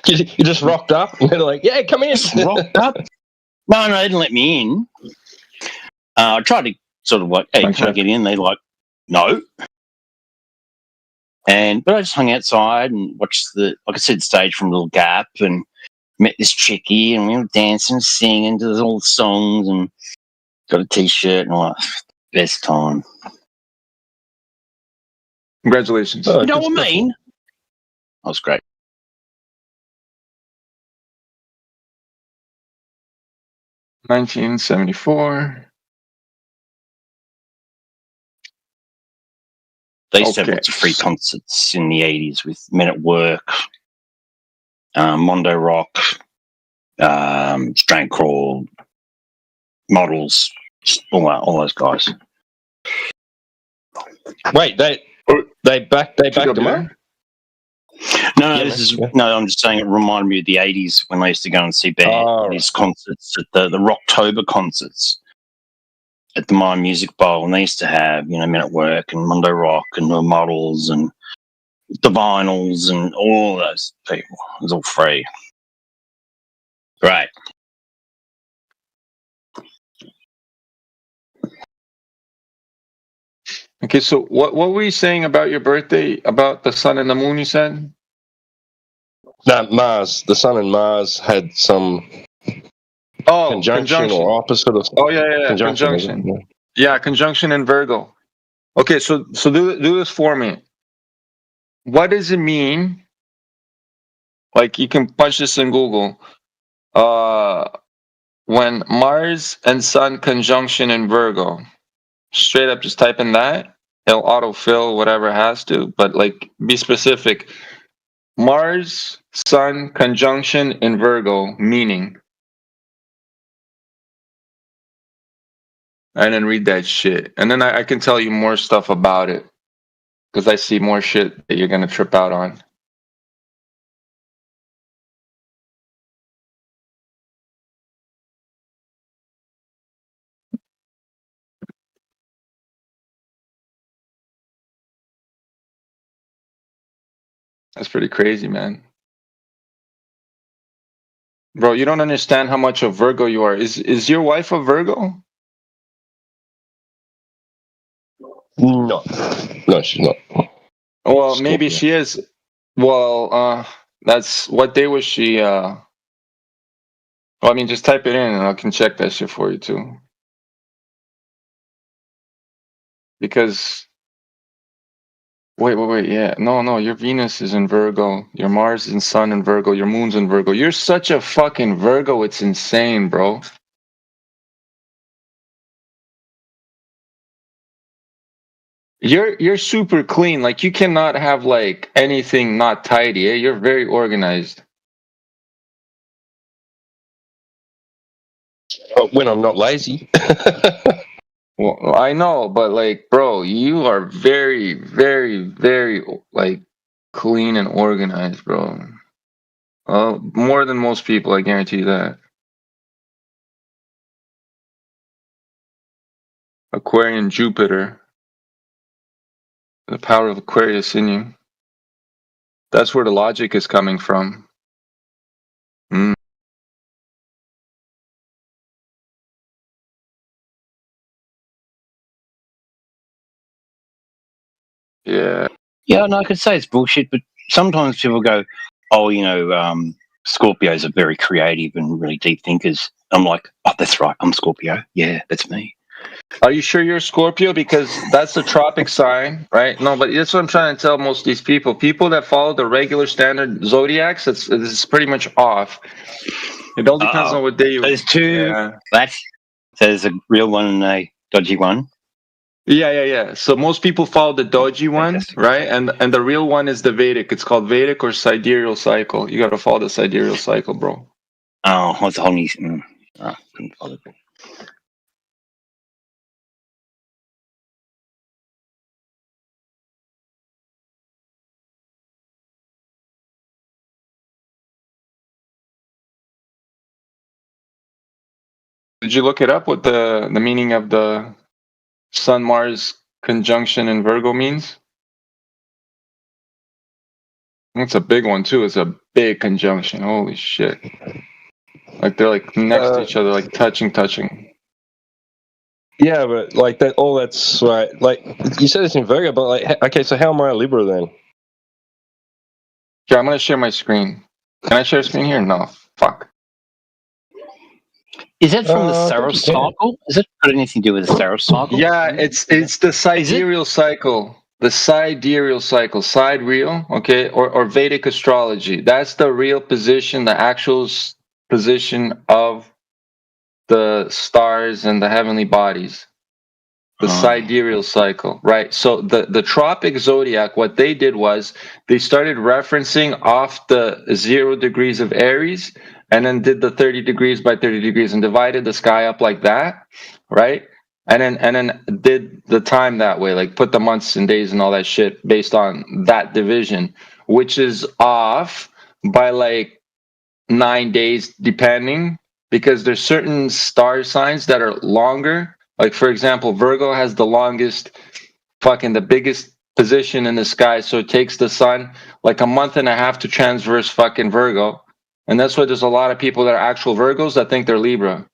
You just rocked up and they're like, yeah, come in. Just rocked up. No, they didn't let me in. I tried to sort of like, hey, can I get in? They like, no. But I just hung outside and watched like I said, stage from Little Gap and met this chickie and we were dancing and singing to all the songs and got a t-shirt and all that. Best time. Congratulations. You know what I mean? That was great. $19.74. They used to have lots of free concerts in the 80s with Men at Work, Mondo Rock, Strain Crawl, Models, all those guys. Wait, they backed them up? No, I'm just saying it reminded me of the 80s when I used to go and see these concerts at the Rocktober concerts at the My Music Bowl, and they used to have, Men at Work and Mondo Rock and the Models and the Vinyls and all those people. It was all free. Great. Okay, so what were you saying about your birthday? About the sun and the moon, you said? No, Mars. The sun and Mars had some conjunction or opposite of. Oh yeah, conjunction. Yeah, conjunction in Virgo. Okay, so do this for me. What does it mean? Like you can punch this in Google. When Mars and Sun conjunction in Virgo. Straight up, just type in that. It'll autofill whatever it has to, but like be specific. Mars, Sun conjunction in Virgo, meaning. And then read that shit. And then I can tell you more stuff about it. Because I see more shit that you're going to trip out on. That's pretty crazy, man. Bro, you don't understand how much of Virgo you are. Is your wife a Virgo? No, she's not. Well, maybe she is. Well, that's what day was she? Well, I mean, just type it in and I can check that shit for you too. Because wait, yeah, no, your Venus is in Virgo, your Mars and Sun in Virgo, your Moon's in Virgo. You're such a fucking Virgo. It's insane, bro. You're super clean. Like you cannot have like anything not tidy. Eh? You're very organized. When I'm not lazy. Well, I know, but like, bro, you are very, very, very like clean and organized, bro. More than most people, I guarantee you that. Aquarian Jupiter. The power of Aquarius in you. That's where the logic is coming from. Yeah. Yeah, no, I could say it's bullshit, but sometimes people go, oh, Scorpios are very creative and really deep thinkers. I'm like, oh, that's right. I'm Scorpio. Yeah, that's me. Are you sure you're a Scorpio? Because that's the tropic sign, right? No, but that's what I'm trying to tell most of these people. People that follow the regular standard zodiacs, it's pretty much off. It all depends on what day you. There's two. Yeah. There's a real one and a dodgy one. Yeah. So most people follow the Doji one, right? And the real one is the Vedic. It's called Vedic or sidereal cycle. You got to follow the sidereal cycle, bro. Oh, what's the whole new? Couldn't follow it. Did you look it up? What the meaning of the Sun Mars conjunction in Virgo means? It's a big one too. It's a big conjunction. Holy shit! Like they're like next to each other, like touching. Yeah, but like that. Oh, that's right. Like you said, it's in Virgo, but like, okay, so how am I a Libra then? Yeah, I'm gonna share my screen. Can I share screen here? No. Fuck. Is it from the Saros cycle? Is it got anything to do with the Saros cycle? Yeah, it's the sidereal cycle. The sidereal cycle, sidereal, okay, or Vedic astrology. That's the real position, the actual position of the stars and the heavenly bodies. The sidereal cycle, right? So the tropic zodiac, what they did was they started referencing off the 0 degrees of Aries and then did the 30 degrees by 30 degrees and divided the sky up like that, right? And then did the time that way, like put the months and days and all that shit based on that division, which is off by like 9 days depending, because there's certain star signs that are longer. Like for example, Virgo has the longest, the biggest position in the sky, so it takes the sun like a month and a half to transverse fucking Virgo. And that's why there's a lot of people that are actual Virgos that think they're Libra.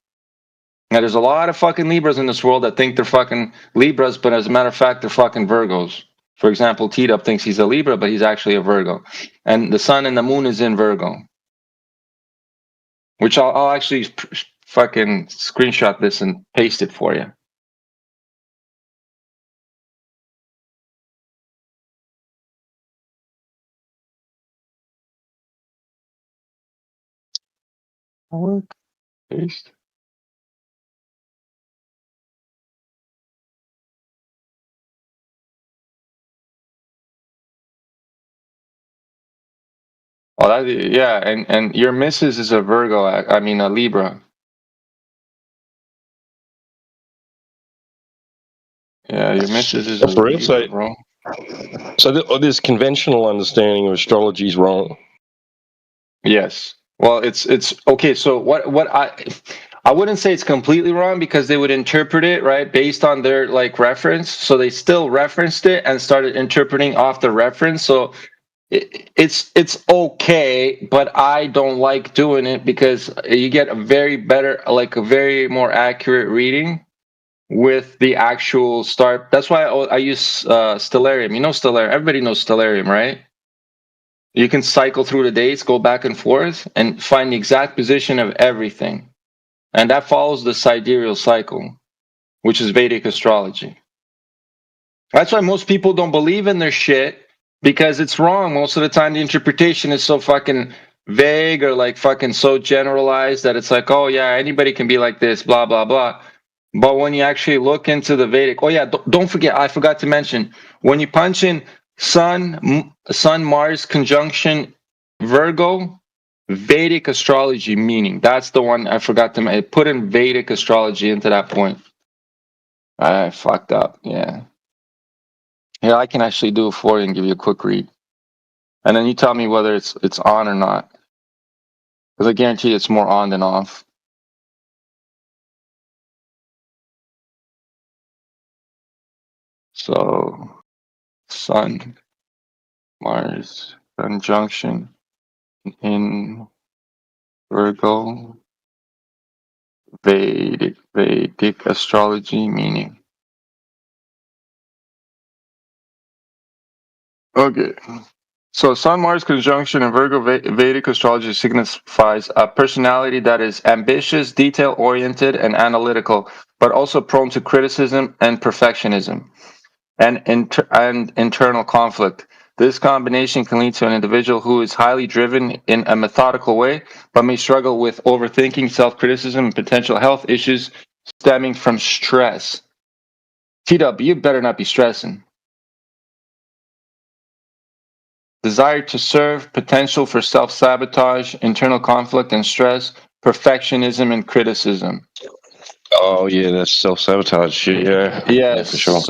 Now, there's a lot of fucking Libras in this world that think they're fucking Libras, but as a matter of fact, they're fucking Virgos. For example, T-Dub thinks he's a Libra, but he's actually a Virgo. And the sun and the moon is in Virgo. Which I'll actually fucking screenshot this and paste it for you. Paste. Oh, yeah, and your missus is a Virgo. I mean a Libra. Yeah, your missus is a Libra, bro. So this conventional understanding of astrology is wrong. Yes. Well, it's okay. So what I wouldn't say it's completely wrong, because they would interpret it right based on their like reference. So they still referenced it and started interpreting off the reference. So it's okay, but I don't like doing it because you get a very more accurate reading with the actual star. That's why I use Stellarium. You know Stellarium. Everybody knows Stellarium, right? You can cycle through the dates, go back and forth, and find the exact position of everything. And that follows the sidereal cycle, which is Vedic astrology. That's why most people don't believe in their shit, because it's wrong. Most of the time, the interpretation is so fucking vague or like fucking so generalized that it's like, oh yeah, anybody can be like this, blah, blah, blah. But when you actually look into the Vedic, oh yeah, don't forget, I forgot to mention, when you punch in Sun Mars conjunction Virgo, Vedic astrology meaning. That's the one I forgot to put in Vedic astrology into that point. I fucked up, yeah. Yeah, I can actually do it for you and give you a quick read. And then you tell me whether it's on or not. Because I guarantee it's more on than off. So, Sun, Mars, conjunction in Virgo, Vedic astrology meaning. Okay. So Sun-Mars conjunction in Virgo Vedic astrology signifies a personality that is ambitious, detail-oriented, and analytical, but also prone to criticism and perfectionism, and internal conflict. This combination can lead to an individual who is highly driven in a methodical way, but may struggle with overthinking, self-criticism, and potential health issues stemming from stress. T-Dub, you better not be stressing. Desire to serve, potential for self-sabotage, internal conflict and stress, perfectionism and criticism. Oh yeah, that's self-sabotage. Yeah, for sure.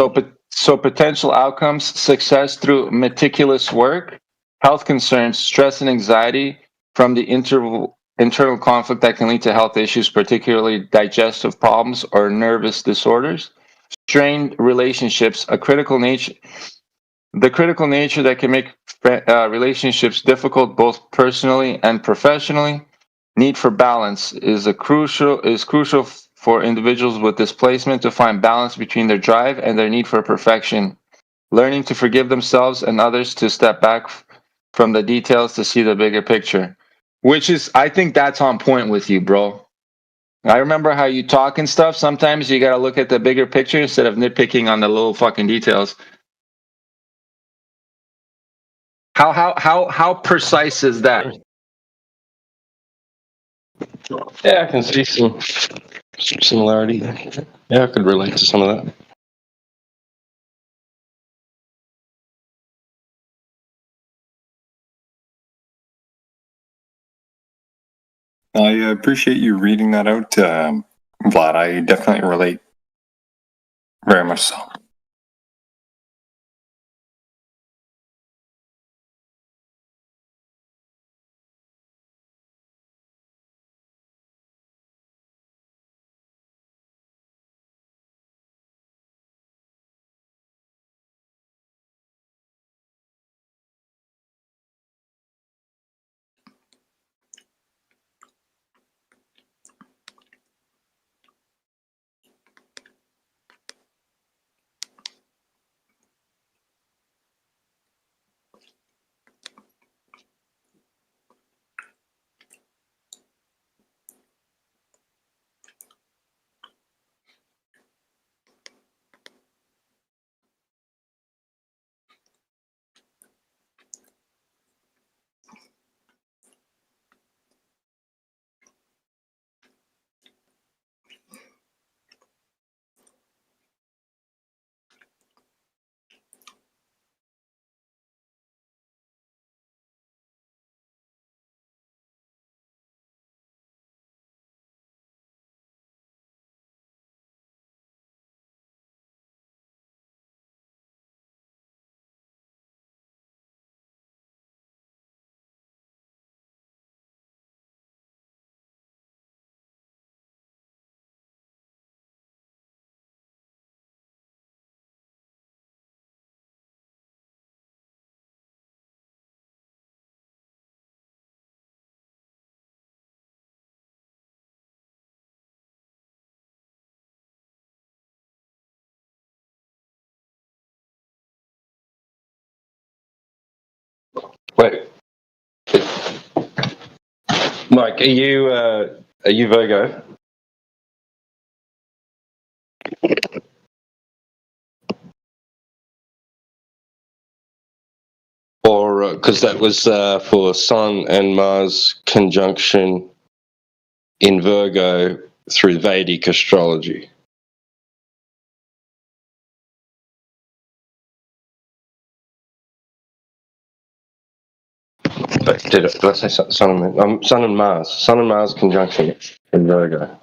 So potential outcomes: success through meticulous work, health concerns, stress and anxiety from the internal conflict that can lead to health issues, particularly digestive problems or nervous disorders, strained relationships, the critical nature that can make relationships difficult both personally and professionally. Need for balance is crucial for individuals with displacement to find balance between their drive and their need for perfection. Learning to forgive themselves and others, to step back from the details to see the bigger picture. Which is, I think that's on point with you, bro. I remember how you talk and stuff. Sometimes you gotta look at the bigger picture instead of nitpicking on the little fucking details. How precise is that? Yeah, I can see some similarity. Yeah, I could relate to some of that. I appreciate you reading that out, Vlad. I definitely relate very much so. Wait, Mike, are you Virgo? Or because that was for Sun and Mars conjunction in Virgo through Vedic astrology. But did I say Sun and Mars? Sun and Mars conjunction in Virgo.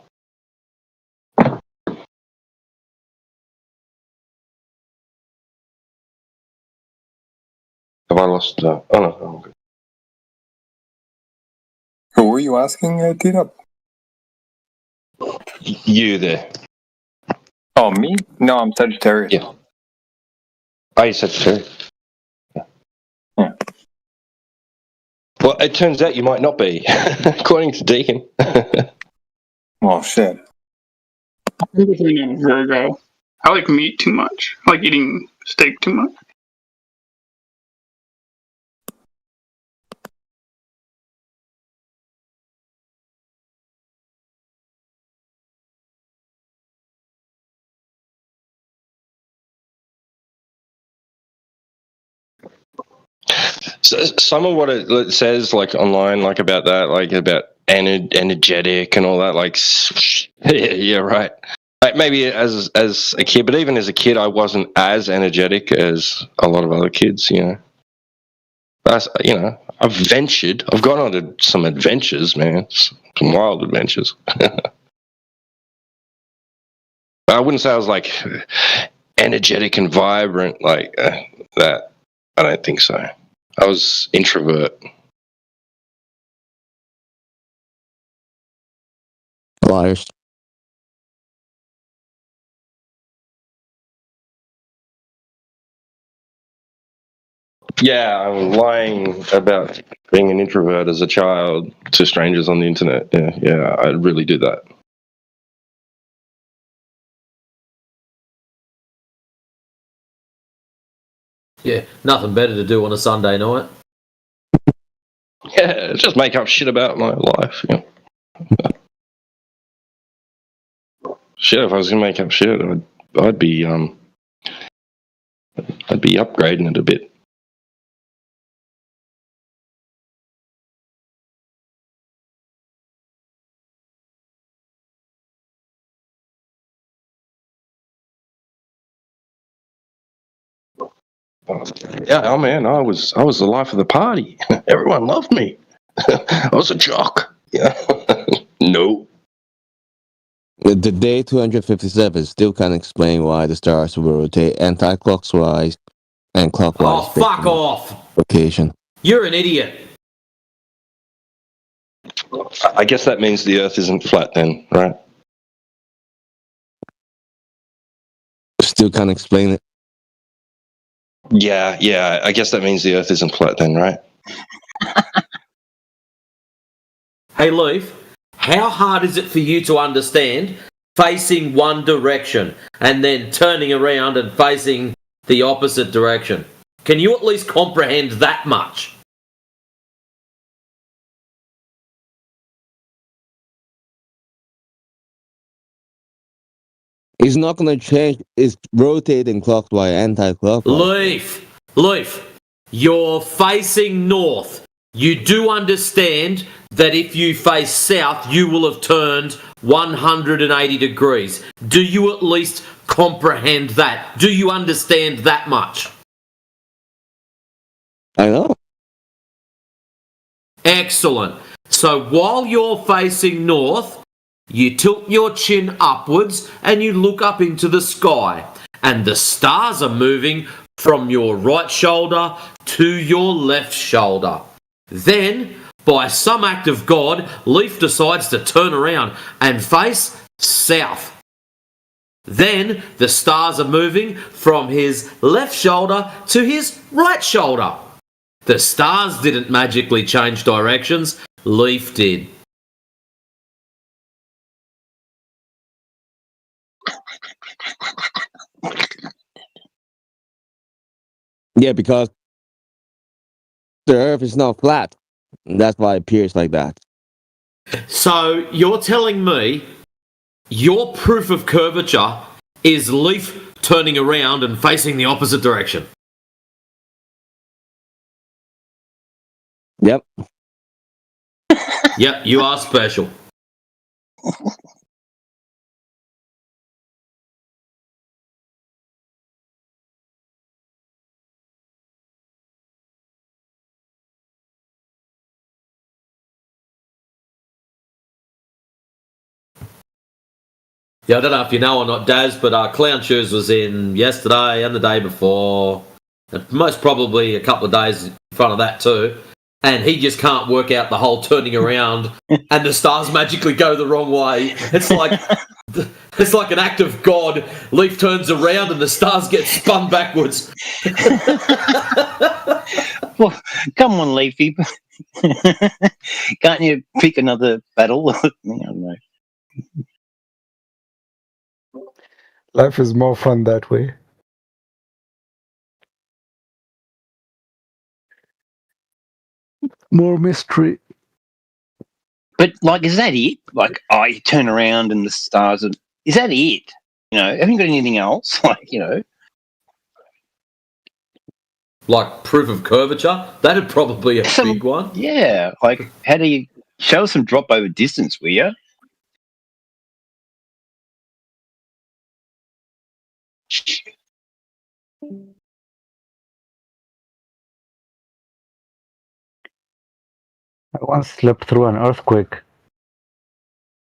Have I lost? Oh no, I'm good. Who were you asking, T-Dub? You there? Oh, me? No, I'm Sagittarius. Yeah. Oh, you Sagittarius. Yeah. Well, it turns out you might not be, according to Deacon. Oh shit. I'm Virgo. I like meat too much. I like eating steak too much. So, some of what it says, like online, like about that, like about energetic and all that, like yeah, right. maybe as a kid, but even as a kid, I wasn't as energetic as a lot of other kids. I've gone on to some adventures, man, some wild adventures. I wouldn't say I was like energetic and vibrant like that. I don't think so. I was introvert. Liars. Yeah, I'm lying about being an introvert as a child to strangers on the internet. Yeah, I really do that. Yeah, nothing better to do on a Sunday night. Yeah, just make up shit about my life. Shit, if I was gonna make up shit, I'd be upgrading it a bit. Yeah, oh man, I was the life of the party. Everyone loved me. I was a jock. Yeah. No. The day 257 still can't explain why the stars will rotate anti-clockwise and clockwise. Oh, fuck off! Location. You're an idiot. I guess that means the Earth isn't flat then, right? Still can't explain it. Yeah, I guess that means the Earth isn't flat then, right? Hey, Leaf, how hard is it for you to understand facing one direction and then turning around and facing the opposite direction? Can you at least comprehend that much? It's not going to change. It's rotating clockwise, anti-clockwise. Leaf, you're facing north. You do understand that if you face south, you will have turned 180 degrees. Do you at least comprehend that? Do you understand that much? I know. Excellent. So while you're facing north, you tilt your chin upwards and you look up into the sky, and the stars are moving from your right shoulder to your left shoulder. Then, by some act of God, Leaf decides to turn around and face south. Then, the stars are moving from his left shoulder to his right shoulder. The stars didn't magically change directions, Leaf did. Yeah, because the Earth is not flat. And that's why it appears like that. So you're telling me your proof of curvature is Leaf turning around and facing the opposite direction? Yep. Yep, you are special. Yeah, I don't know if you know or not, Daz, but Clown Shoes was in yesterday and the day before, and most probably a couple of days in front of that too. And he just can't work out the whole turning around and the stars magically go the wrong way. It's like an act of God. Leaf turns around and the stars get spun backwards. Well, come on, Leafy. Can't you pick another battle? I don't know. Life is more fun that way. More mystery. But, like, is that it? Like, you turn around and the stars are... Is that it? You know, haven't you got anything else? Like, you know... Like proof of curvature? That'd probably be a big one. Yeah, like, how do you... Show us some drop over distance, will you? I once slept through an earthquake.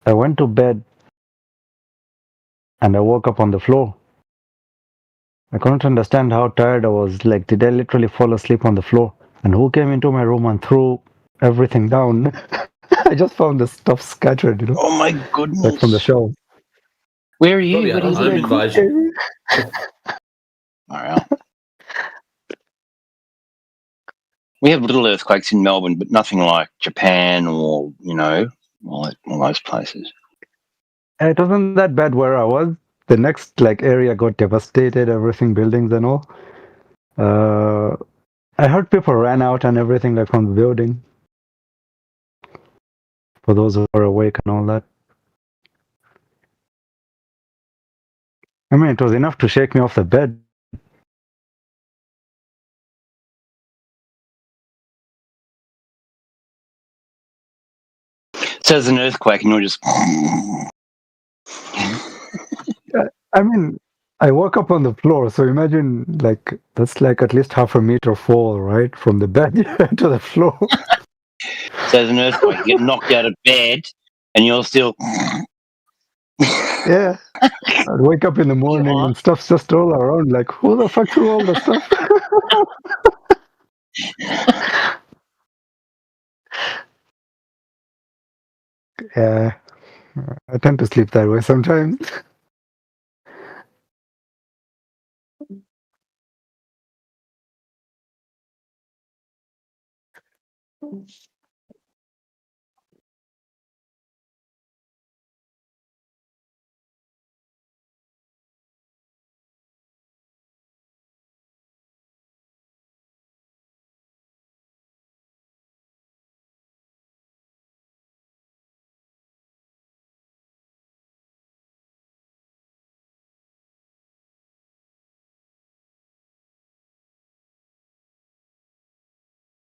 I went to bed and I woke up on the floor. I couldn't understand how tired I was. Like, did I literally fall asleep on the floor? And who came into my room and threw everything down? I just found the stuff scattered, you know. Oh my goodness! Like from the show. Where are you? Probably a home like, invasion. Alright. We have little earthquakes in Melbourne, but nothing like Japan or, all those places. It wasn't that bad where I was. The next area got devastated, everything, buildings and all. I heard people ran out and everything from the building. For those who are awake and all that. I mean, it was enough to shake me off the bed. So there's an earthquake and you're just... I mean, I woke up on the floor, so imagine that's at least half a meter fall, right? From the bed to the floor. So there's an earthquake, you get knocked out of bed and you're still... Yeah. I'd wake up in the morning and stuff's just all around, who the fuck threw all the stuff? Yeah. I tend to sleep that way sometimes.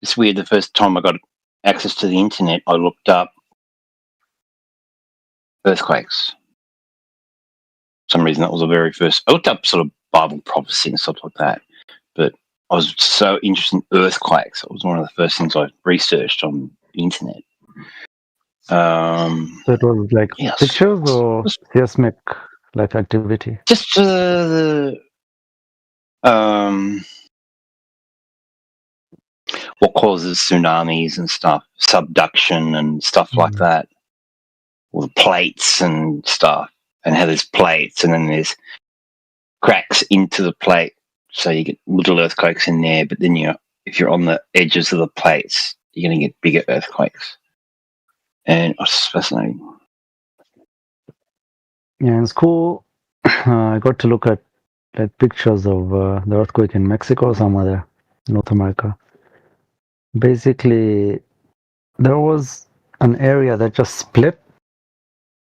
It's weird, the first time I got access to the internet, I looked up earthquakes. For some reason, that was the very first... I looked up sort of Bible prophecy and stuff like that, but I was so interested in earthquakes. It was one of the first things I researched on the internet. So it was pictures or seismic activity? Just what causes tsunamis and stuff, subduction and stuff like that, or the plates and stuff, and how there's plates and then there's cracks into the plate, so you get little earthquakes in there. But then if you're on the edges of the plates, you're going to get bigger earthquakes. And it's fascinating. Yeah, in school, I got to look at pictures of the earthquake in Mexico or somewhere, North America. Basically, there was an area that just split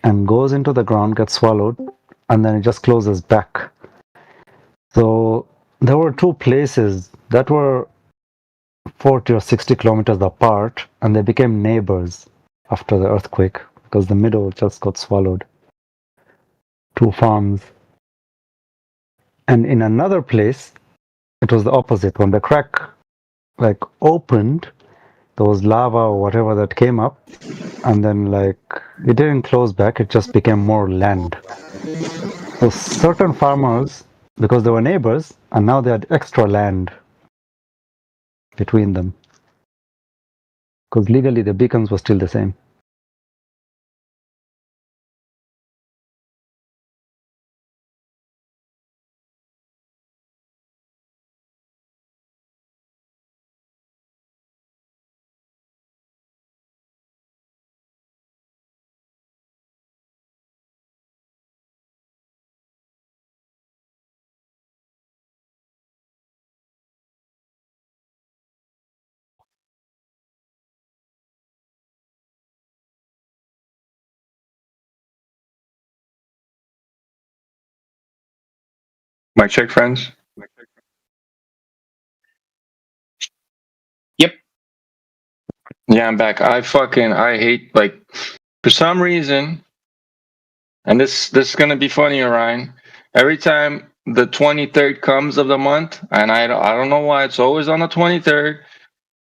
and goes into the ground, gets swallowed, and then it just closes back. So there were two places that were 40 or 60 kilometers apart, and they became neighbors after the earthquake because the middle just got swallowed. Two farms. And in another place, it was the opposite. When the crack opened, there was lava or whatever that came up, and then it didn't close back, it just became more land. So certain farmers, because they were neighbors, and now they had extra land between them. Because legally the beacons were still the same. Mic check, friends. Yep. Yeah, I'm back. I hate for some reason, and this is gonna be funny, Orion. Every time the 23rd comes of the month, and I don't know why it's always on the 23rd.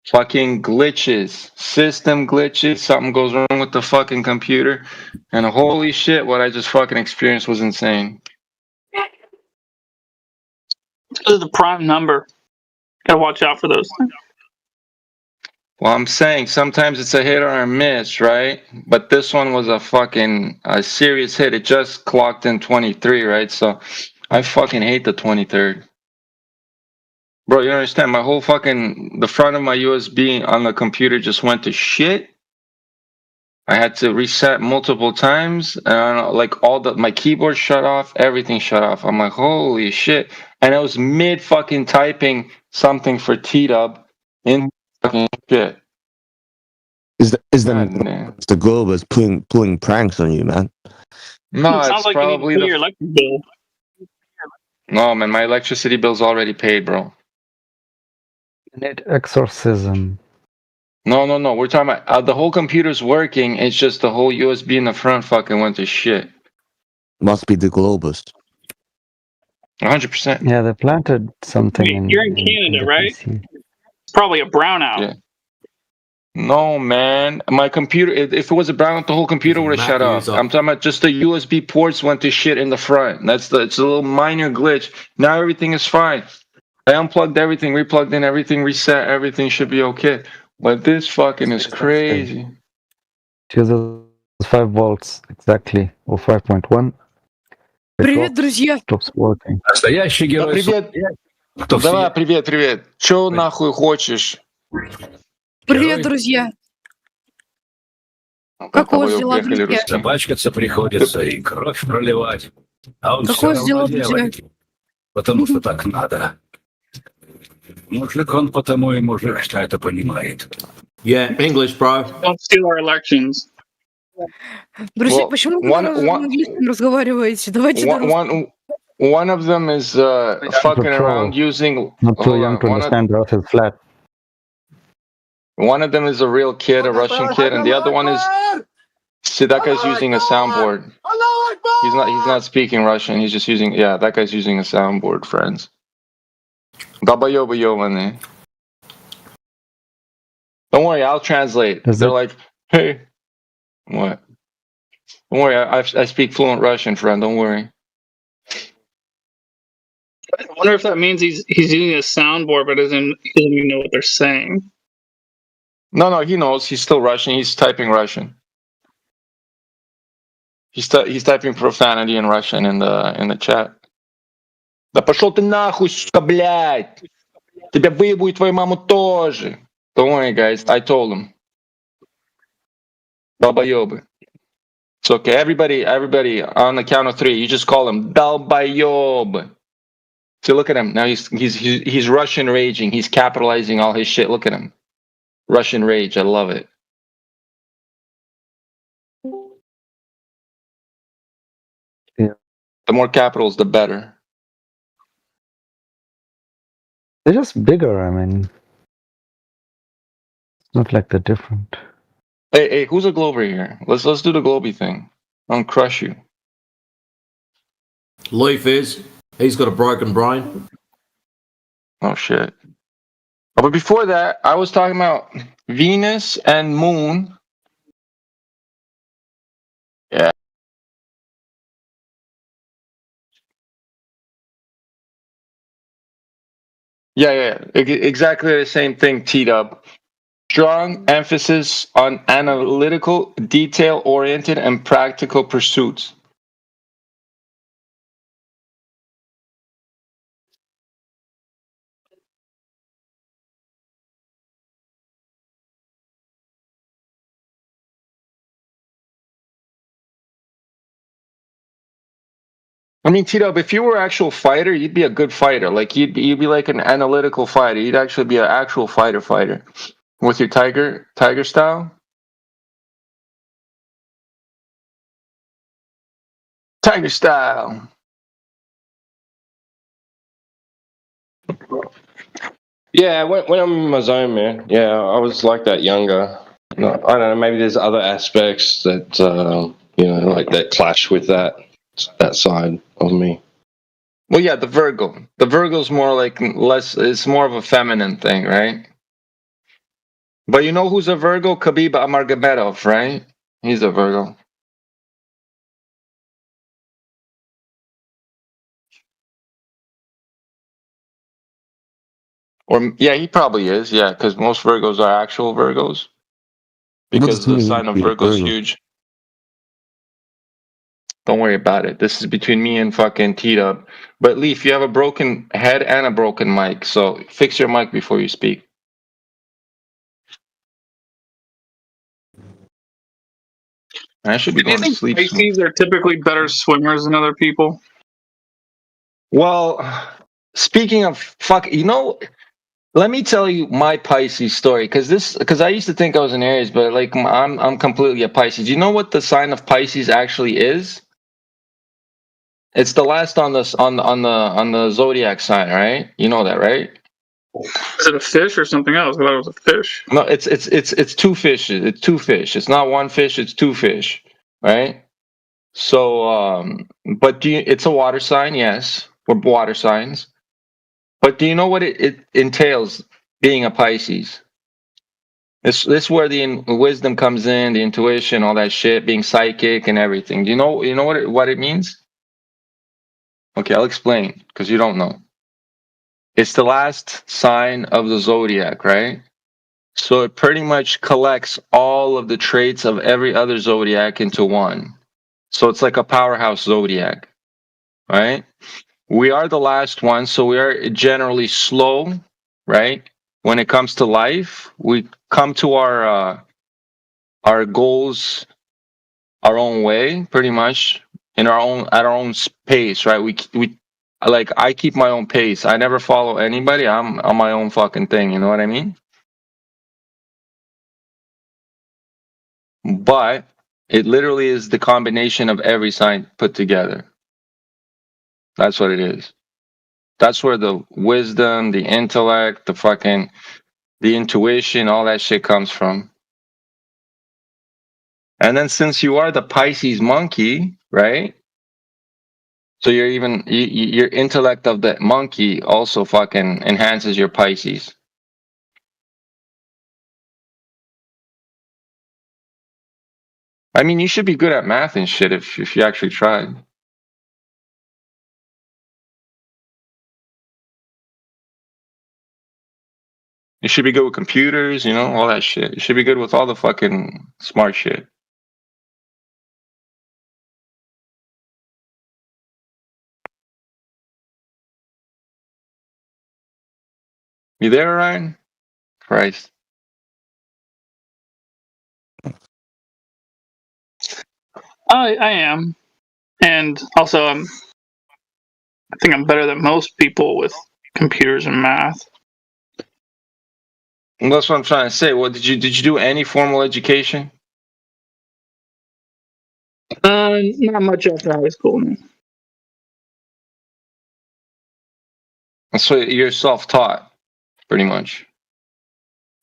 Fucking glitches, system glitches, something goes wrong with the fucking computer, and holy shit, what I just fucking experienced was insane. This is the prime number. Gotta watch out for those things. Well, I'm saying sometimes it's a hit or a miss, right? But this one was a serious hit. It just clocked in 23, right? So I fucking hate the 23rd. Bro, you don't understand? My whole the front of my USB on the computer just went to shit. I had to reset multiple times. And like my keyboard shut off, everything shut off. I'm like, holy shit. And it was mid fucking typing something for T-Dub in fucking shit. Is the Globus pulling pranks on you, man? No, it sounds it's like you need to probably pay your electric bill. No, man, my electricity bill's already paid, bro. Net exorcism. No. We're talking about the whole computer's working. It's just the whole USB in the front fucking went to shit. Must be the Globus. 100%. Yeah, they planted something. You're in Canada, right? It's probably a brownout. Yeah. No, man. My computer, if it was a brownout, the whole computer would have shut off. I'm talking about just the USB ports went to shit in the front. It's a little minor glitch. Now everything is fine. I unplugged everything, replugged in everything, reset everything, should be okay. But this fucking is crazy. It uses 5 volts exactly, or 5.1. Привет, друзья! Stops working. Настоящий герой. Привет. Давай, привет. Чё нахуй хочешь? Привет, друзья! Как у вас дела, друзья? Запачкаться приходится и кровь проливать. А он Как все у вас равно дела, друзья? делает. Потому что так надо. Мужик он потому и мужик, что это понимает. Yeah, English, bro. Don't steal our elections. Друзья, Well, почему вы one- на английском разговариваете? Давайте на русском. One of them is fucking around using. Not too hold young on, to understand the earth is flat. One of them is a real kid, a Russian kid, and the other one is. See, that guy's using a soundboard. He's not speaking Russian. He's just using. Yeah, that guy's using a soundboard, friends. Долбоёбы ёбаные. Don't worry, I'll translate. They're like, hey, what? Don't worry, I speak fluent Russian, friend. Don't worry. I wonder if that means he's using a soundboard, but he doesn't even know what they're saying. No, he knows. He's still Russian. He's typing Russian. He's typing profanity in Russian in the chat. Да пошел ты нахуй, сука, блядь! Тебя выебу и твою маму тоже. Don't worry, guys. I told him. Долбоёбы. It's okay. Everybody, on the count of 3, you just call him Долбоёбы. So look at him. Now he's Russian raging. He's capitalizing all his shit. Look at him. Russian rage. I love it. Yeah. The more capitals, the better. They're just bigger, I mean. It's not like they're different. Hey, who's a Glober here? Let's do the Globy thing. I'll crush you. Leaf is. He's got a broken brain. Oh shit. Oh, but before that, I was talking about Venus and Moon. Yeah. Yeah. Exactly the same thing, T-Dub. Strong emphasis on analytical, detail-oriented, and practical pursuits. I mean, T-Dub, if you were an actual fighter, you'd be a good fighter. Like you'd be like an analytical fighter. You'd actually be an actual fighter with your tiger style. Tiger style. Yeah, when I'm in my zone, man. Yeah, I was like that younger. No, I don't know. Maybe there's other aspects that like that clash with that side of me. Well, yeah, the Virgo. The Virgo's more like less. It's more of a feminine thing, right? But you know who's a Virgo? Khabib Amargamedov, right? He's a Virgo. Or yeah, he probably is. Yeah, because most Virgos are actual Virgos. Because the sign of Virgo is huge. Don't worry about it. This is between me and fucking T-Dub. But Leaf, you have a broken head and a broken mic, so fix your mic before you speak. I should be Do you going to think sleep soon. Pisces are typically better swimmers than other people? Well, speaking of fuck, let me tell you my Pisces story because I used to think I was an Aries, but like I'm completely a Pisces. You know what the sign of Pisces actually is? It's the last on the zodiac sign, right? You know that, right? Is it a fish or something else? I thought it was a fish. No, it's two fishes. It's two fish. It's not one fish. It's two fish, right? So, but it's a water sign, yes. We're water signs. But do you know what it entails being a Pisces? This where the wisdom comes in, the intuition, all that shit, being psychic and everything. Do you know what it means? Okay, I'll explain because you don't know. It's the last sign of the zodiac, right? So it pretty much collects all of the traits of every other zodiac into one. So it's like a powerhouse zodiac, right? We are the last one, so we are generally slow, right? When it comes to life, we come to our goals our own way, pretty much at our own pace, right? We like I keep my own pace. I never follow anybody. I'm on my own fucking thing. You know what I mean? But it literally is the combination of every sign put together. That's what it is. That's where the wisdom, the intellect, the intuition, all that shit comes from. And then since you are the Pisces monkey, right? So your intellect of the monkey also fucking enhances your Pisces. I mean, you should be good at math and shit if you actually tried. You should be good with computers, all that shit. You should be good with all the fucking smart shit. You there, Ryan? Christ. I am, and also I think I'm better than most people with computers and math. And that's what I'm trying to say. What did you do any formal education? Not much after high school. No. So you're self-taught, pretty much.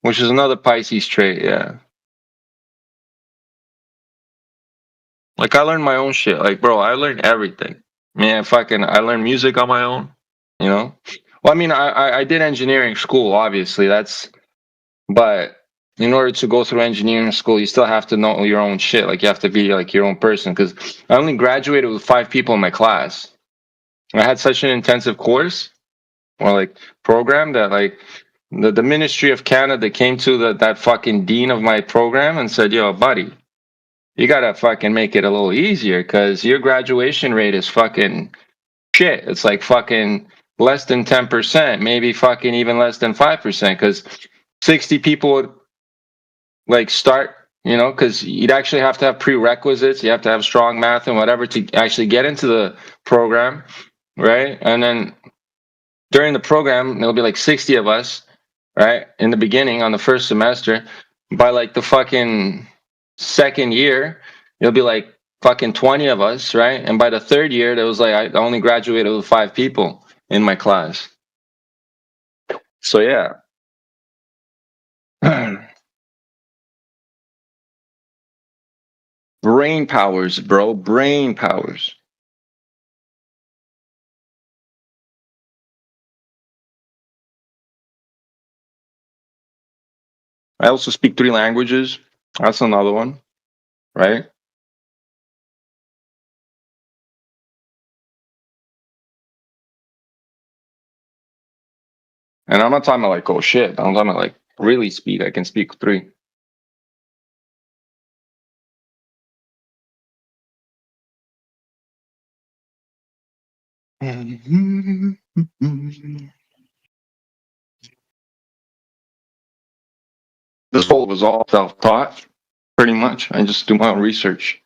Which is another Pisces trait, yeah. Like I learned my own shit. Like, bro, I learned everything. Man, I learned music on my own, Well, I mean, I did engineering school, obviously. But in order to go through engineering school, you still have to know your own shit. Like you have to be like your own person. Because I only graduated with 5 people in my class. I had such an intensive course or like program that like the Ministry of Canada came to that fucking dean of my program and said, "Yo, buddy, you gotta fucking make it a little easier because your graduation rate is fucking shit. It's like fucking less than 10%, maybe fucking even less than 5%. Because 60 people would like start, because you'd actually have to have prerequisites. You have to have strong math and whatever to actually get into the program, right? And then during the program, there'll be like 60 of us, right? In the beginning on the first semester. By like the fucking second year, it'll be like fucking 20 of us, right? And by the third year, there was like I only graduated with 5 people in my class. So yeah. Brain powers, bro. Brain powers. I also speak 3 languages. That's another one, right? And I'm not talking about like, oh shit. I'm talking about like really speak. I can speak 3. This whole was all self-taught, pretty much. I just do my own research.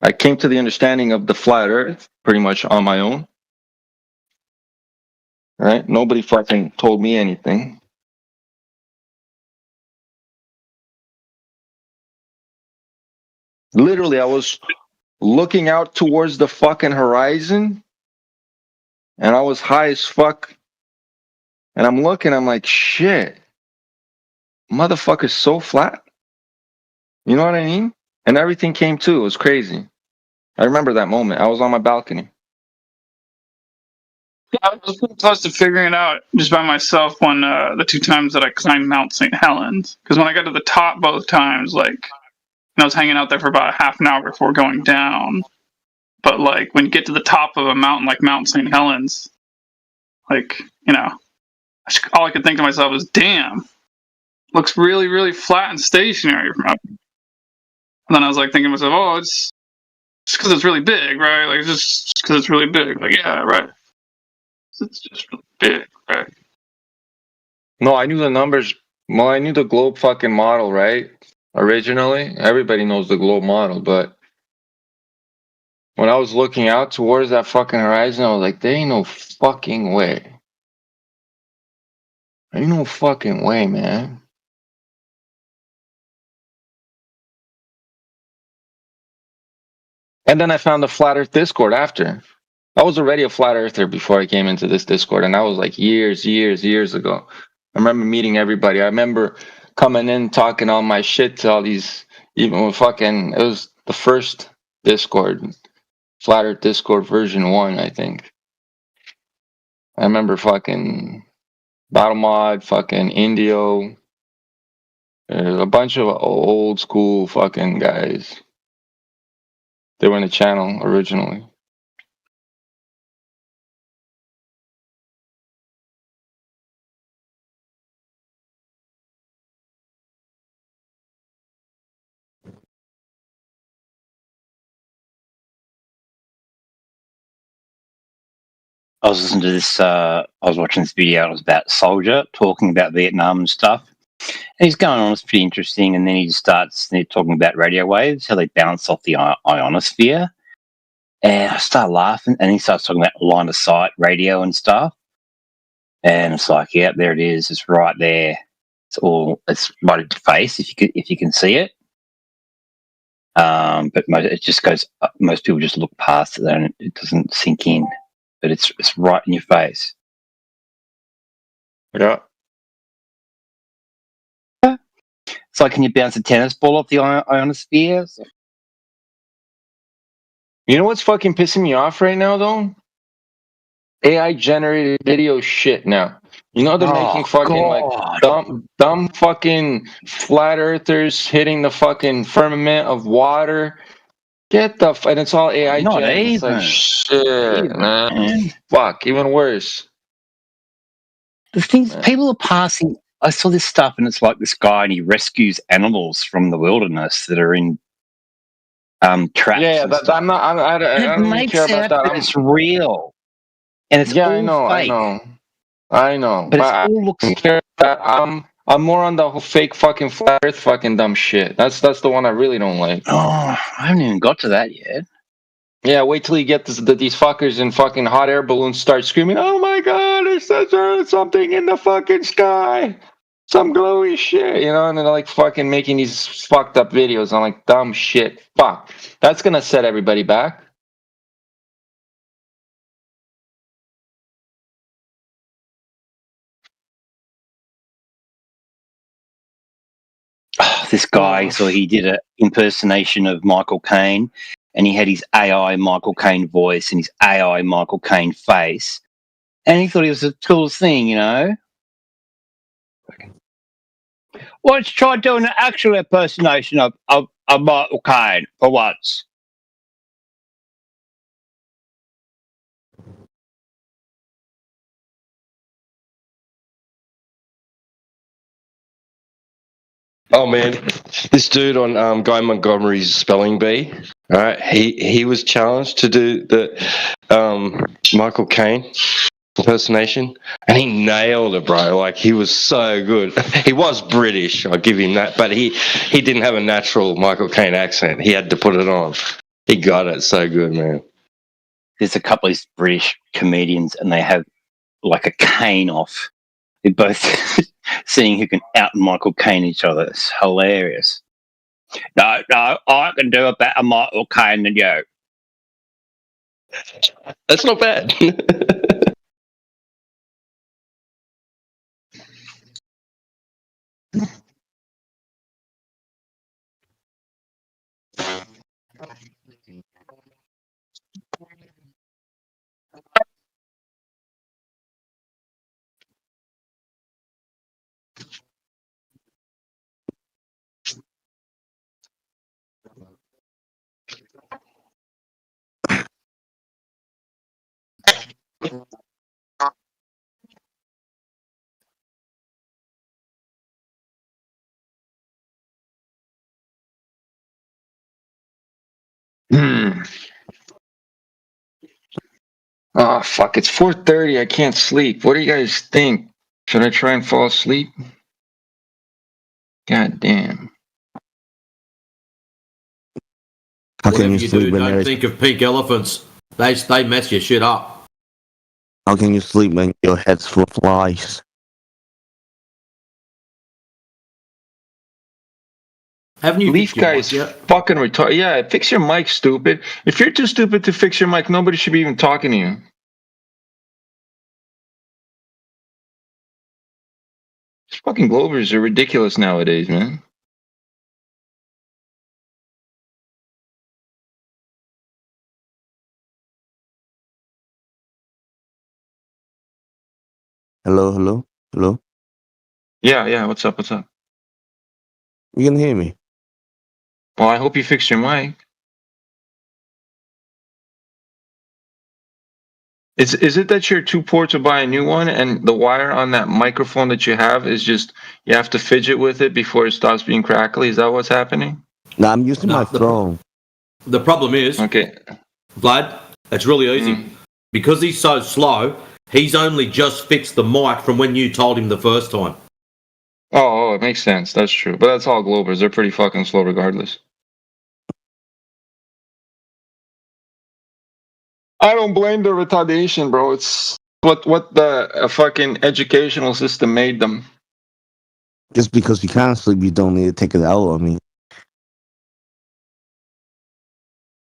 I came to the understanding of the flat Earth pretty much on my own. Right? Nobody fucking told me anything. Literally, I was looking out towards the fucking horizon, and I was high as fuck. And I'm looking, I'm like, shit, motherfucker's so flat. You know what I mean? And everything came to. It was crazy. I remember that moment. I was on my balcony. Yeah, I was pretty close to figuring it out just by myself when the 2 times that I climbed Mount St. Helens. Because when I got to the top both times, like, I was hanging out there for about half an hour before going down. But like when you get to the top of a mountain like Mount St. Helens, like, you know, all I could think to myself is, damn, looks really, really flat and stationary from up. And then I was like thinking to myself, oh, it's just because it's really big, right? Like, just because it's really big. Like, yeah, right. It's just really big, right? No, I knew the numbers. Well, I knew the globe fucking model, right? Originally, everybody knows the globe model, but when I was looking out towards that fucking horizon, I was like, there ain't no fucking way. Ain't no fucking way, man. And then I found the Flat Earth Discord after. I was already a flat earther before I came into this Discord, and that was like years ago. I remember meeting everybody. I remember coming in talking all my shit to all these, even with fucking, it was the first Discord, Flat Earth Discord version 1, I think. I remember fucking Battle Mod, fucking Indio, a bunch of old school fucking guys. They were in the channel originally. I was listening to this. I was watching this video. It was about Soldier talking about Vietnam and stuff. And he's going on. It's pretty interesting. And then he starts talking about radio waves, how they bounce off the ionosphere. And I start laughing. And he starts talking about line of sight radio and stuff. And it's like, yeah, there it is. It's right there. It's right at your face if you can see it. But it just goes. Most people just look past it and it doesn't sink in. But it's right in your face. Yeah. It's like, can you bounce a tennis ball off the ionosphere? You know what's fucking pissing me off right now, though? AI generated video shit now. You know they're making fucking like dumb fucking flat earthers hitting the fucking firmament of water. Get the and it's all AI Not generated. It's like shit, man. Fuck, even worse. The things people are passing. I saw this stuff, and it's like this guy, and he rescues animals from the wilderness that are in traps. Yeah, I'm not. I don't even care about that. It's real, and it's all I know, fake. I know. But it all looks. I'm more on the whole fake fucking flat Earth fucking dumb shit. That's the one I really don't like. Oh, I haven't even got to that yet. Yeah, wait till you get these fuckers in fucking hot air balloons start screaming, "Oh my god, there's something in the fucking sky, some glowy shit," you know, and they're like fucking making these fucked up videos on like dumb shit. Fuck, that's gonna set everybody back. this guy, so he did an impersonation of Michael Caine, and he had his AI Michael Caine voice and his AI Michael Caine face, and he thought it was the coolest thing, you know. Well, let's try doing an actual impersonation of Michael Caine for once. Oh man, this dude on Guy Montgomery's Spelling Bee, all right, he was challenged to do the Michael Caine impersonation, and he nailed it, bro. Like, he was so good. He was British, I'll give him that, but he didn't have a natural Michael Caine accent. He had to put it on. He got it so good, man. There's a couple of these British comedians, and they have like a cane off. They're both seeing who can out Michael Caine each other. It's hilarious. No, I can do a better Michael Caine than you. That's not bad. Oh fuck! It's 4:30. I can't sleep. What do you guys think? Should I try and fall asleep? God damn. How can Whatever you you sleep do, when don't there's think of pink elephants. They mess your shit up. How can you sleep when your head's full of flies? Haven't you Leaf fixed your guy's mic yet? fucking retarded. Yeah, fix your mic, stupid. If you're too stupid to fix your mic, nobody should be even talking to you. These fucking Glovers are ridiculous nowadays, man. Hello? Yeah, what's up, what's up? You can hear me? Well, I hope you fixed your mic. Is it that you're too poor to buy a new one, and the wire on that microphone that you have is just, you have to fidget with it before it stops being crackly? Is that what's happening? No, I'm using my phone. The problem is, okay, Vlad, it's really easy. Because he's so slow, he's only just fixed the mic from when you told him the first time. Oh, it makes sense. That's true. But that's all Glovers. They're pretty fucking slow regardless. I don't blame the retardation, bro. It's what the fucking educational system made them. Just because you can't sleep, you don't need to take it out on me.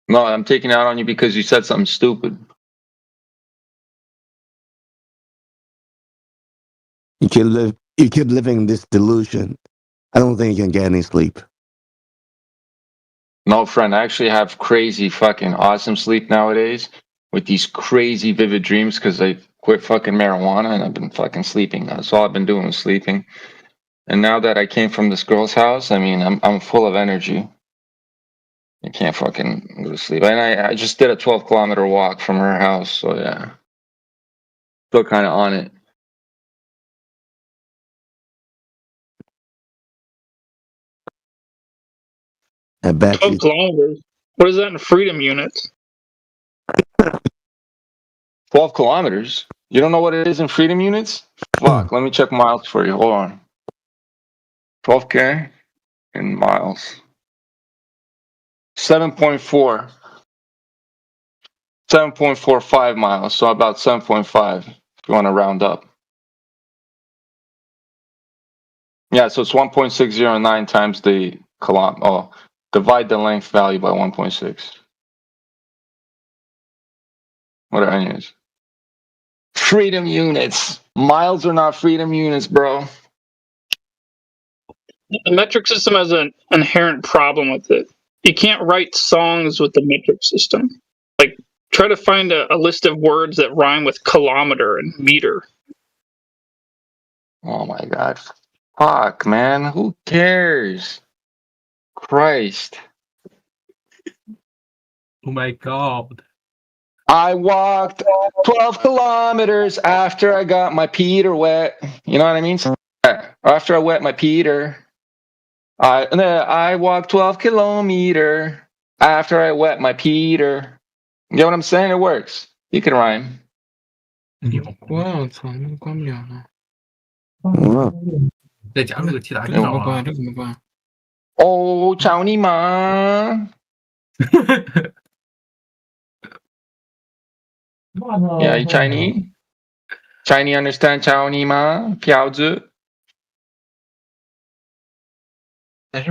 No, I'm taking it out on you because you said something stupid. You keep living in this delusion. I don't think you can get any sleep. No, friend, I actually have crazy fucking awesome sleep nowadays with these crazy vivid dreams because I quit fucking marijuana and I've been fucking sleeping. That's all I've been doing was sleeping. And now that I came from this girl's house, I mean, I'm full of energy. I can't fucking go to sleep. And I just did a 12-kilometer walk from her house, so yeah. Still kind of on it. I bet 12 you. kilometers. What is that in freedom units? 12 kilometers? You don't know what it is in freedom units? Fuck, let me check miles for you. Hold on. 12K in miles. 7.4. 7.45 miles, so about 7.5 if you want to round up. Yeah, so it's 1.609 times the kilometer. Oh, divide the length value by 1.6. What are units? Freedom units. Miles are not freedom units, bro. The metric system has an inherent problem with it. You can't write songs with the metric system. Like, try to find a list of words that rhyme with kilometer and meter. Oh my god. Fuck, man. Who cares? Christ. Oh my god. I walked 12 kilometers after I got my Peter wet. You know what I mean? After I wet my Peter. I walked 12 kilometer after I wet my Peter. You know what I'm saying? It works. You can rhyme. Oh, chào ni ma. Yeah, you Chinese? Chinese understand chào ni ma? Piao zi? Oh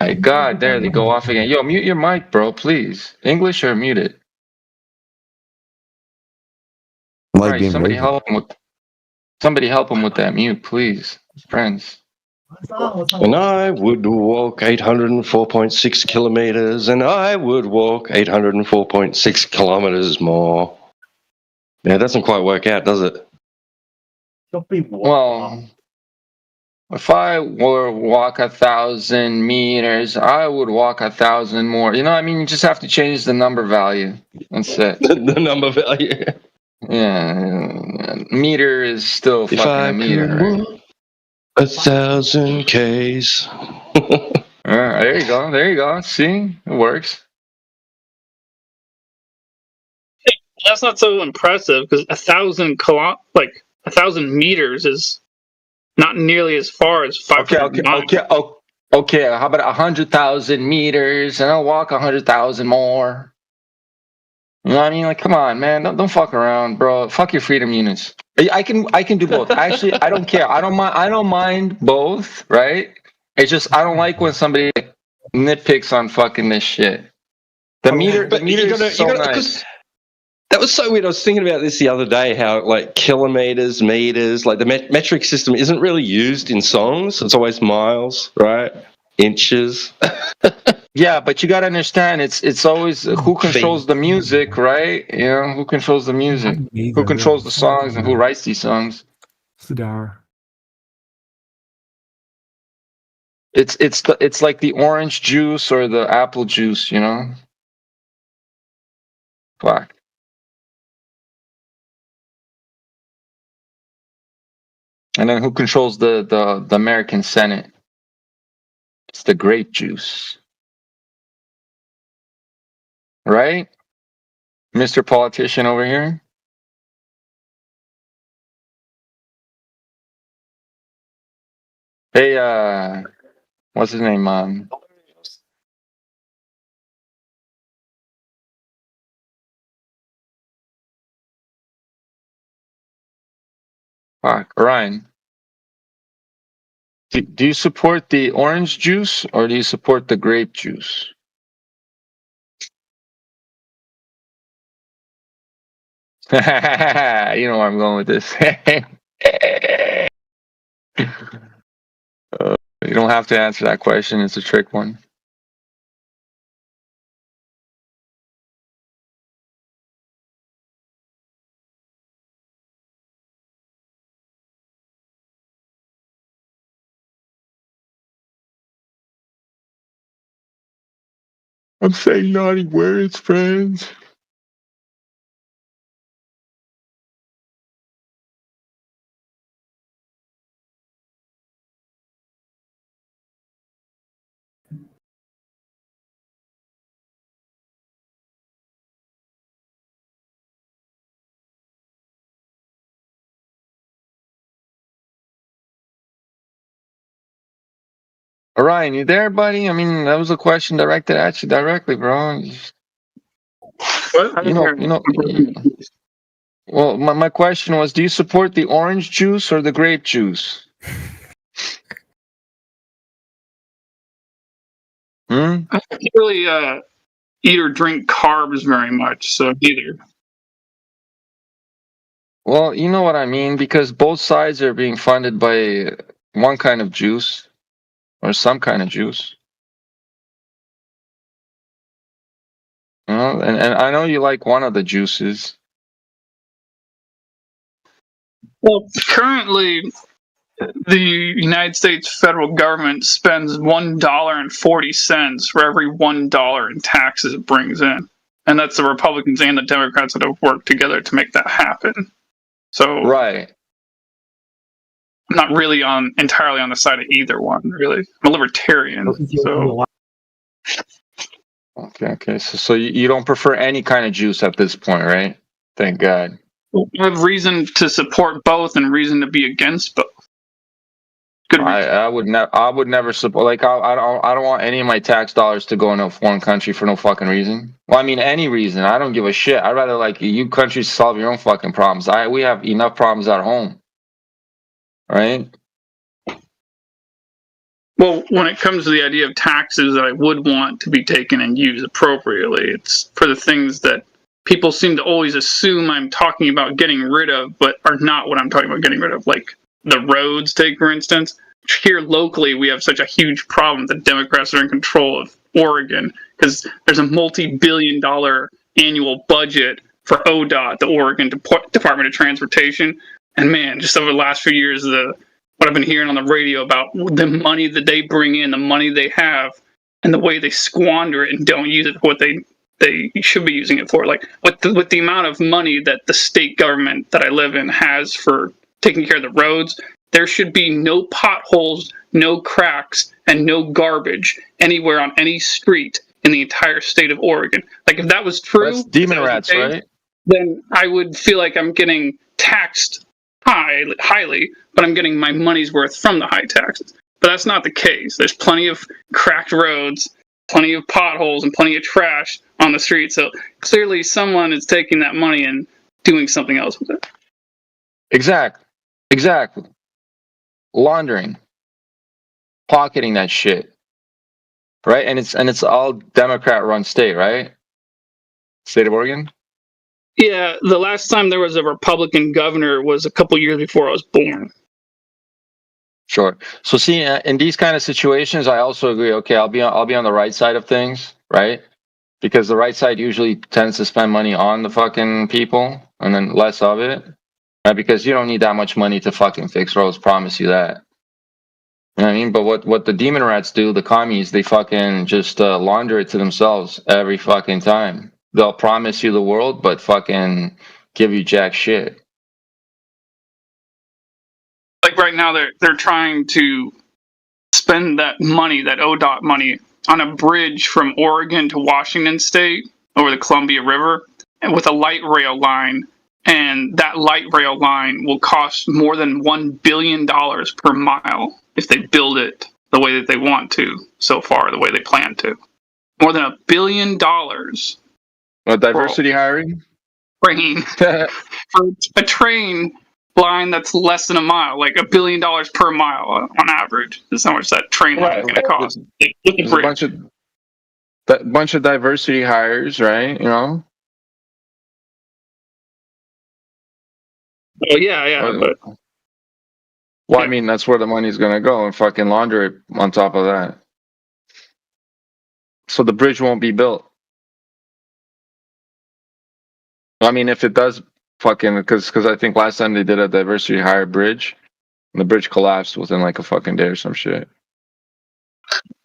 my god, there they go off again. Yo, mute your mic, bro, please. English or mute it? Might Alright, be somebody amazing. help him with that mute, please. Friends. And I would walk 804.6 kilometers, and I would walk 804.6 kilometers more. Yeah, it doesn't quite work out, does it? Well, if I were to walk 1,000 meters, I would walk 1,000 more. You know, I mean, you just have to change the number value. That's it. The number value. Yeah, meter is still If fucking I a meter, could right? walk 1,000 Ks. There you go. There you go. See, it works. That's not so impressive because 1,000 meters is not nearly as far as 500 miles. Okay. How about 100,000 meters, and I'll walk 100,000 more. You know what I mean? Like, come on, man. Don't fuck around, bro. Fuck your freedom units. I can do both. Actually, I don't care. I don't mind both. Right? It's just I don't like when somebody nitpicks on fucking this shit. The meter is so nice. That was so weird. I was thinking about this the other day, how like kilometers, meters, like the metric system isn't really used in songs. It's always miles, right? Inches. Yeah, but you gotta understand, it's always who controls the music, right? You know, who controls the music, who controls the songs, and who writes these songs. It's like the orange juice or the apple juice, you know. Fuck. And then who controls the American Senate? It's the grape juice. Right? Mr. Politician over here. Hey, what's his name? Fuck, Ryan. Do you support the orange juice or do you support the grape juice? You know where I'm going with this. You don't have to answer that question. It's a trick one. I'm saying naughty words, friends. Ryan, you there, buddy? I mean, that was a question directed at you directly, bro. You know. Well, my question was, do you support the orange juice or the grape juice? I don't really eat or drink carbs very much, so neither. Well, you know what I mean, because both sides are being funded by one kind of juice or some kind of juice. You know, and I know you like one of the juices. Well, currently, the United States federal government spends $1.40 for every $1 in taxes it brings in, and that's the Republicans and the Democrats that have worked together to make that happen. So, right, I'm not really entirely on the side of either one. Really, I'm a libertarian. So, okay. So you don't prefer any kind of juice at this point, right? Thank God. I have reason to support both and reason to be against both. I would never support. Like I don't want any of my tax dollars to go in a foreign country for no fucking reason. Well, I mean any reason. I don't give a shit. I'd rather like you countries solve your own fucking problems. We have enough problems at home, right? Well, when it comes to the idea of taxes that I would want to be taken and used appropriately, it's for the things that people seem to always assume I'm talking about getting rid of, but are not what I'm talking about getting rid of. Like the roads, take for instance. Here locally, we have such a huge problem that Democrats are in control of Oregon because there's a multi-billion-dollar annual budget for ODOT, the Oregon Department of Transportation. And man, just over the last few years, what I've been hearing on the radio about the money that they bring in, the money they have, and the way they squander it and don't use it for what they should be using it for. Like with the amount of money that the state government that I live in has for taking care of the roads, there should be no potholes, no cracks, and no garbage anywhere on any street in the entire state of Oregon. Like if that was true, that's demon rats, right? Then I would feel like I'm getting taxed highly, but I'm getting my money's worth from the high taxes. But that's not the case. There's plenty of cracked roads, plenty of potholes, and plenty of trash on the street. So clearly someone is taking that money and doing something else with it. Exactly. Laundering. Pocketing that shit. Right? And it's all Democrat run state, right? State of Oregon? Yeah, the last time there was a Republican governor was a couple years before I was born. Sure. So see, in these kind of situations, I also agree. Okay, I'll be on the right side of things, right? Because the right side usually tends to spend money on the fucking people and then less of it, right? Because you don't need that much money to fucking fix roads. Promise you that. You know what I mean? But what the demon rats do, the commies, they fucking just launder it to themselves every fucking time. They'll promise you the world, but fucking give you jack shit. Like right now, they're trying to spend that money, that ODOT money, on a bridge from Oregon to Washington State over the Columbia River, and with a light rail line. And that light rail line will cost more than $1 billion per mile if they build it the way that they want to. So far, the way they plan to, more than $1 billion. Diversity hiring? Train for a train line that's less than a mile, like $1 billion per mile on average. That's how much that train line is going to cost. There's a bunch of diversity hires, right? You know. Oh yeah. Well, I mean, that's where the money's going to go, and fucking launder it on top of that. So the bridge won't be built. I mean, if it does, fucking, because I think last time they did a diversity hire bridge, and the bridge collapsed within like a fucking day or some shit.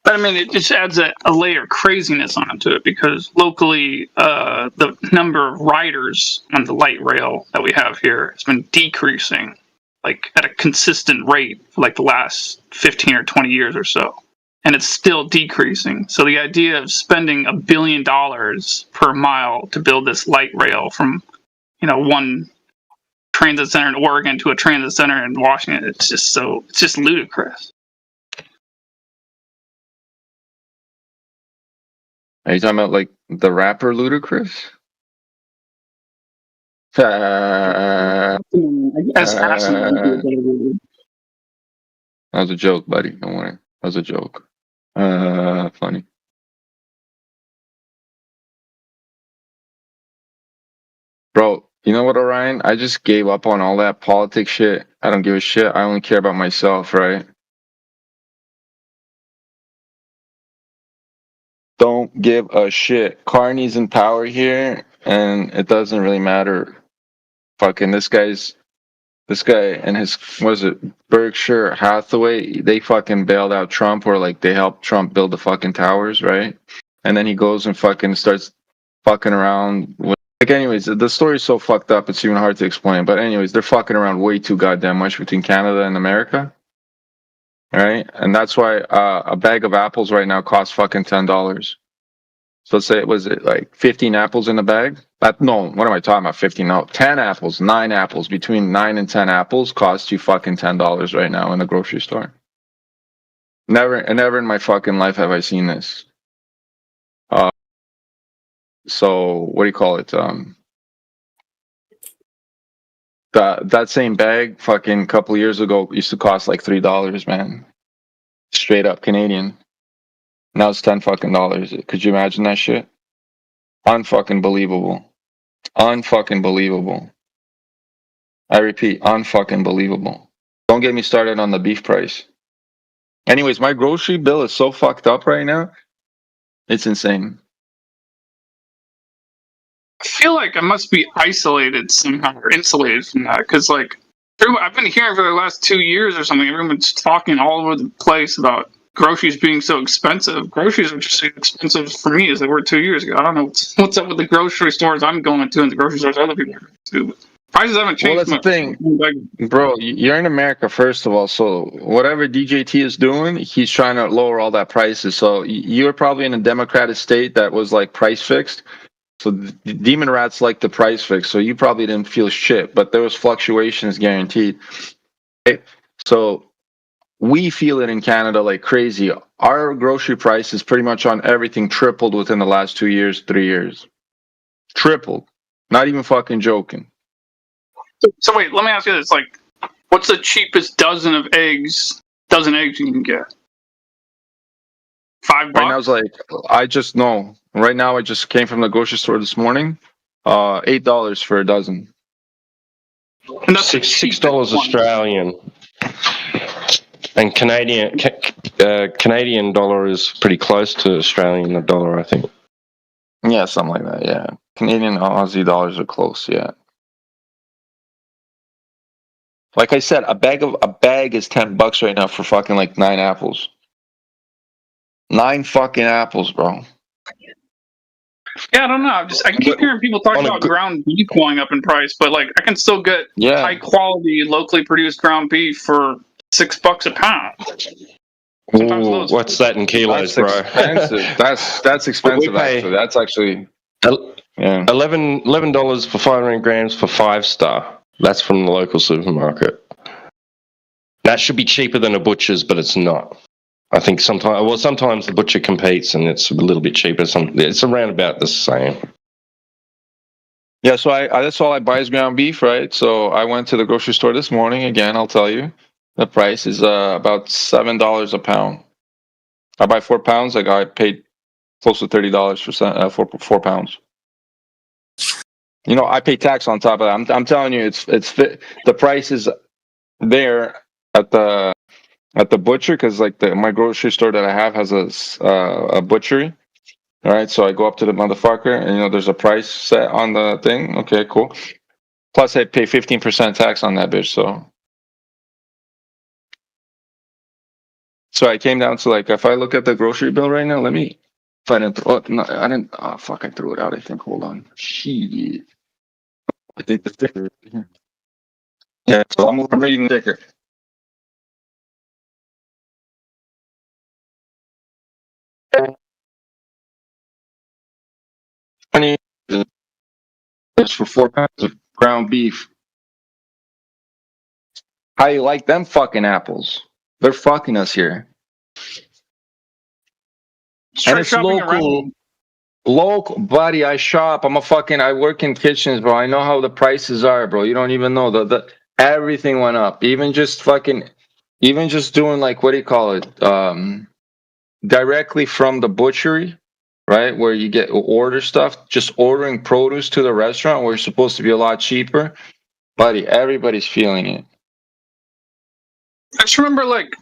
But I mean, it just adds a layer of craziness onto it because locally, the number of riders on the light rail that we have here has been decreasing, like at a consistent rate for like the last 15 or 20 years or so. And it's still decreasing. So the idea of spending $1 billion per mile to build this light rail from, one transit center in Oregon to a transit center in Washington, it's just ludicrous. Are you talking about like the rapper Ludacris? That was a joke, buddy. Don't worry. That was a joke. Funny. Bro, You know what, Orion? I just gave up on all that politics shit. I don't give a shit. I only care about myself, right? Don't give a shit. Carney's in power here, and it doesn't really matter. Fucking this guy and his, what is it, Berkshire Hathaway, they fucking bailed out Trump, or like they helped Trump build the fucking towers, right? And then he goes and fucking starts fucking around with, like, anyways, the story's so fucked up it's even hard to explain. But anyways, they're fucking around way too goddamn much between Canada and America. Right? And that's why a bag of apples right now costs fucking $10. So let's say it was like 15 apples in a bag. No, what am I talking about? 15? No, 10 apples, 9 apples. Between 9 and 10 apples cost you fucking $10 right now in the grocery store. Never in my fucking life have I seen this. So what do you call it? That same bag fucking couple years ago used to cost like $3, man. Straight up Canadian. Now it's $10 fucking dollars. Could you imagine that shit? Unfucking believable. Unfucking believable. I repeat, unfucking believable. Don't get me started on the beef price. Anyways, my grocery bill is so fucked up right now. It's insane. I feel like I must be isolated somehow or insulated from that, because like I've been hearing for the last 2 years or something, everyone's talking all over the place about groceries being so expensive. Groceries are just as expensive for me as they were 2 years ago. I don't know what's up with the grocery stores I'm going to and the grocery stores other people are going to. Prices haven't changed. Well, that's the thing, bro. You're in America, first of all, so whatever DJT is doing, he's trying to lower all that prices. So you're probably in a democratic state that was like price fixed. So the demon rats like the price fix, so you probably didn't feel shit, but there was fluctuations guaranteed. Okay? So we feel it in Canada like crazy. Our grocery prices pretty much on everything tripled within the last 2 years, 3 years. Tripled. Not even fucking joking. So wait, let me ask you this: like, what's the cheapest dozen eggs you can get? $5. Right now, it's like, I just know. Right now, I just came from the grocery store this morning. $8 for a dozen. And that's $6 Australian. And Canadian dollar is pretty close to Australian dollar, I think. Yeah, something like that. Yeah, Canadian Aussie dollars are close. Yeah. Like I said, a bag is $10 right now for fucking like 9 apples. 9 fucking apples, bro. Yeah, I don't know. I keep hearing people talk about ground beef going up in price, but like I can still get high quality, locally produced ground beef for $6 a pound. Ooh, what's that in kilos, bro? Expensive. That's expensive. Actually, that's actually $11 for 500 grams for 5-star. That's from the local supermarket. That should be cheaper than a butcher's, but it's not. I think sometimes the butcher competes and it's a little bit cheaper. It's around about the same. Yeah, so that's all I buy is ground beef, right? So I went to the grocery store this morning. Again, I'll tell you, the price is about $7 a pound. I buy 4 pounds. I paid close to $30 for 4 pounds. You know, I pay tax on top of that. I'm telling you, the price is there at the butcher, because like my grocery store that I have has a butchery. All right, so I go up to the motherfucker, and there's a price set on the thing. Okay, cool. Plus, I pay 15% tax on that bitch. So I came down to like, if I look at the grocery bill right now, I didn't. Oh fuck! I threw it out. I think. Hold on. Shit. I think the sticker. Yeah, so I'm reading the sticker. $20 for 4 pounds of ground beef. How you like them fucking apples? They're fucking us here. And it's local, buddy. I shop. I work in kitchens, bro. I know how the prices are, bro. You don't even know the everything went up. Even just doing like, what do you call it? Directly from the butchery. right? Where you get order stuff, just ordering produce to the restaurant where it's supposed to be a lot cheaper. Buddy, everybody's feeling it. I just remember like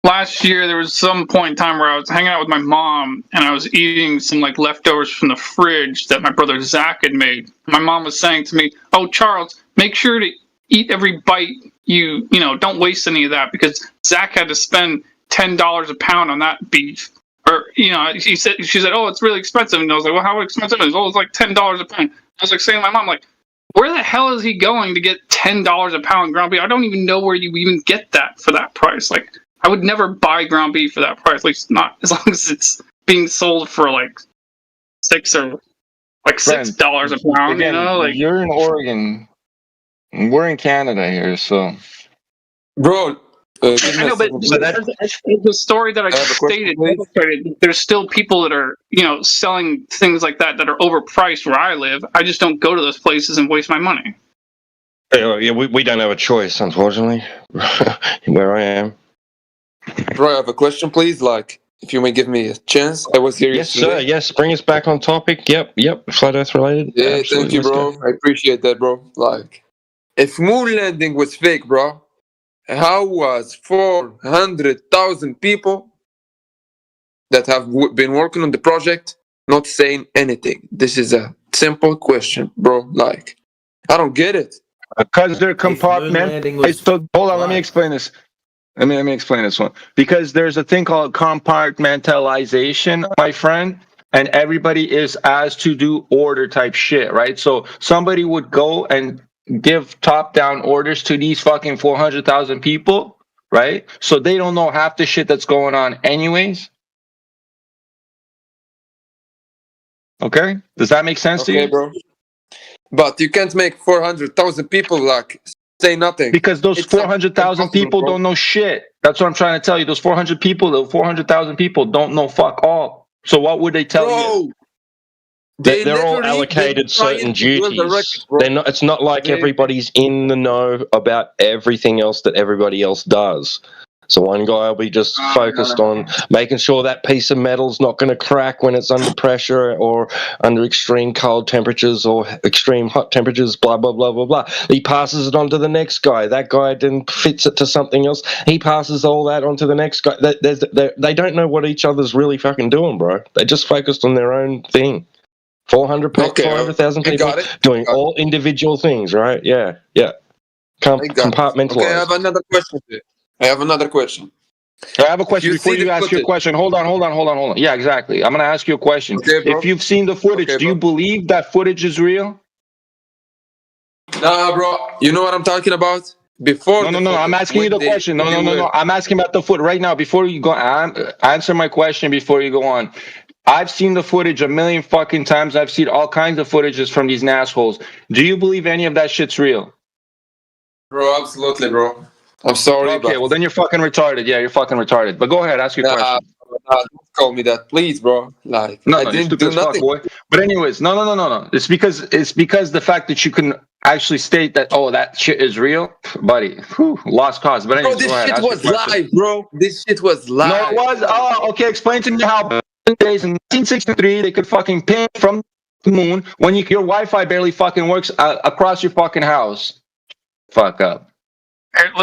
last year there was some point in time where I was hanging out with my mom and I was eating some like leftovers from the fridge that my brother Zach had made. My mom was saying to me, "Oh, Charles, make sure to eat every bite. You know, don't waste any of that because Zach had to spend $10 a pound on that beef." Or, you know, she said, "Oh, it's really expensive." And I was like, "Well, how expensive is it?" "Oh, it's like $10 a pound." I was like saying to my mom, like, where the hell is he going to get $10 a pound ground beef? I don't even know where you even get that for that price. Like, I would never buy ground beef for that price. At least not as long as it's being sold for like $6 a pound. Again, you know, like you're in Oregon, we're in Canada here, so. Bro, I know, but the story that I just stated, there's still people that are, you know, selling things like that are overpriced where I live. I just don't go to those places and waste my money. Yeah, we don't have a choice, unfortunately, where I am. Bro, I have a question, please. Like, if you may give me a chance. I was here Yes, yesterday. sir. Yes, bring us back on topic. Yep. Flat Earth related. Yeah, Absolutely. thank you, bro. I appreciate that, bro. Like, if moon landing was fake, bro, how was 400,000 people that have been working on the project not saying anything? This is a simple question, bro. Like, I don't get it. Because they're compartmentalized. So hold on, let me explain this. Let me explain this one. Because there's a thing called compartmentalization, my friend, and everybody is asked to do order type shit, right? So somebody would go and give top-down orders to these fucking 400,000 people, right? So they don't know half the shit that's going on anyways. Okay? Does that make sense to you? Okay, bro. But you can't make 400,000 people like say nothing. Because those 400,000 people don't know shit. That's what I'm trying to tell you. Those 400,000 people don't know fuck all. So what would they tell you? They're all allocated certain duties. They're not. It's not like everybody's in the know about everything else that everybody else does. So one guy will be just focused on making sure that piece of metal's not going to crack when it's under pressure or under extreme cold temperatures or extreme hot temperatures, blah, blah, blah, blah, blah. He passes it on to the next guy. That guy then fits it to something else. He passes all that on to the next guy. They don't know what each other's really fucking doing, bro. They're just focused on their own thing. 400,000 people doing all individual things, right? Yeah. Compartmentalized. Okay, I have another question. I have a question before you ask your question. Hold on. Yeah, exactly. I'm going to ask you a question. Okay, if you've seen the footage, do you believe that footage is real? Nah, bro. You know what I'm talking about? Before. No. I'm asking you the question. No. I'm asking about the foot right now. Before you go, answer my question before you go on. I've seen the footage a million fucking times. I've seen all kinds of footages from these assholes. Do you believe any of that shit's real? Bro, absolutely, bro. I'm sorry. Okay, well then you're fucking retarded. Yeah, you're fucking retarded. But go ahead, ask your question. Don't call me that, please, bro. Like, no, I didn't do nothing. Boy. But anyways, no. It's because the fact that you can actually state that that shit is real, buddy. Lost cause. But anyways, bro, this shit was live, bro. This shit was live. No, it was. Oh, okay. Explain to me how days in 1963 they could fucking ping from the moon when your Wi-Fi barely fucking works across your fucking house. Fuck up.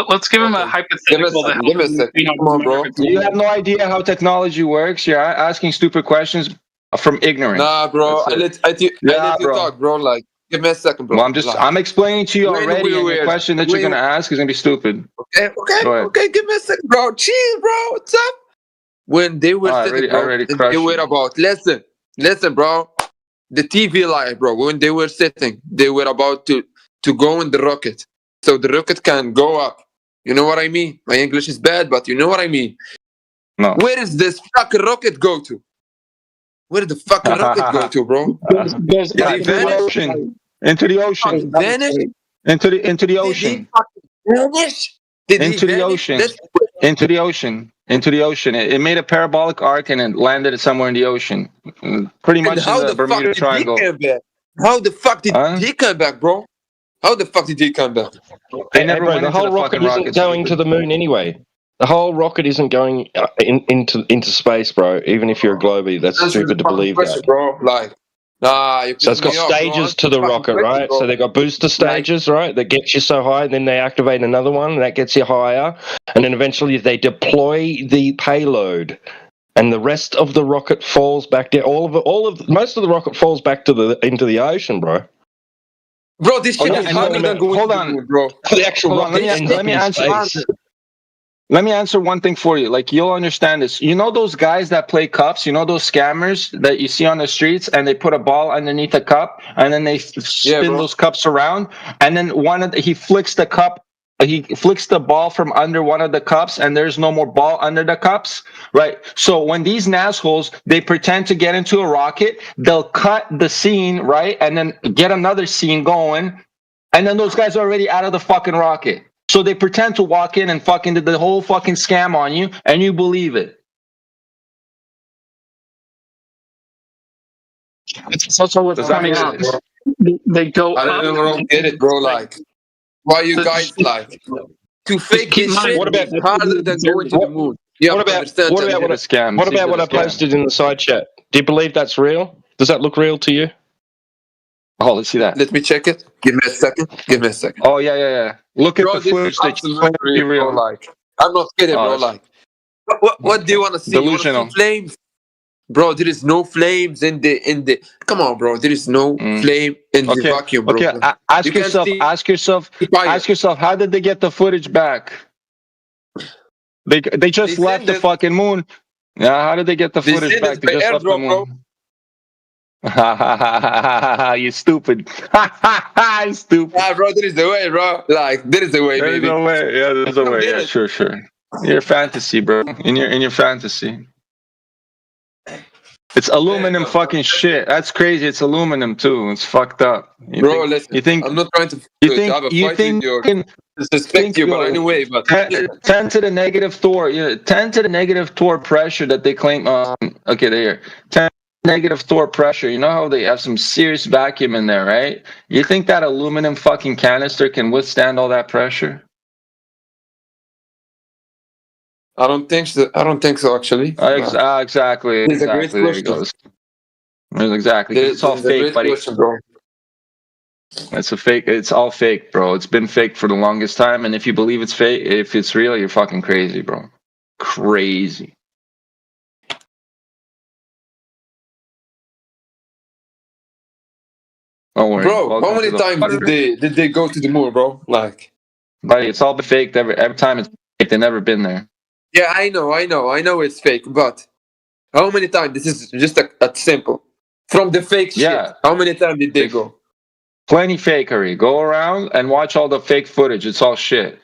Let's give him a hypothetical. Give me a second. Come on, bro. You have no idea how technology works. You're asking stupid questions from ignorance. Nah, bro. I let you talk, bro. Like, give me a second, bro. Well, I'm explaining to you already. And the question that you're gonna ask is gonna be stupid. Okay. Give me a second, bro. Chill, bro. What's up? When they were sitting, bro, they were about listen, bro. The TV live, bro. When they were sitting, they were about to go in the rocket. So the rocket can go up. You know what I mean? My English is bad, but you know what I mean. No. Where does this fucking rocket go to? Where did the fucking rocket go to, bro? Into the ocean. Into the ocean. Vanish? Into the ocean. Vanish? Into the ocean. Into the ocean. Into the ocean. It made a parabolic arc and it landed somewhere in the ocean. Pretty much in the Bermuda Triangle. How the fuck did he come back, bro? How the fuck did he come back? The whole rocket isn't going to the moon anyway. The whole rocket isn't going into space, bro. Even if you're a globie, that's stupid to believe that. Bro. Like, So it's got stages to the rocket, right? So they've got booster stages, right? That gets you so high, and then they activate another one, and that gets you higher, and then eventually they deploy the payload, and the rest of the rocket falls back down. Most of the rocket falls back to into the ocean, bro. Bro, this shit is harder than going hold to on, the moon, bro. The actual rocket let me answer. Let me answer one thing for you. Like, you'll understand this. You know those guys that play cups? You know those scammers that you see on the streets, and they put a ball underneath a cup, and then they spin those cups around, and then he flicks the cup. He flicks the ball from under one of the cups, and there's no more ball under the cups, right? So when these assholes, they pretend to get into a rocket, they'll cut the scene, right, and then get another scene going, and then those guys are already out of the fucking rocket. So they pretend to walk in and fucking did the whole fucking scam on you, and you believe it. It's also what's coming out. They go. I don't get it, bro. Like, why you guys like to fake this shit? What about harder than going to the moon? What about what I posted in the side chat? Do you believe that's real? Does that look real to you? Oh, let's see that. Let me check it. Give me a second. Oh yeah. Look at the footage. That real, real. Bro, like, I'm not kidding, bro. Like, what do you want to see? Delusional. You wanna see flames, bro. There is no flames in the. Come on, bro. There is no flame in the vacuum, bro. Okay, ask yourself. How did they get the footage back? They just left the fucking moon. Yeah, how did they get the footage back? They just left the moon. You stupid. You stupid. Yeah, bro, there is a way, bro. Like, there is a way, There's baby. a way. Yeah, there's a way. Yeah, sure. Your fantasy, bro. In your fantasy. It's aluminum fucking shit. That's crazy. It's aluminum too. It's fucked up. Bro, listen. You think I'm not trying to have a fight with you. Disrespect you, but anyway, but 10 to the negative Thor. Yeah, 10 to the negative Thor pressure that they claim. Okay, there. 10 negative Thor pressure. You know how they have some serious vacuum in there, right? You think that aluminum fucking canister can withstand all that pressure? I don't think so. Actually. Exactly. It's a great There it goes. Exactly. It's all fake, buddy. Bro. It's a fake. It's all fake, bro. It's been fake for the longest time, and if you believe it's fake, if it's real, you're fucking crazy, bro. Crazy. Don't worry. Bro, how many times did they go to the moon, bro? Like, buddy, it's all been faked every time. It's fake. They've never been there. Yeah, I know it's fake, but how many times? This is just a simple. From the fake shit, how many times did they go? Plenty fakery. Go around and watch all the fake footage. It's all shit.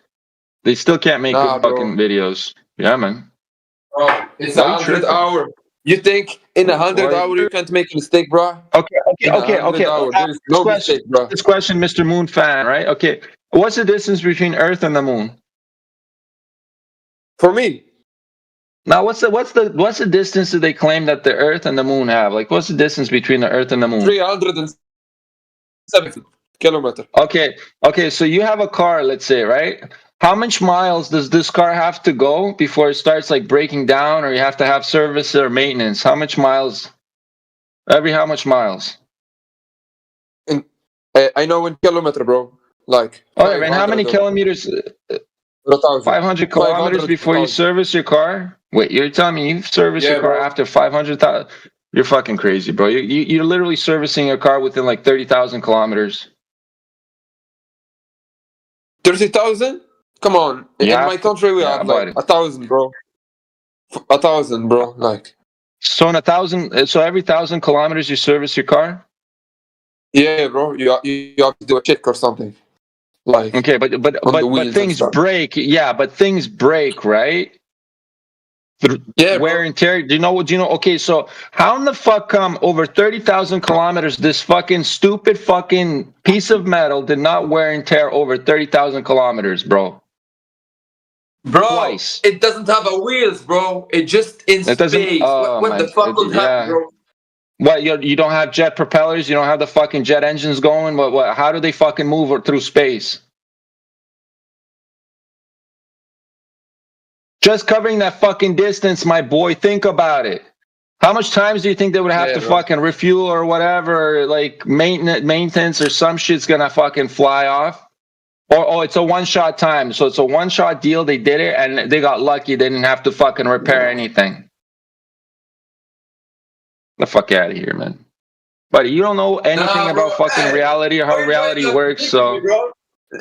They still can't make good fucking videos. Yeah, man. Bro, it's 100 hour. You think in 100 hour you can't make a mistake, bro? Okay. There is no mistake, bro. This question, Mr. Moon fan, right? Okay. What's the distance between Earth and the moon? For me. Now, what's the distance that they claim that the Earth and the moon have? Like, what's the distance between the Earth and the moon? 370 kilometers. Okay. So you have a car, let's say, right? How much miles does this car have to go before it starts like breaking down, or you have to have service or maintenance? How much miles? How much miles? I know in kilometer, bro. Like. Okay, and how many kilometers? 500 kilometers before you service your car? Wait, you're telling me you service your car after 500,000? You're fucking crazy, bro. You're literally servicing your car within like 30,000 kilometers. 30,000? Come on. In my country, we have like 1,000, bro. 1,000, bro. Like. So in 1,000, so every 1,000 kilometers you service your car? Yeah, bro. You have to do a check or something. Like, okay, but things break. Yeah, but things break, right? Yeah, wear and tear. Do you know? Okay, so how in the fuck come over 30,000 kilometers this fucking stupid fucking piece of metal did not wear and tear over 30,000 kilometers, bro? Bro, twice. It doesn't have a wheels, bro. It just in space. What the fuck will happen, bro? What, you don't have jet propellers? You don't have the fucking jet engines going? What? How do they fucking move through space? Just covering that fucking distance, my boy. Think about it. How much times do you think they would have to fucking refuel or whatever, like maintenance or some shit's gonna fucking fly off? Or it's a one-shot time. So it's a one-shot deal. They did it and they got lucky. They didn't have to fucking repair anything. The fuck out of here, man. But you don't know anything about fucking reality or how reality works, so...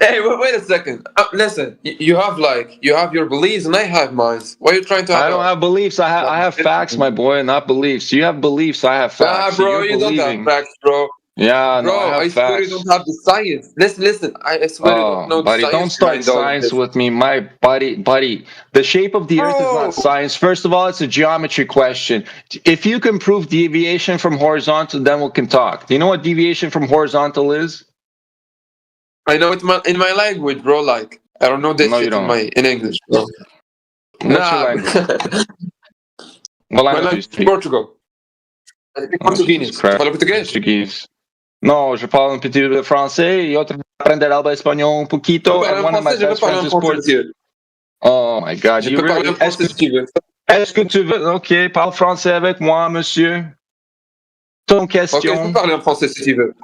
Hey, wait a second. Listen, you have your beliefs and I have mine. Why are you trying to have... I don't have beliefs. I have facts, my boy, not beliefs. You have beliefs, I have facts. Bro, you don't have facts, bro. Yeah, bro, no, I swear you don't have the science. Listen, I swear you don't know the buddy, science. Don't start science with me, my buddy. The shape of the earth is not science. First of all, it's a geometry question. If you can prove deviation from horizontal, then we can talk. Do you know what deviation from horizontal is? I know it in my language, bro. Like, I don't know this shit in English, bro. What's your language? What language? Portugal. Português. Tu fala português? Non, je parle un petit peu français et autre aprender algo espagnol un poquito. And one of my best friends is Portuguese. Oh my God. Je peux parler en français si tu veux. Est-ce que tu veux? Ok, parle français avec moi, monsieur. Ton question. Ok, je peux parler en français si tu veux.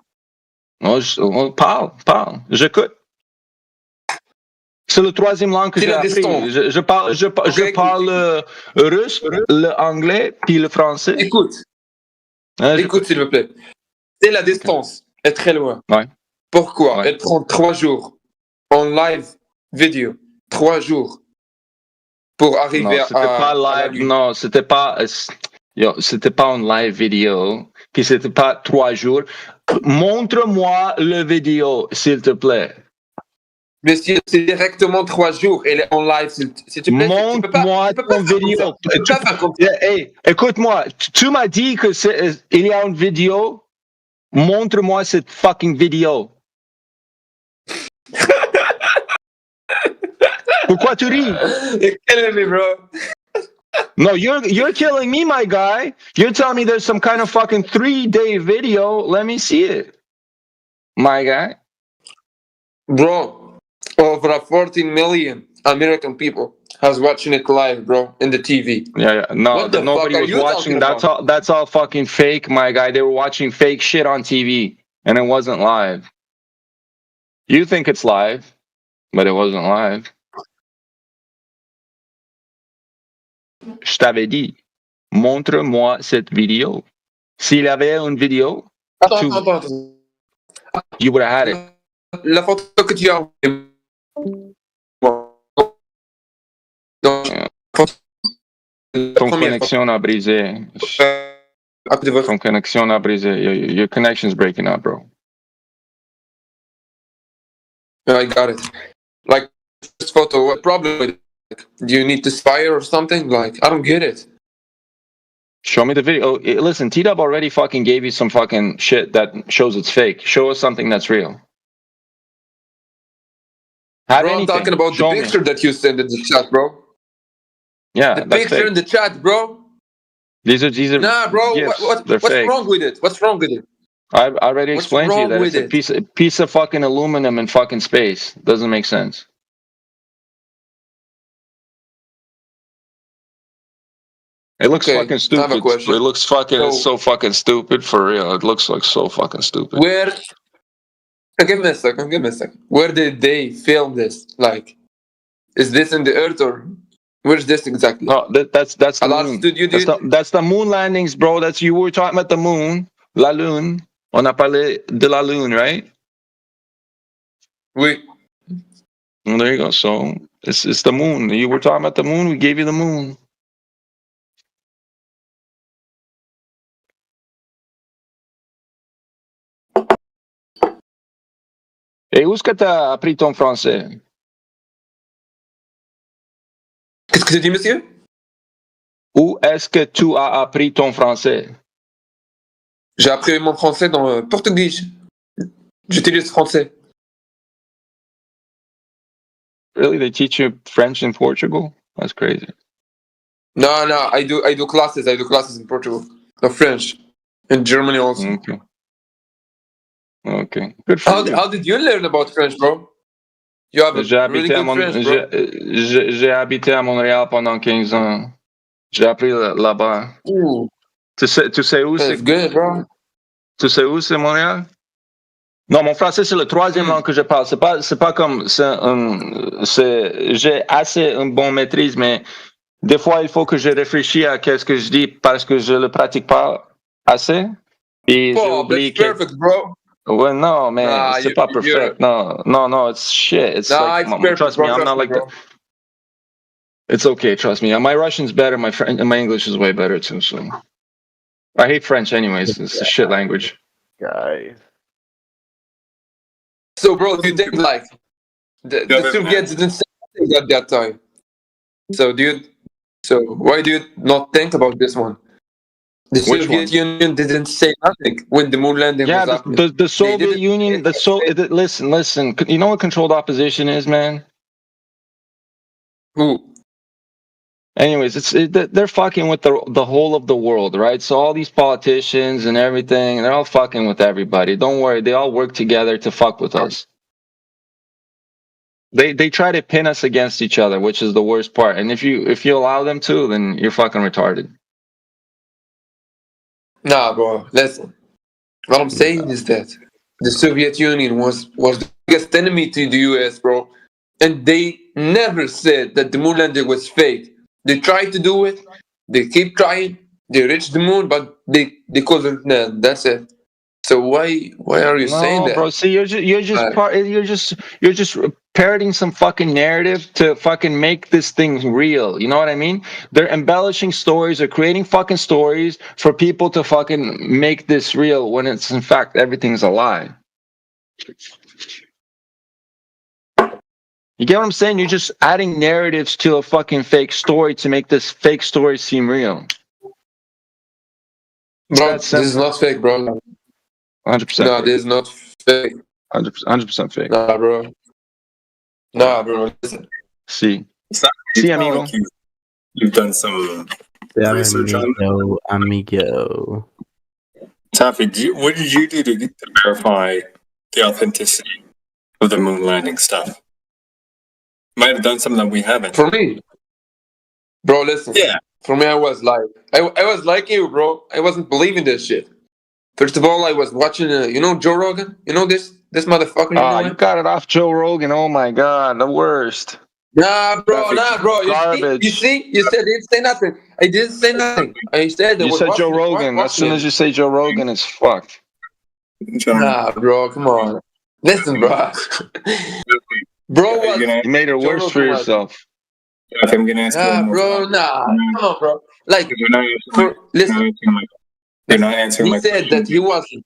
Parle. J'écoute. C'est le troisième langue que j'ai appris. Je parle russe, l'anglais, puis le français. Écoute, s'il vous plaît. C'est la distance est très loin. Ouais. Pourquoi elle prend 3 jours en live vidéo? 3 jours pour arriver à la Lune. Non, c'était pas en live vidéo. Puis c'était pas 3 jours. Montre-moi le vidéo, s'il te plaît. Monsieur, c'est directement 3 jours. Elle est en live, s'il te plaît. Montre-moi ton vidéo. Hey, écoute-moi. Tu m'as dit que il y a une vidéo. Montre-moi cette fucking vidéo. Pourquoi tu ris? You're killing me, bro. No, you're killing me, my guy. You're telling me there's some kind of fucking 3-day video. Let me see it, my guy. Bro, over 14 million American people has watching it live, bro, in the TV. Yeah. No, nobody was watching. That's all fucking fake, my guy. They were watching fake shit on TV, and it wasn't live. You think it's live, but it wasn't live. Je t'avais dit, montre-moi cette vidéo. S'il y avait une vidéo, attends. You would have had it. La photo que tu as. Ton connexion a brisé. Ton connexion a brisé. Your connection's breaking up, bro. I got it. Like this photo, what problem with it? Do you need to fire or something? Like, I don't get it. Show me the video. Listen, T-Dub already fucking gave you some fucking shit that shows it's fake. Show us something that's real. Bro, I'm talking about the picture that you sent in the chat, bro. Yeah, the picture fake. In the chat, bro. These are. Nah, bro. What's wrong with it? What's wrong with it? I already explained to you that it's a piece of fucking aluminum in fucking space. Doesn't make sense. It looks fucking stupid. It looks fucking. It's so fucking stupid for real. It looks like so fucking stupid. Where? Give me a second. Where did they film this? Like, is this in the Earth or where's this exactly? No, that's the moon. That's the moon landings, bro. That's you were talking about the moon, la lune. On a parlé de la lune, right? Oui. Well, there you go. So it's the moon. You were talking about the moon. We gave you the moon. Et où est-ce que tu as appris ton français? Qu'est-ce que tu dis, monsieur? Où est-ce que tu as appris ton français? J'ai appris mon français dans le portugais. J'utilise français. Really? They teach you French in Portugal? That's crazy. No, I do classes. I do classes in Portugal. No, French. In Germany also. Okay. Good for you. How did you learn about French, bro? You have a really good French, bro. J'ai habité à Montréal pendant 15 ans. J'ai appris là-bas. Ooh. Tu sais où c'est? That's good, bro. Tu sais où c'est Montréal? Non, mon français, c'est le troisième langue que je parle. C'est pas comme... j'ai assez une bonne maîtrise, mais des fois, il faut que je réfléchisse à ce que je dis parce que je le pratique pas assez. Et j'oublie that's perfect, bro. Ouais, non, mais c'est pas perfect. No, it's shit. It's like, perfect, trust me, I'm not like that. It's okay, trust me. My Russian's better. My English is way better too. So I hate French, anyways. It's a shit language. Guys. So, bro, do you think like the Soviets didn't say anything at that time? So why do you not think about this one? The Soviet Union didn't say nothing when the moon landing was happening. The Soviet Union, listen. You know what controlled opposition is, man? Who? Anyways, they're fucking with the whole of the world, right? So all these politicians and everything, they're all fucking with everybody. Don't worry, they all work together to fuck with us. They try to pin us against each other, which is the worst part. And if you allow them to, then you're fucking retarded. Nah, bro. Listen. What I'm saying is that the Soviet Union was the biggest enemy to the US, bro. And they never said that the moon landing was fake. They tried to do it. They keep trying. They reached the moon, but they couldn't land. That's it. So why are you saying that? Bro, see, you're just parroting some fucking narrative to fucking make this thing real. You know what I mean? They're embellishing stories or creating fucking stories for people to fucking make this real when it's in fact everything's a lie. You get what I'm saying? You're just adding narratives to a fucking fake story to make this fake story seem real. Bro, this is not fake, bro. 100%. No, this is not fake. 100% fake. Nah, bro. Listen. See, amigo. Like you've done some research on that. Amigo. Taffy, what did you do to verify the authenticity of the moon landing stuff? Might have done something that we haven't. For me, bro, listen. Yeah. For me, I was like you, bro. I wasn't believing this shit. First of all, I was watching, Joe Rogan. You know this motherfucker. You got it off Joe Rogan. Oh my god, the worst. Nah, bro. Garbage. You said I didn't say nothing. I didn't say nothing. I said you said Joe Rogan. As soon as you say Joe Rogan, it's fucked. Nah, bro. Come on. Listen, bro. Bro, you made it worse for yourself. I'm gonna ask you. Bro, nah. Come on, bro. Like, listen. You're not answering my question. He said that he wasn't.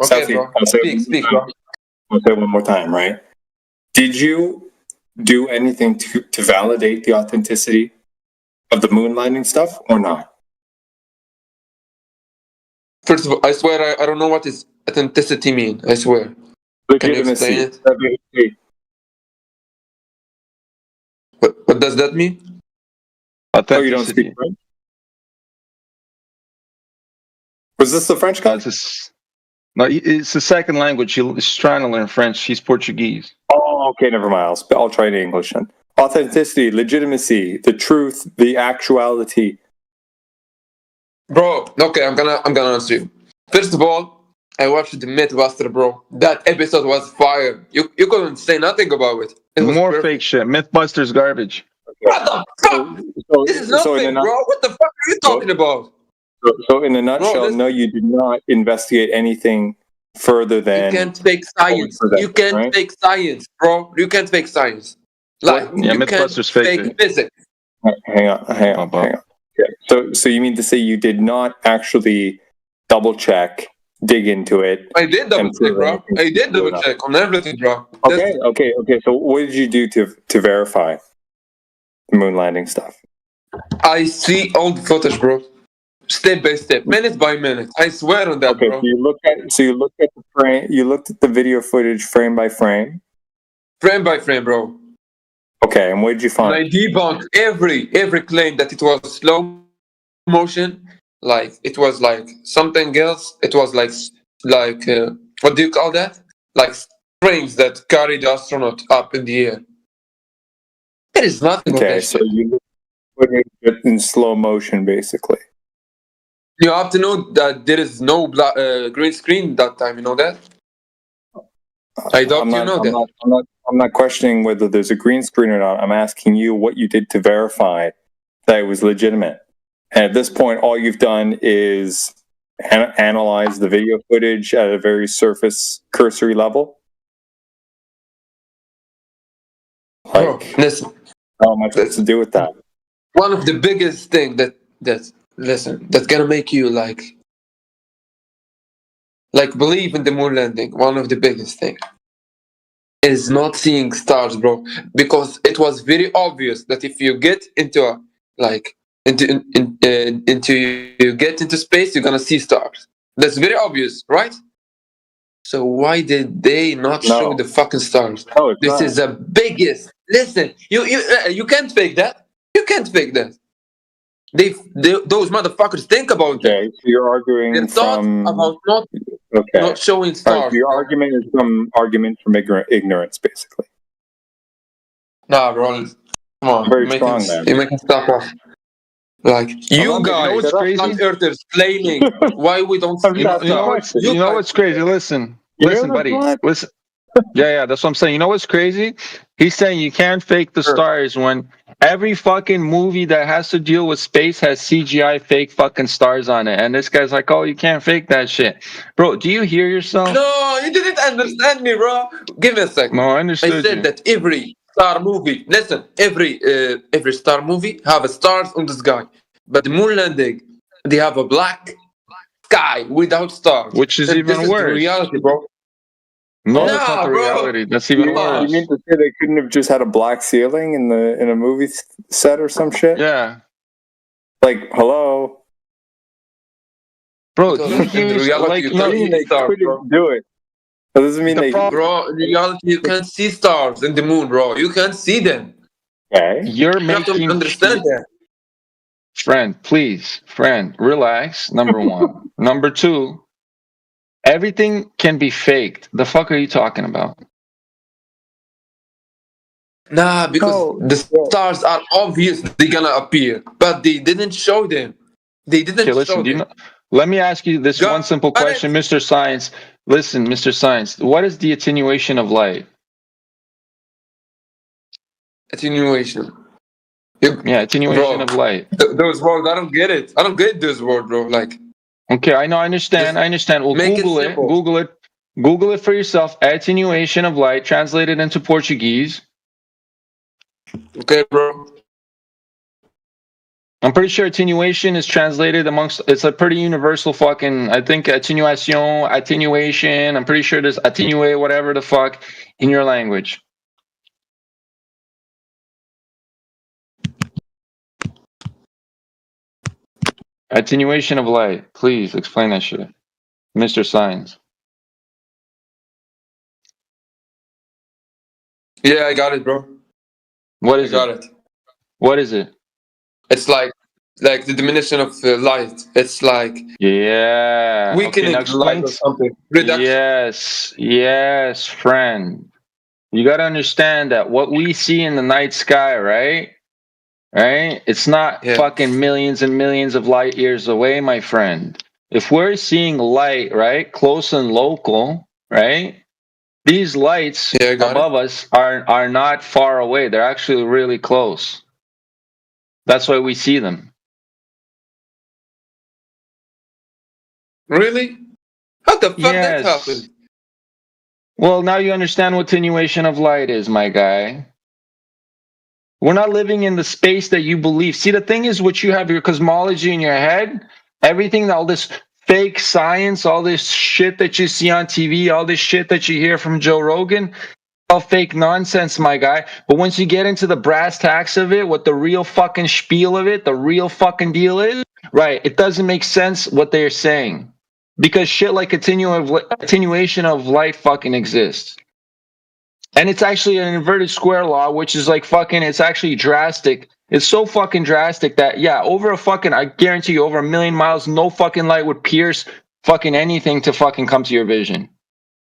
Okay, bro. Speak, bro. I'll say it one more time, right? Did you do anything to validate the authenticity of the moon landing stuff or not? First of all, I swear I don't know what is authenticity mean. I swear. Can you explain it? What does that mean? Oh, you don't speak French? Was this the French guy? No, it's the second language. He's trying to learn French. He's Portuguese. Oh, okay, never mind. I'll try it in English then. Authenticity, legitimacy, the truth, the actuality. Bro, okay, I'm gonna answer you. First of all, I watched the Mythbuster, bro. That episode was fire. You couldn't say nothing about it. More perfect. Fake shit. Mythbuster's garbage. What the fuck? This is nothing, bro. What the fuck are you talking about? So in a nutshell, no, you did not investigate anything further than... You can't fake science. You can't fake science, bro. You can't fake science. Like, yeah, you can't fake physics. Hang on. Yeah. So you mean to say you did not actually double check, dig into it? I did double check, bro. I did double check on everything, bro. Okay. So what did you do to verify the moon landing stuff? I see all the footage, bro. Step by step, minute by minute. I swear on that, bro. So you looked at the frame. You looked at the video footage frame by frame. Frame by frame, bro. Okay, and what did you find? And I debunked every claim that it was slow motion, like it was like something else. It was like what do you call that? Like rings that carry the astronaut up in the air. There is nothing. Okay, so you put it in slow motion, basically. You have to know that there is no green screen that time. You know that? I doubt you know that. I'm not questioning whether there's a green screen or not. I'm asking you what you did to verify that it was legitimate. And at this point, all you've done is analyze the video footage at a very surface, cursory level. Like, listen. How am I supposed to do with that? One of the biggest thing that's gonna make you like believe in the moon landing. One of the biggest thing is not seeing stars, bro, because it was very obvious that if you get into you get into space, you're gonna see stars. That's very obvious, right? So why did they not show the fucking stars? This is the biggest. Listen, you can't fake that. You can't fake that. Those motherfuckers think about that. Okay, so you're arguing about not showing stars. Right, so your argument is some argument from ignorance, basically. Nah, bro. Come on. Very strong, man. You're making stuff off. Like, you guys, earthers claiming why we don't see stars. You know what's crazy? Listen, buddy. Listen. Yeah, that's what I'm saying. You know what's crazy? He's saying you can't fake the stars when every fucking movie that has to deal with space has CGI fake fucking stars on it. And this guy's like, oh, you can't fake that shit. Bro, do you hear yourself? No, you didn't understand me, bro. Give me a second. No, I understood. I said that every star movie, listen, every star movie have a stars on the sky. But the moon landing, they have a black sky without stars. Which is even worse. The reality, bro. No, that's not the reality. That's even worse. You mean to say they couldn't have just had a black ceiling in a movie set or some shit? Yeah. Like, hello, bro. They couldn't do it. That doesn't mean Bro, in reality, you can't see stars in the moon, bro. You can't see them. Okay. You have to understand that. Friend, relax. Number one. Number two. Everything can be faked. The fuck are you talking about? Nah, because the stars are obviously gonna appear, but they didn't show them. They didn't show them. Let me ask you this one simple question, Mr. Science. Listen, Mr. Science, what is the attenuation of light? Attenuation. Attenuation of light. Those words, I don't get it. I don't get those words, bro. Like. Okay, I know, I understand. Well, Google it for yourself. Attenuation of light, translated into Portuguese. Okay, bro. I'm pretty sure attenuation is translated it's a pretty universal fucking, I think attenuation. I'm pretty sure there's attenuate, whatever the fuck, in your language. Attenuation of light. Please explain that shit. Mr. Science. Yeah, I got it, bro. What is it? What is it? It's like the diminution of light. It's like weakening light or something. Reduction. Yes, friend. You gotta understand that what we see in the night sky, right? It's not fucking millions and millions of light years away, my friend. If we're seeing light, right, close and local, right, these lights above us are not far away. They're actually really close. That's why we see them. Really? How the fuck that happened? Well, now you understand what attenuation of light is, my guy. We're not living in the space that you believe. See, the thing is, what you have your cosmology in your head, everything, all this fake science, all this shit that you see on TV, all this shit that you hear from Joe Rogan, all fake nonsense, my guy. But once you get into the brass tacks of it, what the real fucking spiel of it, the real fucking deal is, right, it doesn't make sense what they're saying. Because shit like attenuation of light fucking exists. And it's actually an inverted square law, which is like fucking, it's actually drastic. It's so fucking drastic that, I guarantee you, over 1 million miles, no fucking light would pierce fucking anything to fucking come to your vision.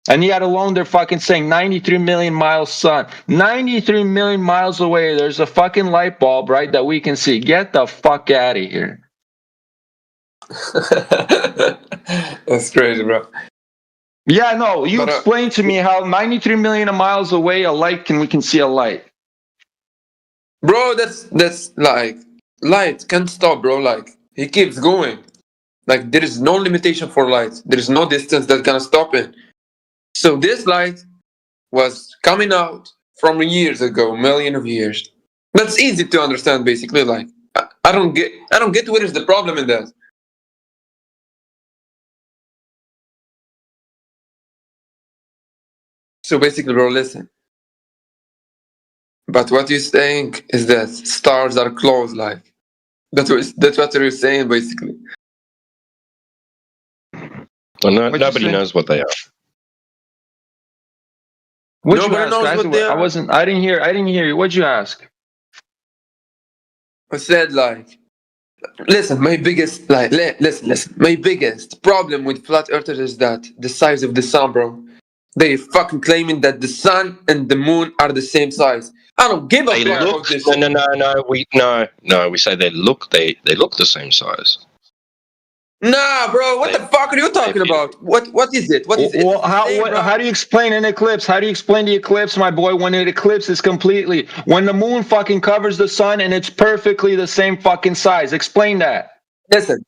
And yet alone they're fucking saying 93 million miles sun. 93 million miles away, there's a fucking light bulb, right, that we can see. Get the fuck out of here. That's crazy, bro. Yeah, no, you explain to me how 93 million miles away we can see a light. Bro, that's like light can't stop, bro. Like he keeps going. Like there is no limitation for light. There is no distance that can stop it. So this light was coming out from years ago, million of years. That's easy to understand, basically. Like I don't get where is the problem in that. So basically, bro, listen. But what you're saying is that stars are close, like that's what you're saying, basically. Well, nobody knows what they are. Nobody knows what they are. I didn't hear you. What'd you ask? I said like, listen. My biggest listen. My biggest problem with flat earthers is that the size of the sun, bro. They fucking claiming that the sun and the moon are the same size. I don't give a fuck about this. No. We say they look the same size. Nah, bro. What the fuck are you talking about? What is it? What is it? Well, how do you explain an eclipse? How do you explain the eclipse, my boy? When it eclipses completely, when the moon fucking covers the sun and it's perfectly the same fucking size. Explain that. Listen,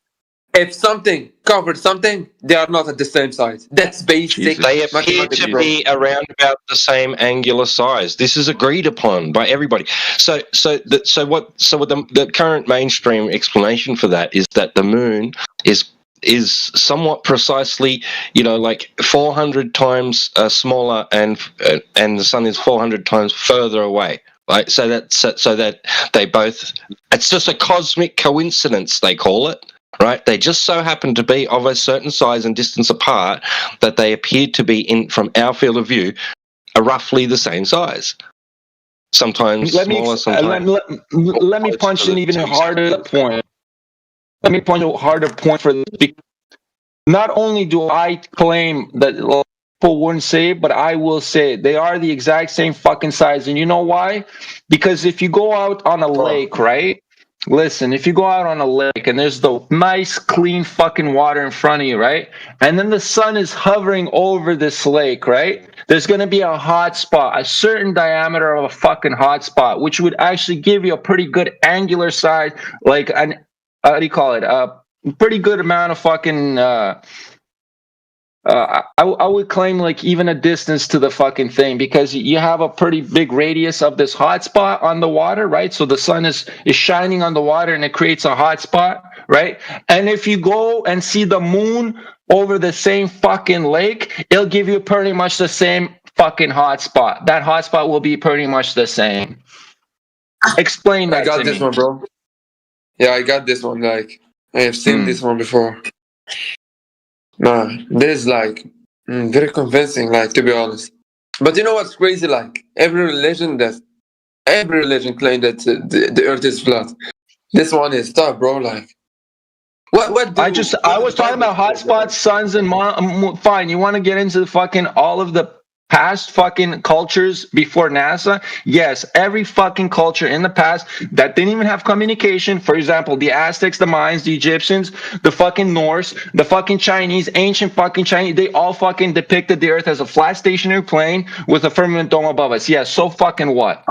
if something covered something, they are not at the same size. That's basic. They appear to be around about the same angular size. This is agreed upon by everybody. So what the current mainstream explanation for that is that the moon is somewhat precisely, like 400 times smaller, and the sun is 400 times further away. Right, so that they both. It's just a cosmic coincidence, they call it. Right, they just so happen to be of a certain size and distance apart that they appear to be from our field of view, are roughly the same size. Sometimes smaller, sometimes. Let me punch an even harder point. Let me punch a harder point for this. Not only do I claim that people wouldn't say it, but I will say it. They are the exact same fucking size, and you know why? Because if you go out on a lake, right? Listen, if you go out on a lake and there's the nice, clean fucking water in front of you, right? And then the sun is hovering over this lake, right? There's going to be a hot spot, a certain diameter of a fucking hot spot, which would actually give you a pretty good angular size, like an, how do you call it? A pretty good amount of fucking, I would claim like even a distance to the fucking thing, because you have a pretty big radius of this hot spot on the water, right? So the sun is shining on the water and it creates a hot spot, right? And if you go and see the moon over the same fucking lake, it'll give you pretty much the same fucking hot spot. That hot spot will be pretty much the same. Explain that. I got this one, bro. Yeah, I got this one. Like I have seen this one before. Nah, this is like very convincing, like, to be honest. But you know what's crazy? Like every religion claims that the earth is flat. This one is tough, bro. Like what I was talking about hotspots, suns, and fine. You want to get into the fucking all of the past fucking cultures before NASA? Yes, every fucking culture in the past that didn't even have communication. For example, the Aztecs, the Mayans, the Egyptians, the fucking Norse, the fucking Chinese, ancient fucking Chinese, they all fucking depicted the earth as a flat stationary plane with a firmament dome above us. Yes, so fucking what?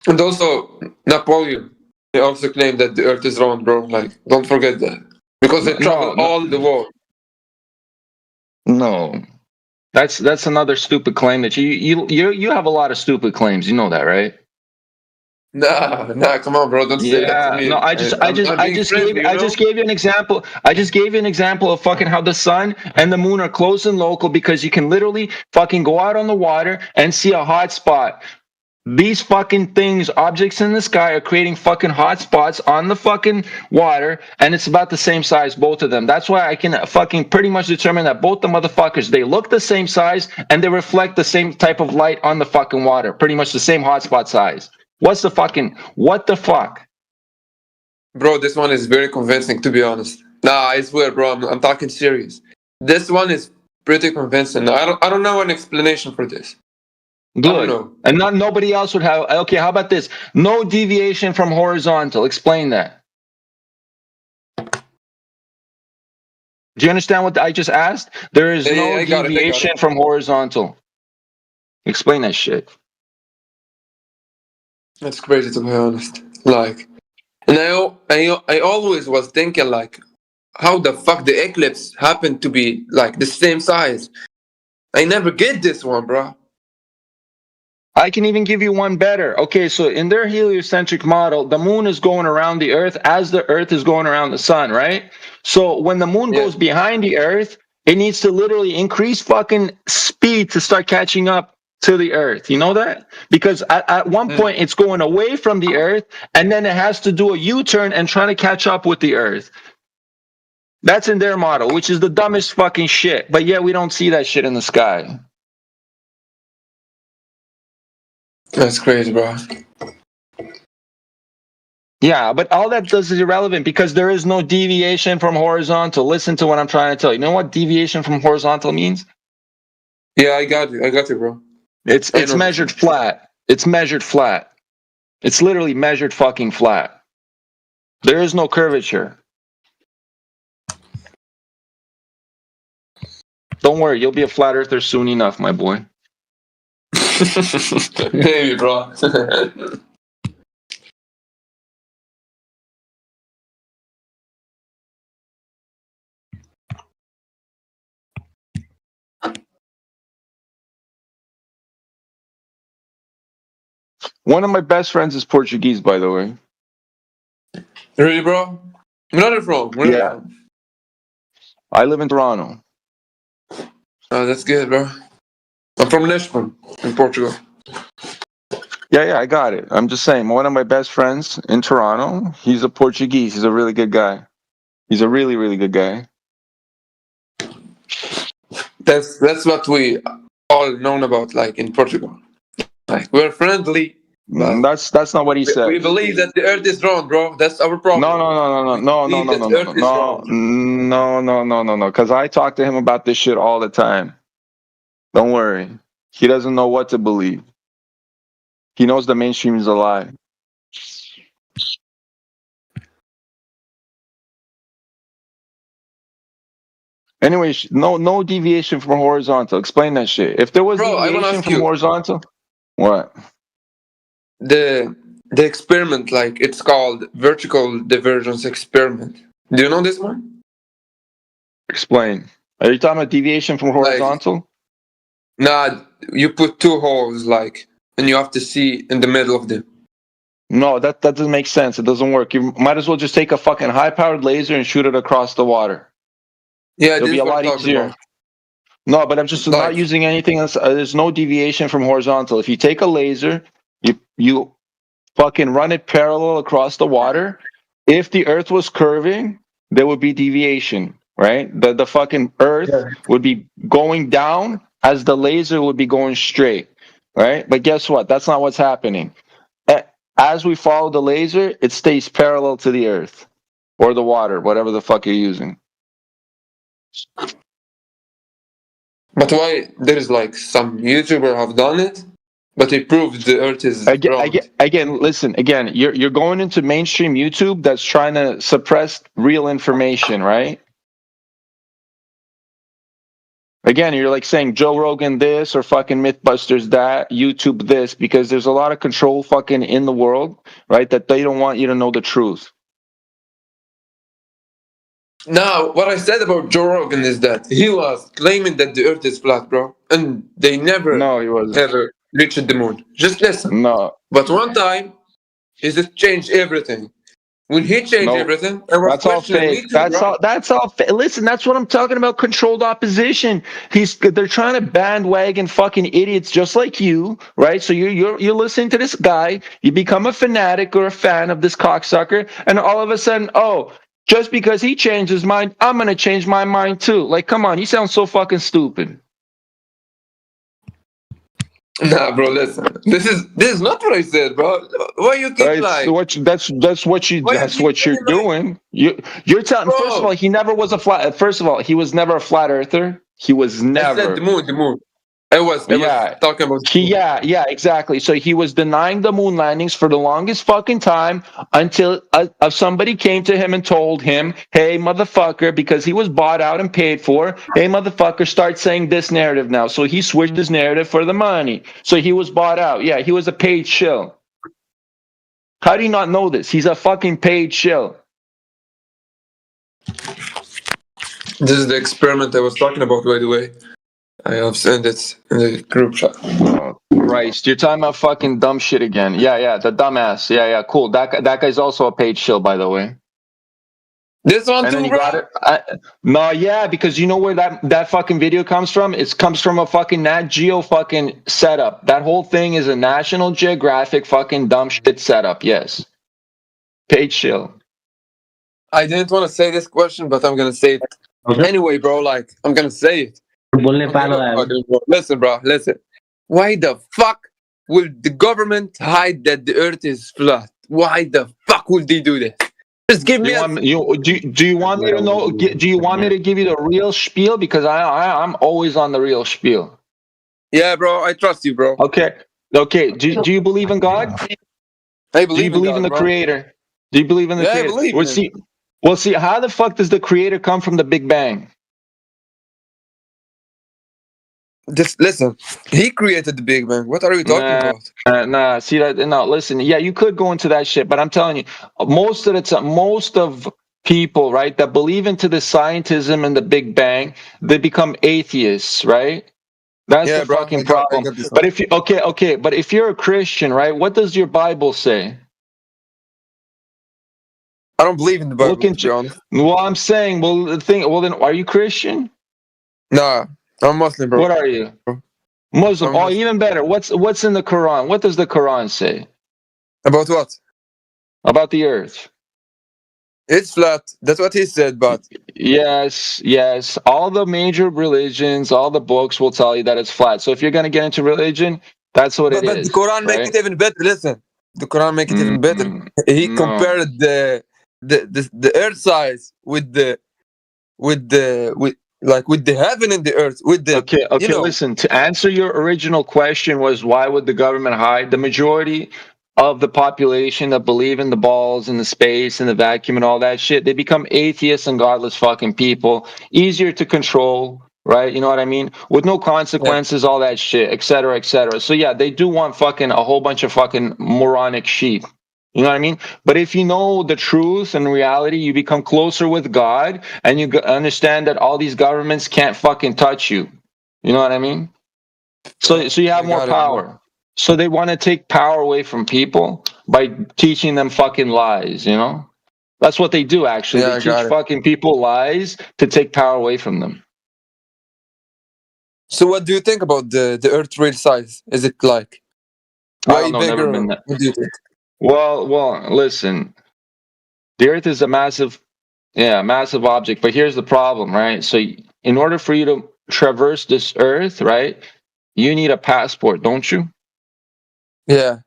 And also, Napoleon, he also claimed that the earth is round, bro. Like, don't forget that. Because they travel all the world. No, that's another stupid claim that you have a lot of stupid claims. You know that, right? Nah, come on, bro. Don't say that to me. No, I just gave you an example. I just gave you an example of fucking how the sun and the moon are close and local, because you can literally fucking go out on the water and see a hot spot. These fucking things, objects in the sky, are creating fucking hot spots on the fucking water, and it's about the same size, both of them. That's why I can fucking pretty much determine that both the motherfuckers, they look the same size and they reflect the same type of light on the fucking water. Pretty much the same hotspot size. What the fuck? Bro, this one is very convincing, to be honest. Nah, I swear, bro, I'm talking serious. This one is pretty convincing. I don't know an explanation for this. Good. And nobody else would have. Okay, how about this? No deviation from horizontal. Explain that. Do you understand what I just asked? There is no deviation from horizontal. Explain that shit. That's crazy, to be honest. Like, and I always was thinking, like, how the fuck the eclipse happened to be like the same size? I never get this one, bro. I can even give you one better. Okay, so in their heliocentric model, the moon is going around the earth as the earth is going around the sun, right? So when the moon goes behind the earth, it needs to literally increase fucking speed to start catching up to the earth. You know that? Because at one point it's going away from the earth, and then it has to do a U-turn and trying to catch up with the earth. That's in their model, which is the dumbest fucking shit. But yeah, we don't see that shit in the sky. That's crazy, bro. Yeah, but all that does is irrelevant because there is no deviation from horizontal. Listen to what I'm trying to tell you. You know what deviation from horizontal means? Yeah, I got you, bro. It's measured flat. It's measured flat. It's literally measured fucking flat. There is no curvature. Don't worry, you'll be a flat earther soon enough, my boy. Maybe, bro. One of my best friends is Portuguese, by the way. Really, bro? Where are you from? Where are you from? I live in Toronto. Oh, that's good, bro. I'm from Lisbon, in Portugal. Yeah, I got it. I'm just saying, one of my best friends in Toronto, he's a Portuguese. He's a really good guy. He's a really, really good guy. That's what we all known about, like, in Portugal. Like, we're friendly. That's not what he said. We believe that the earth is round, bro. That's our problem. No. Because I talk to him about this shit all the time. Don't worry. He doesn't know what to believe. He knows the mainstream is a lie. Anyway, no deviation from horizontal. Explain that shit. If there was deviation from horizontal, what? The experiment, like, it's called vertical divergence experiment. Do you know this one? Explain. Are you talking about deviation from horizontal? Nah, you put two holes, like, and you have to see in the middle of them. No, that doesn't make sense. It doesn't work. You might as well just take a fucking high-powered laser and shoot it across the water. Yeah, it'll be a lot easier. About. No, but I'm just not using anything else. There's no deviation from horizontal. If you take a laser, you fucking run it parallel across the water. If the Earth was curving, there would be deviation, right? The fucking Earth would be going down as the laser would be going straight, right? But guess what? That's not what's happening. As we follow the laser, it stays parallel to the Earth or the water, whatever the fuck you're using. But why there's like some YouTuber have done it, but they proved the Earth is again. Listen, again. You're going into mainstream YouTube that's trying to suppress real information, right? Again, you're like saying Joe Rogan this or fucking Mythbusters that, YouTube this, because there's a lot of control fucking in the world, right? That they don't want you to know the truth. Now, what I said about Joe Rogan is that he was claiming that the Earth is flat, bro, and they never ever reached the moon. Just listen. No. But one time, he just changed everything. When he changed everything, that's all fake. That's all fake. Listen, that's what I'm talking about. Controlled opposition. They're trying to bandwagon fucking idiots just like you, right? So you're listening to this guy. You become a fanatic or a fan of this cocksucker, and all of a sudden, just because he changed his mind, I'm gonna change my mind too. Like, come on, you sound so fucking stupid. Nah, bro, listen. This is not what I said, bro. Why you keep like? That's what you're doing. You're telling. Bro. First of all, he never was a flat. First of all, he was never a flat earther. He was never. I said the moon. I was talking about. Yeah, exactly. So he was denying the moon landings for the longest fucking time until somebody came to him and told him, "Hey, motherfucker," because he was bought out and paid for. "Hey, motherfucker, start saying this narrative now." So he switched his narrative for the money. So he was bought out. Yeah, he was a paid shill. How do you not know this? He's a fucking paid shill. This is the experiment I was talking about, by the way. I have sent it in the group chat. Oh, Christ, you're talking about fucking dumb shit again. Yeah, the dumbass. Yeah, cool. That guy's also a paid shill, by the way. This one too, bro? No, yeah, because you know where that fucking video comes from? It comes from a fucking Nat Geo fucking setup. That whole thing is a National Geographic fucking dumb shit setup, yes. Paid shill. I didn't want to say this question, but I'm gonna say it. Anyway, bro, like, I'm gonna say it. Listen, bro, listen. Why the fuck will the government hide that the earth is flat? Why the fuck will they do that? Just give me do you want me to know? Do you want me to give you the real spiel? Because I'm always on the real spiel. Yeah, bro, I trust you, bro. Okay. Do you believe in God? I believe. Do you believe in the bro. Creator? Do you believe in the Creator? I believe. See, how the fuck does the Creator come from the Big Bang? Just listen. He created the Big Bang. What are you talking about? See that? No, listen. Yeah, you could go into that shit, but I'm telling you, most of people, right, that believe into the scientism and the Big Bang, they become atheists, right? That's the fucking problem. But if you but if you're a Christian, right, what does your Bible say? I don't believe in the Bible, to be honest. Well, I'm saying, then are you Christian? Nah. I'm Muslim, bro. What are you? Muslim. Oh, even better. What's in the Quran? What does the Quran say? About what? About the earth. It's flat. That's what he said, but... Yes. All the major religions, all the books will tell you that it's flat. So if you're going to get into religion, that's what it is. But the Quran make it even better. Listen. The Quran make it even better. He compared the earth size with the heaven and the earth, with the Listen, to answer your original question was why would the government hide? The majority of the population that believe in the balls and the space and the vacuum and all that shit, they become atheists and godless fucking people. Easier to control, right? You know what I mean? With no consequences, all that shit, etc., etc. So yeah, they do want fucking a whole bunch of fucking moronic sheep. You know what I mean? But if you know the truth and reality, you become closer with God and you understand that all these governments can't fucking touch you. You know what I mean? So you have more power. So they want to take power away from people by teaching them fucking lies, you know? That's what they do, actually. They teach fucking people lies to take power away from them. So what do you think about the earth real size? Is it like way bigger? What do you think? Well, listen. The Earth is a massive object, but here's the problem, right? So in order for you to traverse this Earth, right, you need a passport, don't you? Yeah.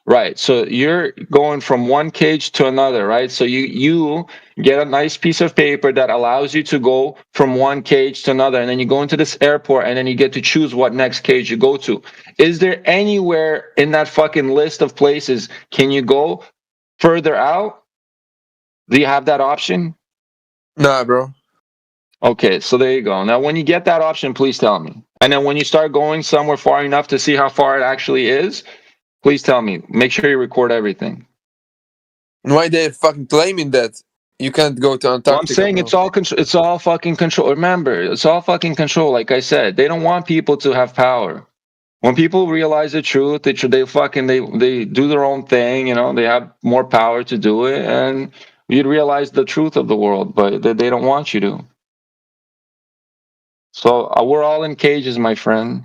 Right. So you're going from one cage to another, right? So you get a nice piece of paper that allows you to go from one cage to another, and then you go into this airport, and then you get to choose what next cage you go to. Is there anywhere in that fucking list of places can you go further out? Do you have that option? Nah, bro. Okay, so there you go. Now, when you get that option, please tell me. And then when you start going somewhere far enough to see how far it actually is, please tell me. Make sure you record everything. Why they're fucking claiming that you can't go to Antarctica? Well, I'm saying it's all fucking control. Remember, it's all fucking control. Like I said, they don't want people to have power. When people realize the truth, they do their own thing. You know, they have more power to do it, and you'd realize the truth of the world. But they don't want you to. So we're all in cages, my friend.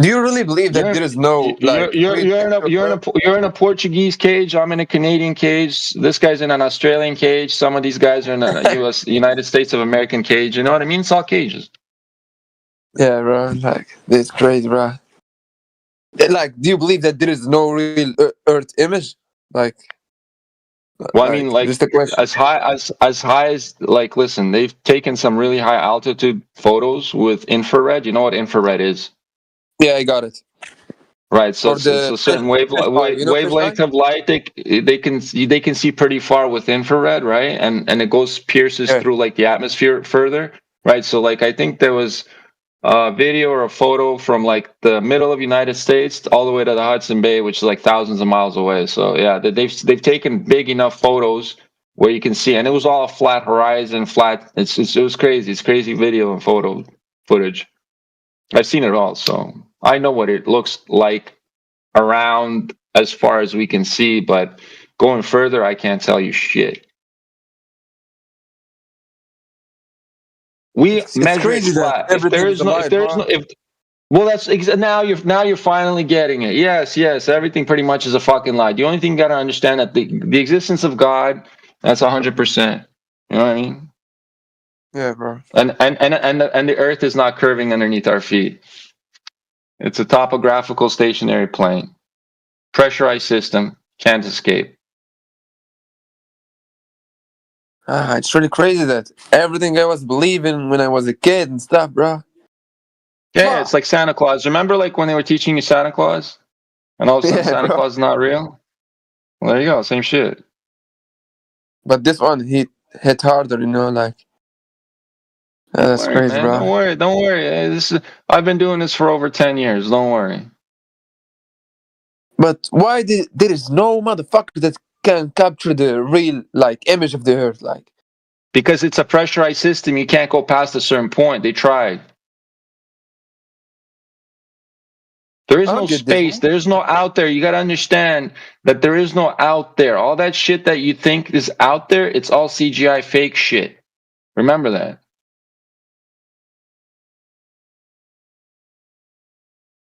Do you really believe that there is no like? You're in a Portuguese cage. I'm in a Canadian cage. This guy's in an Australian cage. Some of these guys are in a United States of American cage. You know what I mean? It's all cages. Yeah, bro. Like, it's crazy, bro. Like, do you believe that there is no real Earth image? Like, Well, I mean, like just a question. as high as like, listen, they've taken some really high altitude photos with infrared. You know what infrared is? Yeah, I got it. Right. So For it's a the certain fisheye, you know wavelength fisheye? of light. They can see pretty far with infrared, right? And it goes pierces Yeah. through like the atmosphere further, right? So like I think there was a video or a photo from like the middle of United States all the way to the Hudson Bay, which is like thousands of miles away. So yeah, they've taken big enough photos where you can see, and it was all flat horizon, flat. It was crazy. It's crazy video and photo footage. I've seen it all, so I know what it looks like around as far as we can see. But going further, I can't tell you shit. We It's measure it crazy that flat. everything is a lie, bro. Well, now you're finally getting it. Yes, everything pretty much is a fucking lie. The only thing you gotta understand that the existence of God, that's 100%. You know what I mean? Yeah, bro. And the Earth is not curving underneath our feet. It's a topographical stationary plane, pressurized system, can't escape. It's really crazy that everything I was believing when I was a kid and stuff, bro. Yeah, it's like Santa Claus. Remember, like when they were teaching you Santa Claus, and all of a sudden Yeah, Santa bro. Claus is not real. Well, there you go, same shit. But this one hit harder, you know, like that's Don't worry, crazy, man. bro. Don't worry. I've been doing this for over 10 years. Don't worry. But why there is no motherfucker that can capture the real like image of the Earth, like? Because it's a pressurized system, you can't go past a certain point. They tried. There is I no don't get this, space. man. There is no out there. You got to understand that there is no out there. All that shit that you think is out there, it's all CGI fake shit. Remember that.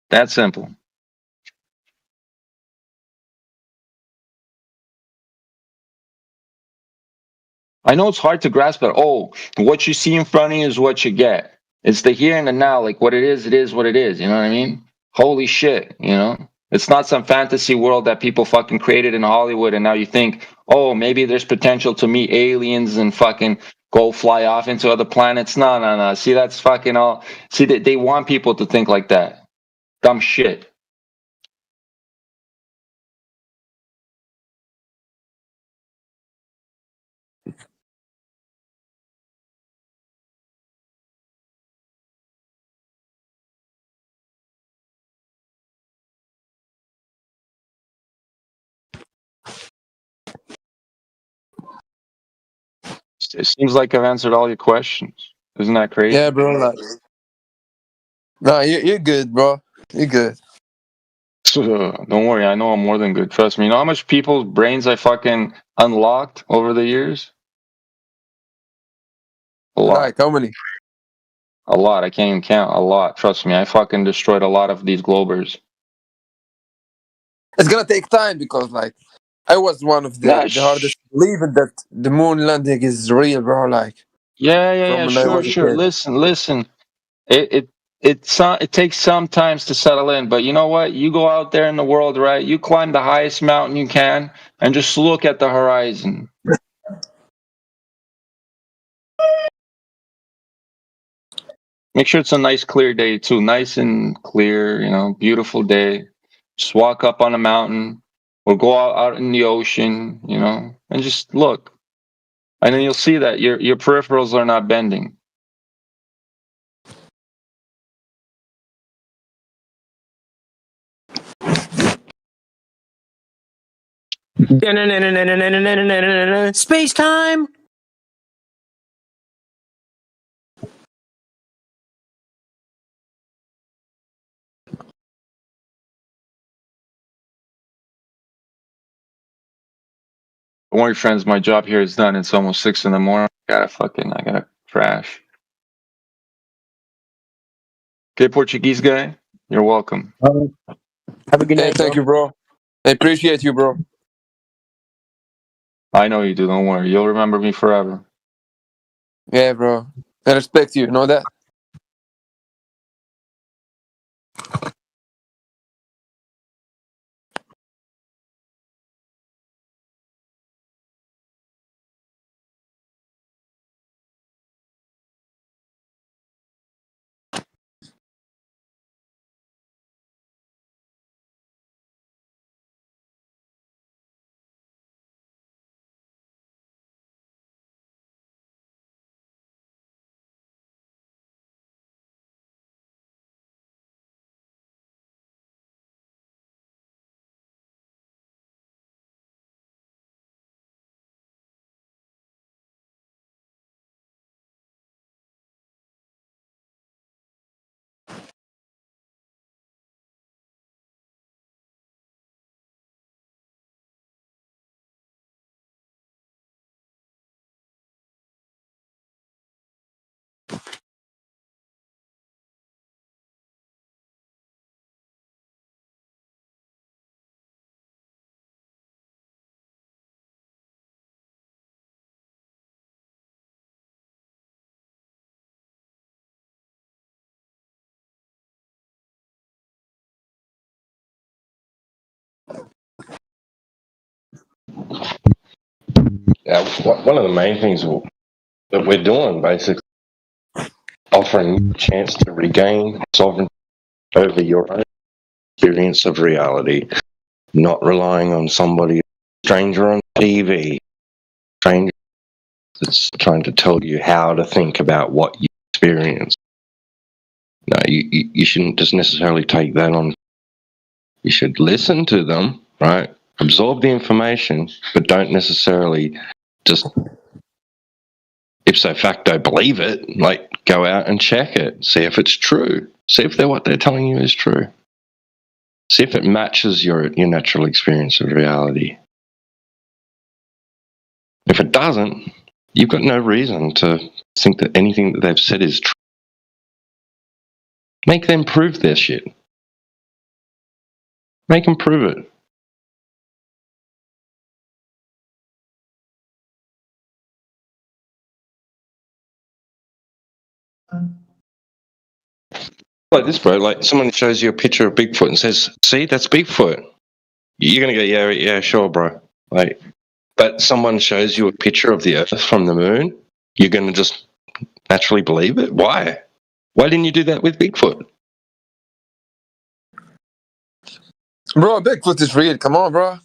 That simple. I know it's hard to grasp, but what you see in front of you is what you get. It's the here and the now. Like what it is what it is. You know what I mean? Holy shit, you know? It's not some fantasy world that people fucking created in Hollywood and now you think, oh, maybe there's potential to meet aliens and fucking go fly off into other planets. No. See, that's fucking all. See, they want people to think like that. Dumb shit. It seems like I've answered all your questions. Isn't that crazy? Yeah, bro. Like, no, you're good, bro. You're good. Don't worry, I know I'm more than good. Trust me. You know how much people's brains I fucking unlocked over the years? A lot. Like how many? A lot. I can't even count. A lot. Trust me. I fucking destroyed a lot of these globers. It's gonna take time because like I was one of the hardest believing that the moon landing is real, bro. Like Yeah. when I was a Sure. kid. Listen. It takes some times to settle in, but you know what? You go out there in the world, right? You climb the highest mountain you can and just look at the horizon. Make sure it's a nice clear day too. Nice and clear, you know, beautiful day. Just walk up on a mountain or go out in the ocean, you know, and just look. And then you'll see that your peripherals are not bending. Space time. Don't worry, friends, my job here is done. It's almost 6 in the morning. I gotta crash. Okay, Portuguese guy, you're welcome. Have a good night. Thank you, bro. I appreciate you, bro. I know you do. Don't worry. You'll remember me forever. Yeah, bro. I respect you. Know that? Yeah, one of the main things that we're doing, basically, offering a chance to regain sovereignty over your own experience of reality, not relying on somebody, stranger on TV, stranger that's trying to tell you how to think about what you experience. No, you shouldn't just necessarily take that on. You should listen to them, right? Absorb the information, but don't necessarily just ipso facto believe it. Like, go out and check it, see if it's true, see if what they're telling you is true, see if it matches your natural experience of reality. If it doesn't, you've got no reason to think that anything that they've said is true. Make them prove their shit. Make them prove it. Like this, bro. Like, someone shows you a picture of Bigfoot and says, "See, that's Bigfoot." You're gonna go, "Yeah, sure, bro." Like, but someone shows you a picture of the Earth from the moon, you're gonna just naturally believe it. Why? Why didn't you do that with Bigfoot? Bro, Bigfoot is real. Come on, bro.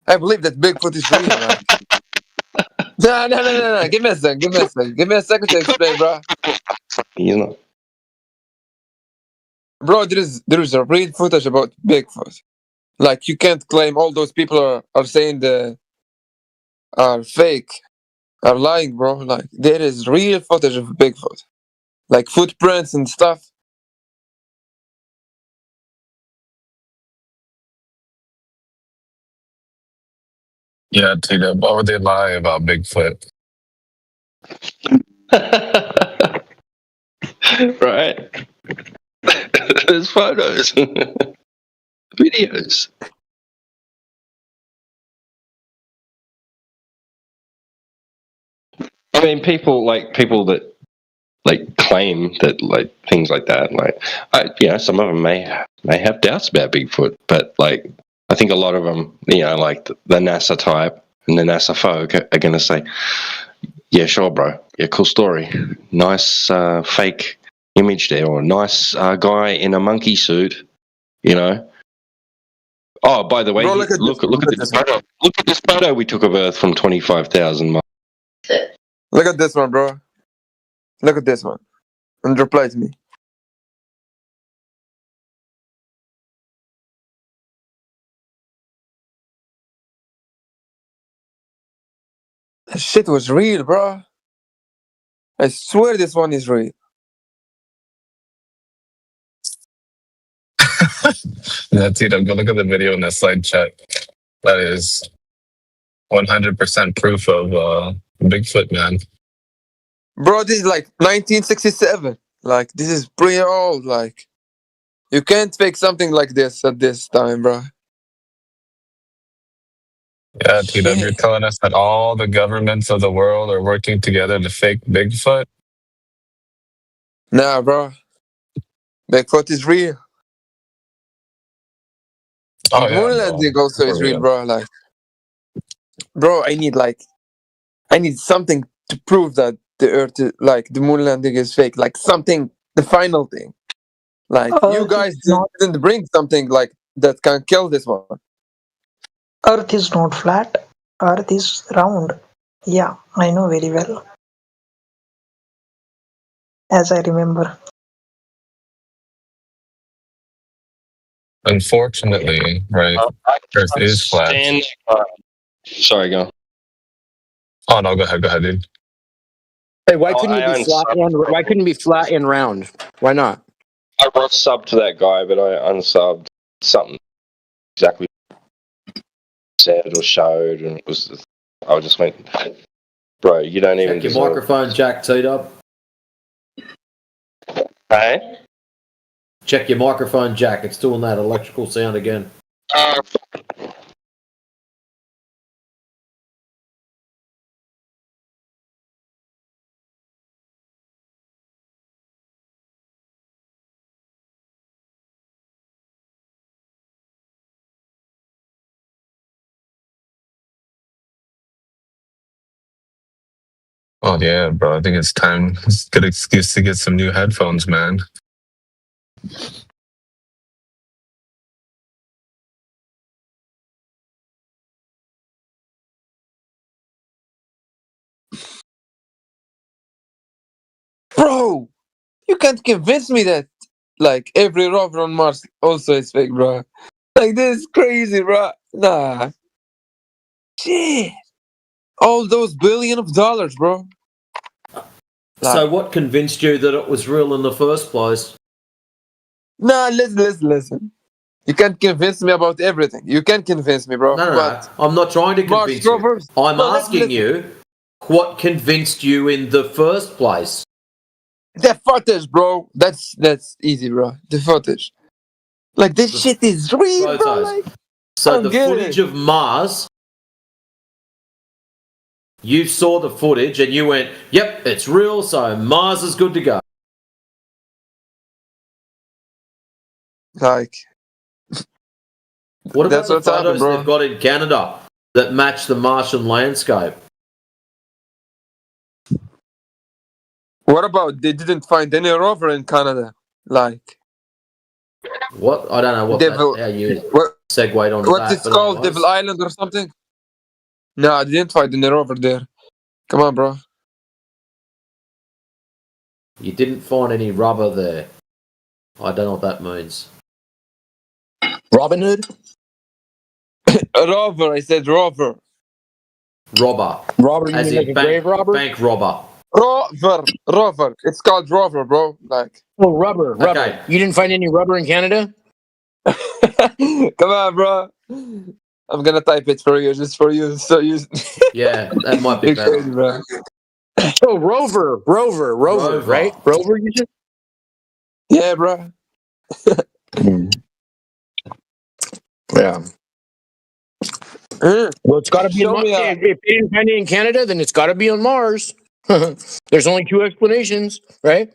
I believe that Bigfoot is real, man. No. Give me a second. Give me a second to explain, bro. You know. Bro, there is a real footage about Bigfoot. Like, you can't claim all those people are saying are fake, are lying, bro. Like, there is real footage of Bigfoot, like footprints and stuff. Yeah, Tina, why would they lie about Bigfoot? Right. There's photos, videos. I mean, people that like claim that, like, things like that. Like, some of them may have doubts about Bigfoot, but like, I think a lot of them, like the NASA type and the NASA folk are going to say, "Yeah, sure, bro. Yeah, cool story. Nice fake image there, or nice guy in a monkey suit." Oh, by the way, Bro, look at this photo. Look at this photo we took of Earth from 25,000 miles. Look at this one, bro. Look at this one, and reply to me. That shit was real, bro. I swear this one is real. Yeah, Tina, go look at the video in that slide chat. That is 100% proof of Bigfoot, man. Bro, this is like 1967. Like, this is pretty old. Like, you can't fake something like this at this time, bro. Yeah, Tina, you're telling us that all the governments of the world are working together to fake Bigfoot? Nah, bro. Bigfoot is real. Oh, yeah, Moon landing also is real, bro. Like, bro, I need something to prove that the Earth, like the moon landing, is fake. Like, something, the final thing. Like, you guys didn't bring something like that can kill this one. Earth is not flat. Earth is round. Yeah, I know very well. As I remember. Unfortunately, right? Earth is flat. Sorry, go. Oh no, go ahead, dude. Hey, why couldn't you be flat? Why couldn't it be flat and round? Why not? I wrote sub to that guy, but I unsubbed something exactly said or showed, and it was. I just went, "Bro, you don't even." Check your microphone jack, T-Dub. Hey. Check your microphone jack. It's doing that electrical sound again. Oh yeah, bro. I think it's time. It's a good excuse to get some new headphones, man. Bro, you can't convince me that like every rover on Mars also is fake, bro. Like this is crazy, bro. Nah. Shit. All those billion of dollars, bro. So what convinced you that it was real in the first place? Nah, listen. You can't convince me about everything. You can't convince me, bro. No. I'm not trying to convince you. I'm asking you what convinced you in the first place. The footage, bro. That's easy, bro. The footage. Like this shit is real, bro. Like, so the footage of Mars, you saw the footage and you went, yep, it's real, so Mars is good to go. Like, what about that's the what's happened, photos bro. they've got in Canada that match the Martian landscape? What about they didn't find any rover in Canada? Like, what? I don't know what Devil, how you what, segued onto what's that. it called? Anyways. Devil Island or something? No, I didn't find any rover there. Come on, bro. You didn't find any rubber there. I don't know what that means. Robin Hood? A rover, I said rover. Robber. Robber, you As mean in like a grave robber? bank robber. Rover. It's called rover, bro. Like. Oh, rubber. Okay. You didn't find any rubber in Canada? Come on, bro. I'm gonna type it for you, just for you. So you. Yeah, that might be better. Crazy, bro. Oh, rover, right? Rover, you said? Yeah, bro. Yeah. Well, it's got to be on Mars. If they didn't find it in Canada, then it's got to be on Mars. There's only two explanations, right?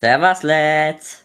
Servus, Let's.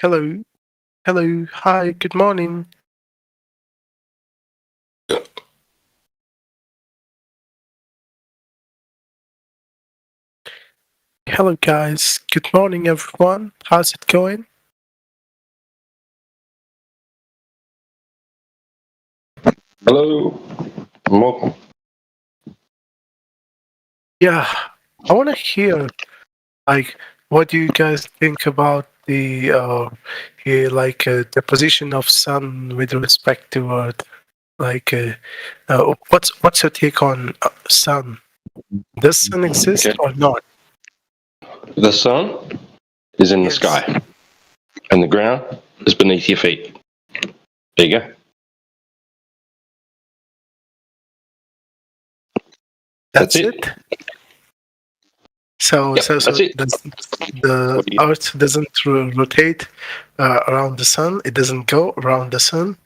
Hello. Hello. Hi. Good morning. Hello, guys. Good morning, everyone. How's it going? Hello. Welcome. Yeah, I want to hear, like, what do you guys think about the the position of Sun with respect to what's your take on Sun? Does Sun exist or not? The sun is in the sky, and the ground is beneath your feet. There you go. That's it. So the Earth doesn't rotate around the sun. It doesn't go around the sun.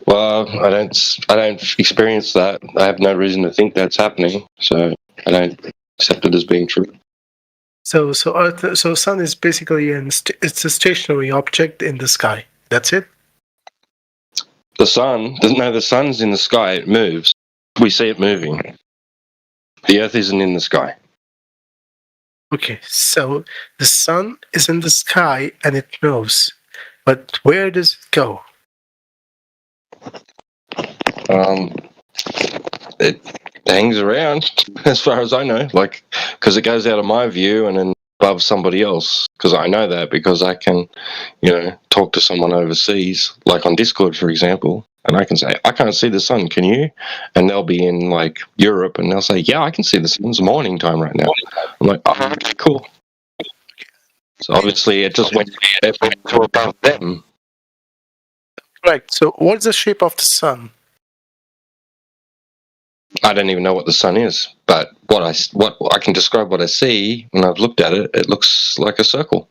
Well, I don't experience that. I have no reason to think that's happening, so I don't accept it as being true. So sun is basically it's a stationary object in the sky. That's it. The sun's in the sky. It moves. We see it moving. The Earth isn't in the sky. Okay, so the sun is in the sky and it moves, but where does it go? It hangs around, as far as I know, because it goes out of my view and then above somebody else. Because I know that because I can, talk to someone overseas, like on Discord, for example, and I can say, I can't see the sun, can you? And they'll be in Europe, and they'll say, yeah, I can see the sun. It's morning time right now. I'm like, oh, okay, cool. So obviously, it just went to above them. Right. So, what's the shape of the sun? I don't even know what the sun is, but what I can describe what I see when I've looked at it. It looks like a circle.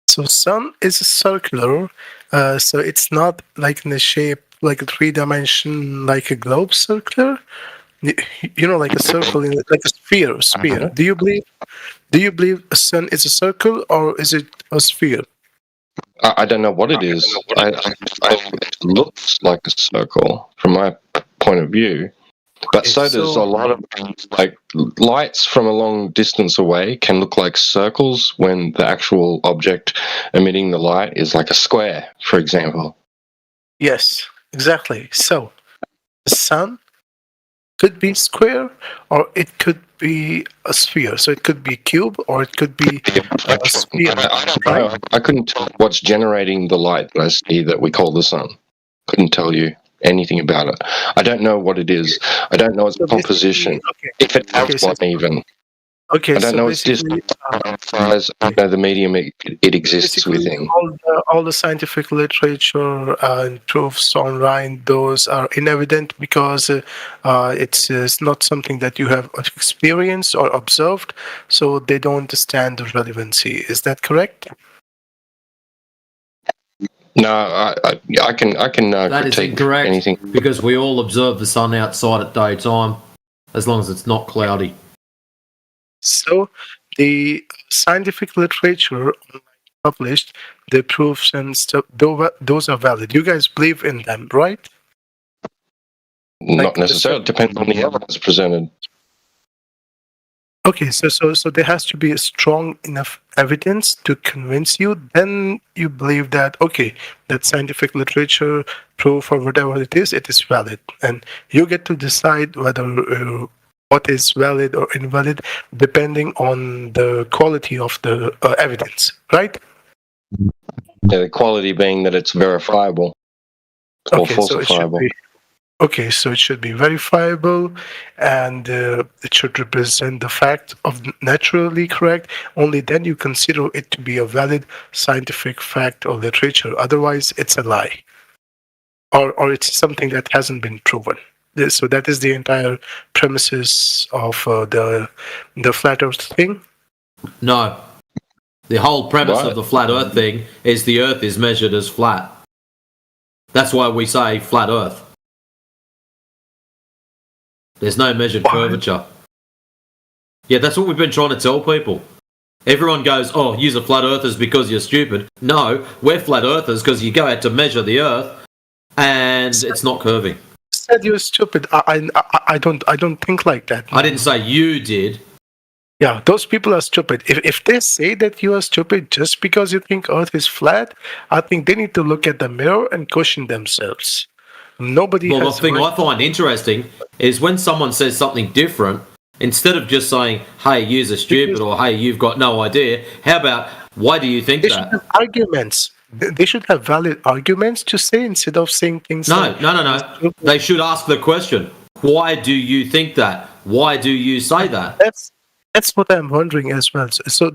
So sun is circular, so it's not like in the shape like a 3-dimension, like a globe circular. Like a circle, like a sphere. Uh-huh. Do you believe a sun is a circle or is it a sphere? I don't know what it is. It looks like a circle from my point of view, but so does a lot of things. Like lights from a long distance away can look like circles when the actual object emitting the light is like a square, for example. Yes, exactly. So the sun could be square or it could be a sphere. So it could be a cube or it could be a sphere. I don't know. I couldn't tell what's generating the light that I see that we call the sun. Couldn't tell you anything about it. I don't know what it is. I don't know its composition. If it has one even. Okay, I don't know its distance. As I know the medium it exists within. All the scientific literature and proofs online, those are inevident because it's not something that you have experienced or observed, so they don't stand the relevancy. Is that correct? No, I can That is critique incorrect anything. because we all observe the sun outside at daytime, as long as it's not cloudy. So the scientific literature published, the proofs and stuff, those are valid. You guys believe in them, right? Not necessarily. It depends on the evidence presented. Okay, so there has to be a strong enough evidence to convince you. Then you believe that that scientific literature, proof or whatever it is valid, and you get to decide whether what is valid or invalid depending on the quality of the evidence, right? Yeah, the quality being that it's verifiable or falsifiable. So it should be verifiable, and it should represent the fact of naturally correct. Only then you consider it to be a valid scientific fact or literature. Otherwise, it's a lie, or it's something that hasn't been proven. So that is the entire premises of the flat Earth thing. No, the whole premise of the flat Earth thing is the Earth is measured as flat. That's why we say flat Earth. There's no measured curvature. Yeah, that's what we've been trying to tell people. Everyone goes, oh, use a flat earthers because you're stupid. No, we're flat earthers because you go out to measure the Earth and it's not curving. Said you're stupid. I don't think like that. I didn't say you did. Yeah, those people are stupid. If they say that you are stupid just because you think Earth is flat, I think they need to look at the mirror and question themselves. Well, the thing I find interesting is when someone says something different, instead of just saying, hey, you're stupid or hey, you've got no idea, how about, why do you think they that? Should have arguments. They should have valid arguments to say instead of saying things No. They should ask the question, why do you think that? Why do you say that? That's what I'm wondering as well. So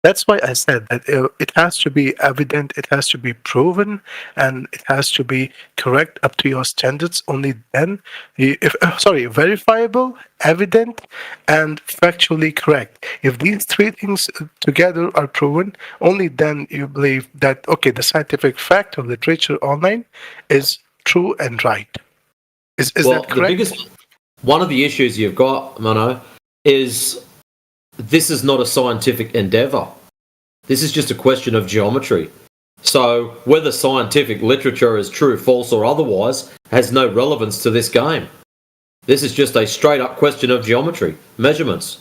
That's why I said that it has to be evident, it has to be proven, and it has to be correct up to your standards. Only then, verifiable, evident, and factually correct. If these three things together are proven, only then you believe that, okay, the scientific fact or literature online is true and right. Is that correct? One of the issues you've got, Mano, is this is not a scientific endeavor. This is just a question of geometry. So whether scientific literature is true, false, or otherwise has no relevance to this game. This is just a straight up question of geometry, measurements.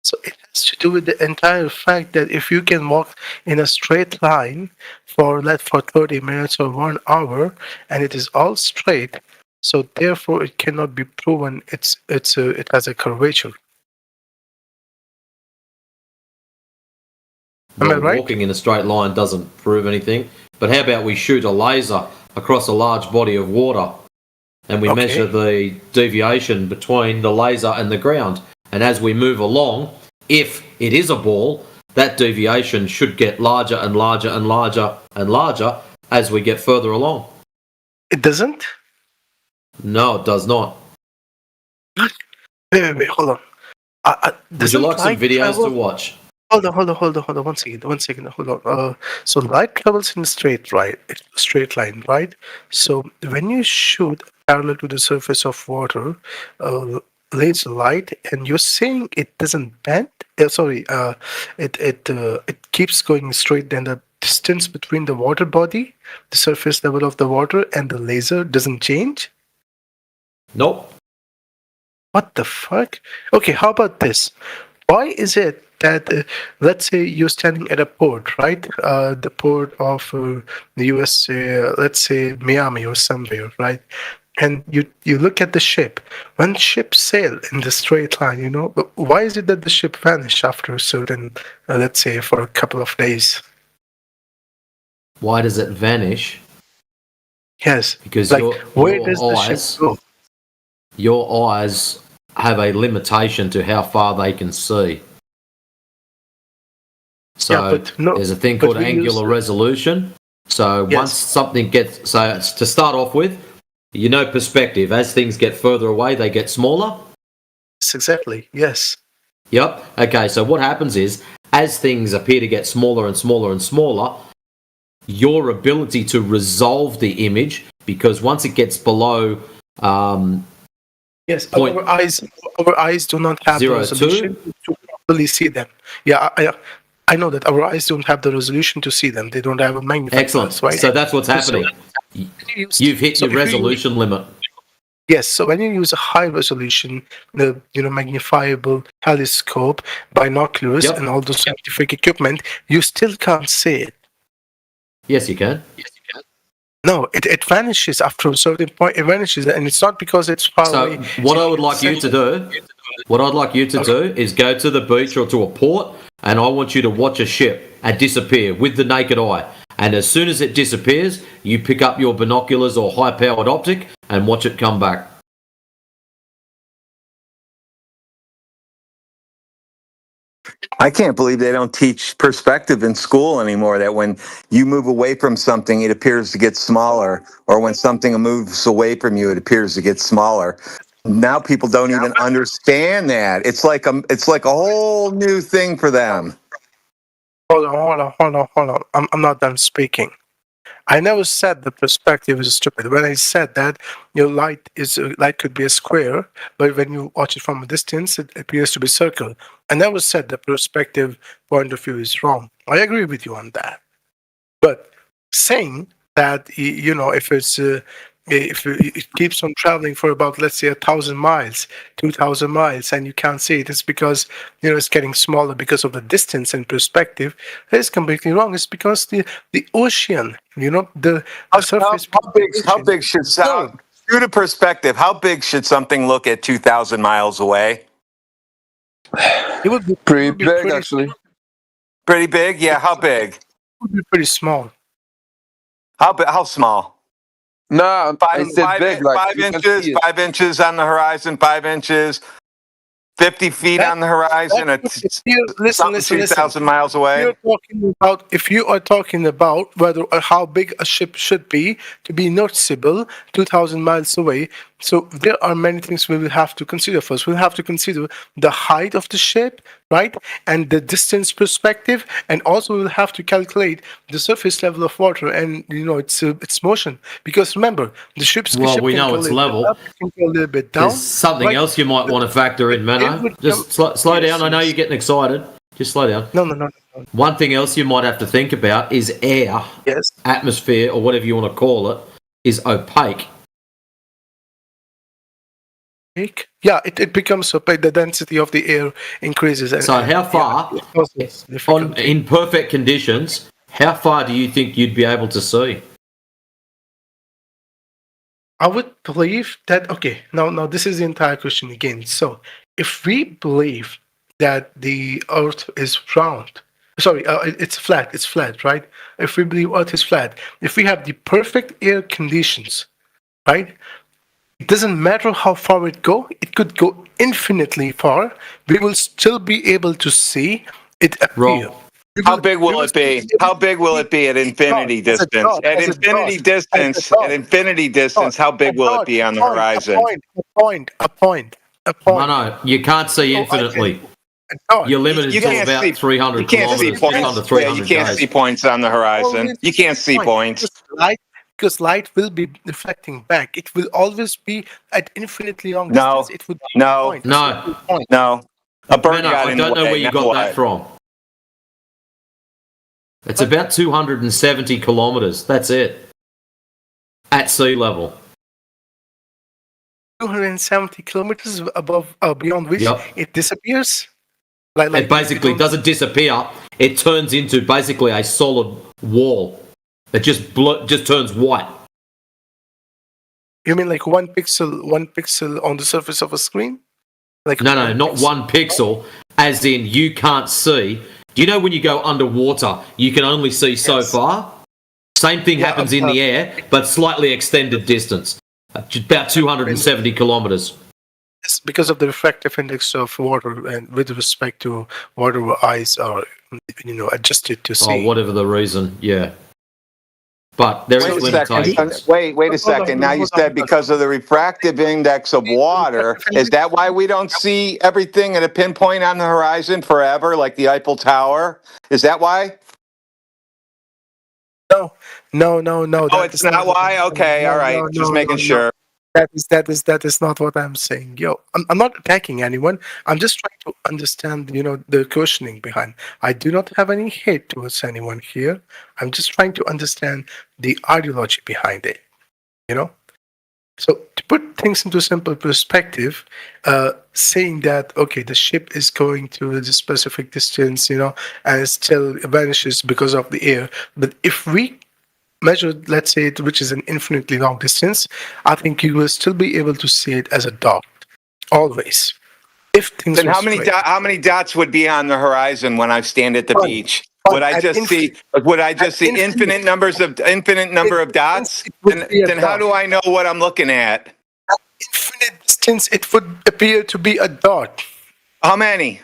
So it has to do with the entire fact that if you can walk in a straight line for 30 minutes or 1 hour, and it is all straight, so therefore it cannot be proven it has a curvature. Am I right? Walking in a straight line doesn't prove anything. But how about we shoot a laser across a large body of water and we measure the deviation between the laser and the ground? And as we move along, if it is a ball, that deviation should get larger and larger and larger and larger as we get further along. It doesn't? No, it does not. Wait, hold on. Would you like some videos to watch? Hold on. One second. Hold on. So light travels in a straight line, right? So when you shoot parallel to the surface of water, laser light, and you're saying it doesn't bend. It keeps going straight. Then the distance between the water body, the surface level of the water, and the laser doesn't change. Nope. What the fuck? Okay, how about this? Why is it that, let's say you're standing at a port, right? The port of the US, let's say Miami or somewhere, right? And you look at the ship. When ships sail in the straight line, why is it that the ship vanishes after a certain, let's say, for a couple of days? Why does it vanish? Yes. Because your eyes have a limitation to how far they can see. So there's a thing called angular resolution. So once something gets, to start off with, perspective. As things get further away, they get smaller. Yes, exactly. Yes. Yep. Okay. So what happens is, as things appear to get smaller and smaller and smaller, your ability to resolve the image, because once it gets below, yes, our eyes do not have the resolution to properly see them. Yeah, I know that our eyes don't have the resolution to see them. They don't have a magnifying glass, right? So that's what's happening. You've hit your resolution limit. Yes. So when you use a high resolution, magnifiable telescope, binoculars, and all those scientific equipment, you still can't see it. Yes, you can. No, it vanishes after a certain point. It vanishes, and it's not because it's far away. So what I would like you to do, is go to the beach or to a port, and I want you to watch a ship disappear with the naked eye. And as soon as it disappears, you pick up your binoculars or high-powered optic and watch it come back. I can't believe they don't teach perspective in school anymore, that when you move away from something, it appears to get smaller, or when something moves away from you, it appears to get smaller. Now people don't even understand that. It's like a whole new thing for them. Hold on. I'm not done speaking. I never said that perspective is stupid. When I said that your light could be a square, but when you watch it from a distance, it appears to be a circle. I never said the perspective point of view is wrong. I agree with you on that. But saying that, if it keeps on traveling for about, let's say, 1,000 miles, 2,000 miles, and you can't see it, it's because it's getting smaller because of the distance and perspective. That is completely wrong. It's because the ocean, the surface. How big should sound? Due to perspective, how big should something look at 2,000 miles away? It would be pretty big, actually. Pretty big, yeah. How big? It would be pretty small. How small? No, I said big. Like 5 inches. 5 inches on the horizon. 5 inches. 50 feet on the horizon, something 2,000 miles away. If you are talking about whether or how big a ship should be to be noticeable 2,000 miles away, so there are many things we will have to consider first. We'll have to consider the height of the ship, right, and the distance perspective, and also we'll have to calculate the surface level of water and its motion. Because remember, the ship's Well, we know it's level. Up, can go a little bit down. There's something else you might want to factor in, Mano. Just slow down. I know you're getting excited. Just slow down. No. One thing else you might have to think about is air, atmosphere, or whatever you want to call it, is opaque. Yeah, it becomes opaque. The density of the air increases. So how far, in perfect conditions, how far do you think you'd be able to see? I would believe that, okay, now this is the entire question again. So if we believe that the Earth is round, it's flat, right? If we believe Earth is flat, if we have the perfect air conditions, right? It doesn't matter how far it could go infinitely far, we will still be able to see it appear. How big will it be? How big will it be at infinity distance? At infinity distance, how big will it be on the horizon? A point. No, you can't see infinitely. You're limited to about 300 kilometers. You can't see points on the horizon. You can't see points. Because light will be reflecting back. It will always be at infinitely long distance. It would be No. A bird got in the way. I don't know where you got that from. It's about 270 kilometers. That's it. At sea level. 270 kilometers above, beyond which it disappears? It basically doesn't disappear. It turns into basically a solid wall. It just turns white. You mean like one pixel on the surface of a screen? No, not one pixel. As in, you can't see. Do you know when you go underwater, you can only see so far? Same thing happens in the air, but slightly extended distance. About 270 kilometers. It's because of the refractive index of water, and with respect to water, our eyes are, adjusted to see. Oh, whatever the reason, yeah. But there is limitations. Wait a second. Now you said because of the refractive index of water, is that why we don't see everything at a pinpoint on the horizon forever, like the Eiffel Tower? Is that why? No. Oh, it's not why? Okay, all right. Just making sure. That is not what I'm saying. I'm not attacking anyone. I'm just trying to understand, the questioning behind. I do not have any hate towards anyone here. I'm just trying to understand the ideology behind it. So to put things into simple perspective, saying that the ship is going to the specific distance, and it still vanishes because of the air. But if we measure, let's say, which is an infinitely long distance, I think you will still be able to see it as a dot, always. If things. Then how many dots would be on the horizon when I stand at the beach? Would I just see infinite number of dots? Then how do I know what I'm looking at? At infinite distance, it would appear to be a dot. How many?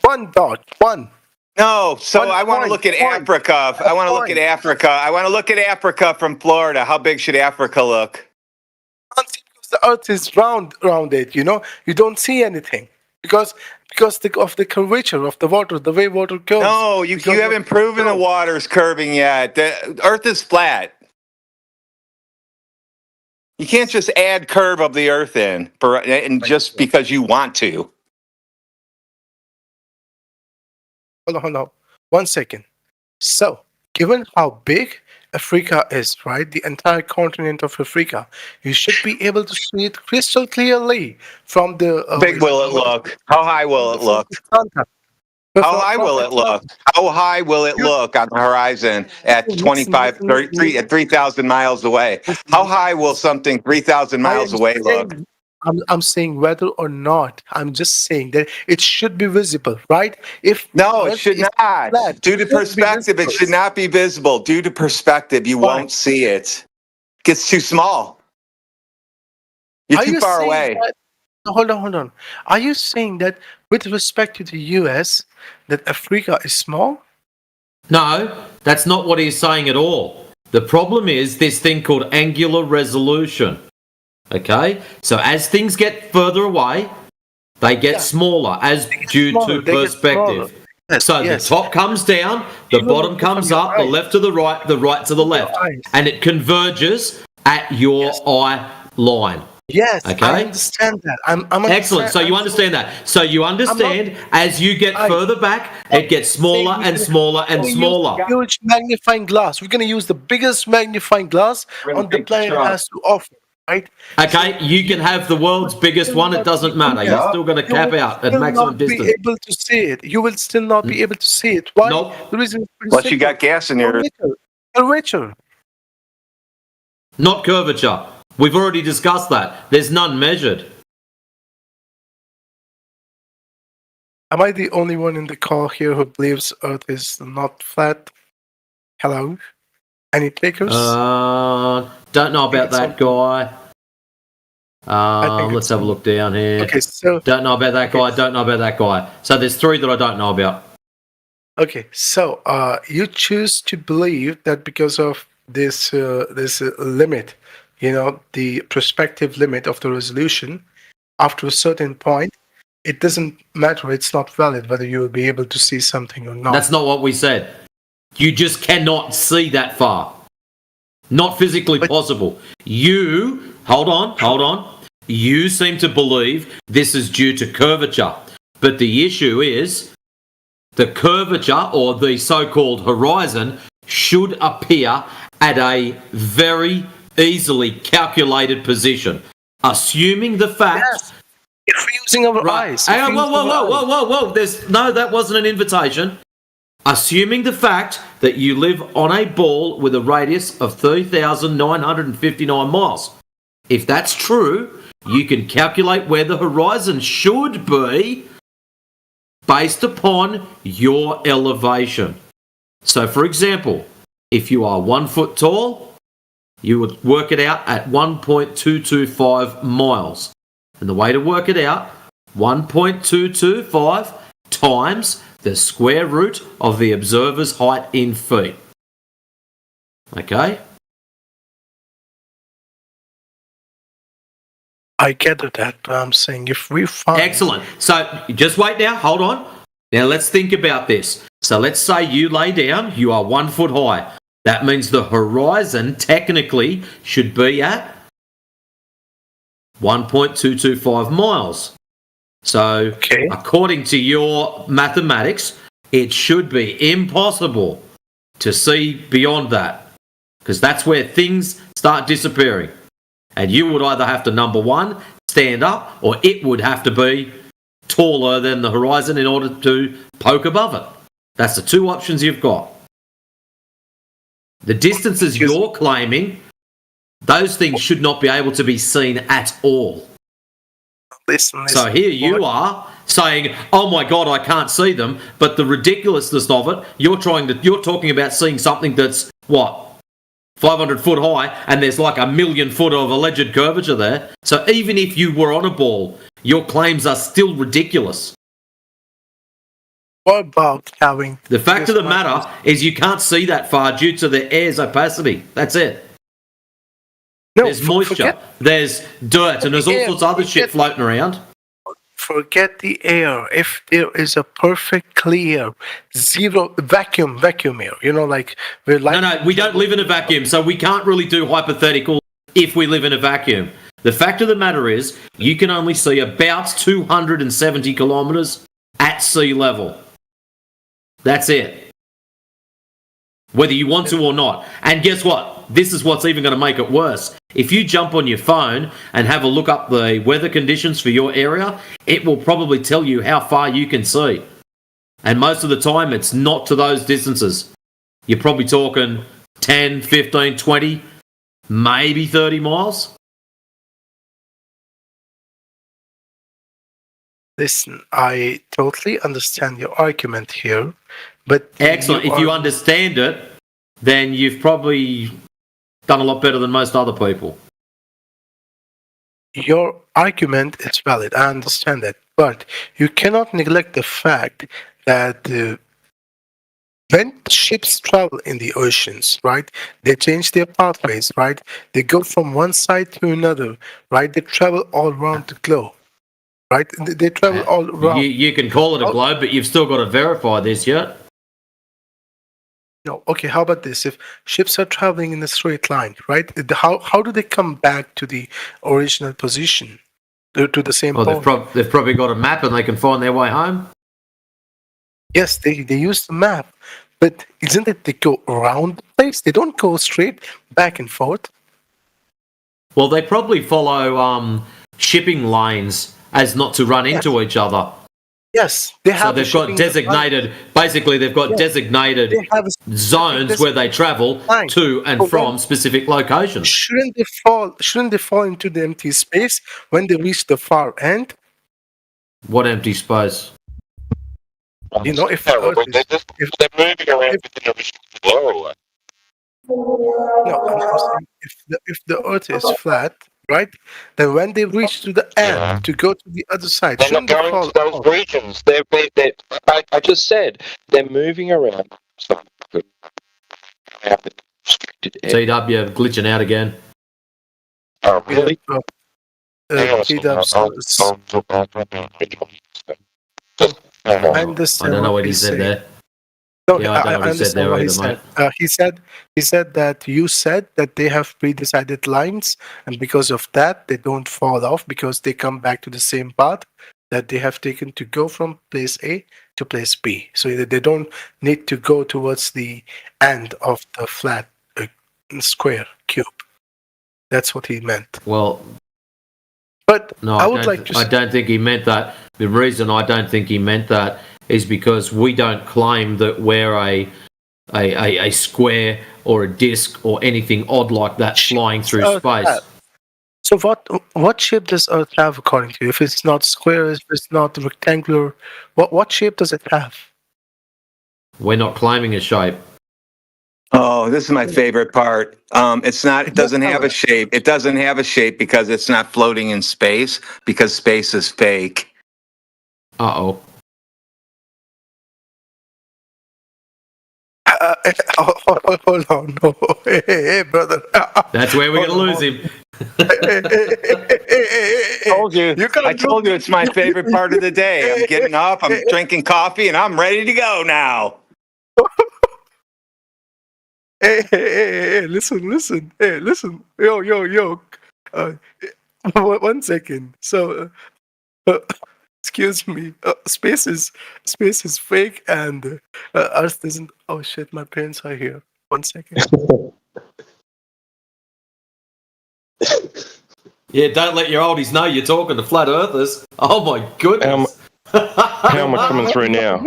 One dot. One. No, so I want to look at Africa. I want to look at Africa. I want to look at Africa from Florida. How big should Africa look? Because the Earth is rounded, you don't see anything because of the curvature of the water, the way water curves. No, you haven't proven the water's curving yet. The Earth is flat. You can't just add curve of the Earth in and just because you want to. Hold on. 1 second. So, given how big Africa is, right? The entire continent of Africa, you should be able to see it crystal clearly from the. How big will it look? How high will it look? How high will it look? How high will it look on the horizon at 3,000 miles away? How high will something 3,000 miles away look? I'm saying whether or not. I'm just saying that it should be visible, right? No, it should not. Flat, due to perspective, it should not be visible. Due to perspective, you won't see it. It gets too small. You're too far away. hold on. Are you saying that with respect to the US, that Africa is small? No, that's not what he's saying at all. The problem is this thing called angular resolution. Okay? So as things get further away, they get smaller as due to perspective. So the top comes down, the bottom comes up, the left to the right to the left. And it converges at your eye line. Yes, okay? I understand that. I'm Excellent. So you understand that. So you understand as you get further back, it gets smaller and smaller and smaller. Huge magnifying glass. We're going to use the biggest magnifying glass on the planet has to offer, right? Okay, you can have the world's biggest one. It doesn't matter. You're still going to cap out at maximum distance. You will not be able to see it. You will still not be able to see it. Why? Nope. The reason is Unless you got gas in your... curvature. Not curvature. We've already discussed that. There's none measured. Am I the only one in the call here who believes Earth is not flat? Hello? Any takers? Don't know about that guy. Let's have a look down here. Okay, so don't know about that guy. Don't know about that guy. So there's three that I don't know about. Okay, so you choose to believe that because of this limit, the perspective limit of the resolution, after a certain point, it doesn't matter. It's not valid whether you will be able to see something or not. That's not what we said. You just cannot see that far. Not physically possible. You, hold on. You seem to believe this is due to curvature. But the issue is the curvature, or the so-called horizon, should appear at a very easily calculated position. Assuming the fact... If we're using our eyes. Hang on, whoa. That wasn't an invitation. Assuming the fact that you live on a ball with a radius of 3,959 miles. If that's true, you can calculate where the horizon should be based upon your elevation. So, for example, if you are 1 foot tall, you would work it out at 1.225 miles. And the way to work it out, 1.225 times the square root of the observer's height in feet. Okay? I get that, but I'm saying if we find... Excellent. So, just wait now. Hold on. Now, let's think about this. So, let's say you lay down. You are 1 foot high. That means the horizon technically should be at 1.225 miles. So, according to your mathematics, it should be impossible to see beyond that, because that's where things start disappearing. And you would either have to, number one, stand up, or it would have to be taller than the horizon in order to poke above it. That's the two options you've got. The distances you're claiming, those things should not be able to be seen at all. Listen. So here you are saying, "Oh my God, I can't see them." But the ridiculousness of it, you're talking about seeing something that's what, 500 foot high, and there's like 1 million foot of alleged curvature there. So even if you were on a ball, your claims are still ridiculous. What about having... The fact of the matter is you can't see that far due to the air's opacity. That's it. No, there's moisture, there's dirt, and there's all sorts of other shit floating around. Forget the air. If there is a perfect clear, zero vacuum air, like we're like... No, we don't live in a vacuum, so we can't really do hypothetical if we live in a vacuum. The fact of the matter is, you can only see about 270 kilometres at sea level. That's it. Whether you want to or not. And guess what? This is what's even going to make it worse. If you jump on your phone and have a look up the weather conditions for your area, it will probably tell you how far you can see. And most of the time, it's not to those distances. You're probably talking 10, 15, 20, maybe 30 miles. Listen, I totally understand your argument here, but... Excellent. If you understand it, then you've probably done a lot better than most other people. your argument is valid. I understand that, but you cannot neglect the fact that when ships travel in the oceans, right, they change their pathways, right? They go from one side to another, right? They travel all around the globe, right? They travel all around. You can call it a globe, but you've still got to verify this, yeah? No, okay. How about this? If ships are traveling in a straight line, right? How do they come back to the original position, to the same Well, point? they've probably got a map and they can find their way home. Yes, they use the map, but isn't it they go around the place? They don't go straight back and forth. Well, they probably follow shipping lanes as not to run into each other. Yes, they have. So they've got designated. Basically, they've got designated zones where they travel to and from specific locations. Shouldn't they fall? Shouldn't they fall into the empty space when they reach the far end? What empty space? You know, if they're moving around within the floor. No, I'm saying if the Earth is flat, right? Then when they reach to the end to go to the other side, They're not going to those regions. I just said they're moving around. TW glitching out again. Oh, really? I understand. I don't know what he said there. No, yeah, I don't know what he said there either, mate. He said that you said that they have pre-decided lines, and because of that, they don't fall off because they come back to the same path that they have taken to go from place A to place B. So they don't need to go towards the end of the flat square cube. That's what he meant. Well, but no, I would like to. I don't think he meant that. The reason I don't think he meant that is because we don't claim that we're a square or a disc or anything odd like that flying through space. So what shape does Earth have according to you? If it's not square, if it's not rectangular, what shape does it have? We're not claiming a shape. Oh, this is my favorite part. It doesn't have a shape. It doesn't have a shape because it's not floating in space, because space is fake. Uh-oh. Hold on, no, hey, brother. That's where we're gonna lose him. I told you it's my favorite part of the day. I'm getting up, I'm drinking coffee, and I'm ready to go now. Hey, listen. Hey, listen. Yo. 1 second. So, excuse me. Space is fake, and Earth doesn't. Oh shit! My parents are here. 1 second. Yeah, don't let your oldies know you're talking to flat earthers. Oh my goodness. How am I coming through now?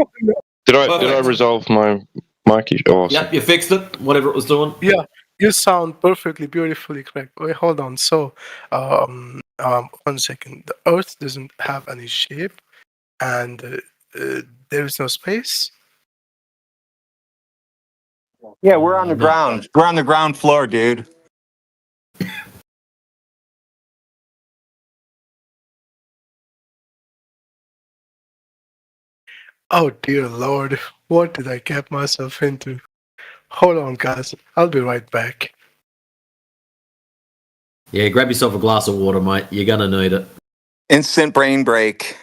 Did I resolve my mic issue? Yep, you fixed it. Whatever it was doing. Yeah, you sound perfectly, beautifully correct. Wait, hold on. So, 1 second. The Earth doesn't have any shape, and there is no space. Yeah, we're on the ground. We're on the ground floor, dude. Oh dear Lord, what did I get myself into? Hold on, guys. I'll be right back. Yeah, grab yourself a glass of water, mate. You're gonna need it. Instant brain break.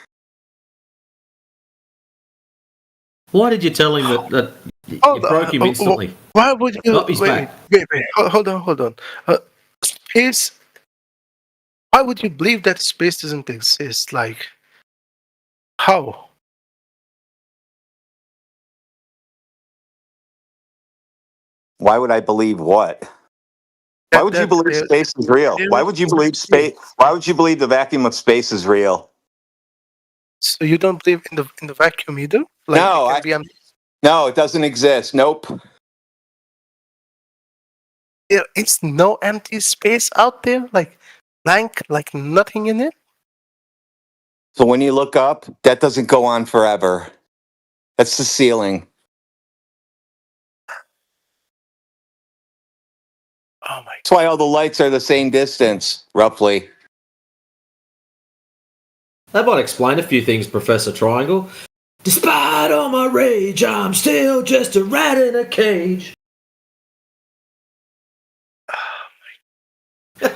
Why did you tell him that you broke him instantly? Why would you? Oh, he's back. Wait. Hold on. Space. Why would you believe that space doesn't exist? Like, how? Why would I believe what? Why would you believe space is real? Why would you believe space? Why would you believe the vacuum of space is real? So you don't believe in the vacuum either? Like no, it doesn't exist. Nope. There is no empty space out there, like blank, like nothing in it. So when you look up, that doesn't go on forever. That's the ceiling. Oh my! That's why all the lights are the same distance, roughly. That might explain a few things, Professor Triangle. Despite all my rage, I'm still just a rat in a cage.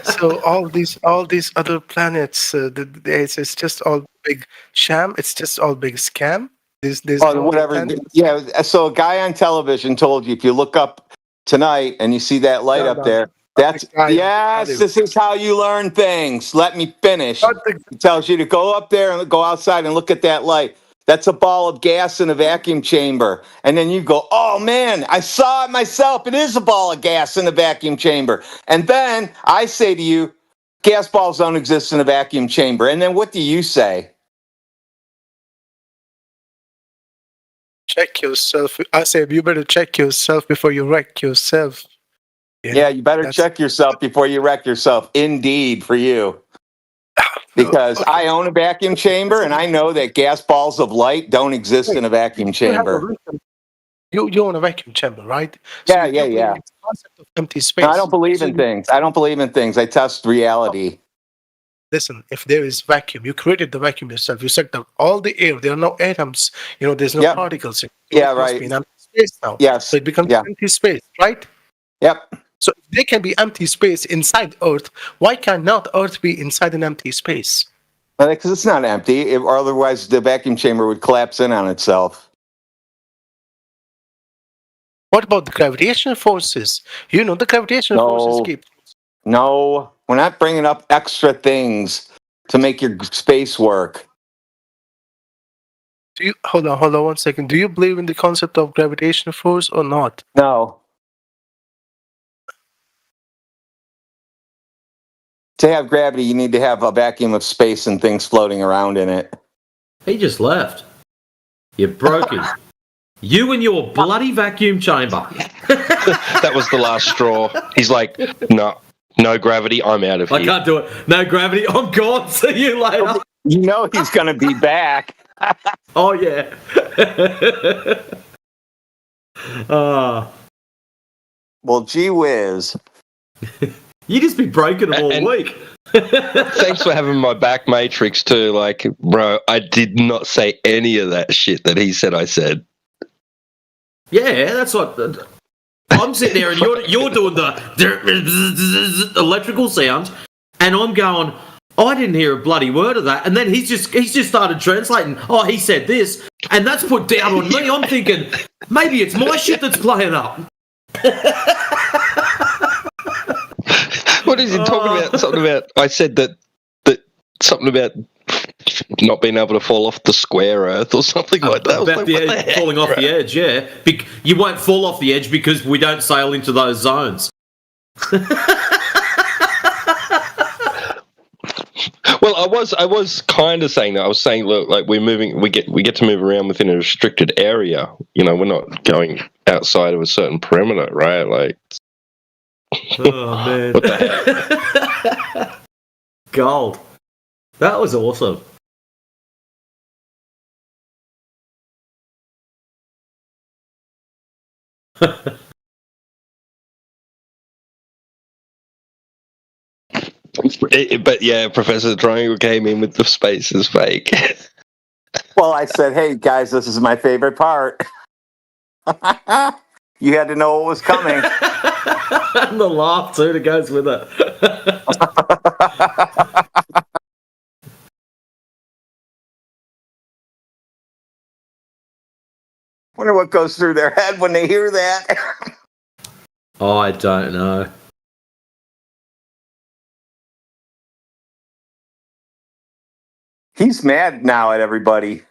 So all these other planets, it's just all big sham. It's just all big scam. There's no whatever. planets? Yeah. So a guy on television told you if you look up tonight and you see that light No, up no. there, that's Guy- This is how you learn things. Let me finish. It tells you to go up there and go outside and look at that light. That's a ball of gas in a vacuum chamber. And then you go, oh man, I saw it myself. It is a ball of gas in a vacuum chamber. And then I say to you, gas balls don't exist in a vacuum chamber. And then what do you say? Check yourself. I said you better check yourself before you wreck yourself. Yeah, you better check yourself before you wreck yourself. Indeed, for you. Because I own a vacuum chamber, and I know that gas balls of light don't exist in a vacuum chamber. You own a vacuum chamber, right? Yeah. The concept of empty space. No, I don't believe in things. I test reality. Listen, if there is vacuum, you created the vacuum yourself. You sucked out all the air. There are no atoms. There's no particles. Yeah, It must right. be an empty space now. Yes. So it becomes empty space, right? Yep. So if there can be empty space inside Earth, why cannot Earth be inside an empty space? Because it's not empty, or otherwise the vacuum chamber would collapse in on itself. What about the gravitational forces? The gravitational forces keep. No, we're not bringing up extra things to make your space work. Do you hold on 1 second? Do you believe in the concept of gravitational force or not? No. To have gravity, you need to have a vacuum of space and things floating around in it. He just left. You broke him. You and your bloody vacuum chamber. That was the last straw. He's like, no gravity, I'm out of here. I can't do it. No gravity, I'm gone. See you later. You know he's going to be back. Oh, yeah. Well, gee whiz. You just be breaking them all week. Thanks for having my back, Matrix, too. Like, bro, I did not say any of that shit that he said I said. Yeah, that's what... I'm sitting there and you're doing the electrical sounds, and I'm going, I didn't hear a bloody word of that. And then he's just started translating. Oh, he said this, and that's put down on me. I'm thinking maybe it's my shit that's playing up. What is he talking about? Something about I said that something about not being able to fall off the square Earth or something like that. About the edge, falling off the edge, yeah. You won't fall off the edge because we don't sail into those zones. Well, I was kind of saying that. I was saying, look, like we get to move around within a restricted area. We're not going outside of a certain perimeter, right? Like, oh man, what the heck? Gold. That was awesome. But yeah, Professor Triangle came in with the space is fake. Well, I said, hey, guys, this is my favorite part. You had to know what was coming. And the laugh, too, that goes with it. Wonder what goes through their head when they hear that. Oh, I don't know. He's mad now at everybody.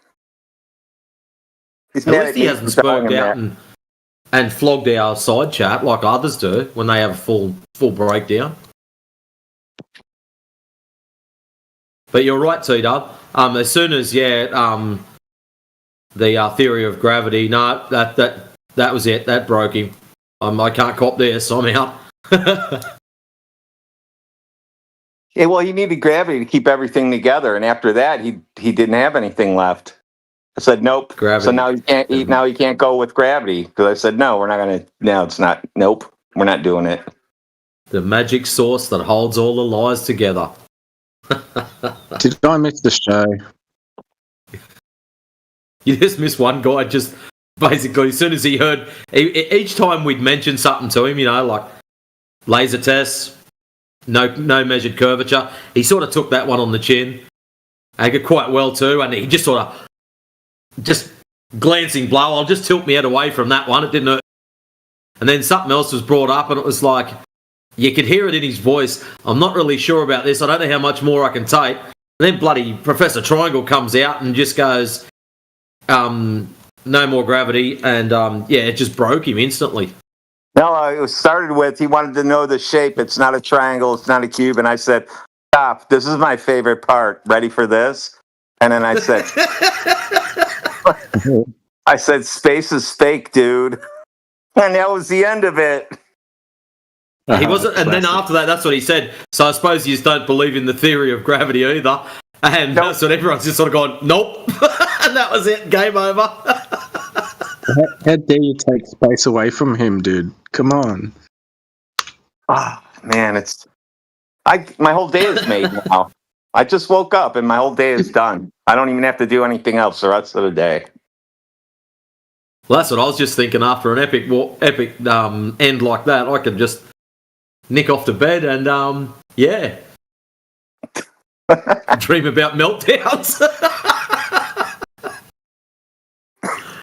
He's At mad least at he me hasn't for telling spoke him out that. and flogged our side chat like others do when they have a full breakdown. But you're right, T-Dub. As soon as the theory of gravity, no, that was it. That broke him. I can't cop this. I'm out. Yeah, well, he needed gravity to keep everything together, and after that, he didn't have anything left. I said nope. Gravity. So now he can't eat. Now he can't go with gravity because I said no. We're not gonna. No, it's not. Nope. We're not doing it. The magic sauce that holds all the lies together. Did I miss the show? You just miss one guy. Just basically, as soon as he heard, each time we'd mention something to him, like laser tests, no measured curvature, he sort of took that one on the chin. And he did quite well too, and he just sort of just glancing blow. I'll just tilt my head away from that one. It didn't hurt. And then something else was brought up, and it was like you could hear it in his voice. I'm not really sure about this. I don't know how much more I can take. And then bloody Professor Triangle comes out and just goes, no more gravity, and it just broke him instantly. No, it started with he wanted to know the shape. It's not a triangle. It's not a cube. And I said, stop. This is my favorite part. Ready for this? And then I said, space is fake, dude. And that was the end of it. He wasn't, and then after that, that's what he said. So I suppose you just don't believe in the theory of gravity either. And that's what everyone's just sort of gone, nope. And that was it. Game over. How dare you take space away from him, dude? Come on. Man, my whole day is made now. I just woke up and my whole day is done. I don't even have to do anything else the rest of the day. Well, that's what I was just thinking. After an epic end like that, I could just nick off to bed and dream about meltdowns.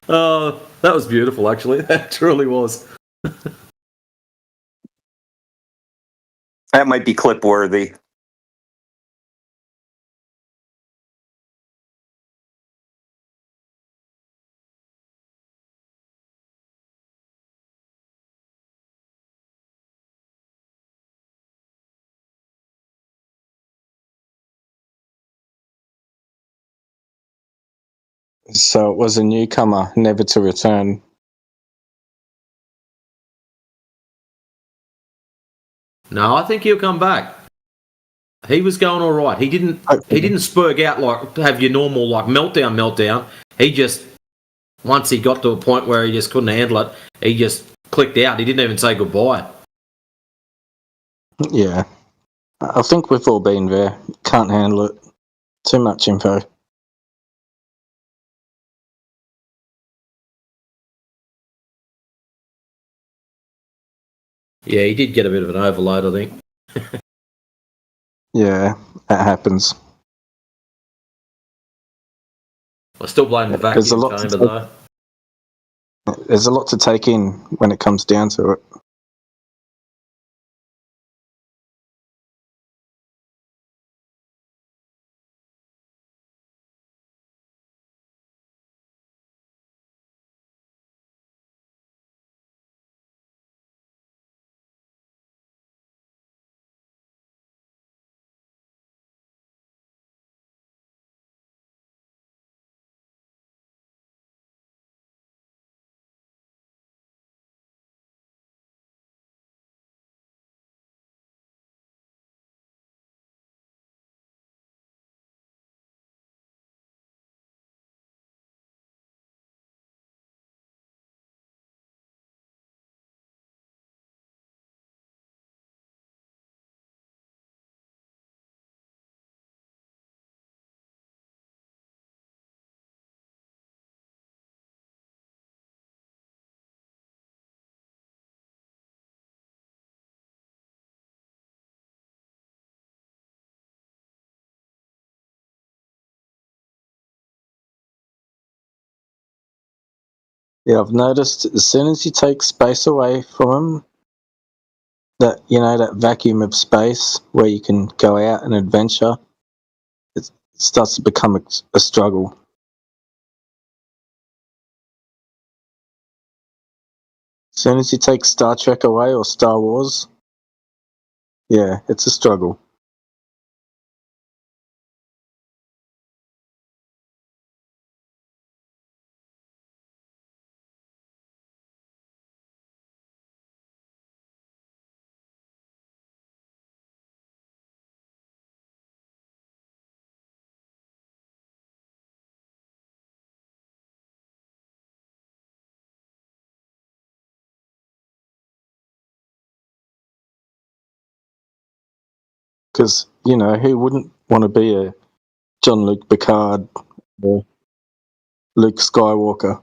That was beautiful, actually. That truly was. That might be clip worthy. So it was a newcomer, never to return. No, I think he'll come back. He was going all right. He didn't spurg out like have your normal like meltdown. He just once he got to a point where he just couldn't handle it, he just clicked out. He didn't even say goodbye. Yeah. I think we've all been there. Can't handle it. Too much info. Yeah, he did get a bit of an overload, I think. Yeah, that happens. I still blame the vacuum chamber, though. There's a lot to take in when it comes down to it. Yeah, I've noticed as soon as you take space away from them, that vacuum of space where you can go out and adventure, it starts to become a struggle. As soon as you take Star Trek away or Star Wars, yeah, it's a struggle. Because, who wouldn't want to be a Jean-Luc Picard or Luke Skywalker.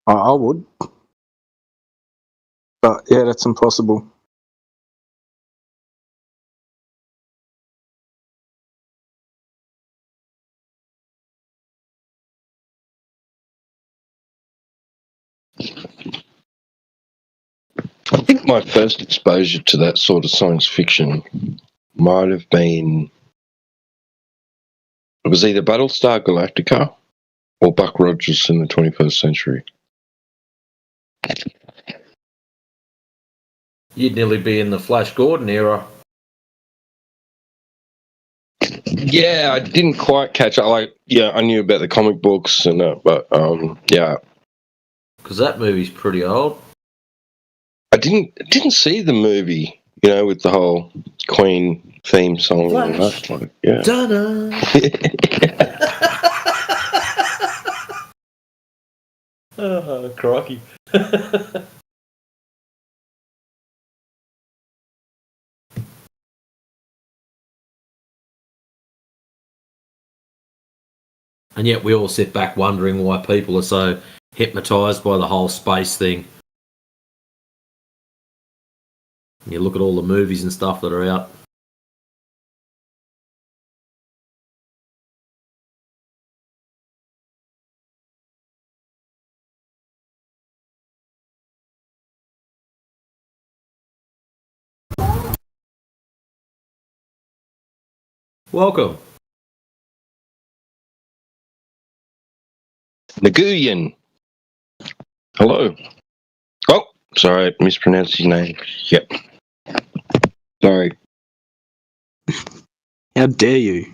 I would. But yeah, that's impossible. I think my first exposure to that sort of science fiction might have been, it was either Battlestar Galactica or Buck Rogers in the 21st Century. You'd nearly be in the Flash Gordon era. Yeah, I didn't quite catch up. Like, yeah, I knew about the comic books and that, but yeah. Because that movie's pretty old. I didn't see the movie, you know, with the whole Queen theme song and that. Like, yeah. Ta-da! Oh, crikey. And yet we all sit back wondering why people are so hypnotised by the whole space thing. You look at all the movies and stuff that are out. Welcome. Naguyan. Hello. Oh, sorry, I mispronounced his name. Yep. Sorry. How dare you?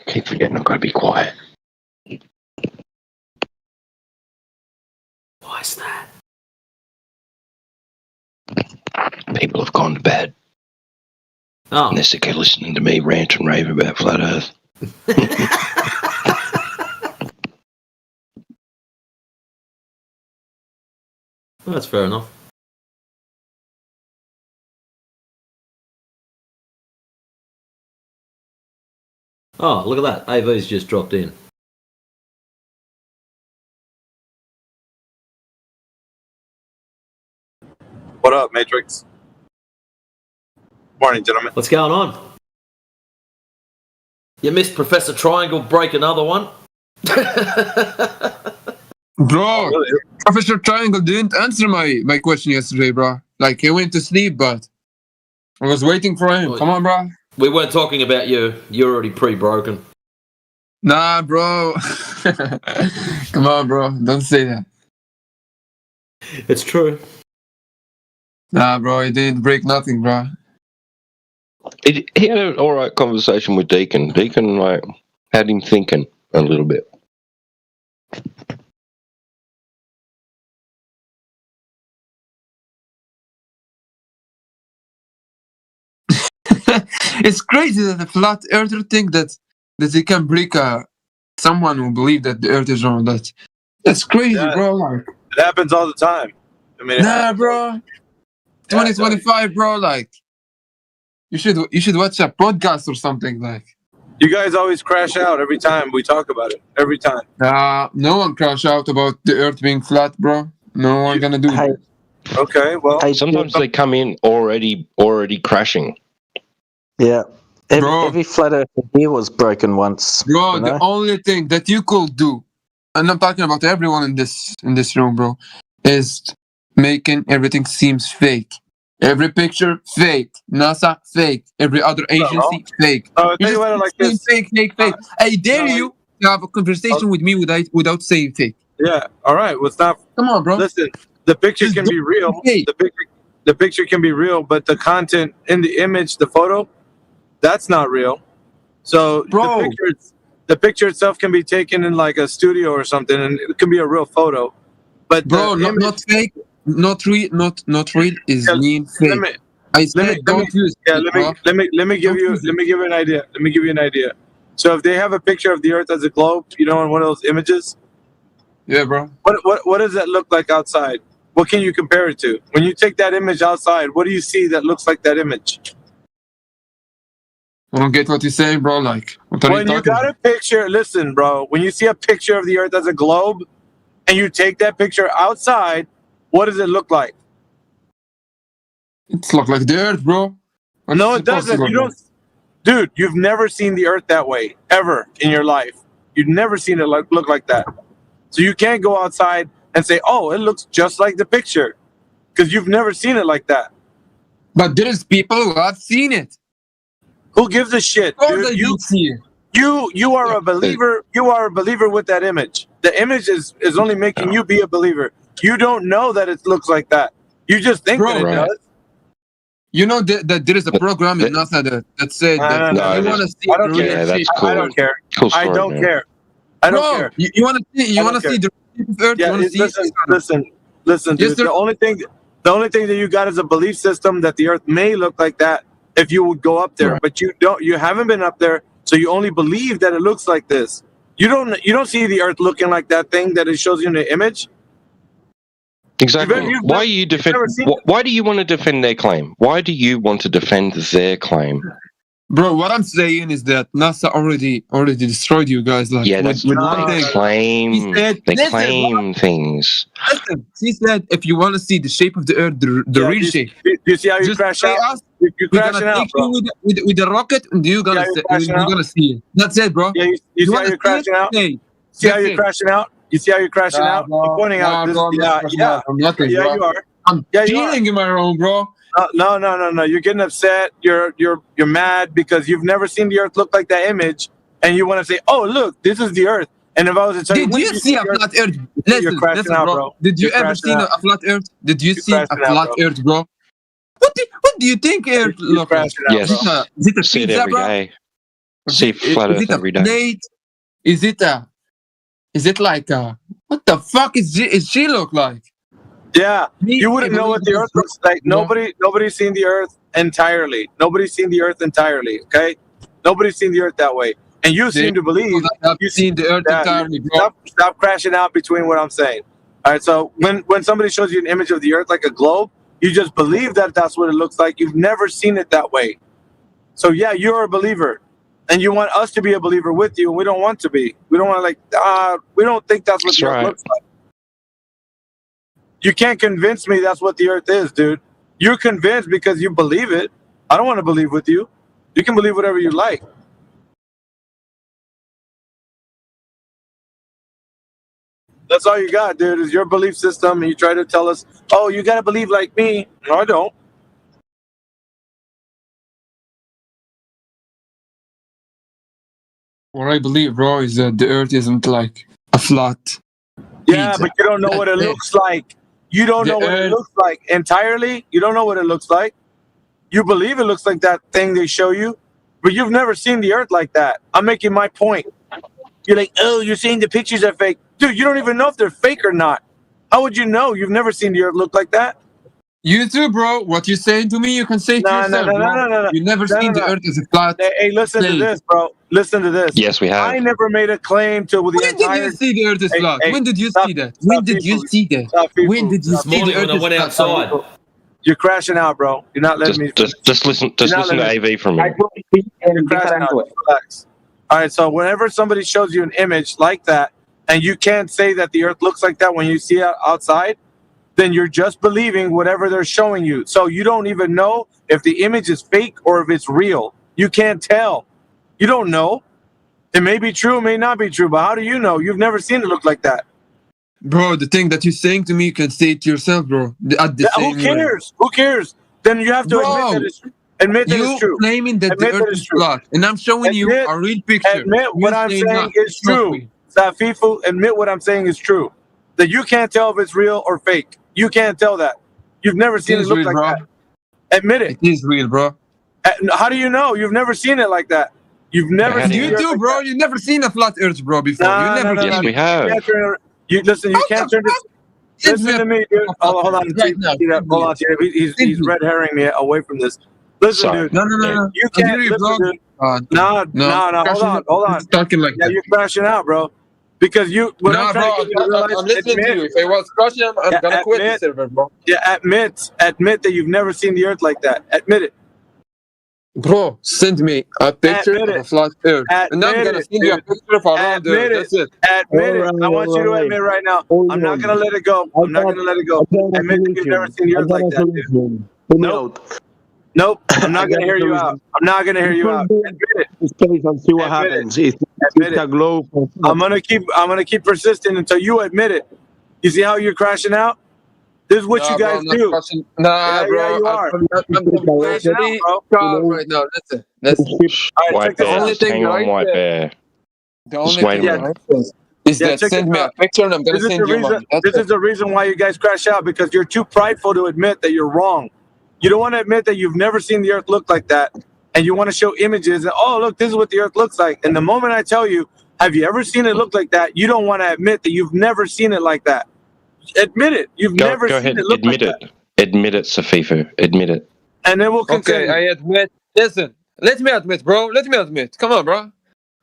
Keep forgetting I've got to be quiet. Why's that? People have gone to bed. Oh. And they're sick of listening to me rant and rave about Flat Earth. Well, that's fair enough. Oh, look at that. AV's just dropped in. What up, Matrix? Morning, gentlemen. What's going on? You missed Professor Triangle break another one? Bro, Professor Triangle didn't answer my question yesterday, bro. Like, he went to sleep, but I was waiting for him. Come on, bro. We weren't talking about you. You're already pre-broken. Nah, bro. Come on, bro. Don't say that. It's true. Nah, bro. He didn't break nothing, bro. He had an alright conversation with Deacon. Deacon, like, had him thinking a little bit. It's crazy that the flat earther think that they can break someone who believe that the earth is round. That's crazy, bro. Like, it happens all the time. I mean, nah, bro. 2025, bro. Like, you should watch a podcast or something. Like, you guys always crash out every time we talk about it. Every time. No one crash out about the earth being flat, bro. No one gonna do it. Okay, well, sometimes they come in already crashing. Yeah. Every flat earth here was broken once. Bro, you know? the only thing that you could do, and I'm talking about everyone in this room, bro, is making everything seems fake. Every picture, fake. NASA, fake. Every other agency, fake. Tell you what I like this. Fake. I dare you to have a conversation with me without saying fake. Yeah, all right. Well, it's not. Come on, bro. Listen, the picture can be real. The picture can be real, but the content in the image, the photo, that's not real. So bro, the picture itself can be taken in like a studio or something, and it can be a real photo. But bro, not fake, not real is mean fake. I said don't use it, bro. Let me give you an idea. Let me give you an idea. So if they have a picture of the Earth as a globe, you know, in one of those images, yeah, bro. What does that look like outside? What can you compare it to? When you take that image outside, what do you see that looks like that image? I don't get what you're saying, bro. Like, what are When you got a picture, listen, bro. When you see a picture of the Earth as a globe, and you take that picture outside, what does it look like? It looks like the Earth, bro. No, it doesn't. You don't, dude. You've never seen the Earth that way ever in your life. You've never seen it look like that. So you can't go outside and say, "Oh, it looks just like the picture," because you've never seen it like that. But there's people who have seen it. Who gives a shit, dude? You are a believer. You are a believer with that image. The image is only making you be a believer. You don't know that it looks like that. You just think that it does. You know that there is a program in NASA that said that you want to see. I don't care. That's cool. I don't care. I don't care. I don't care. You want to see? You want to see the Earth? Yeah, listen, dude. The only thing that you got is a belief system that the Earth may look like that if you would go up there, but you don't. You haven't been up there, so you only believe that it looks like this. You don't see the Earth looking like that thing that it shows you in the image. Exactly. Why are you Why do you want to defend their claim? Why do you want to defend their claim? Bro, what I'm saying is that NASA already destroyed you guys. Like, yeah, that's with what they claim. They claim things. Listen, he said if you want to see the shape of the Earth, the real shape. Do you see how you crash out? You're crashing out, bro. With the rocket, and you're gonna see it. That's it, bro. Yeah, you see how you're crashing out? See how you're crashing out? You see how you're crashing out? I'm pointing out this. Yeah, you are. I'm dealing in my own, bro. No. You're getting upset. You're mad because you've never seen the Earth look like that image, and you want to say, "Oh, look, this is the Earth." And if I was to tell you, did you see a flat Earth? Listen, bro. Did you ever see a flat Earth? Did you see a flat Earth, bro? What do you think Earth looks like? Yes. Is it a pizza, bro? See flat Earth every day. Is it like what the fuck is she look like? Yeah, you wouldn't know what the Earth looks like. Nobody's seen the Earth entirely. Nobody's seen the Earth entirely. Okay, nobody's seen the Earth that way, and you seem to believe you've seen the Earth entirely, bro. Stop crashing out between what I'm saying. All right, so when somebody shows you an image of the Earth like a globe, you just believe that that's what it looks like. You've never seen it that way. So yeah, you're a believer, and you want us to be a believer with you, and we don't want to be. We don't want we don't think that's what the Earth looks like. You can't convince me that's what the Earth is, dude. You're convinced because you believe it. I don't want to believe with you. You can believe whatever you like. That's all you got, dude, is your belief system, and you try to tell us, oh, you got to believe like me. No, I don't. What I believe, bro, is that the Earth isn't like a flat Yeah, pizza. but you don't know what it looks like. You don't know what it looks like entirely. You don't know what it looks like. You believe it looks like that thing they show you, but you've never seen the Earth like that. I'm making my point. You're like, oh, you're saying the pictures are fake. Dude, you don't even know if they're fake or not. How would you know? You've never seen the Earth look like that. You too, bro. What you're saying to me, you can say to yourself. No. You've never seen the Earth as a flat. Hey, listen to this, bro. Listen to this. Yes, we have. I never made a claim to the When did you see the Earth is flat? When did you see that? When did you see that? When did you see the Earth when I went outside? You're crashing out, bro. You're not letting me. Just listen to AV from me. You're crashing out. Relax. All right. So whenever somebody shows you an image like that, and you can't say that the Earth looks like that when you see it outside, then you're just believing whatever they're showing you. So you don't even know if the image is fake or if it's real. You can't tell. You don't know. It may be true, it may not be true, but how do you know? You've never seen it look like that. Bro, the thing that you're saying to me, you can say it to yourself, bro. Who cares? Who cares? Then you have to admit that it's true. Admit that it's true. You're claiming that the Earth is flat, and I'm showing you a real picture. Admit what I'm saying is true. Safifu, admit what I'm saying is true. That you can't tell if it's real or fake. You can't tell that. You've never seen it look like that. Admit it. It is real, bro. How do you know? You've never seen it like that. You've never seen it. You too, bro. You've never seen a flat Earth, bro, before. Yes, we have. You can't turn this. Listen to me, dude. Oh, hold on. Right now. Hold on, Chief. He's red herring me away from this. Listen, Sorry. dude. No. You can't listen, dude. No. Hold on. Talking like Yeah, that. you're crashing out, bro. Because you. What I'm trying to get you to realize, I'm listening to you. If I was crushing, I'm gonna quit the server, bro. Yeah, admit that you've never seen the Earth like that. Admit it. Bro, send me a picture of a flat Earth, and I'm gonna send you a picture of a round Earth. That's it. Admit it. I want you to admit right now. I'm not gonna let it go. I'm not gonna let it go. Admit that you've never seen the Earth like that, dude. Nope. I'm not gonna hear you out. I'm not gonna hear you out. Admit it. And see what happens. It's a globe. I'm gonna keep persisting until you admit it. You see how you're crashing out? This is what you guys do. Nah, bro. Yeah, you are. I'm completely calm right now. Listen. White Bear, hang on, White Bear. The only Just wait a thing minute. is that send me a picture and I'm gonna send you money. This is the reason why you guys crash out, because you're too prideful to admit that you're wrong. You don't want to admit that you've never seen the Earth look like that, and you want to show images and, oh, look, this is what the Earth looks like. And the moment I tell you, have you ever seen it look like that, you don't want to admit that you've never seen it like that. Admit it. You've never Go seen ahead. it look Admit like it. Admit it, Safifu. Admit it. that. And then we'll continue. Okay, I admit. Listen, let me admit, bro. Let me admit. Come on, bro.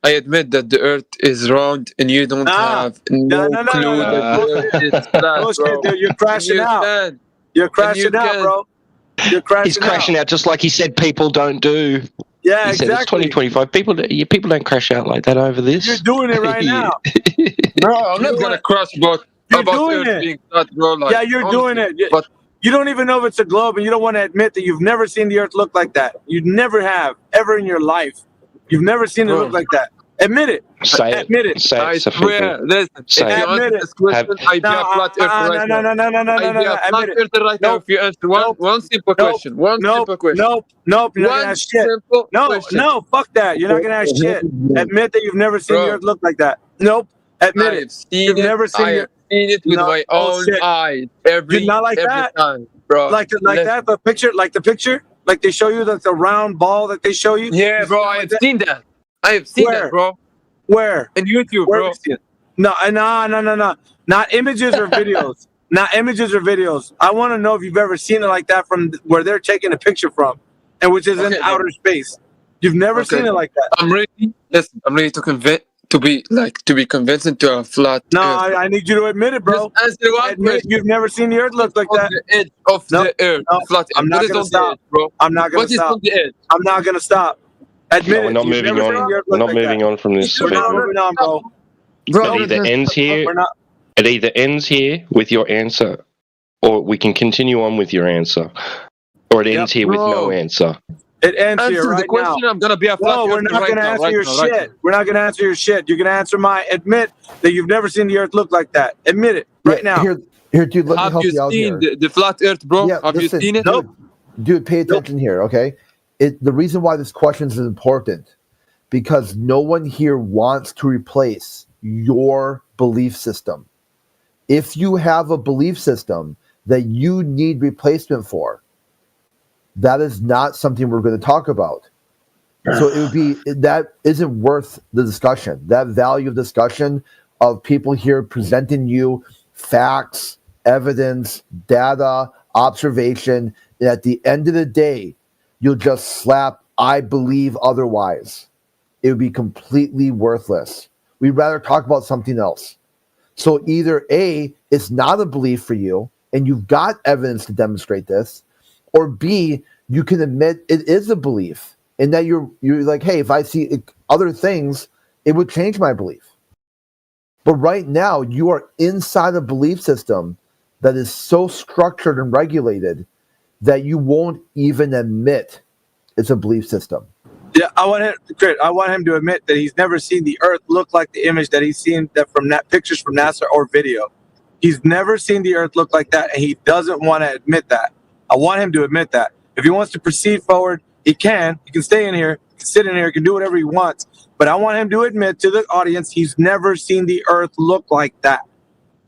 I admit that the Earth is round and you don't have no clue that the Earth is flat, Bullshit, bro. dude. You're crashing out. You're crashing out, bro. You're crashing He's crashing out just like he said people don't do. Yeah, he said it's 2025. People don't crash out like that over this. You're doing it right now. Bro, I'm not gonna crash about doing Earth it. being flat, bro. Like, Yeah, you're doing it. But you don't even know if it's a globe, and you don't want to admit that you've never seen the Earth look like that. You never have, ever in your life. You've never seen it look like that. Admit it. Say it. Admit it. Say it, I Safifu. swear, listen, Say if you it. answer this question, I'd be a flat Earth right now. I'd be a flat Earth right now if you answer one simple question. One simple question. Nope. You're not One gonna ask shit. simple question. No, fuck that. You're not gonna ask shit. Admit that you've never seen the Earth look like that. Nope. Admit it. You've never seen I have seen it with my own eyes every time, bro. Like that. The picture, like they show you the round ball that they show you. Yeah, bro. I have seen that. I have seen that, bro. Where? In YouTube, Where bro. have you seen it? No. Not images or videos. Not images or videos. I want to know if you've ever seen it like that from where they're taking a picture from, and which is in outer space. You've never seen it like that. I'm ready. Listen, I'm ready to be convincing to a flat. No, Earth. I need you to admit it, bro. Just answer one Admit question. you've never seen the Earth look like that. The edge of the Earth, flat. I'm not gonna stop, bro. I'm not gonna What is stop. on the edge? I'm not gonna stop. Admit No, we're it. not You've moving never on. seen the Earth We're look not like moving that. on from this. We're not moving on, bro. It either ends here. It either ends here with your answer, or we can continue on with your answer, or it ends here with no answer. It ends Answer here the right question. now. I'm gonna be a flat No, we're earther not right gonna now, answer right your now, right shit. We're not gonna answer your shit. You're gonna answer my. Admit that you've never seen the Earth look like that. Admit it right now. Here, dude. Let me Have help you you out seen here. the flat Earth, bro? Yeah, Have listen, you seen it? Dude, pay attention here, okay? The reason why this question is important because no one here wants to replace your belief system. If you have a belief system that you need replacement for, that is not something we're going to talk about. So it would be that isn't worth the discussion. That value of discussion of people here presenting you facts, evidence, data, observation, and at the end of the day, you'll just slap "I believe otherwise." It would be completely worthless. We'd rather talk about something else. So either A, it's not a belief for you, and you've got evidence to demonstrate this, or B, you can admit it is a belief, and that you're like, hey, if I see other things, it would change my belief. But right now, you are inside a belief system that is so structured and regulated that you won't even admit it's a belief system. Yeah, I want him to admit that he's never seen the Earth look like the image that he's seen that from pictures from NASA or video. He's never seen the Earth look like that, and he doesn't want to admit that. I want him to admit that. If he wants to proceed forward, he can. He can stay in here, he can sit in here, he can do whatever he wants. But I want him to admit to the audience he's never seen the Earth look like that,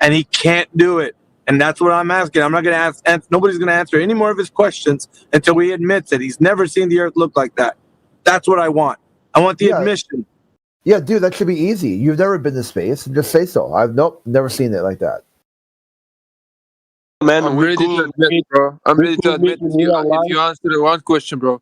and he can't do it. And that's what I'm asking. I'm not going to ask. Nobody's going to answer any more of his questions until he admits that he's never seen the Earth look like that. That's what I want. I want the admission. Yeah, dude, that should be easy. You've never been to space, and just say so. I've never seen it like that. man. I'm We ready to could admit, meet. bro. I'm We ready to could admit meet in if real life. you answer one question, bro.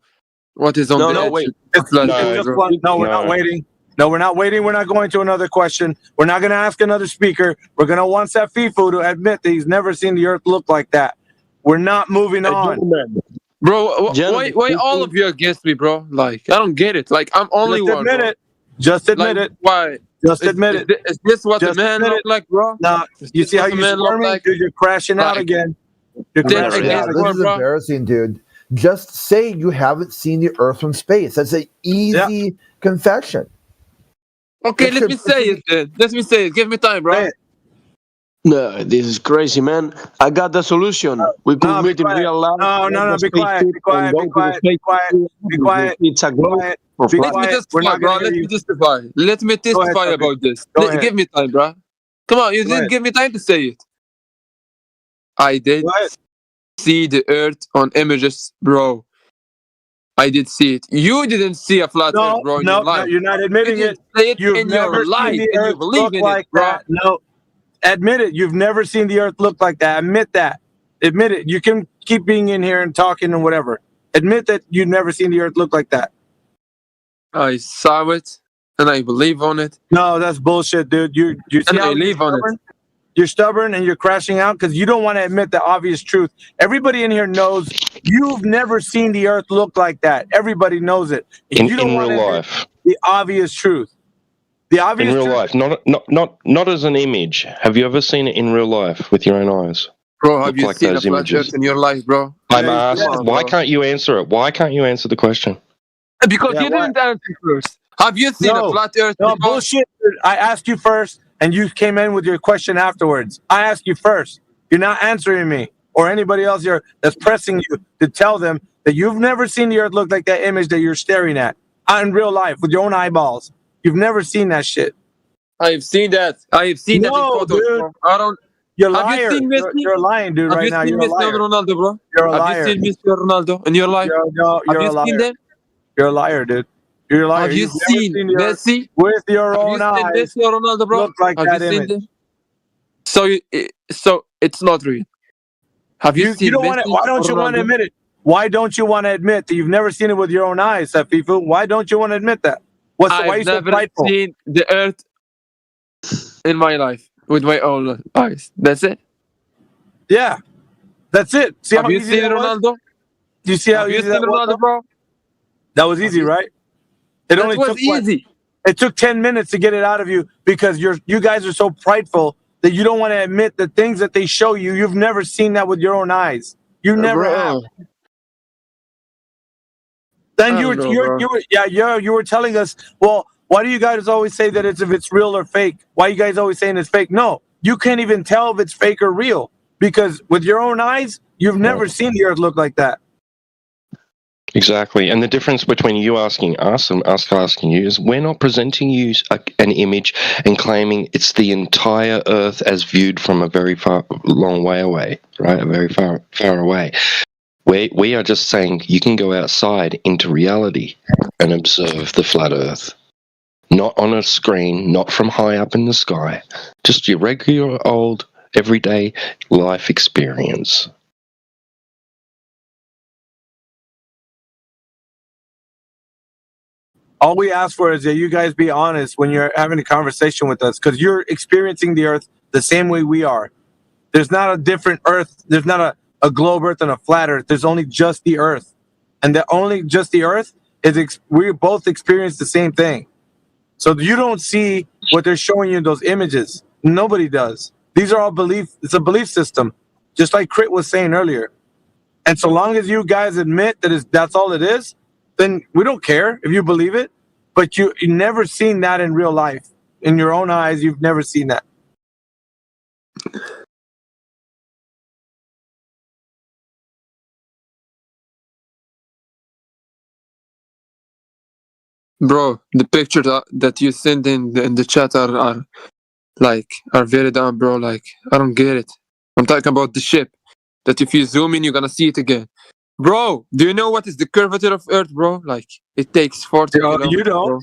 What is on No, the no, edge? wait. of flat It's Earth, just bro? one. No, we're not waiting. No, we're not waiting. We're not going to another question. We're not going to ask another speaker. We're going to want Safifu to admit that he's never seen the Earth look like that. We're not moving on. Bro, why Gentlemen, all of you against me, bro? Like, I don't get it. Like, I'm only Just one, admit bro. it. Just admit Like, it. why? Just admit it. Is this what Just a man admit look it. like, bro? Now, Is you this see how what a you're man look squirming? like? Dude, you're crashing out Like, again. You're Then crashing again, out This bro, is bro. embarrassing, dude. Just say you haven't seen the Earth from space. That's an easy confession. Okay, That let should- me say it then. Let me say it. Give me time, bro. no, this is crazy, man. I got the solution. We could No, be meet in quiet. real life. No, let no, no, the be quiet. spaceship Be quiet. and go Be to the quiet. Be space quiet. Be quiet. It's a Be globe quiet. for Be flat. Let me quiet. We're testify, not bro. going to Let hear me you. testify. Let me Go ahead, testify Sophie. about this. Go ahead. Give me time, bro. Come on, you Go didn't ahead. give me time to say it. I did Go ahead. see the Earth on images, bro. I did see it. You didn't see a flat Earth, No, bro, in no, your no, life. you're not You admitting it. didn't say it You've in never your seen life, the and you Earth believe look in like it, bro. that. No, admit it. You've never seen the Earth look like that. Admit that. Admit it. You can keep being in here and talking and whatever. Admit that you've never seen the Earth look like that. I saw it, and I believe on it, No, that's bullshit, dude. You see and I how you're live on it. stubborn? You're stubborn and you're crashing out because you don't want to admit the obvious truth. Everybody in here knows you've never seen the Earth look like that. Everybody knows it. In You don't in want real to admit life. the obvious truth. The In obvious real truth. life, not as an image. Have you ever seen it in real life with your own eyes? Bro, have Look you like seen a those flat images. Earth in your life, bro? I'm Yeah, asked. Come on, Why bro. can't you answer it? Why can't you answer the question? Because Yeah, you why? didn't answer first. Have you seen a No, flat Earth no before? bullshit. Dude. I asked you first, and you came in with your question afterwards. I asked you first. You're not answering me or anybody else here that's pressing you to tell them that you've never seen the Earth look like that image that you're staring at in real life with your own eyeballs. You've never seen that shit. I've seen that. I've seen that in No, photos, dude. bro. I don't. You're a Have you liar. seen Messi? You're lying, dude. Have Right you now, seen you're a Messi and liar. Ronaldo, bro? You're a Have liar. you seen Messi and Ronaldo in your life? No, Have you're you a seen liar. them? You're a liar, dude. You're a liar. Have you You've never seen seen the Earth Messi? with your Have you own seen eyes Messi or Ronaldo, bro? look like Have that you seen image. them? So it's not real. Have you You seen don't want to. Messi Why or don't you want to Ronaldo? admit it? Why don't you want to admit that you've never seen it with your own eyes, Safifu? Why don't you want to admit that? Why are I've you so never prideful? seen the Earth in my life with my own eyes. That's it. Yeah, that's it. See Have how you easy seen that was? Ronaldo? Do you see how Have you easy seen that was? Ronaldo, though? bro? That was easy, right? It That only was took what? easy. It took 10 minutes to get it out of you because you guys are so prideful that you don't want to admit the things that they show you. You've never seen that with your own eyes. You never have. Then I don't know, bro. you were telling us, well, why do you guys always say that if it's real or fake? Why are you guys always saying it's fake? No, you can't even tell if it's fake or real because with your own eyes, you've never seen the Earth look like that. Exactly. And the difference between you asking us and us asking you is we're not presenting you an image and claiming it's the entire Earth as viewed from a very long way away, right? A very far away. We are just saying you can go outside into reality and observe the flat Earth. Not on a screen, not from high up in the sky. Just your regular old everyday life experience. All we ask for is that you guys be honest when you're having a conversation with us because you're experiencing the Earth the same way we are. There's not a different Earth. There's not a globe Earth and a flat Earth. There's only just the Earth. And the only just the Earth is we both experience the same thing. So you don't see what they're showing you in those images. Nobody does. These are all belief. It's a belief system, just like Crit was saying earlier. And so long as you guys admit that that's all it is, then we don't care if you believe it. But you've never seen that in real life. In your own eyes, you've never seen that. Bro, the pictures that you send in the chat are very dumb, bro. Like, I don't get it. I'm talking about the ship. That if you zoom in, you're gonna see it again. Bro, do you know what is the curvature of Earth, bro? Like, it takes 40 kilometers. You don't. Bro.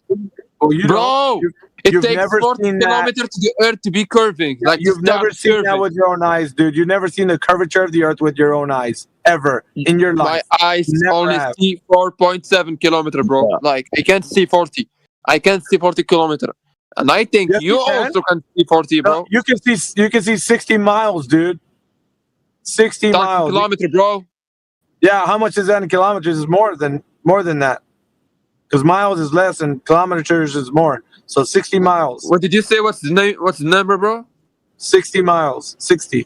Oh, you Bro, don't. It You've takes never 40 seen that. kilometers to the Earth to be curving. Like You've never seen that with your own eyes, dude. You've never seen the curvature of the Earth with your own eyes ever in your life. My eyes Never only have. see 4.7 kilometer, bro. Like I can't see 40. I can't see 40 kilometer, and I think Yes, you you can. also can see 40, bro. No, you can see 60 miles, dude. 60 That's miles. kilometer, bro. Yeah, how much is that in kilometers? Is more than that. Because miles is less and kilometers is more. So 60 miles. What did you say? What's the name? What's the number, bro? 60 miles. 60.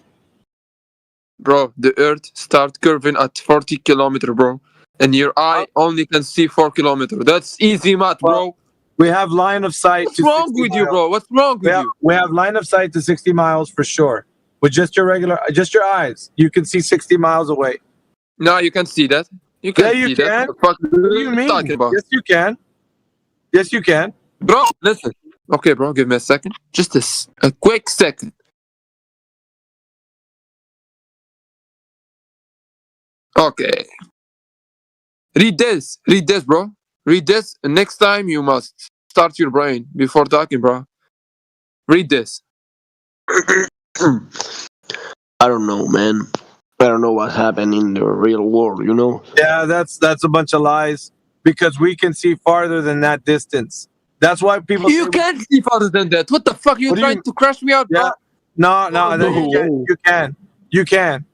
Bro, the Earth starts curving at 40 kilometer, bro, and your eye only can see 4 kilometer. That's easy math, bro. We have line of sight. What's wrong with you, bro? What's wrong with you? We have line of sight to 60 miles for sure. With just your eyes, you can see 60 miles away. No, you can see that. You can see that. What the fuck What do you mean? talking about? Yes, you can. Yes, you can. Bro, listen. Okay, bro, give me a second. Just a quick second. Okay. Read this, bro. Read this, and next time you must start your brain before talking, bro. Read this. I don't know, man. I don't know what's happening in the real world, you know? Yeah, that's a bunch of lies because we can see farther than that distance. That's why people. You can't see farther than that. What the fuck? You trying to crash me out, bro? Yeah. No, you can. You can.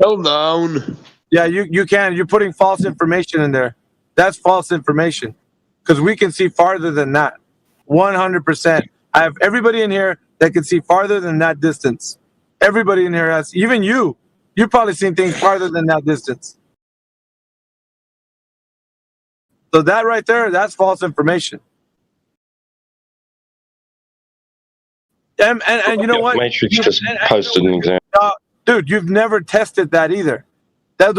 Hold down. Yeah, you can. You're putting false information in there. That's false information because we can see farther than that. 100%. I have everybody in here that can see farther than that distance. Everybody in here has, even you. You've probably seen things farther than that distance. So that right there, that's false information. And you know what? Matrix just posted an example. Dude, you've never tested that either. That